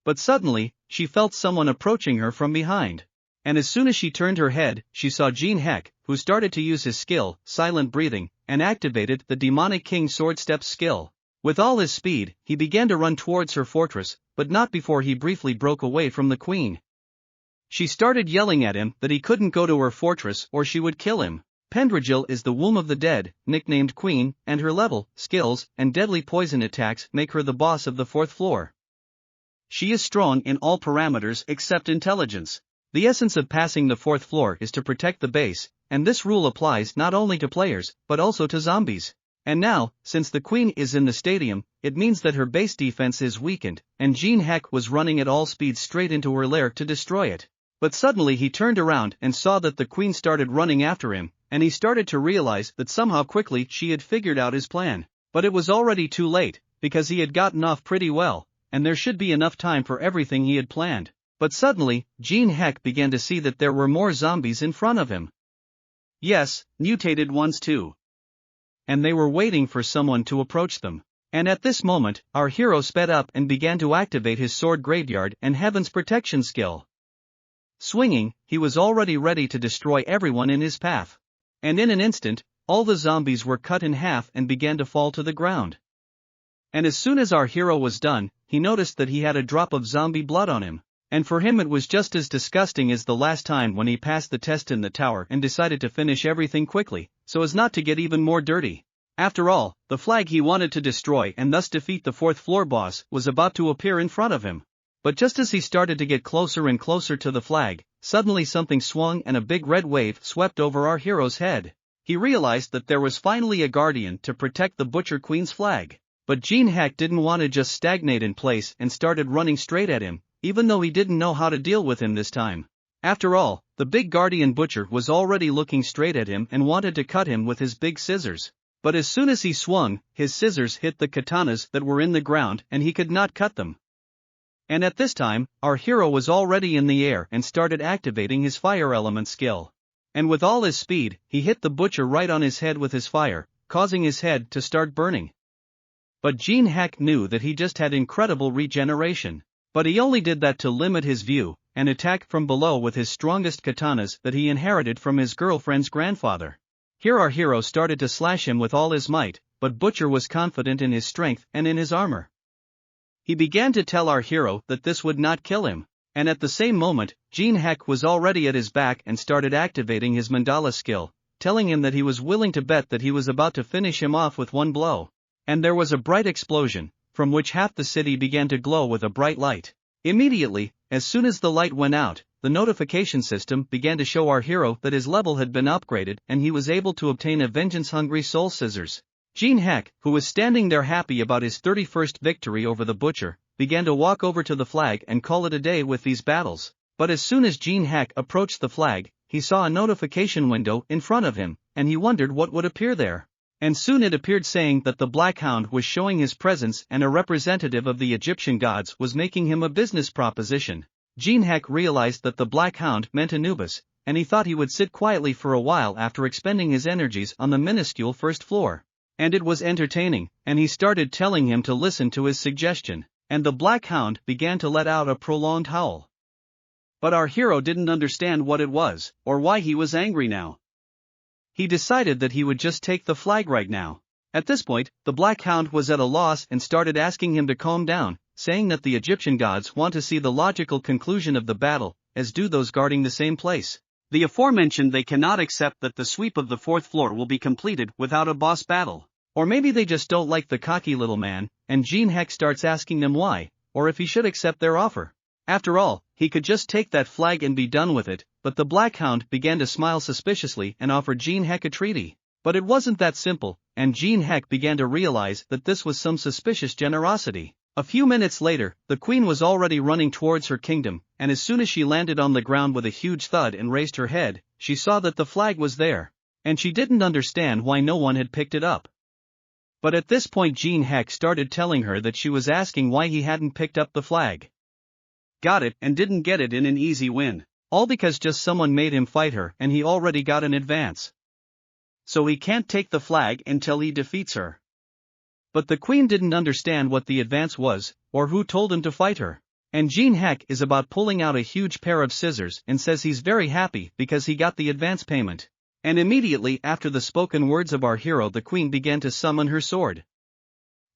But suddenly, she felt someone approaching her from behind. And as soon as she turned her head, she saw Jin Heck, who started to use his skill, silent breathing, and activated the demonic king sword step skill. With all his speed, he began to run towards her fortress, but not before he briefly broke away from the queen. She started yelling at him that he couldn't go to her fortress or she would kill him. Pendragil is the womb of the dead, nicknamed Queen, and her level, skills, and deadly poison attacks make her the boss of the fourth floor. She is strong in all parameters except intelligence. The essence of passing the fourth floor is to protect the base, and this rule applies not only to players, but also to zombies. And now, since the queen is in the stadium, it means that her base defense is weakened, and Jin Heck was running at all speed straight into her lair to destroy it. But suddenly he turned around and saw that the queen started running after him, and he started to realize that somehow quickly she had figured out his plan. But it was already too late, because he had gotten off pretty well, and there should be enough time for everything he had planned. But suddenly, Jin Heck began to see that there were more zombies in front of him. Yes, mutated ones too. And they were waiting for someone to approach them. And at this moment, our hero sped up and began to activate his sword graveyard and heaven's protection skill. Swinging, he was already ready to destroy everyone in his path. And in an instant, all the zombies were cut in half and began to fall to the ground. And as soon as our hero was done, he noticed that he had a drop of zombie blood on him. And for him it was just as disgusting as the last time when he passed the test in the tower and decided to finish everything quickly, so as not to get even more dirty. After all, the flag he wanted to destroy and thus defeat the fourth floor boss was about to appear in front of him. But just as he started to get closer and closer to the flag, suddenly something swung and a big red wave swept over our hero's head. He realized that there was finally a guardian to protect the Butcher Queen's flag. But Jin Heck didn't want to just stagnate in place and started running straight at him, even though he didn't know how to deal with him this time. After all, the big guardian butcher was already looking straight at him and wanted to cut him with his big scissors. But as soon as he swung, his scissors hit the katanas that were in the ground and he could not cut them. And at this time, our hero was already in the air and started activating his fire element skill. And with all his speed, he hit the butcher right on his head with his fire, causing his head to start burning. But Jin Heck knew that he just had incredible regeneration. But he only did that to limit his view, and attack from below with his strongest katanas that he inherited from his girlfriend's grandfather. Here our hero started to slash him with all his might, but Butcher was confident in his strength and in his armor. He began to tell our hero that this would not kill him, and at the same moment, Jin Heck was already at his back and started activating his mandala skill, telling him that he was willing to bet that he was about to finish him off with one blow. And there was a bright explosion, from which half the city began to glow with a bright light. Immediately, as soon as the light went out, the notification system began to show our hero that his level had been upgraded and he was able to obtain a vengeance-hungry soul scissors. Jin Heck, who was standing there happy about his 31st victory over the butcher, began to walk over to the flag and call it a day with these battles. But as soon as Jin Heck approached the flag, he saw a notification window in front of him, and he wondered what would appear there. And soon it appeared saying that the Black Hound was showing his presence and a representative of the Egyptian gods was making him a business proposition. Jin Heck realized that the Black Hound meant Anubis, and he thought he would sit quietly for a while after expending his energies on the minuscule first floor. And it was entertaining, and he started telling him to listen to his suggestion, and the Black Hound began to let out a prolonged howl. But our hero didn't understand what it was, or why he was angry now. He decided that he would just take the flag right now. At this point, the Black Hound was at a loss and started asking him to calm down, saying that the Egyptian gods want to see the logical conclusion of the battle, as do those guarding the same place. The aforementioned they cannot accept that the sweep of the fourth floor will be completed without a boss battle. Or maybe they just don't like the cocky little man, and Jin Heck starts asking them why, or if he should accept their offer. After all, he could just take that flag and be done with it, but the Black Hound began to smile suspiciously and offered Jin Heck a treaty. But it wasn't that simple, and Jin Heck began to realize that this was some suspicious generosity. A few minutes later, the queen was already running towards her kingdom, and as soon as she landed on the ground with a huge thud and raised her head, she saw that the flag was there. And she didn't understand why no one had picked it up. But at this point Jin Heck started telling her that she was asking why he hadn't picked up the flag. Got it and didn't get it in an easy win. All because just someone made him fight her and he already got an advance. So he can't take the flag until he defeats her. But the queen didn't understand what the advance was, or who told him to fight her. And Jin Heck is about pulling out a huge pair of scissors and says he's very happy because he got the advance payment. And immediately after the spoken words of our hero the queen began to summon her sword.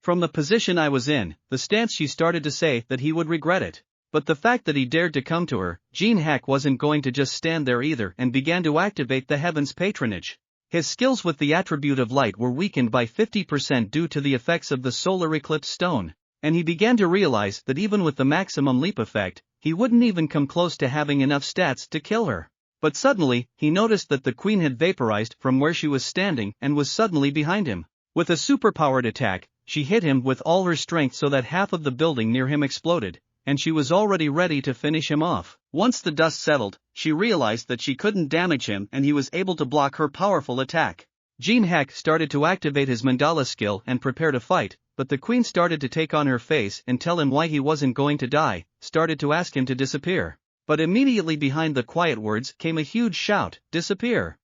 From the position I was in, the stance she started to say that he would regret it. But the fact that he dared to come to her, Jin Heck wasn't going to just stand there either and began to activate the heavens' patronage. His skills with the attribute of light were weakened by 50% due to the effects of the solar eclipse stone, and he began to realize that even with the maximum leap effect, he wouldn't even come close to having enough stats to kill her. But suddenly, he noticed that the queen had vaporized from where she was standing and was suddenly behind him. With a superpowered attack, she hit him with all her strength so that half of the building near him exploded, and she was already ready to finish him off. Once the dust settled, she realized that she couldn't damage him and he was able to block her powerful attack. Jin Heck started to activate his mandala skill and prepare to fight, but the queen started to take on her face and tell him why he wasn't going to die, started to ask him to disappear. But immediately behind the quiet words came a huge shout, "Disappear!"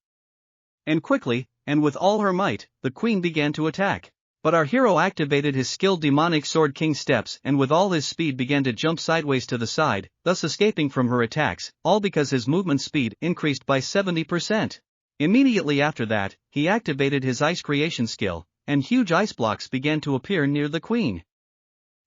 And quickly, and with all her might, the queen began to attack. But our hero activated his skilled demonic sword King Steps and with all his speed began to jump sideways to the side, thus escaping from her attacks, all because his movement speed increased by 70%. Immediately after that, he activated his ice creation skill, and huge ice blocks began to appear near the queen.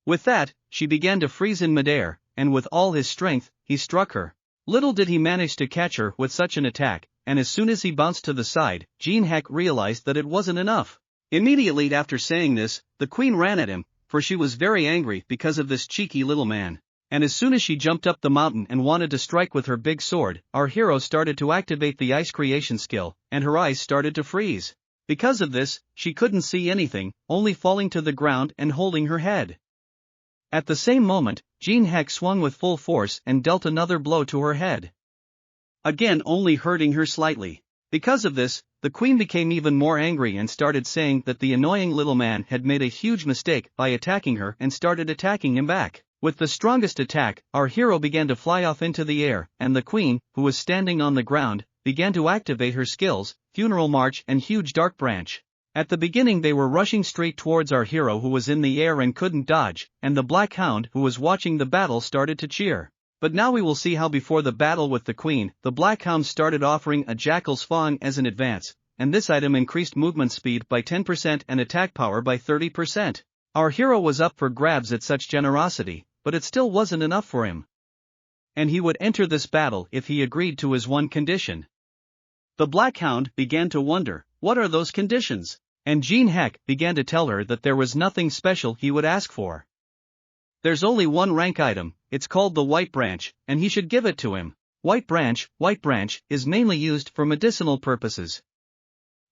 With that, she began to freeze in midair, and with all his strength, he struck her. Little did he manage to catch her with such an attack, and as soon as he bounced to the side, Jin Heck realized that it wasn't enough. Immediately after saying this, the queen ran at him, for she was very angry because of this cheeky little man. And as soon as she jumped up the mountain and wanted to strike with her big sword, our hero started to activate the ice creation skill, and her eyes started to freeze. Because of this, she couldn't see anything, only falling to the ground and holding her head. At the same moment, Jin Heck swung with full force and dealt another blow to her head. Again only hurting her slightly. Because of this, the queen became even more angry and started saying that the annoying little man had made a huge mistake by attacking her and started attacking him back. With the strongest attack, our hero began to fly off into the air, and the queen, who was standing on the ground, began to activate her skills, Funeral March and Huge Dark Branch. At the beginning they were rushing straight towards our hero who was in the air and couldn't dodge, and the Black Hound who was watching the battle started to cheer. But now we will see how before the battle with the queen, the Black Hound started offering a Jackal's Fang as an advance, and this item increased movement speed by 10% and attack power by 30%. Our hero was up for grabs at such generosity, but it still wasn't enough for him. And he would enter this battle if he agreed to his one condition. The Black Hound began to wonder, what are those conditions? And Jin Heck began to tell her that there was nothing special he would ask for. There's only one rank item, it's called the White Branch, and he should give it to him. White Branch is mainly used for medicinal purposes.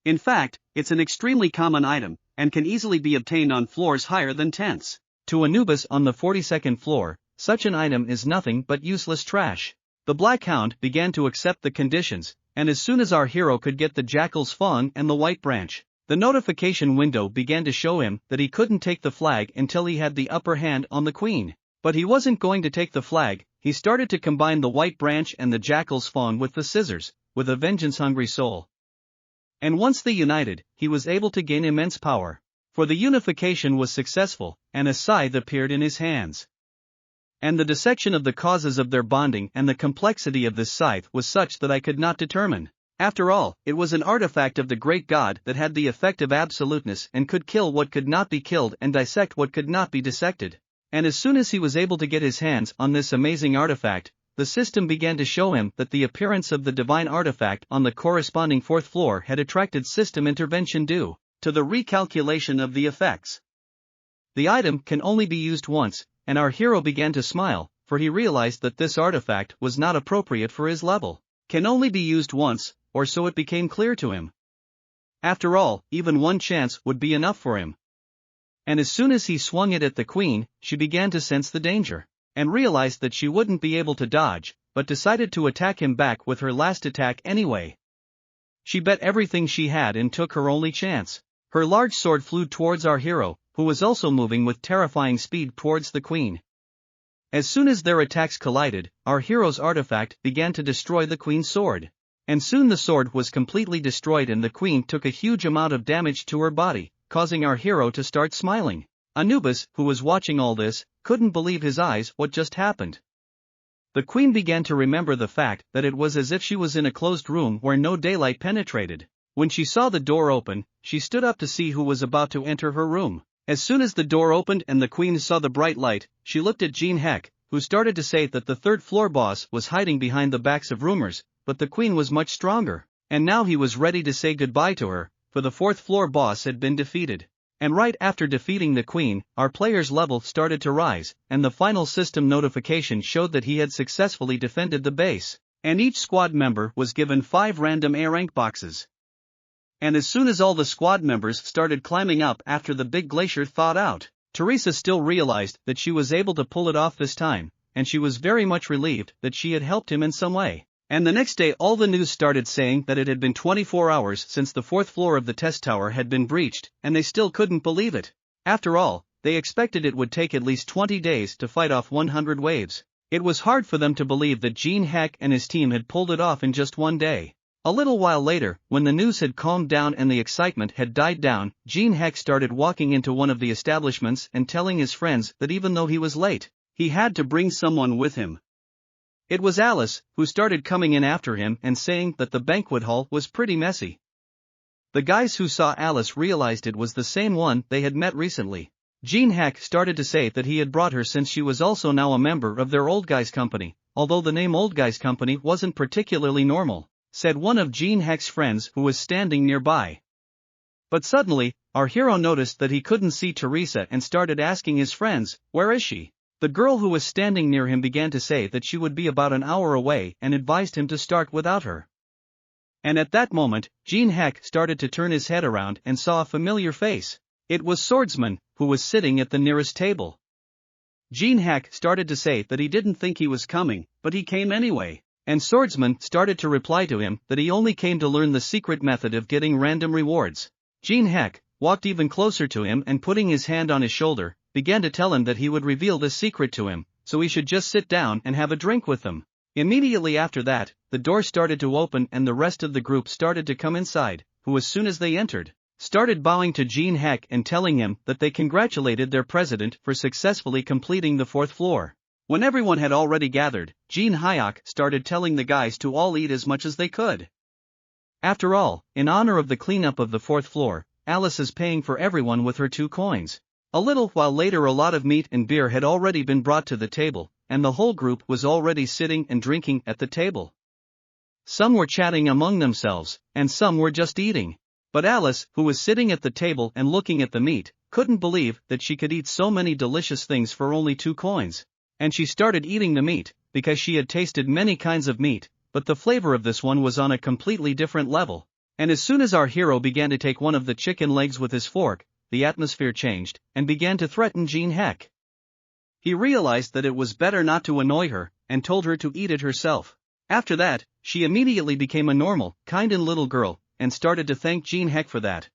In fact, it's an extremely common item, and can easily be obtained on floors higher than 10th. To Anubis on the 42nd floor, such an item is nothing but useless trash. The Black Hound began to accept the conditions, and as soon as our hero could get the Jackal's Fang and the White Branch, the notification window began to show him that he couldn't take the flag until he had the upper hand on the queen. But he wasn't going to take the flag, he started to combine the White Branch and the Jackal's Fang with the scissors, with a vengeance-hungry soul. And once they united, he was able to gain immense power. For the unification was successful, and a scythe appeared in his hands. And the dissection of the causes of their bonding and the complexity of this scythe was such that I could not determine. After all, it was an artifact of the great god that had the effect of absoluteness and could kill what could not be killed and dissect what could not be dissected. And as soon as he was able to get his hands on this amazing artifact, the system began to show him that the appearance of the divine artifact on the corresponding fourth floor had attracted system intervention due to the recalculation of the effects. The item can only be used once, and our hero began to smile, for he realized that this artifact was not appropriate for his level. Can only be used once, or so it became clear to him. After all, even one chance would be enough for him. And as soon as he swung it at the queen, she began to sense the danger, and realized that she wouldn't be able to dodge, but decided to attack him back with her last attack anyway. She bet everything she had and took her only chance. Her large sword flew towards our hero, who was also moving with terrifying speed towards the queen. As soon as their attacks collided, our hero's artifact began to destroy the queen's sword. And soon the sword was completely destroyed and the queen took a huge amount of damage to her body, causing our hero to start smiling. Anubis, who was watching all this, couldn't believe his eyes what just happened. The queen began to remember the fact that it was as if she was in a closed room where no daylight penetrated. When she saw the door open, she stood up to see who was about to enter her room. As soon as the door opened and the queen saw the bright light, she looked at Jin Heck, who started to say that the third floor boss was hiding behind the backs of rumors, but the queen was much stronger, and now he was ready to say goodbye to her, for the fourth floor boss had been defeated. And right after defeating the queen, our player's level started to rise, and the final system notification showed that he had successfully defended the base, and each squad member was given 5 random A rank boxes. And as soon as all the squad members started climbing up after the big glacier thawed out, Teresa still realized that she was able to pull it off this time, and she was very much relieved that she had helped him in some way. And the next day all the news started saying that it had been 24 hours since the fourth floor of the test tower had been breached, and they still couldn't believe it. After all, they expected it would take at least 20 days to fight off 100 waves. It was hard for them to believe that Jin Heck and his team had pulled it off in just one day. A little while later, when the news had calmed down and the excitement had died down, Jin Heck started walking into one of the establishments and telling his friends that even though he was late, he had to bring someone with him. It was Alice, who started coming in after him and saying that the banquet hall was pretty messy. The guys who saw Alice realized it was the same one they had met recently. Jin Heck started to say that he had brought her since she was also now a member of their old guys company, although the name old guys company wasn't particularly normal, said one of Jin Heck's friends who was standing nearby. But suddenly, our hero noticed that he couldn't see Teresa and started asking his friends, "Where is she?" The girl who was standing near him began to say that she would be about an hour away and advised him to start without her. And at that moment, Jin Heck started to turn his head around and saw a familiar face. It was Swordsman, who was sitting at the nearest table. Jin Heck started to say that he didn't think he was coming, but he came anyway, and Swordsman started to reply to him that he only came to learn the secret method of getting random rewards. Jin Heck walked even closer to him and putting his hand on his shoulder, began to tell him that he would reveal the secret to him, so he should just sit down and have a drink with them. Immediately after that, the door started to open and the rest of the group started to come inside, who as soon as they entered, started bowing to Jin Heck and telling him that they congratulated their president for successfully completing the 4th floor. When everyone had already gathered, Jin Heck started telling the guys to all eat as much as they could. After all, in honor of the cleanup of the 4th floor, Alice is paying for everyone with her 2 coins. A little while later a lot of meat and beer had already been brought to the table, and the whole group was already sitting and drinking at the table. Some were chatting among themselves, and some were just eating. But Alice, who was sitting at the table and looking at the meat, couldn't believe that she could eat so many delicious things for only 2 coins. And she started eating the meat, because she had tasted many kinds of meat, but the flavor of this one was on a completely different level. And as soon as our hero began to take one of the chicken legs with his fork, the atmosphere changed, and began to threaten Jin Heck. He realized that it was better not to annoy her, and told her to eat it herself. After that, she immediately became a normal, kind and little girl, and started to thank Jin Heck for that.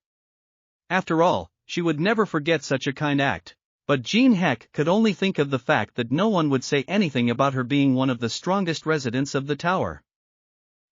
After all, she would never forget such a kind act. But Jin Heck could only think of the fact that no one would say anything about her being one of the strongest residents of the tower.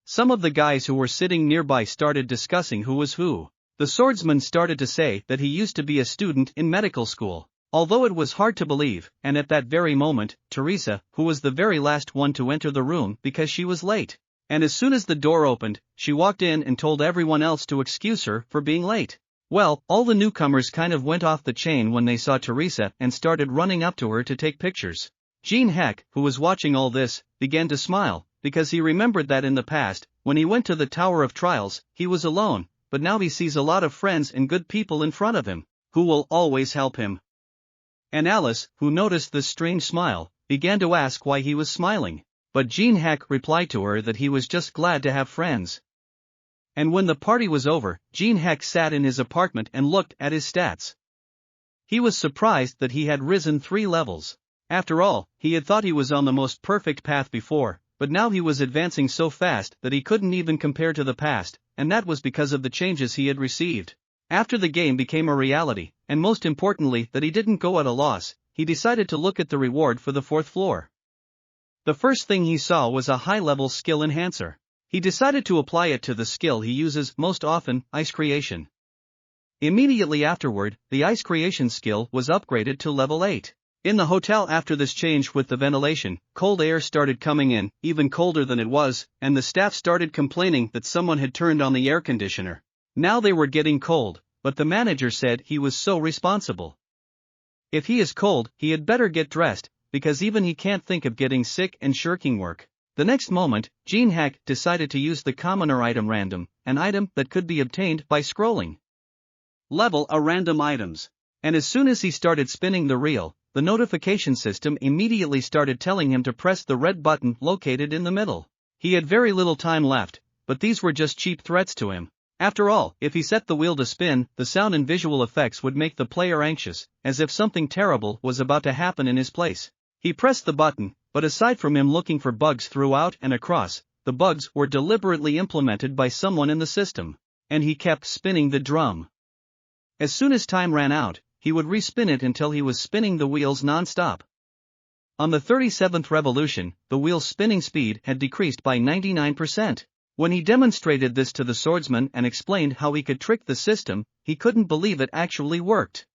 Some of the guys who were sitting nearby started discussing who was who. The swordsman started to say that he used to be a student in medical school, although it was hard to believe, and at that very moment, Teresa, who was the very last one to enter the room because she was late, and as soon as the door opened, she walked in and told everyone else to excuse her for being late. Well, all the newcomers kind of went off the chain when they saw Teresa and started running up to her to take pictures. Jin Heck, who was watching all this, began to smile, because he remembered that in the past, when he went to the Tower of Trials, he was alone, but now he sees a lot of friends and good people in front of him, who will always help him. And Alice, who noticed this strange smile, began to ask why he was smiling, but Jin Heck replied to her that he was just glad to have friends. And when the party was over, Jin Heck sat in his apartment and looked at his stats. He was surprised that he had risen 3 levels. After all, he had thought he was on the most perfect path before, but now he was advancing so fast that he couldn't even compare to the past, and that was because of the changes he had received. After the game became a reality, and most importantly that he didn't go at a loss, he decided to look at the reward for the 4th floor. The first thing he saw was a high-level skill enhancer. He decided to apply it to the skill he uses most often, ice creation. Immediately afterward, the ice creation skill was upgraded to level 8. In the hotel after this change with the ventilation, cold air started coming in, even colder than it was, and the staff started complaining that someone had turned on the air conditioner. Now they were getting cold, but the manager said he was so responsible. If he is cold, he had better get dressed, because even he can't think of getting sick and shirking work. The next moment, Jin Heck decided to use the commoner item random, an item that could be obtained by scrolling level a random items. And as soon as he started spinning the reel, the notification system immediately started telling him to press the red button located in the middle. He had very little time left, but these were just cheap threats to him. After all, if he set the wheel to spin, the sound and visual effects would make the player anxious, as if something terrible was about to happen in his place. He pressed the button, but aside from him looking for bugs throughout and across, the bugs were deliberately implemented by someone in the system. And he kept spinning the drum. As soon as time ran out, he would respin it until he was spinning the wheels non-stop. On the 37th revolution, the wheel's spinning speed had decreased by 99%. When he demonstrated this to the swordsman and explained how he could trick the system, he couldn't believe it actually worked.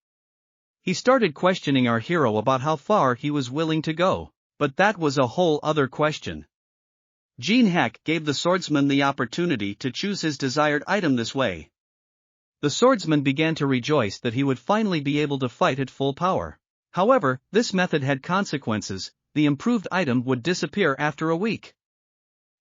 He started questioning our hero about how far he was willing to go, but that was a whole other question. Jin Heck gave the swordsman the opportunity to choose his desired item this way. The swordsman began to rejoice that he would finally be able to fight at full power. However, this method had consequences. The improved item would disappear after a week.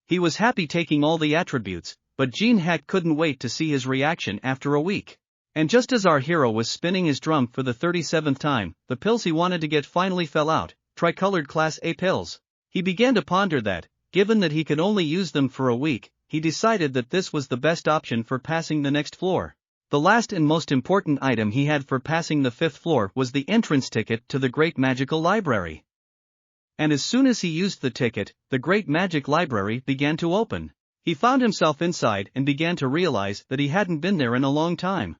He was happy taking all the attributes, but Jin Heck couldn't wait to see his reaction after a week. And just as our hero was spinning his drum for the 37th time, the pills he wanted to get finally fell out, tricolored Class A pills. He began to ponder that, given that he could only use them for a week, he decided that this was the best option for passing the next floor. The last and most important item he had for passing the 5th floor was the entrance ticket to the Great Magical Library. And as soon as he used the ticket, the Great Magic Library began to open. He found himself inside and began to realize that he hadn't been there in a long time.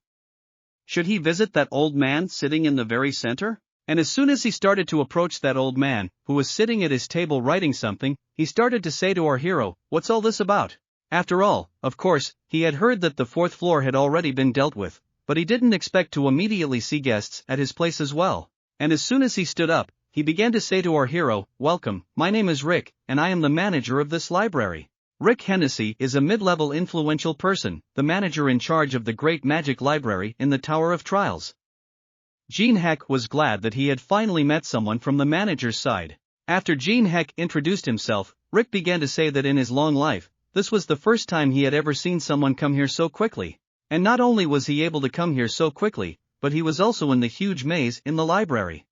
Should he visit that old man sitting in the very center? And as soon as he started to approach that old man, who was sitting at his table writing something, he started to say to our hero, "What's all this about?" After all, of course, he had heard that the 4th floor had already been dealt with, but he didn't expect to immediately see guests at his place as well. And as soon as he stood up, he began to say to our hero, "Welcome, my name is Rick, and I am the manager of this library." Rick Hennessy is a mid-level influential person, the manager in charge of the Great Magic Library in the Tower of Trials. Jin Heck was glad that he had finally met someone from the manager's side. After Jin Heck introduced himself, Rick began to say that in his long life, this was the first time he had ever seen someone come here so quickly. And not only was he able to come here so quickly, but he was also in the huge maze in the library.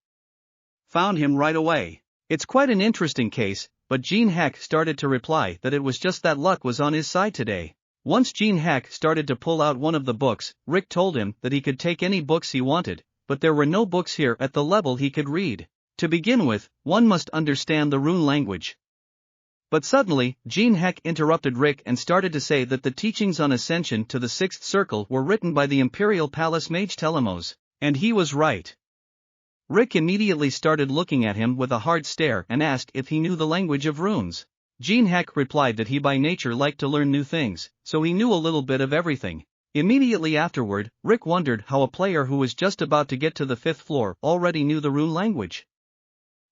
Found him right away. It's quite an interesting case, but Jin Heck started to reply that it was just that luck was on his side today. Once Jin Heck started to pull out one of the books, Rick told him that he could take any books he wanted, but there were no books here at the level he could read. To begin with, one must understand the rune language. But suddenly, Jin Heck interrupted Rick and started to say that the teachings on ascension to the 6th circle were written by the Imperial Palace mage Telemos, and he was right. Rick immediately started looking at him with a hard stare and asked if he knew the language of runes. Jin Heck replied that he by nature liked to learn new things, so he knew a little bit of everything. Immediately afterward, Rick wondered how a player who was just about to get to the 5th floor already knew the rune language.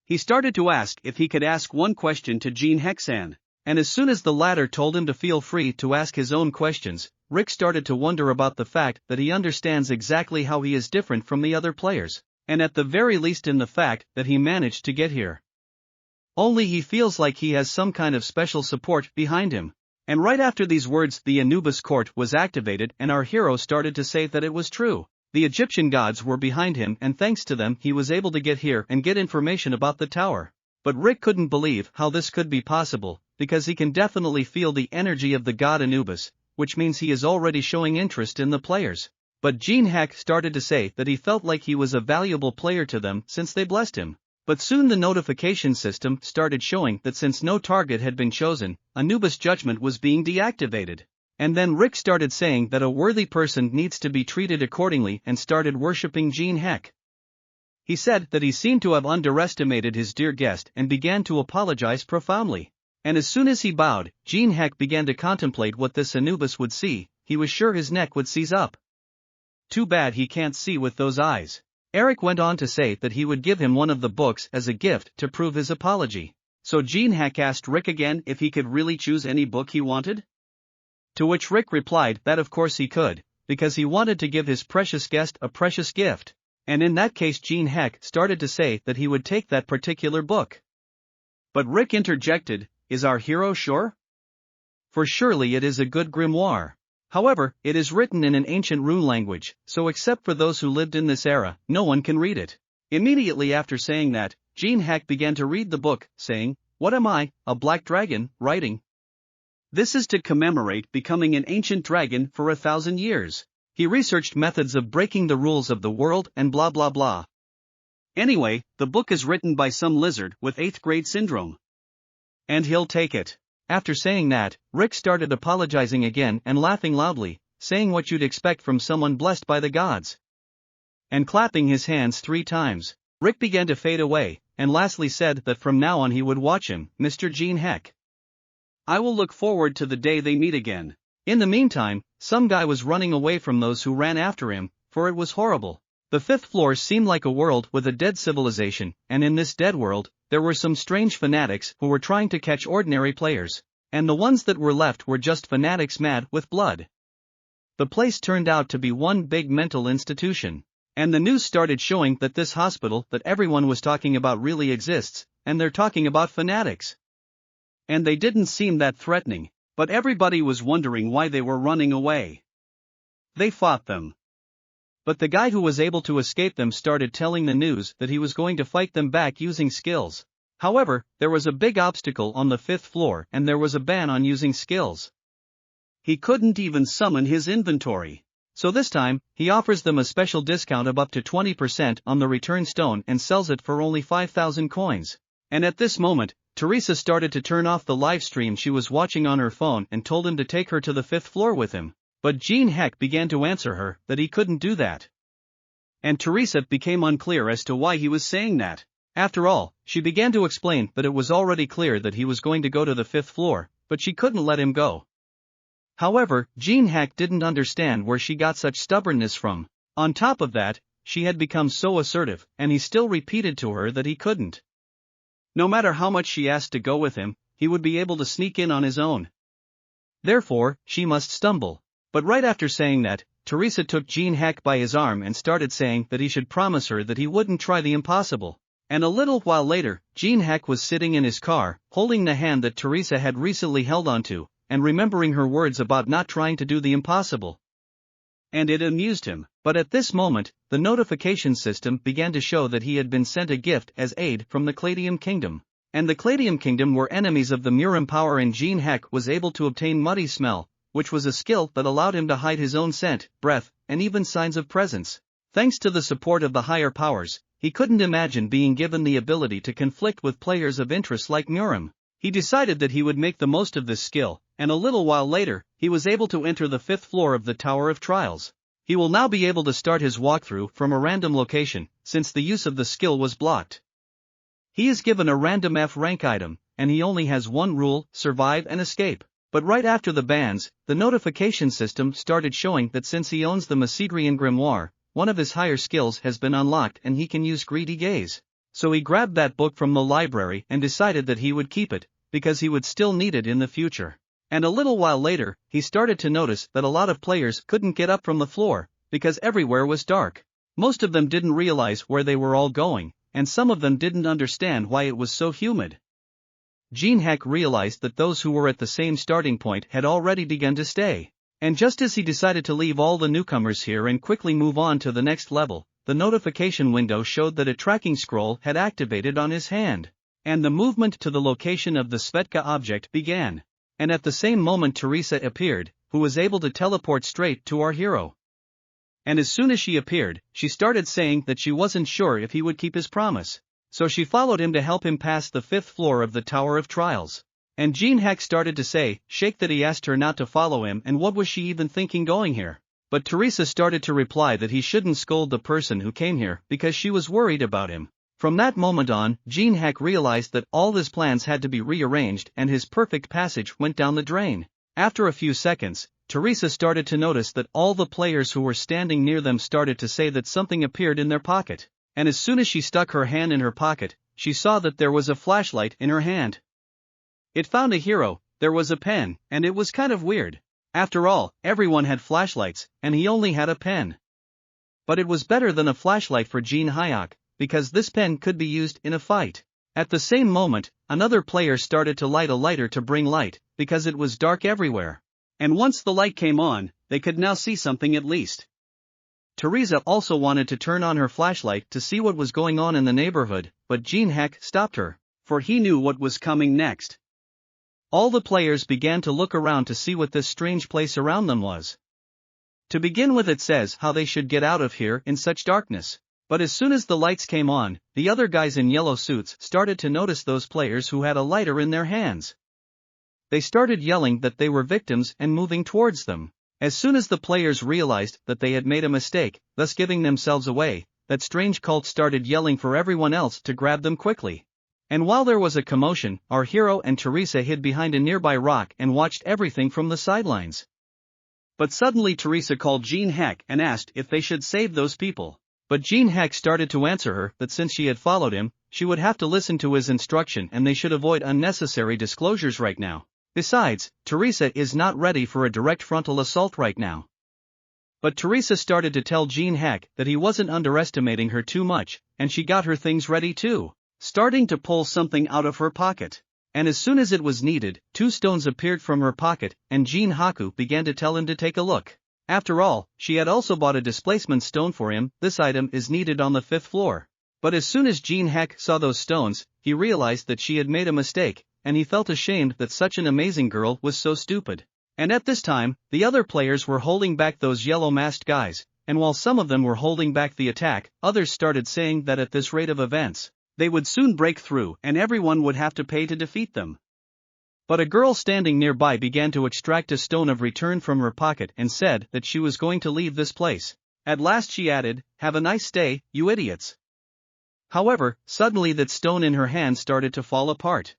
He started to ask if he could ask one question to Jin Heck-san, and as soon as the latter told him to feel free to ask his own questions, Rick started to wonder about the fact that he understands exactly how he is different from the other players, and at the very least in the fact that he managed to get here. Only he feels like he has some kind of special support behind him. And right after these words, the Anubis court was activated and our hero started to say that it was true. The Egyptian gods were behind him and thanks to them he was able to get here and get information about the tower. But Rick couldn't believe how this could be possible, because he can definitely feel the energy of the god Anubis, which means he is already showing interest in the players. But Jin Heck started to say that he felt like he was a valuable player to them since they blessed him. But soon the notification system started showing that since no target had been chosen, Anubis' judgment was being deactivated. And then Rick started saying that a worthy person needs to be treated accordingly and started worshipping Jin Heck. He said that he seemed to have underestimated his dear guest and began to apologize profoundly. And as soon as he bowed, Jin Heck began to contemplate what this Anubis would see. He was sure his neck would seize up. Too bad he can't see with those eyes. Eric went on to say that he would give him one of the books as a gift to prove his apology. So Jin Heck asked Rick again if he could really choose any book he wanted? To which Rick replied that of course he could, because he wanted to give his precious guest a precious gift. And in that case Jin Heck started to say that he would take that particular book. But Rick interjected, "Is our hero sure? For surely it is a good grimoire. However, it is written in an ancient rune language, so except for those who lived in this era, no one can read it." Immediately after saying that, Jin Heck began to read the book, saying, "What am I, a black dragon, writing? This is to commemorate becoming an ancient dragon for 1,000 years. He researched methods of breaking the rules of the world and blah blah blah. Anyway, the book is written by some lizard with 8th grade syndrome. And he'll take it." After saying that, Rick started apologizing again and laughing loudly, saying what you'd expect from someone blessed by the gods. And clapping his hands 3 times, Rick began to fade away, and lastly said that from now on he would watch him, Mr. Jin Heck. I will look forward to the day they meet again. In the meantime, some guy was running away from those who ran after him, for it was horrible. The 5th floor seemed like a world with a dead civilization, and in this dead world, there were some strange fanatics who were trying to catch ordinary players, and the ones that were left were just fanatics mad with blood. The place turned out to be one big mental institution. And the news started showing that this hospital that everyone was talking about really exists, and they're talking about fanatics. And they didn't seem that threatening, but everybody was wondering why they were running away. They fought them. But the guy who was able to escape them started telling the news that he was going to fight them back using skills. However, there was a big obstacle on the 5th floor and there was a ban on using skills. He couldn't even summon his inventory. So this time, he offers them a special discount of up to 20% on the return stone and sells it for only 5,000 coins. And at this moment, Teresa started to turn off the live stream she was watching on her phone and told him to take her to the 5th floor with him. But Jin Heck began to answer her that he couldn't do that. And Teresa became unclear as to why he was saying that. After all, she began to explain that it was already clear that he was going to go to the 5th floor, but she couldn't let him go. However, Jin Heck didn't understand where she got such stubbornness from. On top of that, she had become so assertive, and he still repeated to her that he couldn't. No matter how much she asked to go with him, he would be able to sneak in on his own. Therefore, she must stumble. But right after saying that, Teresa took Jin Heck by his arm and started saying that he should promise her that he wouldn't try the impossible. And a little while later, Jin Heck was sitting in his car, holding the hand that Teresa had recently held onto, and remembering her words about not trying to do the impossible. And it amused him, but at this moment, the notification system began to show that he had been sent a gift as aid from the Cladium Kingdom. And the Cladium Kingdom were enemies of the Murim power and Jin Heck was able to obtain Muddy Smell, which was a skill that allowed him to hide his own scent, breath, and even signs of presence. Thanks to the support of the higher powers, he couldn't imagine being given the ability to conflict with players of interest like Murim. He decided that he would make the most of this skill, and a little while later, he was able to enter the 5th floor of the Tower of Trials. He will now be able to start his walkthrough from a random location, since the use of the skill was blocked. He is given a random F rank item, and he only has one rule: survive and escape. But right after the bans, the notification system started showing that since he owns the Macedrian Grimoire, one of his higher skills has been unlocked and he can use Greedy Gaze. So he grabbed that book from the library and decided that he would keep it, because he would still need it in the future. And a little while later, he started to notice that a lot of players couldn't get up from the floor, because everywhere was dark. Most of them didn't realize where they were all going, and some of them didn't understand why it was so humid. Jin Heck realized that those who were at the same starting point had already begun to stay. And just as he decided to leave all the newcomers here and quickly move on to the next level, the notification window showed that a tracking scroll had activated on his hand. And the movement to the location of the Svetka object began. And at the same moment Teresa appeared, who was able to teleport straight to our hero. And as soon as she appeared, she started saying that she wasn't sure if he would keep his promise. So she followed him to help him pass the 5th floor of the Tower of Trials. And Jin Heck started to say, shake that he asked her not to follow him and what was she even thinking going here. But Teresa started to reply that he shouldn't scold the person who came here because she was worried about him. From that moment on, Jin Heck realized that all his plans had to be rearranged and his perfect passage went down the drain. After a few seconds, Teresa started to notice that all the players who were standing near them started to say that something appeared in their pocket. And as soon as she stuck her hand in her pocket, she saw that there was a flashlight in her hand. It found a hero, there was a pen, and it was kind of weird. After all, everyone had flashlights, and he only had a pen. But it was better than a flashlight for Jin Heck, because this pen could be used in a fight. At the same moment, another player started to light a lighter to bring light, because it was dark everywhere. And once the light came on, they could now see something at least. Teresa also wanted to turn on her flashlight to see what was going on in the neighborhood, but Jin Heck stopped her, for he knew what was coming next. All the players began to look around to see what this strange place around them was. To begin with, it says how they should get out of here in such darkness. But as soon as the lights came on, the other guys in yellow suits started to notice those players who had a lighter in their hands. They started yelling that they were victims and moving towards them. As soon as the players realized that they had made a mistake, thus giving themselves away, that strange cult started yelling for everyone else to grab them quickly. And while there was a commotion, our hero and Teresa hid behind a nearby rock and watched everything from the sidelines. But suddenly Teresa called Jin Heck and asked if they should save those people. But Jin Heck started to answer her that since she had followed him, she would have to listen to his instruction and they should avoid unnecessary disclosures right now. Besides, Teresa is not ready for a direct frontal assault right now. But Teresa started to tell Jin Heck that he wasn't underestimating her too much, and she got her things ready too, starting to pull something out of her pocket. And as soon as it was needed, 2 stones appeared from her pocket, and Jin Haku began to tell him to take a look. After all, she had also bought a displacement stone for him. This item is needed on the 5th floor. But as soon as Jin Heck saw those stones, he realized that she had made a mistake, and he felt ashamed that such an amazing girl was so stupid. And at this time, the other players were holding back those yellow-masked guys, and while some of them were holding back the attack, others started saying that at this rate of events, they would soon break through and everyone would have to pay to defeat them. But a girl standing nearby began to extract a stone of return from her pocket and said that she was going to leave this place. At last she added, "Have a nice day, you idiots." However, suddenly that stone in her hand started to fall apart.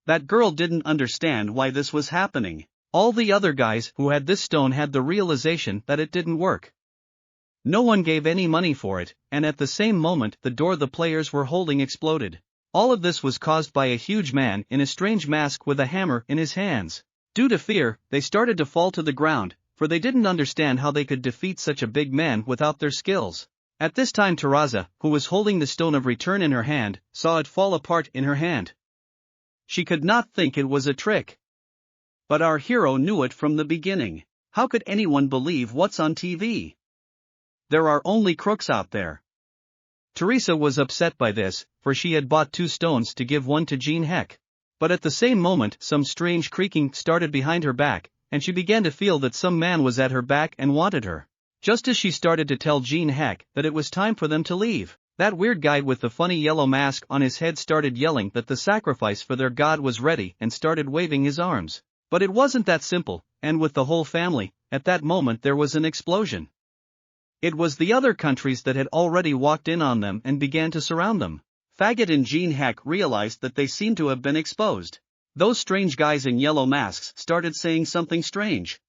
That girl didn't understand why this was happening. All the other guys who had this stone had the realization that it didn't work. No one gave any money for it, and at the same moment the door the players were holding exploded. All of this was caused by a huge man in a strange mask with a hammer in his hands. Due to fear, they started to fall to the ground, for they didn't understand how they could defeat such a big man without their skills. At this time Teresa, who was holding the stone of return in her hand, saw it fall apart in her hand. She could not think it was a trick. But our hero knew it from the beginning. How could anyone believe what's on TV? There are only crooks out there. Teresa was upset by this, for she had bought 2 stones to give one to Jin Heck. But at the same moment some strange creaking started behind her back, and she began to feel that some man was at her back and wanted her. Just as she started to tell Jin Heck that it was time for them to leave, that weird guy with the funny yellow mask on his head started yelling that the sacrifice for their god was ready and started waving his arms. But it wasn't that simple, and with the whole family, at that moment there was an explosion. It was the other countries that had already walked in on them and began to surround them. Faggot and Jin Heck realized that they seemed to have been exposed. Those strange guys in yellow masks started saying something strange.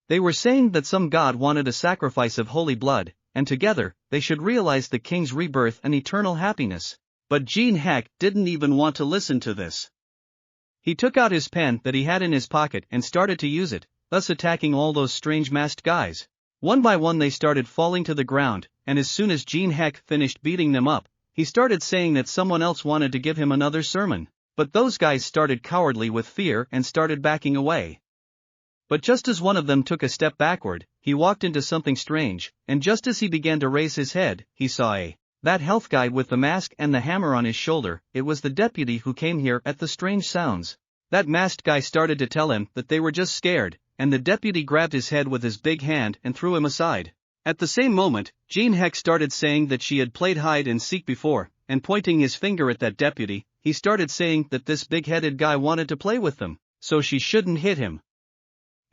They were saying that some god wanted a sacrifice of holy blood, and together, they should realize the king's rebirth and eternal happiness. But Jin Heck didn't even want to listen to this. He took out his pen that he had in his pocket and started to use it, thus attacking all those strange masked guys. One by one they started falling to the ground, and as soon as Jin Heck finished beating them up, he started saying that someone else wanted to give him another sermon. But those guys started cowardly with fear and started backing away. But just as one of them took a step backward, he walked into something strange, and just as he began to raise his head, he saw that health guy with the mask and the hammer on his shoulder. It was the deputy who came here at the strange sounds. That masked guy started to tell him that they were just scared, and the deputy grabbed his head with his big hand and threw him aside. At the same moment, Jin Heck started saying that she had played hide and seek before, and pointing his finger at that deputy, he started saying that this big-headed guy wanted to play with them, so she shouldn't hit him.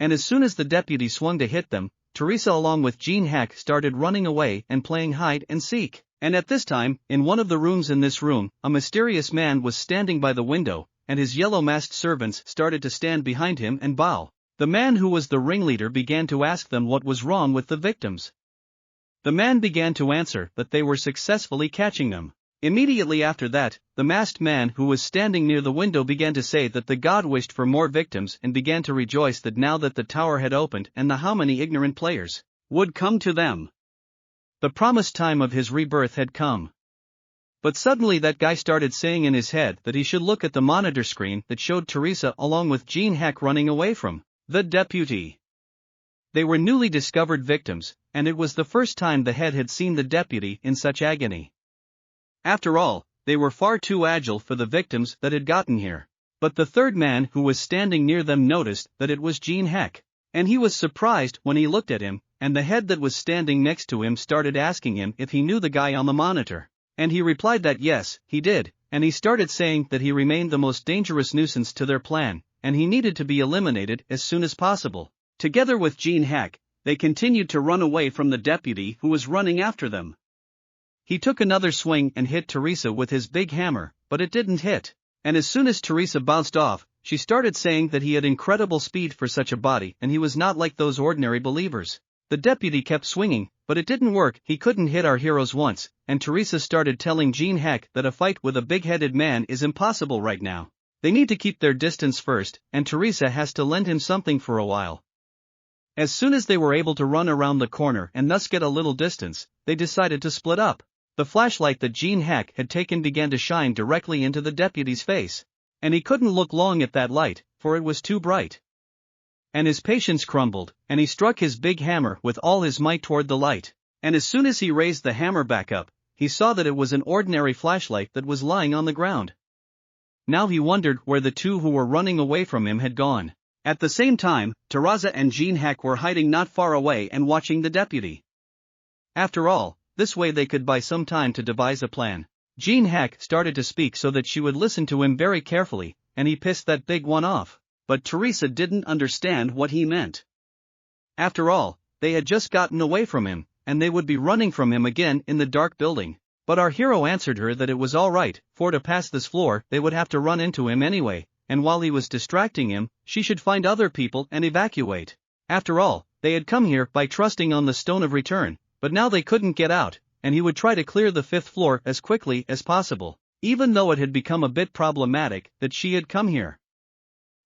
And as soon as the deputy swung to hit them, Teresa along with Jin Heck started running away and playing hide and seek. And at this time, in one of the rooms in this room, a mysterious man was standing by the window, and his yellow-masked servants started to stand behind him and bow. The man who was the ringleader began to ask them what was wrong with the victims. The man began to answer that they were successfully catching them. Immediately after that, the masked man who was standing near the window began to say that the god wished for more victims and began to rejoice that now that the tower had opened and how many ignorant players would come to them. The promised time of his rebirth had come. But suddenly that guy started saying in his head that he should look at the monitor screen that showed Teresa along with Jin Heck running away from the deputy. They were newly discovered victims, and it was the first time the head had seen the deputy in such agony. After all, they were far too agile for the victims that had gotten here. But the third man who was standing near them noticed that it was Jin Heck, and he was surprised when he looked at him, and the head that was standing next to him started asking him if he knew the guy on the monitor. And he replied that yes, he did, and he started saying that he remained the most dangerous nuisance to their plan, and he needed to be eliminated as soon as possible. Together with Jin Heck, they continued to run away from the deputy who was running after them. He took another swing and hit Teresa with his big hammer, but it didn't hit. And as soon as Teresa bounced off, she started saying that he had incredible speed for such a body and he was not like those ordinary believers. The deputy kept swinging, but it didn't work. He couldn't hit our heroes once, and Teresa started telling Jin Heck that a fight with a big-headed man is impossible right now. They need to keep their distance first, and Teresa has to lend him something for a while. As soon as they were able to run around the corner and thus get a little distance, they decided to split up. The flashlight that Jin Heck had taken began to shine directly into the deputy's face. And he couldn't look long at that light, for it was too bright. And his patience crumbled, and he struck his big hammer with all his might toward the light. And as soon as he raised the hammer back up, he saw that it was an ordinary flashlight that was lying on the ground. Now he wondered where the two who were running away from him had gone. At the same time, Teresa and Jin Heck were hiding not far away and watching the deputy. After all, this way they could buy some time to devise a plan. Jin Heck started to speak so that she would listen to him very carefully, and he pissed that big one off. But Teresa didn't understand what he meant. After all, they had just gotten away from him, and they would be running from him again in the dark building. But our hero answered her that it was alright, for to pass this floor they would have to run into him anyway, and while he was distracting him, she should find other people and evacuate. After all, they had come here by trusting on the stone of return, but now they couldn't get out, and he would try to clear the 5th floor as quickly as possible, even though it had become a bit problematic that she had come here.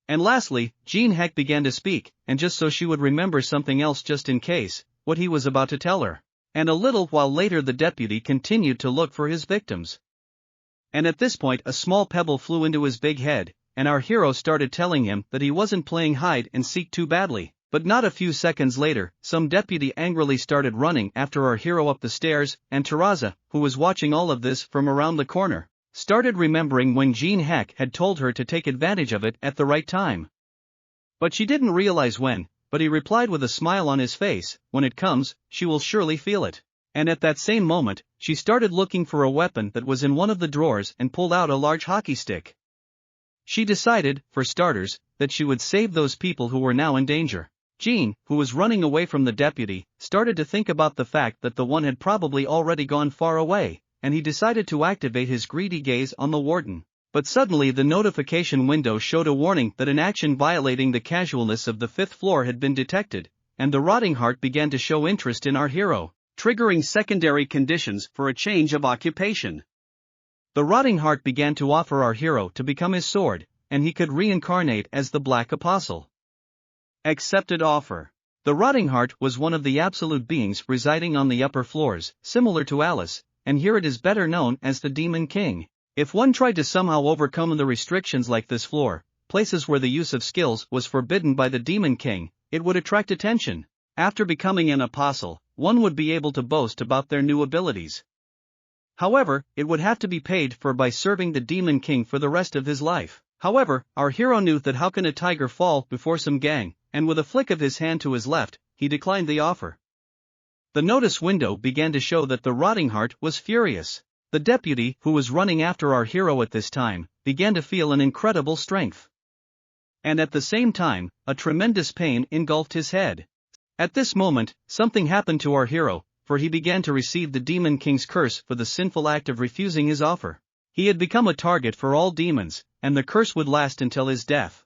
And lastly, Jin Heck began to speak, and just so she would remember something else just in case, what he was about to tell her. And a little while later the deputy continued to look for his victims. And at this point a small pebble flew into his big head, and our hero started telling him that he wasn't playing hide and seek too badly. But not a few seconds later, some deputy angrily started running after our hero up the stairs, and Teresa, who was watching all of this from around the corner, started remembering when Jin Heck had told her to take advantage of it at the right time. But she didn't realize when, but he replied with a smile on his face, when it comes, she will surely feel it. And at that same moment, she started looking for a weapon that was in one of the drawers and pulled out a large hockey stick. She decided, for starters, that she would save those people who were now in danger. Jin, who was running away from the deputy, started to think about the fact that the one had probably already gone far away, and he decided to activate his greedy gaze on the warden. But suddenly the notification window showed a warning that an action violating the casualness of the 5th floor had been detected, and the rotting heart began to show interest in our hero, triggering secondary conditions for a change of occupation. The rotting heart began to offer our hero to become his sword, and he could reincarnate as the Black Apostle. Accepted offer. The rotting heart was one of the absolute beings residing on the upper floors, similar to Alice, and here it is better known as the Demon King. If one tried to somehow overcome the restrictions like this floor, places where the use of skills was forbidden by the Demon King, it would attract attention. After becoming an apostle, one would be able to boast about their new abilities. However, it would have to be paid for by serving the Demon King for the rest of his life. However, our hero knew that how can a tiger fall before some gang, and with a flick of his hand to his left, he declined the offer. The notice window began to show that the rotting heart was furious. The deputy, who was running after our hero at this time, began to feel an incredible strength. And at the same time, a tremendous pain engulfed his head. At this moment, something happened to our hero, for he began to receive the Demon King's curse for the sinful act of refusing his offer. He had become a target for all demons, and the curse would last until his death.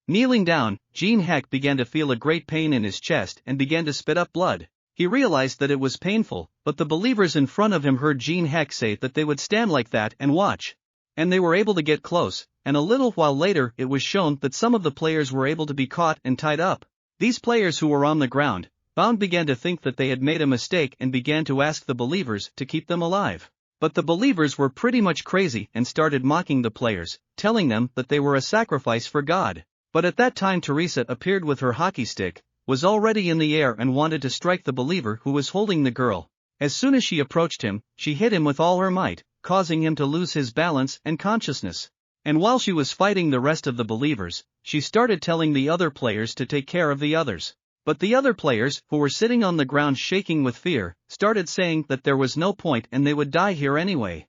Kneeling down, Jin Heck began to feel a great pain in his chest and began to spit up blood. He realized that it was painful, but the believers in front of him heard Jin Heck say that they would stand like that and watch. And they were able to get close, and a little while later it was shown that some of the players were able to be caught and tied up. These players who were on the ground, bound, began to think that they had made a mistake and began to ask the believers to keep them alive. But the believers were pretty much crazy and started mocking the players, telling them that they were a sacrifice for God. But at that time Teresa appeared with her hockey stick, was already in the air and wanted to strike the believer who was holding the girl. As soon as she approached him, she hit him with all her might, causing him to lose his balance and consciousness. And while she was fighting the rest of the believers, she started telling the other players to take care of the others. But the other players, who were sitting on the ground shaking with fear, started saying that there was no point and they would die here anyway.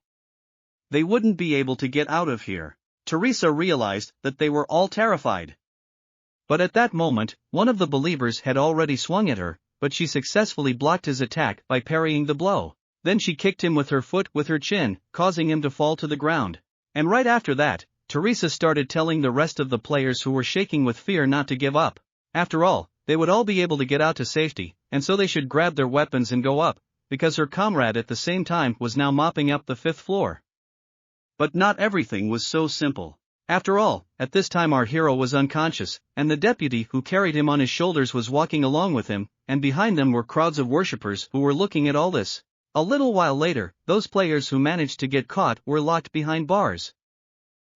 They wouldn't be able to get out of here. Teresa realized that they were all terrified. But at that moment, one of the believers had already swung at her, but she successfully blocked his attack by parrying the blow. Then she kicked him with her foot with her chin, causing him to fall to the ground. And right after that, Teresa started telling the rest of the players who were shaking with fear not to give up. After all, they would all be able to get out to safety, and so they should grab their weapons and go up, because her comrade at the same time was now mopping up the 5th floor. But not everything was so simple. After all, at this time our hero was unconscious, and the deputy who carried him on his shoulders was walking along with him, and behind them were crowds of worshippers who were looking at all this. A little while later, those players who managed to get caught were locked behind bars.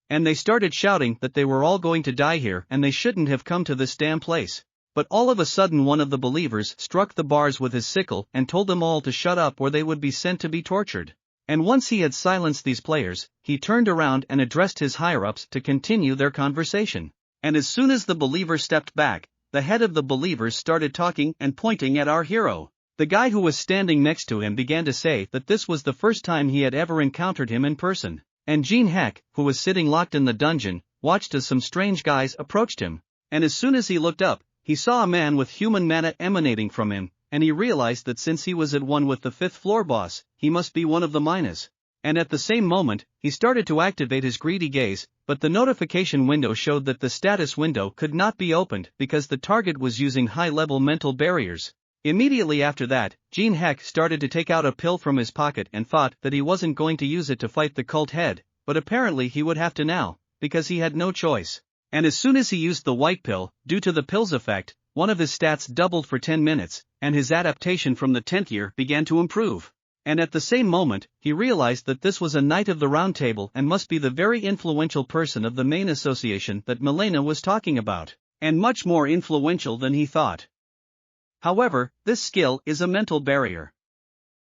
And they started shouting that they were all going to die here and they shouldn't have come to this damn place. But all of a sudden one of the believers struck the bars with his sickle and told them all to shut up or they would be sent to be tortured. And once he had silenced these players, he turned around and addressed his higher-ups to continue their conversation. And as soon as the believer stepped back, the head of the believers started talking and pointing at our hero. The guy who was standing next to him began to say that this was the first time he had ever encountered him in person. And Jin Heck, who was sitting locked in the dungeon, watched as some strange guys approached him. And as soon as he looked up, he saw a man with human mana emanating from him, and he realized that since he was at one with the 5th floor boss, he must be one of the miners. And at the same moment, he started to activate his greedy gaze, but the notification window showed that the status window could not be opened because the target was using high-level mental barriers. Immediately after that, Jin Heck started to take out a pill from his pocket and thought that he wasn't going to use it to fight the cult head, but apparently he would have to now, because he had no choice. And as soon as he used the white pill, due to the pill's effect, one of his stats doubled for 10 minutes, and his adaptation from the 10th year began to improve. And at the same moment, he realized that this was a Knight of the Round Table and must be the very influential person of the main association that Milena was talking about, and much more influential than he thought. However, this skill is a mental barrier.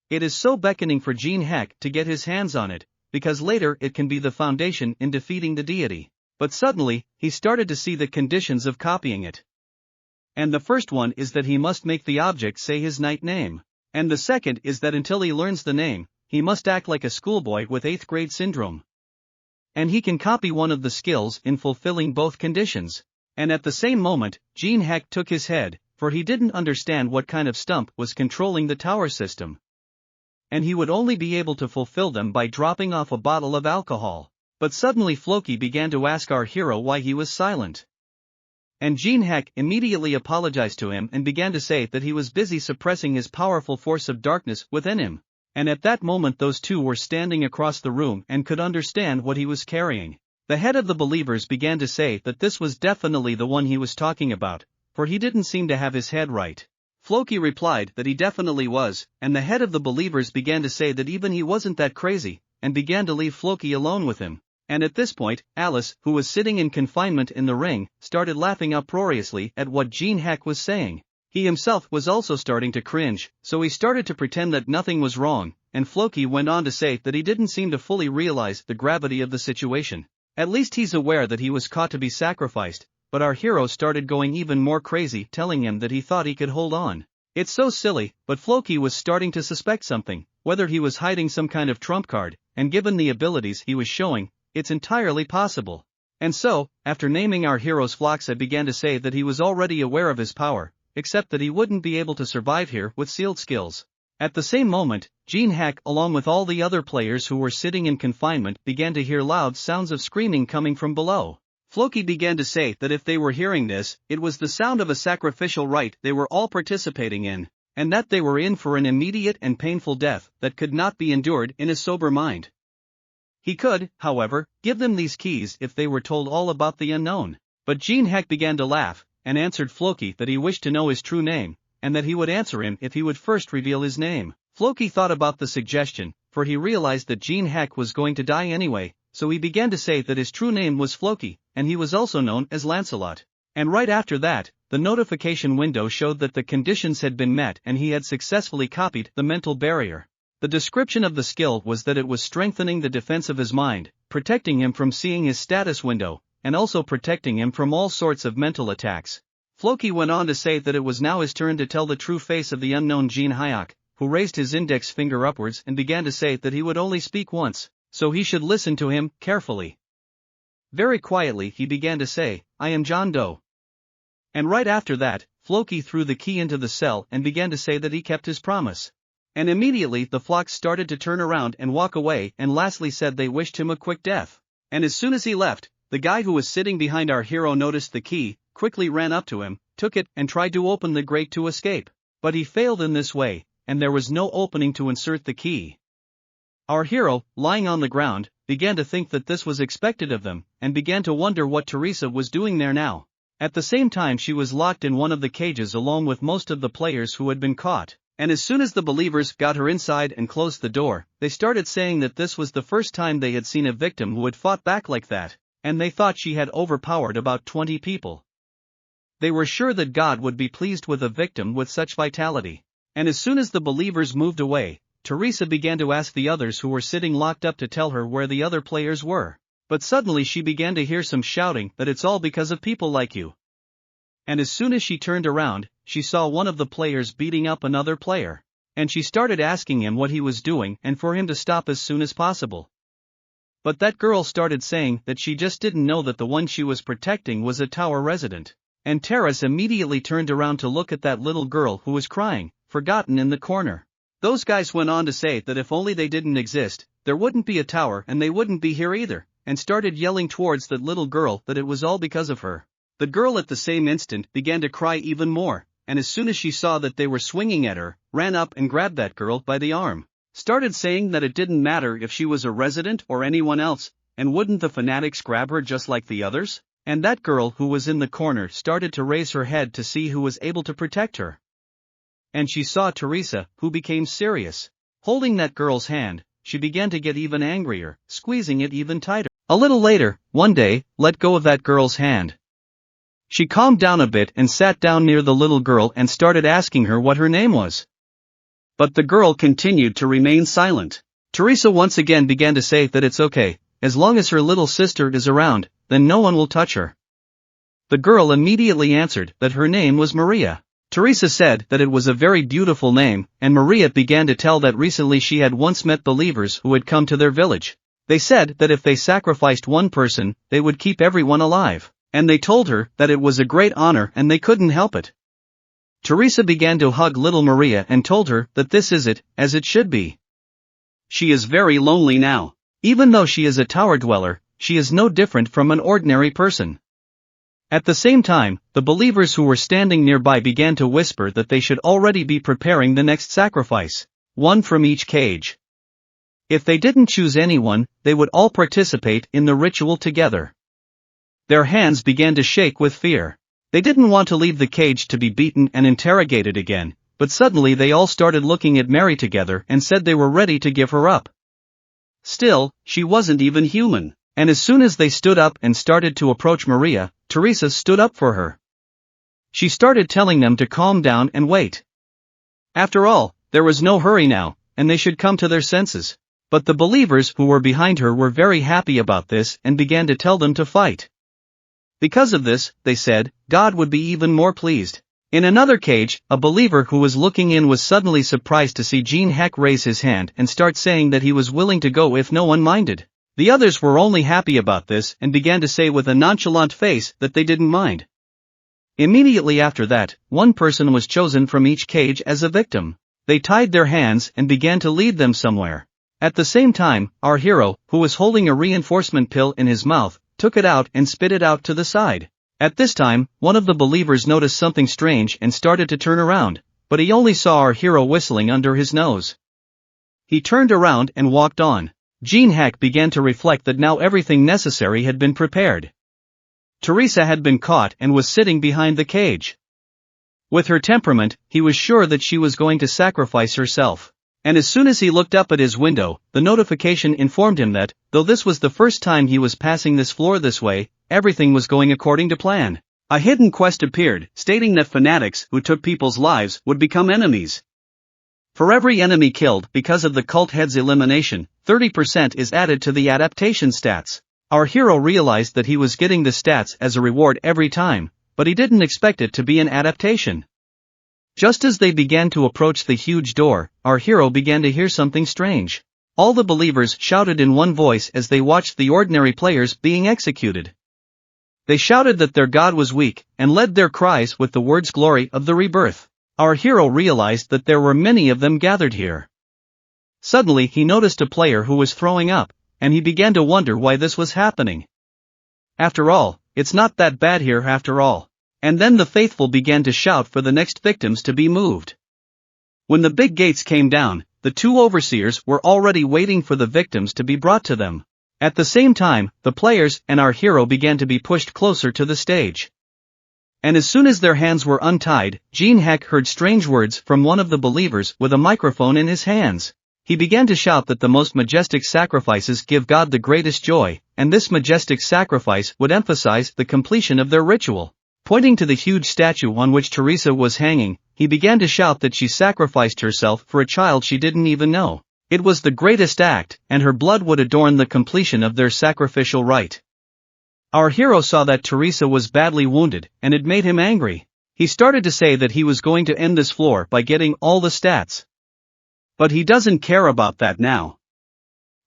It is so beckoning for Jin Heck to get his hands on it, because later it can be the foundation in defeating the deity. But suddenly, he started to see the conditions of copying it. And the first one is that he must make the object say his knight name. And the second is that until he learns the name, he must act like a schoolboy with 8th grade syndrome. And he can copy one of the skills in fulfilling both conditions. And at the same moment, Jin Heck took his head, for he didn't understand what kind of stump was controlling the tower system. And he would only be able to fulfill them by dropping off a bottle of alcohol. But suddenly Floki began to ask our hero why he was silent. And Jin Heck immediately apologized to him and began to say that he was busy suppressing his powerful force of darkness within him. And at that moment those two were standing across the room and could understand what he was carrying. The head of the believers began to say that this was definitely the one he was talking about, for he didn't seem to have his head right. Floki replied that he definitely was, and the head of the believers began to say that even he wasn't that crazy, and began to leave Floki alone with him. And at this point, Alice, who was sitting in confinement in the ring, started laughing uproariously at what Jin Heck was saying. He himself was also starting to cringe, so he started to pretend that nothing was wrong, and Floki went on to say that he didn't seem to fully realize the gravity of the situation. At least he's aware that he was caught to be sacrificed, but our hero started going even more crazy, telling him that he thought he could hold on. It's so silly, but Floki was starting to suspect something, whether he was hiding some kind of trump card, and given the abilities he was showing, it's entirely possible. And so, after naming our hero's Floxa began to say that he was already aware of his power, except that he wouldn't be able to survive here with sealed skills. At the same moment, Jin Heck along with all the other players who were sitting in confinement began to hear loud sounds of screaming coming from below. Floki began to say that if they were hearing this, it was the sound of a sacrificial rite they were all participating in, and that they were in for an immediate and painful death that could not be endured in a sober mind. He could, however, give them these keys if they were told all about the unknown. But Jin Heck began to laugh, and answered Floki that he wished to know his true name, and that he would answer him if he would first reveal his name. Floki thought about the suggestion, for he realized that Jin Heck was going to die anyway, so he began to say that his true name was Floki, and he was also known as Lancelot. And right after that, the notification window showed that the conditions had been met and he had successfully copied the mental barrier. The description of the skill was that it was strengthening the defense of his mind, protecting him from seeing his status window, and also protecting him from all sorts of mental attacks. Floki went on to say that it was now his turn to tell the true face of the unknown Jin Heck, who raised his index finger upwards and began to say that he would only speak once, so he should listen to him carefully. Very quietly he began to say, "I am John Doe." And right after that, Floki threw the key into the cell and began to say that he kept his promise. And immediately the flock started to turn around and walk away and lastly said they wished him a quick death. And as soon as he left, the guy who was sitting behind our hero noticed the key, quickly ran up to him, took it and tried to open the grate to escape. But he failed in this way, and there was no opening to insert the key. Our hero, lying on the ground, began to think that this was expected of them, and began to wonder what Teresa was doing there now. At the same time she was locked in one of the cages along with most of the players who had been caught, and as soon as the believers got her inside and closed the door, they started saying that this was the first time they had seen a victim who had fought back like that, and they thought she had overpowered about 20 people. They were sure that God would be pleased with a victim with such vitality. And as soon as the believers moved away, Teresa began to ask the others who were sitting locked up to tell her where the other players were. But suddenly she began to hear some shouting that it's all because of people like you. And as soon as she turned around, she saw one of the players beating up another player. And she started asking him what he was doing and for him to stop as soon as possible. But that girl started saying that she just didn't know that the one she was protecting was a tower resident. And Teresa immediately turned around to look at that little girl who was crying, forgotten in the corner. Those guys went on to say that if only they didn't exist, there wouldn't be a tower and they wouldn't be here either, and started yelling towards that little girl that it was all because of her. The girl at the same instant began to cry even more, and as soon as she saw that they were swinging at her, ran up and grabbed that girl by the arm. Started saying that it didn't matter if she was a resident or anyone else, and wouldn't the fanatics grab her just like the others? And that girl who was in the corner started to raise her head to see who was able to protect her. And she saw Teresa, who became serious. Holding that girl's hand, she began to get even angrier, squeezing it even tighter. A little later, one day, let go of that girl's hand. She calmed down a bit and sat down near the little girl and started asking her what her name was. But the girl continued to remain silent. Teresa once again began to say that it's okay, as long as her little sister is around, then no one will touch her. The girl immediately answered that her name was Maria. Teresa said that it was a very beautiful name, and Maria began to tell that recently she had once met believers who had come to their village. They said that if they sacrificed one person, they would keep everyone alive, and they told her that it was a great honor and they couldn't help it. Teresa began to hug little Maria and told her that this is it, as it should be. She is very lonely now. Even though she is a tower dweller, she is no different from an ordinary person. At the same time, the believers who were standing nearby began to whisper that they should already be preparing the next sacrifice, one from each cage. If they didn't choose anyone, they would all participate in the ritual together. Their hands began to shake with fear. They didn't want to leave the cage to be beaten and interrogated again, but suddenly they all started looking at Mary together and said they were ready to give her up. Still, she wasn't even human, and as soon as they stood up and started to approach Maria, Teresa stood up for her. She started telling them to calm down and wait. After all, there was no hurry now, and they should come to their senses. But the believers who were behind her were very happy about this and began to tell them to fight. Because of this, they said, God would be even more pleased. In another cage, a believer who was looking in was suddenly surprised to see Jin Heck raise his hand and start saying that he was willing to go if no one minded. The others were only happy about this and began to say with a nonchalant face that they didn't mind. Immediately after that, one person was chosen from each cage as a victim. They tied their hands and began to lead them somewhere. At the same time, our hero, who was holding a reinforcement pill in his mouth, took it out and spit it out to the side. At this time, one of the believers noticed something strange and started to turn around, but he only saw our hero whistling under his nose. He turned around and walked on. Jin Heck began to reflect that now everything necessary had been prepared. Teresa had been caught and was sitting behind the cage. With her temperament, he was sure that she was going to sacrifice herself. And as soon as he looked up at his window, the notification informed him that, though this was the first time he was passing this floor this way, everything was going according to plan. A hidden quest appeared, stating that fanatics who took people's lives would become enemies. For every enemy killed because of the cult head's elimination, 30% is added to the adaptation stats. Our hero realized that he was getting the stats as a reward every time, but he didn't expect it to be an adaptation. Just as they began to approach the huge door, our hero began to hear something strange. All the believers shouted in one voice as they watched the ordinary players being executed. They shouted that their god was weak, and led their cries with the words glory of the rebirth. Our hero realized that there were many of them gathered here. Suddenly he noticed a player who was throwing up, and he began to wonder why this was happening. After all, it's not that bad here after all. And then the faithful began to shout for the next victims to be moved. When the big gates came down, the two overseers were already waiting for the victims to be brought to them. At the same time, the players and our hero began to be pushed closer to the stage. And as soon as their hands were untied, Jin Heck heard strange words from one of the believers with a microphone in his hands. He began to shout that the most majestic sacrifices give God the greatest joy, and this majestic sacrifice would emphasize the completion of their ritual. Pointing to the huge statue on which Teresa was hanging, he began to shout that she sacrificed herself for a child she didn't even know. It was the greatest act, and her blood would adorn the completion of their sacrificial rite. Our hero saw that Teresa was badly wounded, and it made him angry. He started to say that he was going to end this floor by getting all the stats. But he doesn't care about that now.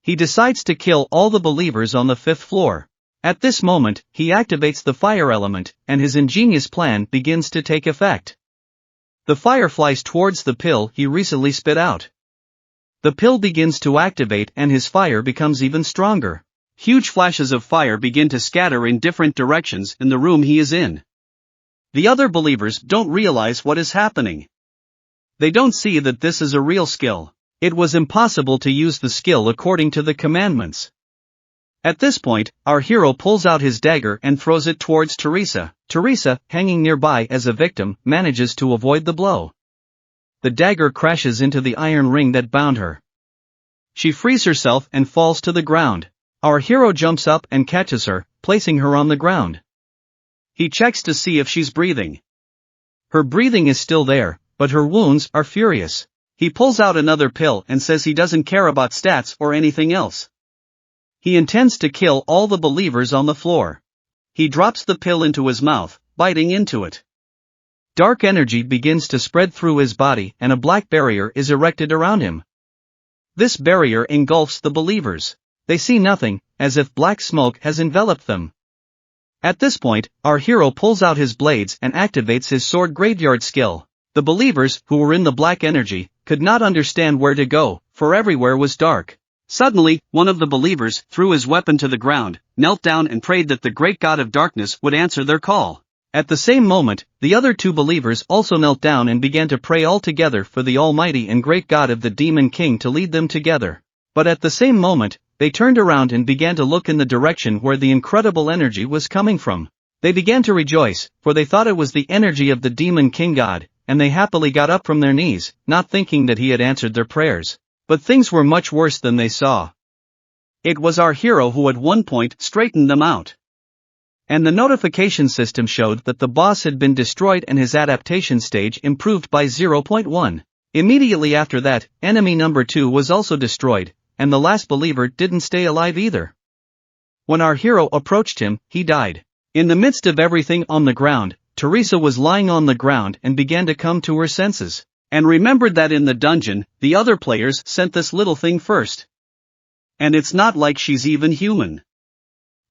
He decides to kill all the believers on the 5th floor. At this moment, he activates the fire element, and his ingenious plan begins to take effect. The fire flies towards the pill he recently spit out. The pill begins to activate and his fire becomes even stronger. Huge flashes of fire begin to scatter in different directions in the room he is in. The other believers don't realize what is happening. They don't see that this is a real skill. It was impossible to use the skill according to the commandments. At this point, our hero pulls out his dagger and throws it towards Teresa. Teresa, hanging nearby as a victim, manages to avoid the blow. The dagger crashes into the iron ring that bound her. She frees herself and falls to the ground. Our hero jumps up and catches her, placing her on the ground. He checks to see if she's breathing. Her breathing is still there, but her wounds are furious. He pulls out another pill and says he doesn't care about stats or anything else. He intends to kill all the believers on the floor. He drops the pill into his mouth, biting into it. Dark energy begins to spread through his body and a black barrier is erected around him. This barrier engulfs the believers. They see nothing, as if black smoke has enveloped them. At this point, our hero pulls out his blades and activates his sword graveyard skill. The believers, who were in the black energy, could not understand where to go, for everywhere was dark. Suddenly, one of the believers threw his weapon to the ground, knelt down and prayed that the great god of darkness would answer their call. At the same moment, the other two believers also knelt down and began to pray all together for the almighty and great god of the demon king to lead them together. But at the same moment, they turned around and began to look in the direction where the incredible energy was coming from. They began to rejoice, for they thought it was the energy of the demon king god, and they happily got up from their knees, not thinking that he had answered their prayers. But things were much worse than they saw. It was our hero who at one point straightened them out. And the notification system showed that the boss had been destroyed and his adaptation stage improved by 0.1. Immediately after that, enemy number 2 was also destroyed, and the last believer didn't stay alive either. When our hero approached him, he died. In the midst of everything on the ground, Teresa was lying on the ground and began to come to her senses. And remembered that in the dungeon, the other players sent this little thing first. And it's not like she's even human.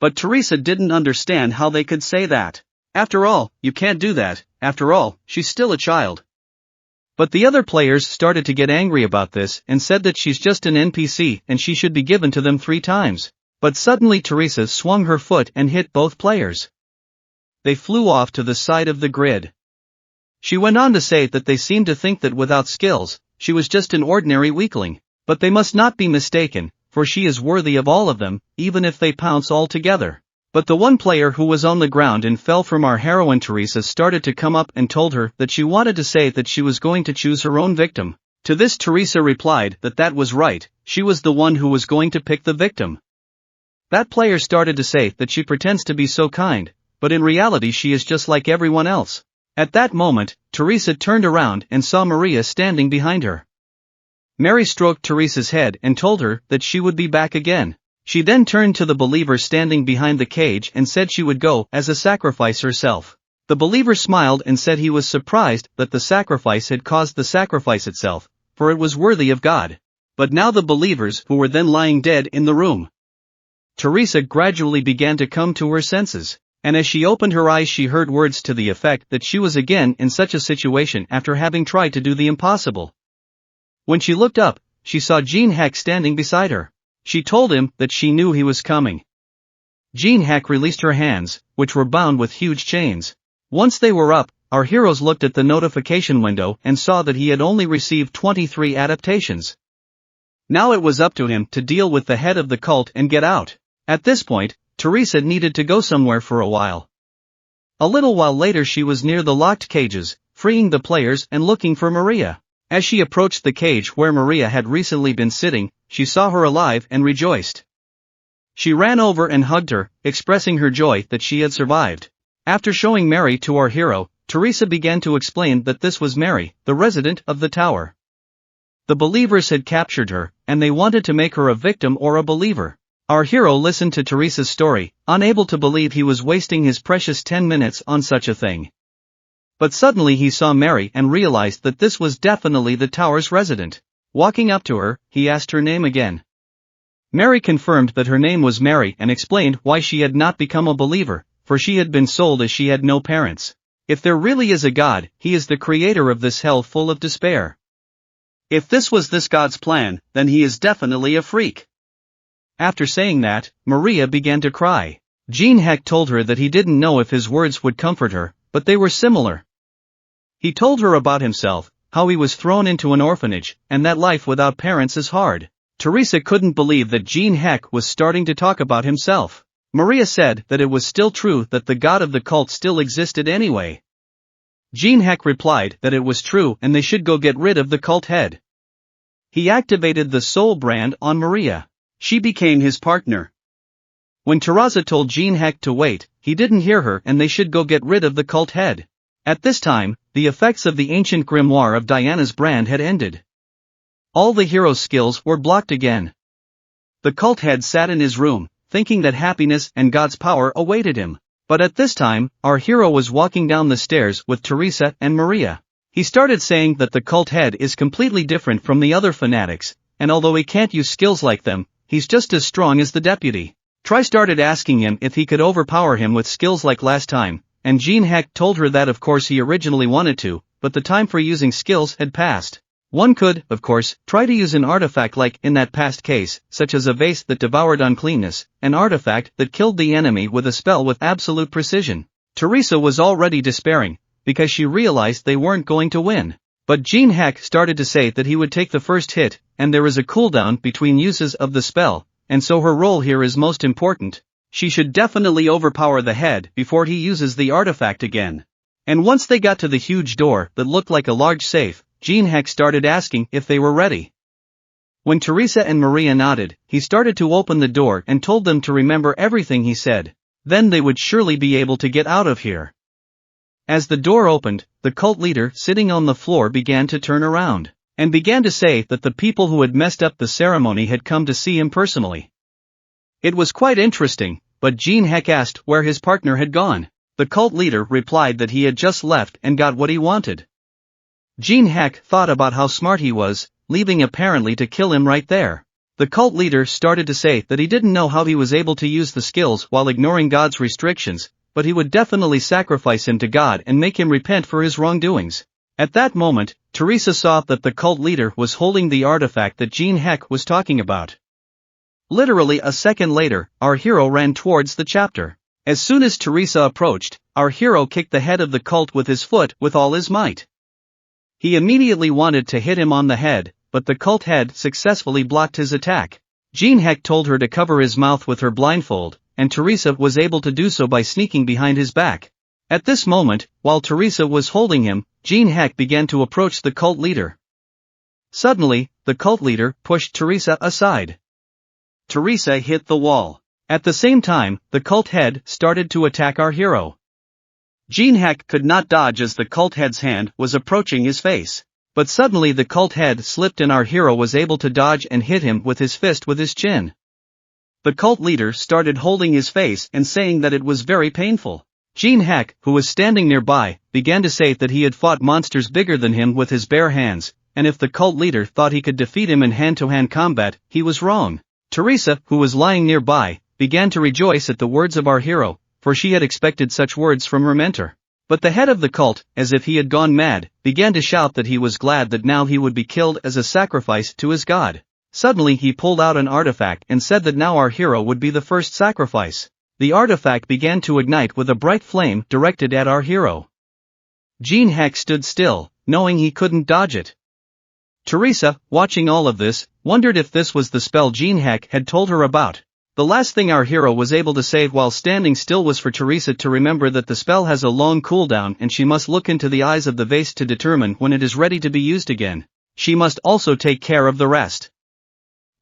But Teresa didn't understand how they could say that. After all, you can't do that, after all, she's still a child. But the other players started to get angry about this and said that she's just an NPC and she should be given to them 3 times. But suddenly Teresa swung her foot and hit both players. They flew off to the side of the grid. She went on to say that they seemed to think that without skills, she was just an ordinary weakling, but they must not be mistaken, for she is worthy of all of them, even if they pounce all together. But the one player who was on the ground and fell from our heroine Teresa started to come up and told her that she wanted to say that she was going to choose her own victim. To this Teresa replied that that was right, she was the one who was going to pick the victim. That player started to say that she pretends to be so kind, but in reality she is just like everyone else. At that moment, Teresa turned around and saw Maria standing behind her. Mary stroked Teresa's head and told her that she would be back again. She then turned to the believer standing behind the cage and said she would go as a sacrifice herself. The believer smiled and said he was surprised that the sacrifice had caused the sacrifice itself, for it was worthy of God. But now the believers who were then lying dead in the room. Teresa gradually began to come to her senses. And as she opened her eyes she heard words to the effect that she was again in such a situation after having tried to do the impossible. When she looked up, she saw Jin Heck standing beside her. She told him that she knew he was coming. Jin Heck released her hands, which were bound with huge chains. Once they were up, our heroes looked at the notification window and saw that he had only received 23 adaptations. Now it was up to him to deal with the head of the cult and get out. At this point, Teresa needed to go somewhere for a while. A little while later she was near the locked cages, freeing the players and looking for Maria. As she approached the cage where Maria had recently been sitting, she saw her alive and rejoiced. She ran over and hugged her, expressing her joy that she had survived. After showing Mary to our hero, Teresa began to explain that this was Mary, the resident of the tower. The believers had captured her, and they wanted to make her a victim or a believer. Our hero listened to Teresa's story, unable to believe he was wasting his precious 10 minutes on such a thing. But suddenly he saw Mary and realized that this was definitely the tower's resident. Walking up to her, he asked her name again. Mary confirmed that her name was Mary and explained why she had not become a believer, for she had been sold as she had no parents. If there really is a God, he is the creator of this hell full of despair. If this was this God's plan, then he is definitely a freak. After saying that, Maria began to cry. Jin Heck told her that he didn't know if his words would comfort her, but they were similar. He told her about himself, how he was thrown into an orphanage, and that life without parents is hard. Teresa couldn't believe that Jin Heck was starting to talk about himself. Maria said that it was still true that the god of the cult still existed anyway. Jin Heck replied that it was true and they should go get rid of the cult head. He activated the soul brand on Maria. She became his partner. When Teresa told Jin Heck to wait, he didn't hear her and they should go get rid of the cult head. At this time, the effects of the ancient grimoire of Diana's brand had ended. All the hero's skills were blocked again. The cult head sat in his room, thinking that happiness and God's power awaited him. But at this time, our hero was walking down the stairs with Teresa and Maria. He started saying that the cult head is completely different from the other fanatics, and although he can't use skills like them, he's just as strong as the deputy. Tri started asking him if he could overpower him with skills like last time, and Jin Heck told her that of course he originally wanted to, but the time for using skills had passed. One could, of course, try to use an artifact like in that past case, such as a vase that devoured uncleanness, an artifact that killed the enemy with a spell with absolute precision. Teresa was already despairing, because she realized they weren't going to win. But Jin Heck started to say that he would take the first hit, and there is a cooldown between uses of the spell, and so her role here is most important. She should definitely overpower the head before he uses the artifact again. And once they got to the huge door that looked like a large safe, Jin Heck started asking if they were ready. When Teresa and Maria nodded, he started to open the door and told them to remember everything he said. Then they would surely be able to get out of here. As the door opened, the cult leader sitting on the floor began to turn around, and began to say that the people who had messed up the ceremony had come to see him personally. It was quite interesting, but Jin Heck asked where his partner had gone. The cult leader replied that he had just left and got what he wanted. Jin Heck thought about how smart he was, leaving apparently to kill him right there. The cult leader started to say that he didn't know how he was able to use the skills while ignoring God's restrictions, but he would definitely sacrifice him to God and make him repent for his wrongdoings. At that moment, Teresa saw that the cult leader was holding the artifact that Jin Heck was talking about. Literally a second later, our hero ran towards the chapter. As soon as Teresa approached, our hero kicked the head of the cult with his foot with all his might. He immediately wanted to hit him on the head, but the cult head successfully blocked his attack. Jin Heck told her to cover his mouth with her blindfold, and Teresa was able to do so by sneaking behind his back. At this moment, while Teresa was holding him, Jin Heck began to approach the cult leader. Suddenly, the cult leader pushed Teresa aside. Teresa hit the wall. At the same time, the cult head started to attack our hero. Jin Heck could not dodge as the cult head's hand was approaching his face. But suddenly the cult head slipped and our hero was able to dodge and hit him with his fist with his chin. The cult leader started holding his face and saying that it was very painful. Jin Heck, who was standing nearby, began to say that he had fought monsters bigger than him with his bare hands, and if the cult leader thought he could defeat him in hand-to-hand combat, he was wrong. Teresa, who was lying nearby, began to rejoice at the words of our hero, for she had expected such words from her mentor. But the head of the cult, as if he had gone mad, began to shout that he was glad that now he would be killed as a sacrifice to his god. Suddenly he pulled out an artifact and said that now our hero would be the first sacrifice. The artifact began to ignite with a bright flame directed at our hero. Jin Heck stood still, knowing he couldn't dodge it. Teresa, watching all of this, wondered if this was the spell Jin Heck had told her about. The last thing our hero was able to say while standing still was for Teresa to remember that the spell has a long cooldown and she must look into the eyes of the vase to determine when it is ready to be used again. She must also take care of the rest.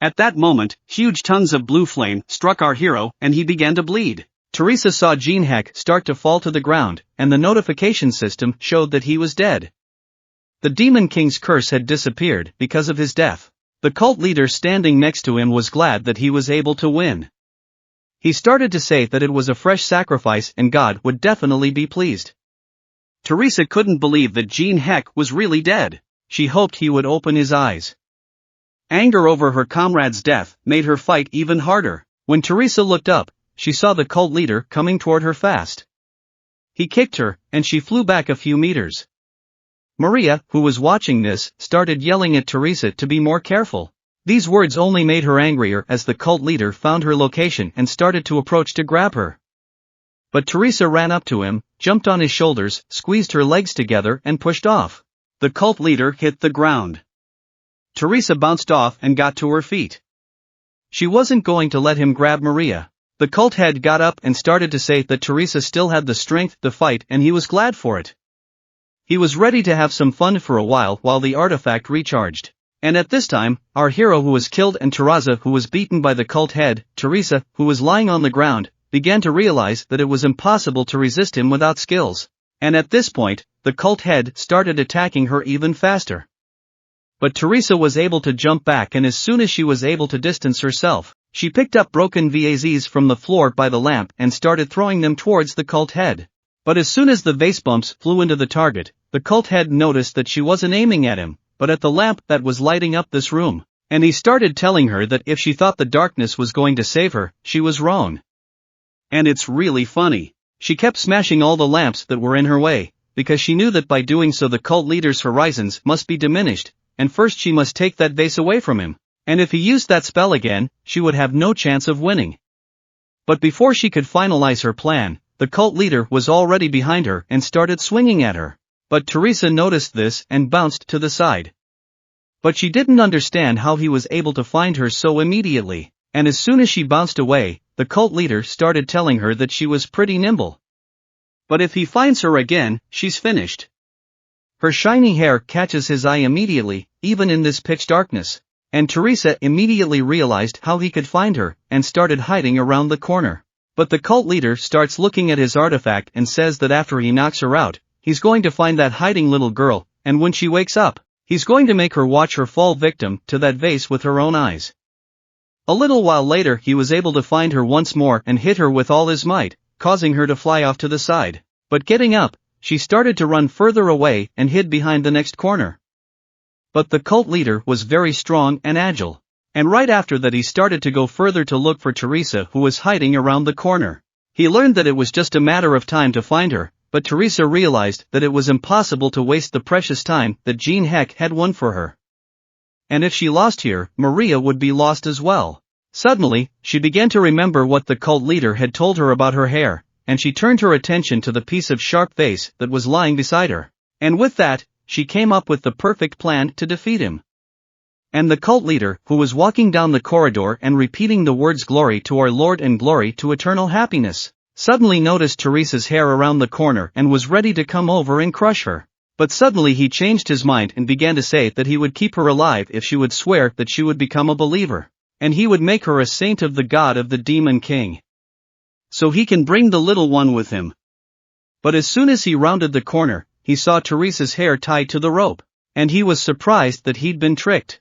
At that moment, huge tongues of blue flame struck our hero and he began to bleed. Teresa saw Jin Heck start to fall to the ground, and the notification system showed that he was dead. The Demon King's curse had disappeared because of his death. The cult leader standing next to him was glad that he was able to win. He started to say that it was a fresh sacrifice and God would definitely be pleased. Teresa couldn't believe that Jin Heck was really dead. She hoped he would open his eyes. Anger over her comrade's death made her fight even harder. When Teresa looked up, she saw the cult leader coming toward her fast. He kicked her, and she flew back a few meters. Maria, who was watching this, started yelling at Teresa to be more careful. These words only made her angrier as the cult leader found her location and started to approach to grab her. But Teresa ran up to him, jumped on his shoulders, squeezed her legs together and pushed off. The cult leader hit the ground. Teresa bounced off and got to her feet. She wasn't going to let him grab Maria. The cult head got up and started to say that Teresa still had the strength to fight and he was glad for it. He was ready to have some fun for a while the artifact recharged. And at this time, our hero who was killed and Teresa who was beaten by the cult head, Teresa, who was lying on the ground, began to realize that it was impossible to resist him without skills. And at this point, the cult head started attacking her even faster. But Teresa was able to jump back, and as soon as she was able to distance herself, she picked up broken vases from the floor by the lamp and started throwing them towards the cult head. But as soon as the vase bumps flew into the target, the cult head noticed that she wasn't aiming at him, but at the lamp that was lighting up this room, and he started telling her that if she thought the darkness was going to save her, she was wrong. And it's really funny. She kept smashing all the lamps that were in her way, because she knew that by doing so the cult leader's horizons must be diminished, and first she must take that vase away from him, and if he used that spell again, she would have no chance of winning. But before she could finalize her plan, the cult leader was already behind her and started swinging at her. But Teresa noticed this and bounced to the side. But she didn't understand how he was able to find her so immediately, and as soon as she bounced away, the cult leader started telling her that she was pretty nimble. But if he finds her again, she's finished. Her shiny hair catches his eye immediately, even in this pitch darkness, and Teresa immediately realized how he could find her, and started hiding around the corner. But the cult leader starts looking at his artifact and says that after he knocks her out, he's going to find that hiding little girl, and when she wakes up, he's going to make her watch her fall victim to that vase with her own eyes. A little while later he was able to find her once more and hit her with all his might, causing her to fly off to the side. But getting up, she started to run further away and hid behind the next corner. But the cult leader was very strong and agile, and right after that he started to go further to look for Teresa who was hiding around the corner. He learned that it was just a matter of time to find her, but Teresa realized that it was impossible to waste the precious time that Jin Heck had won for her. And if she lost here, Maria would be lost as well. Suddenly, she began to remember what the cult leader had told her about her hair, and she turned her attention to the piece of sharp vase that was lying beside her. And with that, she came up with the perfect plan to defeat him. And the cult leader, who was walking down the corridor and repeating the words "Glory to our Lord and glory to eternal happiness," suddenly noticed Teresa's hair around the corner and was ready to come over and crush her. But suddenly he changed his mind and began to say that he would keep her alive if she would swear that she would become a believer, and he would make her a saint of the god of the Demon King, so he can bring the little one with him. But as soon as he rounded the corner, he saw Teresa's hair tied to the rope, and he was surprised that he'd been tricked.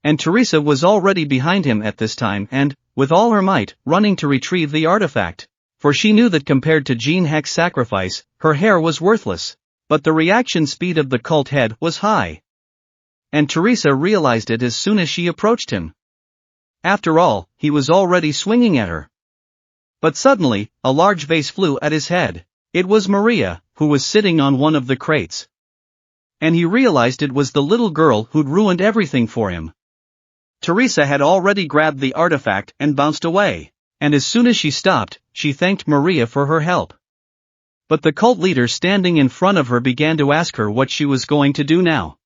And Teresa was already behind him at this time and, with all her might, running to retrieve the artifact. For she knew that compared to Jin Heck's sacrifice, her hair was worthless. But the reaction speed of the cult head was high. And Teresa realized it as soon as she approached him. After all, he was already swinging at her. But suddenly, a large vase flew at his head. It was Maria, who was sitting on one of the crates. And he realized it was the little girl who'd ruined everything for him. Teresa had already grabbed the artifact and bounced away, and as soon as she stopped, she thanked Maria for her help. But the cult leader standing in front of her began to ask her what she was going to do now.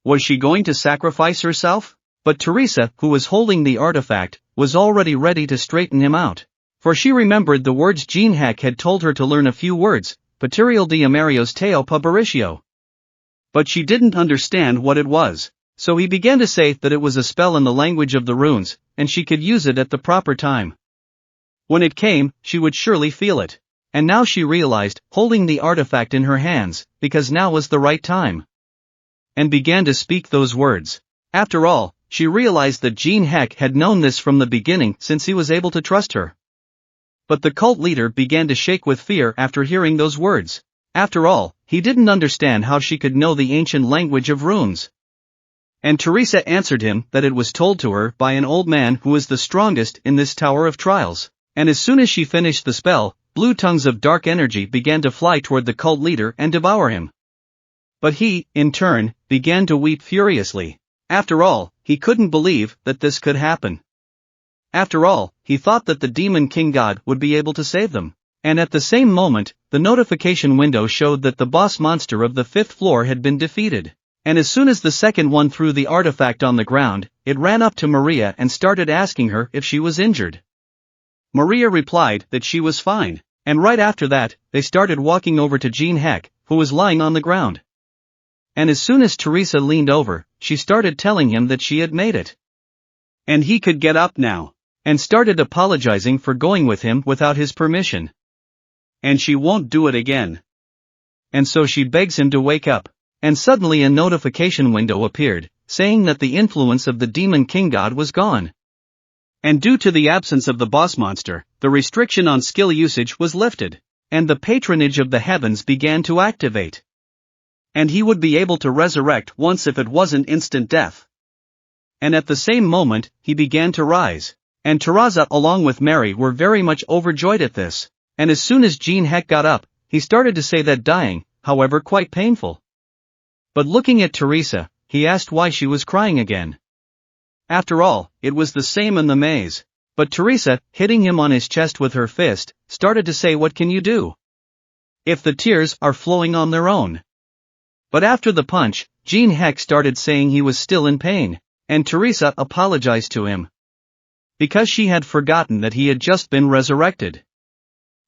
Was she going to sacrifice herself? But Teresa, who was holding the artifact, was already ready to straighten him out. For she remembered the words Jin Heck had told her to learn a few words, Betrayal de Amarios Teo Pabaritio. But she didn't understand what it was, so he began to say that it was a spell in the language of the runes, and she could use it at the proper time. When it came, she would surely feel it. And now she realized, holding the artifact in her hands, because now was the right time. And began to speak those words. After all, she realized that Jin Heck had known this from the beginning since he was able to trust her. But the cult leader began to shake with fear after hearing those words. After all, he didn't understand how she could know the ancient language of runes. And Teresa answered him that it was told to her by an old man who is the strongest in this tower of trials. And as soon as she finished the spell, blue tongues of dark energy began to fly toward the cult leader and devour him. But he, in turn, began to weep furiously. After all, he couldn't believe that this could happen. After all, he thought that the demon king god would be able to save them. And at the same moment, the notification window showed that the boss monster of the 5th floor had been defeated. And as soon as the second one threw the artifact on the ground, it ran up to Maria and started asking her if she was injured. Maria replied that she was fine, and right after that, they started walking over to Jin Heck, who was lying on the ground. And as soon as Teresa leaned over, she started telling him that she had made it. And he could get up now. And started apologizing for going with him without his permission. And she won't do it again. And so she begs him to wake up. And suddenly a notification window appeared, saying that the influence of the demon king god was gone. And due to the absence of the boss monster, the restriction on skill usage was lifted, and the patronage of the heavens began to activate. And he would be able to resurrect once if it wasn't instant death. And at the same moment, he began to rise. And Teresa along with Mary were very much overjoyed at this. And as soon as Jin Heck got up, he started to say that dying, however quite painful. But looking at Teresa, he asked why she was crying again. After all, it was the same in the maze. But Teresa, hitting him on his chest with her fist, started to say, what can you do? If the tears are flowing on their own. But after the punch, Jin Heck started saying he was still in pain, and Teresa apologized to him. Because she had forgotten that he had just been resurrected.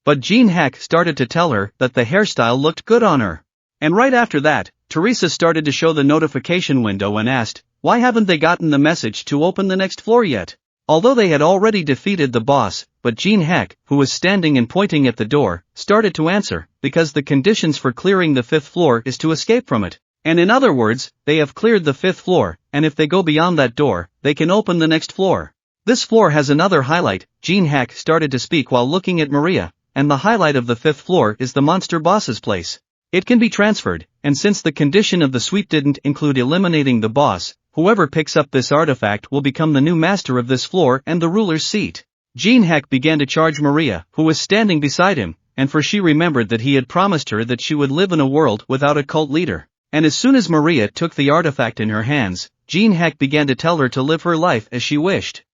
But Jin Heck started to tell her that the hairstyle looked good on her. And right after that, Teresa started to show the notification window and asked, why haven't they gotten the message to open the next floor yet? Although they had already defeated the boss, but Jin Heck, who was standing and pointing at the door, started to answer, because the conditions for clearing the 5th floor is to escape from it. And in other words, they have cleared the 5th floor, and if they go beyond that door, they can open the next floor. This floor has another highlight. Jin Heck started to speak while looking at Maria, and the highlight of the 5th floor is the monster boss's place. It can be transferred, and since the condition of the sweep didn't include eliminating the boss, whoever picks up this artifact will become the new master of this floor and the ruler's seat. Jin Heck began to charge Maria, who was standing beside him, and for she remembered that he had promised her that she would live in a world without a cult leader. And as soon as Maria took the artifact in her hands, Jin Heck began to tell her to live her life as she wished.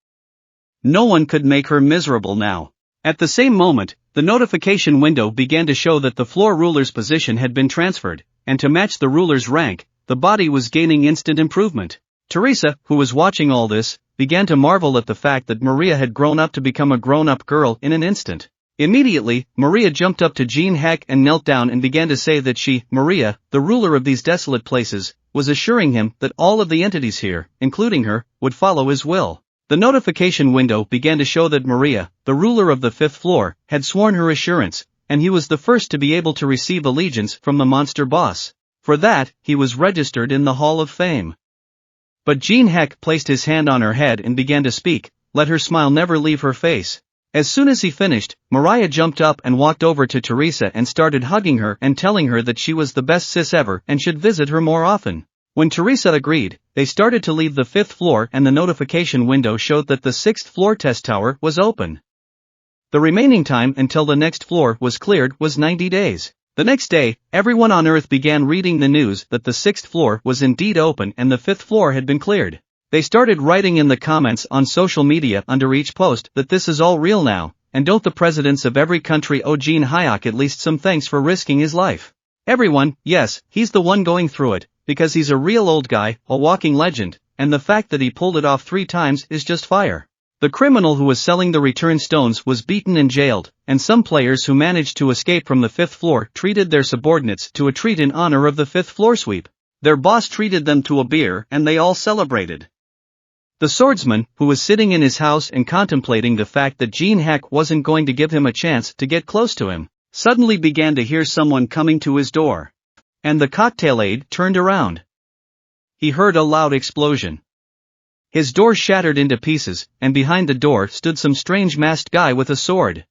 No one could make her miserable now. At the same moment, the notification window began to show that the floor ruler's position had been transferred, and to match the ruler's rank, the body was gaining instant improvement. Teresa, who was watching all this, began to marvel at the fact that Maria had grown up to become a grown-up girl in an instant. Immediately, Maria jumped up to Jin Heck and knelt down and began to say that she, Maria, the ruler of these desolate places, was assuring him that all of the entities here, including her, would follow his will. The notification window began to show that Maria, the ruler of the 5th floor, had sworn her assurance, and he was the first to be able to receive allegiance from the monster boss. For that, he was registered in the Hall of Fame. But Jin Heck placed his hand on her head and began to speak, let her smile never leave her face. As soon as he finished, Maria jumped up and walked over to Teresa and started hugging her and telling her that she was the best sis ever and should visit her more often. When Teresa agreed, they started to leave the 5th floor and the notification window showed that the 6th floor test tower was open. The remaining time until the next floor was cleared was 90 days. The next day, everyone on Earth began reading the news that the 6th floor was indeed open and the 5th floor had been cleared. They started writing in the comments on social media under each post that this is all real now, and don't the presidents of every country owe Jin Heck at least some thanks for risking his life. Everyone, yes, he's the one going through it, because he's a real old guy, a walking legend, and the fact that he pulled it off 3 times is just fire. The criminal who was selling the return stones was beaten and jailed, and some players who managed to escape from the 5th floor treated their subordinates to a treat in honor of the 5th floor sweep. Their boss treated them to a beer and they all celebrated. The swordsman, who was sitting in his house and contemplating the fact that Jin Heck wasn't going to give him a chance to get close to him, suddenly began to hear someone coming to his door. And the cocktail aide turned around. He heard a loud explosion. His door shattered into pieces, and behind the door stood some strange masked guy with a sword.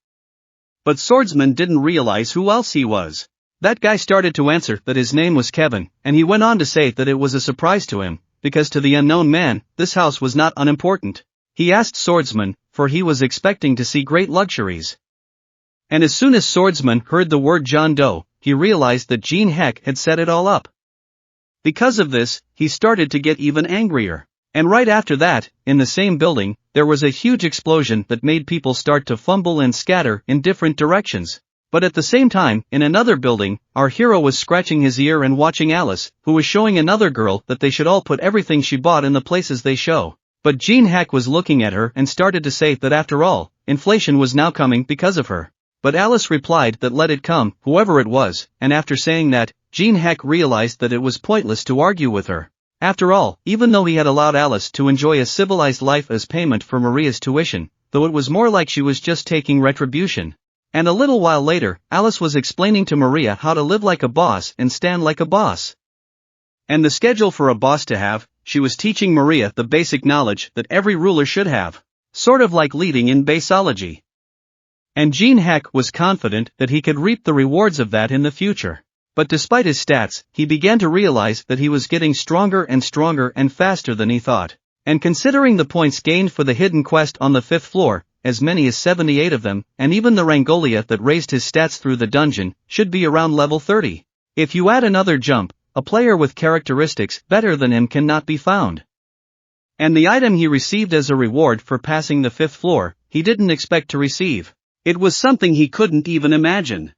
But Swordsman didn't realize who else he was. That guy started to answer that his name was Kevin, and he went on to say that it was a surprise to him, because to the unknown man, this house was not unimportant. He asked Swordsman, for he was expecting to see great luxuries. And as soon as Swordsman heard the word John Doe, he realized that Jin Heck had set it all up. Because of this, he started to get even angrier. And right after that, in the same building, there was a huge explosion that made people start to fumble and scatter in different directions. But at the same time, in another building, our hero was scratching his ear and watching Alice, who was showing another girl that they should all put everything she bought in the places they show. But Jin Heck was looking at her and started to say that after all, inflation was now coming because of her. But Alice replied that let it come, whoever it was, and after saying that, Jin Heck realized that it was pointless to argue with her. After all, even though he had allowed Alice to enjoy a civilized life as payment for Maria's tuition, though it was more like she was just taking retribution. And a little while later, Alice was explaining to Maria how to live like a boss and stand like a boss. And the schedule for a boss to have, she was teaching Maria the basic knowledge that every ruler should have. Sort of like leading in baseology. And Jin Heck was confident that he could reap the rewards of that in the future. But despite his stats, he began to realize that he was getting stronger and faster than he thought. And considering the points gained for the hidden quest on the 5th floor, as many as 78 of them, and even the Rangolia that raised his stats through the dungeon, should be around level 30. If you add another jump, a player with characteristics better than him cannot be found. And the item he received as a reward for passing the 5th floor, he didn't expect to receive. It was something he couldn't even imagine.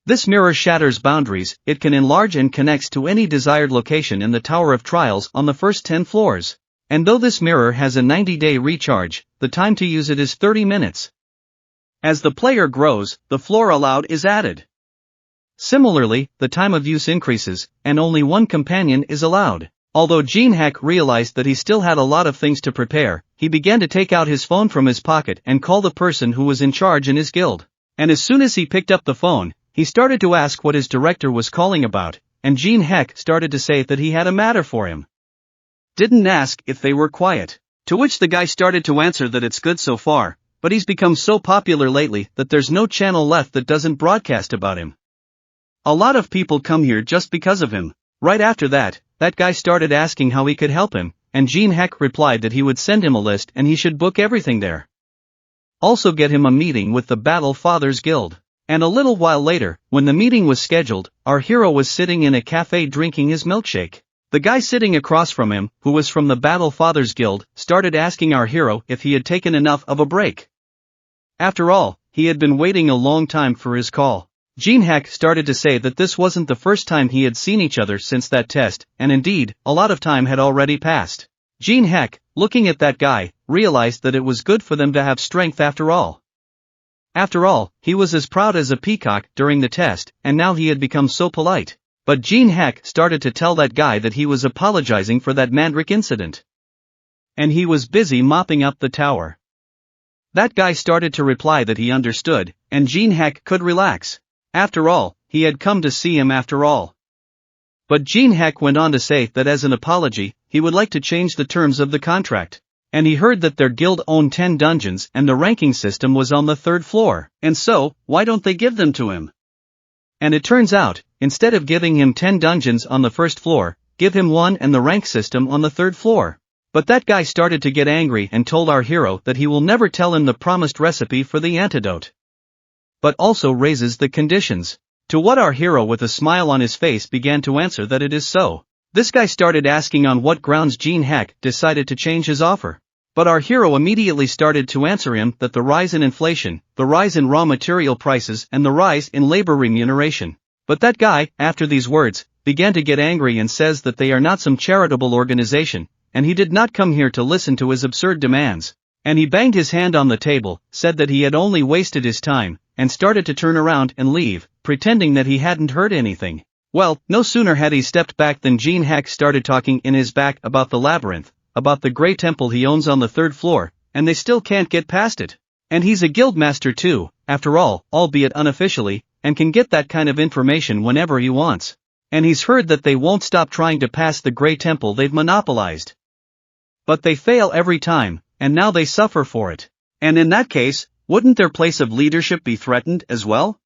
This mirror shatters boundaries, it can enlarge and connects to any desired location in the Tower of Trials on the first 10 floors. And though this mirror has a 90-day recharge, the time to use it is 30 minutes. As the player grows, the floor allowed is added. Similarly, the time of use increases, and only one companion is allowed. Although Jin Heck realized that he still had a lot of things to prepare, he began to take out his phone from his pocket and call the person who was in charge in his guild. And as soon as he picked up the phone, he started to ask what his director was calling about, and Jin Heck started to say that he had a matter for him. Didn't ask if they were quiet. To which the guy started to answer that it's good so far, but he's become so popular lately that there's no channel left that doesn't broadcast about him. A lot of people come here just because of him. Right after that, that guy started asking how he could help him, and Jin Heck replied that he would send him a list and he should book everything there. Also get him a meeting with the Battle Fathers Guild. And a little while later, when the meeting was scheduled, our hero was sitting in a cafe drinking his milkshake. The guy sitting across from him, who was from the Battle Fathers Guild, started asking our hero if he had taken enough of a break. After all, he had been waiting a long time for his call. Jin Heck started to say that this wasn't the first time he had seen each other since that test, and indeed, a lot of time had already passed. Jin Heck, looking at that guy, realized that it was good for them to have strength after all. After all, he was as proud as a peacock during the test, and now he had become so polite. But Jin Heck started to tell that guy that he was apologizing for that Mandrake incident. And he was busy mopping up the tower. That guy started to reply that he understood, and Jin Heck could relax. After all, he had come to see him after all. But Jin Heck went on to say that as an apology, he would like to change the terms of the contract. And he heard that their guild owned 10 dungeons and the ranking system was on the 3rd floor, and so, why don't they give them to him? And it turns out, instead of giving him 10 dungeons on the 1st floor, give him 1 and the rank system on the 3rd floor. But that guy started to get angry and told our hero that he will never tell him the promised recipe for the antidote. But also raises the conditions. To what our hero with a smile on his face began to answer that it is so. This guy started asking on what grounds Jin Heck decided to change his offer. But our hero immediately started to answer him that the rise in inflation, the rise in raw material prices and the rise in labor remuneration. But that guy, after these words, began to get angry and says that they are not some charitable organization, and he did not come here to listen to his absurd demands. And he banged his hand on the table, said that he had only wasted his time, and started to turn around and leave, pretending that he hadn't heard anything. Well, no sooner had he stepped back than Jin Heck started talking in his back about the Labyrinth, about the grey temple he owns on the 3rd floor, and they still can't get past it. And he's a guild master too, after all, albeit unofficially, and can get that kind of information whenever he wants. And he's heard that they won't stop trying to pass the grey temple they've monopolized. But they fail every time, and now they suffer for it. And in that case, wouldn't their place of leadership be threatened as well?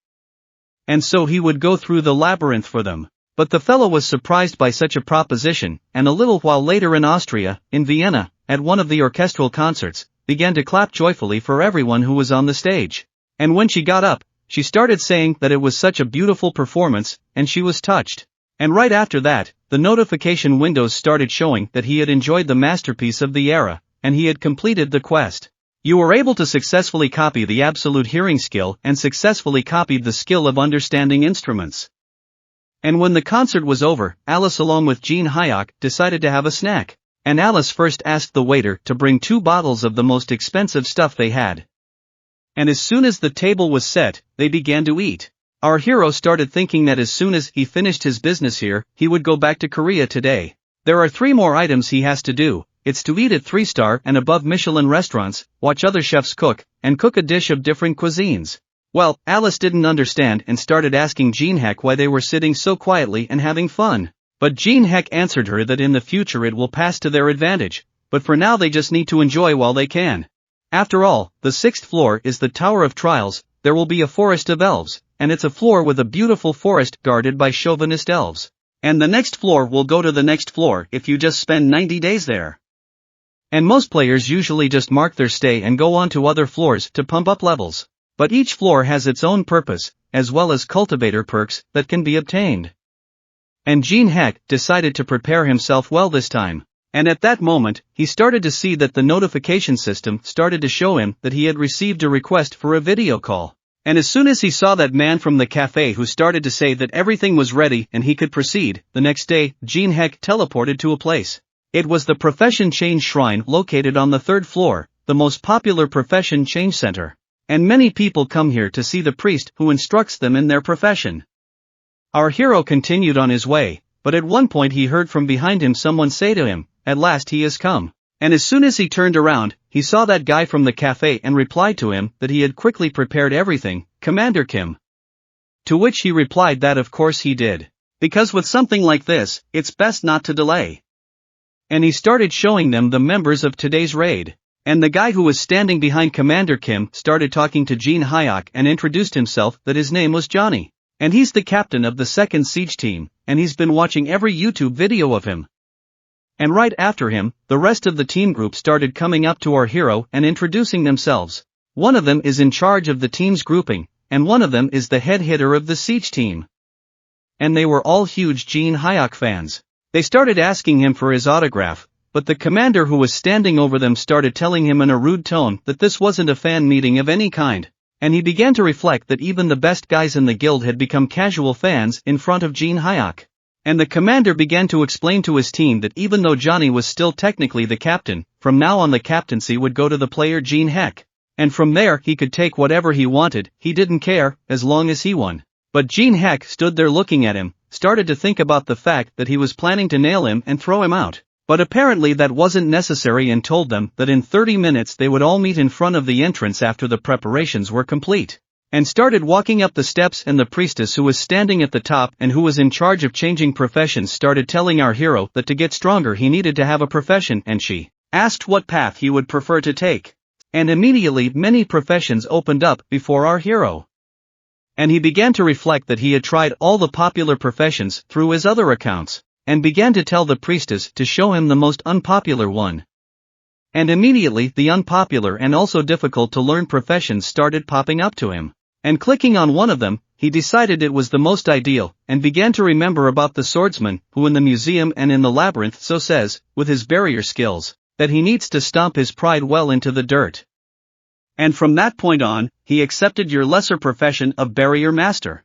And so he would go through the labyrinth for them. But the fellow was surprised by such a proposition, and a little while later in Austria, in Vienna, at one of the orchestral concerts, began to clap joyfully for everyone who was on the stage. And when she got up, she started saying that it was such a beautiful performance, and she was touched. And right after that, the notification windows started showing that he had enjoyed the masterpiece of the era, and he had completed the quest. You were able to successfully copy the absolute hearing skill and successfully copied the skill of understanding instruments. And when the concert was over, Alice along with Jin Heck decided to have a snack. And Alice first asked the waiter to bring 2 bottles of the most expensive stuff they had. And as soon as the table was set, they began to eat. Our hero started thinking that as soon as he finished his business here, he would go back to Korea today. There are 3 more items he has to do. It's to eat at 3-star and above Michelin restaurants, watch other chefs cook, and cook a dish of different cuisines. Well, Alice didn't understand and started asking Jin Heck why they were sitting so quietly and having fun. But Jin Heck answered her that in the future it will pass to their advantage, but for now they just need to enjoy while they can. After all, the 6th floor is the Tower of Trials, there will be a forest of elves, and it's a floor with a beautiful forest guarded by chauvinist elves. And the next floor will go to the next floor if you just spend 90 days there. And most players usually just mark their stay and go on to other floors to pump up levels. But each floor has its own purpose, as well as cultivator perks that can be obtained. And Jin Heck decided to prepare himself well this time. And at that moment, he started to see that the notification system started to show him that he had received a request for a video call. And as soon as he saw that man from the cafe who started to say that everything was ready and he could proceed, the next day, Jin Heck teleported to a place. It was the Profession Change Shrine located on the 3rd floor, the most popular profession change center. And many people come here to see the priest who instructs them in their profession. Our hero continued on his way, but at one point he heard from behind him someone say to him, "At last he has come." And as soon as he turned around, he saw that guy from the cafe and replied to him that he had quickly prepared everything, Commander Kim. To which he replied that of course he did. Because with something like this, it's best not to delay. And he started showing them the members of today's raid. And the guy who was standing behind Commander Kim started talking to Jin Heck and introduced himself that his name was Johnny. And he's the captain of the 2nd Siege team, and he's been watching every YouTube video of him. And right after him, the rest of the team group started coming up to our hero and introducing themselves. One of them is in charge of the team's grouping, and one of them is the head hitter of the Siege team. And they were all huge Jin Heck fans. They started asking him for his autograph, but the commander who was standing over them started telling him in a rude tone that this wasn't a fan meeting of any kind. And he began to reflect that even the best guys in the guild had become casual fans in front of Jin Heck. And the commander began to explain to his team that even though Johnny was still technically the captain, from now on the captaincy would go to the player Jin Heck. And from there he could take whatever he wanted, he didn't care, as long as he won. But Jin Heck stood there looking at him, started to think about the fact that he was planning to nail him and throw him out. But apparently that wasn't necessary and told them that in 30 minutes they would all meet in front of the entrance after the preparations were complete. And started walking up the steps, and the priestess who was standing at the top and who was in charge of changing professions started telling our hero that to get stronger he needed to have a profession, and she asked what path he would prefer to take. And immediately many professions opened up before our hero. And he began to reflect that he had tried all the popular professions through his other accounts, and began to tell the priestess to show him the most unpopular one. And immediately the unpopular and also difficult to learn professions started popping up to him. And clicking on one of them, he decided it was the most ideal, and began to remember about the swordsman, who in the museum and in the labyrinth so says, with his barrier skills, that he needs to stomp his pride well into the dirt. And from that point on, he accepted your lesser profession of barrier master.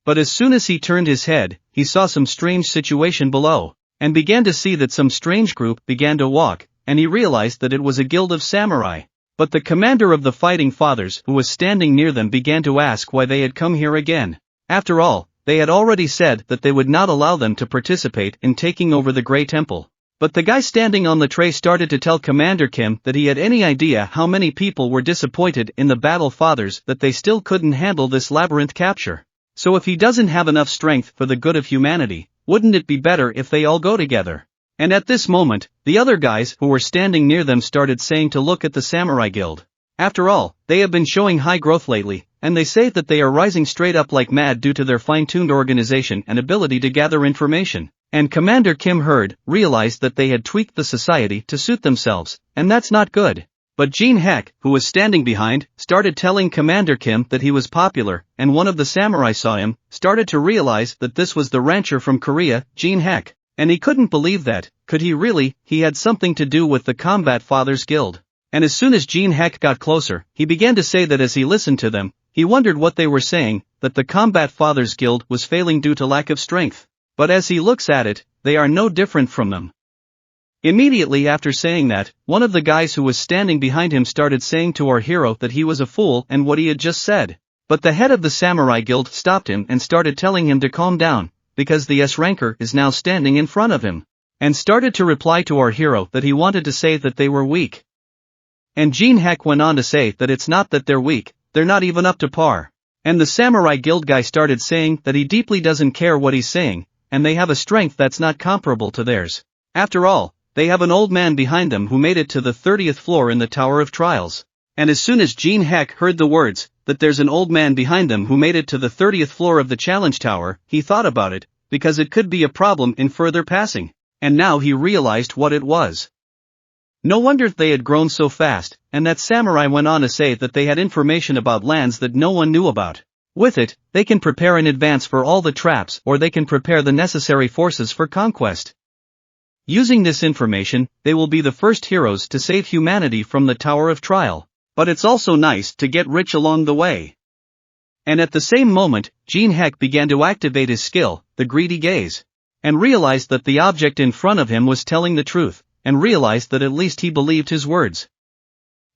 But as soon as he turned his head, he saw some strange situation below, and began to see that some strange group began to walk, and he realized that it was a guild of samurai. But the commander of the Fighting Fathers, who was standing near them, began to ask why they had come here again. After all, they had already said that they would not allow them to participate in taking over the Grey Temple. But the guy standing on the tray started to tell Commander Kim that he had any idea how many people were disappointed in the Battle Fathers that they still couldn't handle this labyrinth capture. So if he doesn't have enough strength for the good of humanity, wouldn't it be better if they all go together? And at this moment, the other guys who were standing near them started saying to look at the Samurai Guild. After all, they have been showing high growth lately, and they say that they are rising straight up like mad due to their fine-tuned organization and ability to gather information. And Commander Kim heard, realized that they had tweaked the society to suit themselves, and that's not good. But Jin Heck, who was standing behind, started telling Commander Kim that he was popular, and one of the samurai saw him, started to realize that this was the rancher from Korea, Jin Heck. And he couldn't believe that, could he really, he had something to do with the Combat Fathers Guild. And as soon as Jin Heck got closer, he began to say that as he listened to them, he wondered what they were saying, that the Combat Fathers Guild was failing due to lack of strength. But as he looks at it, they are no different from them. Immediately after saying that, one of the guys who was standing behind him started saying to our hero that he was a fool and what he had just said. But the head of the Samurai Guild stopped him and started telling him to calm down, because the S-ranker is now standing in front of him. And started to reply to our hero that he wanted to say that they were weak. And Jin Heck went on to say that it's not that they're weak, they're not even up to par. And the Samurai Guild guy started saying that he deeply doesn't care what he's saying, and they have a strength that's not comparable to theirs. After all, they have an old man behind them who made it to the 30th floor in the Tower of Trials. And as soon as Jin Heck heard the words, that there's an old man behind them who made it to the 30th floor of the Challenge Tower, he thought about it, because it could be a problem in further passing. And now he realized what it was. No wonder they had grown so fast, and that samurai went on to say that they had information about lands that no one knew about. With it, they can prepare in advance for all the traps or they can prepare the necessary forces for conquest. Using this information, they will be the first heroes to save humanity from the Tower of Trial. But it's also nice to get rich along the way. And at the same moment, Jin Heck began to activate his skill, the Greedy Gaze. And realized that the object in front of him was telling the truth, and realized that at least he believed his words.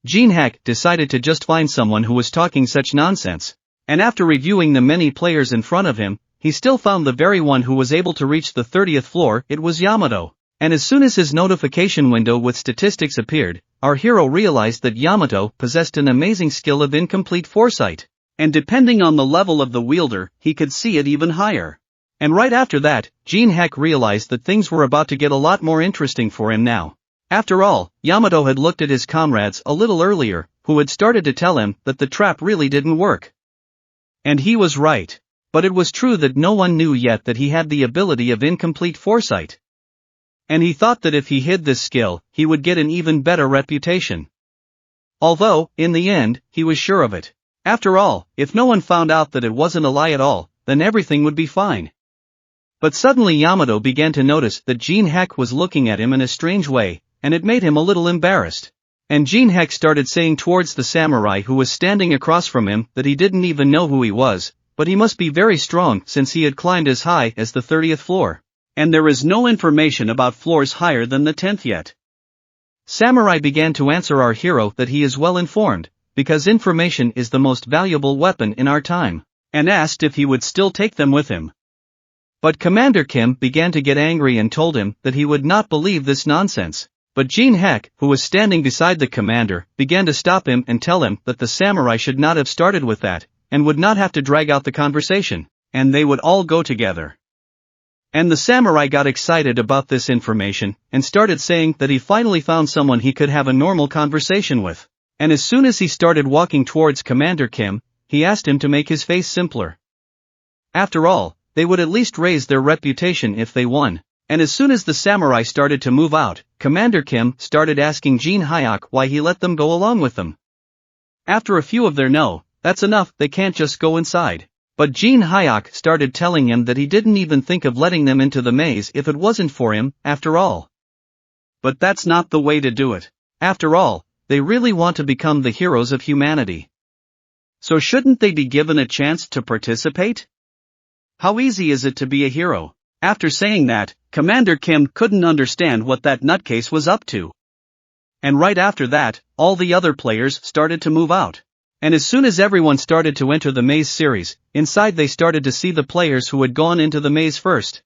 Jin Heck decided to just find someone who was talking such nonsense. And after reviewing the many players in front of him, he still found the very one who was able to reach the 30th floor, it was Yamato. And as soon as his notification window with statistics appeared, our hero realized that Yamato possessed an amazing skill of incomplete foresight. And depending on the level of the wielder, he could see it even higher. And right after that, Jin Heck realized that things were about to get a lot more interesting for him now. After all, Yamato had looked at his comrades a little earlier, who had started to tell him that the trap really didn't work. And he was right. But it was true that no one knew yet that he had the ability of incomplete foresight. And he thought that if he hid this skill, he would get an even better reputation. Although, in the end, he was sure of it. After all, if no one found out that it wasn't a lie at all, then everything would be fine. But suddenly Yamato began to notice that Jin Heck was looking at him in a strange way, and it made him a little embarrassed. And Jin Heck started saying towards the samurai who was standing across from him that he didn't even know who he was, but he must be very strong since he had climbed as high as the 30th floor. And there is no information about floors higher than the 10th yet. Samurai began to answer our hero that he is well informed, because information is the most valuable weapon in our time, and asked if he would still take them with him. But Commander Kim began to get angry and told him that he would not believe this nonsense. But Jin Heck, who was standing beside the commander, began to stop him and tell him that the samurai should not have started with that, and would not have to drag out the conversation, and they would all go together. And the samurai got excited about this information, and started saying that he finally found someone he could have a normal conversation with. And as soon as he started walking towards Commander Kim, he asked him to make his face simpler. After all, they would at least raise their reputation if they won. And as soon as the samurai started to move out, Commander Kim started asking Jin Heck why he let them go along with them. After a few of their no, that's enough, they can't just go inside. But Jin Heck started telling him that he didn't even think of letting them into the maze if it wasn't for him, after all. But that's not the way to do it. After all, they really want to become the heroes of humanity. So shouldn't they be given a chance to participate? How easy is it to be a hero? After saying that, Commander Kim couldn't understand what that nutcase was up to. And right after that, all the other players started to move out. And as soon as everyone started to enter the maze series, inside they started to see the players who had gone into the maze first.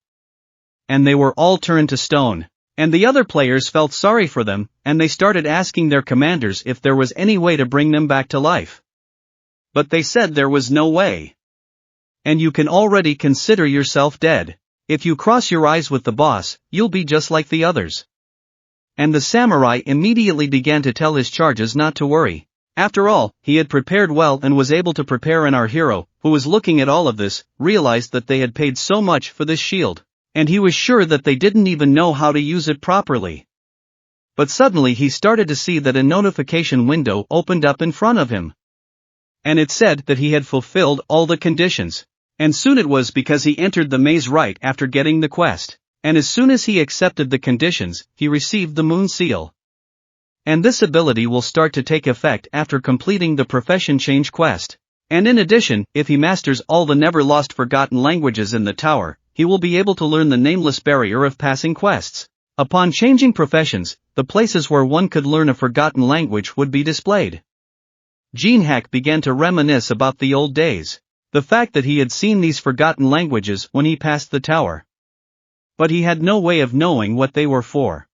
And they were all turned to stone. And the other players felt sorry for them, and they started asking their commanders if there was any way to bring them back to life. But they said there was no way. And you can already consider yourself dead. If you cross your eyes with the boss, you'll be just like the others. And the samurai immediately began to tell his charges not to worry. After all, he had prepared well and was able to prepare, and our hero, who was looking at all of this, realized that they had paid so much for this shield. And he was sure that they didn't even know how to use it properly. But suddenly he started to see that a notification window opened up in front of him. And it said that he had fulfilled all the conditions. And soon it was because he entered the maze right after getting the quest. And as soon as he accepted the conditions, he received the moon seal. And this ability will start to take effect after completing the profession change quest. And in addition, if he masters all the never lost forgotten languages in the tower, he will be able to learn the nameless barrier of passing quests. Upon changing professions, the places where one could learn a forgotten language would be displayed. Jin Heck began to reminisce about the old days. The fact that he had seen these forgotten languages when he passed the tower. But he had no way of knowing what they were for.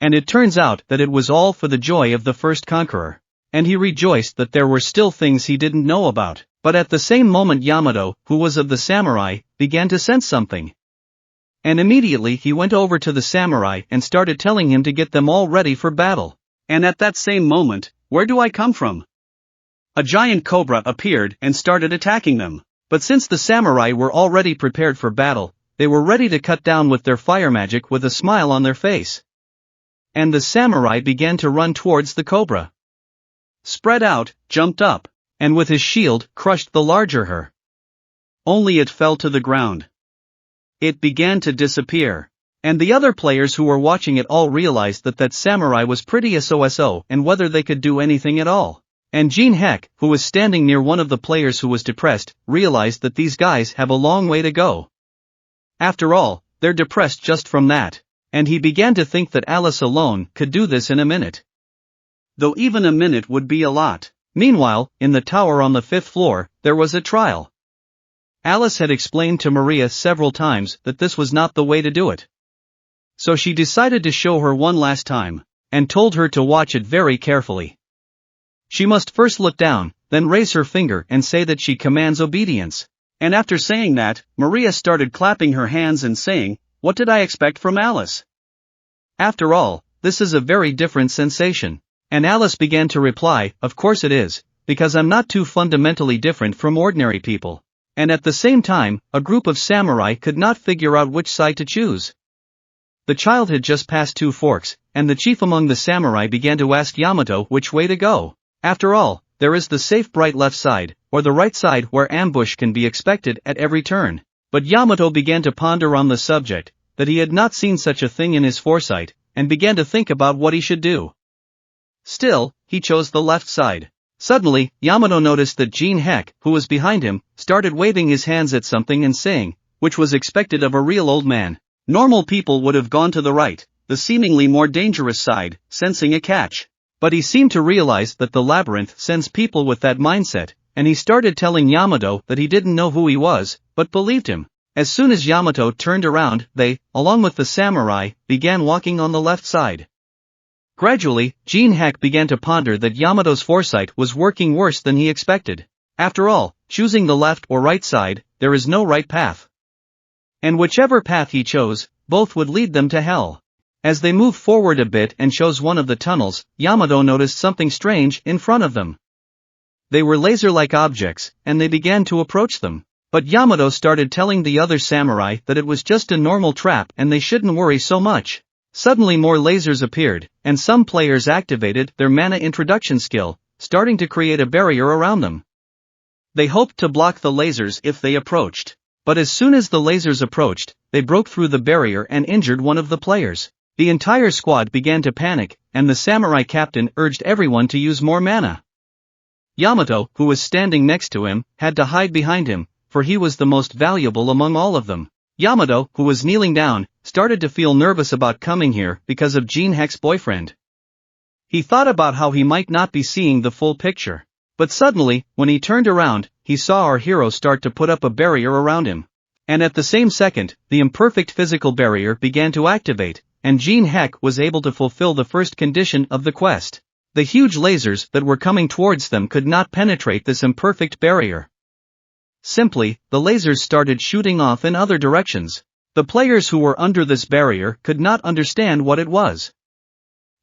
And it turns out that it was all for the joy of the first conqueror. And he rejoiced that there were still things he didn't know about. But at the same moment Yamato, who was of the samurai, began to sense something. And immediately he went over to the samurai and started telling him to get them all ready for battle. And at that same moment, where do I come from? A giant cobra appeared and started attacking them. But since the samurai were already prepared for battle, they were ready to cut down with their fire magic with a smile on their face. And the samurai began to run towards the cobra. Spread out, jumped up, and with his shield crushed the larger her. Only it fell to the ground. It began to disappear. And the other players who were watching it all realized that that samurai was pretty SOSO and whether they could do anything at all. And Jin Heck, who was standing near one of the players who was depressed, realized that these guys have a long way to go. After all, they're depressed just from that. And he began to think that Alice alone could do this in a minute. Though even a minute would be a lot. Meanwhile, in the tower on the 5th floor, there was a trial. Alice had explained to Maria several times that this was not the way to do it. So she decided to show her one last time, and told her to watch it very carefully. She must first look down, then raise her finger and say that she commands obedience. And after saying that, Maria started clapping her hands and saying, "What did I expect from Alice? After all, this is a very different sensation." And Alice began to reply, "Of course it is, because I'm not too fundamentally different from ordinary people." And at the same time, a group of samurai could not figure out which side to choose. The child had just passed 2 forks, and the chief among the samurai began to ask Yamato which way to go. After all, there is the safe bright left side, or the right side where ambush can be expected at every turn. But Yamato began to ponder on the subject, that he had not seen such a thing in his foresight, and began to think about what he should do. Still, he chose the left side. Suddenly, Yamato noticed that Jin Heck, who was behind him, started waving his hands at something and saying, which was expected of a real old man. Normal people would have gone to the right, the seemingly more dangerous side, sensing a catch. But he seemed to realize that the labyrinth sends people with that mindset, and he started telling Yamato that he didn't know who he was, but believed him. As soon as Yamato turned around, they, along with the samurai, began walking on the left side. Gradually, Jin Heck began to ponder that Yamato's foresight was working worse than he expected. After all, choosing the left or right side, there is no right path. And whichever path he chose, both would lead them to hell. As they moved forward a bit and chose one of the tunnels, Yamato noticed something strange in front of them. They were laser-like objects, and they began to approach them. But Yamato started telling the other samurai that it was just a normal trap and they shouldn't worry so much. Suddenly more lasers appeared, and some players activated their mana introduction skill, starting to create a barrier around them. They hoped to block the lasers if they approached. But as soon as the lasers approached, they broke through the barrier and injured one of the players. The entire squad began to panic, and the samurai captain urged everyone to use more mana. Yamato, who was standing next to him, had to hide behind him, for he was the most valuable among all of them. Yamato, who was kneeling down, started to feel nervous about coming here because of Jin Heck's boyfriend. He thought about how he might not be seeing the full picture. But suddenly, when he turned around, he saw our hero start to put up a barrier around him. And at the same second, the imperfect physical barrier began to activate, and Jin Heck was able to fulfill the first condition of the quest. The huge lasers that were coming towards them could not penetrate this imperfect barrier. Simply, the lasers started shooting off in other directions. The players who were under this barrier could not understand what it was.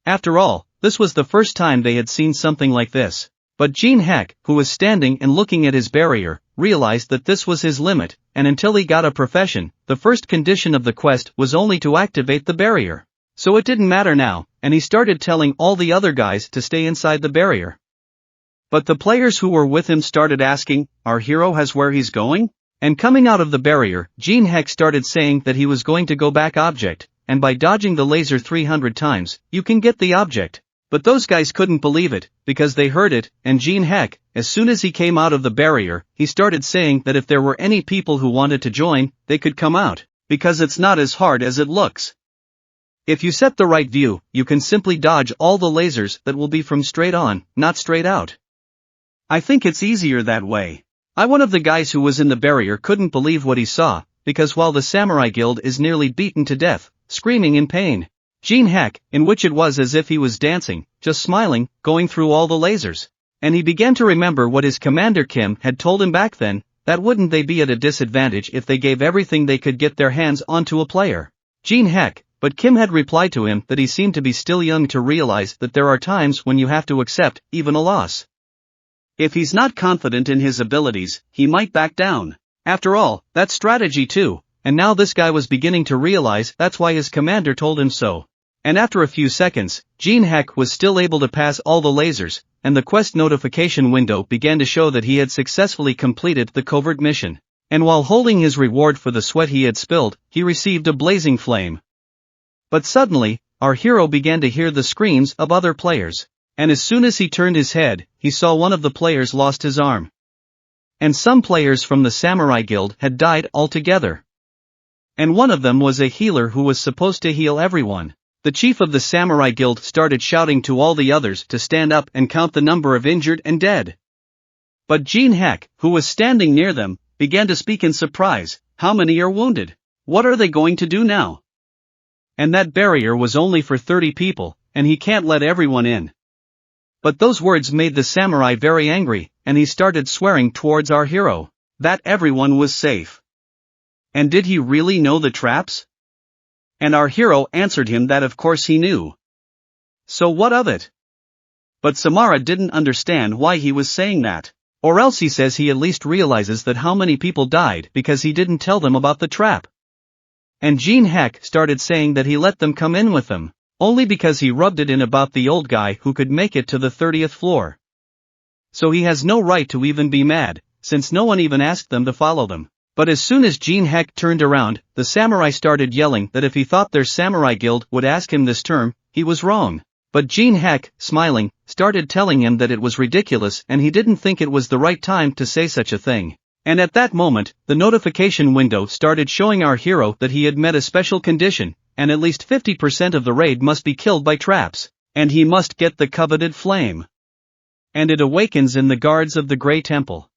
After all, this was the first time they had seen something like this. But Jin Heck, who was standing and looking at his barrier, realized that this was his limit, and until he got a profession, the first condition of the quest was only to activate the barrier. So it didn't matter now, and he started telling all the other guys to stay inside the barrier. But the players who were with him started asking, "Our hero has where he's going?" And coming out of the barrier, Jin Heck started saying that he was going to go back object, and by dodging the laser 300 times, you can get the object. But those guys couldn't believe it, because they heard it, and Jin Heck, as soon as he came out of the barrier, he started saying that if there were any people who wanted to join, they could come out, because it's not as hard as it looks. If you set the right view, you can simply dodge all the lasers that will be from straight on, not straight out. I think it's easier that way. One of the guys who was in the barrier couldn't believe what he saw, because while the samurai guild is nearly beaten to death, screaming in pain, Jin Heck, in which it was as if he was dancing, just smiling, going through all the lasers. And he began to remember what his commander Kim had told him back then, that wouldn't they be at a disadvantage if they gave everything they could get their hands onto a player. Jin Heck, but Kim had replied to him that he seemed to be still young to realize that there are times when you have to accept even a loss. If he's not confident in his abilities, he might back down. After all, that's strategy too, and now this guy was beginning to realize that's why his commander told him so. And after a few seconds, Jin Heck was still able to pass all the lasers, and the quest notification window began to show that he had successfully completed the covert mission. And while holding his reward for the sweat he had spilled, he received a blazing flame. But suddenly, our hero began to hear the screams of other players. And as soon as he turned his head, he saw one of the players lost his arm. And some players from the Samurai Guild had died altogether. And one of them was a healer who was supposed to heal everyone. The chief of the Samurai Guild started shouting to all the others to stand up and count the number of injured and dead. But Jin Heck, who was standing near them, began to speak in surprise. How many are wounded? What are they going to do now? And that barrier was only for 30 people, and he can't let everyone in. But those words made the samurai very angry, and he started swearing towards our hero, that everyone was safe. And did he really know the traps? And our hero answered him that of course he knew. So what of it? But Samara didn't understand why he was saying that. Or else he says he at least realizes that how many people died because he didn't tell them about the trap. And Jin Heck started saying that he let them come in with them, only because he rubbed it in about the old guy who could make it to the 30th floor. So he has no right to even be mad, since no one even asked them to follow them. But as soon as Jin Heck turned around, the samurai started yelling that if he thought their samurai guild would ask him this term, he was wrong. But Jin Heck, smiling, started telling him that it was ridiculous and he didn't think it was the right time to say such a thing. And at that moment, the notification window started showing our hero that he had met a special condition, and at least 50% of the raid must be killed by traps, and he must get the coveted flame. And it awakens in the guards of the Grey Temple.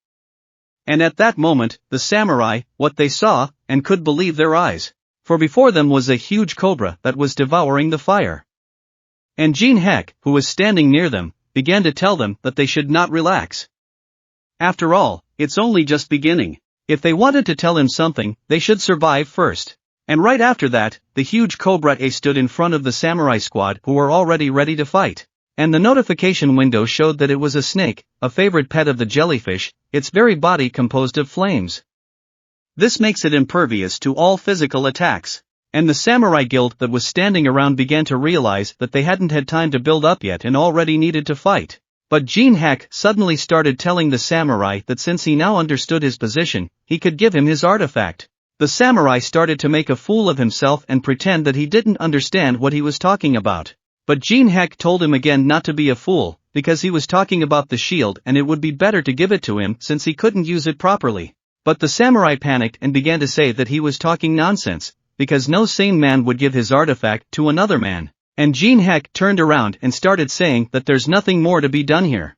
And at that moment, the samurai, what they saw, and could believe their eyes. For before them was a huge cobra that was devouring the fire. And Jin Heck, who was standing near them, began to tell them that they should not relax. After all, it's only just beginning. If they wanted to tell him something, they should survive first. And right after that, the huge cobra stood in front of the samurai squad who were already ready to fight. And the notification window showed that it was a snake, a favorite pet of the jellyfish, its very body composed of flames. This makes it impervious to all physical attacks. And the samurai guild that was standing around began to realize that they hadn't had time to build up yet and already needed to fight. But Jin Heck suddenly started telling the samurai that since he now understood his position, he could give him his artifact. The samurai started to make a fool of himself and pretend that he didn't understand what he was talking about. But Jin Heck told him again not to be a fool, because he was talking about the shield and it would be better to give it to him since he couldn't use it properly. But the samurai panicked and began to say that he was talking nonsense, because no sane man would give his artifact to another man. And Jin Heck turned around and started saying that there's nothing more to be done here.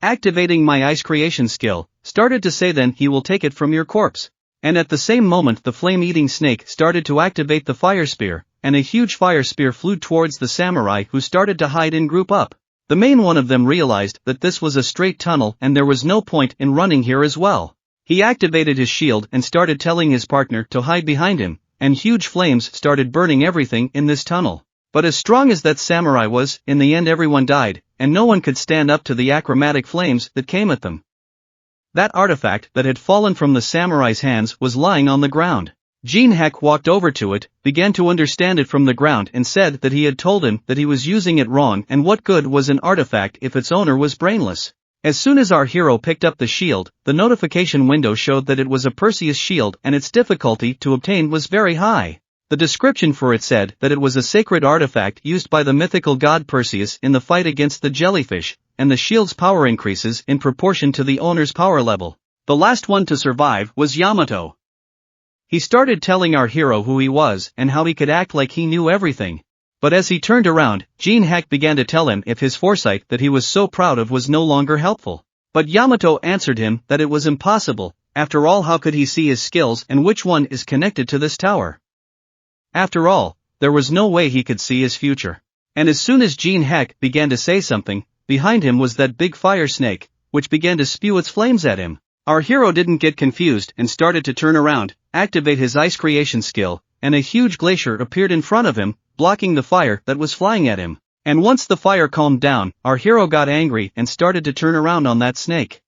Activating my ice creation skill, started to say then he will take it from your corpse. And at the same moment the flame-eating snake started to activate the fire spear, and a huge fire spear flew towards the samurai who started to hide and group up. The main one of them realized that this was a straight tunnel and there was no point in running here as well. He activated his shield and started telling his partner to hide behind him, and huge flames started burning everything in this tunnel. But as strong as that samurai was, in the end everyone died, and no one could stand up to the achromatic flames that came at them. That artifact that had fallen from the samurai's hands was lying on the ground. Jin Heck walked over to it, began to understand it from the ground and said that he had told him that he was using it wrong and what good was an artifact if its owner was brainless. As soon as our hero picked up the shield, the notification window showed that it was a Perseus shield and its difficulty to obtain was very high. The description for it said that it was a sacred artifact used by the mythical god Perseus in the fight against the jellyfish, and the shield's power increases in proportion to the owner's power level. The last one to survive was Yamato. He started telling our hero who he was and how he could act like he knew everything. But as he turned around, Jin Heck began to tell him if his foresight that he was so proud of was no longer helpful. But Yamato answered him that it was impossible. After all, how could he see his skills and which one is connected to this tower? After all, there was no way he could see his future. And as soon as Jin Heck began to say something, behind him was that big fire snake, which began to spew its flames at him. Our hero didn't get confused and started to turn around, activate his ice creation skill, and a huge glacier appeared in front of him, blocking the fire that was flying at him. And once the fire calmed down, our hero got angry and started to turn around on that snake.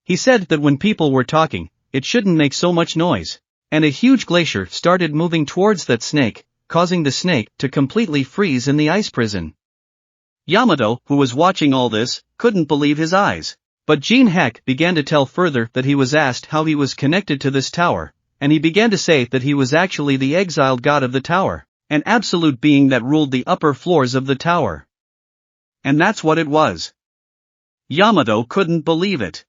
He said that when people were talking, it shouldn't make so much noise. And a huge glacier started moving towards that snake, causing the snake to completely freeze in the ice prison. Yamato, who was watching all this, couldn't believe his eyes. But Jin Heck began to tell further that he was asked how he was connected to this tower, and he began to say that he was actually the exiled god of the tower, an absolute being that ruled the upper floors of the tower. And that's what it was. Yamato couldn't believe it.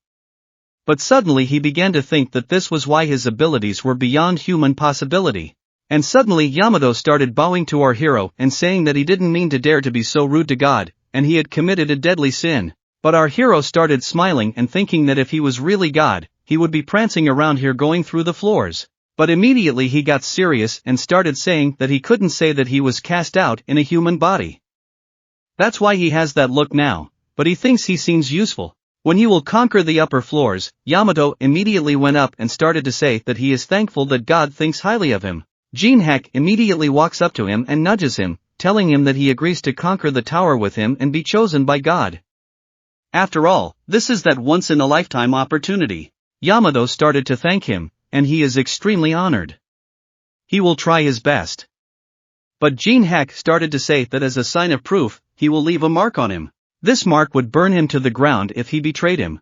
But suddenly he began to think that this was why his abilities were beyond human possibility. And suddenly Yamato started bowing to our hero and saying that he didn't mean to dare to be so rude to God, and he had committed a deadly sin. But our hero started smiling and thinking that if he was really God, he would be prancing around here going through the floors. But immediately he got serious and started saying that he couldn't say that he was cast out in a human body. That's why he has that look now, but he thinks he seems useful. When he will conquer the upper floors, Yamato immediately went up and started to say that he is thankful that God thinks highly of him. Jin Heck immediately walks up to him and nudges him, telling him that he agrees to conquer the tower with him and be chosen by God. After all, this is that once-in-a-lifetime opportunity. Yamato started to thank him, and he is extremely honored. He will try his best. But Jin Heck started to say that as a sign of proof, he will leave a mark on him. This mark would burn him to the ground if he betrayed him.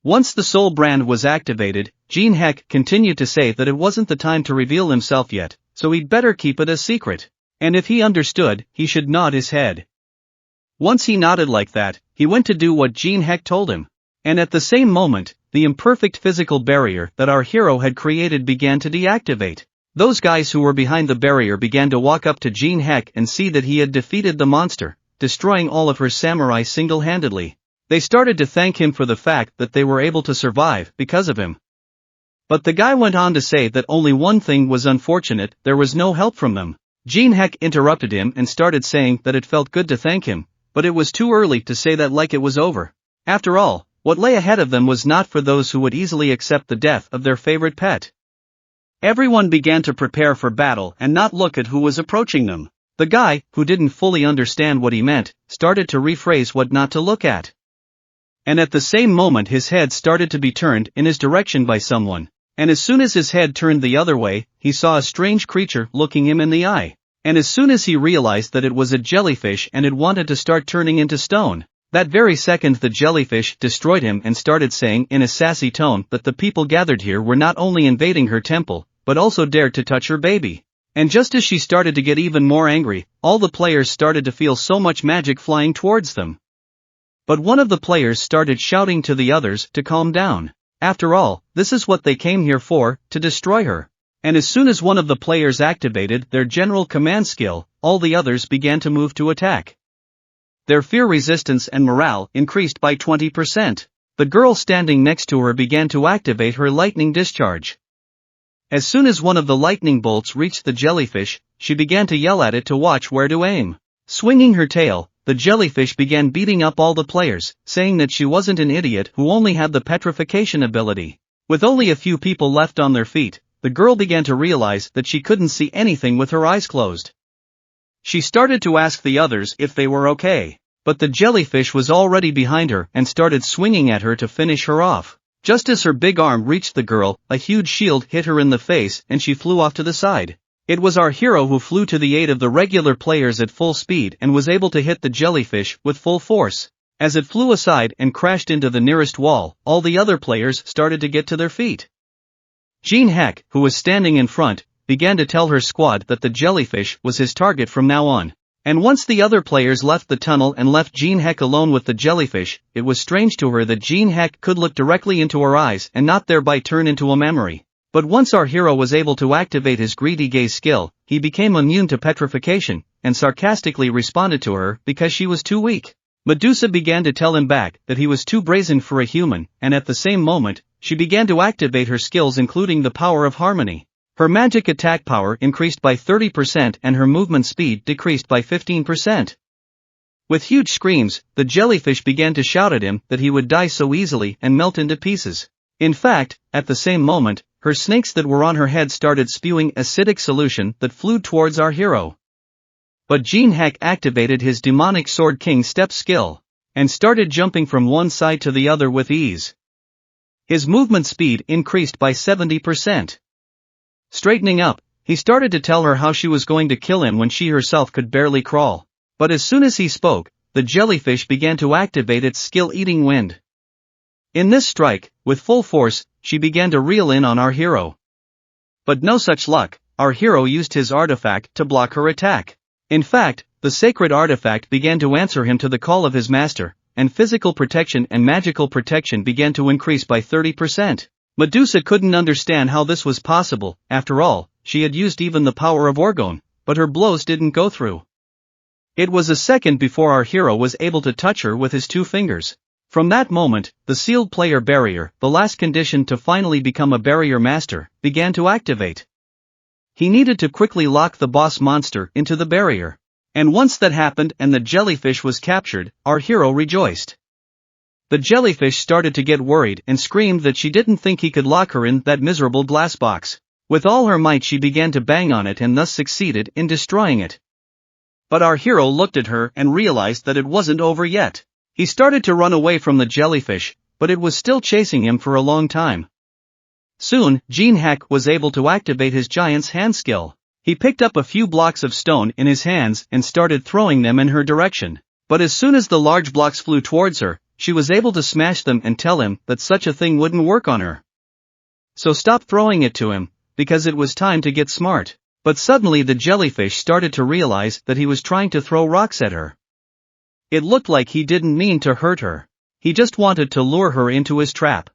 Once the soul brand was activated, Jin Heck continued to say that it wasn't the time to reveal himself yet, so he'd better keep it a secret. And if he understood, he should nod his head. Once he nodded like that, he went to do what Jin Heck told him. And at the same moment, the imperfect physical barrier that our hero had created began to deactivate. Those guys who were behind the barrier began to walk up to Jin Heck and see that he had defeated the monster, destroying all of her samurai single-handedly. They started to thank him for the fact that they were able to survive because of him. But the guy went on to say that only one thing was unfortunate: there was no help from them. Jin Heck interrupted him and started saying that it felt good to thank him, but it was too early to say that like it was over. After all, what lay ahead of them was not for those who would easily accept the death of their favorite pet. Everyone began to prepare for battle and not look at who was approaching them. The guy, who didn't fully understand what he meant, started to rephrase what not to look at. And at the same moment his head started to be turned in his direction by someone, and as soon as his head turned the other way, he saw a strange creature looking him in the eye. And as soon as he realized that it was a jellyfish and it wanted to start turning into stone, that very second the jellyfish destroyed him and started saying in a sassy tone that the people gathered here were not only invading her temple, but also dared to touch her baby. And just as she started to get even more angry, all the players started to feel so much magic flying towards them. But one of the players started shouting to the others to calm down. After all, this is what they came here for, to destroy her. And as soon as one of the players activated their general command skill, all the others began to move to attack. Their fear resistance and morale increased by 20%. The girl standing next to her began to activate her lightning discharge. As soon as one of the lightning bolts reached the jellyfish, she began to yell at it to watch where to aim. Swinging her tail, the jellyfish began beating up all the players, saying that she wasn't an idiot who only had the petrification ability. With only a few people left on their feet, the girl began to realize that she couldn't see anything with her eyes closed. She started to ask the others if they were okay, but the jellyfish was already behind her and started swinging at her to finish her off. Just as her big arm reached the girl, a huge shield hit her in the face and she flew off to the side. It was our hero who flew to the aid of the regular players at full speed and was able to hit the jellyfish with full force. As it flew aside and crashed into the nearest wall, all the other players started to get to their feet. Jin Heck, who was standing in front, began to tell her squad that the jellyfish was his target from now on. And once the other players left the tunnel and left Jin Heck alone with the jellyfish, it was strange to her that Jin Heck could look directly into her eyes and not thereby turn into a memory. But once our hero was able to activate his greedy gaze skill, he became immune to petrification, and sarcastically responded to her because she was too weak. Medusa began to tell him back that he was too brazen for a human, and at the same moment, she began to activate her skills including the power of harmony. Her magic attack power increased by 30% and her movement speed decreased by 15%. With huge screams, the jellyfish began to shout at him that he would die so easily and melt into pieces. In fact, at the same moment, her snakes that were on her head started spewing acidic solution that flew towards our hero. But Jin Heck activated his demonic sword king step skill, and started jumping from one side to the other with ease. His movement speed increased by 70%. Straightening up, he started to tell her how she was going to kill him when she herself could barely crawl. But as soon as he spoke, the jellyfish began to activate its skill-eating wind. In this strike, with full force, she began to reel in on our hero. But no such luck, our hero used his artifact to block her attack. In fact, the sacred artifact began to answer him to the call of his master, and physical protection and magical protection began to increase by 30%. Medusa couldn't understand how this was possible. After all, she had used even the power of Orgone, but her blows didn't go through. It was a second before our hero was able to touch her with his 2 fingers. From that moment, the sealed player barrier, the last condition to finally become a barrier master, began to activate. He needed to quickly lock the boss monster into the barrier. And once that happened and the jellyfish was captured, our hero rejoiced. The jellyfish started to get worried and screamed that she didn't think he could lock her in that miserable glass box. With all her might she began to bang on it and thus succeeded in destroying it. But our hero looked at her and realized that it wasn't over yet. He started to run away from the jellyfish, but it was still chasing him for a long time. Soon, Jin Heck was able to activate his giant's hand skill. He picked up a few blocks of stone in his hands and started throwing them in her direction. But as soon as the large blocks flew towards her, she was able to smash them and tell him that such a thing wouldn't work on her. So stop throwing it to him, because it was time to get smart. But suddenly the jellyfish started to realize that he was trying to throw rocks at her. It looked like he didn't mean to hurt her. He just wanted to lure her into his trap.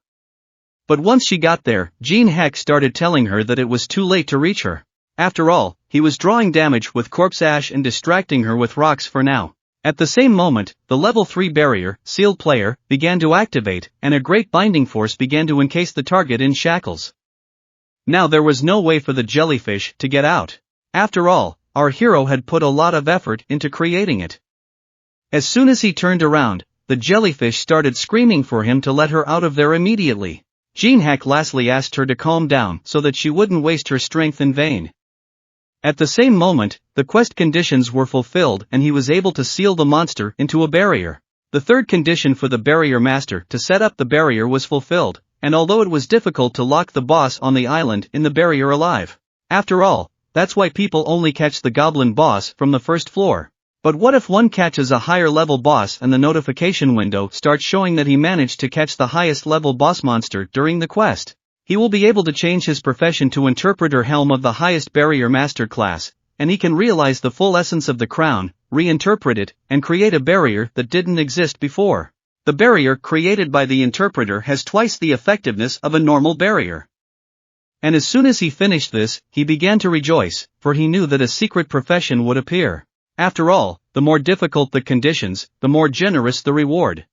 But once she got there, Jin Heck started telling her that it was too late to reach her. After all, he was drawing damage with corpse ash and distracting her with rocks for now. At the same moment, the level 3 barrier, sealed player, began to activate, and a great binding force began to encase the target in shackles. Now there was no way for the jellyfish to get out. After all, our hero had put a lot of effort into creating it. As soon as he turned around, the jellyfish started screaming for him to let her out of there immediately. Jin Heck lastly asked her to calm down so that she wouldn't waste her strength in vain. At the same moment, the quest conditions were fulfilled and he was able to seal the monster into a barrier. The third condition for the barrier master to set up the barrier was fulfilled, and although it was difficult to lock the boss on the island in the barrier alive. After all, that's why people only catch the goblin boss from the first floor. But what if one catches a higher level boss and the notification window starts showing that he managed to catch the highest level boss monster during the quest? He will be able to change his profession to interpreter helm of the highest barrier master class, and he can realize the full essence of the crown, reinterpret it, and create a barrier that didn't exist before. The barrier created by the interpreter has twice the effectiveness of a normal barrier. And as soon as he finished this, he began to rejoice, for he knew that a secret profession would appear. After all, the more difficult the conditions, the more generous the reward.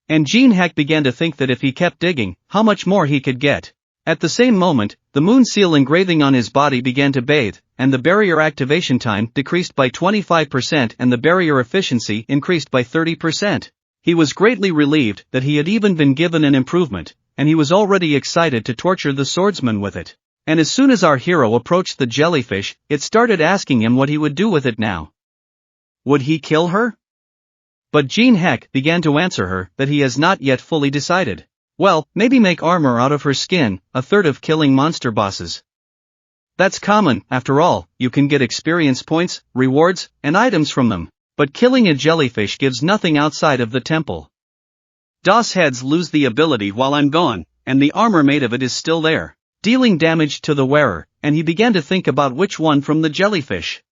And Jin Heck began to think that if he kept digging, how much more he could get. At the same moment, the moon seal engraving on his body began to bathe, and the barrier activation time decreased by 25% and the barrier efficiency increased by 30%. He was greatly relieved that he had even been given an improvement, and he was already excited to torture the swordsman with it. And as soon as our hero approached the jellyfish, it started asking him what he would do with it now. Would he kill her? But Jin Heck began to answer her that he has not yet fully decided. Well, maybe make armor out of her skin, a third of killing monster bosses. That's common, after all, you can get experience points, rewards, and items from them. But killing a jellyfish gives nothing outside of the temple. DOS heads lose the ability while I'm gone, and the armor made of it is still there, dealing damage to the wearer, and he began to think about which one from the jellyfish.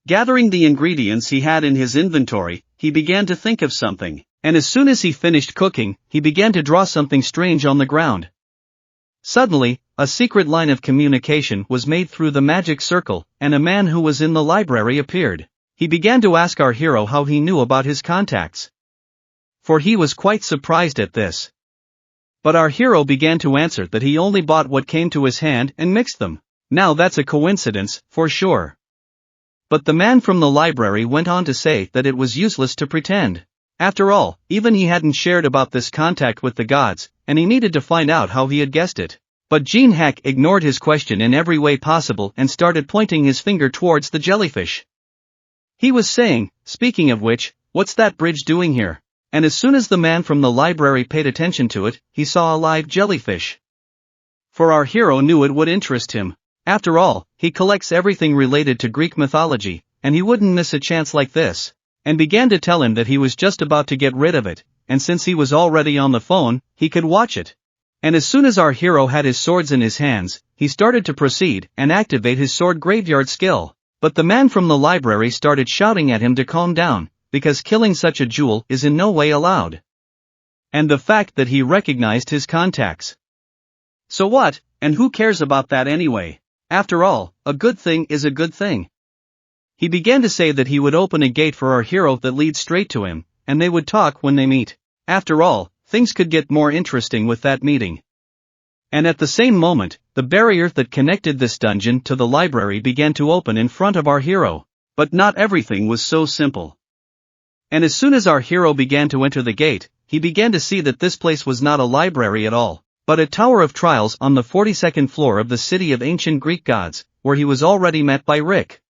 Gathering the ingredients he had in his inventory, he began to think of something, and as soon as he finished cooking, he began to draw something strange on the ground. Suddenly, a secret line of communication was made through the magic circle, and a man who was in the library appeared. He began to ask our hero how he knew about his contacts. For he was quite surprised at this. But our hero began to answer that he only bought what came to his hand and mixed them. Now that's a coincidence, for sure. But the man from the library went on to say that it was useless to pretend. After all, even he hadn't shared about this contact with the gods, and he needed to find out how he had guessed it. But Jin Heck ignored his question in every way possible and started pointing his finger towards the jellyfish. He was saying, speaking of which, what's that bridge doing here? And as soon as the man from the library paid attention to it, he saw a live jellyfish. For our hero knew it would interest him. After all, he collects everything related to Greek mythology, and he wouldn't miss a chance like this. And began to tell him that he was just about to get rid of it, and since he was already on the phone, he could watch it. And as soon as our hero had his swords in his hands, he started to proceed and activate his sword graveyard skill. But the man from the library started shouting at him to calm down, because killing such a jewel is in no way allowed. And the fact that he recognized his contacts. So what, and who cares about that anyway? After all, a good thing is a good thing. He began to say that he would open a gate for our hero that leads straight to him, and they would talk when they meet. After all, things could get more interesting with that meeting. And at the same moment, the barrier that connected this dungeon to the library began to open in front of our hero. But not everything was so simple. And as soon as our hero began to enter the gate, he began to see that this place was not a library at all, but a tower of trials on the 42nd floor of the city of ancient Greek gods, where he was already met by Rick.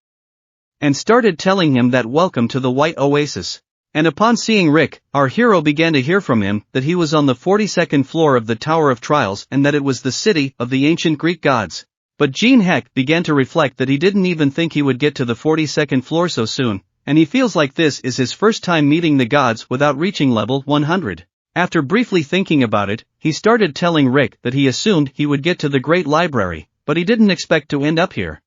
And started telling him that welcome to the White Oasis. And upon seeing Rick, our hero began to hear from him that he was on the 42nd floor of the Tower of Trials and that it was the city of the ancient Greek gods. But Jin Heck began to reflect that he didn't even think he would get to the 42nd floor so soon, and he feels like this is his first time meeting the gods without reaching level 100. After briefly thinking about it, he started telling Rick that he assumed he would get to the Great Library, but he didn't expect to end up here.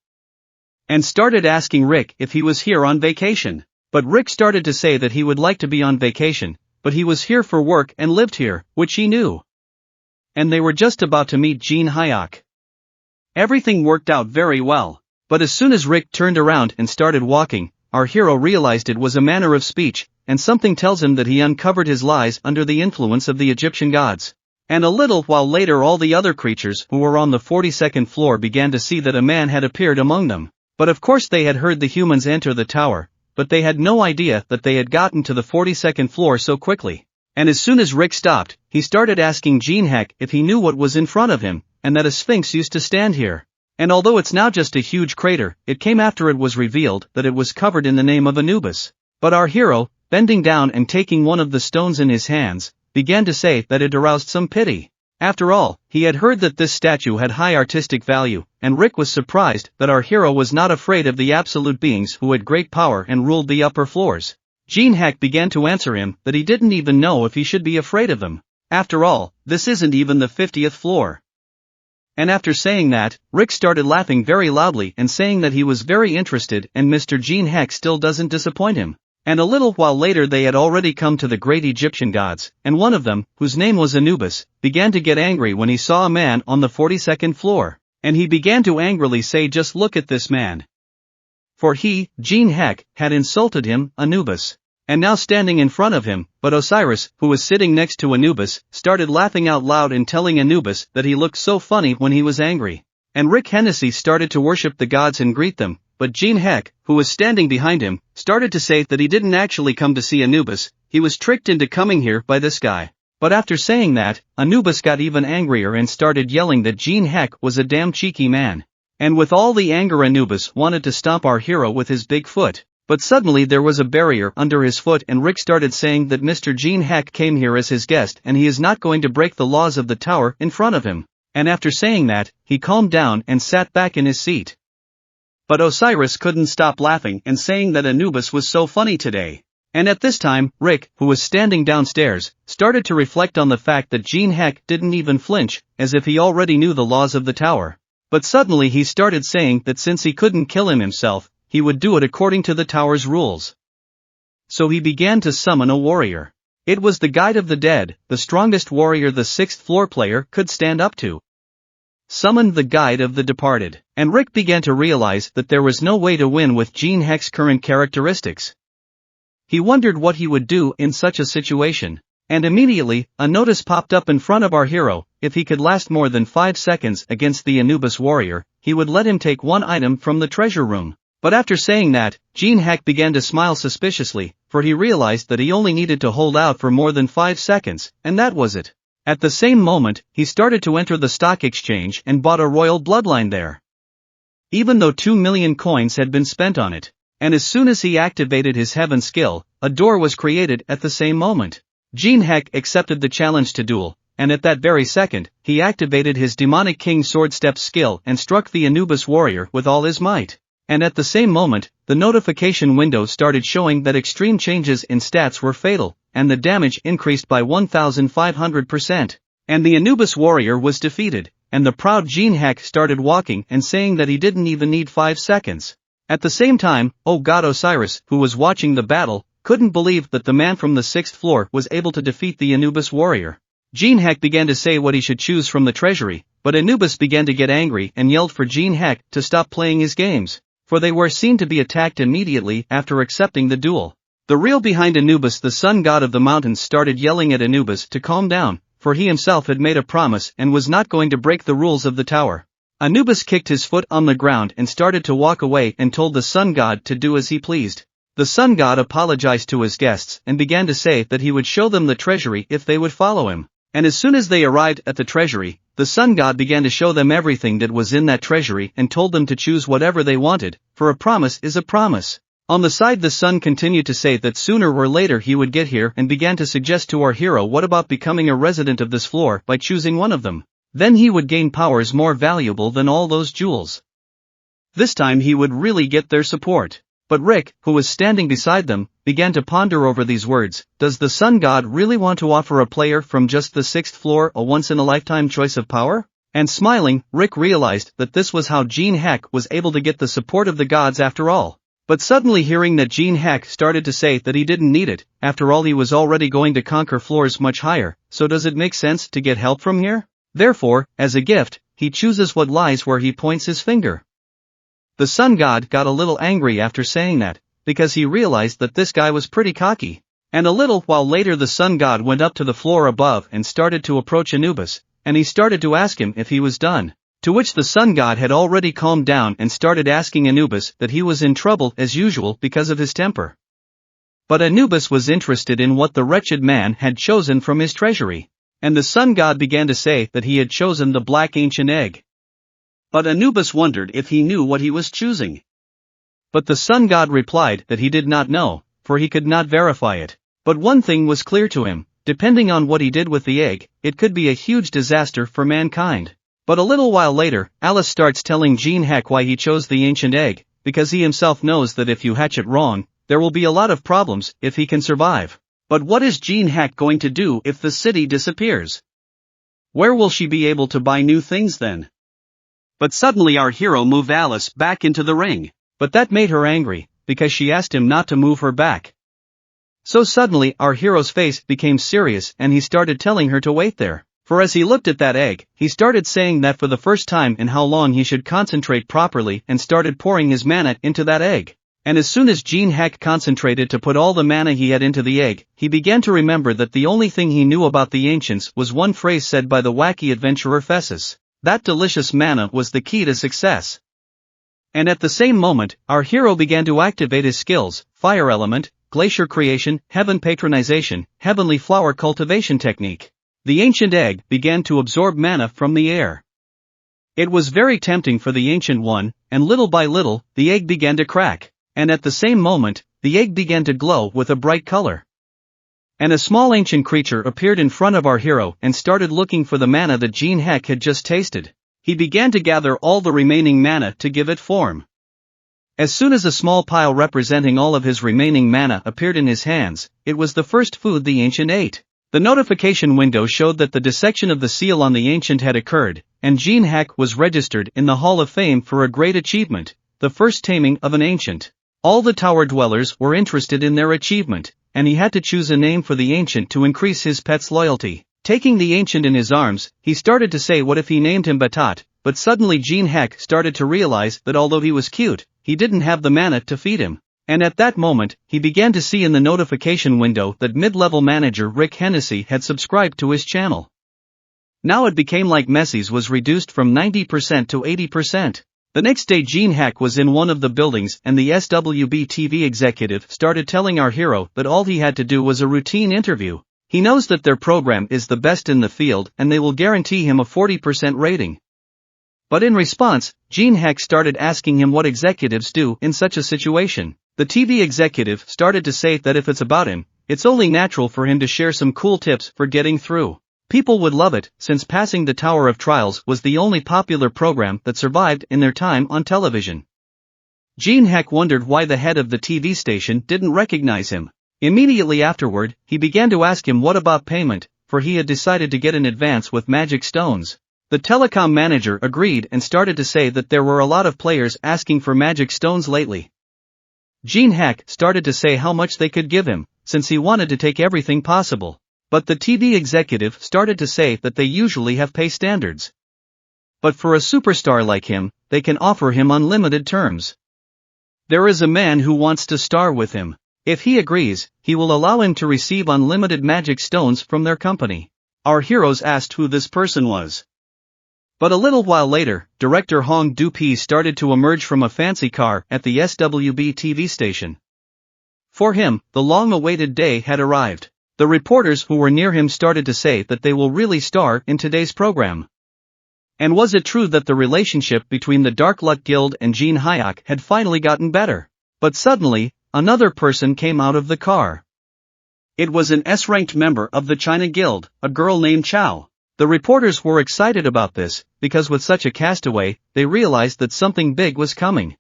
And started asking Rick if he was here on vacation. But Rick started to say that he would like to be on vacation, but he was here for work and lived here, which he knew. And they were just about to meet Jin Heck. Everything worked out very well, but as soon as Rick turned around and started walking, our hero realized it was a manner of speech, and something tells him that he uncovered his lies under the influence of the Egyptian gods. And a little while later all the other creatures who were on the 42nd floor began to see that a man had appeared among them. But of course they had heard the humans enter the tower, but they had no idea that they had gotten to the 42nd floor so quickly. And as soon as Rick stopped, he started asking Jin Heck if he knew what was in front of him, and that a sphinx used to stand here. And although it's now just a huge crater, it came after it was revealed that it was covered in the name of Anubis. But our hero, bending down and taking one of the stones in his hands, began to say that it aroused some pity. After all, he had heard that this statue had high artistic value, and Rick was surprised that our hero was not afraid of the absolute beings who had great power and ruled the upper floors. Jin Heck began to answer him that he didn't even know if he should be afraid of them. After all, this isn't even the 50th floor. And after saying that, Rick started laughing very loudly and saying that he was very interested and Mr. Jin Heck still doesn't disappoint him. And a little while later they had already come to the great Egyptian gods, and one of them, whose name was Anubis, began to get angry when he saw a man on the 42nd floor. And he began to angrily say, just look at this man. For he, Jin Heck, had insulted him, Anubis. And now standing in front of him, but Osiris, who was sitting next to Anubis, started laughing out loud and telling Anubis that he looked so funny when he was angry. And Rick Hennessy started to worship the gods and greet them, but Jin Heck, who was standing behind him, started to say that he didn't actually come to see Anubis, he was tricked into coming here by this guy. But after saying that, Anubis got even angrier and started yelling that Jin Heck was a damn cheeky man. And with all the anger, Anubis wanted to stomp our hero with his big foot. But suddenly there was a barrier under his foot and Rick started saying that Mr. Jin Heck came here as his guest and he is not going to break the laws of the tower in front of him. And after saying that, he calmed down and sat back in his seat. But Osiris couldn't stop laughing and saying that Anubis was so funny today. And at this time, Rick, who was standing downstairs, started to reflect on the fact that Jin Heck didn't even flinch, as if he already knew the laws of the tower. But suddenly he started saying that since he couldn't kill him himself, he would do it according to the tower's rules. So he began to summon a warrior. It was the guide of the dead, the strongest warrior the 6th floor player could stand up to. Summoned the guide of the departed, and Rick began to realize that there was no way to win with Jin Heck's current characteristics. He wondered what he would do in such a situation. And immediately, a notice popped up in front of our hero. If he could last more than 5 seconds against the Anubis warrior, he would let him take one item from the treasure room. But after saying that, Jin Heck began to smile suspiciously, for he realized that he only needed to hold out for more than 5 seconds, and that was it. At the same moment, he started to enter the stock exchange and bought a royal bloodline there. Even though 2 million coins had been spent on it. And as soon as he activated his heaven skill, a door was created at the same moment. Jin Heck accepted the challenge to duel, and at that very second, he activated his demonic king sword step skill and struck the Anubis warrior with all his might. And at the same moment, the notification window started showing that extreme changes in stats were fatal, and the damage increased by 1,500%. And the Anubis warrior was defeated, and the proud Jin Heck started walking and saying that he didn't even need 5 seconds. At the same time, God Osiris, who was watching the battle, couldn't believe that the man from the 6th floor was able to defeat the Anubis warrior. Jin Heck began to say what he should choose from the treasury, but Anubis began to get angry and yelled for Jin Heck to stop playing his games, for they were seen to be attacked immediately after accepting the duel. The real behind Anubis, the sun god of the mountains, started yelling at Anubis to calm down, for he himself had made a promise and was not going to break the rules of the tower. Anubis kicked his foot on the ground and started to walk away and told the sun god to do as he pleased. The sun god apologized to his guests and began to say that he would show them the treasury if they would follow him. And as soon as they arrived at the treasury, the sun god began to show them everything that was in that treasury and told them to choose whatever they wanted, for a promise is a promise. On the side, the sun continued to say that sooner or later he would get here and began to suggest to our hero what about becoming a resident of this floor by choosing one of them. Then he would gain powers more valuable than all those jewels. This time he would really get their support. But Rick, who was standing beside them, began to ponder over these words. Does the sun god really want to offer a player from just the 6th floor a once-in-a-lifetime choice of power? And smiling, Rick realized that this was how Jin Heck was able to get the support of the gods after all. But suddenly hearing that Jin Heck started to say that he didn't need it, after all he was already going to conquer floors much higher, so does it make sense to get help from here? Therefore, as a gift, he chooses what lies where he points his finger. The sun god got a little angry after saying that, because he realized that this guy was pretty cocky. And a little while later the sun god went up to the floor above and started to approach Anubis, and he started to ask him if he was done. To which the sun god had already calmed down and started asking Anubis that he was in trouble as usual because of his temper. But Anubis was interested in what the wretched man had chosen from his treasury. And the sun god began to say that he had chosen the black ancient egg. But Anubis wondered if he knew what he was choosing. But the sun god replied that he did not know, for he could not verify it. But one thing was clear to him, depending on what he did with the egg, it could be a huge disaster for mankind. But a little while later, Alice starts telling Jin Heck why he chose the ancient egg, because he himself knows that if you hatch it wrong, there will be a lot of problems if he can survive. But what is Jin Heck going to do if the city disappears? Where will she be able to buy new things then? But suddenly our hero moved Alice back into the ring. But that made her angry, because she asked him not to move her back. So suddenly our hero's face became serious and he started telling her to wait there, For as he looked at that egg, he started saying that for the first time in how long he should concentrate properly and started pouring his mana into that egg. And as soon as Jin Heck concentrated to put all the mana he had into the egg, he began to remember that the only thing he knew about the ancients was one phrase said by the wacky adventurer Fessus. That delicious mana was the key to success. And at the same moment, our hero began to activate his skills: Fire Element, Glacier Creation, Heaven Patronization, Heavenly Flower Cultivation Technique. The ancient egg began to absorb mana from the air. It was very tempting for the ancient one, and little by little, the egg began to crack. And at the same moment, the egg began to glow with a bright color. And a small ancient creature appeared in front of our hero and started looking for the mana that Jin Heck had just tasted. He began to gather all the remaining mana to give it form. As soon as a small pile representing all of his remaining mana appeared in his hands, it was the first food the ancient ate. The notification window showed that the dissection of the seal on the ancient had occurred, and Jin Heck was registered in the Hall of Fame for a great achievement, the first taming of an ancient. All the tower dwellers were interested in their achievement, and he had to choose a name for the ancient to increase his pet's loyalty. Taking the ancient in his arms, he started to say what if he named him Batat, but suddenly Jin Heck started to realize that although he was cute, he didn't have the mana to feed him. And at that moment, he began to see in the notification window that mid-level manager Rick Hennessy had subscribed to his channel. Now it became like Messi's was reduced from 90% to 80%. The next day Jin Heck was in one of the buildings and the SWB TV executive started telling our hero that all he had to do was a routine interview. He knows that their program is the best in the field and they will guarantee him a 40% rating. But in response, Jin Heck started asking him what executives do in such a situation. The TV executive started to say that if it's about him, it's only natural for him to share some cool tips for getting through. People would love it, since passing the Tower of Trials was the only popular program that survived in their time on television. Jin Heck wondered why the head of the TV station didn't recognize him. Immediately afterward, he began to ask him what about payment, for he had decided to get an advance with magic stones. The telecom manager agreed and started to say that there were a lot of players asking for magic stones lately. Jin Heck started to say how much they could give him, since he wanted to take everything possible. But the TV executive started to say that they usually have pay standards. But for a superstar like him, they can offer him unlimited terms. There is a man who wants to star with him. If he agrees, he will allow him to receive unlimited magic stones from their company. Our heroes asked who this person was. But a little while later, director Hong Du-pee started to emerge from a fancy car at the SWB TV station. For him, the long-awaited day had arrived. The reporters who were near him started to say that they will really star in today's program. And was it true that the relationship between the Dark Luck Guild and Jin Heck had finally gotten better? But suddenly, another person came out of the car. It was an S-ranked member of the China Guild, a girl named Chao. The reporters were excited about this, because with such a castaway, they realized that something big was coming.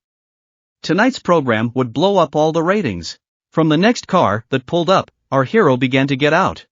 Tonight's program would blow up all the ratings. From the next car that pulled up, our hero began to get out.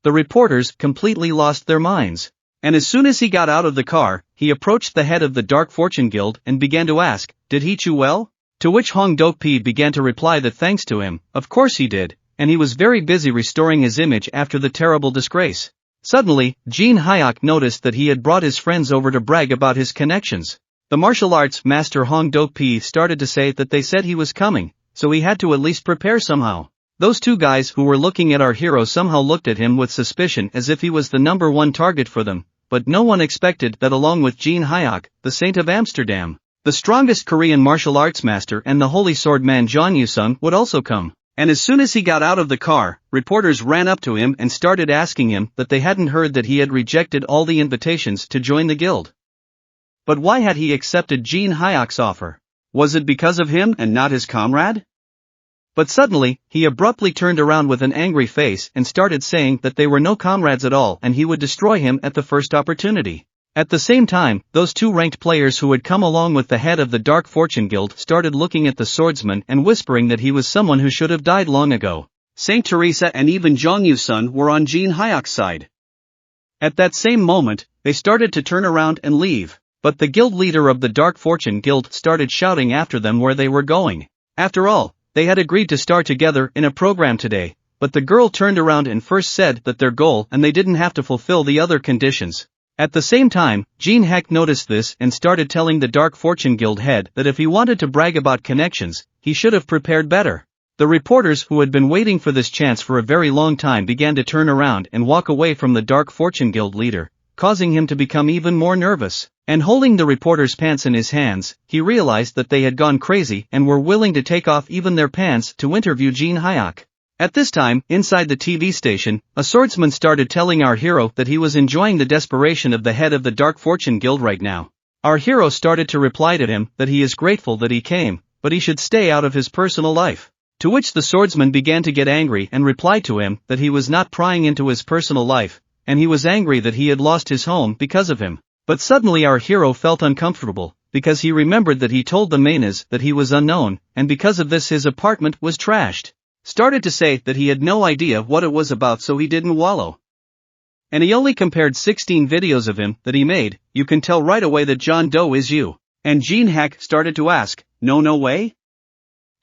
The reporters completely lost their minds. And as soon as he got out of the car, he approached the head of the Dark Fortune Guild and began to ask, "Did he chew well?" To which Hong Du-pee began to reply that thanks to him, of course he did, and he was very busy restoring his image after the terrible disgrace. Suddenly, Jin Heck noticed that he had brought his friends over to brag about his connections. The martial arts master Hong Du-pee started to say that they said he was coming, so he had to at least prepare somehow. Those two guys who were looking at our hero somehow looked at him with suspicion as if he was the number one target for them, but no one expected that along with Jin Heck, the Saint of Amsterdam, the strongest Korean martial arts master and the holy sword man Jeon Yu-sung would also come. And as soon as he got out of the car, reporters ran up to him and started asking him that they hadn't heard that he had rejected all the invitations to join the guild. But why had he accepted Jin Heck's offer? Was it because of him and not his comrade? But suddenly, he abruptly turned around with an angry face and started saying that they were no comrades at all and he would destroy him at the first opportunity. At the same time, those two ranked players who had come along with the head of the Dark Fortune Guild started looking at the swordsman and whispering that he was someone who should have died long ago. Saint Teresa and even Jeon Yu-sung were on Jin Heck's side. At that same moment, they started to turn around and leave, but the guild leader of the Dark Fortune Guild started shouting after them where they were going. After all, they had agreed to star together in a program today, but the girl turned around and first said that their goal and they didn't have to fulfill the other conditions. At the same time, Jin Heck noticed this and started telling the Dark Fortune Guild head that if he wanted to brag about connections, he should have prepared better. The reporters who had been waiting for this chance for a very long time began to turn around and walk away from the Dark Fortune Guild leader, causing him to become even more nervous. And holding the reporter's pants in his hands, he realized that they had gone crazy and were willing to take off even their pants to interview Jin Heck. At this time, inside the TV station, a swordsman started telling our hero that he was enjoying the desperation of the head of the Dark Fortune Guild right now. Our hero started to reply to him that he is grateful that he came, but he should stay out of his personal life. To which the swordsman began to get angry and replied to him that he was not prying into his personal life, and he was angry that he had lost his home because of him. But suddenly our hero felt uncomfortable, because he remembered that he told the Manas that he was unknown, and because of this his apartment was trashed. Started to say that he had no idea what it was about, so he didn't wallow. And he only compared 16 videos of him that he made. You can tell right away that John Doe is you. And Jin Heck started to ask, no way?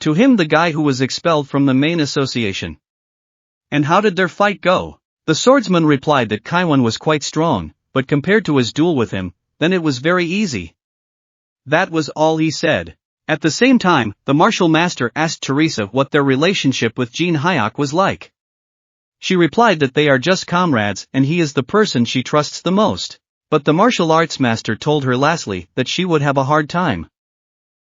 To him, the guy who was expelled from the main association. And how did their fight go? The swordsman replied that Kaiwan was quite strong, but compared to his duel with him, then it was very easy. That was all he said. At the same time, the martial master asked Teresa what their relationship with Jin Heck was like. She replied that they are just comrades and he is the person she trusts the most. But the martial arts master told her lastly that she would have a hard time.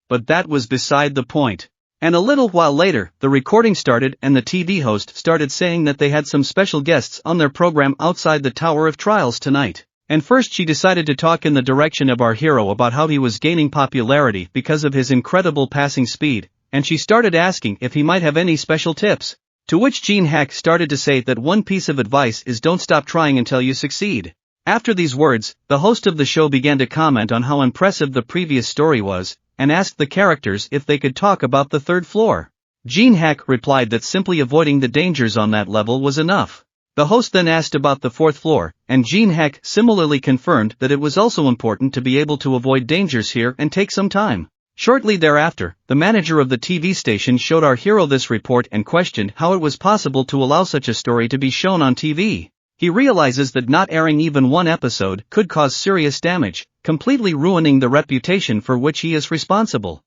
But that was beside the point. And a little while later, the recording started and the TV host started saying that they had some special guests on their program outside the Tower of Trials tonight. And first she decided to talk in the direction of our hero about how he was gaining popularity because of his incredible passing speed, and she started asking if he might have any special tips. To which Jin Heck started to say that one piece of advice is don't stop trying until you succeed. After these words, the host of the show began to comment on how impressive the previous story was, and asked the characters if they could talk about the third floor. Jin Heck replied that simply avoiding the dangers on that level was enough. The host then asked about the fourth floor, and Jin Heck similarly confirmed that it was also important to be able to avoid dangers here and take some time. Shortly thereafter, the manager of the TV station showed our hero this report and questioned how it was possible to allow such a story to be shown on TV. He realizes that not airing even one episode could cause serious damage, completely ruining the reputation for which he is responsible.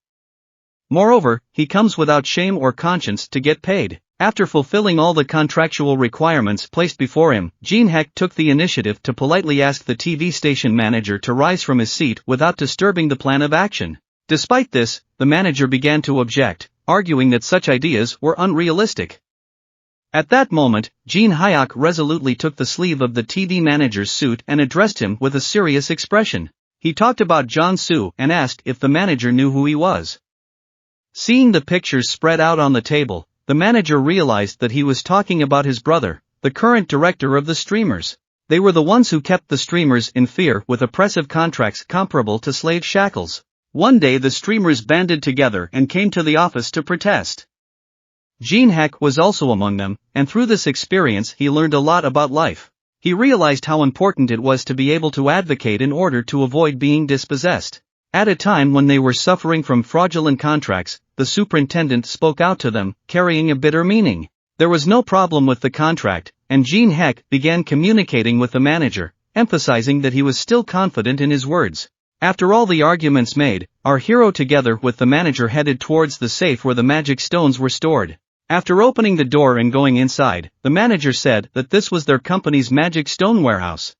Moreover, he comes without shame or conscience to get paid. After fulfilling all the contractual requirements placed before him, Jin Heck took the initiative to politely ask the TV station manager to rise from his seat without disturbing the plan of action. Despite this, the manager began to object, arguing that such ideas were unrealistic. At that moment, Jin Heck resolutely took the sleeve of the TV manager's suit and addressed him with a serious expression. He talked about John Su and asked if the manager knew who he was. Seeing the pictures spread out on the table, the manager realized that he was talking about his brother, the current director of the streamers. They were the ones who kept the streamers in fear with oppressive contracts comparable to slave shackles. One day the streamers banded together and came to the office to protest. Jin Heck was also among them, and through this experience he learned a lot about life. He realized how important it was to be able to advocate in order to avoid being dispossessed. At a time when they were suffering from fraudulent contracts, the superintendent spoke out to them, carrying a bitter meaning. There was no problem with the contract, and Jin Heck began communicating with the manager, emphasizing that he was still confident in his words. After all the arguments made, our hero together with the manager headed towards the safe where the magic stones were stored. After opening the door and going inside, the manager said that this was their company's magic stone warehouse.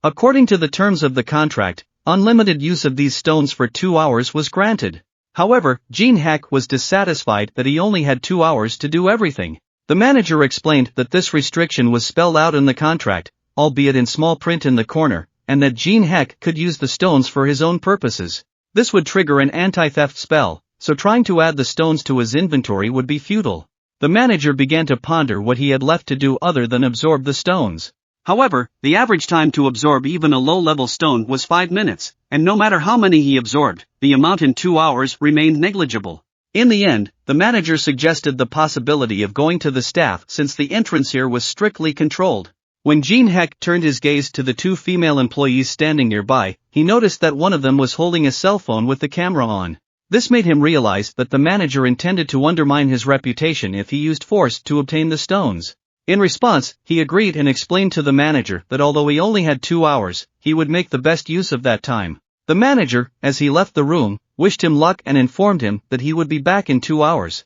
According to the terms of the contract, unlimited use of these stones for 2 hours was granted. However, Jin Heck was dissatisfied that he only had 2 hours to do everything. The manager explained that this restriction was spelled out in the contract, albeit in small print in the corner, and that Jin Heck could use the stones for his own purposes. This would trigger an anti-theft spell, so trying to add the stones to his inventory would be futile. The manager began to ponder what he had left to do other than absorb the stones. However, the average time to absorb even a low-level stone was 5 minutes, and no matter how many he absorbed, the amount in 2 hours remained negligible. In the end, the manager suggested the possibility of going to the staff since the entrance here was strictly controlled. When Jin Heck turned his gaze to the 2 female employees standing nearby, he noticed that one of them was holding a cell phone with the camera on. This made him realize that the manager intended to undermine his reputation if he used force to obtain the stones. In response, he agreed and explained to the manager that although he only had 2 hours, he would make the best use of that time. The manager, as he left the room, wished him luck and informed him that he would be back in 2 hours.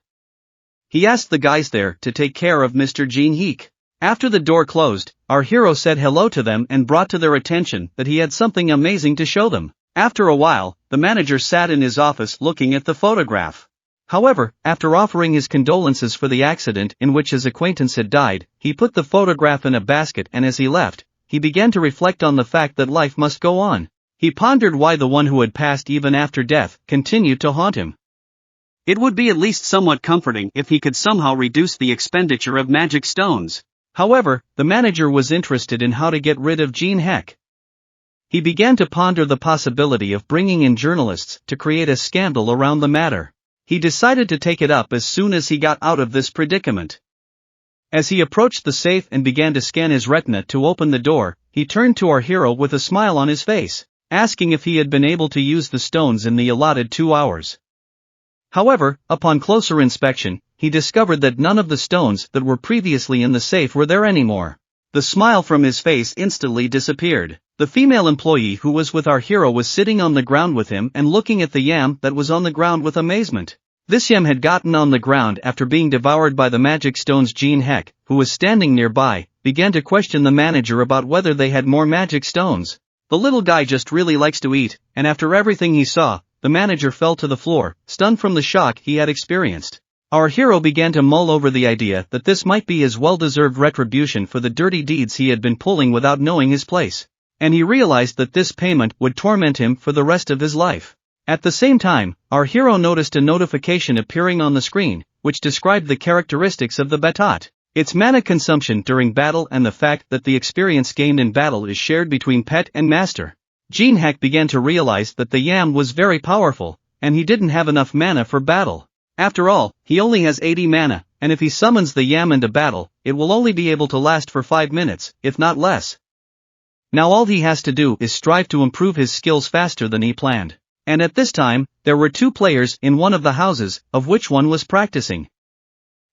He asked the guys there to take care of Mr. Jin Heck. After the door closed, our hero said hello to them and brought to their attention that he had something amazing to show them. After a while, the manager sat in his office looking at the photograph. However, after offering his condolences for the accident in which his acquaintance had died, he put the photograph in a basket and as he left, he began to reflect on the fact that life must go on. He pondered why the one who had passed even after death continued to haunt him. It would be at least somewhat comforting if he could somehow reduce the expenditure of magic stones. However, the manager was interested in how to get rid of Jin Heck. He began to ponder the possibility of bringing in journalists to create a scandal around the matter. He decided to take it up as soon as he got out of this predicament. As he approached the safe and began to scan his retina to open the door, he turned to our hero with a smile on his face, asking if he had been able to use the stones in the allotted 2 hours. However, upon closer inspection, he discovered that none of the stones that were previously in the safe were there anymore. The smile from his face instantly disappeared. The female employee who was with our hero was sitting on the ground with him and looking at the yam that was on the ground with amazement. This yam had gotten on the ground after being devoured by the magic stones. Jin Heck, who was standing nearby, began to question the manager about whether they had more magic stones. The little guy just really likes to eat, and after everything he saw, the manager fell to the floor, stunned from the shock he had experienced. Our hero began to mull over the idea that this might be his well-deserved retribution for the dirty deeds he had been pulling without knowing his place. And he realized that this payment would torment him for the rest of his life. At the same time, our hero noticed a notification appearing on the screen, which described the characteristics of the batot, its mana consumption during battle and the fact that the experience gained in battle is shared between pet and master. Jin Heck began to realize that the yam was very powerful, and he didn't have enough mana for battle. After all, he only has 80 mana, and if he summons the yam into battle, it will only be able to last for 5 minutes, if not less. Now all he has to do is strive to improve his skills faster than he planned. And at this time, there were 2 players in one of the houses, of which one was practicing.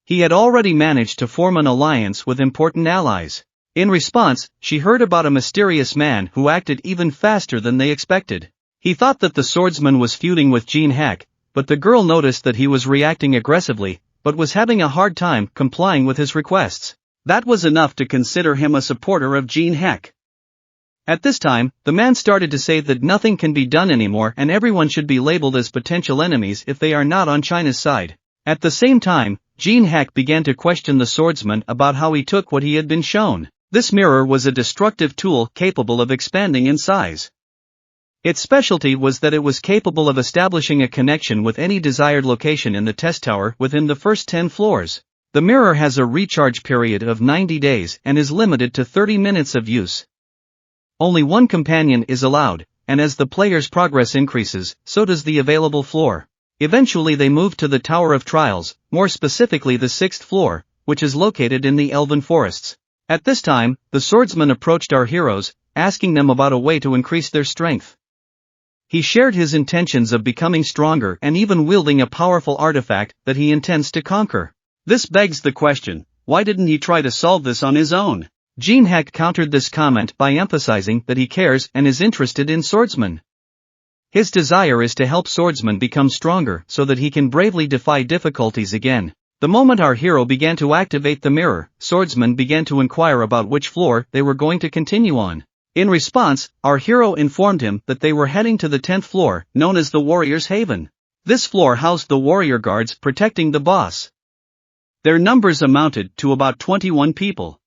He had already managed to form an alliance with important allies. In response, she heard about a mysterious man who acted even faster than they expected. He thought that the swordsman was feuding with Jin Heck, but the girl noticed that he was reacting aggressively, but was having a hard time complying with his requests. That was enough to consider him a supporter of Jin Heck. At this time, the man started to say that nothing can be done anymore and everyone should be labeled as potential enemies if they are not on China's side. At the same time, Jin Heck began to question the swordsman about how he took what he had been shown. This mirror was a destructive tool capable of expanding in size. Its specialty was that it was capable of establishing a connection with any desired location in the test tower within the first 10 floors. The mirror has a recharge period of 90 days and is limited to 30 minutes of use. Only one companion is allowed, and as the player's progress increases, so does the available floor. Eventually they move to the Tower of Trials, more specifically the 6th floor, which is located in the Elven Forests. At this time, the swordsman approached our heroes, asking them about a way to increase their strength. He shared his intentions of becoming stronger and even wielding a powerful artifact that he intends to conquer. This begs the question, why didn't he try to solve this on his own? Jin Heck countered this comment by emphasizing that he cares and is interested in swordsmen. His desire is to help swordsmen become stronger so that he can bravely defy difficulties again. The moment our hero began to activate the mirror, swordsmen began to inquire about which floor they were going to continue on. In response, our hero informed him that they were heading to the 10th floor, known as the Warrior's Haven. This floor housed the warrior guards protecting the boss. Their numbers amounted to about 21 people.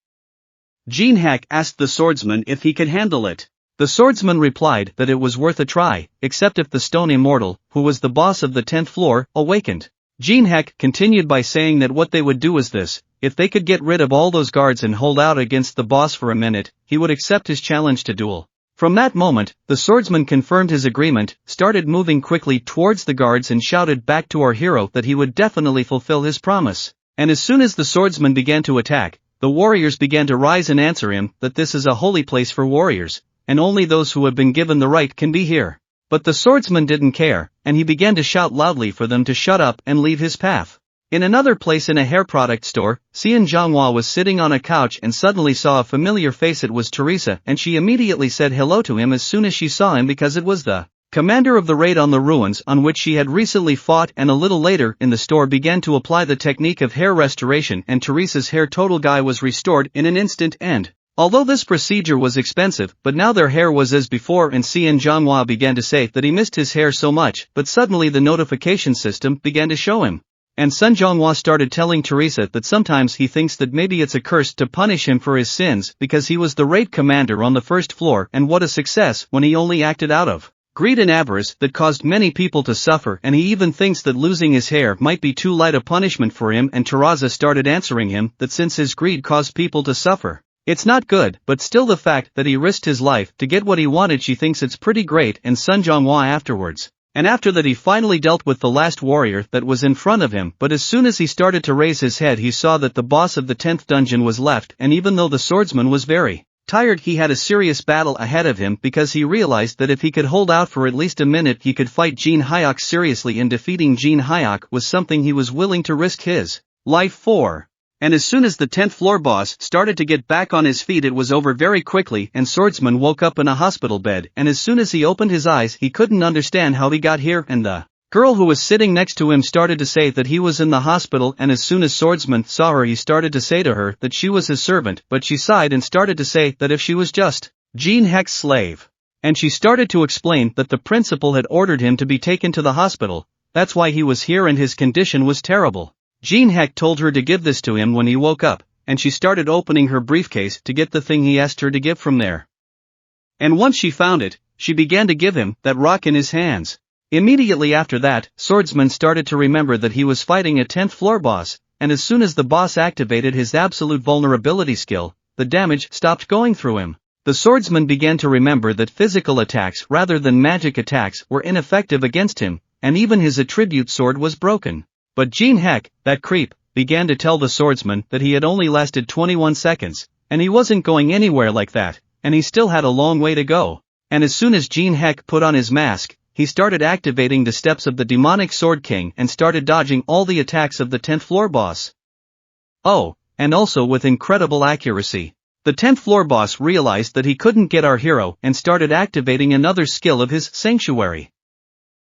Jin Heck asked the swordsman if he could handle it. The swordsman replied that it was worth a try, except if the stone immortal, who was the boss of the 10th floor, awakened. Jin Heck continued by saying that what they would do is this: if they could get rid of all those guards and hold out against the boss for a minute, he would accept his challenge to duel. From that moment, the swordsman confirmed his agreement, started moving quickly towards the guards and shouted back to our hero that he would definitely fulfill his promise. And as soon as the swordsman began to attack, the warriors began to rise and answer him that this is a holy place for warriors, and only those who have been given the right can be here. But the swordsman didn't care, and he began to shout loudly for them to shut up and leave his path. In another place in a hair product store, Xian Zhonghua was sitting on a couch and suddenly saw a familiar face. It was Teresa, and she immediately said hello to him as soon as she saw him because it was the commander of the raid on the ruins on which she had recently fought. And a little later in the store began to apply the technique of hair restoration, and Teresa's hair total guy was restored in an instant. And although this procedure was expensive, but now their hair was as before, and Xian Zhonghua began to say that he missed his hair so much. But suddenly the notification system began to show him. And Sun Zhonghua started telling Teresa that sometimes he thinks that maybe it's a curse to punish him for his sins because he was the raid commander on the first floor, and what a success when he only acted out of greed and avarice that caused many people to suffer, and he even thinks that losing his hair might be too light a punishment for him. And Teresa started answering him that since his greed caused people to suffer, it's not good, but still the fact that he risked his life to get what he wanted, she thinks it's pretty great. And Sun Zhonghua afterwards. And after that he finally dealt with the last warrior that was in front of him, but as soon as he started to raise his head he saw that the boss of the 10th dungeon was left, and even though the swordsman was very tired he had a serious battle ahead of him because he realized that if he could hold out for at least a minute he could fight Jin Heck seriously, and defeating Jin Heck was something he was willing to risk his life for. And as soon as the 10th floor boss started to get back on his feet it was over very quickly, and swordsman woke up in a hospital bed, and as soon as he opened his eyes he couldn't understand how he got here, and the girl who was sitting next to him started to say that he was in the hospital, and as soon as swordsman saw her he started to say to her that she was his servant, but she sighed and started to say that if she was just Jin Heck's slave. And she started to explain that the principal had ordered him to be taken to the hospital, that's why he was here and his condition was terrible. Jin Heck told her to give this to him when he woke up, and she started opening her briefcase to get the thing he asked her to give from there. And once she found it, she began to give him that rock in his hands. Immediately after that, swordsman started to remember that he was fighting a 10th floor boss, and as soon as the boss activated his absolute vulnerability skill, the damage stopped going through him. The swordsman began to remember that physical attacks rather than magic attacks were ineffective against him, and even his attribute sword was broken. But Jin Heck, that creep, began to tell the swordsman that he had only lasted 21 seconds, and he wasn't going anywhere like that, and he still had a long way to go. And as soon as Jin Heck put on his mask, he started activating the steps of the demonic sword king and started dodging all the attacks of the 10th floor boss. Oh, and also with incredible accuracy. The 10th floor boss realized that he couldn't get our hero and started activating another skill of his sanctuary.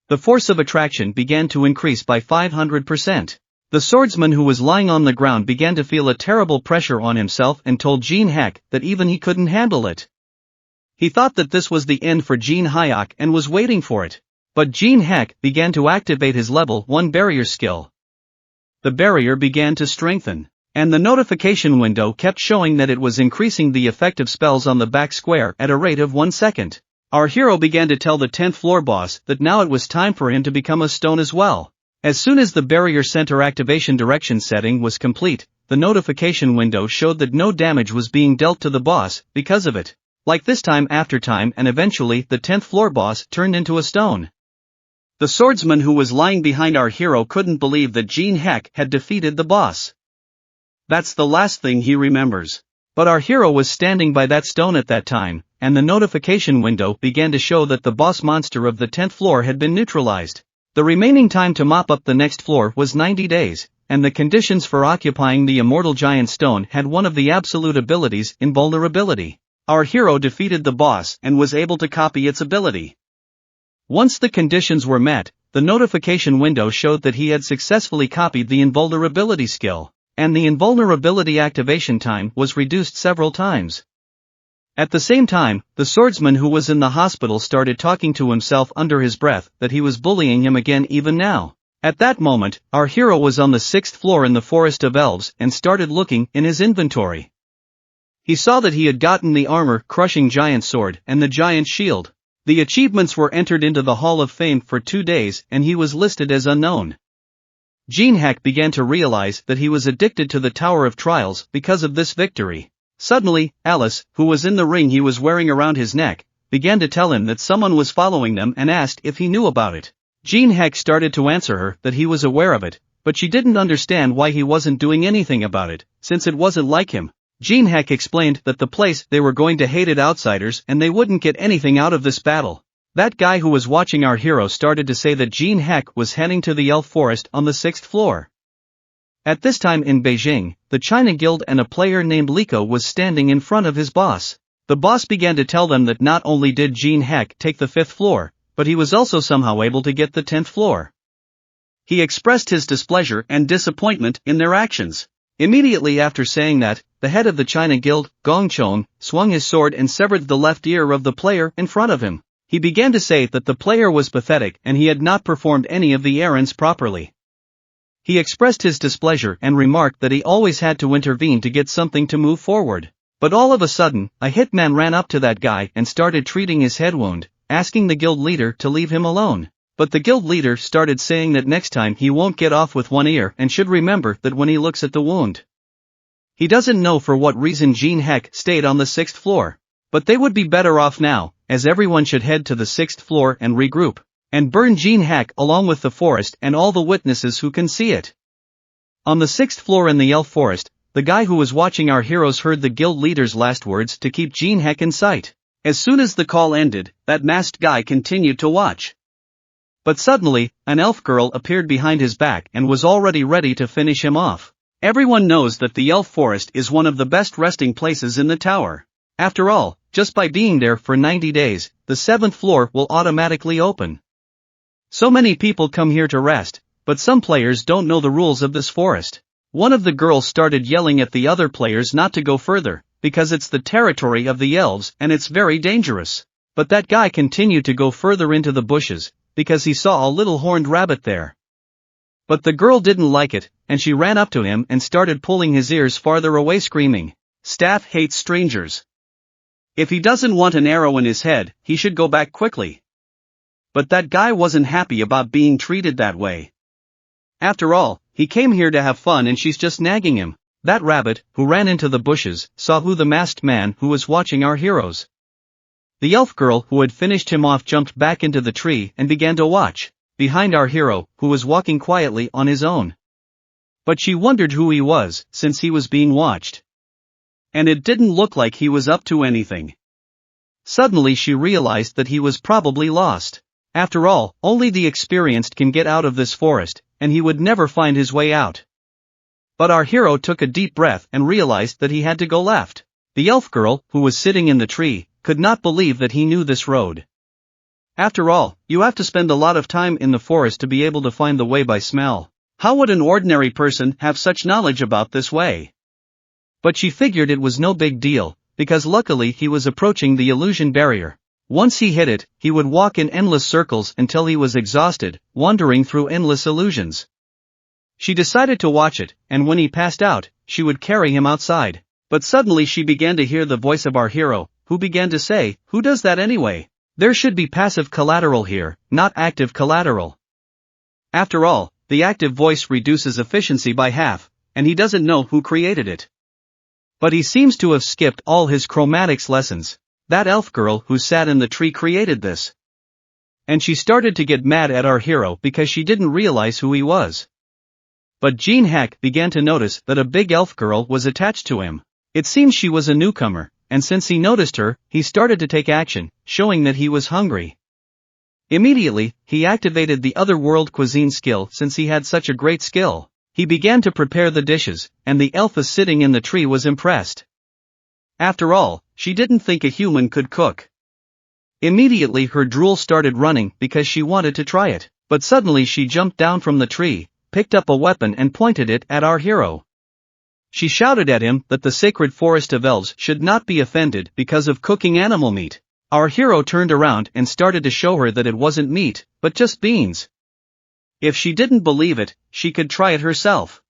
The force of attraction began to increase by 500%. The swordsman who was lying on the ground began to feel a terrible pressure on himself and told Jin Heck that even he couldn't handle it. He thought that this was the end for Jin Heck and was waiting for it. But Jin Heck began to activate his level 1 barrier skill. The barrier began to strengthen, and the notification window kept showing that it was increasing the effect of spells on the back square at a rate of 1 second. Our hero began to tell the 10th floor boss that now it was time for him to become a stone as well. As soon as the barrier center activation direction setting was complete, the notification window showed that no damage was being dealt to the boss because of it. Like this time after time, and eventually the 10th floor boss turned into a stone. The swordsman who was lying behind our hero couldn't believe that Jin Heck had defeated the boss. That's the last thing he remembers. But our hero was standing by that stone at that time, and the notification window began to show that the boss monster of the 10th floor had been neutralized. The remaining time to mop up the next floor was 90 days, and the conditions for occupying the immortal giant stone had one of the absolute abilities, invulnerability. Our hero defeated the boss and was able to copy its ability. Once the conditions were met, the notification window showed that he had successfully copied the invulnerability skill, and the invulnerability activation time was reduced several times. At the same time, the swordsman who was in the hospital started talking to himself under his breath that he was bullying him again even now. At that moment, our hero was on the 6th floor in the Forest of Elves and started looking in his inventory. He saw that he had gotten the armor-crushing giant sword and the giant shield. The achievements were entered into the Hall of Fame for 2 days and he was listed as unknown. Jin Heck began to realize that he was addicted to the Tower of Trials because of this victory. Suddenly, Alice, who was in the ring he was wearing around his neck, began to tell him that someone was following them and asked if he knew about it. Jin Heck started to answer her that he was aware of it, but she didn't understand why he wasn't doing anything about it, since it wasn't like him. Jin Heck explained that the place they were going to hated outsiders and they wouldn't get anything out of this battle. That guy who was watching our hero started to say that Jin Heck was heading to the elf forest on the 6th floor. At this time in Beijing, the China Guild and a player named Liko was standing in front of his boss. The boss began to tell them that not only did Jin Heck take the 5th floor, but he was also somehow able to get the 10th floor. He expressed his displeasure and disappointment in their actions. Immediately after saying that, the head of the China Guild, Gongchong, swung his sword and severed the left ear of the player in front of him. He began to say that the player was pathetic and he had not performed any of the errands properly. He expressed his displeasure and remarked that he always had to intervene to get something to move forward. But all of a sudden, a hitman ran up to that guy and started treating his head wound, asking the guild leader to leave him alone. But the guild leader started saying that next time he won't get off with one ear and should remember that when he looks at the wound. He doesn't know for what reason Jin Heck stayed on the 6th floor. But they would be better off now, as everyone should head to the 6th floor and regroup, and burn Jin Heck along with the forest and all the witnesses who can see it. On the 6th floor in the elf forest, the guy who was watching our heroes heard the guild leader's last words to keep Jin Heck in sight. As soon as the call ended, that masked guy continued to watch. But suddenly, an elf girl appeared behind his back and was already ready to finish him off. Everyone knows that the elf forest is one of the best resting places in the tower. After all, just by being there for 90 days, the 7th floor will automatically open. So many people come here to rest, but some players don't know the rules of this forest. One of the girls started yelling at the other players not to go further, because it's the territory of the elves and it's very dangerous. But that guy continued to go further into the bushes, because he saw a little horned rabbit there. But the girl didn't like it, and she ran up to him and started pulling his ears farther away screaming, "Staff hates strangers. If he doesn't want an arrow in his head, he should go back quickly." But that guy wasn't happy about being treated that way. After all, he came here to have fun and she's just nagging him. That rabbit, who ran into the bushes, saw who the masked man who was watching our heroes. The elf girl who had finished him off jumped back into the tree and began to watch, behind our hero, who was walking quietly on his own. But she wondered who he was, since he was being watched. And it didn't look like he was up to anything. Suddenly she realized that he was probably lost. After all, only the experienced can get out of this forest, and he would never find his way out. But our hero took a deep breath and realized that he had to go left. The elf girl, who was sitting in the tree, could not believe that he knew this road. After all, you have to spend a lot of time in the forest to be able to find the way by smell. How would an ordinary person have such knowledge about this way? But she figured it was no big deal, because luckily he was approaching the illusion barrier. Once he hit it, he would walk in endless circles until he was exhausted, wandering through endless illusions. She decided to watch it, and when he passed out, she would carry him outside. But suddenly she began to hear the voice of our hero, who began to say, "Who does that anyway? There should be passive collateral here, not active collateral." After all, the active voice reduces efficiency by half, and he doesn't know who created it. But he seems to have skipped all his chromatics lessons. That elf girl who sat in the tree created this. And she started to get mad at our hero because she didn't realize who he was. But Jin Heck began to notice that a big elf girl was attached to him. It seems she was a newcomer, and since he noticed her, he started to take action, showing that he was hungry. Immediately, he activated the otherworld cuisine skill since he had such a great skill. He began to prepare the dishes, and the elf sitting in the tree was impressed. After all, she didn't think a human could cook. Immediately her drool started running because she wanted to try it, but suddenly she jumped down from the tree, picked up a weapon and pointed it at our hero. She shouted at him that the sacred forest of elves should not be offended because of cooking animal meat. Our hero turned around and started to show her that it wasn't meat, but just beans. If she didn't believe it, she could try it herself.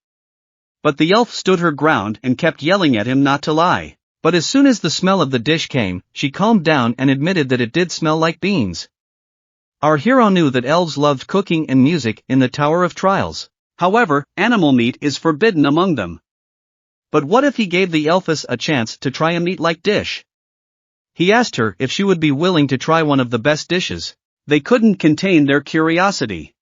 But the elf stood her ground and kept yelling at him not to lie. But as soon as the smell of the dish came, she calmed down and admitted that it did smell like beans. Our hero knew that elves loved cooking and music in the Tower of Trials. However, animal meat is forbidden among them. But what if he gave the elfess a chance to try a meat-like dish? He asked her if she would be willing to try one of the best dishes. They couldn't contain their curiosity.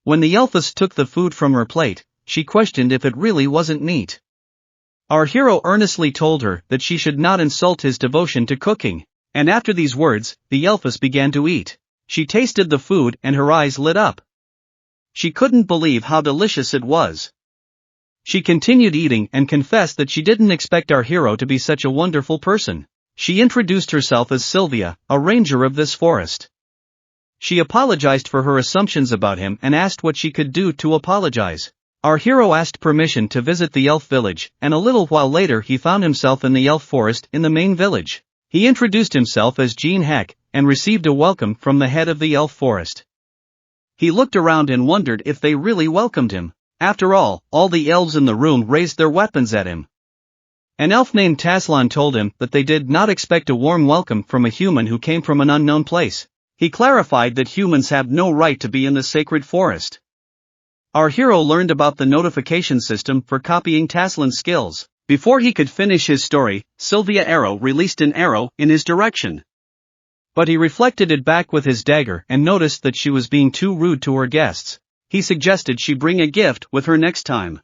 When the elfess took the food from her plate, she questioned if it really wasn't meat. Our hero earnestly told her that she should not insult his devotion to cooking. And after these words, the elfess began to eat. She tasted the food and her eyes lit up. She couldn't believe how delicious it was. She continued eating and confessed that she didn't expect our hero to be such a wonderful person. She introduced herself as Sylvia, a ranger of this forest. She apologized for her assumptions about him and asked what she could do to apologize. Our hero asked permission to visit the elf village, and a little while later he found himself in the elf forest in the main village. He introduced himself as Jin Heck, and received a welcome from the head of the elf forest. He looked around and wondered if they really welcomed him. After all the elves in the room raised their weapons at him. An elf named Taslan told him that they did not expect a warm welcome from a human who came from an unknown place. He clarified that humans have no right to be in the sacred forest. Our hero learned about the notification system for copying Taslan's skills. Before he could finish his story, Sylvia Arrow released an arrow in his direction. But he reflected it back with his dagger and noticed that she was being too rude to her guests. He suggested she bring a gift with her next time.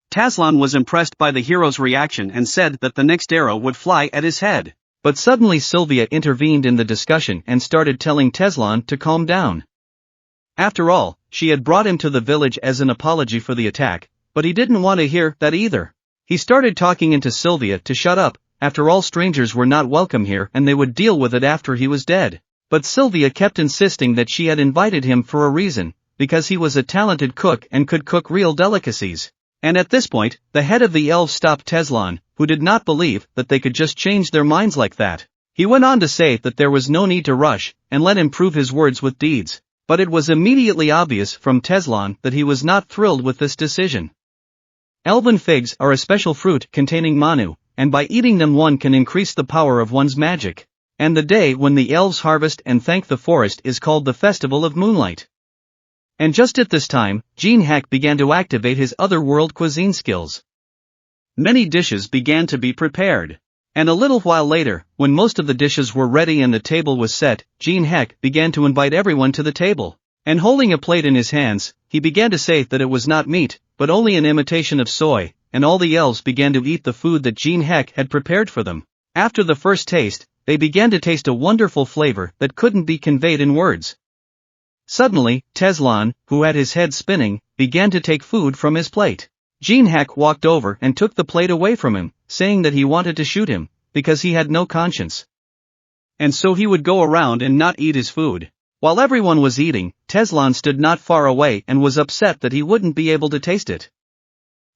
Taslan was impressed by the hero's reaction and said that the next arrow would fly at his head. But suddenly Sylvia intervened in the discussion and started telling Taslan to calm down. After all, she had brought him to the village as an apology for the attack, but he didn't want to hear that either. He started talking into Sylvia to shut up. After all, strangers were not welcome here and they would deal with it after he was dead. But Sylvia kept insisting that she had invited him for a reason, because he was a talented cook and could cook real delicacies. And at this point, the head of the elves stopped Taslan, who did not believe that they could just change their minds like that. He went on to say that there was no need to rush, and let him prove his words with deeds. But it was immediately obvious from Taslan that he was not thrilled with this decision. Elven figs are a special fruit containing manu, and by eating them one can increase the power of one's magic. And the day when the elves harvest and thank the forest is called the Festival of Moonlight. And just at this time, Jin Heck began to activate his otherworld cuisine skills. Many dishes began to be prepared. And a little while later, when most of the dishes were ready and the table was set, Jin Heck began to invite everyone to the table. And holding a plate in his hands, he began to say that it was not meat, but only an imitation of soy, and all the elves began to eat the food that Jin Heck had prepared for them. After the first taste, they began to taste a wonderful flavor that couldn't be conveyed in words. Suddenly, Taslan, who had his head spinning, began to take food from his plate. Jin Heck walked over and took the plate away from him, saying that he wanted to shoot him, because he had no conscience. And so he would go around and not eat his food. While everyone was eating, Taslan stood not far away and was upset that he wouldn't be able to taste it.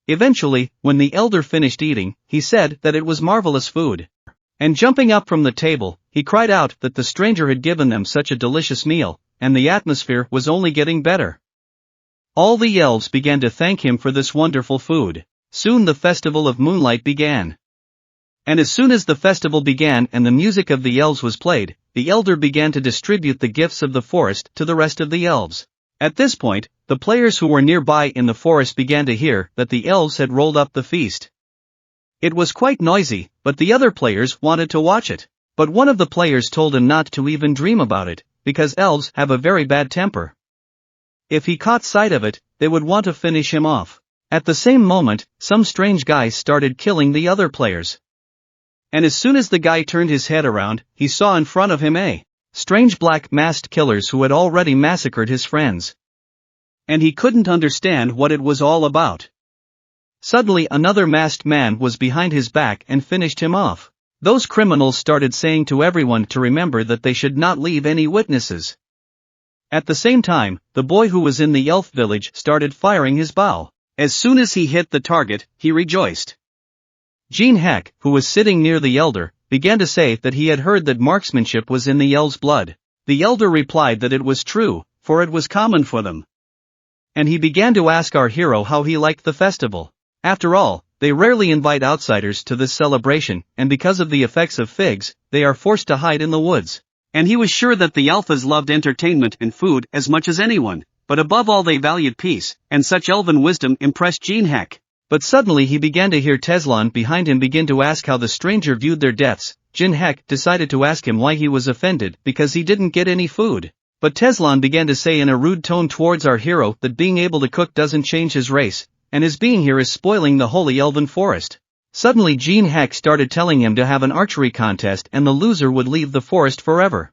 Eventually, when the elder finished eating, he said that it was marvelous food. And jumping up from the table, he cried out that the stranger had given them such a delicious meal, and the atmosphere was only getting better. All the elves began to thank him for this wonderful food. Soon the Festival of Moonlight began. And as soon as the festival began and the music of the elves was played, the elder began to distribute the gifts of the forest to the rest of the elves. At this point, the players who were nearby in the forest began to hear that the elves had rolled up the feast. It was quite noisy, but the other players wanted to watch it. But one of the players told him not to even dream about it, because elves have a very bad temper. If he caught sight of it, they would want to finish him off. At the same moment, some strange guys started killing the other players. And as soon as the guy turned his head around, he saw in front of him strange black masked killers who had already massacred his friends. And he couldn't understand what it was all about. Suddenly another masked man was behind his back and finished him off. Those criminals started saying to everyone to remember that they should not leave any witnesses. At the same time, the boy who was in the elf village started firing his bow. As soon as he hit the target, he rejoiced. Jin Heck, who was sitting near the elder, began to say that he had heard that marksmanship was in the elves' blood. The elder replied that it was true, for it was common for them. And he began to ask our hero how he liked the festival. After all, they rarely invite outsiders to this celebration, and because of the effects of figs, they are forced to hide in the woods. And he was sure that the alphas loved entertainment and food as much as anyone, but above all they valued peace, and such elven wisdom impressed Jin Heck. But suddenly he began to hear Taslan behind him begin to ask how the stranger viewed their deaths. Jin Heck decided to ask him why he was offended because he didn't get any food. But Taslan began to say in a rude tone towards our hero that being able to cook doesn't change his race, and his being here is spoiling the holy elven forest. Suddenly Jin Heck started telling him to have an archery contest and the loser would leave the forest forever.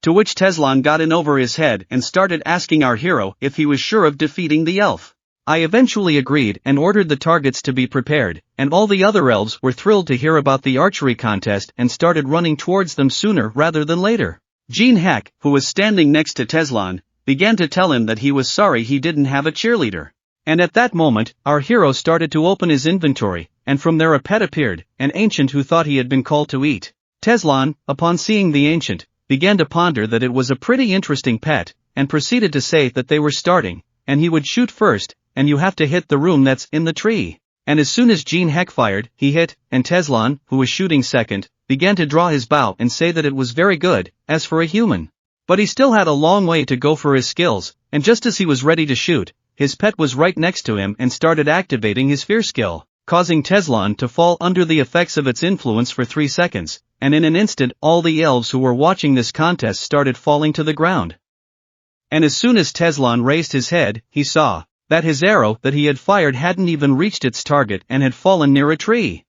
To which Teslan got in over his head and started asking our hero if he was sure of defeating the elf. I eventually agreed and ordered the targets to be prepared, and all the other elves were thrilled to hear about the archery contest and started running towards them sooner rather than later. Jin Heck, who was standing next to Teslan, began to tell him that he was sorry he didn't have a cheerleader. And at that moment, our hero started to open his inventory, and from there a pet appeared, an ancient who thought he had been called to eat. Teslan, upon seeing the ancient, began to ponder that it was a pretty interesting pet, and proceeded to say that they were starting, and he would shoot first, and you have to hit the room that's in the tree. And as soon as Jin Heck fired, he hit, and Teslan, who was shooting second, began to draw his bow and say that it was very good, as for a human. But he still had a long way to go for his skills, and just as he was ready to shoot, his pet was right next to him and started activating his fear skill, causing Teslan to fall under the effects of its influence for 3 seconds, and in an instant all the elves who were watching this contest started falling to the ground. And as soon as Teslan raised his head, he saw that his arrow that he had fired hadn't even reached its target and had fallen near a tree.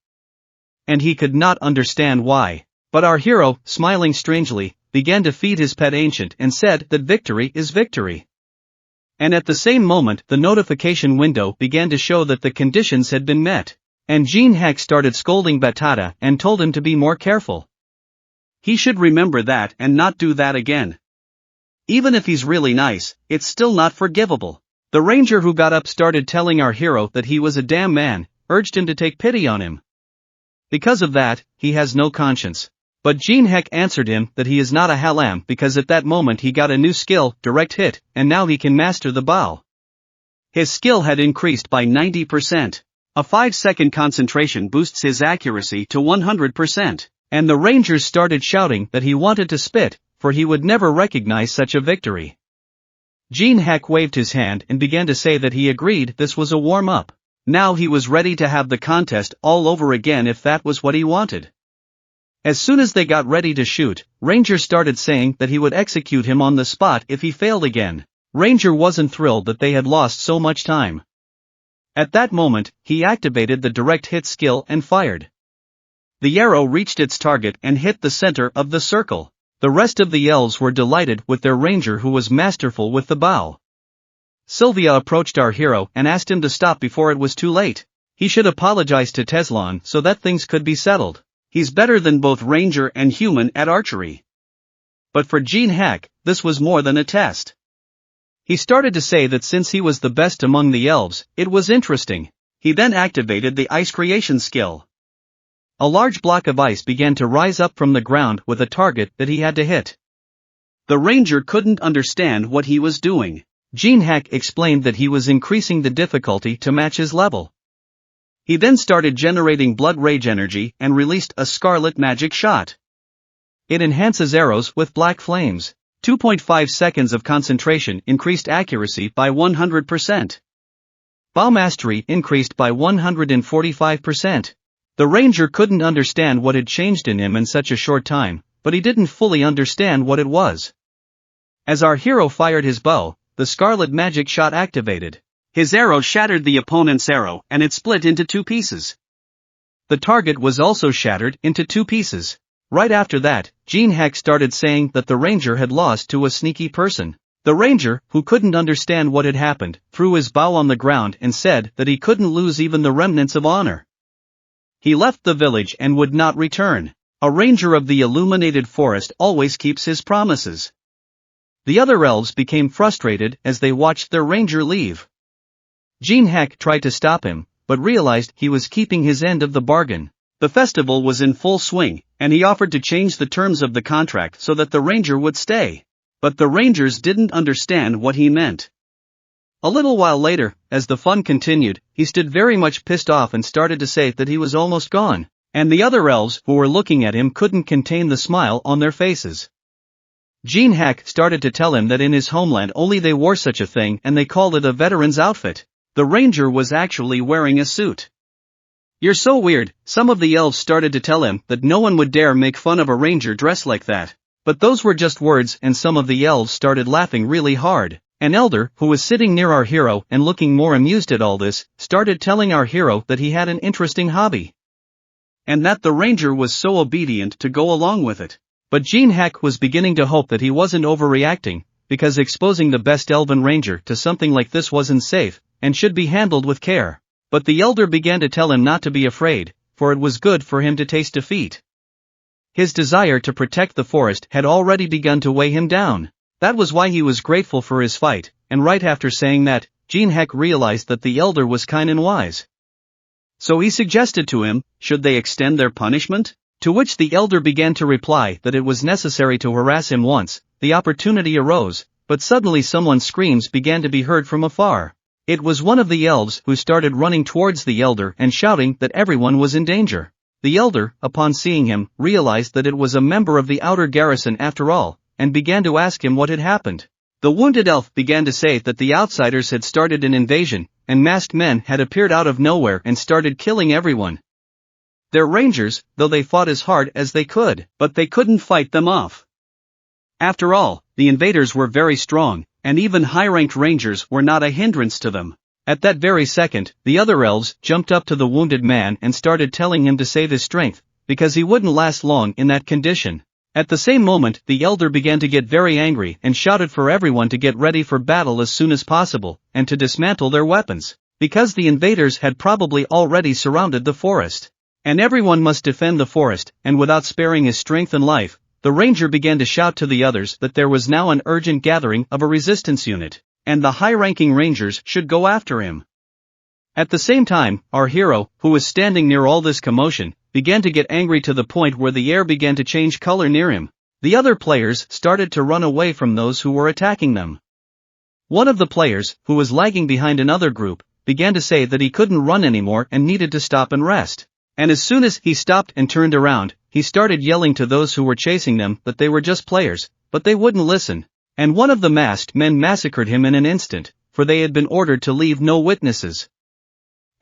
And he could not understand why. But our hero, smiling strangely, began to feed his pet ancient and said that victory is victory. And at the same moment the notification window began to show that the conditions had been met. And Jin Heck started scolding Batata and told him to be more careful. He should remember that and not do that again. Even if he's really nice, it's still not forgivable. The ranger who got up started telling our hero that he was a damn man, urged him to take pity on him. Because of that, he has no conscience. But Jin Heck answered him that he is not a halam because at that moment he got a new skill, direct hit, and now he can master the bow. His skill had increased by 90%. A 5-second concentration boosts his accuracy to 100%. And the rangers started shouting that he wanted to spit, for he would never recognize such a victory. Jin Heck waved his hand and began to say that he agreed this was a warm-up. Now he was ready to have the contest all over again if that was what he wanted. As soon as they got ready to shoot, Ranger started saying that he would execute him on the spot if he failed again. Ranger wasn't thrilled that they had lost so much time. At that moment, he activated the direct hit skill and fired. The arrow reached its target and hit the center of the circle. The rest of the elves were delighted with their ranger who was masterful with the bow. Sylvia approached our hero and asked him to stop before it was too late. He should apologize to Teslan so that things could be settled. He's better than both ranger and human at archery. But for Jin Heck, this was more than a test. He started to say that since he was the best among the elves, it was interesting. He then activated the ice creation skill. A large block of ice began to rise up from the ground with a target that he had to hit. The ranger couldn't understand what he was doing. Jin Heck explained that he was increasing the difficulty to match his level. He then started generating blood rage energy and released a scarlet magic shot. It enhances arrows with black flames. 2.5 seconds of concentration increased accuracy by 100%. Bow mastery increased by 145%. The ranger couldn't understand what had changed in him in such a short time, but he didn't fully understand what it was. As our hero fired his bow, the scarlet magic shot activated. His arrow shattered the opponent's arrow and it split into 2 pieces. The target was also shattered into 2 pieces. Right after that, Jin Heck started saying that the ranger had lost to a sneaky person. The ranger, who couldn't understand what had happened, threw his bow on the ground and said that he couldn't lose even the remnants of honor. He left the village and would not return. A ranger of the illuminated forest always keeps his promises. The other elves became frustrated as they watched their ranger leave. Jin Heck tried to stop him, but realized he was keeping his end of the bargain. The festival was in full swing, and he offered to change the terms of the contract so that the ranger would stay. But the rangers didn't understand what he meant. A little while later, as the fun continued, he stood very much pissed off and started to say that he was almost gone, and the other elves who were looking at him couldn't contain the smile on their faces. Jin Heck started to tell him that in his homeland only they wore such a thing and they called it a veteran's outfit. The ranger was actually wearing a suit. "You're so weird," some of the elves started to tell him that no one would dare make fun of a ranger dressed like that. But those were just words and some of the elves started laughing really hard, An elder, who was sitting near our hero and looking more amused at all this, started telling our hero that he had an interesting hobby. And that the ranger was so obedient to go along with it. But Jin Heck was beginning to hope that he wasn't overreacting, because exposing the best elven ranger to something like this wasn't safe, and should be handled with care. But the elder began to tell him not to be afraid, for it was good for him to taste defeat. His desire to protect the forest had already begun to weigh him down. That was why he was grateful for his fight, and right after saying that, Jin Heck realized that the elder was kind and wise. So he suggested to him, should they extend their punishment? To which the elder began to reply that it was necessary to harass him once. The opportunity arose, but suddenly someone's screams began to be heard from afar. It was one of the elves who started running towards the elder and shouting that everyone was in danger. The elder, upon seeing him, realized that it was a member of the outer garrison after all, and began to ask him what had happened. The wounded elf began to say that the outsiders had started an invasion, and masked men had appeared out of nowhere and started killing everyone. Their rangers, though they fought as hard as they could, but they couldn't fight them off. After all, the invaders were very strong, and even high-ranked rangers were not a hindrance to them. At that very second, the other elves jumped up to the wounded man and started telling him to save his strength, because he wouldn't last long in that condition. At the same moment, the elder began to get very angry and shouted for everyone to get ready for battle as soon as possible, and to dismantle their weapons, because the invaders had probably already surrounded the forest. And everyone must defend the forest, and without sparing his strength and life, the ranger began to shout to the others that there was now an urgent gathering of a resistance unit, and the high-ranking rangers should go after him. At the same time, our hero, who was standing near all this commotion, began to get angry to the point where the air began to change color near him. The other players started to run away from those who were attacking them. One of the players, who was lagging behind another group, began to say that he couldn't run anymore and needed to stop and rest. And as soon as he stopped and turned around, he started yelling to those who were chasing them that they were just players, but they wouldn't listen. And one of the masked men massacred him in an instant, for they had been ordered to leave no witnesses.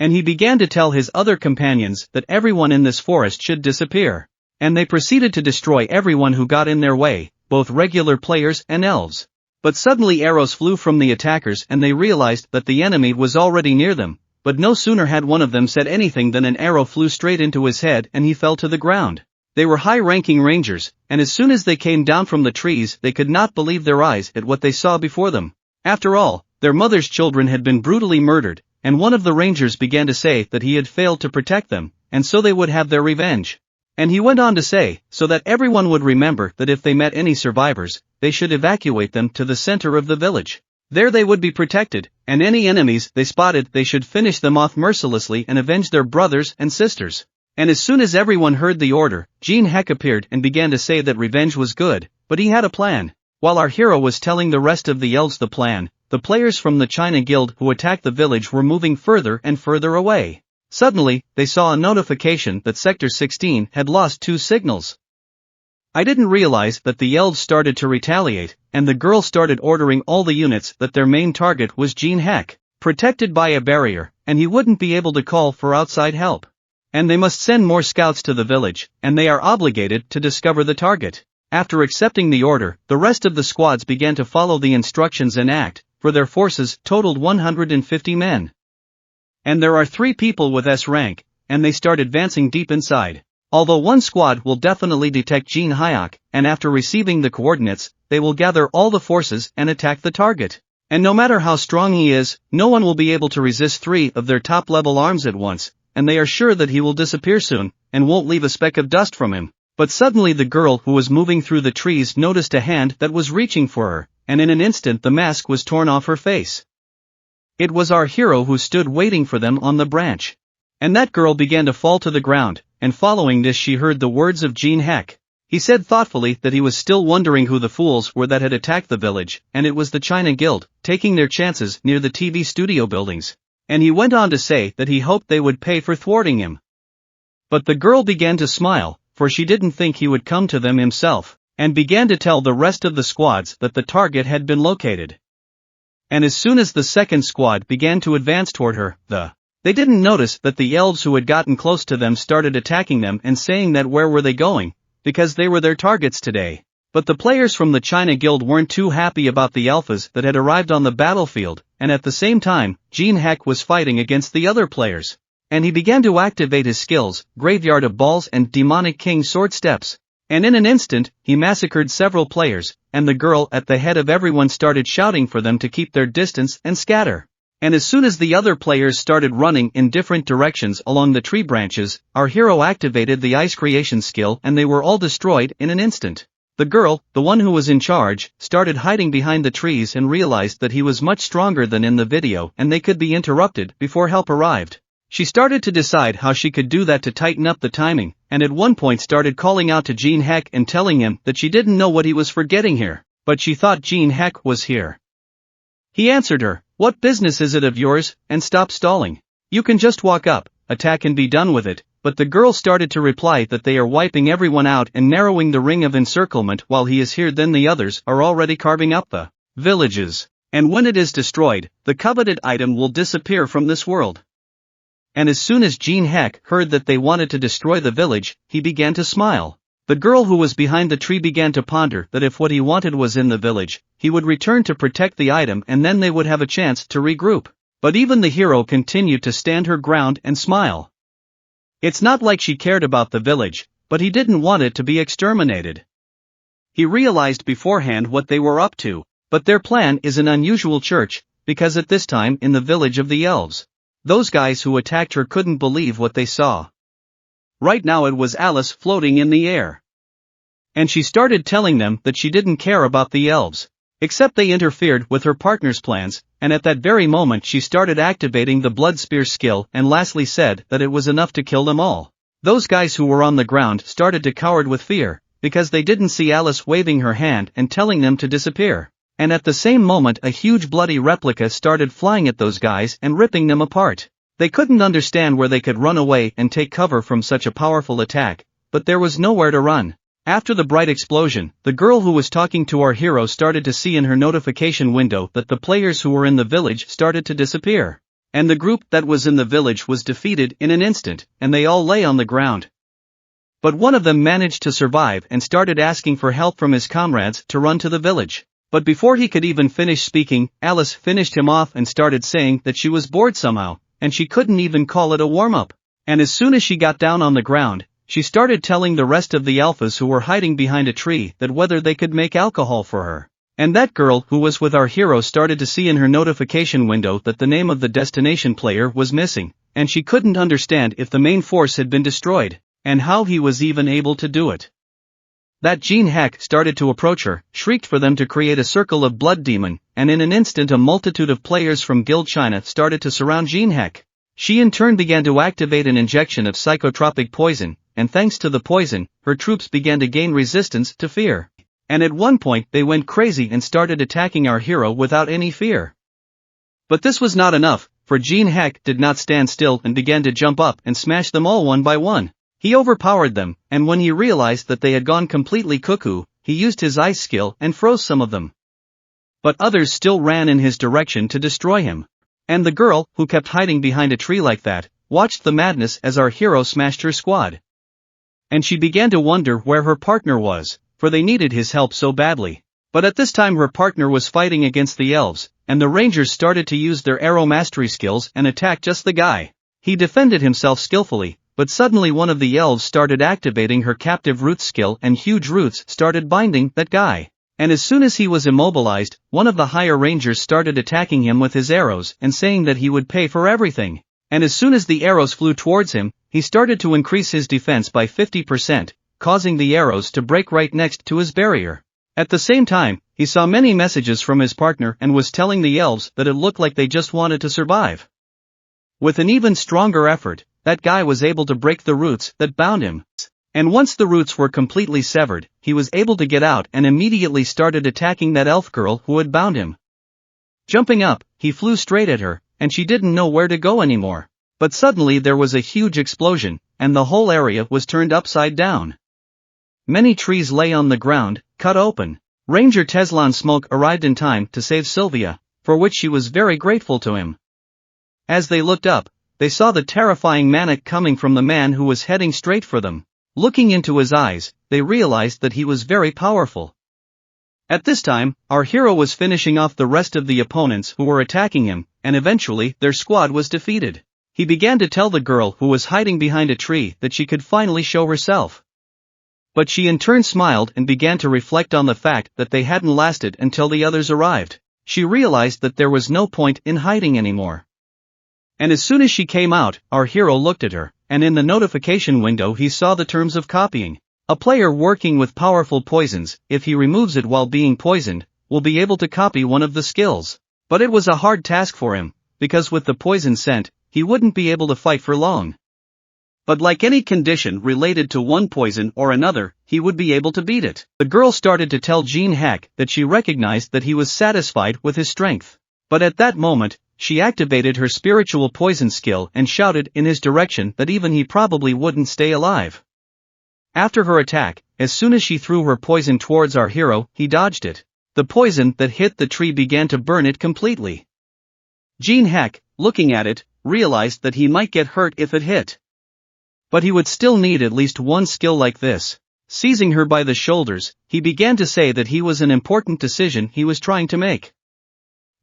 And he began to tell his other companions that everyone in this forest should disappear. And they proceeded to destroy everyone who got in their way, both regular players and elves. But suddenly arrows flew from the attackers and they realized that the enemy was already near them, but no sooner had one of them said anything than an arrow flew straight into his head and he fell to the ground. They were high-ranking rangers, and as soon as they came down from the trees they could not believe their eyes at what they saw before them. After all, their mother's children had been brutally murdered, and one of the rangers began to say that he had failed to protect them, and so they would have their revenge. And he went on to say, so that everyone would remember that if they met any survivors, they should evacuate them to the center of the village. There they would be protected, and any enemies they spotted they should finish them off mercilessly and avenge their brothers and sisters. And as soon as everyone heard the order, Jin Heck appeared and began to say that revenge was good, but he had a plan. While our hero was telling the rest of the elves the plan, the players from the China Guild who attacked the village were moving further and further away. Suddenly, they saw a notification that Sector 16 had lost 2 signals. I didn't realize that the elves started to retaliate, and the girl started ordering all the units that their main target was Jin Heck, protected by a barrier, and he wouldn't be able to call for outside help. And they must send more scouts to the village, and they are obligated to discover the target. After accepting the order, the rest of the squads began to follow the instructions and act, for their forces totaled 150 men. And there are 3 people with S rank, and they start advancing deep inside. Although one squad will definitely detect Jin Heck, and after receiving the coordinates, they will gather all the forces and attack the target. And no matter how strong he is, no one will be able to resist 3 of their top-level arms at once, and they are sure that he will disappear soon, and won't leave a speck of dust from him. But suddenly the girl who was moving through the trees noticed a hand that was reaching for her, and in an instant the mask was torn off her face. It was our hero who stood waiting for them on the branch. And that girl began to fall to the ground, and following this she heard the words of Jin Heck. He said thoughtfully that he was still wondering who the fools were that had attacked the village, and it was the China Guild, taking their chances near the TV studio buildings. And he went on to say that he hoped they would pay for thwarting him. But the girl began to smile, for she didn't think he would come to them himself, and began to tell the rest of the squads that the target had been located. And as soon as the second squad began to advance toward her, they didn't notice that the elves who had gotten close to them started attacking them and saying that where were they going, because they were their targets today. But the players from the China Guild weren't too happy about the alphas that had arrived on the battlefield, and at the same time, Jin Heck was fighting against the other players. And he began to activate his skills, Graveyard of Balls and Demonic King Sword Steps. And in an instant, he massacred several players, and the girl at the head of everyone started shouting for them to keep their distance and scatter. And as soon as the other players started running in different directions along the tree branches, our hero activated the ice creation skill and they were all destroyed in an instant. The girl, the one who was in charge, started hiding behind the trees and realized that he was much stronger than in the video and they could be interrupted before help arrived. She started to decide how she could do that to tighten up the timing, and at one point started calling out to Jin Heck and telling him that she didn't know what he was forgetting here, but she thought Jin Heck was here. He answered her, "What business is it of yours, and stop stalling. You can just walk up, attack and be done with it," but the girl started to reply that they are wiping everyone out and narrowing the ring of encirclement while he is here, then the others are already carving up the villages, and when it is destroyed, the coveted item will disappear from this world. And as soon as Jin Heck heard that they wanted to destroy the village, he began to smile. The girl who was behind the tree began to ponder that if what he wanted was in the village, he would return to protect the item and then they would have a chance to regroup. But even the hero continued to stand her ground and smile. It's not like she cared about the village, but he didn't want it to be exterminated. He realized beforehand what they were up to, but their plan is an unusual church, because at this time in the village of the elves, those guys who attacked her couldn't believe what they saw. Right now it was Alice floating in the air. And she started telling them that she didn't care about the elves, except they interfered with her partner's plans, and at that very moment she started activating the blood spear skill and lastly said that it was enough to kill them all. Those guys who were on the ground started to cower with fear, because they didn't see Alice waving her hand and telling them to disappear. And at the same moment a huge bloody replica started flying at those guys and ripping them apart. They couldn't understand where they could run away and take cover from such a powerful attack, but there was nowhere to run. After the bright explosion, the girl who was talking to our hero started to see in her notification window that the players who were in the village started to disappear. And the group that was in the village was defeated in an instant, and they all lay on the ground. But one of them managed to survive and started asking for help from his comrades to run to the village. But before he could even finish speaking, Alice finished him off and started saying that she was bored somehow, and she couldn't even call it a warm-up. And as soon as she got down on the ground, she started telling the rest of the alphas who were hiding behind a tree that whether they could make alcohol for her. And that girl who was with our hero started to see in her notification window that the name of the destination player was missing, and she couldn't understand if the main force had been destroyed, and how he was even able to do it. That Jin Heck started to approach her, shrieked for them to create a circle of blood demon, and in an instant a multitude of players from Guild China started to surround Jin Heck. She in turn began to activate an injection of psychotropic poison, and thanks to the poison, her troops began to gain resistance to fear. And at one point they went crazy and started attacking our hero without any fear. But this was not enough, for Jin Heck did not stand still and began to jump up and smash them all one by one. He overpowered them, and when he realized that they had gone completely cuckoo, he used his ice skill and froze some of them. But others still ran in his direction to destroy him. And the girl, who kept hiding behind a tree like that, watched the madness as our hero smashed her squad. And she began to wonder where her partner was, for they needed his help so badly. But at this time her partner was fighting against the elves, and the rangers started to use their arrow mastery skills and attack just the guy. He defended himself skillfully, but suddenly one of the elves started activating her captive roots skill and huge roots started binding that guy. And as soon as he was immobilized, one of the higher rangers started attacking him with his arrows and saying that he would pay for everything. And as soon as the arrows flew towards him, he started to increase his defense by 50%, causing the arrows to break right next to his barrier. At the same time, he saw many messages from his partner and was telling the elves that it looked like they just wanted to survive. With an even stronger effort, that guy was able to break the roots that bound him. And once the roots were completely severed, he was able to get out and immediately started attacking that elf girl who had bound him. Jumping up, he flew straight at her, and she didn't know where to go anymore. But suddenly there was a huge explosion, and the whole area was turned upside down. Many trees lay on the ground, cut open. Ranger Teslan Smoke arrived in time to save Sylvia, for which she was very grateful to him. As they looked up, they saw the terrifying maniac coming from the man who was heading straight for them. Looking into his eyes, they realized that he was very powerful. At this time, our hero was finishing off the rest of the opponents who were attacking him, and eventually their squad was defeated. He began to tell the girl who was hiding behind a tree that she could finally show herself. But she in turn smiled and began to reflect on the fact that they hadn't lasted until the others arrived. She realized that there was no point in hiding anymore. And as soon as she came out, our hero looked at her, and in the notification window he saw the terms of copying. A player working with powerful poisons, if he removes it while being poisoned, will be able to copy one of the skills. But it was a hard task for him, because with the poison scent, he wouldn't be able to fight for long. But like any condition related to one poison or another, he would be able to beat it. The girl started to tell Jin Heck that she recognized that he was satisfied with his strength. But at that moment, she activated her spiritual poison skill and shouted in his direction that even he probably wouldn't stay alive. After her attack, as soon as she threw her poison towards our hero, he dodged it. The poison that hit the tree began to burn it completely. Jin Heck, looking at it, realized that he might get hurt if it hit. But he would still need at least one skill like this. Seizing her by the shoulders, he began to say that he was an important decision he was trying to make.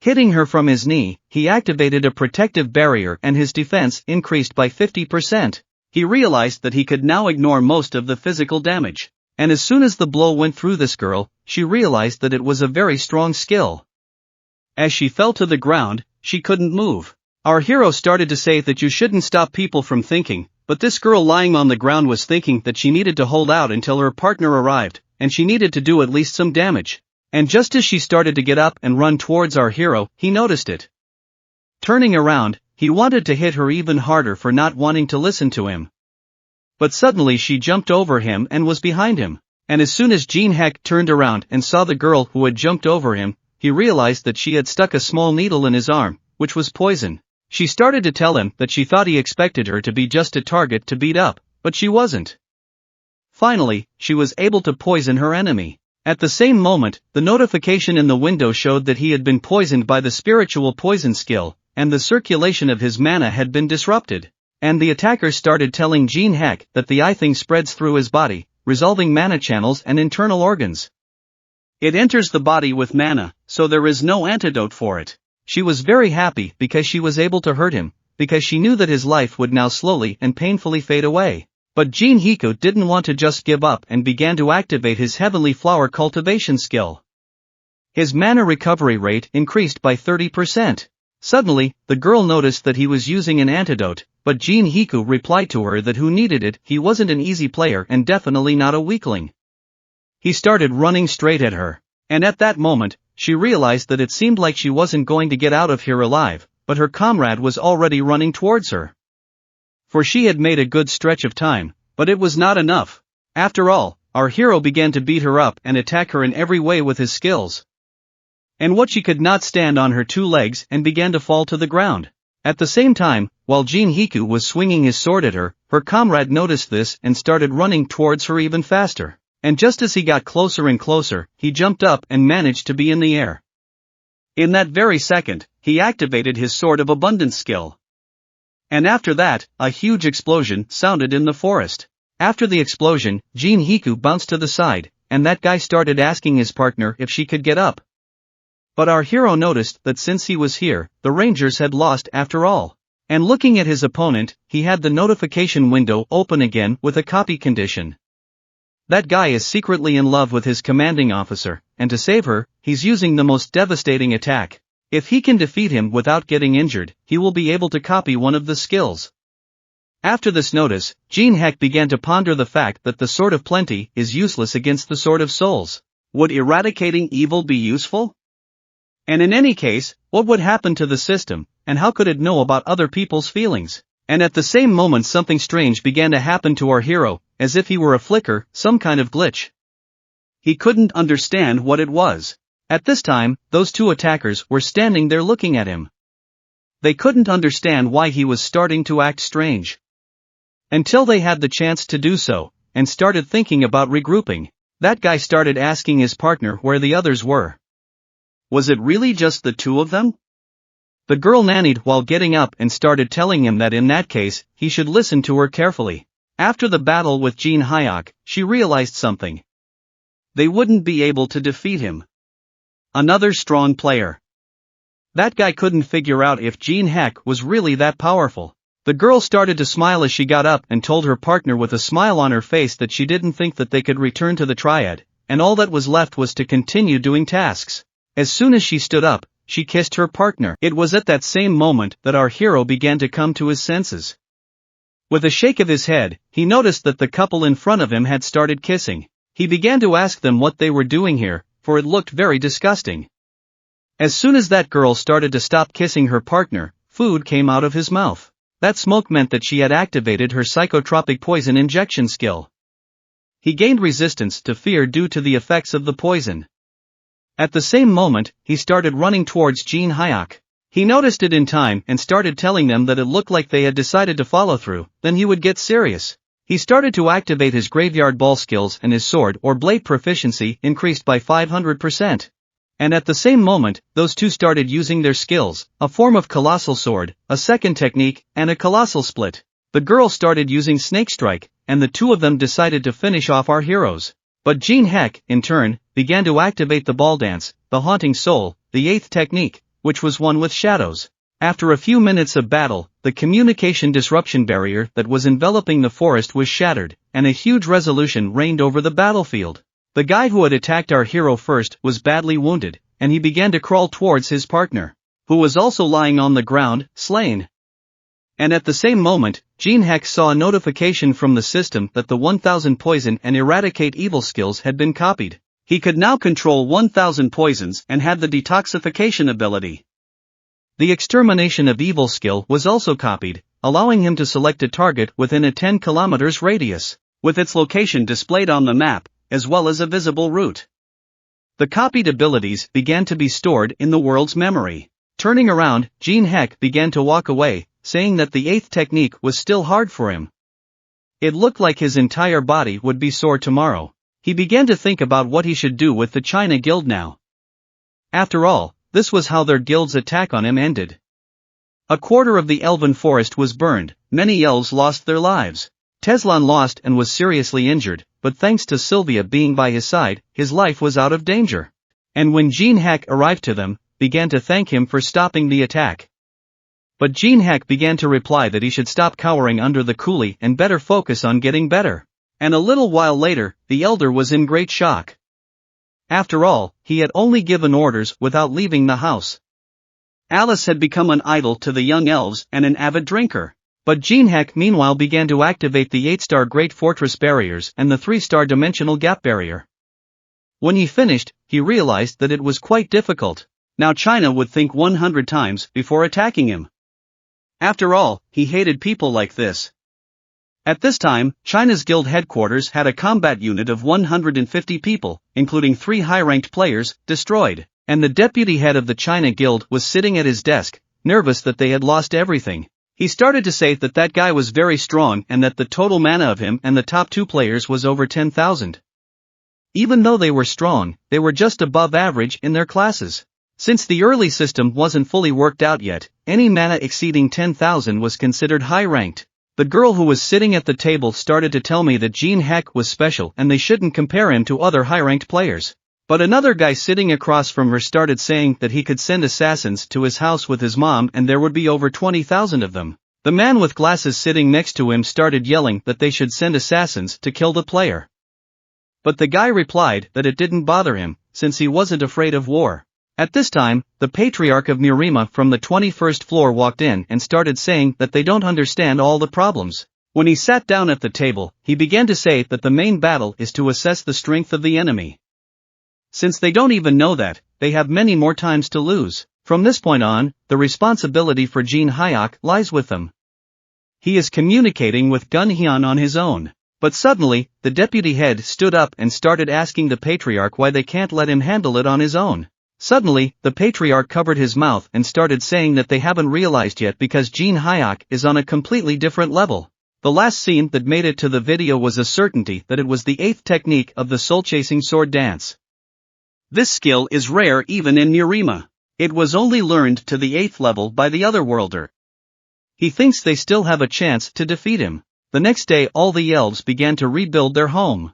Hitting her from his knee, he activated a protective barrier and his defense increased by 50%. He realized that he could now ignore most of the physical damage. And as soon as the blow went through this girl, she realized that it was a very strong skill. As she fell to the ground, she couldn't move. Our hero started to say that you shouldn't stop people from thinking, but this girl lying on the ground was thinking that she needed to hold out until her partner arrived, and she needed to do at least some damage. And just as she started to get up and run towards our hero, he noticed it. Turning around, he wanted to hit her even harder for not wanting to listen to him. But suddenly she jumped over him and was behind him. And as soon as Jin Heck turned around and saw the girl who had jumped over him, he realized that she had stuck a small needle in his arm, which was poison. She started to tell him that she thought he expected her to be just a target to beat up, but she wasn't. Finally, she was able to poison her enemy. At the same moment, the notification in the window showed that he had been poisoned by the spiritual poison skill, and the circulation of his mana had been disrupted. And the attacker started telling Jin Heck that the thing spreads through his body, resolving mana channels and internal organs. It enters the body with mana, so there is no antidote for it. She was very happy because she was able to hurt him, because she knew that his life would now slowly and painfully fade away. But Jin Heck didn't want to just give up and began to activate his heavenly flower cultivation skill. His mana recovery rate increased by 30%. Suddenly, the girl noticed that he was using an antidote, but Jin Heck replied to her that who needed it, he wasn't an easy player and definitely not a weakling. He started running straight at her. And at that moment, she realized that it seemed like she wasn't going to get out of here alive, but her comrade was already running towards her. For she had made a good stretch of time, but it was not enough. After all, our hero began to beat her up and attack her in every way with his skills. And what she could not stand on her two legs and began to fall to the ground. At the same time, while Jin Heck was swinging his sword at her, her comrade noticed this and started running towards her even faster. And just as he got closer and closer, he jumped up and managed to be in the air. In that very second, he activated his Sword of Abundance skill. And after that, a huge explosion sounded in the forest. After the explosion, Jin Heck bounced to the side, and that guy started asking his partner if she could get up. But our hero noticed that since he was here, the Rangers had lost after all. And looking at his opponent, he had the notification window open again with a copy condition. That guy is secretly in love with his commanding officer, and to save her, he's using the most devastating attack. If he can defeat him without getting injured, he will be able to copy one of the skills. After this notice, Jin Heck began to ponder the fact that the Sword of Plenty is useless against the Sword of Souls. Would eradicating evil be useful? And in any case, what would happen to the system, and how could it know about other people's feelings? And at the same moment something strange began to happen to our hero, as if he were a flicker, some kind of glitch. He couldn't understand what it was. At this time, those two attackers were standing there looking at him. They couldn't understand why he was starting to act strange. Until they had the chance to do so, and started thinking about regrouping. That guy started asking his partner where the others were. Was it really just the two of them? The girl nannied while getting up and started telling him that in that case, he should listen to her carefully. After the battle with Jin Heck, she realized something. They wouldn't be able to defeat him. Another strong player. That guy couldn't figure out if Jin Heck was really that powerful. The girl started to smile as she got up and told her partner with a smile on her face that she didn't think that they could return to the triad, and all that was left was to continue doing tasks. As soon as she stood up, she kissed her partner. It was at that same moment that our hero began to come to his senses. With a shake of his head, he noticed that the couple in front of him had started kissing. He began to ask them what they were doing here, for it looked very disgusting. As soon as that girl started to stop kissing her partner, food came out of his mouth. That smoke meant that she had activated her psychotropic poison injection skill. He gained resistance to fear due to the effects of the poison. At the same moment, he started running towards Jin Heck. He noticed it in time and started telling them that it looked like they had decided to follow through, then he would get serious. He started to activate his graveyard ball skills and his sword or blade proficiency increased by 500%. And at the same moment, those two started using their skills, a form of colossal sword, a second technique, and a colossal split. The girl started using snake strike, and the two of them decided to finish off our heroes. But Jin Heck, in turn, began to activate the ball dance, the haunting soul, the 8th technique, which was one with shadows. After a few minutes of battle, the communication disruption barrier that was enveloping the forest was shattered, and a huge resolution reigned over the battlefield. The guy who had attacked our hero first was badly wounded, and he began to crawl towards his partner, who was also lying on the ground, slain. And at the same moment, Jin Heck saw a notification from the system that the 1000 poison and eradicate evil skills had been copied. He could now control 1000 poisons and had the detoxification ability. The extermination of evil skill was also copied, allowing him to select a target within a 10 kilometers radius, with its location displayed on the map, as well as a visible route. The copied abilities began to be stored in the world's memory. Turning around, Jin Heck began to walk away, saying that the 8th technique was still hard for him. It looked like his entire body would be sore tomorrow. He began to think about what he should do with the China Guild now. After all, this was how their guild's attack on him ended. A quarter of the elven forest was burned, many elves lost their lives. Teslan lost and was seriously injured, but thanks to Sylvia being by his side, his life was out of danger. And when Jin Heck arrived to them, began to thank him for stopping the attack. But Jin Heck began to reply that he should stop cowering under the coolie and better focus on getting better. And a little while later, the elder was in great shock. After all, he had only given orders without leaving the house. Alice had become an idol to the young elves and an avid drinker. But Jin Heck meanwhile began to activate the 8-star Great Fortress barriers and the 3-star Dimensional Gap barrier. When he finished, he realized that it was quite difficult. Now China would think 100 times before attacking him. After all, he hated people like this. At this time, China's guild headquarters had a combat unit of 150 people, including 3 high-ranked players, destroyed, and the deputy head of the China Guild was sitting at his desk, nervous that they had lost everything. He started to say that that guy was very strong and that the total mana of him and the top 2 players was over 10,000. Even though they were strong, they were just above average in their classes. Since the early system wasn't fully worked out yet, any mana exceeding 10,000 was considered high-ranked. The girl who was sitting at the table started to tell me that Jin Heck was special and they shouldn't compare him to other high-ranked players. But another guy sitting across from her started saying that he could send assassins to his house with his mom and there would be over 20,000 of them. The man with glasses sitting next to him started yelling that they should send assassins to kill the player. But the guy replied that it didn't bother him, since he wasn't afraid of war. At this time, the patriarch of Murima from the 21st floor walked in and started saying that they don't understand all the problems. When he sat down at the table, he began to say that the main battle is to assess the strength of the enemy. Since they don't even know that, they have many more times to lose. From this point on, the responsibility for Jin Heck lies with them. He is communicating with Gun Hyun on his own. But suddenly, the deputy head stood up and started asking the patriarch why they can't let him handle it on his own. Suddenly, the patriarch covered his mouth and started saying that they haven't realized yet because Jin Heck is on a completely different level. The last scene that made it to the video was a certainty that it was the 8th technique of the soul-chasing sword dance. This skill is rare even in Murima. It was only learned to the 8th level by the Otherworlder. He thinks they still have a chance to defeat him. The next day all the elves began to rebuild their home.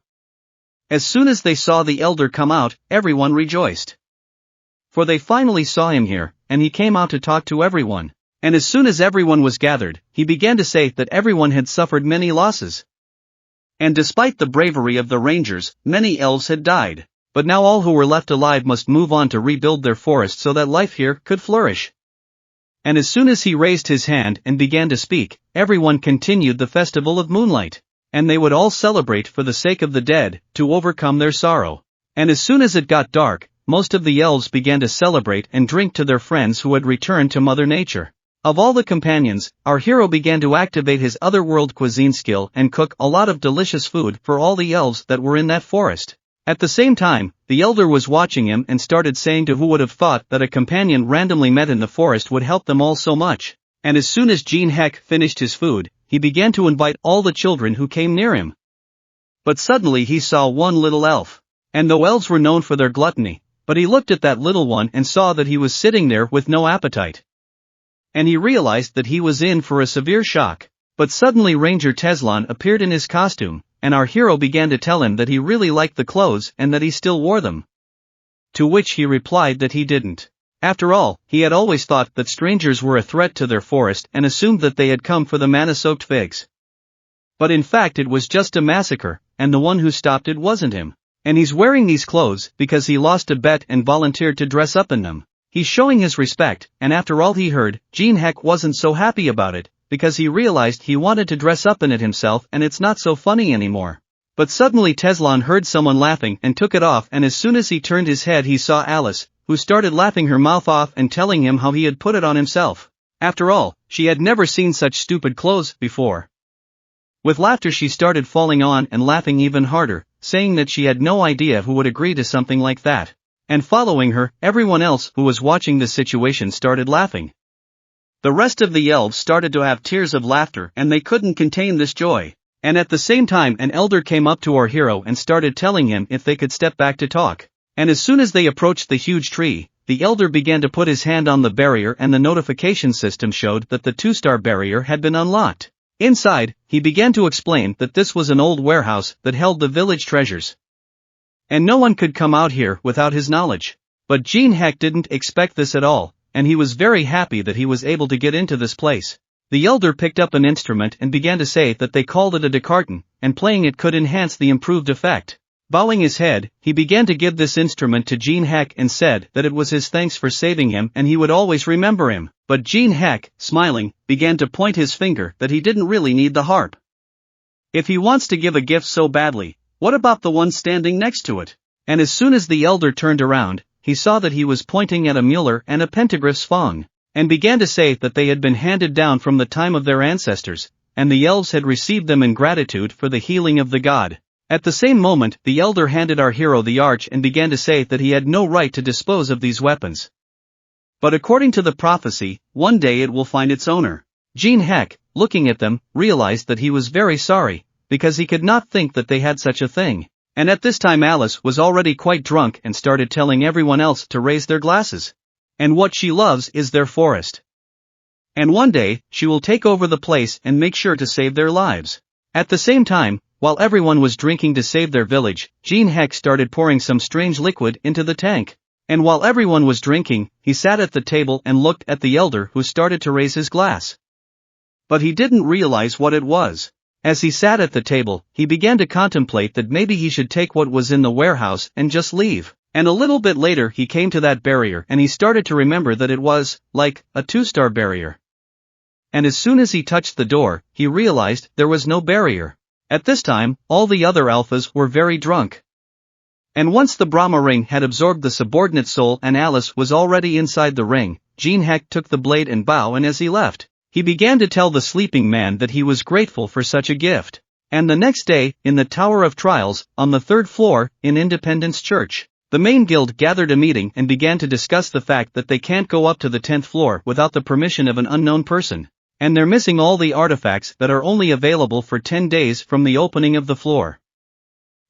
As soon as they saw the elder come out, everyone rejoiced. For they finally saw him here, and he came out to talk to everyone. And as soon as everyone was gathered, he began to say that everyone had suffered many losses. And despite the bravery of the rangers, many elves had died. But now all who were left alive must move on to rebuild their forest so that life here could flourish. And as soon as he raised his hand and began to speak, everyone continued the festival of moonlight. And they would all celebrate for the sake of the dead, to overcome their sorrow. And as soon as it got dark, most of the elves began to celebrate and drink to their friends who had returned to Mother Nature. Of all the companions, our hero began to activate his otherworld cuisine skill and cook a lot of delicious food for all the elves that were in that forest. At the same time, the elder was watching him and started saying to who would have thought that a companion randomly met in the forest would help them all so much. And as soon as Jin Heck finished his food, he began to invite all the children who came near him. But suddenly he saw one little elf. And though elves were known for their gluttony, but he looked at that little one and saw that he was sitting there with no appetite. And he realized that he was in for a severe shock. But suddenly Ranger Teslan appeared in his costume, and our hero began to tell him that he really liked the clothes and that he still wore them. To which he replied that he didn't. After all, he had always thought that strangers were a threat to their forest and assumed that they had come for the mana-soaked figs. But in fact it was just a massacre, and the one who stopped it wasn't him. And he's wearing these clothes because he lost a bet and volunteered to dress up in them. He's showing his respect, and after all he heard, Jin Heck wasn't so happy about it, because he realized he wanted to dress up in it himself and it's not so funny anymore. But suddenly Teslan heard someone laughing and took it off, and as soon as he turned his head he saw Alice, who started laughing her mouth off and telling him how he had put it on himself. After all, she had never seen such stupid clothes before. With laughter she started falling on and laughing even harder, saying that she had no idea who would agree to something like that. And following her, everyone else who was watching the situation started laughing. The rest of the elves started to have tears of laughter and they couldn't contain this joy. And at the same time an elder came up to our hero and started telling him if they could step back to talk. And as soon as they approached the huge tree, the elder began to put his hand on the barrier and the notification system showed that the 2-star barrier had been unlocked. Inside, he began to explain that this was an old warehouse that held the village treasures. And no one could come out here without his knowledge. But Jin Heck didn't expect this at all, and he was very happy that he was able to get into this place. The elder picked up an instrument and began to say that they called it a decarton, and playing it could enhance the improved effect. Bowing his head, he began to give this instrument to Jin Heck and said that it was his thanks for saving him and he would always remember him. But Jin Heck, smiling, began to point his finger that he didn't really need the harp. If he wants to give a gift so badly, what about the one standing next to it? And as soon as the elder turned around, he saw that he was pointing at a Mueller and a Pentagraph's Fong, and began to say that they had been handed down from the time of their ancestors, and the elves had received them in gratitude for the healing of the god. At the same moment, the elder handed our hero the arch and began to say that he had no right to dispose of these weapons. But according to the prophecy, one day it will find its owner. Jin Heck, looking at them, realized that he was very sorry, because he could not think that they had such a thing. And at this time Alice was already quite drunk and started telling everyone else to raise their glasses. And what she loves is their forest. And one day, she will take over the place and make sure to save their lives. At the same time, while everyone was drinking to save their village, Jin Heck started pouring some strange liquid into the tank. And while everyone was drinking, he sat at the table and looked at the elder who started to raise his glass. But he didn't realize what it was. As he sat at the table, he began to contemplate that maybe he should take what was in the warehouse and just leave. And a little bit later he came to that barrier and he started to remember that it was, like, a 2-star barrier. And as soon as he touched the door, he realized there was no barrier. At this time, all the other alphas were very drunk. And once the Brahma ring had absorbed the subordinate soul and Alice was already inside the ring, Jin Heck took the blade and bow, and as he left, he began to tell the sleeping man that he was grateful for such a gift. And the next day, in the Tower of Trials, on the 3rd floor, in Independence Church, the main guild gathered a meeting and began to discuss the fact that they can't go up to the 10th floor without the permission of an unknown person. And they're missing all the artifacts that are only available for 10 days from the opening of the floor.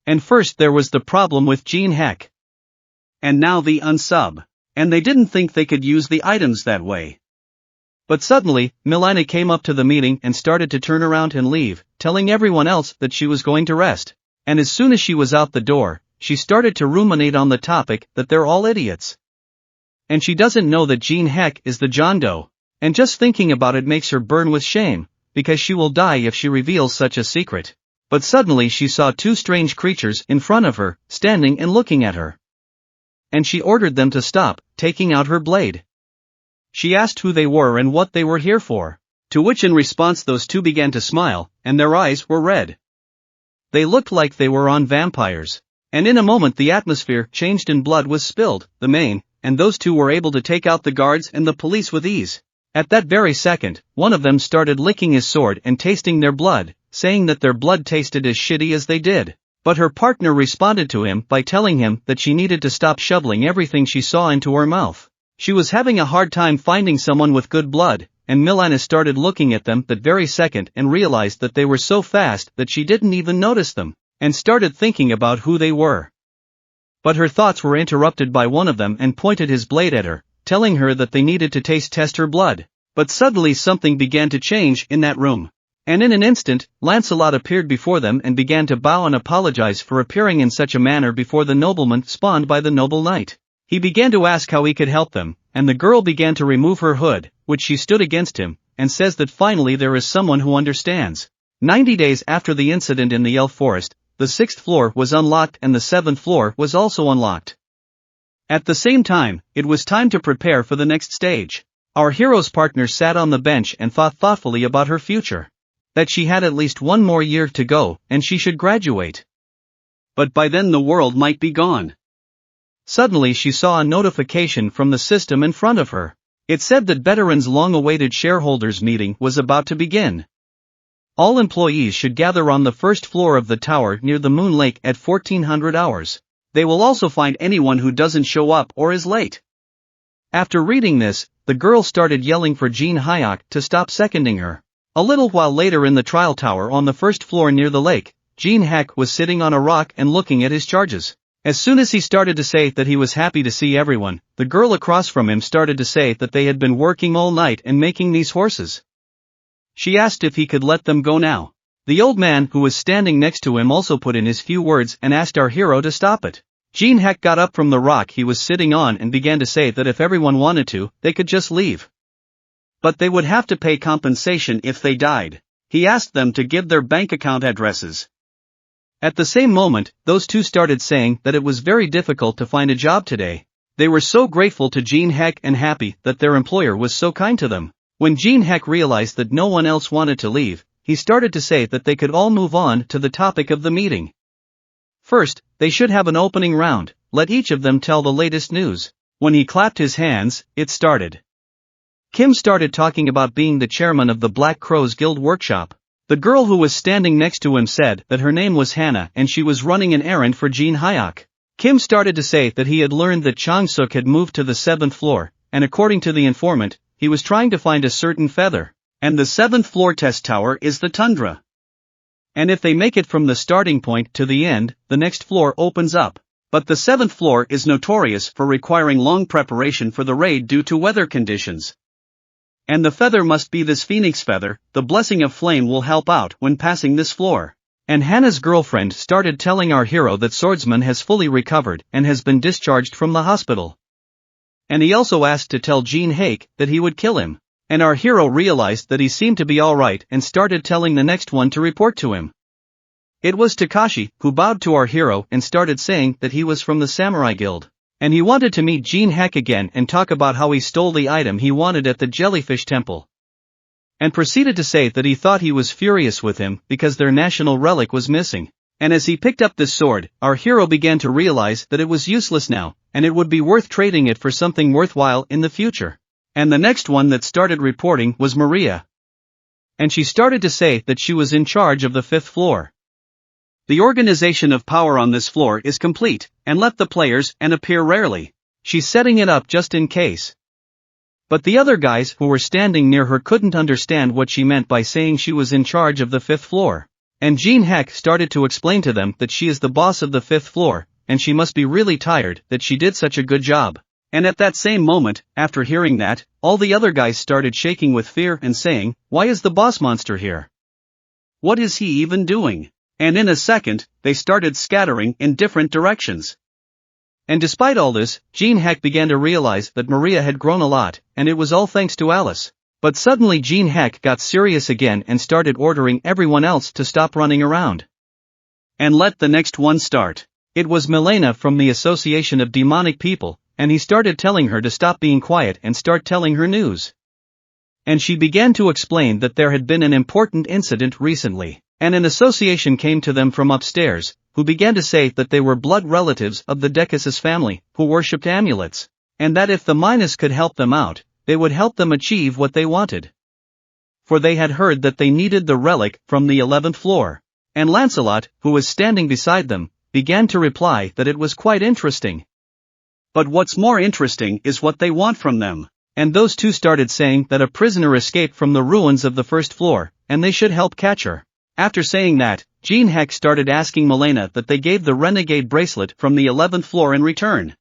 And first there was the problem with Jin Heck. And now the unsub. And they didn't think they could use the items that way. But suddenly, Milena came up to the meeting and started to turn around and leave, telling everyone else that she was going to rest. And as soon as she was out the door, she started to ruminate on the topic that they're all idiots. And she doesn't know that Jin Heck is the John Doe. And just thinking about it makes her burn with shame, because she will die if she reveals such a secret. But suddenly she saw two strange creatures in front of her, standing and looking at her. And she ordered them to stop, taking out her blade. She asked who they were and what they were here for, to which in response those two began to smile, and their eyes were red. They looked like they were on vampires. And in a moment the atmosphere changed and blood was spilled, the main, and those two were able to take out the guards and the police with ease. At that very second, one of them started licking his sword and tasting their blood, saying that their blood tasted as shitty as they did. But her partner responded to him by telling him that she needed to stop shoveling everything she saw into her mouth. She was having a hard time finding someone with good blood, and Milana started looking at them that very second and realized that they were so fast that she didn't even notice them, and started thinking about who they were. But her thoughts were interrupted by one of them and pointed his blade at her, telling her that they needed to test her blood. But suddenly something began to change in that room. And in an instant, Lancelot appeared before them and began to bow and apologize for appearing in such a manner before the nobleman spawned by the noble knight. He began to ask how he could help them, and the girl began to remove her hood, which she stood against him, and says that finally there is someone who understands. 90 days after the incident in the elf forest, the 6th floor was unlocked and the 7th floor was also unlocked. At the same time, it was time to prepare for the next stage. Our hero's partner sat on the bench and thought thoughtfully about her future. That she had at least one more year to go, and she should graduate. But by then the world might be gone. Suddenly she saw a notification from the system in front of her. It said that Veteran's long-awaited shareholders meeting was about to begin. All employees should gather on the 1st floor of the tower near the Moon Lake at 1400 hours. They will also find anyone who doesn't show up or is late. After reading this, the girl started yelling for Jin Heck to stop seconding her. A little while later in the trial tower on the 1st floor near the lake, Jin Heck was sitting on a rock and looking at his charges. As soon as he started to say that he was happy to see everyone, the girl across from him started to say that they had been working all night and making these horses. She asked if he could let them go now. The old man who was standing next to him also put in his few words and asked our hero to stop it. Jin Heck got up from the rock he was sitting on and began to say that if everyone wanted to, they could just leave. But they would have to pay compensation if they died. He asked them to give their bank account addresses. At the same moment, those two started saying that it was very difficult to find a job today. They were so grateful to Jin Heck and happy that their employer was so kind to them. When Jin Heck realized that no one else wanted to leave, he started to say that they could all move on to the topic of the meeting. First, they should have an opening round, let each of them tell the latest news. When he clapped his hands, it started. Kim started talking about being the chairman of the Black Crows Guild workshop. The girl who was standing next to him said that her name was Hannah and she was running an errand for Jin Heck. Kim started to say that he had learned that Chang-suk had moved to the 7th floor, and according to the informant, he was trying to find a certain feather. And the 7th floor test tower is the tundra. And if they make it from the starting point to the end, the next floor opens up. But the 7th floor is notorious for requiring long preparation for the raid due to weather conditions. And the feather must be this phoenix feather. The blessing of flame will help out when passing this floor. And Hannah's girlfriend started telling our hero that Swordsman has fully recovered and has been discharged from the hospital. And he also asked to tell Jin Heck that he would kill him. And our hero realized that he seemed to be alright and started telling the next one to report to him. It was Takashi, who bowed to our hero and started saying that he was from the Samurai Guild. And he wanted to meet Jin Heck again and talk about how he stole the item he wanted at the Jellyfish Temple. And proceeded to say that he thought he was furious with him because their national relic was missing. And as he picked up this sword, our hero began to realize that it was useless now, and it would be worth trading it for something worthwhile in the future. And the next one that started reporting was Maria. And she started to say that she was in charge of the 5th floor. The organization of power on this floor is complete, and let the players and appear rarely. She's setting it up just in case. But the other guys who were standing near her couldn't understand what she meant by saying she was in charge of the 5th floor. And Jin Heck started to explain to them that she is the boss of the 5th floor, and she must be really tired that she did such a good job. And at that same moment, after hearing that, all the other guys started shaking with fear and saying, "Why is the boss monster here? What is he even doing?" And in a second, they started scattering in different directions. And despite all this, Jin Heck began to realize that Maria had grown a lot, and it was all thanks to Alice. But suddenly Jin Heck got serious again and started ordering everyone else to stop running around. And let the next one start. It was Milena from the Association of Demonic People, and he started telling her to stop being quiet and start telling her news. And she began to explain that there had been an important incident recently, and an association came to them from upstairs, who began to say that they were blood relatives of the Decasus family, who worshipped amulets, and that if the Minas could help them out, they would help them achieve what they wanted. For they had heard that they needed the relic from the 11th floor. And Lancelot, who was standing beside them, began to reply that it was quite interesting. But what's more interesting is what they want from them. And those two started saying that a prisoner escaped from the ruins of the first floor, and they should help catch her. After saying that, Jin Heck started asking Milena that they gave the renegade bracelet from the 11th floor in return.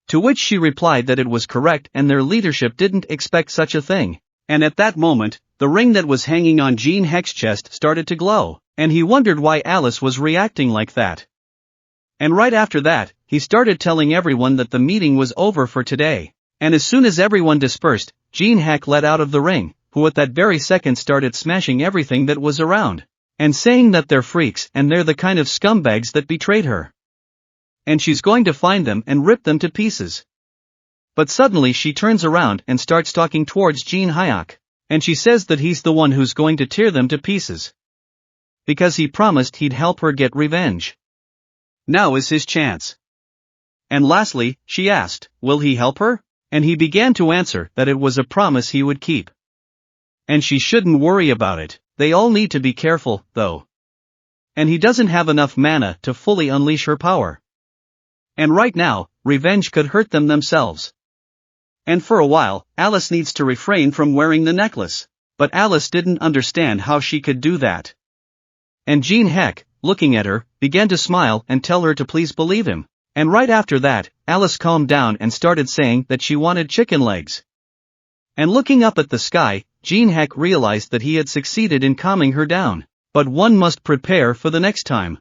To which she replied that it was correct and their leadership didn't expect such a thing. And at that moment, the ring that was hanging on Jin Heck's chest started to glow, and he wondered why Alice was reacting like that. And right after that, he started telling everyone that the meeting was over for today. And as soon as everyone dispersed, Jin Heck let out of the ring, who at that very second started smashing everything that was around, and saying that they're freaks and they're the kind of scumbags that betrayed her. And she's going to find them and rip them to pieces. But suddenly she turns around and starts talking towards Jin Heck, and she says that he's the one who's going to tear them to pieces. Because he promised he'd help her get revenge. Now is his chance. And lastly, she asked, will he help her? And he began to answer that it was a promise he would keep. And she shouldn't worry about it, they all need to be careful, though. And he doesn't have enough mana to fully unleash her power. And right now, revenge could hurt them themselves. And for a while, Alice needs to refrain from wearing the necklace. But Alice didn't understand how she could do that. And Jin Heck, looking at her, began to smile and tell her to please believe him. And right after that, Alice calmed down and started saying that she wanted chicken legs. And looking up at the sky, Jin Heck realized that he had succeeded in calming her down. But one must prepare for the next time.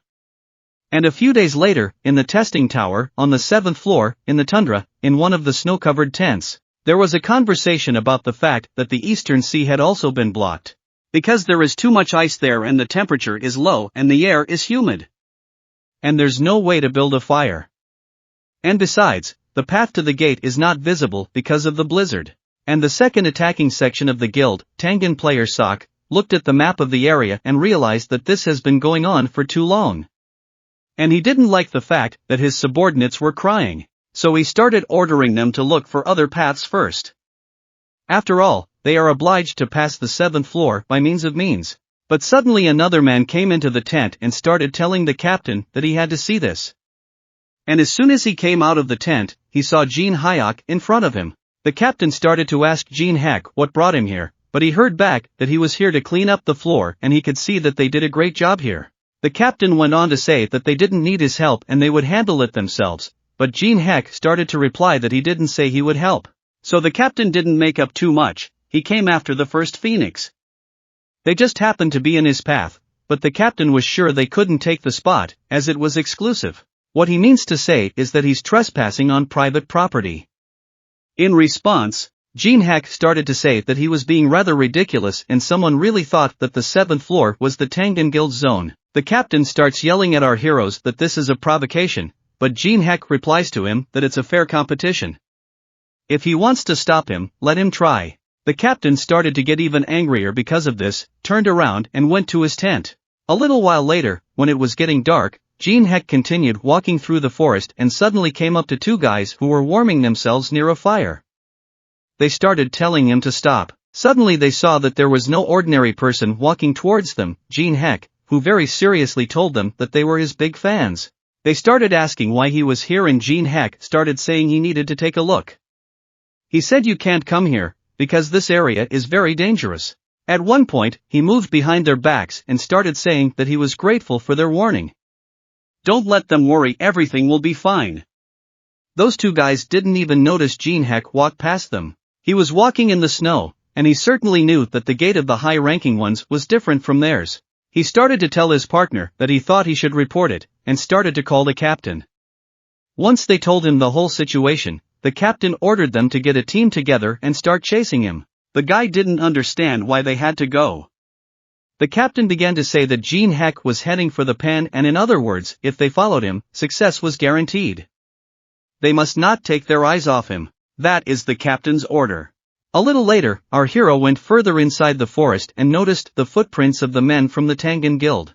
And a few days later, in the testing tower, on the 7th floor, in the tundra, in one of the snow-covered tents, there was a conversation about the fact that the eastern sea had also been blocked. Because there is too much ice there and the temperature is low and the air is humid. And there's no way to build a fire. And besides, the path to the gate is not visible because of the blizzard. And the second attacking section of the guild, Tangan player Sok, looked at the map of the area and realized that this has been going on for too long. And he didn't like the fact that his subordinates were crying, so he started ordering them to look for other paths first. After all, they are obliged to pass the 7th floor by means. But suddenly another man came into the tent and started telling the captain that he had to see this. And as soon as he came out of the tent, he saw Jin Heck in front of him. The captain started to ask Jin Heck what brought him here, but he heard back that he was here to clean up the floor and he could see that they did a great job here. The captain went on to say that they didn't need his help and they would handle it themselves, but Jin Heck started to reply that he didn't say he would help. So the captain didn't make up too much, he came after the first phoenix. They just happened to be in his path, but the captain was sure they couldn't take the spot, as it was exclusive. What he means to say is that he's trespassing on private property. In response, Jin Heck started to say that he was being rather ridiculous and someone really thought that the 7th floor was the Tangan Guild zone. The captain starts yelling at our heroes that this is a provocation, but Jin Heck replies to him that it's a fair competition. If he wants to stop him, let him try. The captain started to get even angrier because of this, turned around and went to his tent. A little while later, when it was getting dark, Jin Heck continued walking through the forest and suddenly came up to two guys who were warming themselves near a fire. They started telling him to stop. Suddenly they saw that there was no ordinary person walking towards them, Jin Heck, who very seriously told them that they were his big fans. They started asking why he was here and Jin Heck started saying he needed to take a look. He said you can't come here, because this area is very dangerous. At one point, he moved behind their backs and started saying that he was grateful for their warning. Don't let them worry, everything will be fine. Those two guys didn't even notice Jin Heck walk past them. He was walking in the snow, and he certainly knew that the gate of the high-ranking ones was different from theirs. He started to tell his partner that he thought he should report it, and started to call the captain. Once they told him the whole situation, the captain ordered them to get a team together and start chasing him. The guy didn't understand why they had to go. The captain began to say that Jin Heck was heading for the pan, and in other words, if they followed him, success was guaranteed. They must not take their eyes off him. That is the captain's order. A little later, our hero went further inside the forest and noticed the footprints of the men from the Tangan Guild.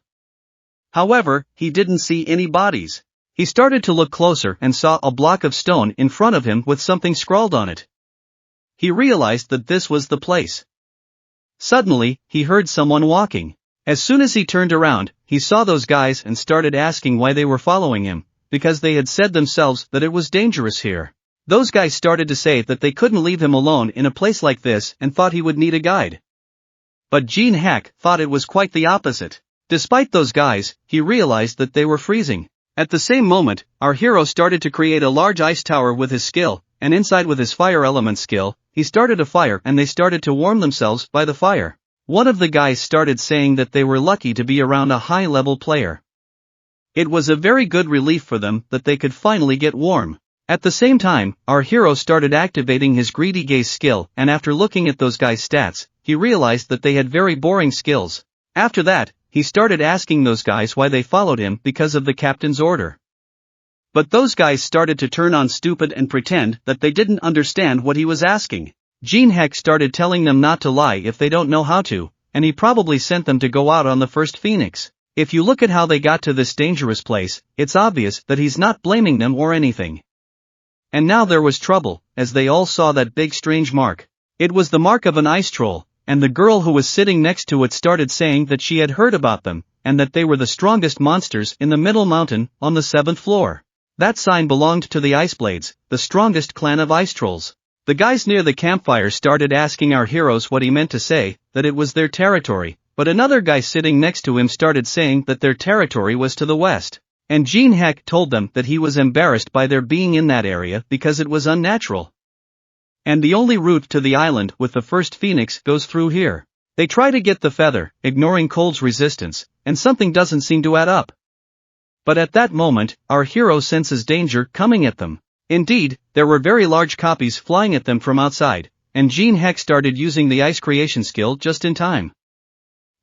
However, he didn't see any bodies. He started to look closer and saw a block of stone in front of him with something scrawled on it. He realized that this was the place. Suddenly, he heard someone walking. As soon as he turned around, he saw those guys and started asking why they were following him, because they had said themselves that it was dangerous here. Those guys started to say that they couldn't leave him alone in a place like this and thought he would need a guide. But Jin Heck thought it was quite the opposite. Despite those guys, he realized that they were freezing. At the same moment, our hero started to create a large ice tower with his skill, and inside with his fire element skill, he started a fire and they started to warm themselves by the fire. One of the guys started saying that they were lucky to be around a high-level player. It was a very good relief for them that they could finally get warm. At the same time, our hero started activating his greedy gaze skill, and after looking at those guys' stats, he realized that they had very boring skills. After that, he started asking those guys why they followed him because of the captain's order. But those guys started to turn on stupid and pretend that they didn't understand what he was asking. Jin Heck started telling them not to lie if they don't know how to, and he probably sent them to go out on the first phoenix. If you look at how they got to this dangerous place, it's obvious that he's not blaming them or anything. And now there was trouble, as they all saw that big strange mark. It was the mark of an ice troll, and the girl who was sitting next to it started saying that she had heard about them, and that they were the strongest monsters in the middle mountain, on the 7th floor. That sign belonged to the Ice Blades, the strongest clan of ice trolls. The guys near the campfire started asking our heroes what he meant to say, that it was their territory, but another guy sitting next to him started saying that their territory was to the west. And Jin Heck told them that he was embarrassed by their being in that area because it was unnatural. And the only route to the island with the first phoenix goes through here. They try to get the feather, ignoring cold's resistance, and something doesn't seem to add up. But at that moment, our hero senses danger coming at them. Indeed, there were very large copies flying at them from outside, and Jin Heck started using the ice creation skill just in time.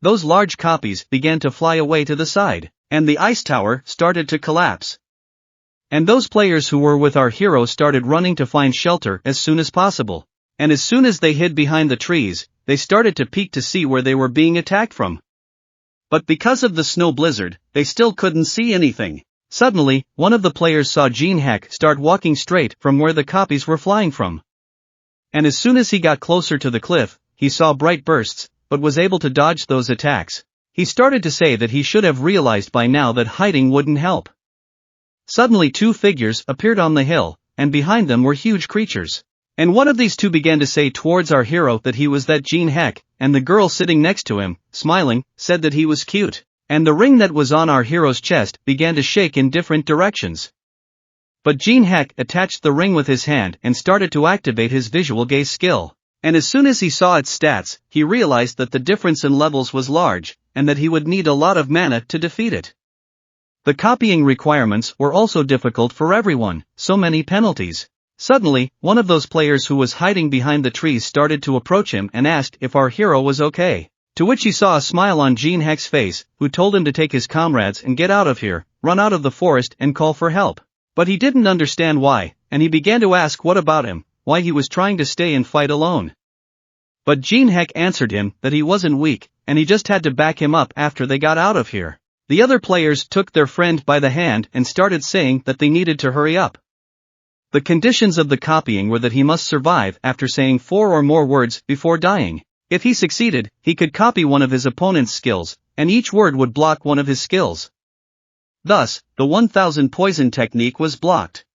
Those large copies began to fly away to the side, and the ice tower started to collapse. And those players who were with our hero started running to find shelter as soon as possible. And as soon as they hid behind the trees, they started to peek to see where they were being attacked from. But because of the snow blizzard, they still couldn't see anything. Suddenly, one of the players saw Jin Heck start walking straight from where the copies were flying from. And as soon as he got closer to the cliff, he saw bright bursts, but was able to dodge those attacks. He started to say that he should have realized by now that hiding wouldn't help. Suddenly 2 figures appeared on the hill, and behind them were huge creatures. And one of these 2 began to say towards our hero that he was that Jin Heck, and the girl sitting next to him, smiling, said that he was cute. And the ring that was on our hero's chest began to shake in different directions. But Jin Heck attached the ring with his hand and started to activate his visual gaze skill. And as soon as he saw its stats, he realized that the difference in levels was large, and that he would need a lot of mana to defeat it. The copying requirements were also difficult for everyone, so many penalties. Suddenly, one of those players who was hiding behind the trees started to approach him and asked if our hero was okay. To which he saw a smile on Jin Heck's face, who told him to take his comrades and get out of here, run out of the forest and call for help. But he didn't understand why, and he began to ask what about him, why he was trying to stay and fight alone. But Jin Heck answered him that he wasn't weak, and he just had to back him up after they got out of here. The other players took their friend by the hand and started saying that they needed to hurry up. The conditions of the copying were that he must survive after saying 4 or more words before dying. If he succeeded, he could copy one of his opponent's skills, and each word would block one of his skills. Thus, the 1000 poison technique was blocked.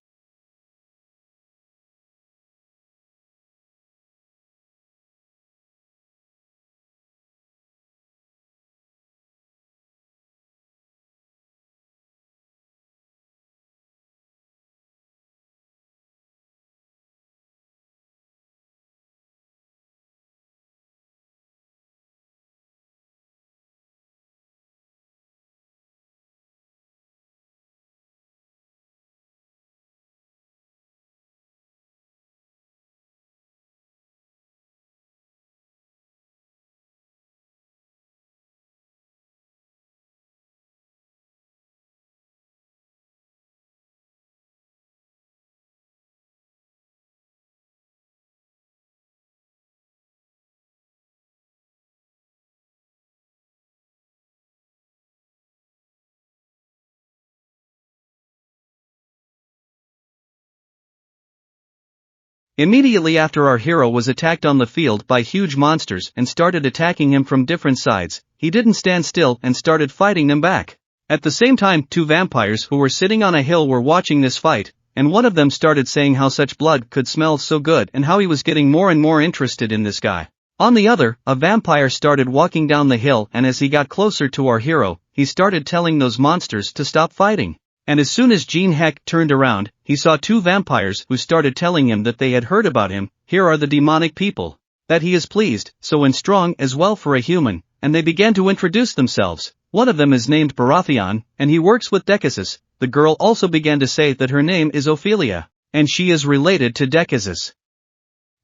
Immediately after our hero was attacked on the field by huge monsters and started attacking him from different sides, he didn't stand still and started fighting them back. At the same time, two vampires who were sitting on a hill were watching this fight, and one of them started saying how such blood could smell so good and how he was getting more and more interested in this guy. On the other, a vampire started walking down the hill, and as he got closer to our hero, he started telling those monsters to stop fighting. And as soon as Jin Heck turned around, he saw two vampires who started telling him that they had heard about him. Here are the demonic people. That he is pleased, so and strong as well for a human, and they began to introduce themselves. One of them is named Baratheon, and he works with Decasus. The girl also began to say that her name is Ophelia, and she is related to Decasus.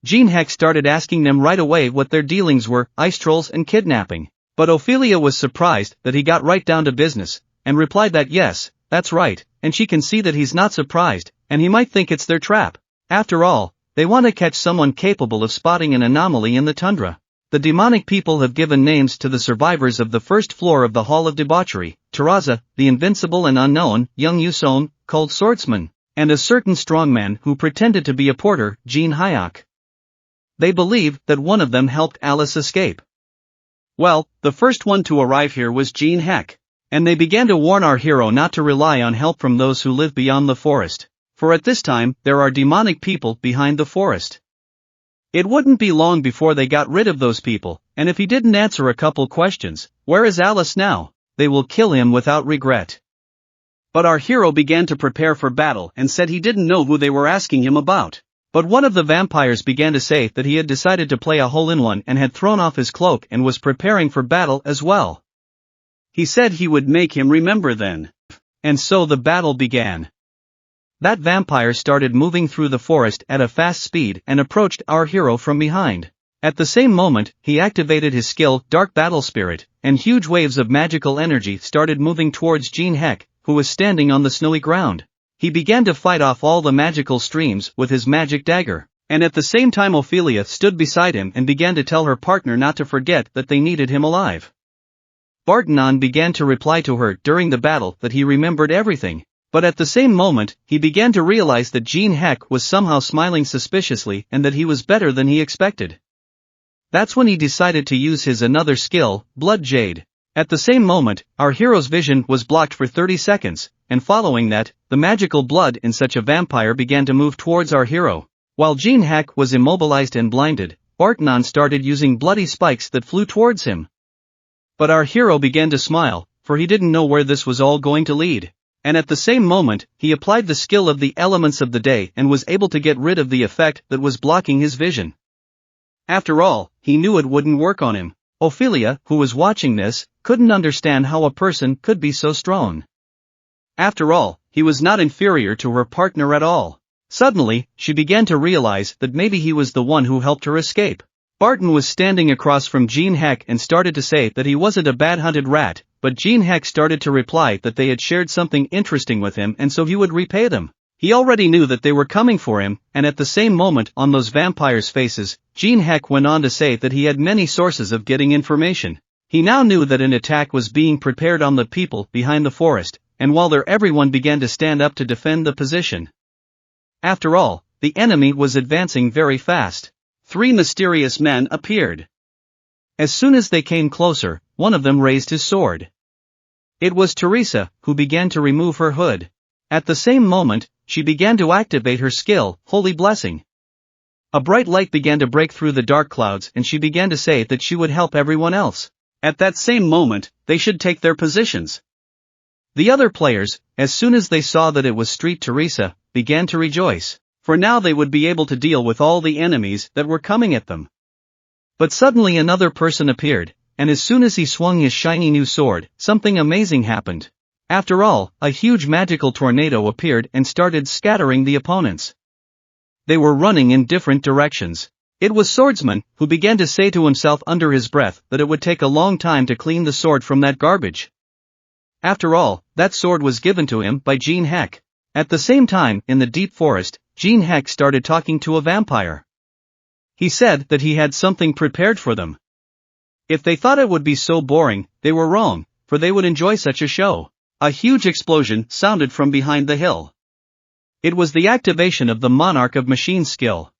Jin Heck started asking them right away what their dealings were, ice trolls and kidnapping. But Ophelia was surprised that he got right down to business, and replied that yes, that's right, and she can see that he's not surprised, and he might think it's their trap. After all, they want to catch someone capable of spotting an anomaly in the tundra. The demonic people have given names to the survivors of the first floor of the Hall of Debauchery: Teraza, the invincible and unknown, young Yuson, called Swordsman, and a certain strongman who pretended to be a porter, Jin Heck. They believe that one of them helped Alice escape. Well, the first one to arrive here was Jin Heck, and they began to warn our hero not to rely on help from those who live beyond the forest, for at this time there are demonic people behind the forest. It wouldn't be long before they got rid of those people, and if he didn't answer a couple questions, "Where is Alice now?" they will kill him without regret. But our hero began to prepare for battle and said he didn't know who they were asking him about. But one of the vampires began to say that he had decided to play a hole-in-one and had thrown off his cloak and was preparing for battle as well. He said he would make him remember then. And so the battle began. That vampire started moving through the forest at a fast speed and approached our hero from behind. At the same moment, he activated his skill, Dark Battle Spirit, and huge waves of magical energy started moving towards Jin Heck, who was standing on the snowy ground. He began to fight off all the magical streams with his magic dagger, and at the same time Ophelia stood beside him and began to tell her partner not to forget that they needed him alive. Bartanon began to reply to her during the battle that he remembered everything. But at the same moment, he began to realize that Jin Heck was somehow smiling suspiciously and that he was better than he expected. That's when he decided to use his another skill, Blood Jade. At the same moment, our hero's vision was blocked for 30 seconds, and following that, the magical blood in such a vampire began to move towards our hero. While Jin Heck was immobilized and blinded, Bartanon started using bloody spikes that flew towards him. But our hero began to smile, for he didn't know where this was all going to lead. And at the same moment, he applied the skill of the elements of the day and was able to get rid of the effect that was blocking his vision. After all, he knew it wouldn't work on him. Ophelia, who was watching this, couldn't understand how a person could be so strong. After all, he was not inferior to her partner at all. Suddenly, she began to realize that maybe he was the one who helped her escape. Barton was standing across from Jin Heck and started to say that he wasn't a bad-hunted rat, but Jin Heck started to reply that they had shared something interesting with him and so he would repay them. He already knew that they were coming for him, and at the same moment on those vampires' faces, Jin Heck went on to say that he had many sources of getting information. He now knew that an attack was being prepared on the people behind the forest, and while there everyone began to stand up to defend the position. After all, the enemy was advancing very fast. 3 mysterious men appeared. As soon as they came closer, one of them raised his sword. It was Teresa, who began to remove her hood. At the same moment, she began to activate her skill, Holy Blessing. A bright light began to break through the dark clouds and she began to say that she would help everyone else. At that same moment, they should take their positions. The other players, as soon as they saw that it was Street Teresa, began to rejoice, for now they would be able to deal with all the enemies that were coming at them. But suddenly another person appeared, and as soon as he swung his shiny new sword, something amazing happened. After all, a huge magical tornado appeared and started scattering the opponents. They were running in different directions. It was Swordsman, who began to say to himself under his breath that it would take a long time to clean the sword from that garbage. After all, that sword was given to him by Jin Heck. At the same time, in the deep forest, Jin Heck started talking to a vampire. He said that he had something prepared for them. If they thought it would be so boring, they were wrong, for they would enjoy such a show. A huge explosion sounded from behind the hill. It was the activation of the Monarch of Machines skill.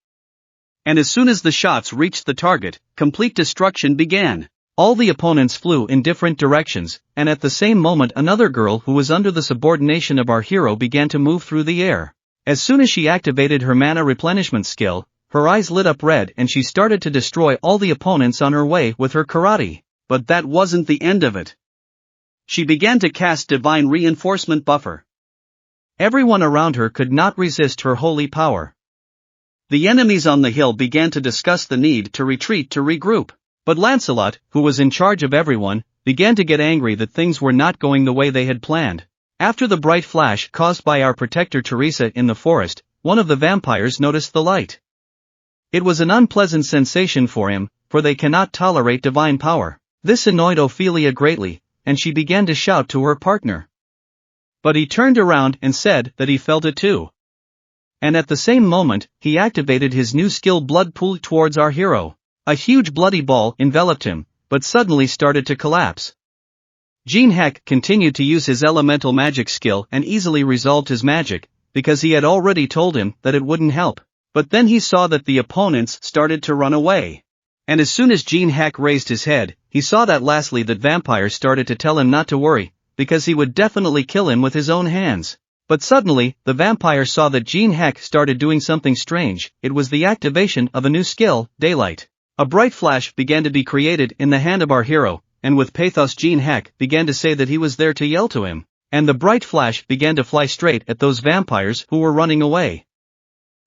And as soon as the shots reached the target, complete destruction began. All the opponents flew in different directions, and at the same moment another girl who was under the subordination of our hero began to move through the air. As soon as she activated her mana replenishment skill, her eyes lit up red and she started to destroy all the opponents on her way with her karate. But that wasn't the end of it. She began to cast divine reinforcement buffer. Everyone around her could not resist her holy power. The enemies on the hill began to discuss the need to retreat to regroup. But Lancelot, who was in charge of everyone, began to get angry that things were not going the way they had planned. After the bright flash caused by our protector Teresa in the forest, one of the vampires noticed the light. It was an unpleasant sensation for him, for they cannot tolerate divine power. This annoyed Ophelia greatly, and she began to shout to her partner. But he turned around and said that he felt it too. And at the same moment, he activated his new skill Blood Pool towards our hero. A huge bloody ball enveloped him, but suddenly started to collapse. Jin Heck continued to use his elemental magic skill and easily resolved his magic, because he had already told him that it wouldn't help. But then he saw that the opponents started to run away. And as soon as Jin Heck raised his head, he saw that lastly that vampire started to tell him not to worry, because he would definitely kill him with his own hands. But suddenly, the vampire saw that Jin Heck started doing something strange. It was the activation of a new skill, Daylight. A bright flash began to be created in the hand of our hero, and with pathos Jin Heck began to say that he was there to yell to him, and the bright flash began to fly straight at those vampires who were running away.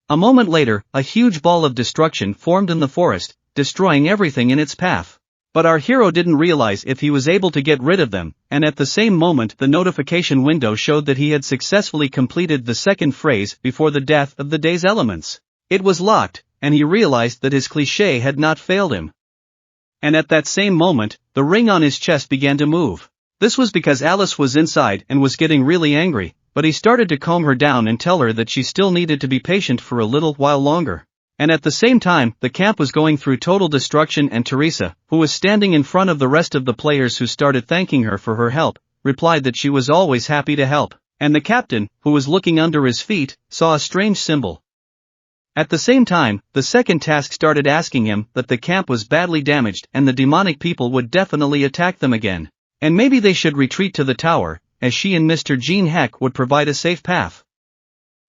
A moment later, a huge ball of destruction formed in the forest, destroying everything in its path. But our hero didn't realize if he was able to get rid of them, and at the same moment the notification window showed that he had successfully completed the second phrase before the death of the day's elements. It was locked, and he realized that his cliché had not failed him. And at that same moment, the ring on his chest began to move. This was because Alice was inside and was getting really angry, but he started to calm her down and tell her that she still needed to be patient for a little while longer. And at the same time, the camp was going through total destruction and Teresa, who was standing in front of the rest of the players who started thanking her for her help, replied that she was always happy to help, and the captain, who was looking under his feet, saw a strange symbol. At the same time, the second task started asking him that the camp was badly damaged and the demonic people would definitely attack them again. And maybe they should retreat to the tower, as she and Mr. Jin Heck would provide a safe path.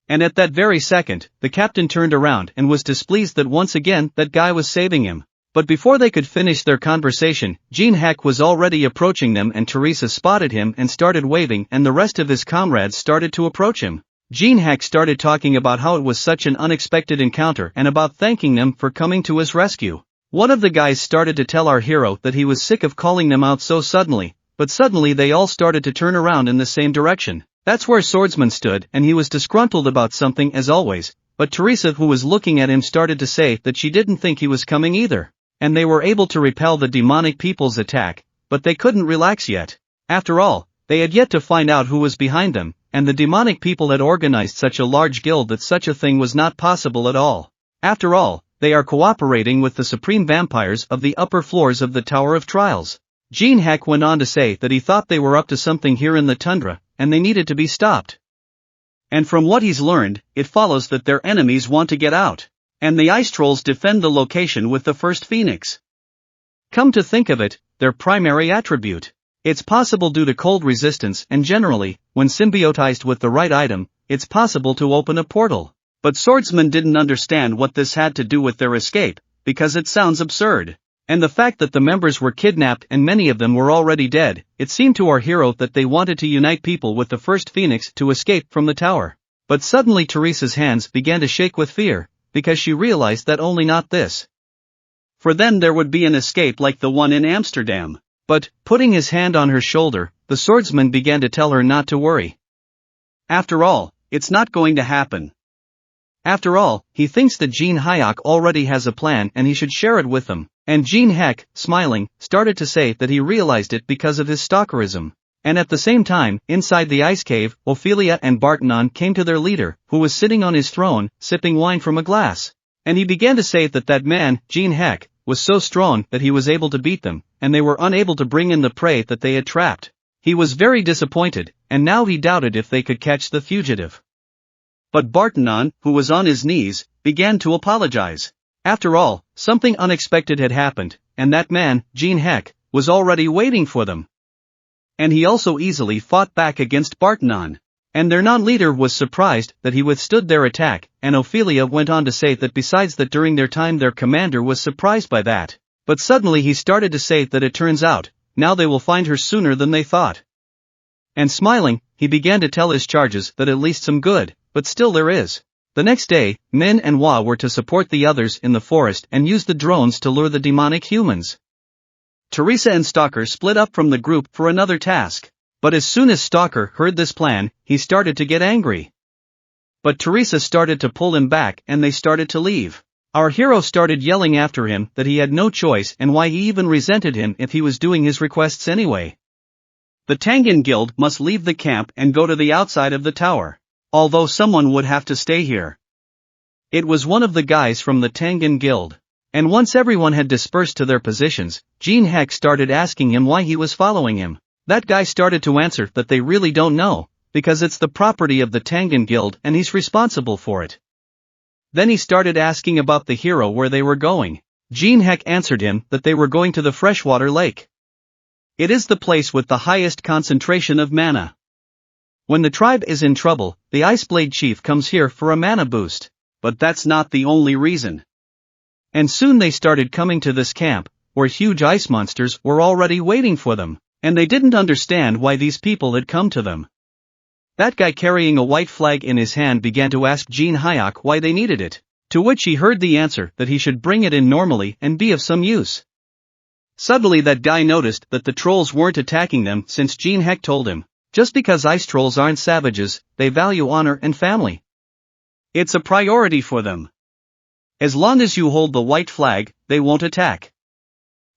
And at that very second, the captain turned around and was displeased that once again that guy was saving him. But before they could finish their conversation, Jin Heck was already approaching them and Teresa spotted him and started waving and the rest of his comrades started to approach him. Jin Heck started talking about how it was such an unexpected encounter and about thanking them for coming to his rescue. One of the guys started to tell our hero that he was sick of calling them out so suddenly, but suddenly they all started to turn around in the same direction. That's where Swordsman stood and he was disgruntled about something as always, but Teresa who was looking at him started to say that she didn't think he was coming either. And they were able to repel the demonic people's attack, but they couldn't relax yet. After all, they had yet to find out who was behind them, and the demonic people had organized such a large guild that such a thing was not possible at all. After all, they are cooperating with the supreme vampires of the upper floors of the Tower of Trials. Jin Heck went on to say that he thought they were up to something here in the tundra, and they needed to be stopped. And from what he's learned, it follows that their enemies want to get out. And the ice trolls defend the location with the first phoenix. Come to think of it, their primary attribute. It's possible due to cold resistance and generally, when symbiotized with the right item, it's possible to open a portal. But Swordsman didn't understand what this had to do with their escape, because it sounds absurd. And the fact that the members were kidnapped and many of them were already dead, it seemed to our hero that they wanted to unite people with the first phoenix to escape from the tower. But suddenly Teresa's hands began to shake with fear, because she realized that only not this. For then there would be an escape like the one in Amsterdam. But, putting his hand on her shoulder, the swordsman began to tell her not to worry. After all, it's not going to happen. After all, he thinks that Jin Heck already has a plan and he should share it with them. And Jin Heck, smiling, started to say that he realized it because of his stalkerism. And at the same time, inside the ice cave, Ophelia and Bartanon came to their leader, who was sitting on his throne, sipping wine from a glass. And he began to say that that man, Jin Heck, was so strong that he was able to beat them, and they were unable to bring in the prey that they had trapped. He was very disappointed, and now he doubted if they could catch the fugitive. But Bartanon, who was on his knees, began to apologize. After all, something unexpected had happened, and that man, Jin Heck, was already waiting for them. And he also easily fought back against Bartanon. And their non-leader was surprised that he withstood their attack, and Ophelia went on to say that besides that during their time their commander was surprised by that. But suddenly he started to say that it turns out, now they will find her sooner than they thought. And smiling, he began to tell his charges that at least some good, but still there is. The next day, Min and Hua were to support the others in the forest and use the drones to lure the demonic humans. Teresa and Stalker split up from the group for another task. But as soon as Stalker heard this plan, he started to get angry. But Teresa started to pull him back and they started to leave. Our hero started yelling after him that he had no choice and why he even resented him if he was doing his requests anyway. The Tangan Guild must leave the camp and go to the outside of the tower. Although someone would have to stay here. It was one of the guys from the Tangan Guild. And once everyone had dispersed to their positions, Jin Heck started asking him why he was following him. That guy started to answer that they really don't know, because it's the property of the Tangan Guild and he's responsible for it. Then he started asking about the hero where they were going. Jin Heck answered him that they were going to the freshwater lake. It is the place with the highest concentration of mana. When the tribe is in trouble, the Iceblade Chief comes here for a mana boost. But that's not the only reason. And soon they started coming to this camp, where huge ice monsters were already waiting for them. And they didn't understand why these people had come to them. That guy carrying a white flag in his hand began to ask Jin Heck why they needed it, to which he heard the answer that he should bring it in normally and be of some use. Suddenly that guy noticed that the trolls weren't attacking them since Jin Heck told him, just because ice trolls aren't savages, they value honor and family. It's a priority for them. As long as you hold the white flag, they won't attack.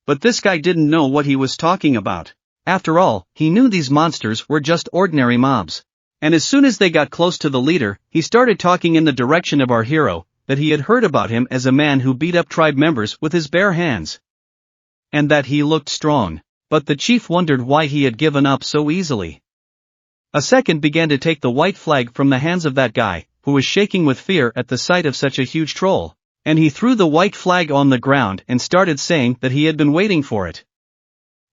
But this guy didn't know what he was talking about. After all, he knew these monsters were just ordinary mobs. And as soon as they got close to the leader, he started talking in the direction of our hero, that he had heard about him as a man who beat up tribe members with his bare hands. And that he looked strong. But the chief wondered why he had given up so easily. A second began to take the white flag from the hands of that guy, who was shaking with fear at the sight of such a huge troll. And he threw the white flag on the ground and started saying that he had been waiting for it.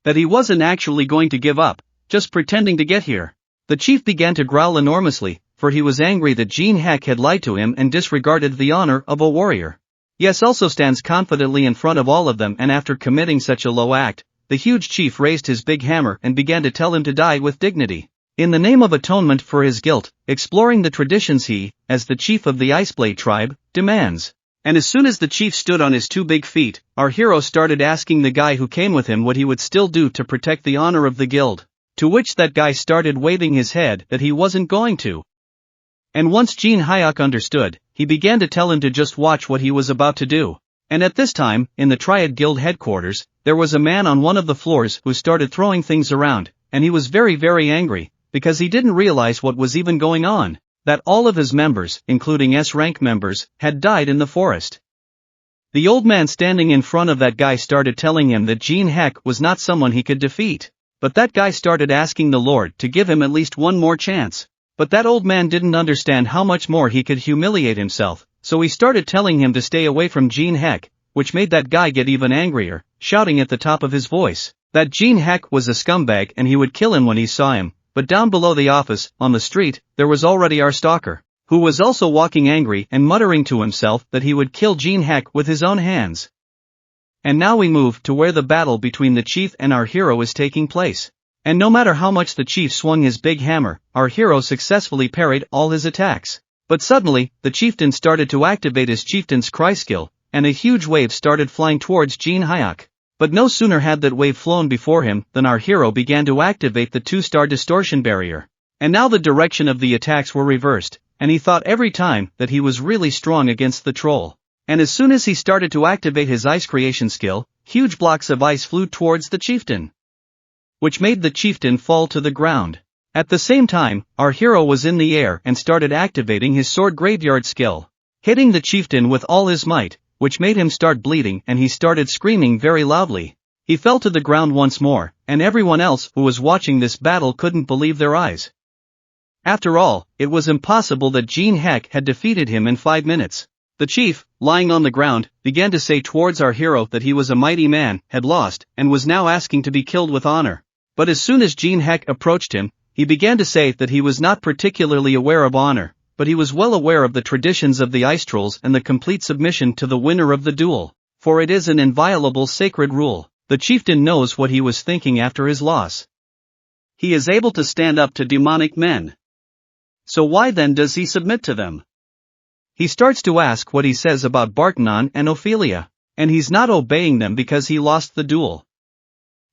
That he wasn't actually going to give up, just pretending to get here. The chief began to growl enormously, for he was angry that Jin Heck had lied to him and disregarded the honor of a warrior. Yes, also stands confidently in front of all of them, and after committing such a low act, the huge chief raised his big hammer and began to tell him to die with dignity. In the name of atonement for his guilt, exploring the traditions he, as the chief of the Iceblade tribe, demands. And as soon as the chief stood on his 2 big feet, our hero started asking the guy who came with him what he would still do to protect the honor of the guild. To which that guy started waving his head that he wasn't going to. And once Jin Heck understood, he began to tell him to just watch what he was about to do. And at this time, in the Triad Guild headquarters, there was a man on one of the floors who started throwing things around, and he was very very angry, because he didn't realize what was even going on. That all of his members, including S-rank members, had died in the forest. The old man standing in front of that guy started telling him that Jin Heck was not someone he could defeat. But that guy started asking the Lord to give him at least one more chance. But that old man didn't understand how much more he could humiliate himself, so he started telling him to stay away from Jin Heck, which made that guy get even angrier, shouting at the top of his voice, that Jin Heck was a scumbag and he would kill him when he saw him. But down below the office, on the street, there was already our stalker, who was also walking angry and muttering to himself that he would kill Jin Heck with his own hands. And now we move to where the battle between the chief and our hero is taking place. And no matter how much the chief swung his big hammer, our hero successfully parried all his attacks. But suddenly, the chieftain started to activate his chieftain's cry skill, and a huge wave started flying towards Jin Heck. But no sooner had that wave flown before him than our hero began to activate the 2-star distortion barrier. And now the direction of the attacks were reversed, and he thought every time that he was really strong against the troll. And as soon as he started to activate his ice creation skill, huge blocks of ice flew towards the chieftain, which made the chieftain fall to the ground. At the same time, our hero was in the air and started activating his sword graveyard skill, hitting the chieftain with all his might, which made him start bleeding, and he started screaming very loudly. He fell to the ground once more, and everyone else who was watching this battle couldn't believe their eyes. After all, it was impossible that Jin Heck had defeated him in 5 minutes. The chief, lying on the ground, began to say towards our hero that he was a mighty man, had lost, and was now asking to be killed with honor. But as soon as Jin Heck approached him, he began to say that he was not particularly aware of honor, but he was well aware of the traditions of the ice trolls and the complete submission to the winner of the duel, for it is an inviolable sacred rule. The chieftain knows what he was thinking after his loss. He is able to stand up to demonic men. So why then does he submit to them? He starts to ask what he says about Bartanon and Ophelia, and he's not obeying them because he lost the duel.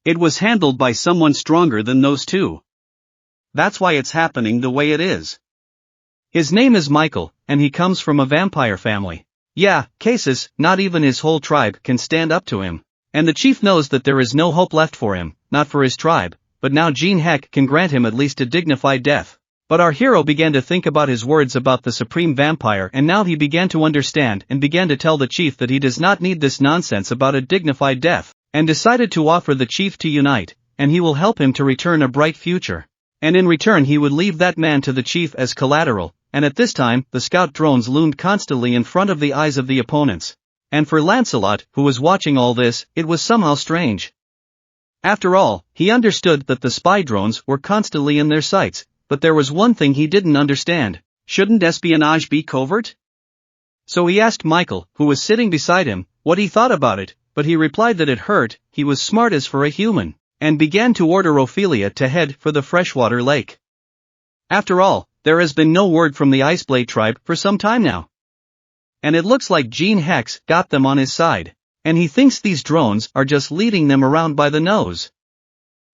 It was handled by someone stronger than those two. That's why it's happening the way it is. His name is Michael, and he comes from a vampire family. Yeah, cases, not even his whole tribe can stand up to him. And the chief knows that there is no hope left for him, not for his tribe, but now Jin Heck can grant him at least a dignified death. But our hero began to think about his words about the supreme vampire, and now he began to understand and began to tell the chief that he does not need this nonsense about a dignified death, and decided to offer the chief to unite, and he will help him to return a bright future. And in return he would leave that man to the chief as collateral, and at this time the scout drones loomed constantly in front of the eyes of the opponents. And for Lancelot, who was watching all this, it was somehow strange. After all, he understood that the spy drones were constantly in their sights, but there was one thing he didn't understand. Shouldn't espionage be covert? So he asked Michael, who was sitting beside him, what he thought about it, but he replied that it hurt, he was smart as for a human, and began to order Ophelia to head for the freshwater lake. After all, there has been no word from the Iceblade tribe for some time now. And it looks like Jin Heck's got them on his side, and he thinks these drones are just leading them around by the nose.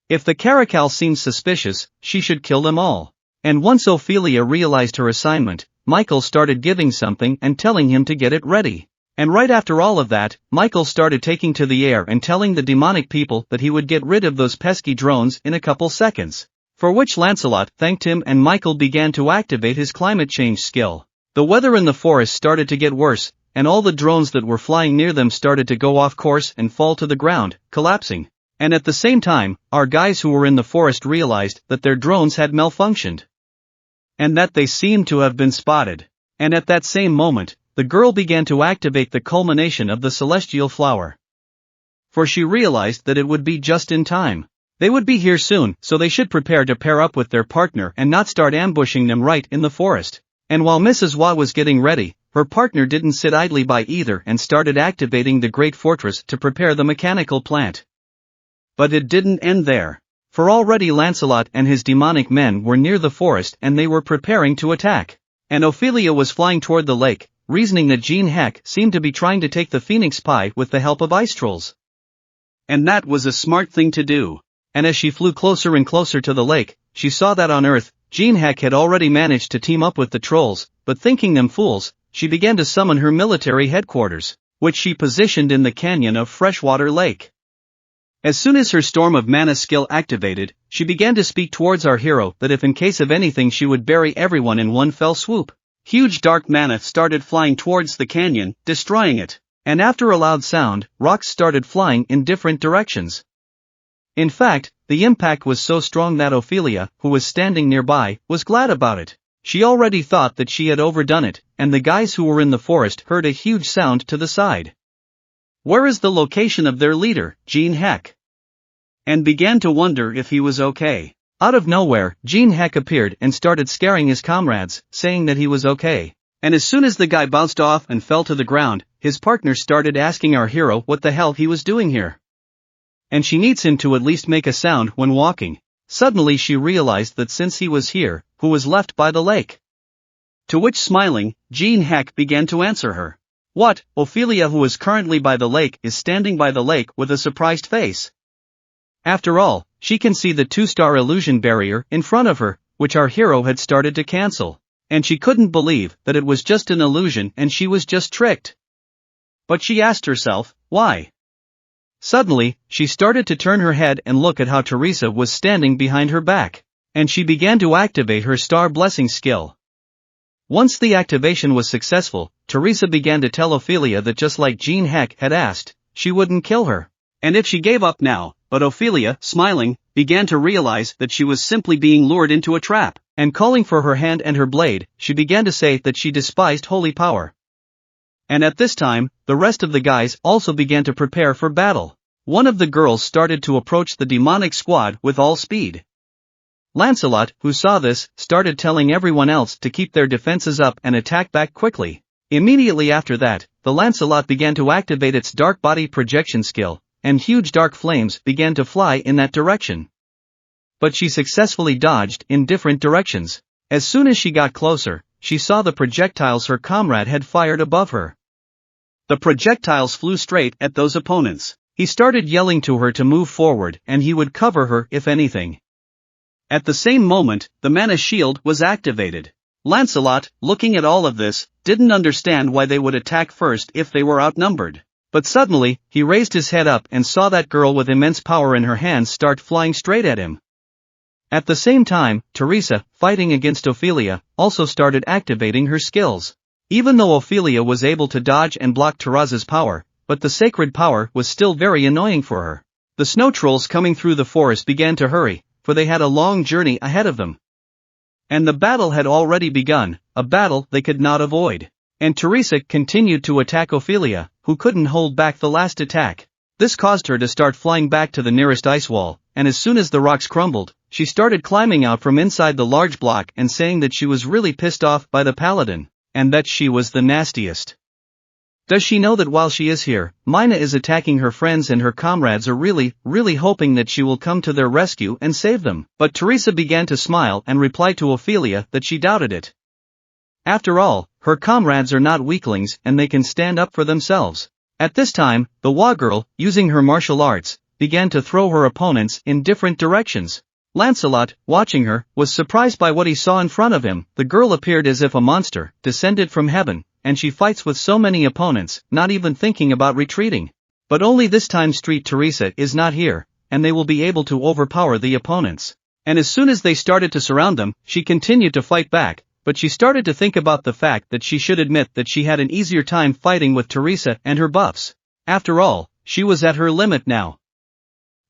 If the Caracal seems suspicious, she should kill them all. And once Ophelia realized her assignment, Michael started giving something and telling him to get it ready. And right after all of that, Michael started taking to the air and telling the demonic people that he would get rid of those pesky drones in a couple seconds. For which Lancelot thanked him, and Michael began to activate his climate change skill. The weather in the forest started to get worse, and all the drones that were flying near them started to go off course and fall to the ground, collapsing. And at the same time, our guys who were in the forest realized that their drones had malfunctioned. And that they seemed to have been spotted. And at that same moment, the girl began to activate the culmination of the celestial flower. For she realized that it would be just in time. They would be here soon, so they should prepare to pair up with their partner and not start ambushing them right in the forest. And while Mrs. Wa was getting ready, her partner didn't sit idly by either and started activating the great fortress to prepare the mechanical plant. But it didn't end there. For already Lancelot and his demonic men were near the forest and they were preparing to attack. And Ophelia was flying toward the lake, reasoning that Jin Heck seemed to be trying to take the phoenix pie with the help of ice trolls. And that was a smart thing to do. And as she flew closer and closer to the lake, she saw that on Earth, Jin Heck had already managed to team up with the trolls, but thinking them fools, she began to summon her military headquarters, which she positioned in the canyon of Freshwater Lake. As soon as her storm of mana skill activated, she began to speak towards our hero that if in case of anything she would bury everyone in one fell swoop. Huge dark mana started flying towards the canyon, destroying it, and after a loud sound, rocks started flying in different directions. In fact, the impact was so strong that Ophelia, who was standing nearby, was glad about it. She already thought that she had overdone it, and the guys who were in the forest heard a huge sound to the side. Where is the location of their leader, Jin Heck? And began to wonder if he was okay. Out of nowhere, Jin Heck appeared and started scaring his comrades, saying that he was okay. And as soon as the guy bounced off and fell to the ground, his partner started asking our hero what the hell he was doing here. And she needs him to at least make a sound when walking. Suddenly she realized that since he was here, who was left by the lake? To which smiling, Jin Heck began to answer her. What, Ophelia who is currently by the lake is standing by the lake with a surprised face. After all, she can see the 2-star illusion barrier in front of her, which our hero had started to cancel. And she couldn't believe that it was just an illusion and she was just tricked. But she asked herself, why? Suddenly, she started to turn her head and look at how Teresa was standing behind her back. And she began to activate her star blessing skill. Once the activation was successful, Teresa began to tell Ophelia that just like Jin Heck had asked, she wouldn't kill her. And if she gave up now, but Ophelia, smiling, began to realize that she was simply being lured into a trap, and calling for her hand and her blade, she began to say that she despised holy power. And at this time, the rest of the guys also began to prepare for battle. One of the girls started to approach the demonic squad with all speed. Lancelot, who saw this, started telling everyone else to keep their defenses up and attack back quickly. Immediately after that, the Lancelot began to activate its dark body projection skill, and huge dark flames began to fly in that direction. But she successfully dodged in different directions. As soon as she got closer, she saw the projectiles her comrade had fired above her. The projectiles flew straight at those opponents. He started yelling to her to move forward and he would cover her if anything. At the same moment, the mana shield was activated. Lancelot, looking at all of this, didn't understand why they would attack first if they were outnumbered. But suddenly, he raised his head up and saw that girl with immense power in her hands start flying straight at him. At the same time, Teresa, fighting against Ophelia, also started activating her skills. Even though Ophelia was able to dodge and block Teresa's power, but the sacred power was still very annoying for her. The snow trolls coming through the forest began to hurry, for they had a long journey ahead of them. And the battle had already begun, a battle they could not avoid. And Teresa continued to attack Ophelia, who couldn't hold back the last attack. This caused her to start flying back to the nearest ice wall, and as soon as the rocks crumbled, she started climbing out from inside the large block and saying that she was really pissed off by the paladin, and that she was the nastiest. Does she know that while she is here, Mina is attacking her friends and her comrades are really hoping that she will come to their rescue and save them? But Teresa began to smile and replied to Ophelia that she doubted it. After all, her comrades are not weaklings and they can stand up for themselves. At this time, the Wa girl, using her martial arts, began to throw her opponents in different directions. Lancelot, watching her, was surprised by what he saw in front of him. The girl appeared as if a monster, descended from heaven, and she fights with so many opponents, not even thinking about retreating. But only this time Street Teresa is not here, and they will be able to overpower the opponents. And as soon as they started to surround them, she continued to fight back, but she started to think about the fact that she should admit that she had an easier time fighting with Teresa and her buffs. After all, she was at her limit now.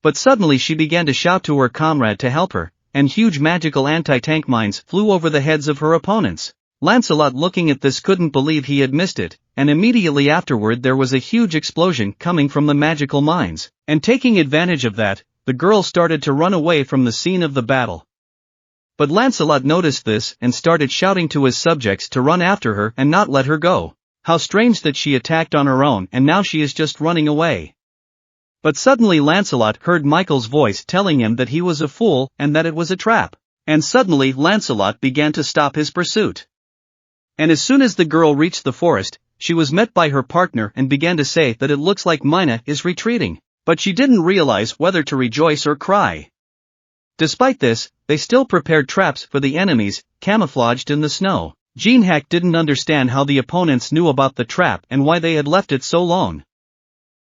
But suddenly she began to shout to her comrade to help her, and huge magical anti-tank mines flew over the heads of her opponents. Lancelot, looking at this, couldn't believe he had missed it, and immediately afterward there was a huge explosion coming from the magical mines, and taking advantage of that, the girl started to run away from the scene of the battle. But Lancelot noticed this and started shouting to his subjects to run after her and not let her go. How strange that she attacked on her own and now she is just running away. But suddenly Lancelot heard Michael's voice telling him that he was a fool and that it was a trap. And suddenly Lancelot began to stop his pursuit. And as soon as the girl reached the forest, she was met by her partner and began to say that it looks like Mina is retreating. But she didn't realize whether to rejoice or cry. Despite this, they still prepared traps for the enemies, camouflaged in the snow. Jin Heck didn't understand how the opponents knew about the trap and why they had left it so long.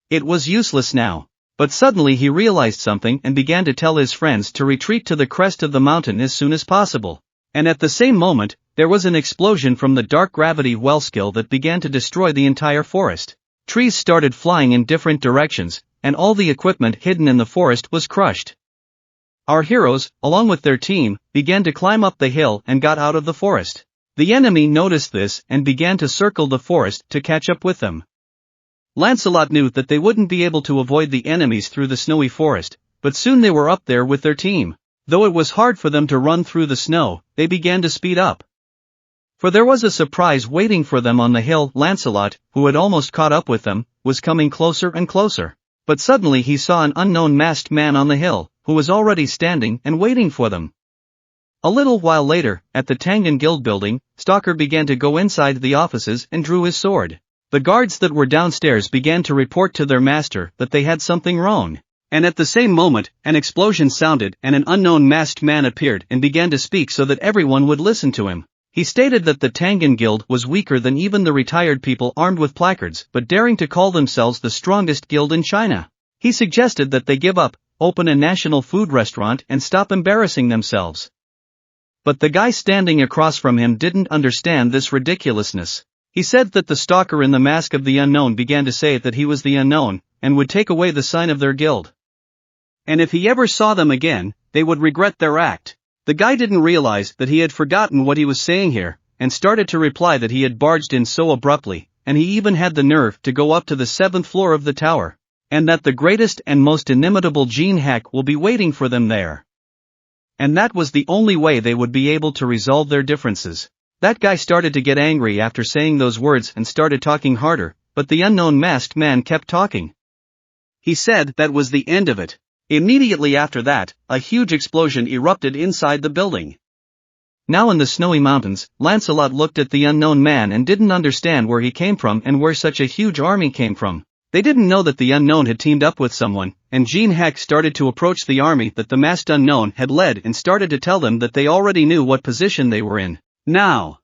It was useless now. But suddenly he realized something and began to tell his friends to retreat to the crest of the mountain as soon as possible. And at the same moment, there was an explosion from the dark gravity well skill that began to destroy the entire forest. Trees started flying in different directions, and all the equipment hidden in the forest was crushed. Our heroes, along with their team, began to climb up the hill and got out of the forest. The enemy noticed this and began to circle the forest to catch up with them. Lancelot knew that they wouldn't be able to avoid the enemies through the snowy forest, but soon they were up there with their team. Though it was hard for them to run through the snow, they began to speed up. For there was a surprise waiting for them on the hill. Lancelot, who had almost caught up with them, was coming closer and closer. But suddenly he saw an unknown masked man on the hill, who was already standing and waiting for them. A little while later, at the Tangan Guild building, Stalker began to go inside the offices and drew his sword. The guards that were downstairs began to report to their master that they had something wrong. And at the same moment, an explosion sounded and an unknown masked man appeared and began to speak so that everyone would listen to him. He stated that the Tangan Guild was weaker than even the retired people armed with placards but daring to call themselves the strongest guild in China. He suggested that they give up, open a national food restaurant and stop embarrassing themselves. But the guy standing across from him didn't understand this ridiculousness. He said that the stalker in the mask of the unknown began to say that he was the unknown, and would take away the sign of their guild. And if he ever saw them again, they would regret their act. The guy didn't realize that he had forgotten what he was saying here, and started to reply that he had barged in so abruptly, and he even had the nerve to go up to the 7th floor of the tower. And that the greatest and most inimitable Jin Heck will be waiting for them there. And that was the only way they would be able to resolve their differences. That guy started to get angry after saying those words and started talking harder, but the unknown masked man kept talking. He said that was the end of it. Immediately after that, a huge explosion erupted inside the building. Now in the snowy mountains, Lancelot looked at the unknown man and didn't understand where he came from and where such a huge army came from. They didn't know that the unknown had teamed up with someone, and Jin Heck started to approach the army that the masked unknown had led and started to tell them that they already knew what position they were in. Now.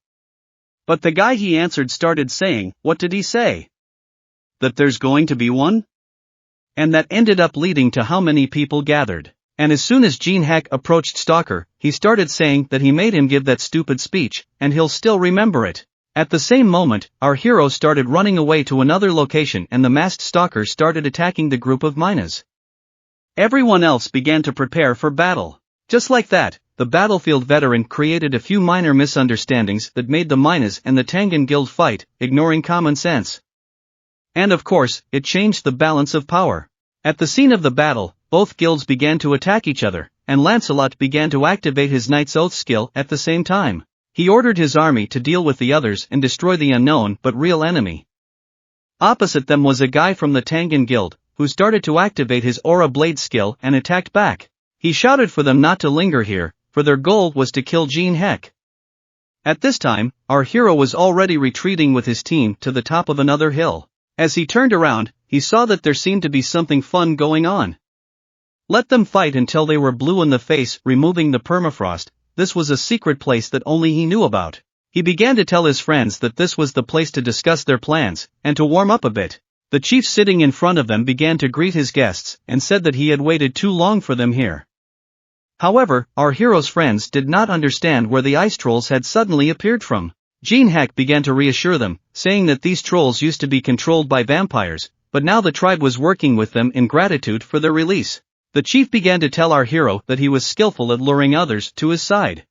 But the guy he answered started saying, what did he say? That there's going to be one? And that ended up leading to how many people gathered. And as soon as Jin Heck approached Stalker, he started saying that he made him give that stupid speech, and he'll still remember it. At the same moment, our hero started running away to another location and the masked stalker started attacking the group of Minas. Everyone else began to prepare for battle. Just like that, the battlefield veteran created a few minor misunderstandings that made the Minas and the Tangan Guild fight, ignoring common sense. And of course, it changed the balance of power. At the scene of the battle, both guilds began to attack each other, and Lancelot began to activate his Knight's Oath skill at the same time. He ordered his army to deal with the others and destroy the unknown but real enemy. Opposite them was a guy from the Tangan Guild, who started to activate his Aura Blade skill and attacked back. He shouted for them not to linger here, for their goal was to kill Jin Heck. At this time, our hero was already retreating with his team to the top of another hill. As he turned around, he saw that there seemed to be something fun going on. Let them fight until they were blue in the face, removing the permafrost. This was a secret place that only he knew about. He began to tell his friends that this was the place to discuss their plans, and to warm up a bit. The chief sitting in front of them began to greet his guests, and said that he had waited too long for them here. However, our hero's friends did not understand where the ice trolls had suddenly appeared from. Jin Heck began to reassure them, saying that these trolls used to be controlled by vampires, but now the tribe was working with them in gratitude for their release. The chief began to tell our hero that he was skillful at luring others to his side.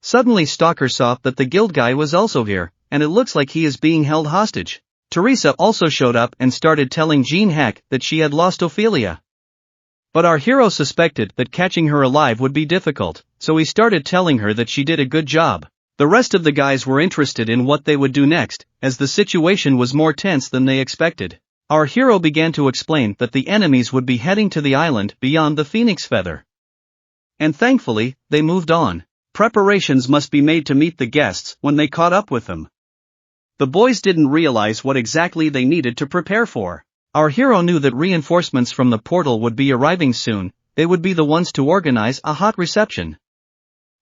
Suddenly Stalker saw that the guild guy was also here, and it looks like he is being held hostage. Teresa also showed up and started telling Jin Heck that she had lost Ophelia. But our hero suspected that catching her alive would be difficult, so he started telling her that she did a good job. The rest of the guys were interested in what they would do next, as the situation was more tense than they expected. Our hero began to explain that the enemies would be heading to the island beyond the Phoenix Feather. And thankfully, they moved on. Preparations must be made to meet the guests when they caught up with them. The boys didn't realize what exactly they needed to prepare for. Our hero knew that reinforcements from the portal would be arriving soon. They would be the ones to organize a hot reception.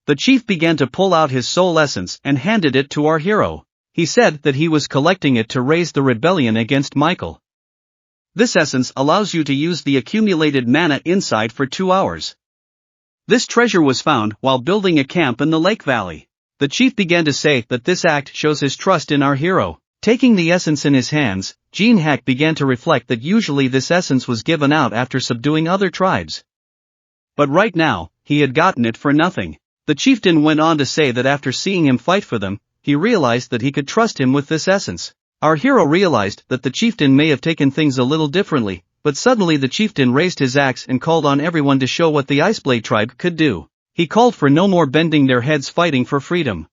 The chief began to pull out his soul essence and handed it to our hero. He said that he was collecting it to raise the rebellion against Michael. This essence allows you to use the accumulated mana inside for 2 hours. This treasure was found while building a camp in the lake valley. The chief began to say that this act shows his trust in our hero. Taking the essence in his hands, Jin Heck began to reflect that usually this essence was given out after subduing other tribes. But right now, he had gotten it for nothing. The chieftain went on to say that after seeing him fight for them, he realized that he could trust him with this essence. Our hero realized that the chieftain may have taken things a little differently, but suddenly the chieftain raised his axe and called on everyone to show what the Iceblade tribe could do. He called for no more bending their heads fighting for freedom.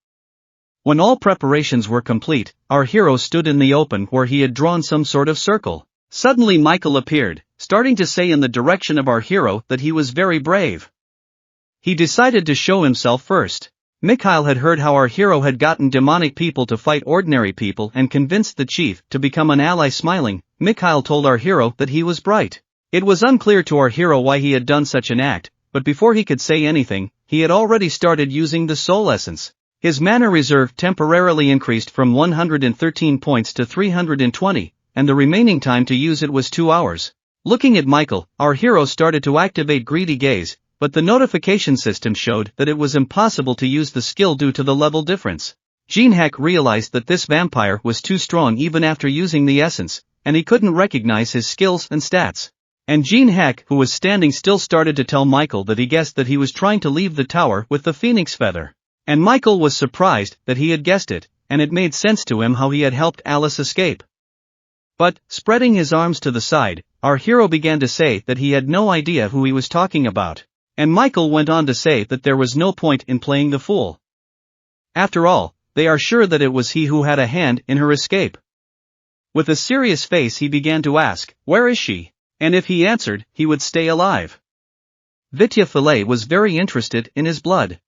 When all preparations were complete, our hero stood in the open where he had drawn some sort of circle. Suddenly Michael appeared, starting to say in the direction of our hero that he was very brave. He decided to show himself first. Mikhail had heard how our hero had gotten demonic people to fight ordinary people and convinced the chief to become an ally. Smiling, Mikhail told our hero that he was bright. It was unclear to our hero why he had done such an act, but before he could say anything, he had already started using the soul essence. His mana reserve temporarily increased from 113 points to 320, and the remaining time to use it was 2 hours. Looking at Michael, our hero started to activate Greedy Gaze, but the notification system showed that it was impossible to use the skill due to the level difference. Jin Heck realized that this vampire was too strong even after using the essence, and he couldn't recognize his skills and stats. And Jin Heck, who was standing still, started to tell Michael that he guessed that he was trying to leave the tower with the phoenix feather. And Michael was surprised that he had guessed it, and it made sense to him how he had helped Alice escape. But, spreading his arms to the side, our hero began to say that he had no idea who he was talking about. And Michael went on to say that there was no point in playing the fool. After all, they are sure that it was he who had a hand in her escape. With a serious face he began to ask, where is she? And if he answered, he would stay alive. Vitya Fillet was very interested in his blood.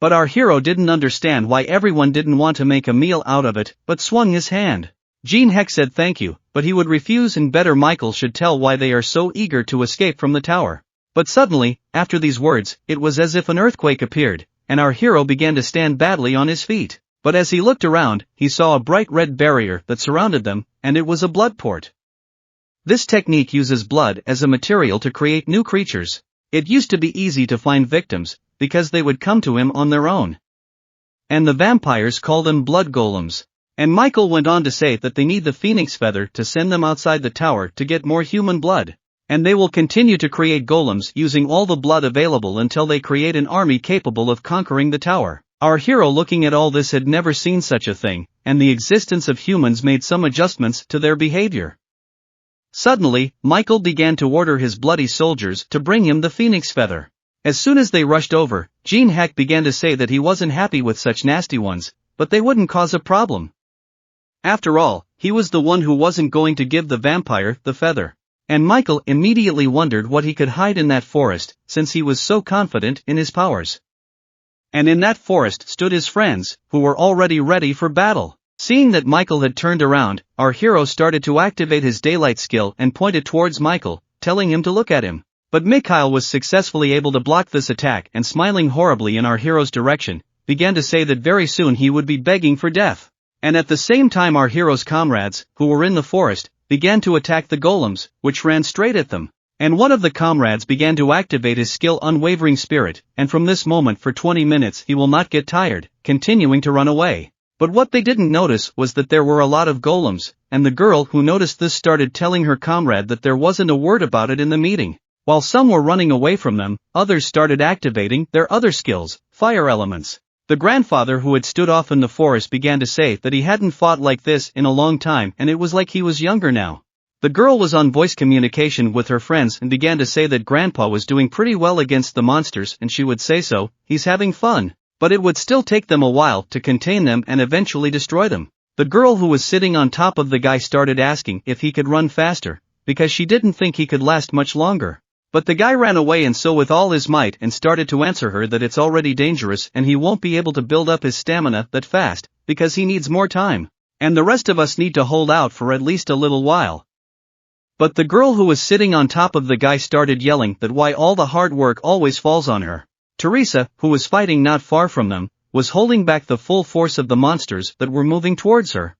But our hero didn't understand why everyone didn't want to make a meal out of it, but swung his hand. Jin Heck said thank you, but he would refuse and better Michael should tell why they are so eager to escape from the tower. But suddenly, after these words, it was as if an earthquake appeared, and our hero began to stand badly on his feet. But as he looked around, he saw a bright red barrier that surrounded them, and it was a blood port. This technique uses blood as a material to create new creatures. It used to be easy to find victims, because they would come to him on their own. And the vampires call them blood golems. And Michael went on to say that they need the phoenix feather to send them outside the tower to get more human blood. And they will continue to create golems using all the blood available until they create an army capable of conquering the tower. Our hero looking at all this had never seen such a thing, and the existence of humans made some adjustments to their behavior. Suddenly, Michael began to order his bloody soldiers to bring him the phoenix feather. As soon as they rushed over, Jin Heck began to say that he wasn't happy with such nasty ones, but they wouldn't cause a problem. After all, he was the one who wasn't going to give the vampire the feather. And Michael immediately wondered what he could hide in that forest, since he was so confident in his powers. And in that forest stood his friends, who were already ready for battle. Seeing that Michael had turned around, our hero started to activate his daylight skill and pointed towards Michael, telling him to look at him. But Mikhail was successfully able to block this attack and smiling horribly in our hero's direction, began to say that very soon he would be begging for death. And at the same time our hero's comrades, who were in the forest, began to attack the golems, which ran straight at them. And one of the comrades began to activate his skill Unwavering Spirit, and from this moment for 20 minutes he will not get tired, continuing to run away. But what they didn't notice was that there were a lot of golems, and the girl who noticed this started telling her comrade that there wasn't a word about it in the meeting. While some were running away from them, others started activating their other skills, fire elements. The grandfather who had stood off in the forest began to say that he hadn't fought like this in a long time and it was like he was younger now. The girl was on voice communication with her friends and began to say that grandpa was doing pretty well against the monsters and she would say so, he's having fun, but it would still take them a while to contain them and eventually destroy them. The girl who was sitting on top of the guy started asking if he could run faster, because she didn't think he could last much longer. But the guy ran away and so with all his might and started to answer her that it's already dangerous and he won't be able to build up his stamina that fast, because he needs more time. And the rest of us need to hold out for at least a little while. But the girl who was sitting on top of the guy started yelling that why all the hard work always falls on her. Teresa, who was fighting not far from them, was holding back the full force of the monsters that were moving towards her.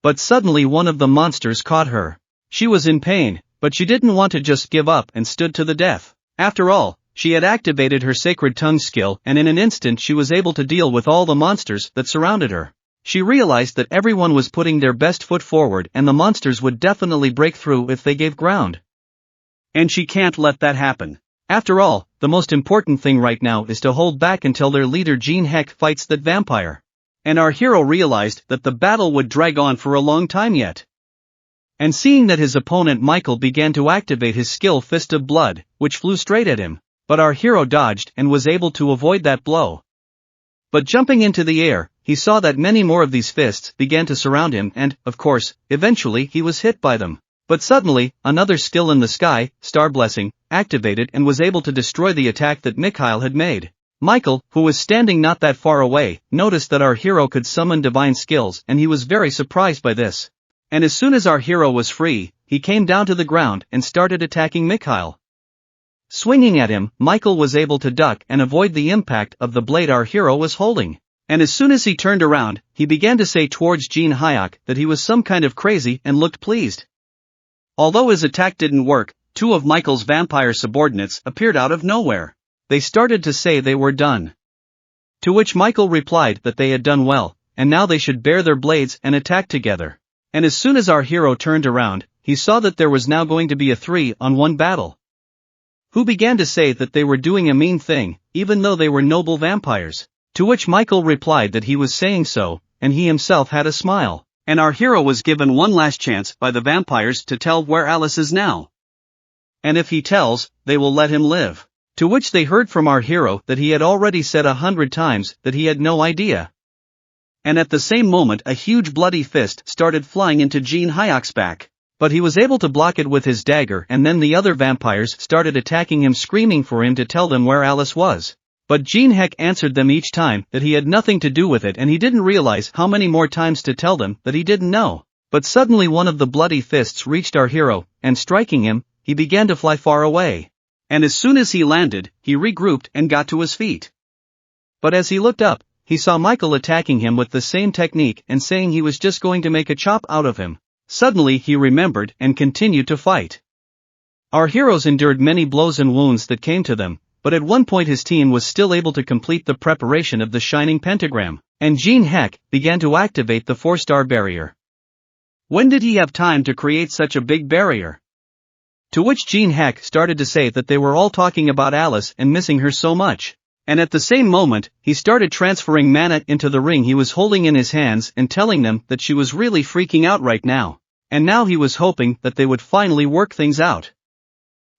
But suddenly one of the monsters caught her. She was in pain, but she didn't want to just give up and stood to the death. After all, she had activated her sacred tongue skill and in an instant she was able to deal with all the monsters that surrounded her. She realized that everyone was putting their best foot forward and the monsters would definitely break through if they gave ground. And she can't let that happen. After all, the most important thing right now is to hold back until their leader Jin Heck fights that vampire. And our hero realized that the battle would drag on for a long time yet. And seeing that his opponent Michael began to activate his skill Fist of Blood, which flew straight at him, but our hero dodged and was able to avoid that blow. But jumping into the air, he saw that many more of these fists began to surround him and, of course, eventually he was hit by them. But suddenly, another skill in the sky, Star Blessing, activated and was able to destroy the attack that Mikhail had made. Michael, who was standing not that far away, noticed that our hero could summon divine skills and he was very surprised by this. And as soon as our hero was free, he came down to the ground and started attacking Mikhail. Swinging at him, Michael was able to duck and avoid the impact of the blade our hero was holding. And as soon as he turned around, he began to say towards Jin Heck that he was some kind of crazy and looked pleased. Although his attack didn't work, two of Michael's vampire subordinates appeared out of nowhere. They started to say they were done. To which Michael replied that they had done well, and now they should bare their blades and attack together. And as soon as our hero turned around, he saw that there was now going to be a 3-on-1 battle. Who began to say that they were doing a mean thing, even though they were noble vampires. To which Michael replied that he was saying so, and he himself had a smile. And our hero was given one last chance by the vampires to tell where Alice is now. And if he tells, they will let him live. To which they heard from our hero that he had already said 100 times that he had no idea. And at the same moment a huge bloody fist started flying into Jin Heck's back. But he was able to block it with his dagger, and then the other vampires started attacking him, screaming for him to tell them where Alice was. But Jin Heck answered them each time that he had nothing to do with it, and he didn't realize how many more times to tell them that he didn't know. But suddenly one of the bloody fists reached our hero, and striking him, he began to fly far away. And as soon as he landed, he regrouped and got to his feet. But as he looked up, he saw Michael attacking him with the same technique and saying he was just going to make a chop out of him. Suddenly he remembered and continued to fight. Our heroes endured many blows and wounds that came to them, but at one point his team was still able to complete the preparation of the shining pentagram, and Jin Heck began to activate the 4-star barrier. When did he have time to create such a big barrier? To which Jin Heck started to say that they were all talking about Alice and missing her so much. And at the same moment, he started transferring mana into the ring he was holding in his hands and telling them that she was really freaking out right now. And now he was hoping that they would finally work things out.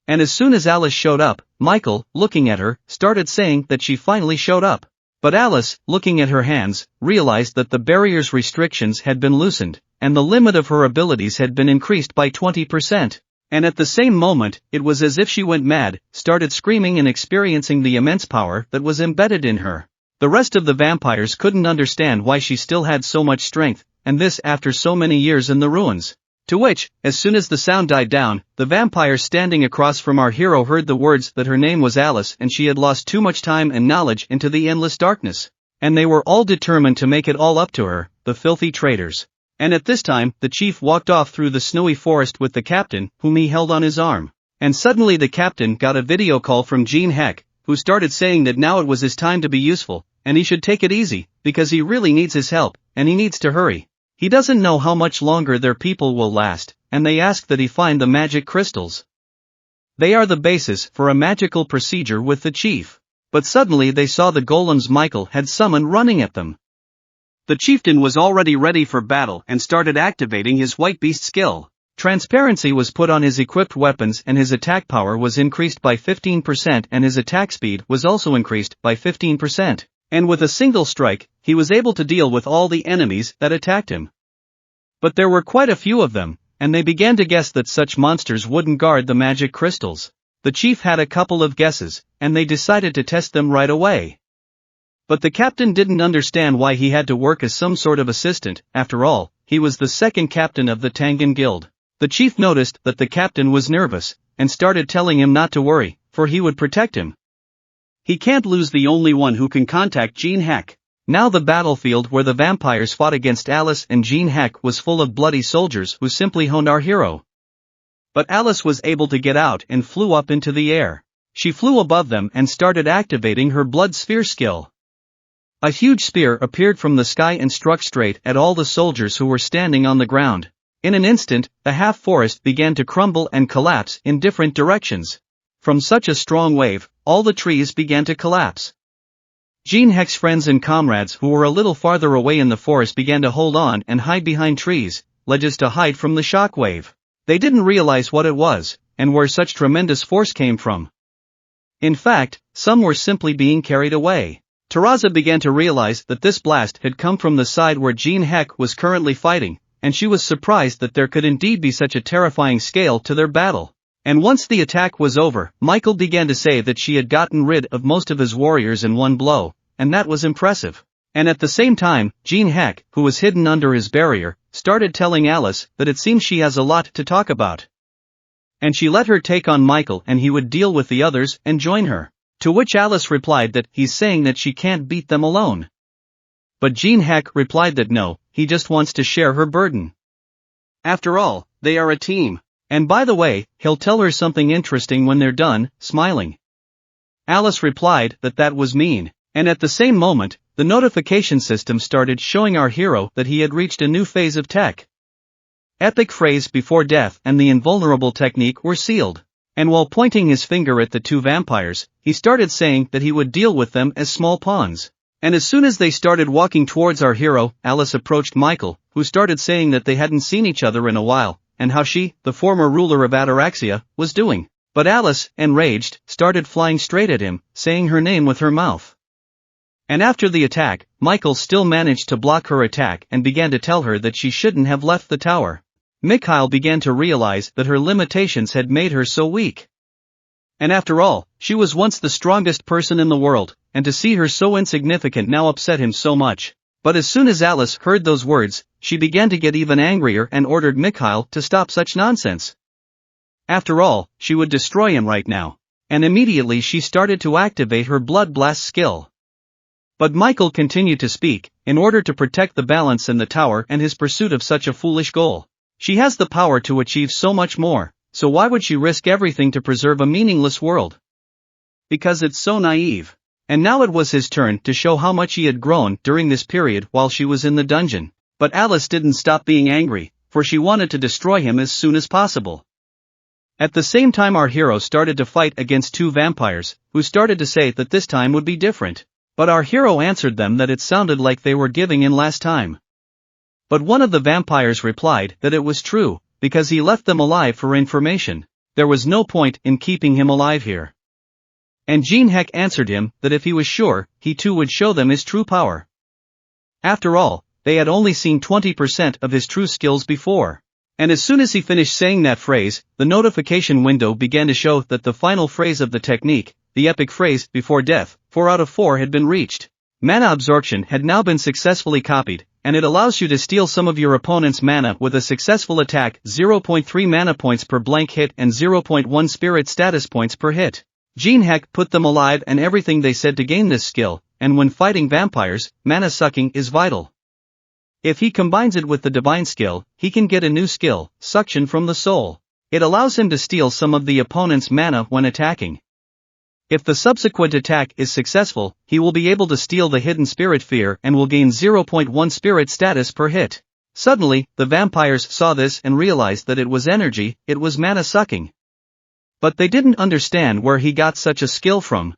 And as soon as Alice showed up, Michael, looking at her, started saying that she finally showed up. But Alice, looking at her hands, realized that the barrier's restrictions had been loosened, and the limit of her abilities had been increased by 20%. And at the same moment, it was as if she went mad, started screaming and experiencing the immense power that was embedded in her. The rest of the vampires couldn't understand why she still had so much strength, and this after so many years in the ruins. To which, as soon as the sound died down, the vampire standing across from our hero heard the words that her name was Alice and she had lost too much time and knowledge into the endless darkness. And they were all determined to make it all up to her, the filthy traitors. And at this time, the chief walked off through the snowy forest with the captain, whom he held on his arm. And suddenly the captain got a video call from Jin Heck, who started saying that now it was his time to be useful, and he should take it easy, because he really needs his help, and he needs to hurry. He doesn't know how much longer their people will last, and they ask that he find the magic crystals. They are the basis for a magical procedure with the chief. But suddenly they saw the golems Michael had summoned running at them. The chieftain was already ready for battle and started activating his white beast skill. Transparency was put on his equipped weapons and his attack power was increased by 15% and his attack speed was also increased by 15%. And with a single strike, he was able to deal with all the enemies that attacked him. But there were quite a few of them, and they began to guess that such monsters wouldn't guard the magic crystals. The chief had a couple of guesses, and they decided to test them right away. But the captain didn't understand why he had to work as some sort of assistant. After all, he was the second captain of the Tangan Guild. The chief noticed that the captain was nervous, and started telling him not to worry, for he would protect him. He can't lose the only one who can contact Jin Heck. Now the battlefield where the vampires fought against Alice and Jin Heck was full of bloody soldiers who simply honed our hero. But Alice was able to get out and flew up into the air. She flew above them and started activating her blood sphere skill. A huge spear appeared from the sky and struck straight at all the soldiers who were standing on the ground. In an instant, the half-forest began to crumble and collapse in different directions. From such a strong wave, all the trees began to collapse. Jin Heck's friends and comrades who were a little farther away in the forest began to hold on and hide behind trees, ledges to hide from the shock wave. They didn't realize what it was, and where such tremendous force came from. In fact, some were simply being carried away. Taraza began to realize that this blast had come from the side where Jin Heck was currently fighting, and she was surprised that there could indeed be such a terrifying scale to their battle. And once the attack was over, Michael began to say that she had gotten rid of most of his warriors in one blow, and that was impressive. And at the same time, Jin Heck, who was hidden under his barrier, started telling Alice that it seems she has a lot to talk about. And she let her take on Michael and he would deal with the others and join her. To which Alice replied that he's saying that she can't beat them alone. But Jin Heck replied that no, he just wants to share her burden. After all, they are a team. And by the way, he'll tell her something interesting when they're done, smiling. Alice replied that that was mean, and at the same moment, the notification system started showing our hero that he had reached a new phase of tech. Epic phrase before death and the invulnerable technique were sealed. And while pointing his finger at the two vampires, he started saying that he would deal with them as small pawns. And as soon as they started walking towards our hero, Alice approached Michael, who started saying that they hadn't seen each other in a while, and how she, the former ruler of Ataraxia, was doing. But Alice, enraged, started flying straight at him, saying her name with her mouth. And after the attack, Michael still managed to block her attack and began to tell her that she shouldn't have left the tower. Mikhail began to realize that her limitations had made her so weak. And after all, she was once the strongest person in the world, and to see her so insignificant now upset him so much. But as soon as Alice heard those words, she began to get even angrier and ordered Mikhail to stop such nonsense. After all, she would destroy him right now. And immediately she started to activate her Blood Blast skill. But Michael continued to speak, in order to protect the balance in the tower and his pursuit of such a foolish goal. She has the power to achieve so much more, so why would she risk everything to preserve a meaningless world? Because it's so naive. And now it was his turn to show how much he had grown during this period while she was in the dungeon. But Alice didn't stop being angry, for she wanted to destroy him as soon as possible. At the same time our hero started to fight against two vampires, who started to say that this time would be different. But our hero answered them that it sounded like they were giving in last time. But one of the vampires replied that it was true, because he left them alive for information. There was no point in keeping him alive here. And Jin Heck answered him that if he was sure, he too would show them his true power. After all, they had only seen 20% of his true skills before. And as soon as he finished saying that phrase, the notification window began to show that the final phrase of the technique, the epic phrase, before death, 4 out of 4 had been reached. Mana absorption had now been successfully copied, and it allows you to steal some of your opponent's mana with a successful attack, 0.3 mana points per blank hit and 0.1 spirit status points per hit. Jin Heck put them alive and everything they said to gain this skill, and when fighting vampires, mana sucking is vital. If he combines it with the divine skill, he can get a new skill, suction from the soul. It allows him to steal some of the opponent's mana when attacking. If the subsequent attack is successful, he will be able to steal the hidden spirit fear and will gain 0.1 spirit status per hit. Suddenly, the vampires saw this and realized that it was energy, it was mana sucking. But they didn't understand where he got such a skill from.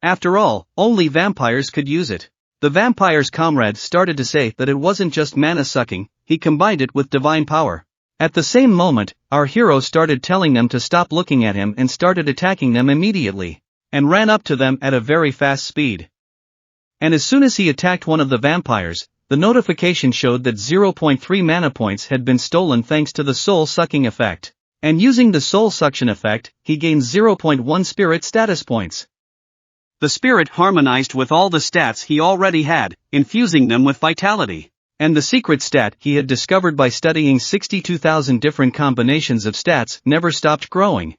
After all, only vampires could use it. The vampire's comrade started to say that it wasn't just mana sucking, he combined it with divine power. At the same moment, our hero started telling them to stop looking at him and started attacking them immediately, and ran up to them at a very fast speed. And as soon as he attacked one of the vampires, the notification showed that 0.3 mana points had been stolen thanks to the soul sucking effect. And using the soul suction effect, he gained 0.1 spirit status points. The spirit harmonized with all the stats he already had, infusing them with vitality. And the secret stat he had discovered by studying 62,000 different combinations of stats never stopped growing.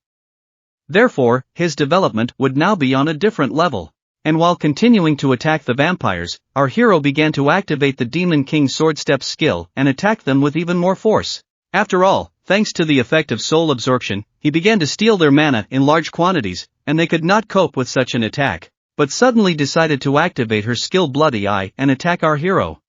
Therefore, his development would now be on a different level. And while continuing to attack the vampires, our hero began to activate the Demon King Sword Step skill and attack them with even more force. After all, thanks to the effect of soul absorption, he began to steal their mana in large quantities, and they could not cope with such an attack, but suddenly decided to activate her skill Bloody Eye and attack our hero.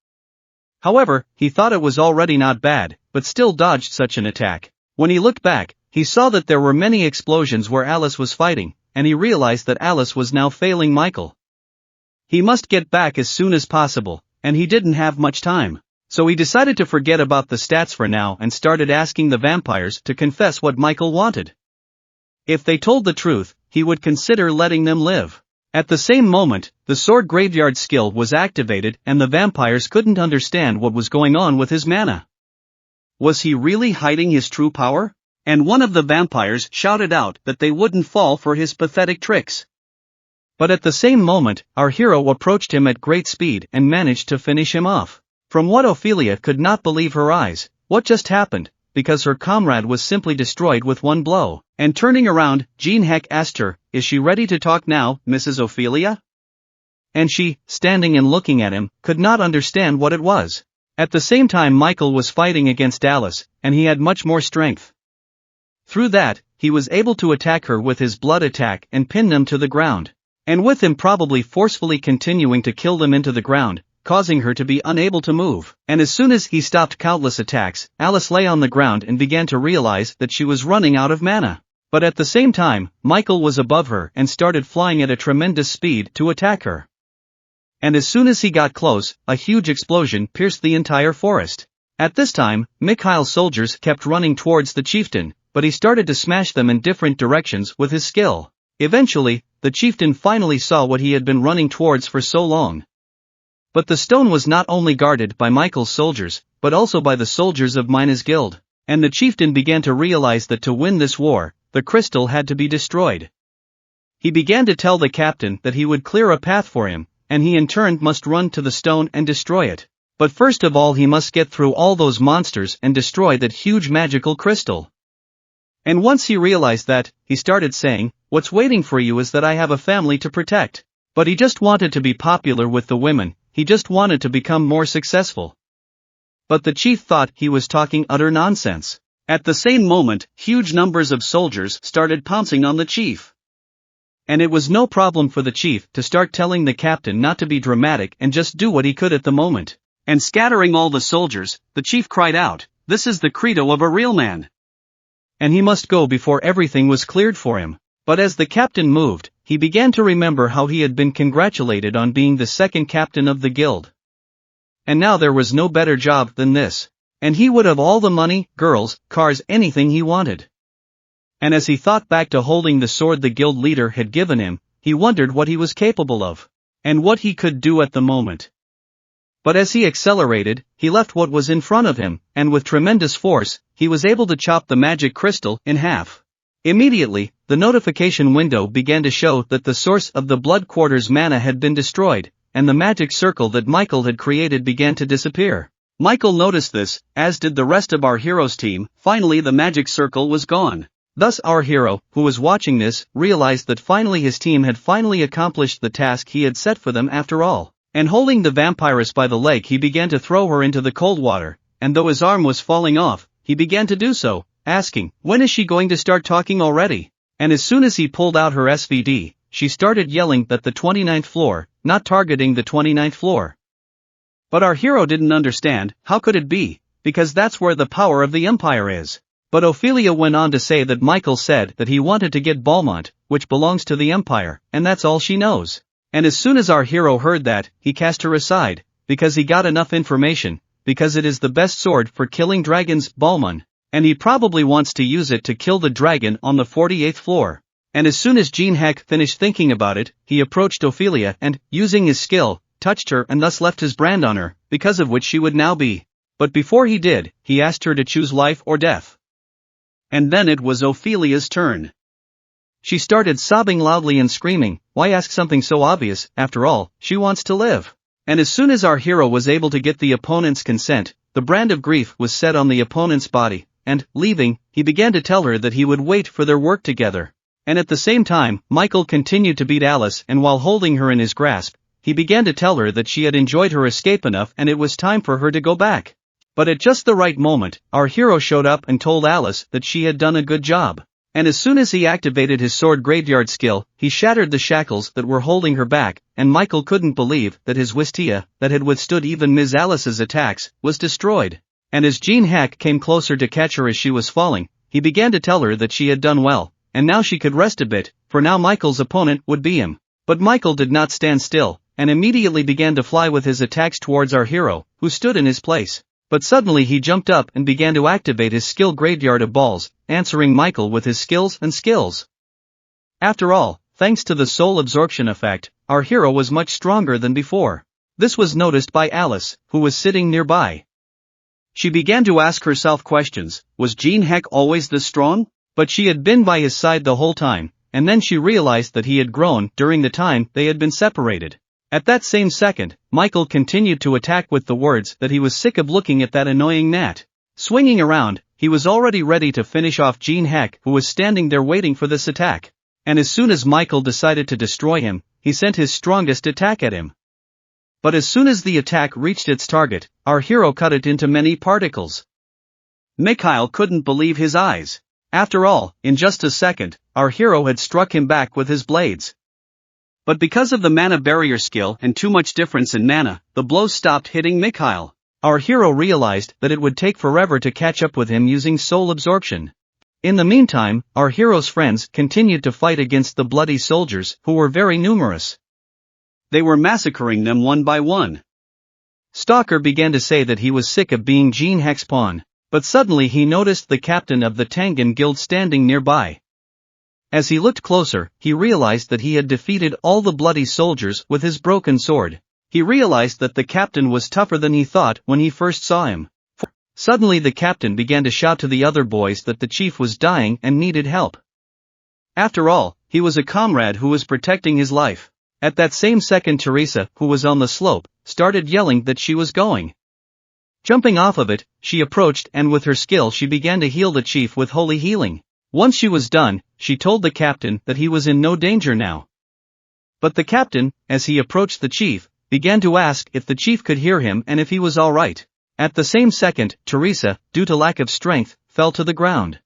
However, he thought it was already not bad, but still dodged such an attack. When he looked back, he saw that there were many explosions where Alice was fighting, and he realized that Alice was now failing Michael. He must get back as soon as possible, and he didn't have much time. So he decided to forget about the stats for now and started asking the vampires to confess what Michael wanted. If they told the truth, he would consider letting them live. At the same moment, the sword graveyard skill was activated and the vampires couldn't understand what was going on with his mana. Was he really hiding his true power? And one of the vampires shouted out that they wouldn't fall for his pathetic tricks. But at the same moment, our hero approached him at great speed and managed to finish him off. From what Ophelia could not believe her eyes, what just happened, because her comrade was simply destroyed with one blow. And turning around, Jin Heck asked her, "Is she ready to talk now, Mrs. Ophelia?" And she, standing and looking at him, could not understand what it was. At the same time Michael was fighting against Alice, and he had much more strength. Through that, he was able to attack her with his blood attack and pin them to the ground. And with him probably forcefully continuing to kill them into the ground, causing her to be unable to move. And as soon as he stopped countless attacks, Alice lay on the ground and began to realize that she was running out of mana. But at the same time, Michael was above her and started flying at a tremendous speed to attack her. And as soon as he got close, a huge explosion pierced the entire forest. At this time, Mikhail's soldiers kept running towards the chieftain, but he started to smash them in different directions with his skill. Eventually, the chieftain finally saw what he had been running towards for so long. But the stone was not only guarded by Michael's soldiers, but also by the soldiers of Mina's guild, and the chieftain began to realize that to win this war, the crystal had to be destroyed. He began to tell the captain that he would clear a path for him, and he in turn must run to the stone and destroy it. But first of all he must get through all those monsters and destroy that huge magical crystal. And once he realized that, he started saying, "What's waiting for you is that I have a family to protect." But he just wanted to be popular with the women, he just wanted to become more successful. But the chief thought he was talking utter nonsense. At the same moment, huge numbers of soldiers started pouncing on the chief. And it was no problem for the chief to start telling the captain not to be dramatic and just do what he could at the moment. And scattering all the soldiers, the chief cried out, "This is the credo of a real man." And he must go before everything was cleared for him. But as the captain moved, he began to remember how he had been congratulated on being the second captain of the guild. And now there was no better job than this. And he would have all the money, girls, cars, anything he wanted. And as he thought back to holding the sword the guild leader had given him, he wondered what he was capable of. And what he could do at the moment. But as he accelerated, he left what was in front of him, and with tremendous force, he was able to chop the magic crystal in half. Immediately, the notification window began to show that the source of the blood quarters mana had been destroyed, and the magic circle that Michael had created began to disappear. Michael noticed this, as did the rest of our hero's team. Finally the magic circle was gone. Thus our hero, who was watching this, realized that finally his team had finally accomplished the task he had set for them after all. And holding the vampiress by the leg he began to throw her into the cold water, and though his arm was falling off, he began to do so, asking, "When is she going to start talking already?" And as soon as he pulled out her SVD, she started yelling that the 29th floor, not targeting the 29th floor. But our hero didn't understand, how could it be, because that's where the power of the Empire is. But Ophelia went on to say that Michael said that he wanted to get Balmont, which belongs to the Empire, and that's all she knows. And as soon as our hero heard that, he cast her aside, because he got enough information, because it is the best sword for killing dragons, Balmont, and he probably wants to use it to kill the dragon on the 48th floor. And as soon as Jin Heck finished thinking about it, he approached Ophelia and, using his skill, touched her and thus left his brand on her, because of which she would now be. But before he did, he asked her to choose life or death. And then it was Ophelia's turn. She started sobbing loudly and screaming, "Why ask something so obvious? After all, she wants to live." And as soon as our hero was able to get the opponent's consent, the brand of grief was set on the opponent's body, and, leaving, he began to tell her that he would wait for their work together. And at the same time, Michael continued to beat Alice, and while holding her in his grasp, he began to tell her that she had enjoyed her escape enough and it was time for her to go back. But at just the right moment, our hero showed up and told Alice that she had done a good job. And as soon as he activated his sword graveyard skill, he shattered the shackles that were holding her back, and Michael couldn't believe that his Wistia, that had withstood even Ms. Alice's attacks, was destroyed. And as Jin Heck came closer to catch her as she was falling, he began to tell her that she had done well, and now she could rest a bit, for now Michael's opponent would be him. But Michael did not stand still, and immediately began to fly with his attacks towards our hero, who stood in his place. But suddenly he jumped up and began to activate his skill graveyard of balls, answering Michael with his skills and skills. After all, thanks to the soul absorption effect, our hero was much stronger than before. This was noticed by Alice, who was sitting nearby. She began to ask herself questions. Was Jin Heck always this strong? But she had been by his side the whole time, and then she realized that he had grown during the time they had been separated. At that same second, Michael continued to attack with the words that he was sick of looking at that annoying gnat. Swinging around, he was already ready to finish off Jin Heck, who was standing there waiting for this attack. And as soon as Michael decided to destroy him, he sent his strongest attack at him. But as soon as the attack reached its target, our hero cut it into many particles. Mikhail couldn't believe his eyes. After all, in just a second, our hero had struck him back with his blades. But because of the mana barrier skill and too much difference in mana, the blows stopped hitting Mikhail. Our hero realized that it would take forever to catch up with him using soul absorption. In the meantime, our hero's friends continued to fight against the bloody soldiers, who were very numerous. They were massacring them one by one. Stalker began to say that he was sick of being Jin Heck's pawn, but suddenly he noticed the captain of the Tangan guild standing nearby. As he looked closer, he realized that he had defeated all the bloody soldiers with his broken sword. He realized that the captain was tougher than he thought when he first saw him. Suddenly the captain began to shout to the other boys that the chief was dying and needed help. After all, he was a comrade who was protecting his life. At that same second, Teresa, who was on the slope, started yelling that she was going. Jumping off of it, she approached and with her skill she began to heal the chief with holy healing. Once she was done, she told the captain that he was in no danger now. But the captain, as he approached the chief, began to ask if the chief could hear him and if he was all right. At the same second, Teresa, due to lack of strength, fell to the ground.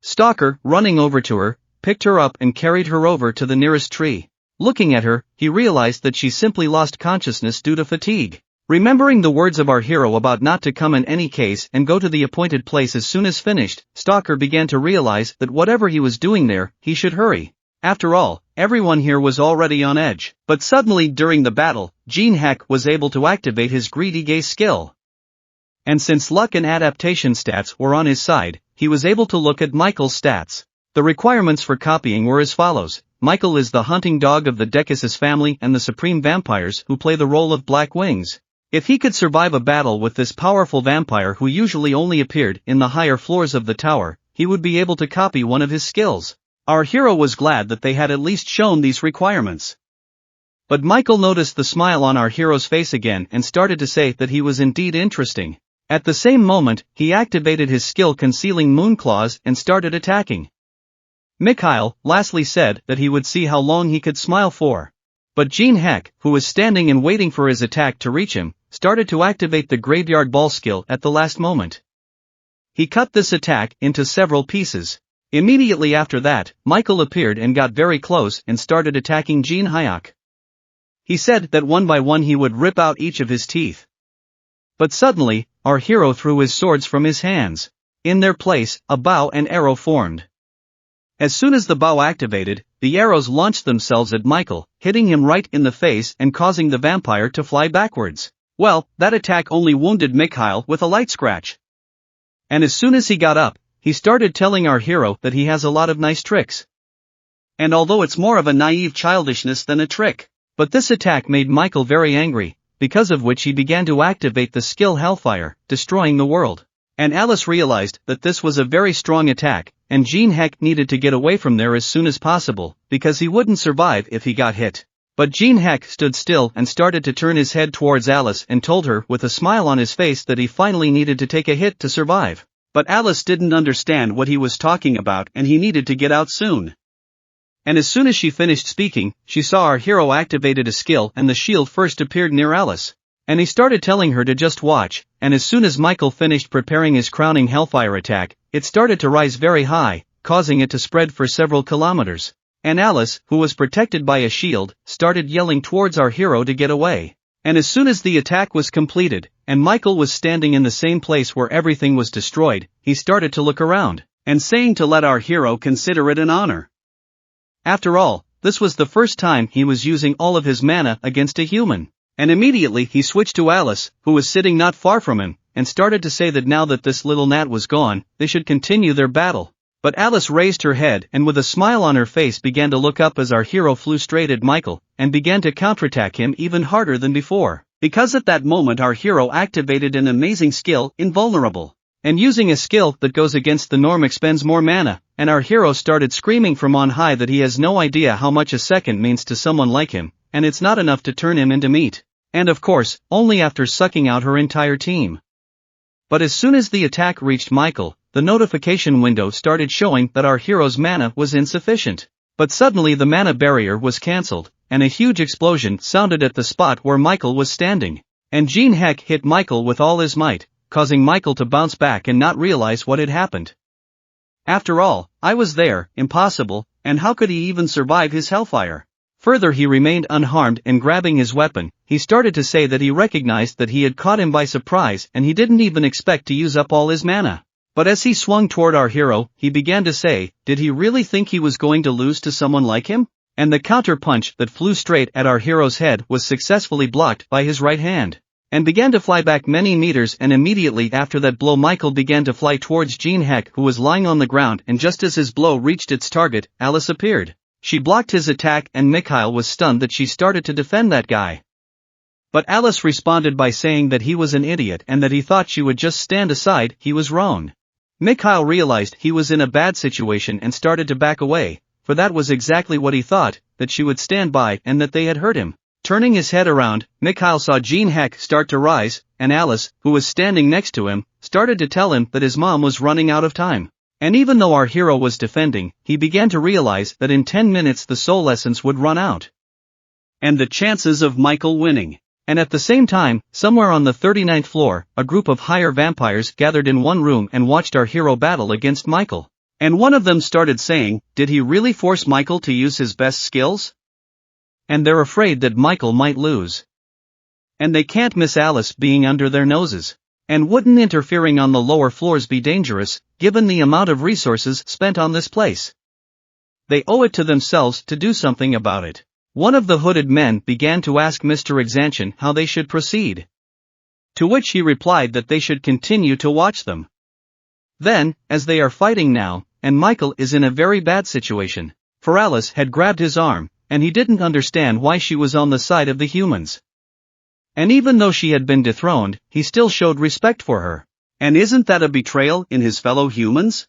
Stalker, running over to her, picked her up and carried her over to the nearest tree. Looking at her, he realized that she simply lost consciousness due to fatigue. Remembering the words of our hero about not to come in any case and go to the appointed place as soon as finished, Stalker began to realize that whatever he was doing there, he should hurry. After all, everyone here was already on edge. But suddenly during the battle, Jin Heck was able to activate his greedy gaze skill. And since luck and adaptation stats were on his side, he was able to look at Michael's stats. The requirements for copying were as follows. Michael is the hunting dog of the Decusis family and the supreme vampires who play the role of Black Wings. If he could survive a battle with this powerful vampire who usually only appeared in the higher floors of the tower, he would be able to copy one of his skills. Our hero was glad that they had at least shown these requirements. But Michael noticed the smile on our hero's face again and started to say that he was indeed interesting. At the same moment, he activated his skill concealing moon claws and started attacking. Mikhail lastly said that he would see how long he could smile for. But Jin Heck, who was standing and waiting for his attack to reach him, started to activate the graveyard ball skill at the last moment. He cut this attack into several pieces. Immediately after that, Michael appeared and got very close and started attacking Jin Heck. He said that one by one he would rip out each of his teeth. But suddenly, our hero threw his swords from his hands. In their place, a bow and arrow formed. As soon as the bow activated, the arrows launched themselves at Michael, hitting him right in the face and causing the vampire to fly backwards. Well, that attack only wounded Mikhail with a light scratch. And as soon as he got up, he started telling our hero that he has a lot of nice tricks. And although it's more of a naive childishness than a trick, but this attack made Michael very angry, because of which he began to activate the skill Hellfire, destroying the world. And Alice realized that this was a very strong attack, and Jin Heck needed to get away from there as soon as possible, because he wouldn't survive if he got hit. But Jin Heck stood still and started to turn his head towards Alice and told her with a smile on his face that he finally needed to take a hit to survive. But Alice didn't understand what he was talking about and he needed to get out soon. And as soon as she finished speaking, she saw our hero activated a skill and the shield first appeared near Alice. And he started telling her to just watch, and as soon as Michael finished preparing his crowning Hellfire attack, it started to rise very high, causing it to spread for several kilometers. And Alice, who was protected by a shield, started yelling towards our hero to get away. And as soon as the attack was completed, and Michael was standing in the same place where everything was destroyed, he started to look around, and saying to let our hero consider it an honor. After all, this was the first time he was using all of his mana against a human. And immediately he switched to Alice, who was sitting not far from him, and started to say that now that this little gnat was gone, they should continue their battle. But Alice raised her head and with a smile on her face began to look up as our hero flew straight at Michael, and began to counterattack him even harder than before. Because at that moment our hero activated an amazing skill, Invulnerable. And using a skill that goes against the norm expends more mana, and our hero started screaming from on high that he has no idea how much a second means to someone like him, and it's not enough to turn him into meat. And of course, only after sucking out her entire team. But as soon as the attack reached Michael, the notification window started showing that our hero's mana was insufficient. But suddenly the mana barrier was cancelled, and a huge explosion sounded at the spot where Michael was standing. And Jin Heck hit Michael with all his might, causing Michael to bounce back and not realize what had happened. After all, I was there, impossible, and how could he even survive his Hellfire? Further, he remained unharmed and grabbing his weapon, he started to say that he recognized that he had caught him by surprise and he didn't even expect to use up all his mana. But as he swung toward our hero, he began to say, did he really think he was going to lose to someone like him? and the counter-punch that flew straight at our hero's head was successfully blocked by his right hand, and began to fly back many meters, and immediately after that blow Michael began to fly towards Jin Heck, who was lying on the ground, and just as his blow reached its target, Alice appeared. She blocked his attack and Mikhail was stunned that she started to defend that guy. But Alice responded by saying that he was an idiot and that he thought she would just stand aside. He was wrong. Mikhail realized he was in a bad situation and started to back away, for that was exactly what he thought, that she would stand by and that they had hurt him. Turning his head around, Mikhail saw Jin Heck start to rise, and Alice, who was standing next to him, started to tell him that his mom was running out of time. And even though our hero was defending, he began to realize that in 10 minutes the soul essence would run out. And the chances of Michael winning. And at the same time, somewhere on the 39th floor, a group of higher vampires gathered in one room and watched our hero battle against Michael. And one of them started saying, did he really force Michael to use his best skills? And they're afraid that Michael might lose. And they can't miss Alice being under their noses. And wouldn't interfering on the lower floors be dangerous, given the amount of resources spent on this place? They owe it to themselves to do something about it. One of the hooded men began to ask Mr. Exantion how they should proceed. To which he replied that they should continue to watch them. Then, as they are fighting now, and Michael is in a very bad situation, for Alice had grabbed his arm, and he didn't understand why she was on the side of the humans. And even though she had been dethroned, he still showed respect for her. And isn't that a betrayal in his fellow humans?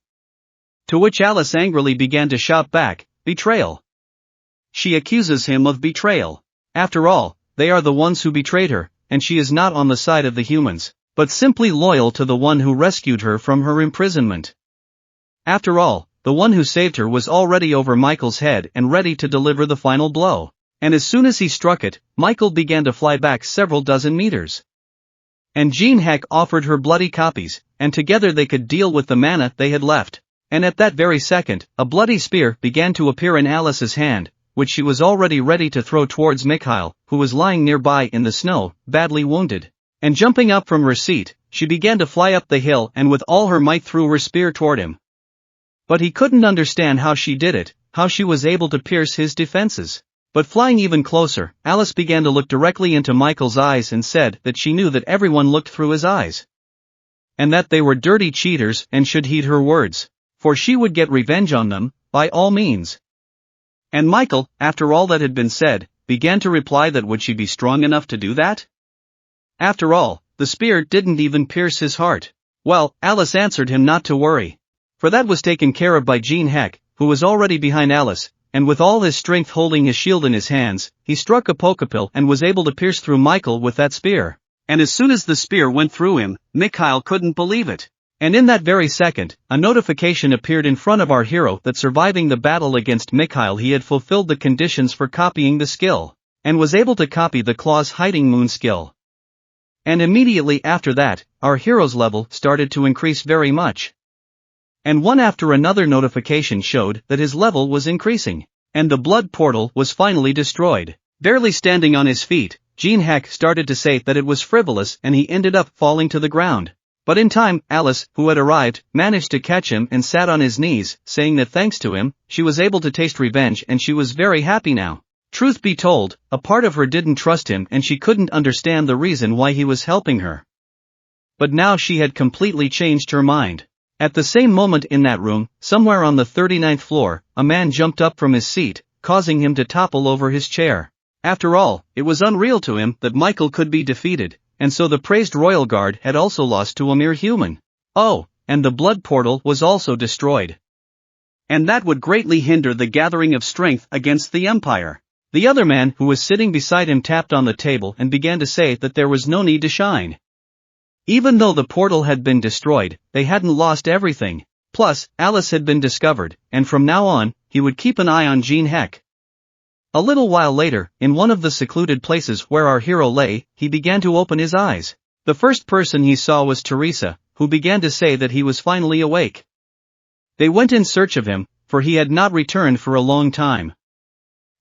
To which Alice angrily began to shout back, betrayal. She accuses him of betrayal. After all, they are the ones who betrayed her, and she is not on the side of the humans, but simply loyal to the one who rescued her from her imprisonment. After all, the one who saved her was already over Michael's head and ready to deliver the final blow. And as soon as he struck it, Michael began to fly back several dozen meters. And Jin Heck offered her bloody copies, and together they could deal with the mana they had left. And at that very second, a bloody spear began to appear in Alice's hand, which she was already ready to throw towards Mikhail, who was lying nearby in the snow, badly wounded. And jumping up from her seat, she began to fly up the hill and with all her might threw her spear toward him. But he couldn't understand how she did it, how she was able to pierce his defenses. But flying even closer, Alice began to look directly into Michael's eyes and said that she knew that everyone looked through his eyes. And that they were dirty cheaters and should heed her words, for she would get revenge on them, by all means. And Michael, after all that had been said, began to reply that would she be strong enough to do that? After all, the spear didn't even pierce his heart. Well, Alice answered him not to worry. For that was taken care of by Jin Heck, who was already behind Alice. And with all his strength holding his shield in his hands, he struck a Pokepil and was able to pierce through Michael with that spear. And as soon as the spear went through him, Mikhail couldn't believe it. And in that very second, a notification appeared in front of our hero that surviving the battle against Mikhail he had fulfilled the conditions for copying the skill, and was able to copy the Claw's Hiding Moon skill. And immediately after that, our hero's level started to increase very much. And one after another notification showed that his level was increasing, and the blood portal was finally destroyed. Barely standing on his feet, Jin Heck started to say that it was frivolous and he ended up falling to the ground. But in time, Alice, who had arrived, managed to catch him and sat on his knees, saying that thanks to him, she was able to taste revenge and she was very happy now. Truth be told, a part of her didn't trust him and she couldn't understand the reason why he was helping her. But now she had completely changed her mind. At the same moment in that room, somewhere on the 39th floor, a man jumped up from his seat, causing him to topple over his chair. After all, it was unreal to him that Michael could be defeated, and so the praised royal guard had also lost to a mere human. Oh, and the blood portal was also destroyed. And that would greatly hinder the gathering of strength against the Empire. The other man who was sitting beside him tapped on the table and began to say that there was no need to shine. Even though the portal had been destroyed, they hadn't lost everything. Plus, Alice had been discovered, and from now on, he would keep an eye on Jin Heck. A little while later, in one of the secluded places where our hero lay, he began to open his eyes. The first person he saw was Teresa, who began to say that he was finally awake. They went in search of him, for he had not returned for a long time.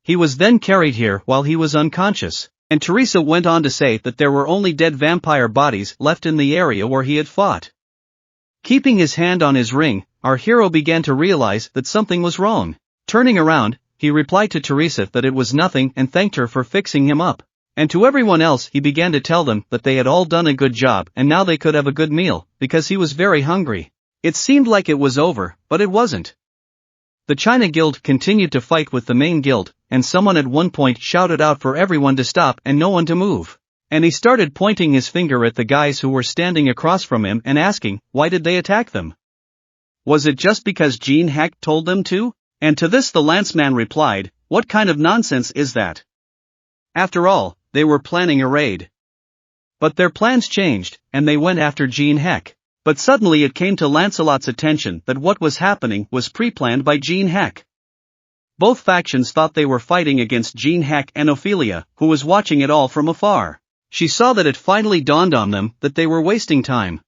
He was then carried here while he was unconscious. And Teresa went on to say that there were only dead vampire bodies left in the area where he had fought. Keeping his hand on his ring, our hero began to realize that something was wrong. Turning around, he replied to Teresa that it was nothing and thanked her for fixing him up. And to everyone else he began to tell them that they had all done a good job and now they could have a good meal, because he was very hungry. It seemed like it was over, but it wasn't. The China Guild continued to fight with the main guild, and someone at one point shouted out for everyone to stop and no one to move. And he started pointing his finger at the guys who were standing across from him and asking, why did they attack them? Was it just because Jin Heck told them to? And to this the lanceman replied, what kind of nonsense is that? After all, they were planning a raid. But their plans changed, and they went after Jin Heck. But suddenly it came to Lancelot's attention that what was happening was pre-planned by Jin Heck. Both factions thought they were fighting against Jin Heck and Ophelia, who was watching it all from afar. She saw that it finally dawned on them that they were wasting time.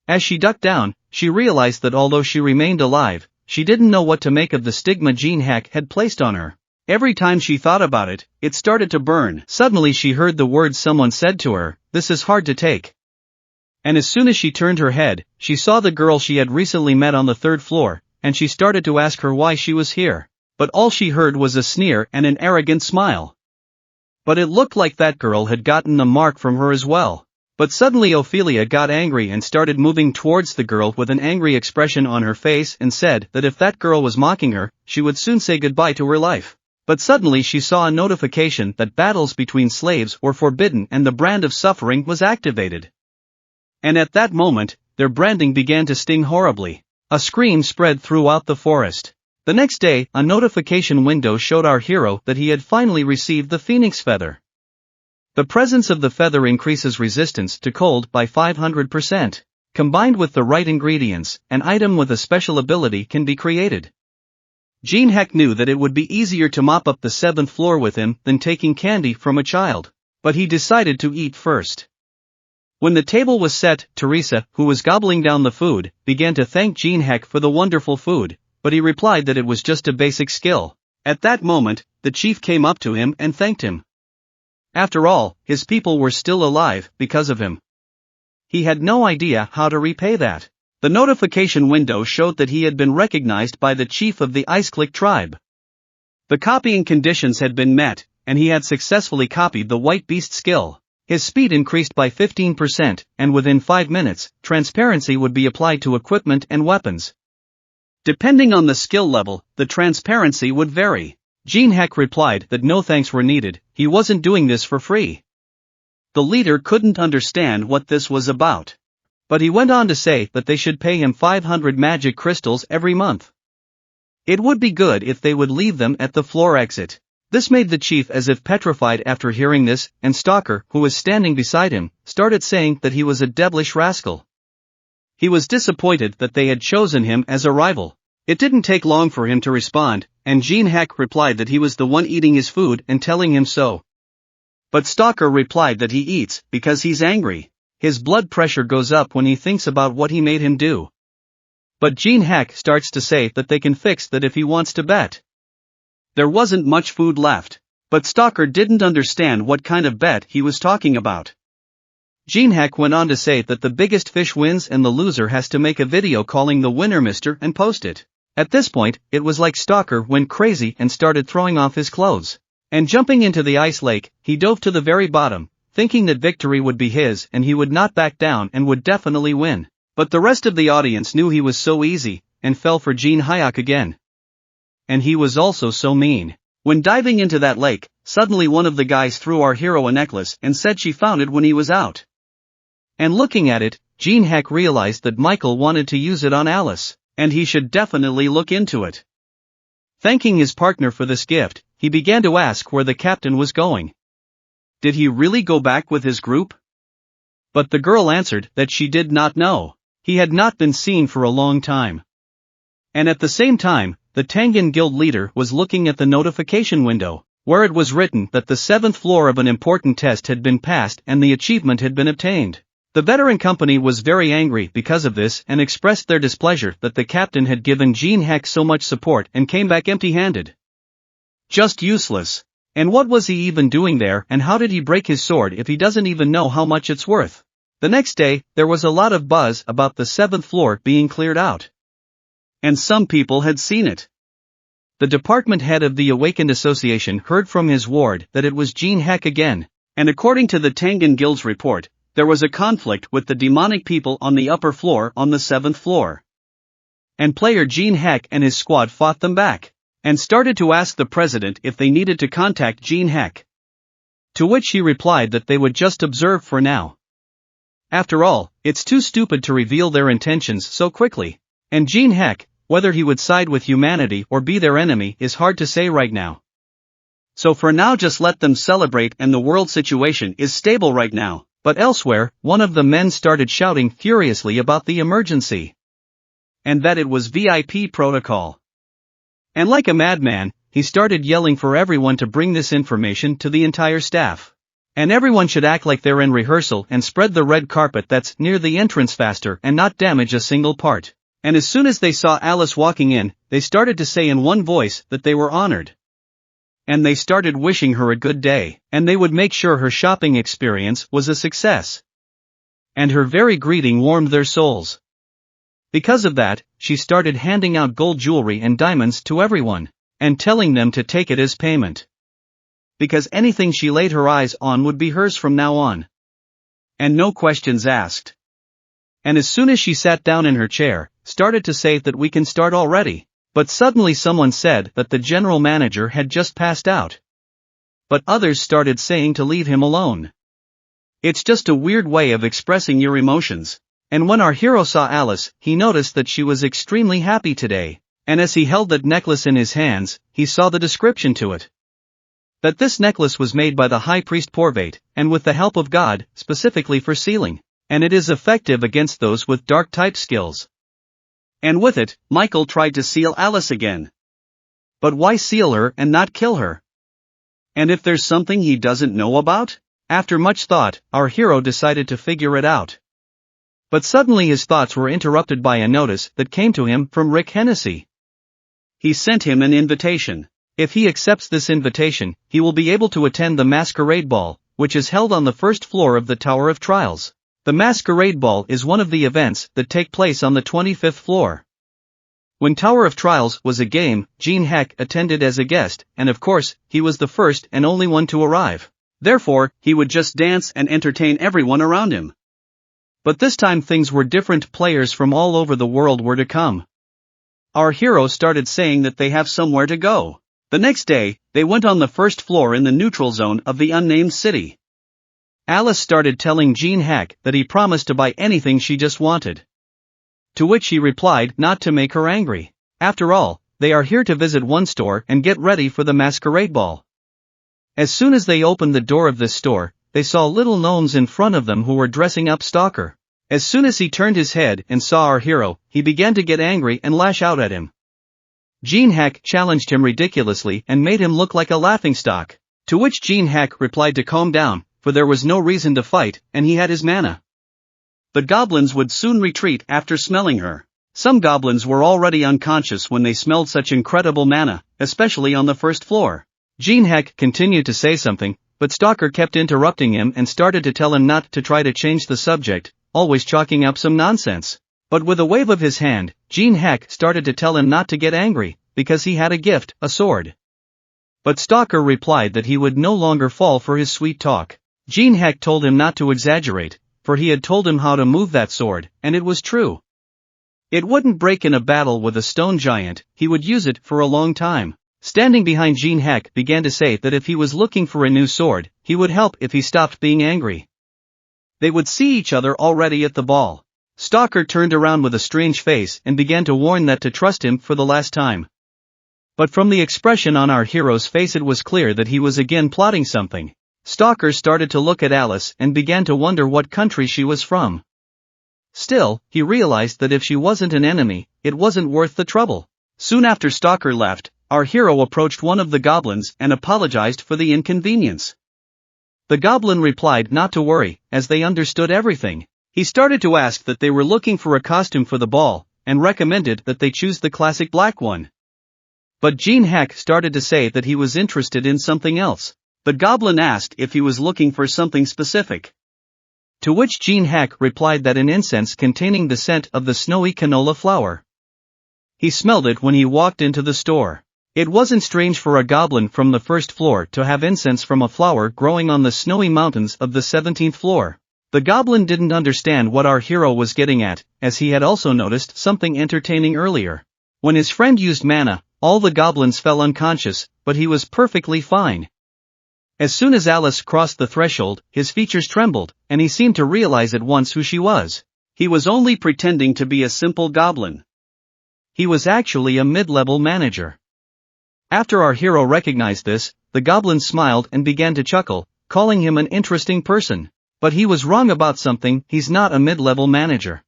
As she ducked down, she realized that although she remained alive, she didn't know what to make of the stigma Jin Heck had placed on her. Every time she thought about it, it started to burn. Suddenly she heard the words someone said to her, this is hard to take. And as soon as she turned her head, she saw the girl she had recently met on the 3rd floor, and she started to ask her why she was here. But all she heard was a sneer and an arrogant smile. But it looked like that girl had gotten a mark from her as well. But suddenly Ophelia got angry and started moving towards the girl with an angry expression on her face and said that if that girl was mocking her, she would soon say goodbye to her life. But suddenly she saw a notification that battles between slaves were forbidden and the brand of suffering was activated. And at that moment, their branding began to sting horribly. A scream spread throughout the forest. The next day, a notification window showed our hero that he had finally received the phoenix feather. The presence of the feather increases resistance to cold by 500%. Combined with the right ingredients, an item with a special ability can be created. Jin Heck knew that it would be easier to mop up the 7th floor with him than taking candy from a child. But he decided to eat first. When the table was set, Teresa, who was gobbling down the food, began to thank Jin Heck for the wonderful food, but he replied that it was just a basic skill. At that moment, the chief came up to him and thanked him. After all, his people were still alive because of him. He had no idea how to repay that. The notification window showed that he had been recognized by the chief of the Ice-Click tribe. The copying conditions had been met, and he had successfully copied the White Beast skill. His speed increased by 15%, and within 5 minutes, transparency would be applied to equipment and weapons. Depending on the skill level, the transparency would vary. Jin Heck replied that no thanks were needed, he wasn't doing this for free. The leader couldn't understand what this was about. But he went on to say that they should pay him 500 magic crystals every month. It would be good if they would leave them at the floor exit. This made the chief as if petrified after hearing this, and Stalker, who was standing beside him, started saying that he was a devilish rascal. He was disappointed that they had chosen him as a rival. It didn't take long for him to respond, and Jin Heck replied that he was the one eating his food and telling him so. But Stalker replied that he eats because he's angry. His blood pressure goes up when he thinks about what he made him do. But Jin Heck starts to say that they can fix that if he wants to bet. There wasn't much food left, but Stalker didn't understand what kind of bet he was talking about. Jin Heck went on to say that the biggest fish wins and the loser has to make a video calling the winner Mr. and post it. At this point, it was like Stalker went crazy and started throwing off his clothes. And jumping into the ice lake, he dove to the very bottom, thinking that victory would be his and he would not back down and would definitely win. But the rest of the audience knew he was so easy, and fell for Jin Heck again. And he was also so mean. When diving into that lake, suddenly one of the guys threw our hero a necklace and said she found it when he was out. And looking at it, Jin Heck realized that Michael wanted to use it on Alice, and he should definitely look into it. Thanking his partner for this gift, he began to ask where the captain was going. Did he really go back with his group? But the girl answered that she did not know. He had not been seen for a long time. And at the same time, the Tangan Guild leader was looking at the notification window, where it was written that the 7th floor of an important test had been passed and the achievement had been obtained. The veteran company was very angry because of this and expressed their displeasure that the captain had given Jin Heck so much support and came back empty-handed. Just useless. And what was he even doing there, and how did he break his sword if he doesn't even know how much it's worth? The next day, there was a lot of buzz about the 7th floor being cleared out. And some people had seen it. The department head of the Awakened Association heard from his ward that it was Jin Heck again, and according to the Tangan Guild's report, there was a conflict with the demonic people on the upper floor on the 7th floor. And player Jin Heck and his squad fought them back, and started to ask the president if they needed to contact Jin Heck. To which he replied that they would just observe for now. After all, it's too stupid to reveal their intentions so quickly, and Jin Heck, whether he would side with humanity or be their enemy is hard to say right now. So for now just let them celebrate, and the world situation is stable right now. But elsewhere, one of the men started shouting furiously about the emergency. And that it was VIP protocol. And like a madman, he started yelling for everyone to bring this information to the entire staff. And everyone should act like they're in rehearsal and spread the red carpet that's near the entrance faster and not damage a single part. And as soon as they saw Alice walking in, they started to say in one voice that they were honored. And they started wishing her a good day, and they would make sure her shopping experience was a success. And her very greeting warmed their souls. Because of that, she started handing out gold jewelry and diamonds to everyone, and telling them to take it as payment. Because anything she laid her eyes on would be hers from now on. And no questions asked. And as soon as she sat down in her chair, started to say that we can start already. But suddenly someone said that the general manager had just passed out. But others started saying to leave him alone. It's just a weird way of expressing your emotions. And when our hero saw Alice, he noticed that she was extremely happy today, and as he held that necklace in his hands, he saw the description to it. That this necklace was made by the high priest Porvate, and with the help of God, specifically for sealing, and it is effective against those with dark type skills. And with it, Michael tried to seal Alice again. But why seal her and not kill her? And if there's something he doesn't know about? After much thought, our hero decided to figure it out. But suddenly his thoughts were interrupted by a notice that came to him from Rick Hennessy. He sent him an invitation. If he accepts this invitation, he will be able to attend the Masquerade Ball, which is held on the first floor of the Tower of Trials. The Masquerade Ball is one of the events that take place on the 25th floor. When Tower of Trials was a game, Jin Heck attended as a guest, and of course, he was the first and only one to arrive. Therefore, he would just dance and entertain everyone around him. But this time things were different. Players from all over the world were to come. Our hero started saying that they have somewhere to go. The next day, they went on the first floor in the neutral zone of the unnamed city. Alice started telling Jin Heck that he promised to buy anything she just wanted. To which he replied not to make her angry. After all, they are here to visit one store and get ready for the Masquerade Ball. As soon as they opened the door of this store, they saw little gnomes in front of them who were dressing up Stalker. As soon as he turned his head and saw our hero, he began to get angry and lash out at him. Jin Heck challenged him ridiculously and made him look like a laughingstock. To which Jin Heck replied to calm down, for there was no reason to fight, and he had his mana. The goblins would soon retreat after smelling her. Some goblins were already unconscious when they smelled such incredible mana, especially on the first floor. Jin Heck continued to say something, but Stalker kept interrupting him and started to tell him not to try to change the subject, always chalking up some nonsense. But with a wave of his hand, Jin Heck started to tell him not to get angry, because he had a gift, a sword. But Stalker replied that he would no longer fall for his sweet talk. Jin Heck told him not to exaggerate, for he had told him how to move that sword, and it was true. It wouldn't break in a battle with a stone giant, he would use it for a long time. Standing behind Jin Heck began to say that if he was looking for a new sword, he would help if he stopped being angry. They would see each other already at the ball. Stalker turned around with a strange face and began to warn that to trust him for the last time. But from the expression on our hero's face it was clear that he was again plotting something. Stalker started to look at Alice and began to wonder what country she was from. Still, he realized that if she wasn't an enemy, it wasn't worth the trouble. Soon after Stalker left, our hero approached one of the goblins and apologized for the inconvenience. The goblin replied not to worry, as they understood everything. He started to ask that they were looking for a costume for the ball, and recommended that they choose the classic black one. But Jin Heck started to say that he was interested in something else. The goblin asked if he was looking for something specific. To which Jin Heck replied that an incense containing the scent of the snowy canola flower. He smelled it when he walked into the store. It wasn't strange for a goblin from the first floor to have incense from a flower growing on the snowy mountains of the 17th floor. The goblin didn't understand what our hero was getting at, as he had also noticed something entertaining earlier. When his friend used mana, all the goblins fell unconscious, but he was perfectly fine. As soon as Alice crossed the threshold, his features trembled, and he seemed to realize at once who she was. He was only pretending to be a simple goblin. He was actually a mid-level manager. After our hero recognized this, the goblin smiled and began to chuckle, calling him an interesting person. But he was wrong about something, he's not a mid-level manager.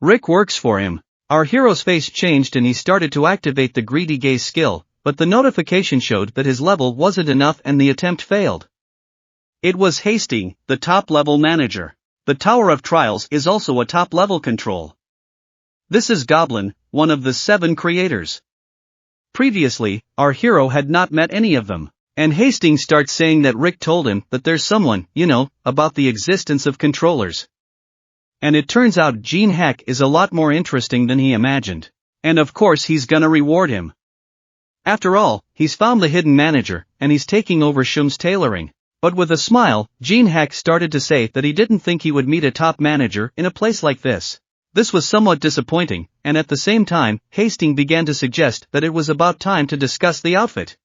Rick works for him. Our hero's face changed and he started to activate the greedy gaze skill, but the notification showed that his level wasn't enough and the attempt failed. It was Hastings, the top-level manager. The Tower of Trials is also a top-level control. This is Goblin, one of the 7 creators. Previously, our hero had not met any of them, and Hastings starts saying that Rick told him that there's someone, about the existence of controllers. And it turns out Jin Heck is a lot more interesting than he imagined. And of course he's gonna reward him. After all, he's found the hidden manager, and he's taking over Shum's tailoring. But with a smile, Jin Heck started to say that he didn't think he would meet a top manager in a place like this. This was somewhat disappointing, and at the same time, Hastings began to suggest that it was about time to discuss the outfit.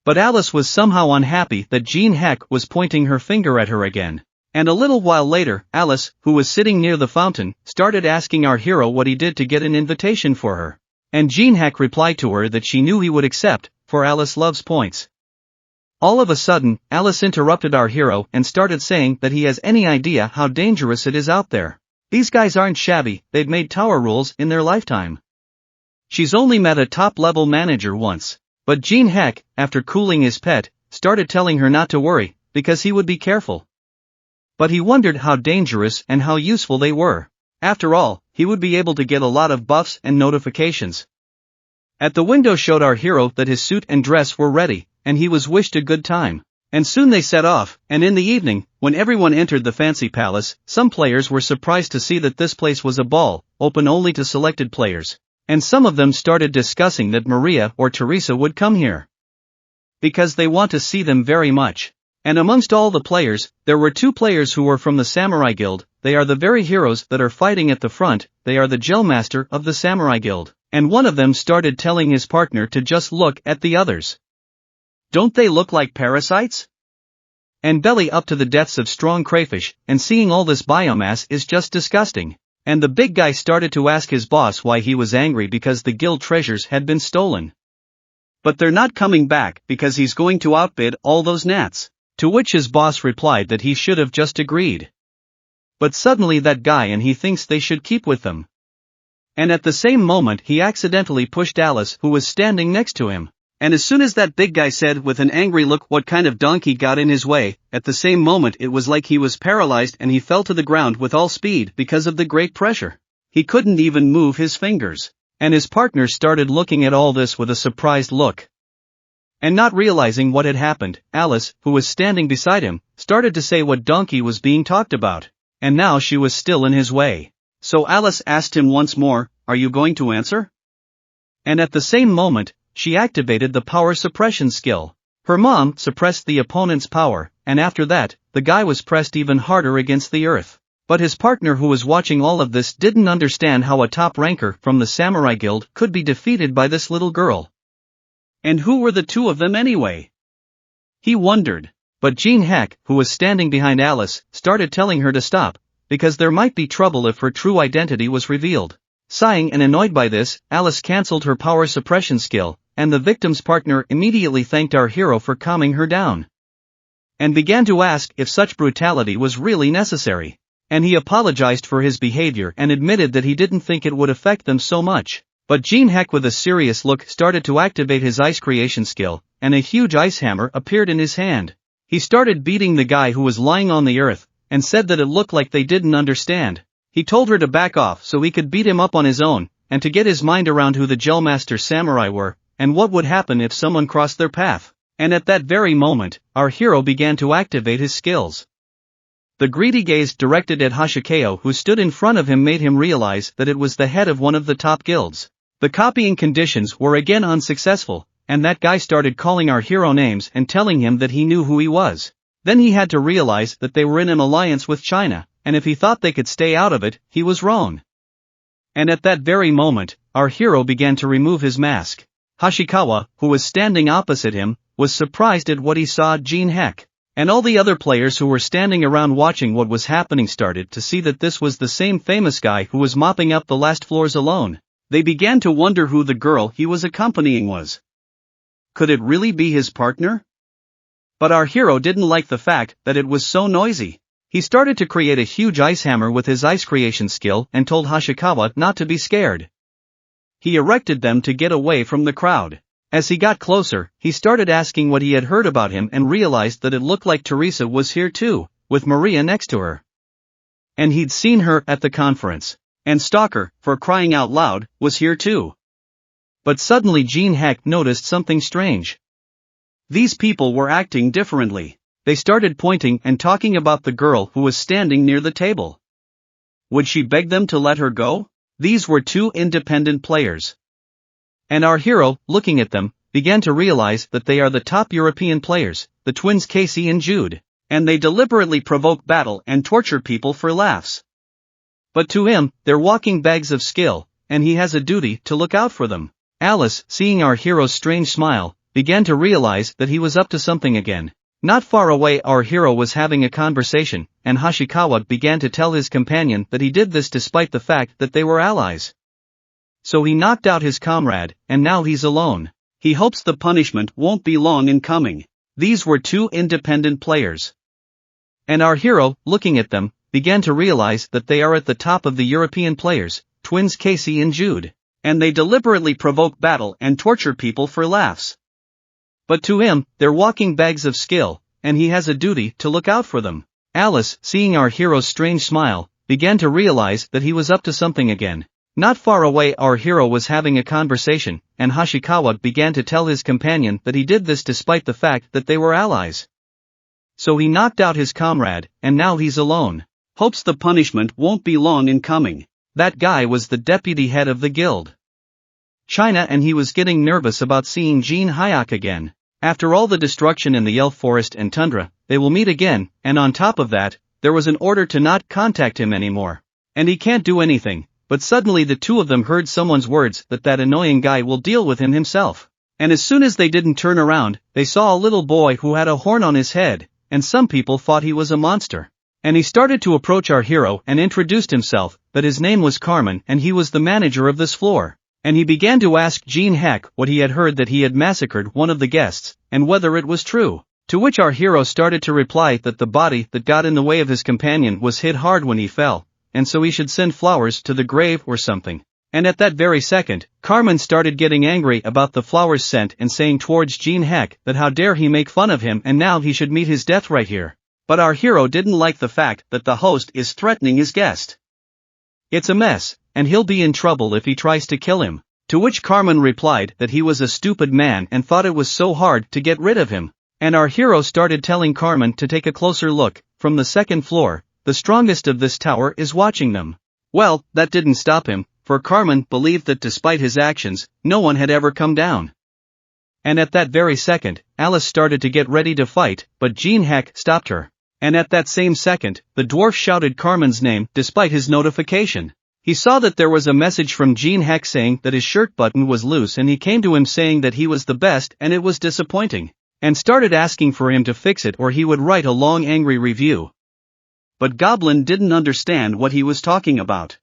But Alice was somehow unhappy that Jin Heck was pointing her finger at her again. And a little while later, Alice, who was sitting near the fountain, started asking our hero what he did to get an invitation for her. And Jin Heck replied to her that she knew he would accept, for Alice loves points. All of a sudden, Alice interrupted our hero and started saying that he has any idea how dangerous it is out there. These guys aren't shabby, they've made tower rules in their lifetime. She's only met a top-level manager once. But Jin Heck, after cooling his pet, started telling her not to worry, because he would be careful. But he wondered how dangerous and how useful they were. After all, he would be able to get a lot of buffs and notifications. At the window showed our hero that his suit and dress were ready, and he was wished a good time. And soon they set off, and in the evening, when everyone entered the fancy palace, some players were surprised to see that this place was a ball, open only to selected players. And some of them started discussing that Maria or Teresa would come here. Because they want to see them very much. And amongst all the players, there were 2 players who were from the Samurai Guild. They are the very heroes that are fighting at the front, they are the Gellmaster of the Samurai Guild. And one of them started telling his partner to just look at the others. Don't they look like parasites? And belly up to the deaths of strong crayfish, and seeing all this biomass is just disgusting. And the big guy started to ask his boss why he was angry because the guild treasures had been stolen. But they're not coming back because he's going to outbid all those gnats. To which his boss replied that he should have just agreed. But suddenly that guy and he thinks they should keep with them. And at the same moment he accidentally pushed Alice who was standing next to him. And as soon as that big guy said with an angry look what kind of donkey got in his way, at the same moment it was like he was paralyzed and he fell to the ground with all speed because of the great pressure. He couldn't even move his fingers. And his partner started looking at all this with a surprised look. And not realizing what had happened, Alice, who was standing beside him, started to say what donkey was being talked about. And now she was still in his way. So Alice asked him once more, "Are you going to answer?" And at the same moment, she activated the power suppression skill. Her mom suppressed the opponent's power, and after that, the guy was pressed even harder against the earth. But his partner who was watching all of this didn't understand how a top ranker from the Samurai Guild could be defeated by this little girl. And who were the 2 of them anyway? He wondered. But Jin Heck, who was standing behind Alice, started telling her to stop, because there might be trouble if her true identity was revealed. Sighing and annoyed by this, Alice cancelled her power suppression skill, and the victim's partner immediately thanked our hero for calming her down. And began to ask if such brutality was really necessary. And he apologized for his behavior and admitted that he didn't think it would affect them so much. But Jin Heck with a serious look started to activate his ice creation skill, and a huge ice hammer appeared in his hand. He started beating the guy who was lying on the earth, and said that it looked like they didn't understand. He told her to back off so he could beat him up on his own, and to get his mind around who the Gellmaster samurai were, and what would happen if someone crossed their path. And at that very moment, our hero began to activate his skills. The greedy gaze directed at Hoshikao who stood in front of him made him realize that it was the head of one of the top guilds. The copying conditions were again unsuccessful, and that guy started calling our hero names and telling him that he knew who he was. Then he had to realize that they were in an alliance with China, and if he thought they could stay out of it, he was wrong. And at that very moment, our hero began to remove his mask. Hashikawa, who was standing opposite him, was surprised at what he saw. Jin Heck and all the other players who were standing around watching what was happening started to see that this was the same famous guy who was mopping up the last floors alone. They began to wonder who the girl he was accompanying was. Could it really be his partner? But our hero didn't like the fact that it was so noisy. He started to create a huge ice hammer with his ice creation skill and told Hashikawa not to be scared. He erected them to get away from the crowd. As he got closer, he started asking what he had heard about him and realized that it looked like Teresa was here too, with Maria next to her. And he'd seen her at the conference. And Stalker, for crying out loud, was here too. But suddenly Jin Heck noticed something strange. These people were acting differently. They started pointing and talking about the girl who was standing near the table. Would she beg them to let her go? These were two independent players. And our hero, looking at them, began to realize that they are the top European players, the twins Casey and Jude, and they deliberately provoke battle and torture people for laughs. But to him, they're walking bags of skill, and he has a duty to look out for them. Alice, seeing our hero's strange smile, began to realize that he was up to something again. Not far away, our hero was having a conversation, and Hashikawa began to tell his companion that he did this despite the fact that they were allies. So he knocked out his comrade, and now he's alone. He hopes the punishment won't be long in coming. These were two independent players. And our hero, looking at them, began to realize that they are at the top of the European players, twins Casey and Jude, and they deliberately provoke battle and torture people for laughs. But to him, they're walking bags of skill, and he has a duty to look out for them. Alice, seeing our hero's strange smile, began to realize that he was up to something again. Not far away, our hero was having a conversation, and Hashikawa began to tell his companion that he did this despite the fact that they were allies. So he knocked out his comrade, and now he's alone. Hopes the punishment won't be long in coming. That guy was the deputy head of the guild. China, and he was getting nervous about seeing Jin Heck again. After all the destruction in the elf forest and tundra, they will meet again, and on top of that, there was an order to not contact him anymore. And he can't do anything, but suddenly the two of them heard someone's words that annoying guy will deal with him himself. And as soon as they didn't turn around, they saw a little boy who had a horn on his head, and some people thought he was a monster. And he started to approach our hero and introduced himself, that his name was Carmen and he was the manager of this floor. And he began to ask Jin Heck what he had heard that he had massacred one of the guests, and whether it was true. To which our hero started to reply that the body that got in the way of his companion was hit hard when he fell, and so he should send flowers to the grave or something. And at that very second, Carmen started getting angry about the flowers sent and saying towards Jin Heck that how dare he make fun of him and now he should meet his death right here. But our hero didn't like the fact that the host is threatening his guest. It's a mess, and he'll be in trouble if he tries to kill him. To which Carmen replied that he was a stupid man and thought it was so hard to get rid of him. And our hero started telling Carmen to take a closer look. From the second floor, the strongest of this tower is watching them. Well, that didn't stop him, for Carmen believed that despite his actions, no one had ever come down. And at that very second, Alice started to get ready to fight, but Jin Heck stopped her. And at that same second, the dwarf shouted Carmen's name despite his notification. He saw that there was a message from Jin Heck saying that his shirt button was loose and he came to him saying that he was the best and it was disappointing. And started asking for him to fix it or he would write a long angry review. But Goblin didn't understand what he was talking about.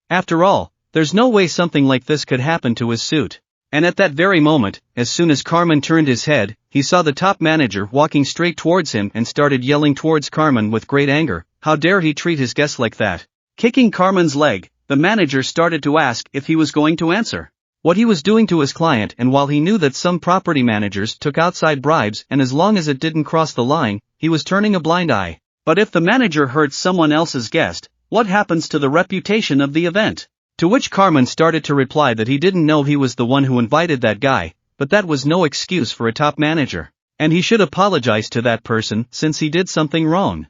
After all, there's no way something like this could happen to his suit. And at that very moment, as soon as Carmen turned his head, he saw the top manager walking straight towards him and started yelling towards Carmen with great anger, how dare he treat his guest like that. Kicking Carmen's leg, the manager started to ask if he was going to answer what he was doing to his client, and while he knew that some property managers took outside bribes and as long as it didn't cross the line, he was turning a blind eye. But if the manager hurts someone else's guest, what happens to the reputation of the event? To which Carmen started to reply that he didn't know he was the one who invited that guy, but that was no excuse for a top manager, and he should apologize to that person since he did something wrong.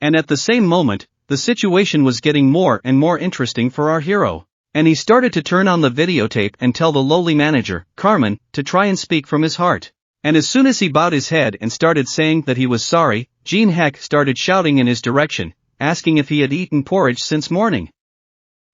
And at the same moment, the situation was getting more and more interesting for our hero. And he started to turn on the videotape and tell the lowly manager, Carmen, to try and speak from his heart. And as soon as he bowed his head and started saying that he was sorry, Jin Heck started shouting in his direction, asking if he had eaten porridge since morning.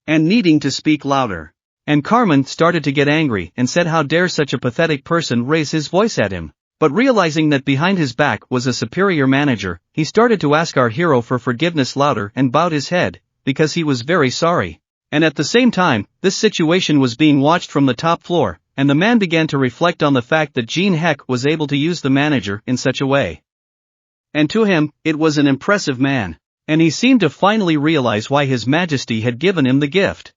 And needing to speak louder. And Carmen started to get angry and said how dare such a pathetic person raise his voice at him. But realizing that behind his back was a superior manager, he started to ask our hero for forgiveness louder and bowed his head, because he was very sorry. And at the same time, this situation was being watched from the top floor, and the man began to reflect on the fact that Jin Heck was able to use the manager in such a way. And to him, it was an impressive man. And he seemed to finally realize why His Majesty had given him the gift.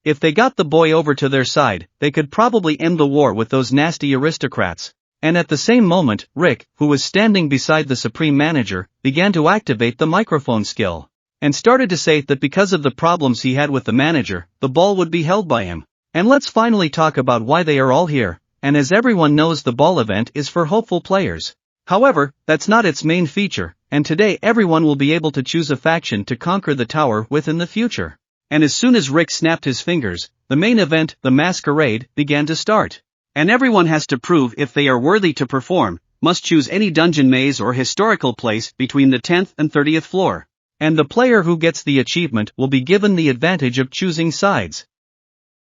If they got the boy over to their side, they could probably end the war with those nasty aristocrats. And at the same moment, Rick, who was standing beside the Supreme Manager, began to activate the microphone skill. And started to say that because of the problems he had with the manager, the ball would be held by him. And let's finally talk about why they are all here, and as everyone knows the ball event is for hopeful players. However, that's not its main feature, and today everyone will be able to choose a faction to conquer the tower with in the future. And as soon as Rick snapped his fingers, the main event, the masquerade, began to start. And everyone has to prove if they are worthy to perform, must choose any dungeon maze or historical place between the 10th and 30th floor. And the player who gets the achievement will be given the advantage of choosing sides.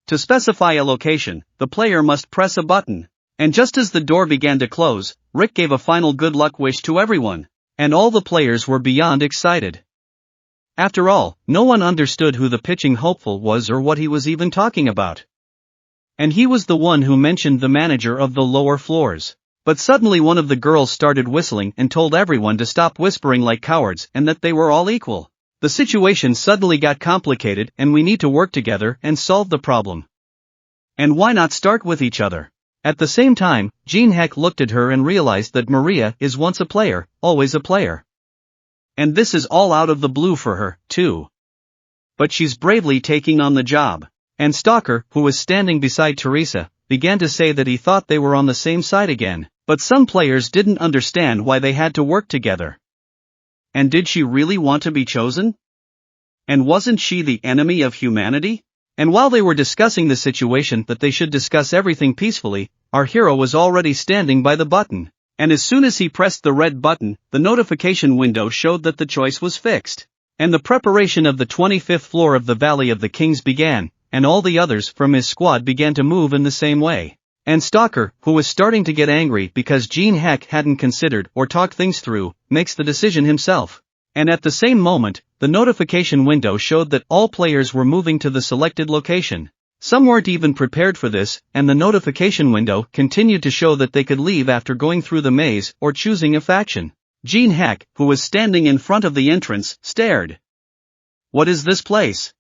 To specify a location, the player must press a button. And just as the door began to close, Rick gave a final good luck wish to everyone. And all the players were beyond excited. After all, no one understood who the pitching hopeful was or what he was even talking about. And he was the one who mentioned the manager of the lower floors. But suddenly one of the girls started whistling and told everyone to stop whispering like cowards and that they were all equal. The situation suddenly got complicated and we need to work together and solve the problem. And why not start with each other? At the same time, Jin Heck looked at her and realized that Maria is once a player, always a player. And this is all out of the blue for her, too. But she's bravely taking on the job. And Stalker, who was standing beside Teresa, began to say that he thought they were on the same side again, but some players didn't understand why they had to work together. And did she really want to be chosen? And wasn't she the enemy of humanity? And while they were discussing the situation that they should discuss everything peacefully, our hero was already standing by the button. And as soon as he pressed the red button, the notification window showed that the choice was fixed. And the preparation of the 25th floor of the Valley of the Kings began, and all the others from his squad began to move in the same way. And Stalker, who was starting to get angry because Jin Heck hadn't considered or talked things through, makes the decision himself. And at the same moment, the notification window showed that all players were moving to the selected location. Some weren't even prepared for this, and the notification window continued to show that they could leave after going through the maze or choosing a faction. Jin Heck, who was standing in front of the entrance, stared. What is this place?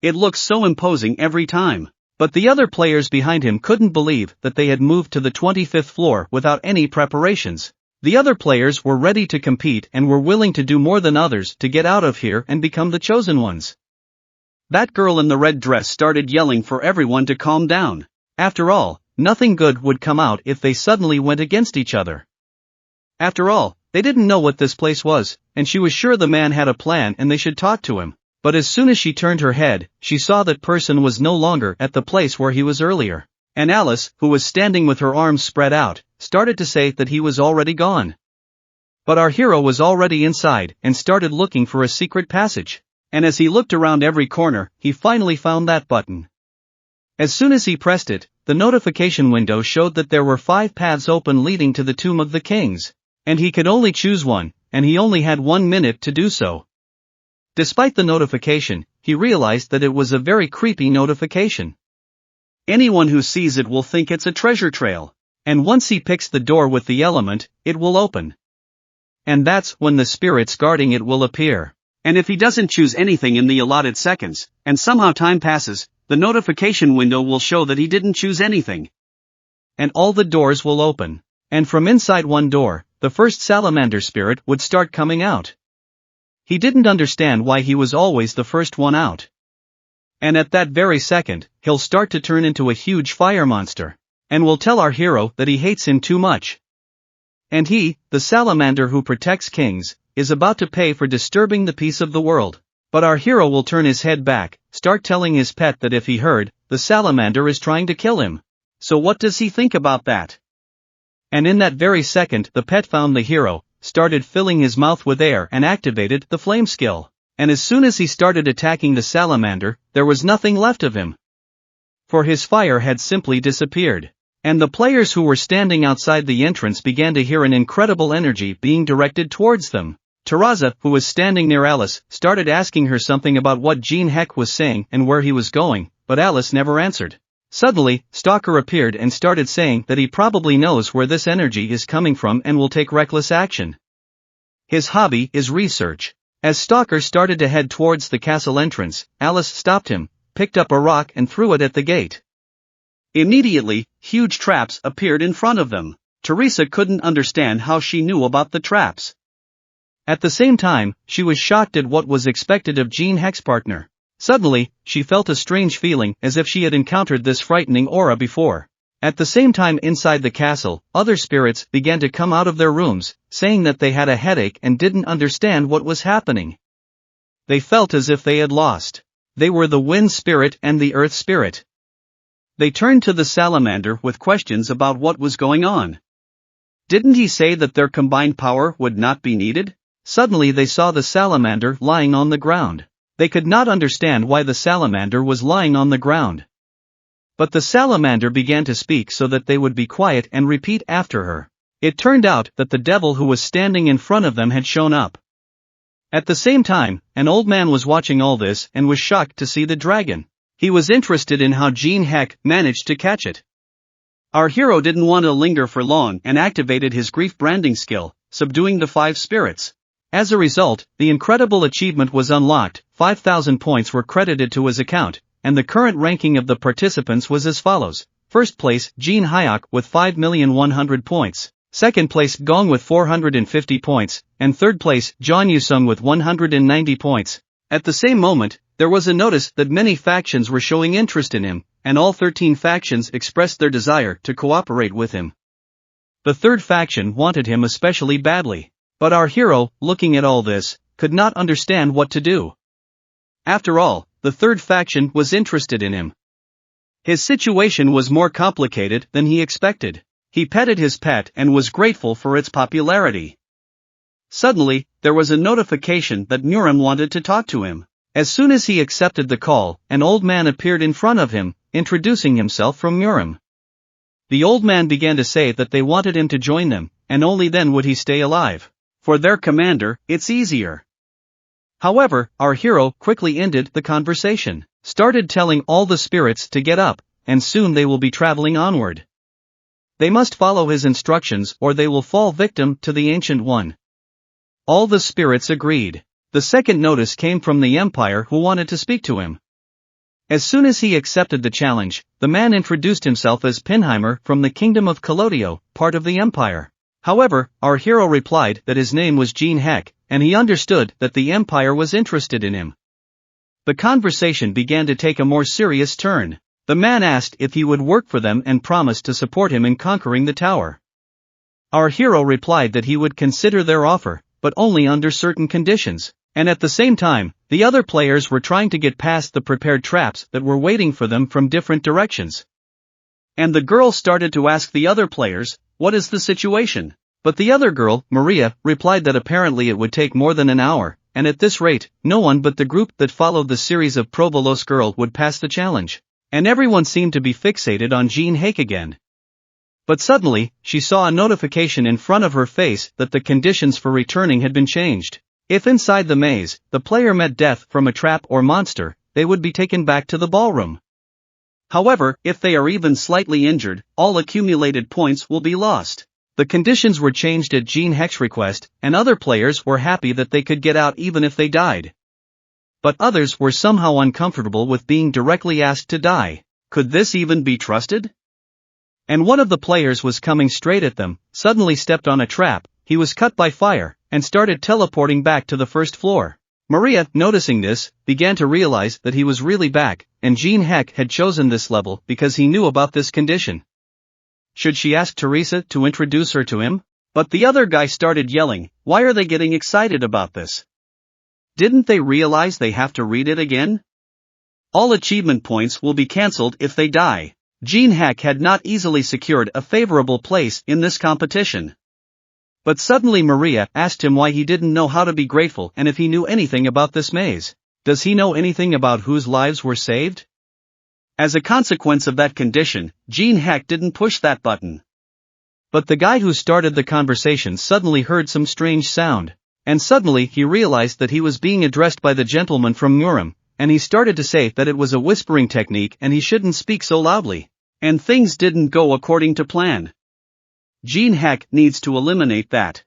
It looks so imposing every time. But the other players behind him couldn't believe that they had moved to the 25th floor without any preparations. The other players were ready to compete and were willing to do more than others to get out of here and become the chosen ones. That girl in the red dress started yelling for everyone to calm down. After all, nothing good would come out if they suddenly went against each other. After all, they didn't know what this place was, and she was sure the man had a plan and they should talk to him. But as soon as she turned her head, she saw that person was no longer at the place where he was earlier. And Alice, who was standing with her arms spread out, started to say that he was already gone. But our hero was already inside and started looking for a secret passage. And as he looked around every corner, he finally found that button. As soon as he pressed it, the notification window showed that there were 5 paths open leading to the Tomb of the Kings. And he could only choose one, and he only had 1 minute to do so. Despite the notification, he realized that it was a very creepy notification. Anyone who sees it will think it's a treasure trail. And once he picks the door with the element, it will open. And that's when the spirits guarding it will appear. And if he doesn't choose anything in the allotted seconds, and somehow time passes, the notification window will show that he didn't choose anything. And all the doors will open. And from inside one door, the first salamander spirit would start coming out. He didn't understand why he was always the first one out. And at that very second, he'll start to turn into a huge fire monster. And will tell our hero that he hates him too much. And he, the salamander who protects kings, is about to pay for disturbing the peace of the world. But our hero will turn his head back, start telling his pet that if he heard, the salamander is trying to kill him. So what does he think about that? And in that very second the pet found the hero, started filling his mouth with air and activated the flame skill. And as soon as he started attacking the salamander, there was nothing left of him. For his fire had simply disappeared. And the players who were standing outside the entrance began to hear an incredible energy being directed towards them. Teresa, who was standing near Alice, started asking her something about what Jin Heck was saying and where he was going, but Alice never answered. Suddenly, Stalker appeared and started saying that he probably knows where this energy is coming from and will take reckless action. His hobby is research. As Stalker started to head towards the castle entrance, Alice stopped him, picked up a rock and threw it at the gate. Immediately, huge traps appeared in front of them. Teresa couldn't understand how she knew about the traps. At the same time, she was shocked at what was expected of Jin Heck's partner. Suddenly, she felt a strange feeling as if she had encountered this frightening aura before. At the same time inside the castle, other spirits began to come out of their rooms, saying that they had a headache and didn't understand what was happening. They felt as if they had lost. They were the wind spirit and the earth spirit. They turned to the salamander with questions about what was going on. Didn't he say that their combined power would not be needed? Suddenly they saw the salamander lying on the ground. They could not understand why the salamander was lying on the ground. But the salamander began to speak so that they would be quiet and repeat after her. It turned out that the devil who was standing in front of them had shown up. At the same time, an old man was watching all this and was shocked to see the dragon. He was interested in how Jin Heck managed to catch it. Our hero didn't want to linger for long and activated his grief branding skill, subduing the 5 spirits. As a result, the incredible achievement was unlocked, 5,000 points were credited to his account, and the current ranking of the participants was as follows. First place, Jin Heck with 5,100,000 points. Second place, Gong with 450 points, and third place, John Yusung with 190 points. At the same moment, there was a notice that many factions were showing interest in him, and all 13 factions expressed their desire to cooperate with him. The third faction wanted him especially badly. But our hero, looking at all this, could not understand what to do. After all, the third faction was interested in him. His situation was more complicated than he expected. He petted his pet and was grateful for its popularity. Suddenly, there was a notification that Muram wanted to talk to him. As soon as he accepted the call, an old man appeared in front of him, introducing himself from Muram. The old man began to say that they wanted him to join them, and only then would he stay alive. For their commander, it's easier. However, our hero quickly ended the conversation, started telling all the spirits to get up, and soon they will be traveling onward. They must follow his instructions or they will fall victim to the Ancient One. All the spirits agreed. The second notice came from the Empire who wanted to speak to him. As soon as he accepted the challenge, the man introduced himself as Pinheimer from the Kingdom of Colodio, part of the Empire. However, our hero replied that his name was Jin Heck, and he understood that the Empire was interested in him. The conversation began to take a more serious turn. The man asked if he would work for them and promised to support him in conquering the tower. Our hero replied that he would consider their offer, but only under certain conditions, and at the same time, the other players were trying to get past the prepared traps that were waiting for them from different directions. And the girl started to ask the other players, "What is the situation?" But the other girl, Maria, replied that apparently it would take more than an hour, and at this rate, no one but the group that followed the series of Provolos girl would pass the challenge. And everyone seemed to be fixated on Jin Heck again. But suddenly, she saw a notification in front of her face that the conditions for returning had been changed. If inside the maze, the player met death from a trap or monster, they would be taken back to the ballroom. However, if they are even slightly injured, all accumulated points will be lost. The conditions were changed at Jin Heck's request, and other players were happy that they could get out even if they died. But others were somehow uncomfortable with being directly asked to die. Could this even be trusted? And one of the players was coming straight at them, suddenly stepped on a trap, he was cut by fire, and started teleporting back to the first floor. Maria, noticing this, began to realize that he was really back, and Jin Heck had chosen this level because he knew about this condition. Should she ask Teresa to introduce her to him? But the other guy started yelling, "Why are they getting excited about this? Didn't they realize they have to read it again? All achievement points will be cancelled if they die. Jin Heck had not easily secured a favorable place in this competition. But suddenly Maria asked him why he didn't know how to be grateful and if he knew anything about this maze. Does he know anything about whose lives were saved? As a consequence of that condition, Jin Heck didn't push that button. But the guy who started the conversation suddenly heard some strange sound. And suddenly he realized that he was being addressed by the gentleman from Murim, and he started to say that it was a whispering technique and he shouldn't speak so loudly. And things didn't go according to plan. Jin Heck needs to eliminate that.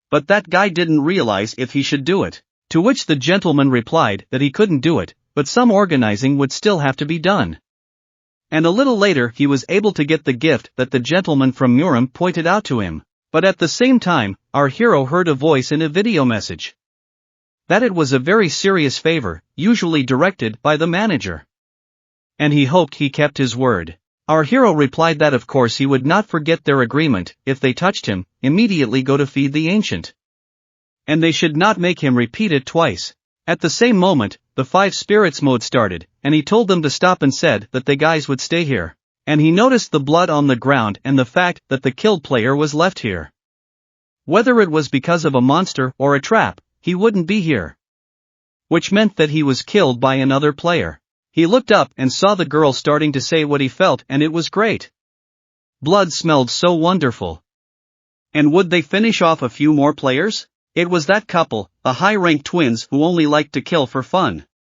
But that guy didn't realize if he should do it. To which the gentleman replied that he couldn't do it, but some organizing would still have to be done. And a little later he was able to get the gift that the gentleman from Murim pointed out to him. But at the same time, our hero heard a voice in a video message. That it was a very serious favor, usually directed by the manager. And he hoped he kept his word. Our hero replied that of course he would not forget their agreement, if they touched him, immediately go to feed the ancient. And they should not make him repeat it twice. At the same moment, the 5 spirits mode started, and he told them to stop and said that the guys would stay here. And he noticed the blood on the ground and the fact that the killed player was left here. Whether it was because of a monster or a trap, he wouldn't be here. Which meant that he was killed by another player. He looked up and saw the girl starting to say what he felt and it was great. Blood smelled so wonderful. And would they finish off a few more players? It was that couple, the high-ranked twins who only liked to kill for fun.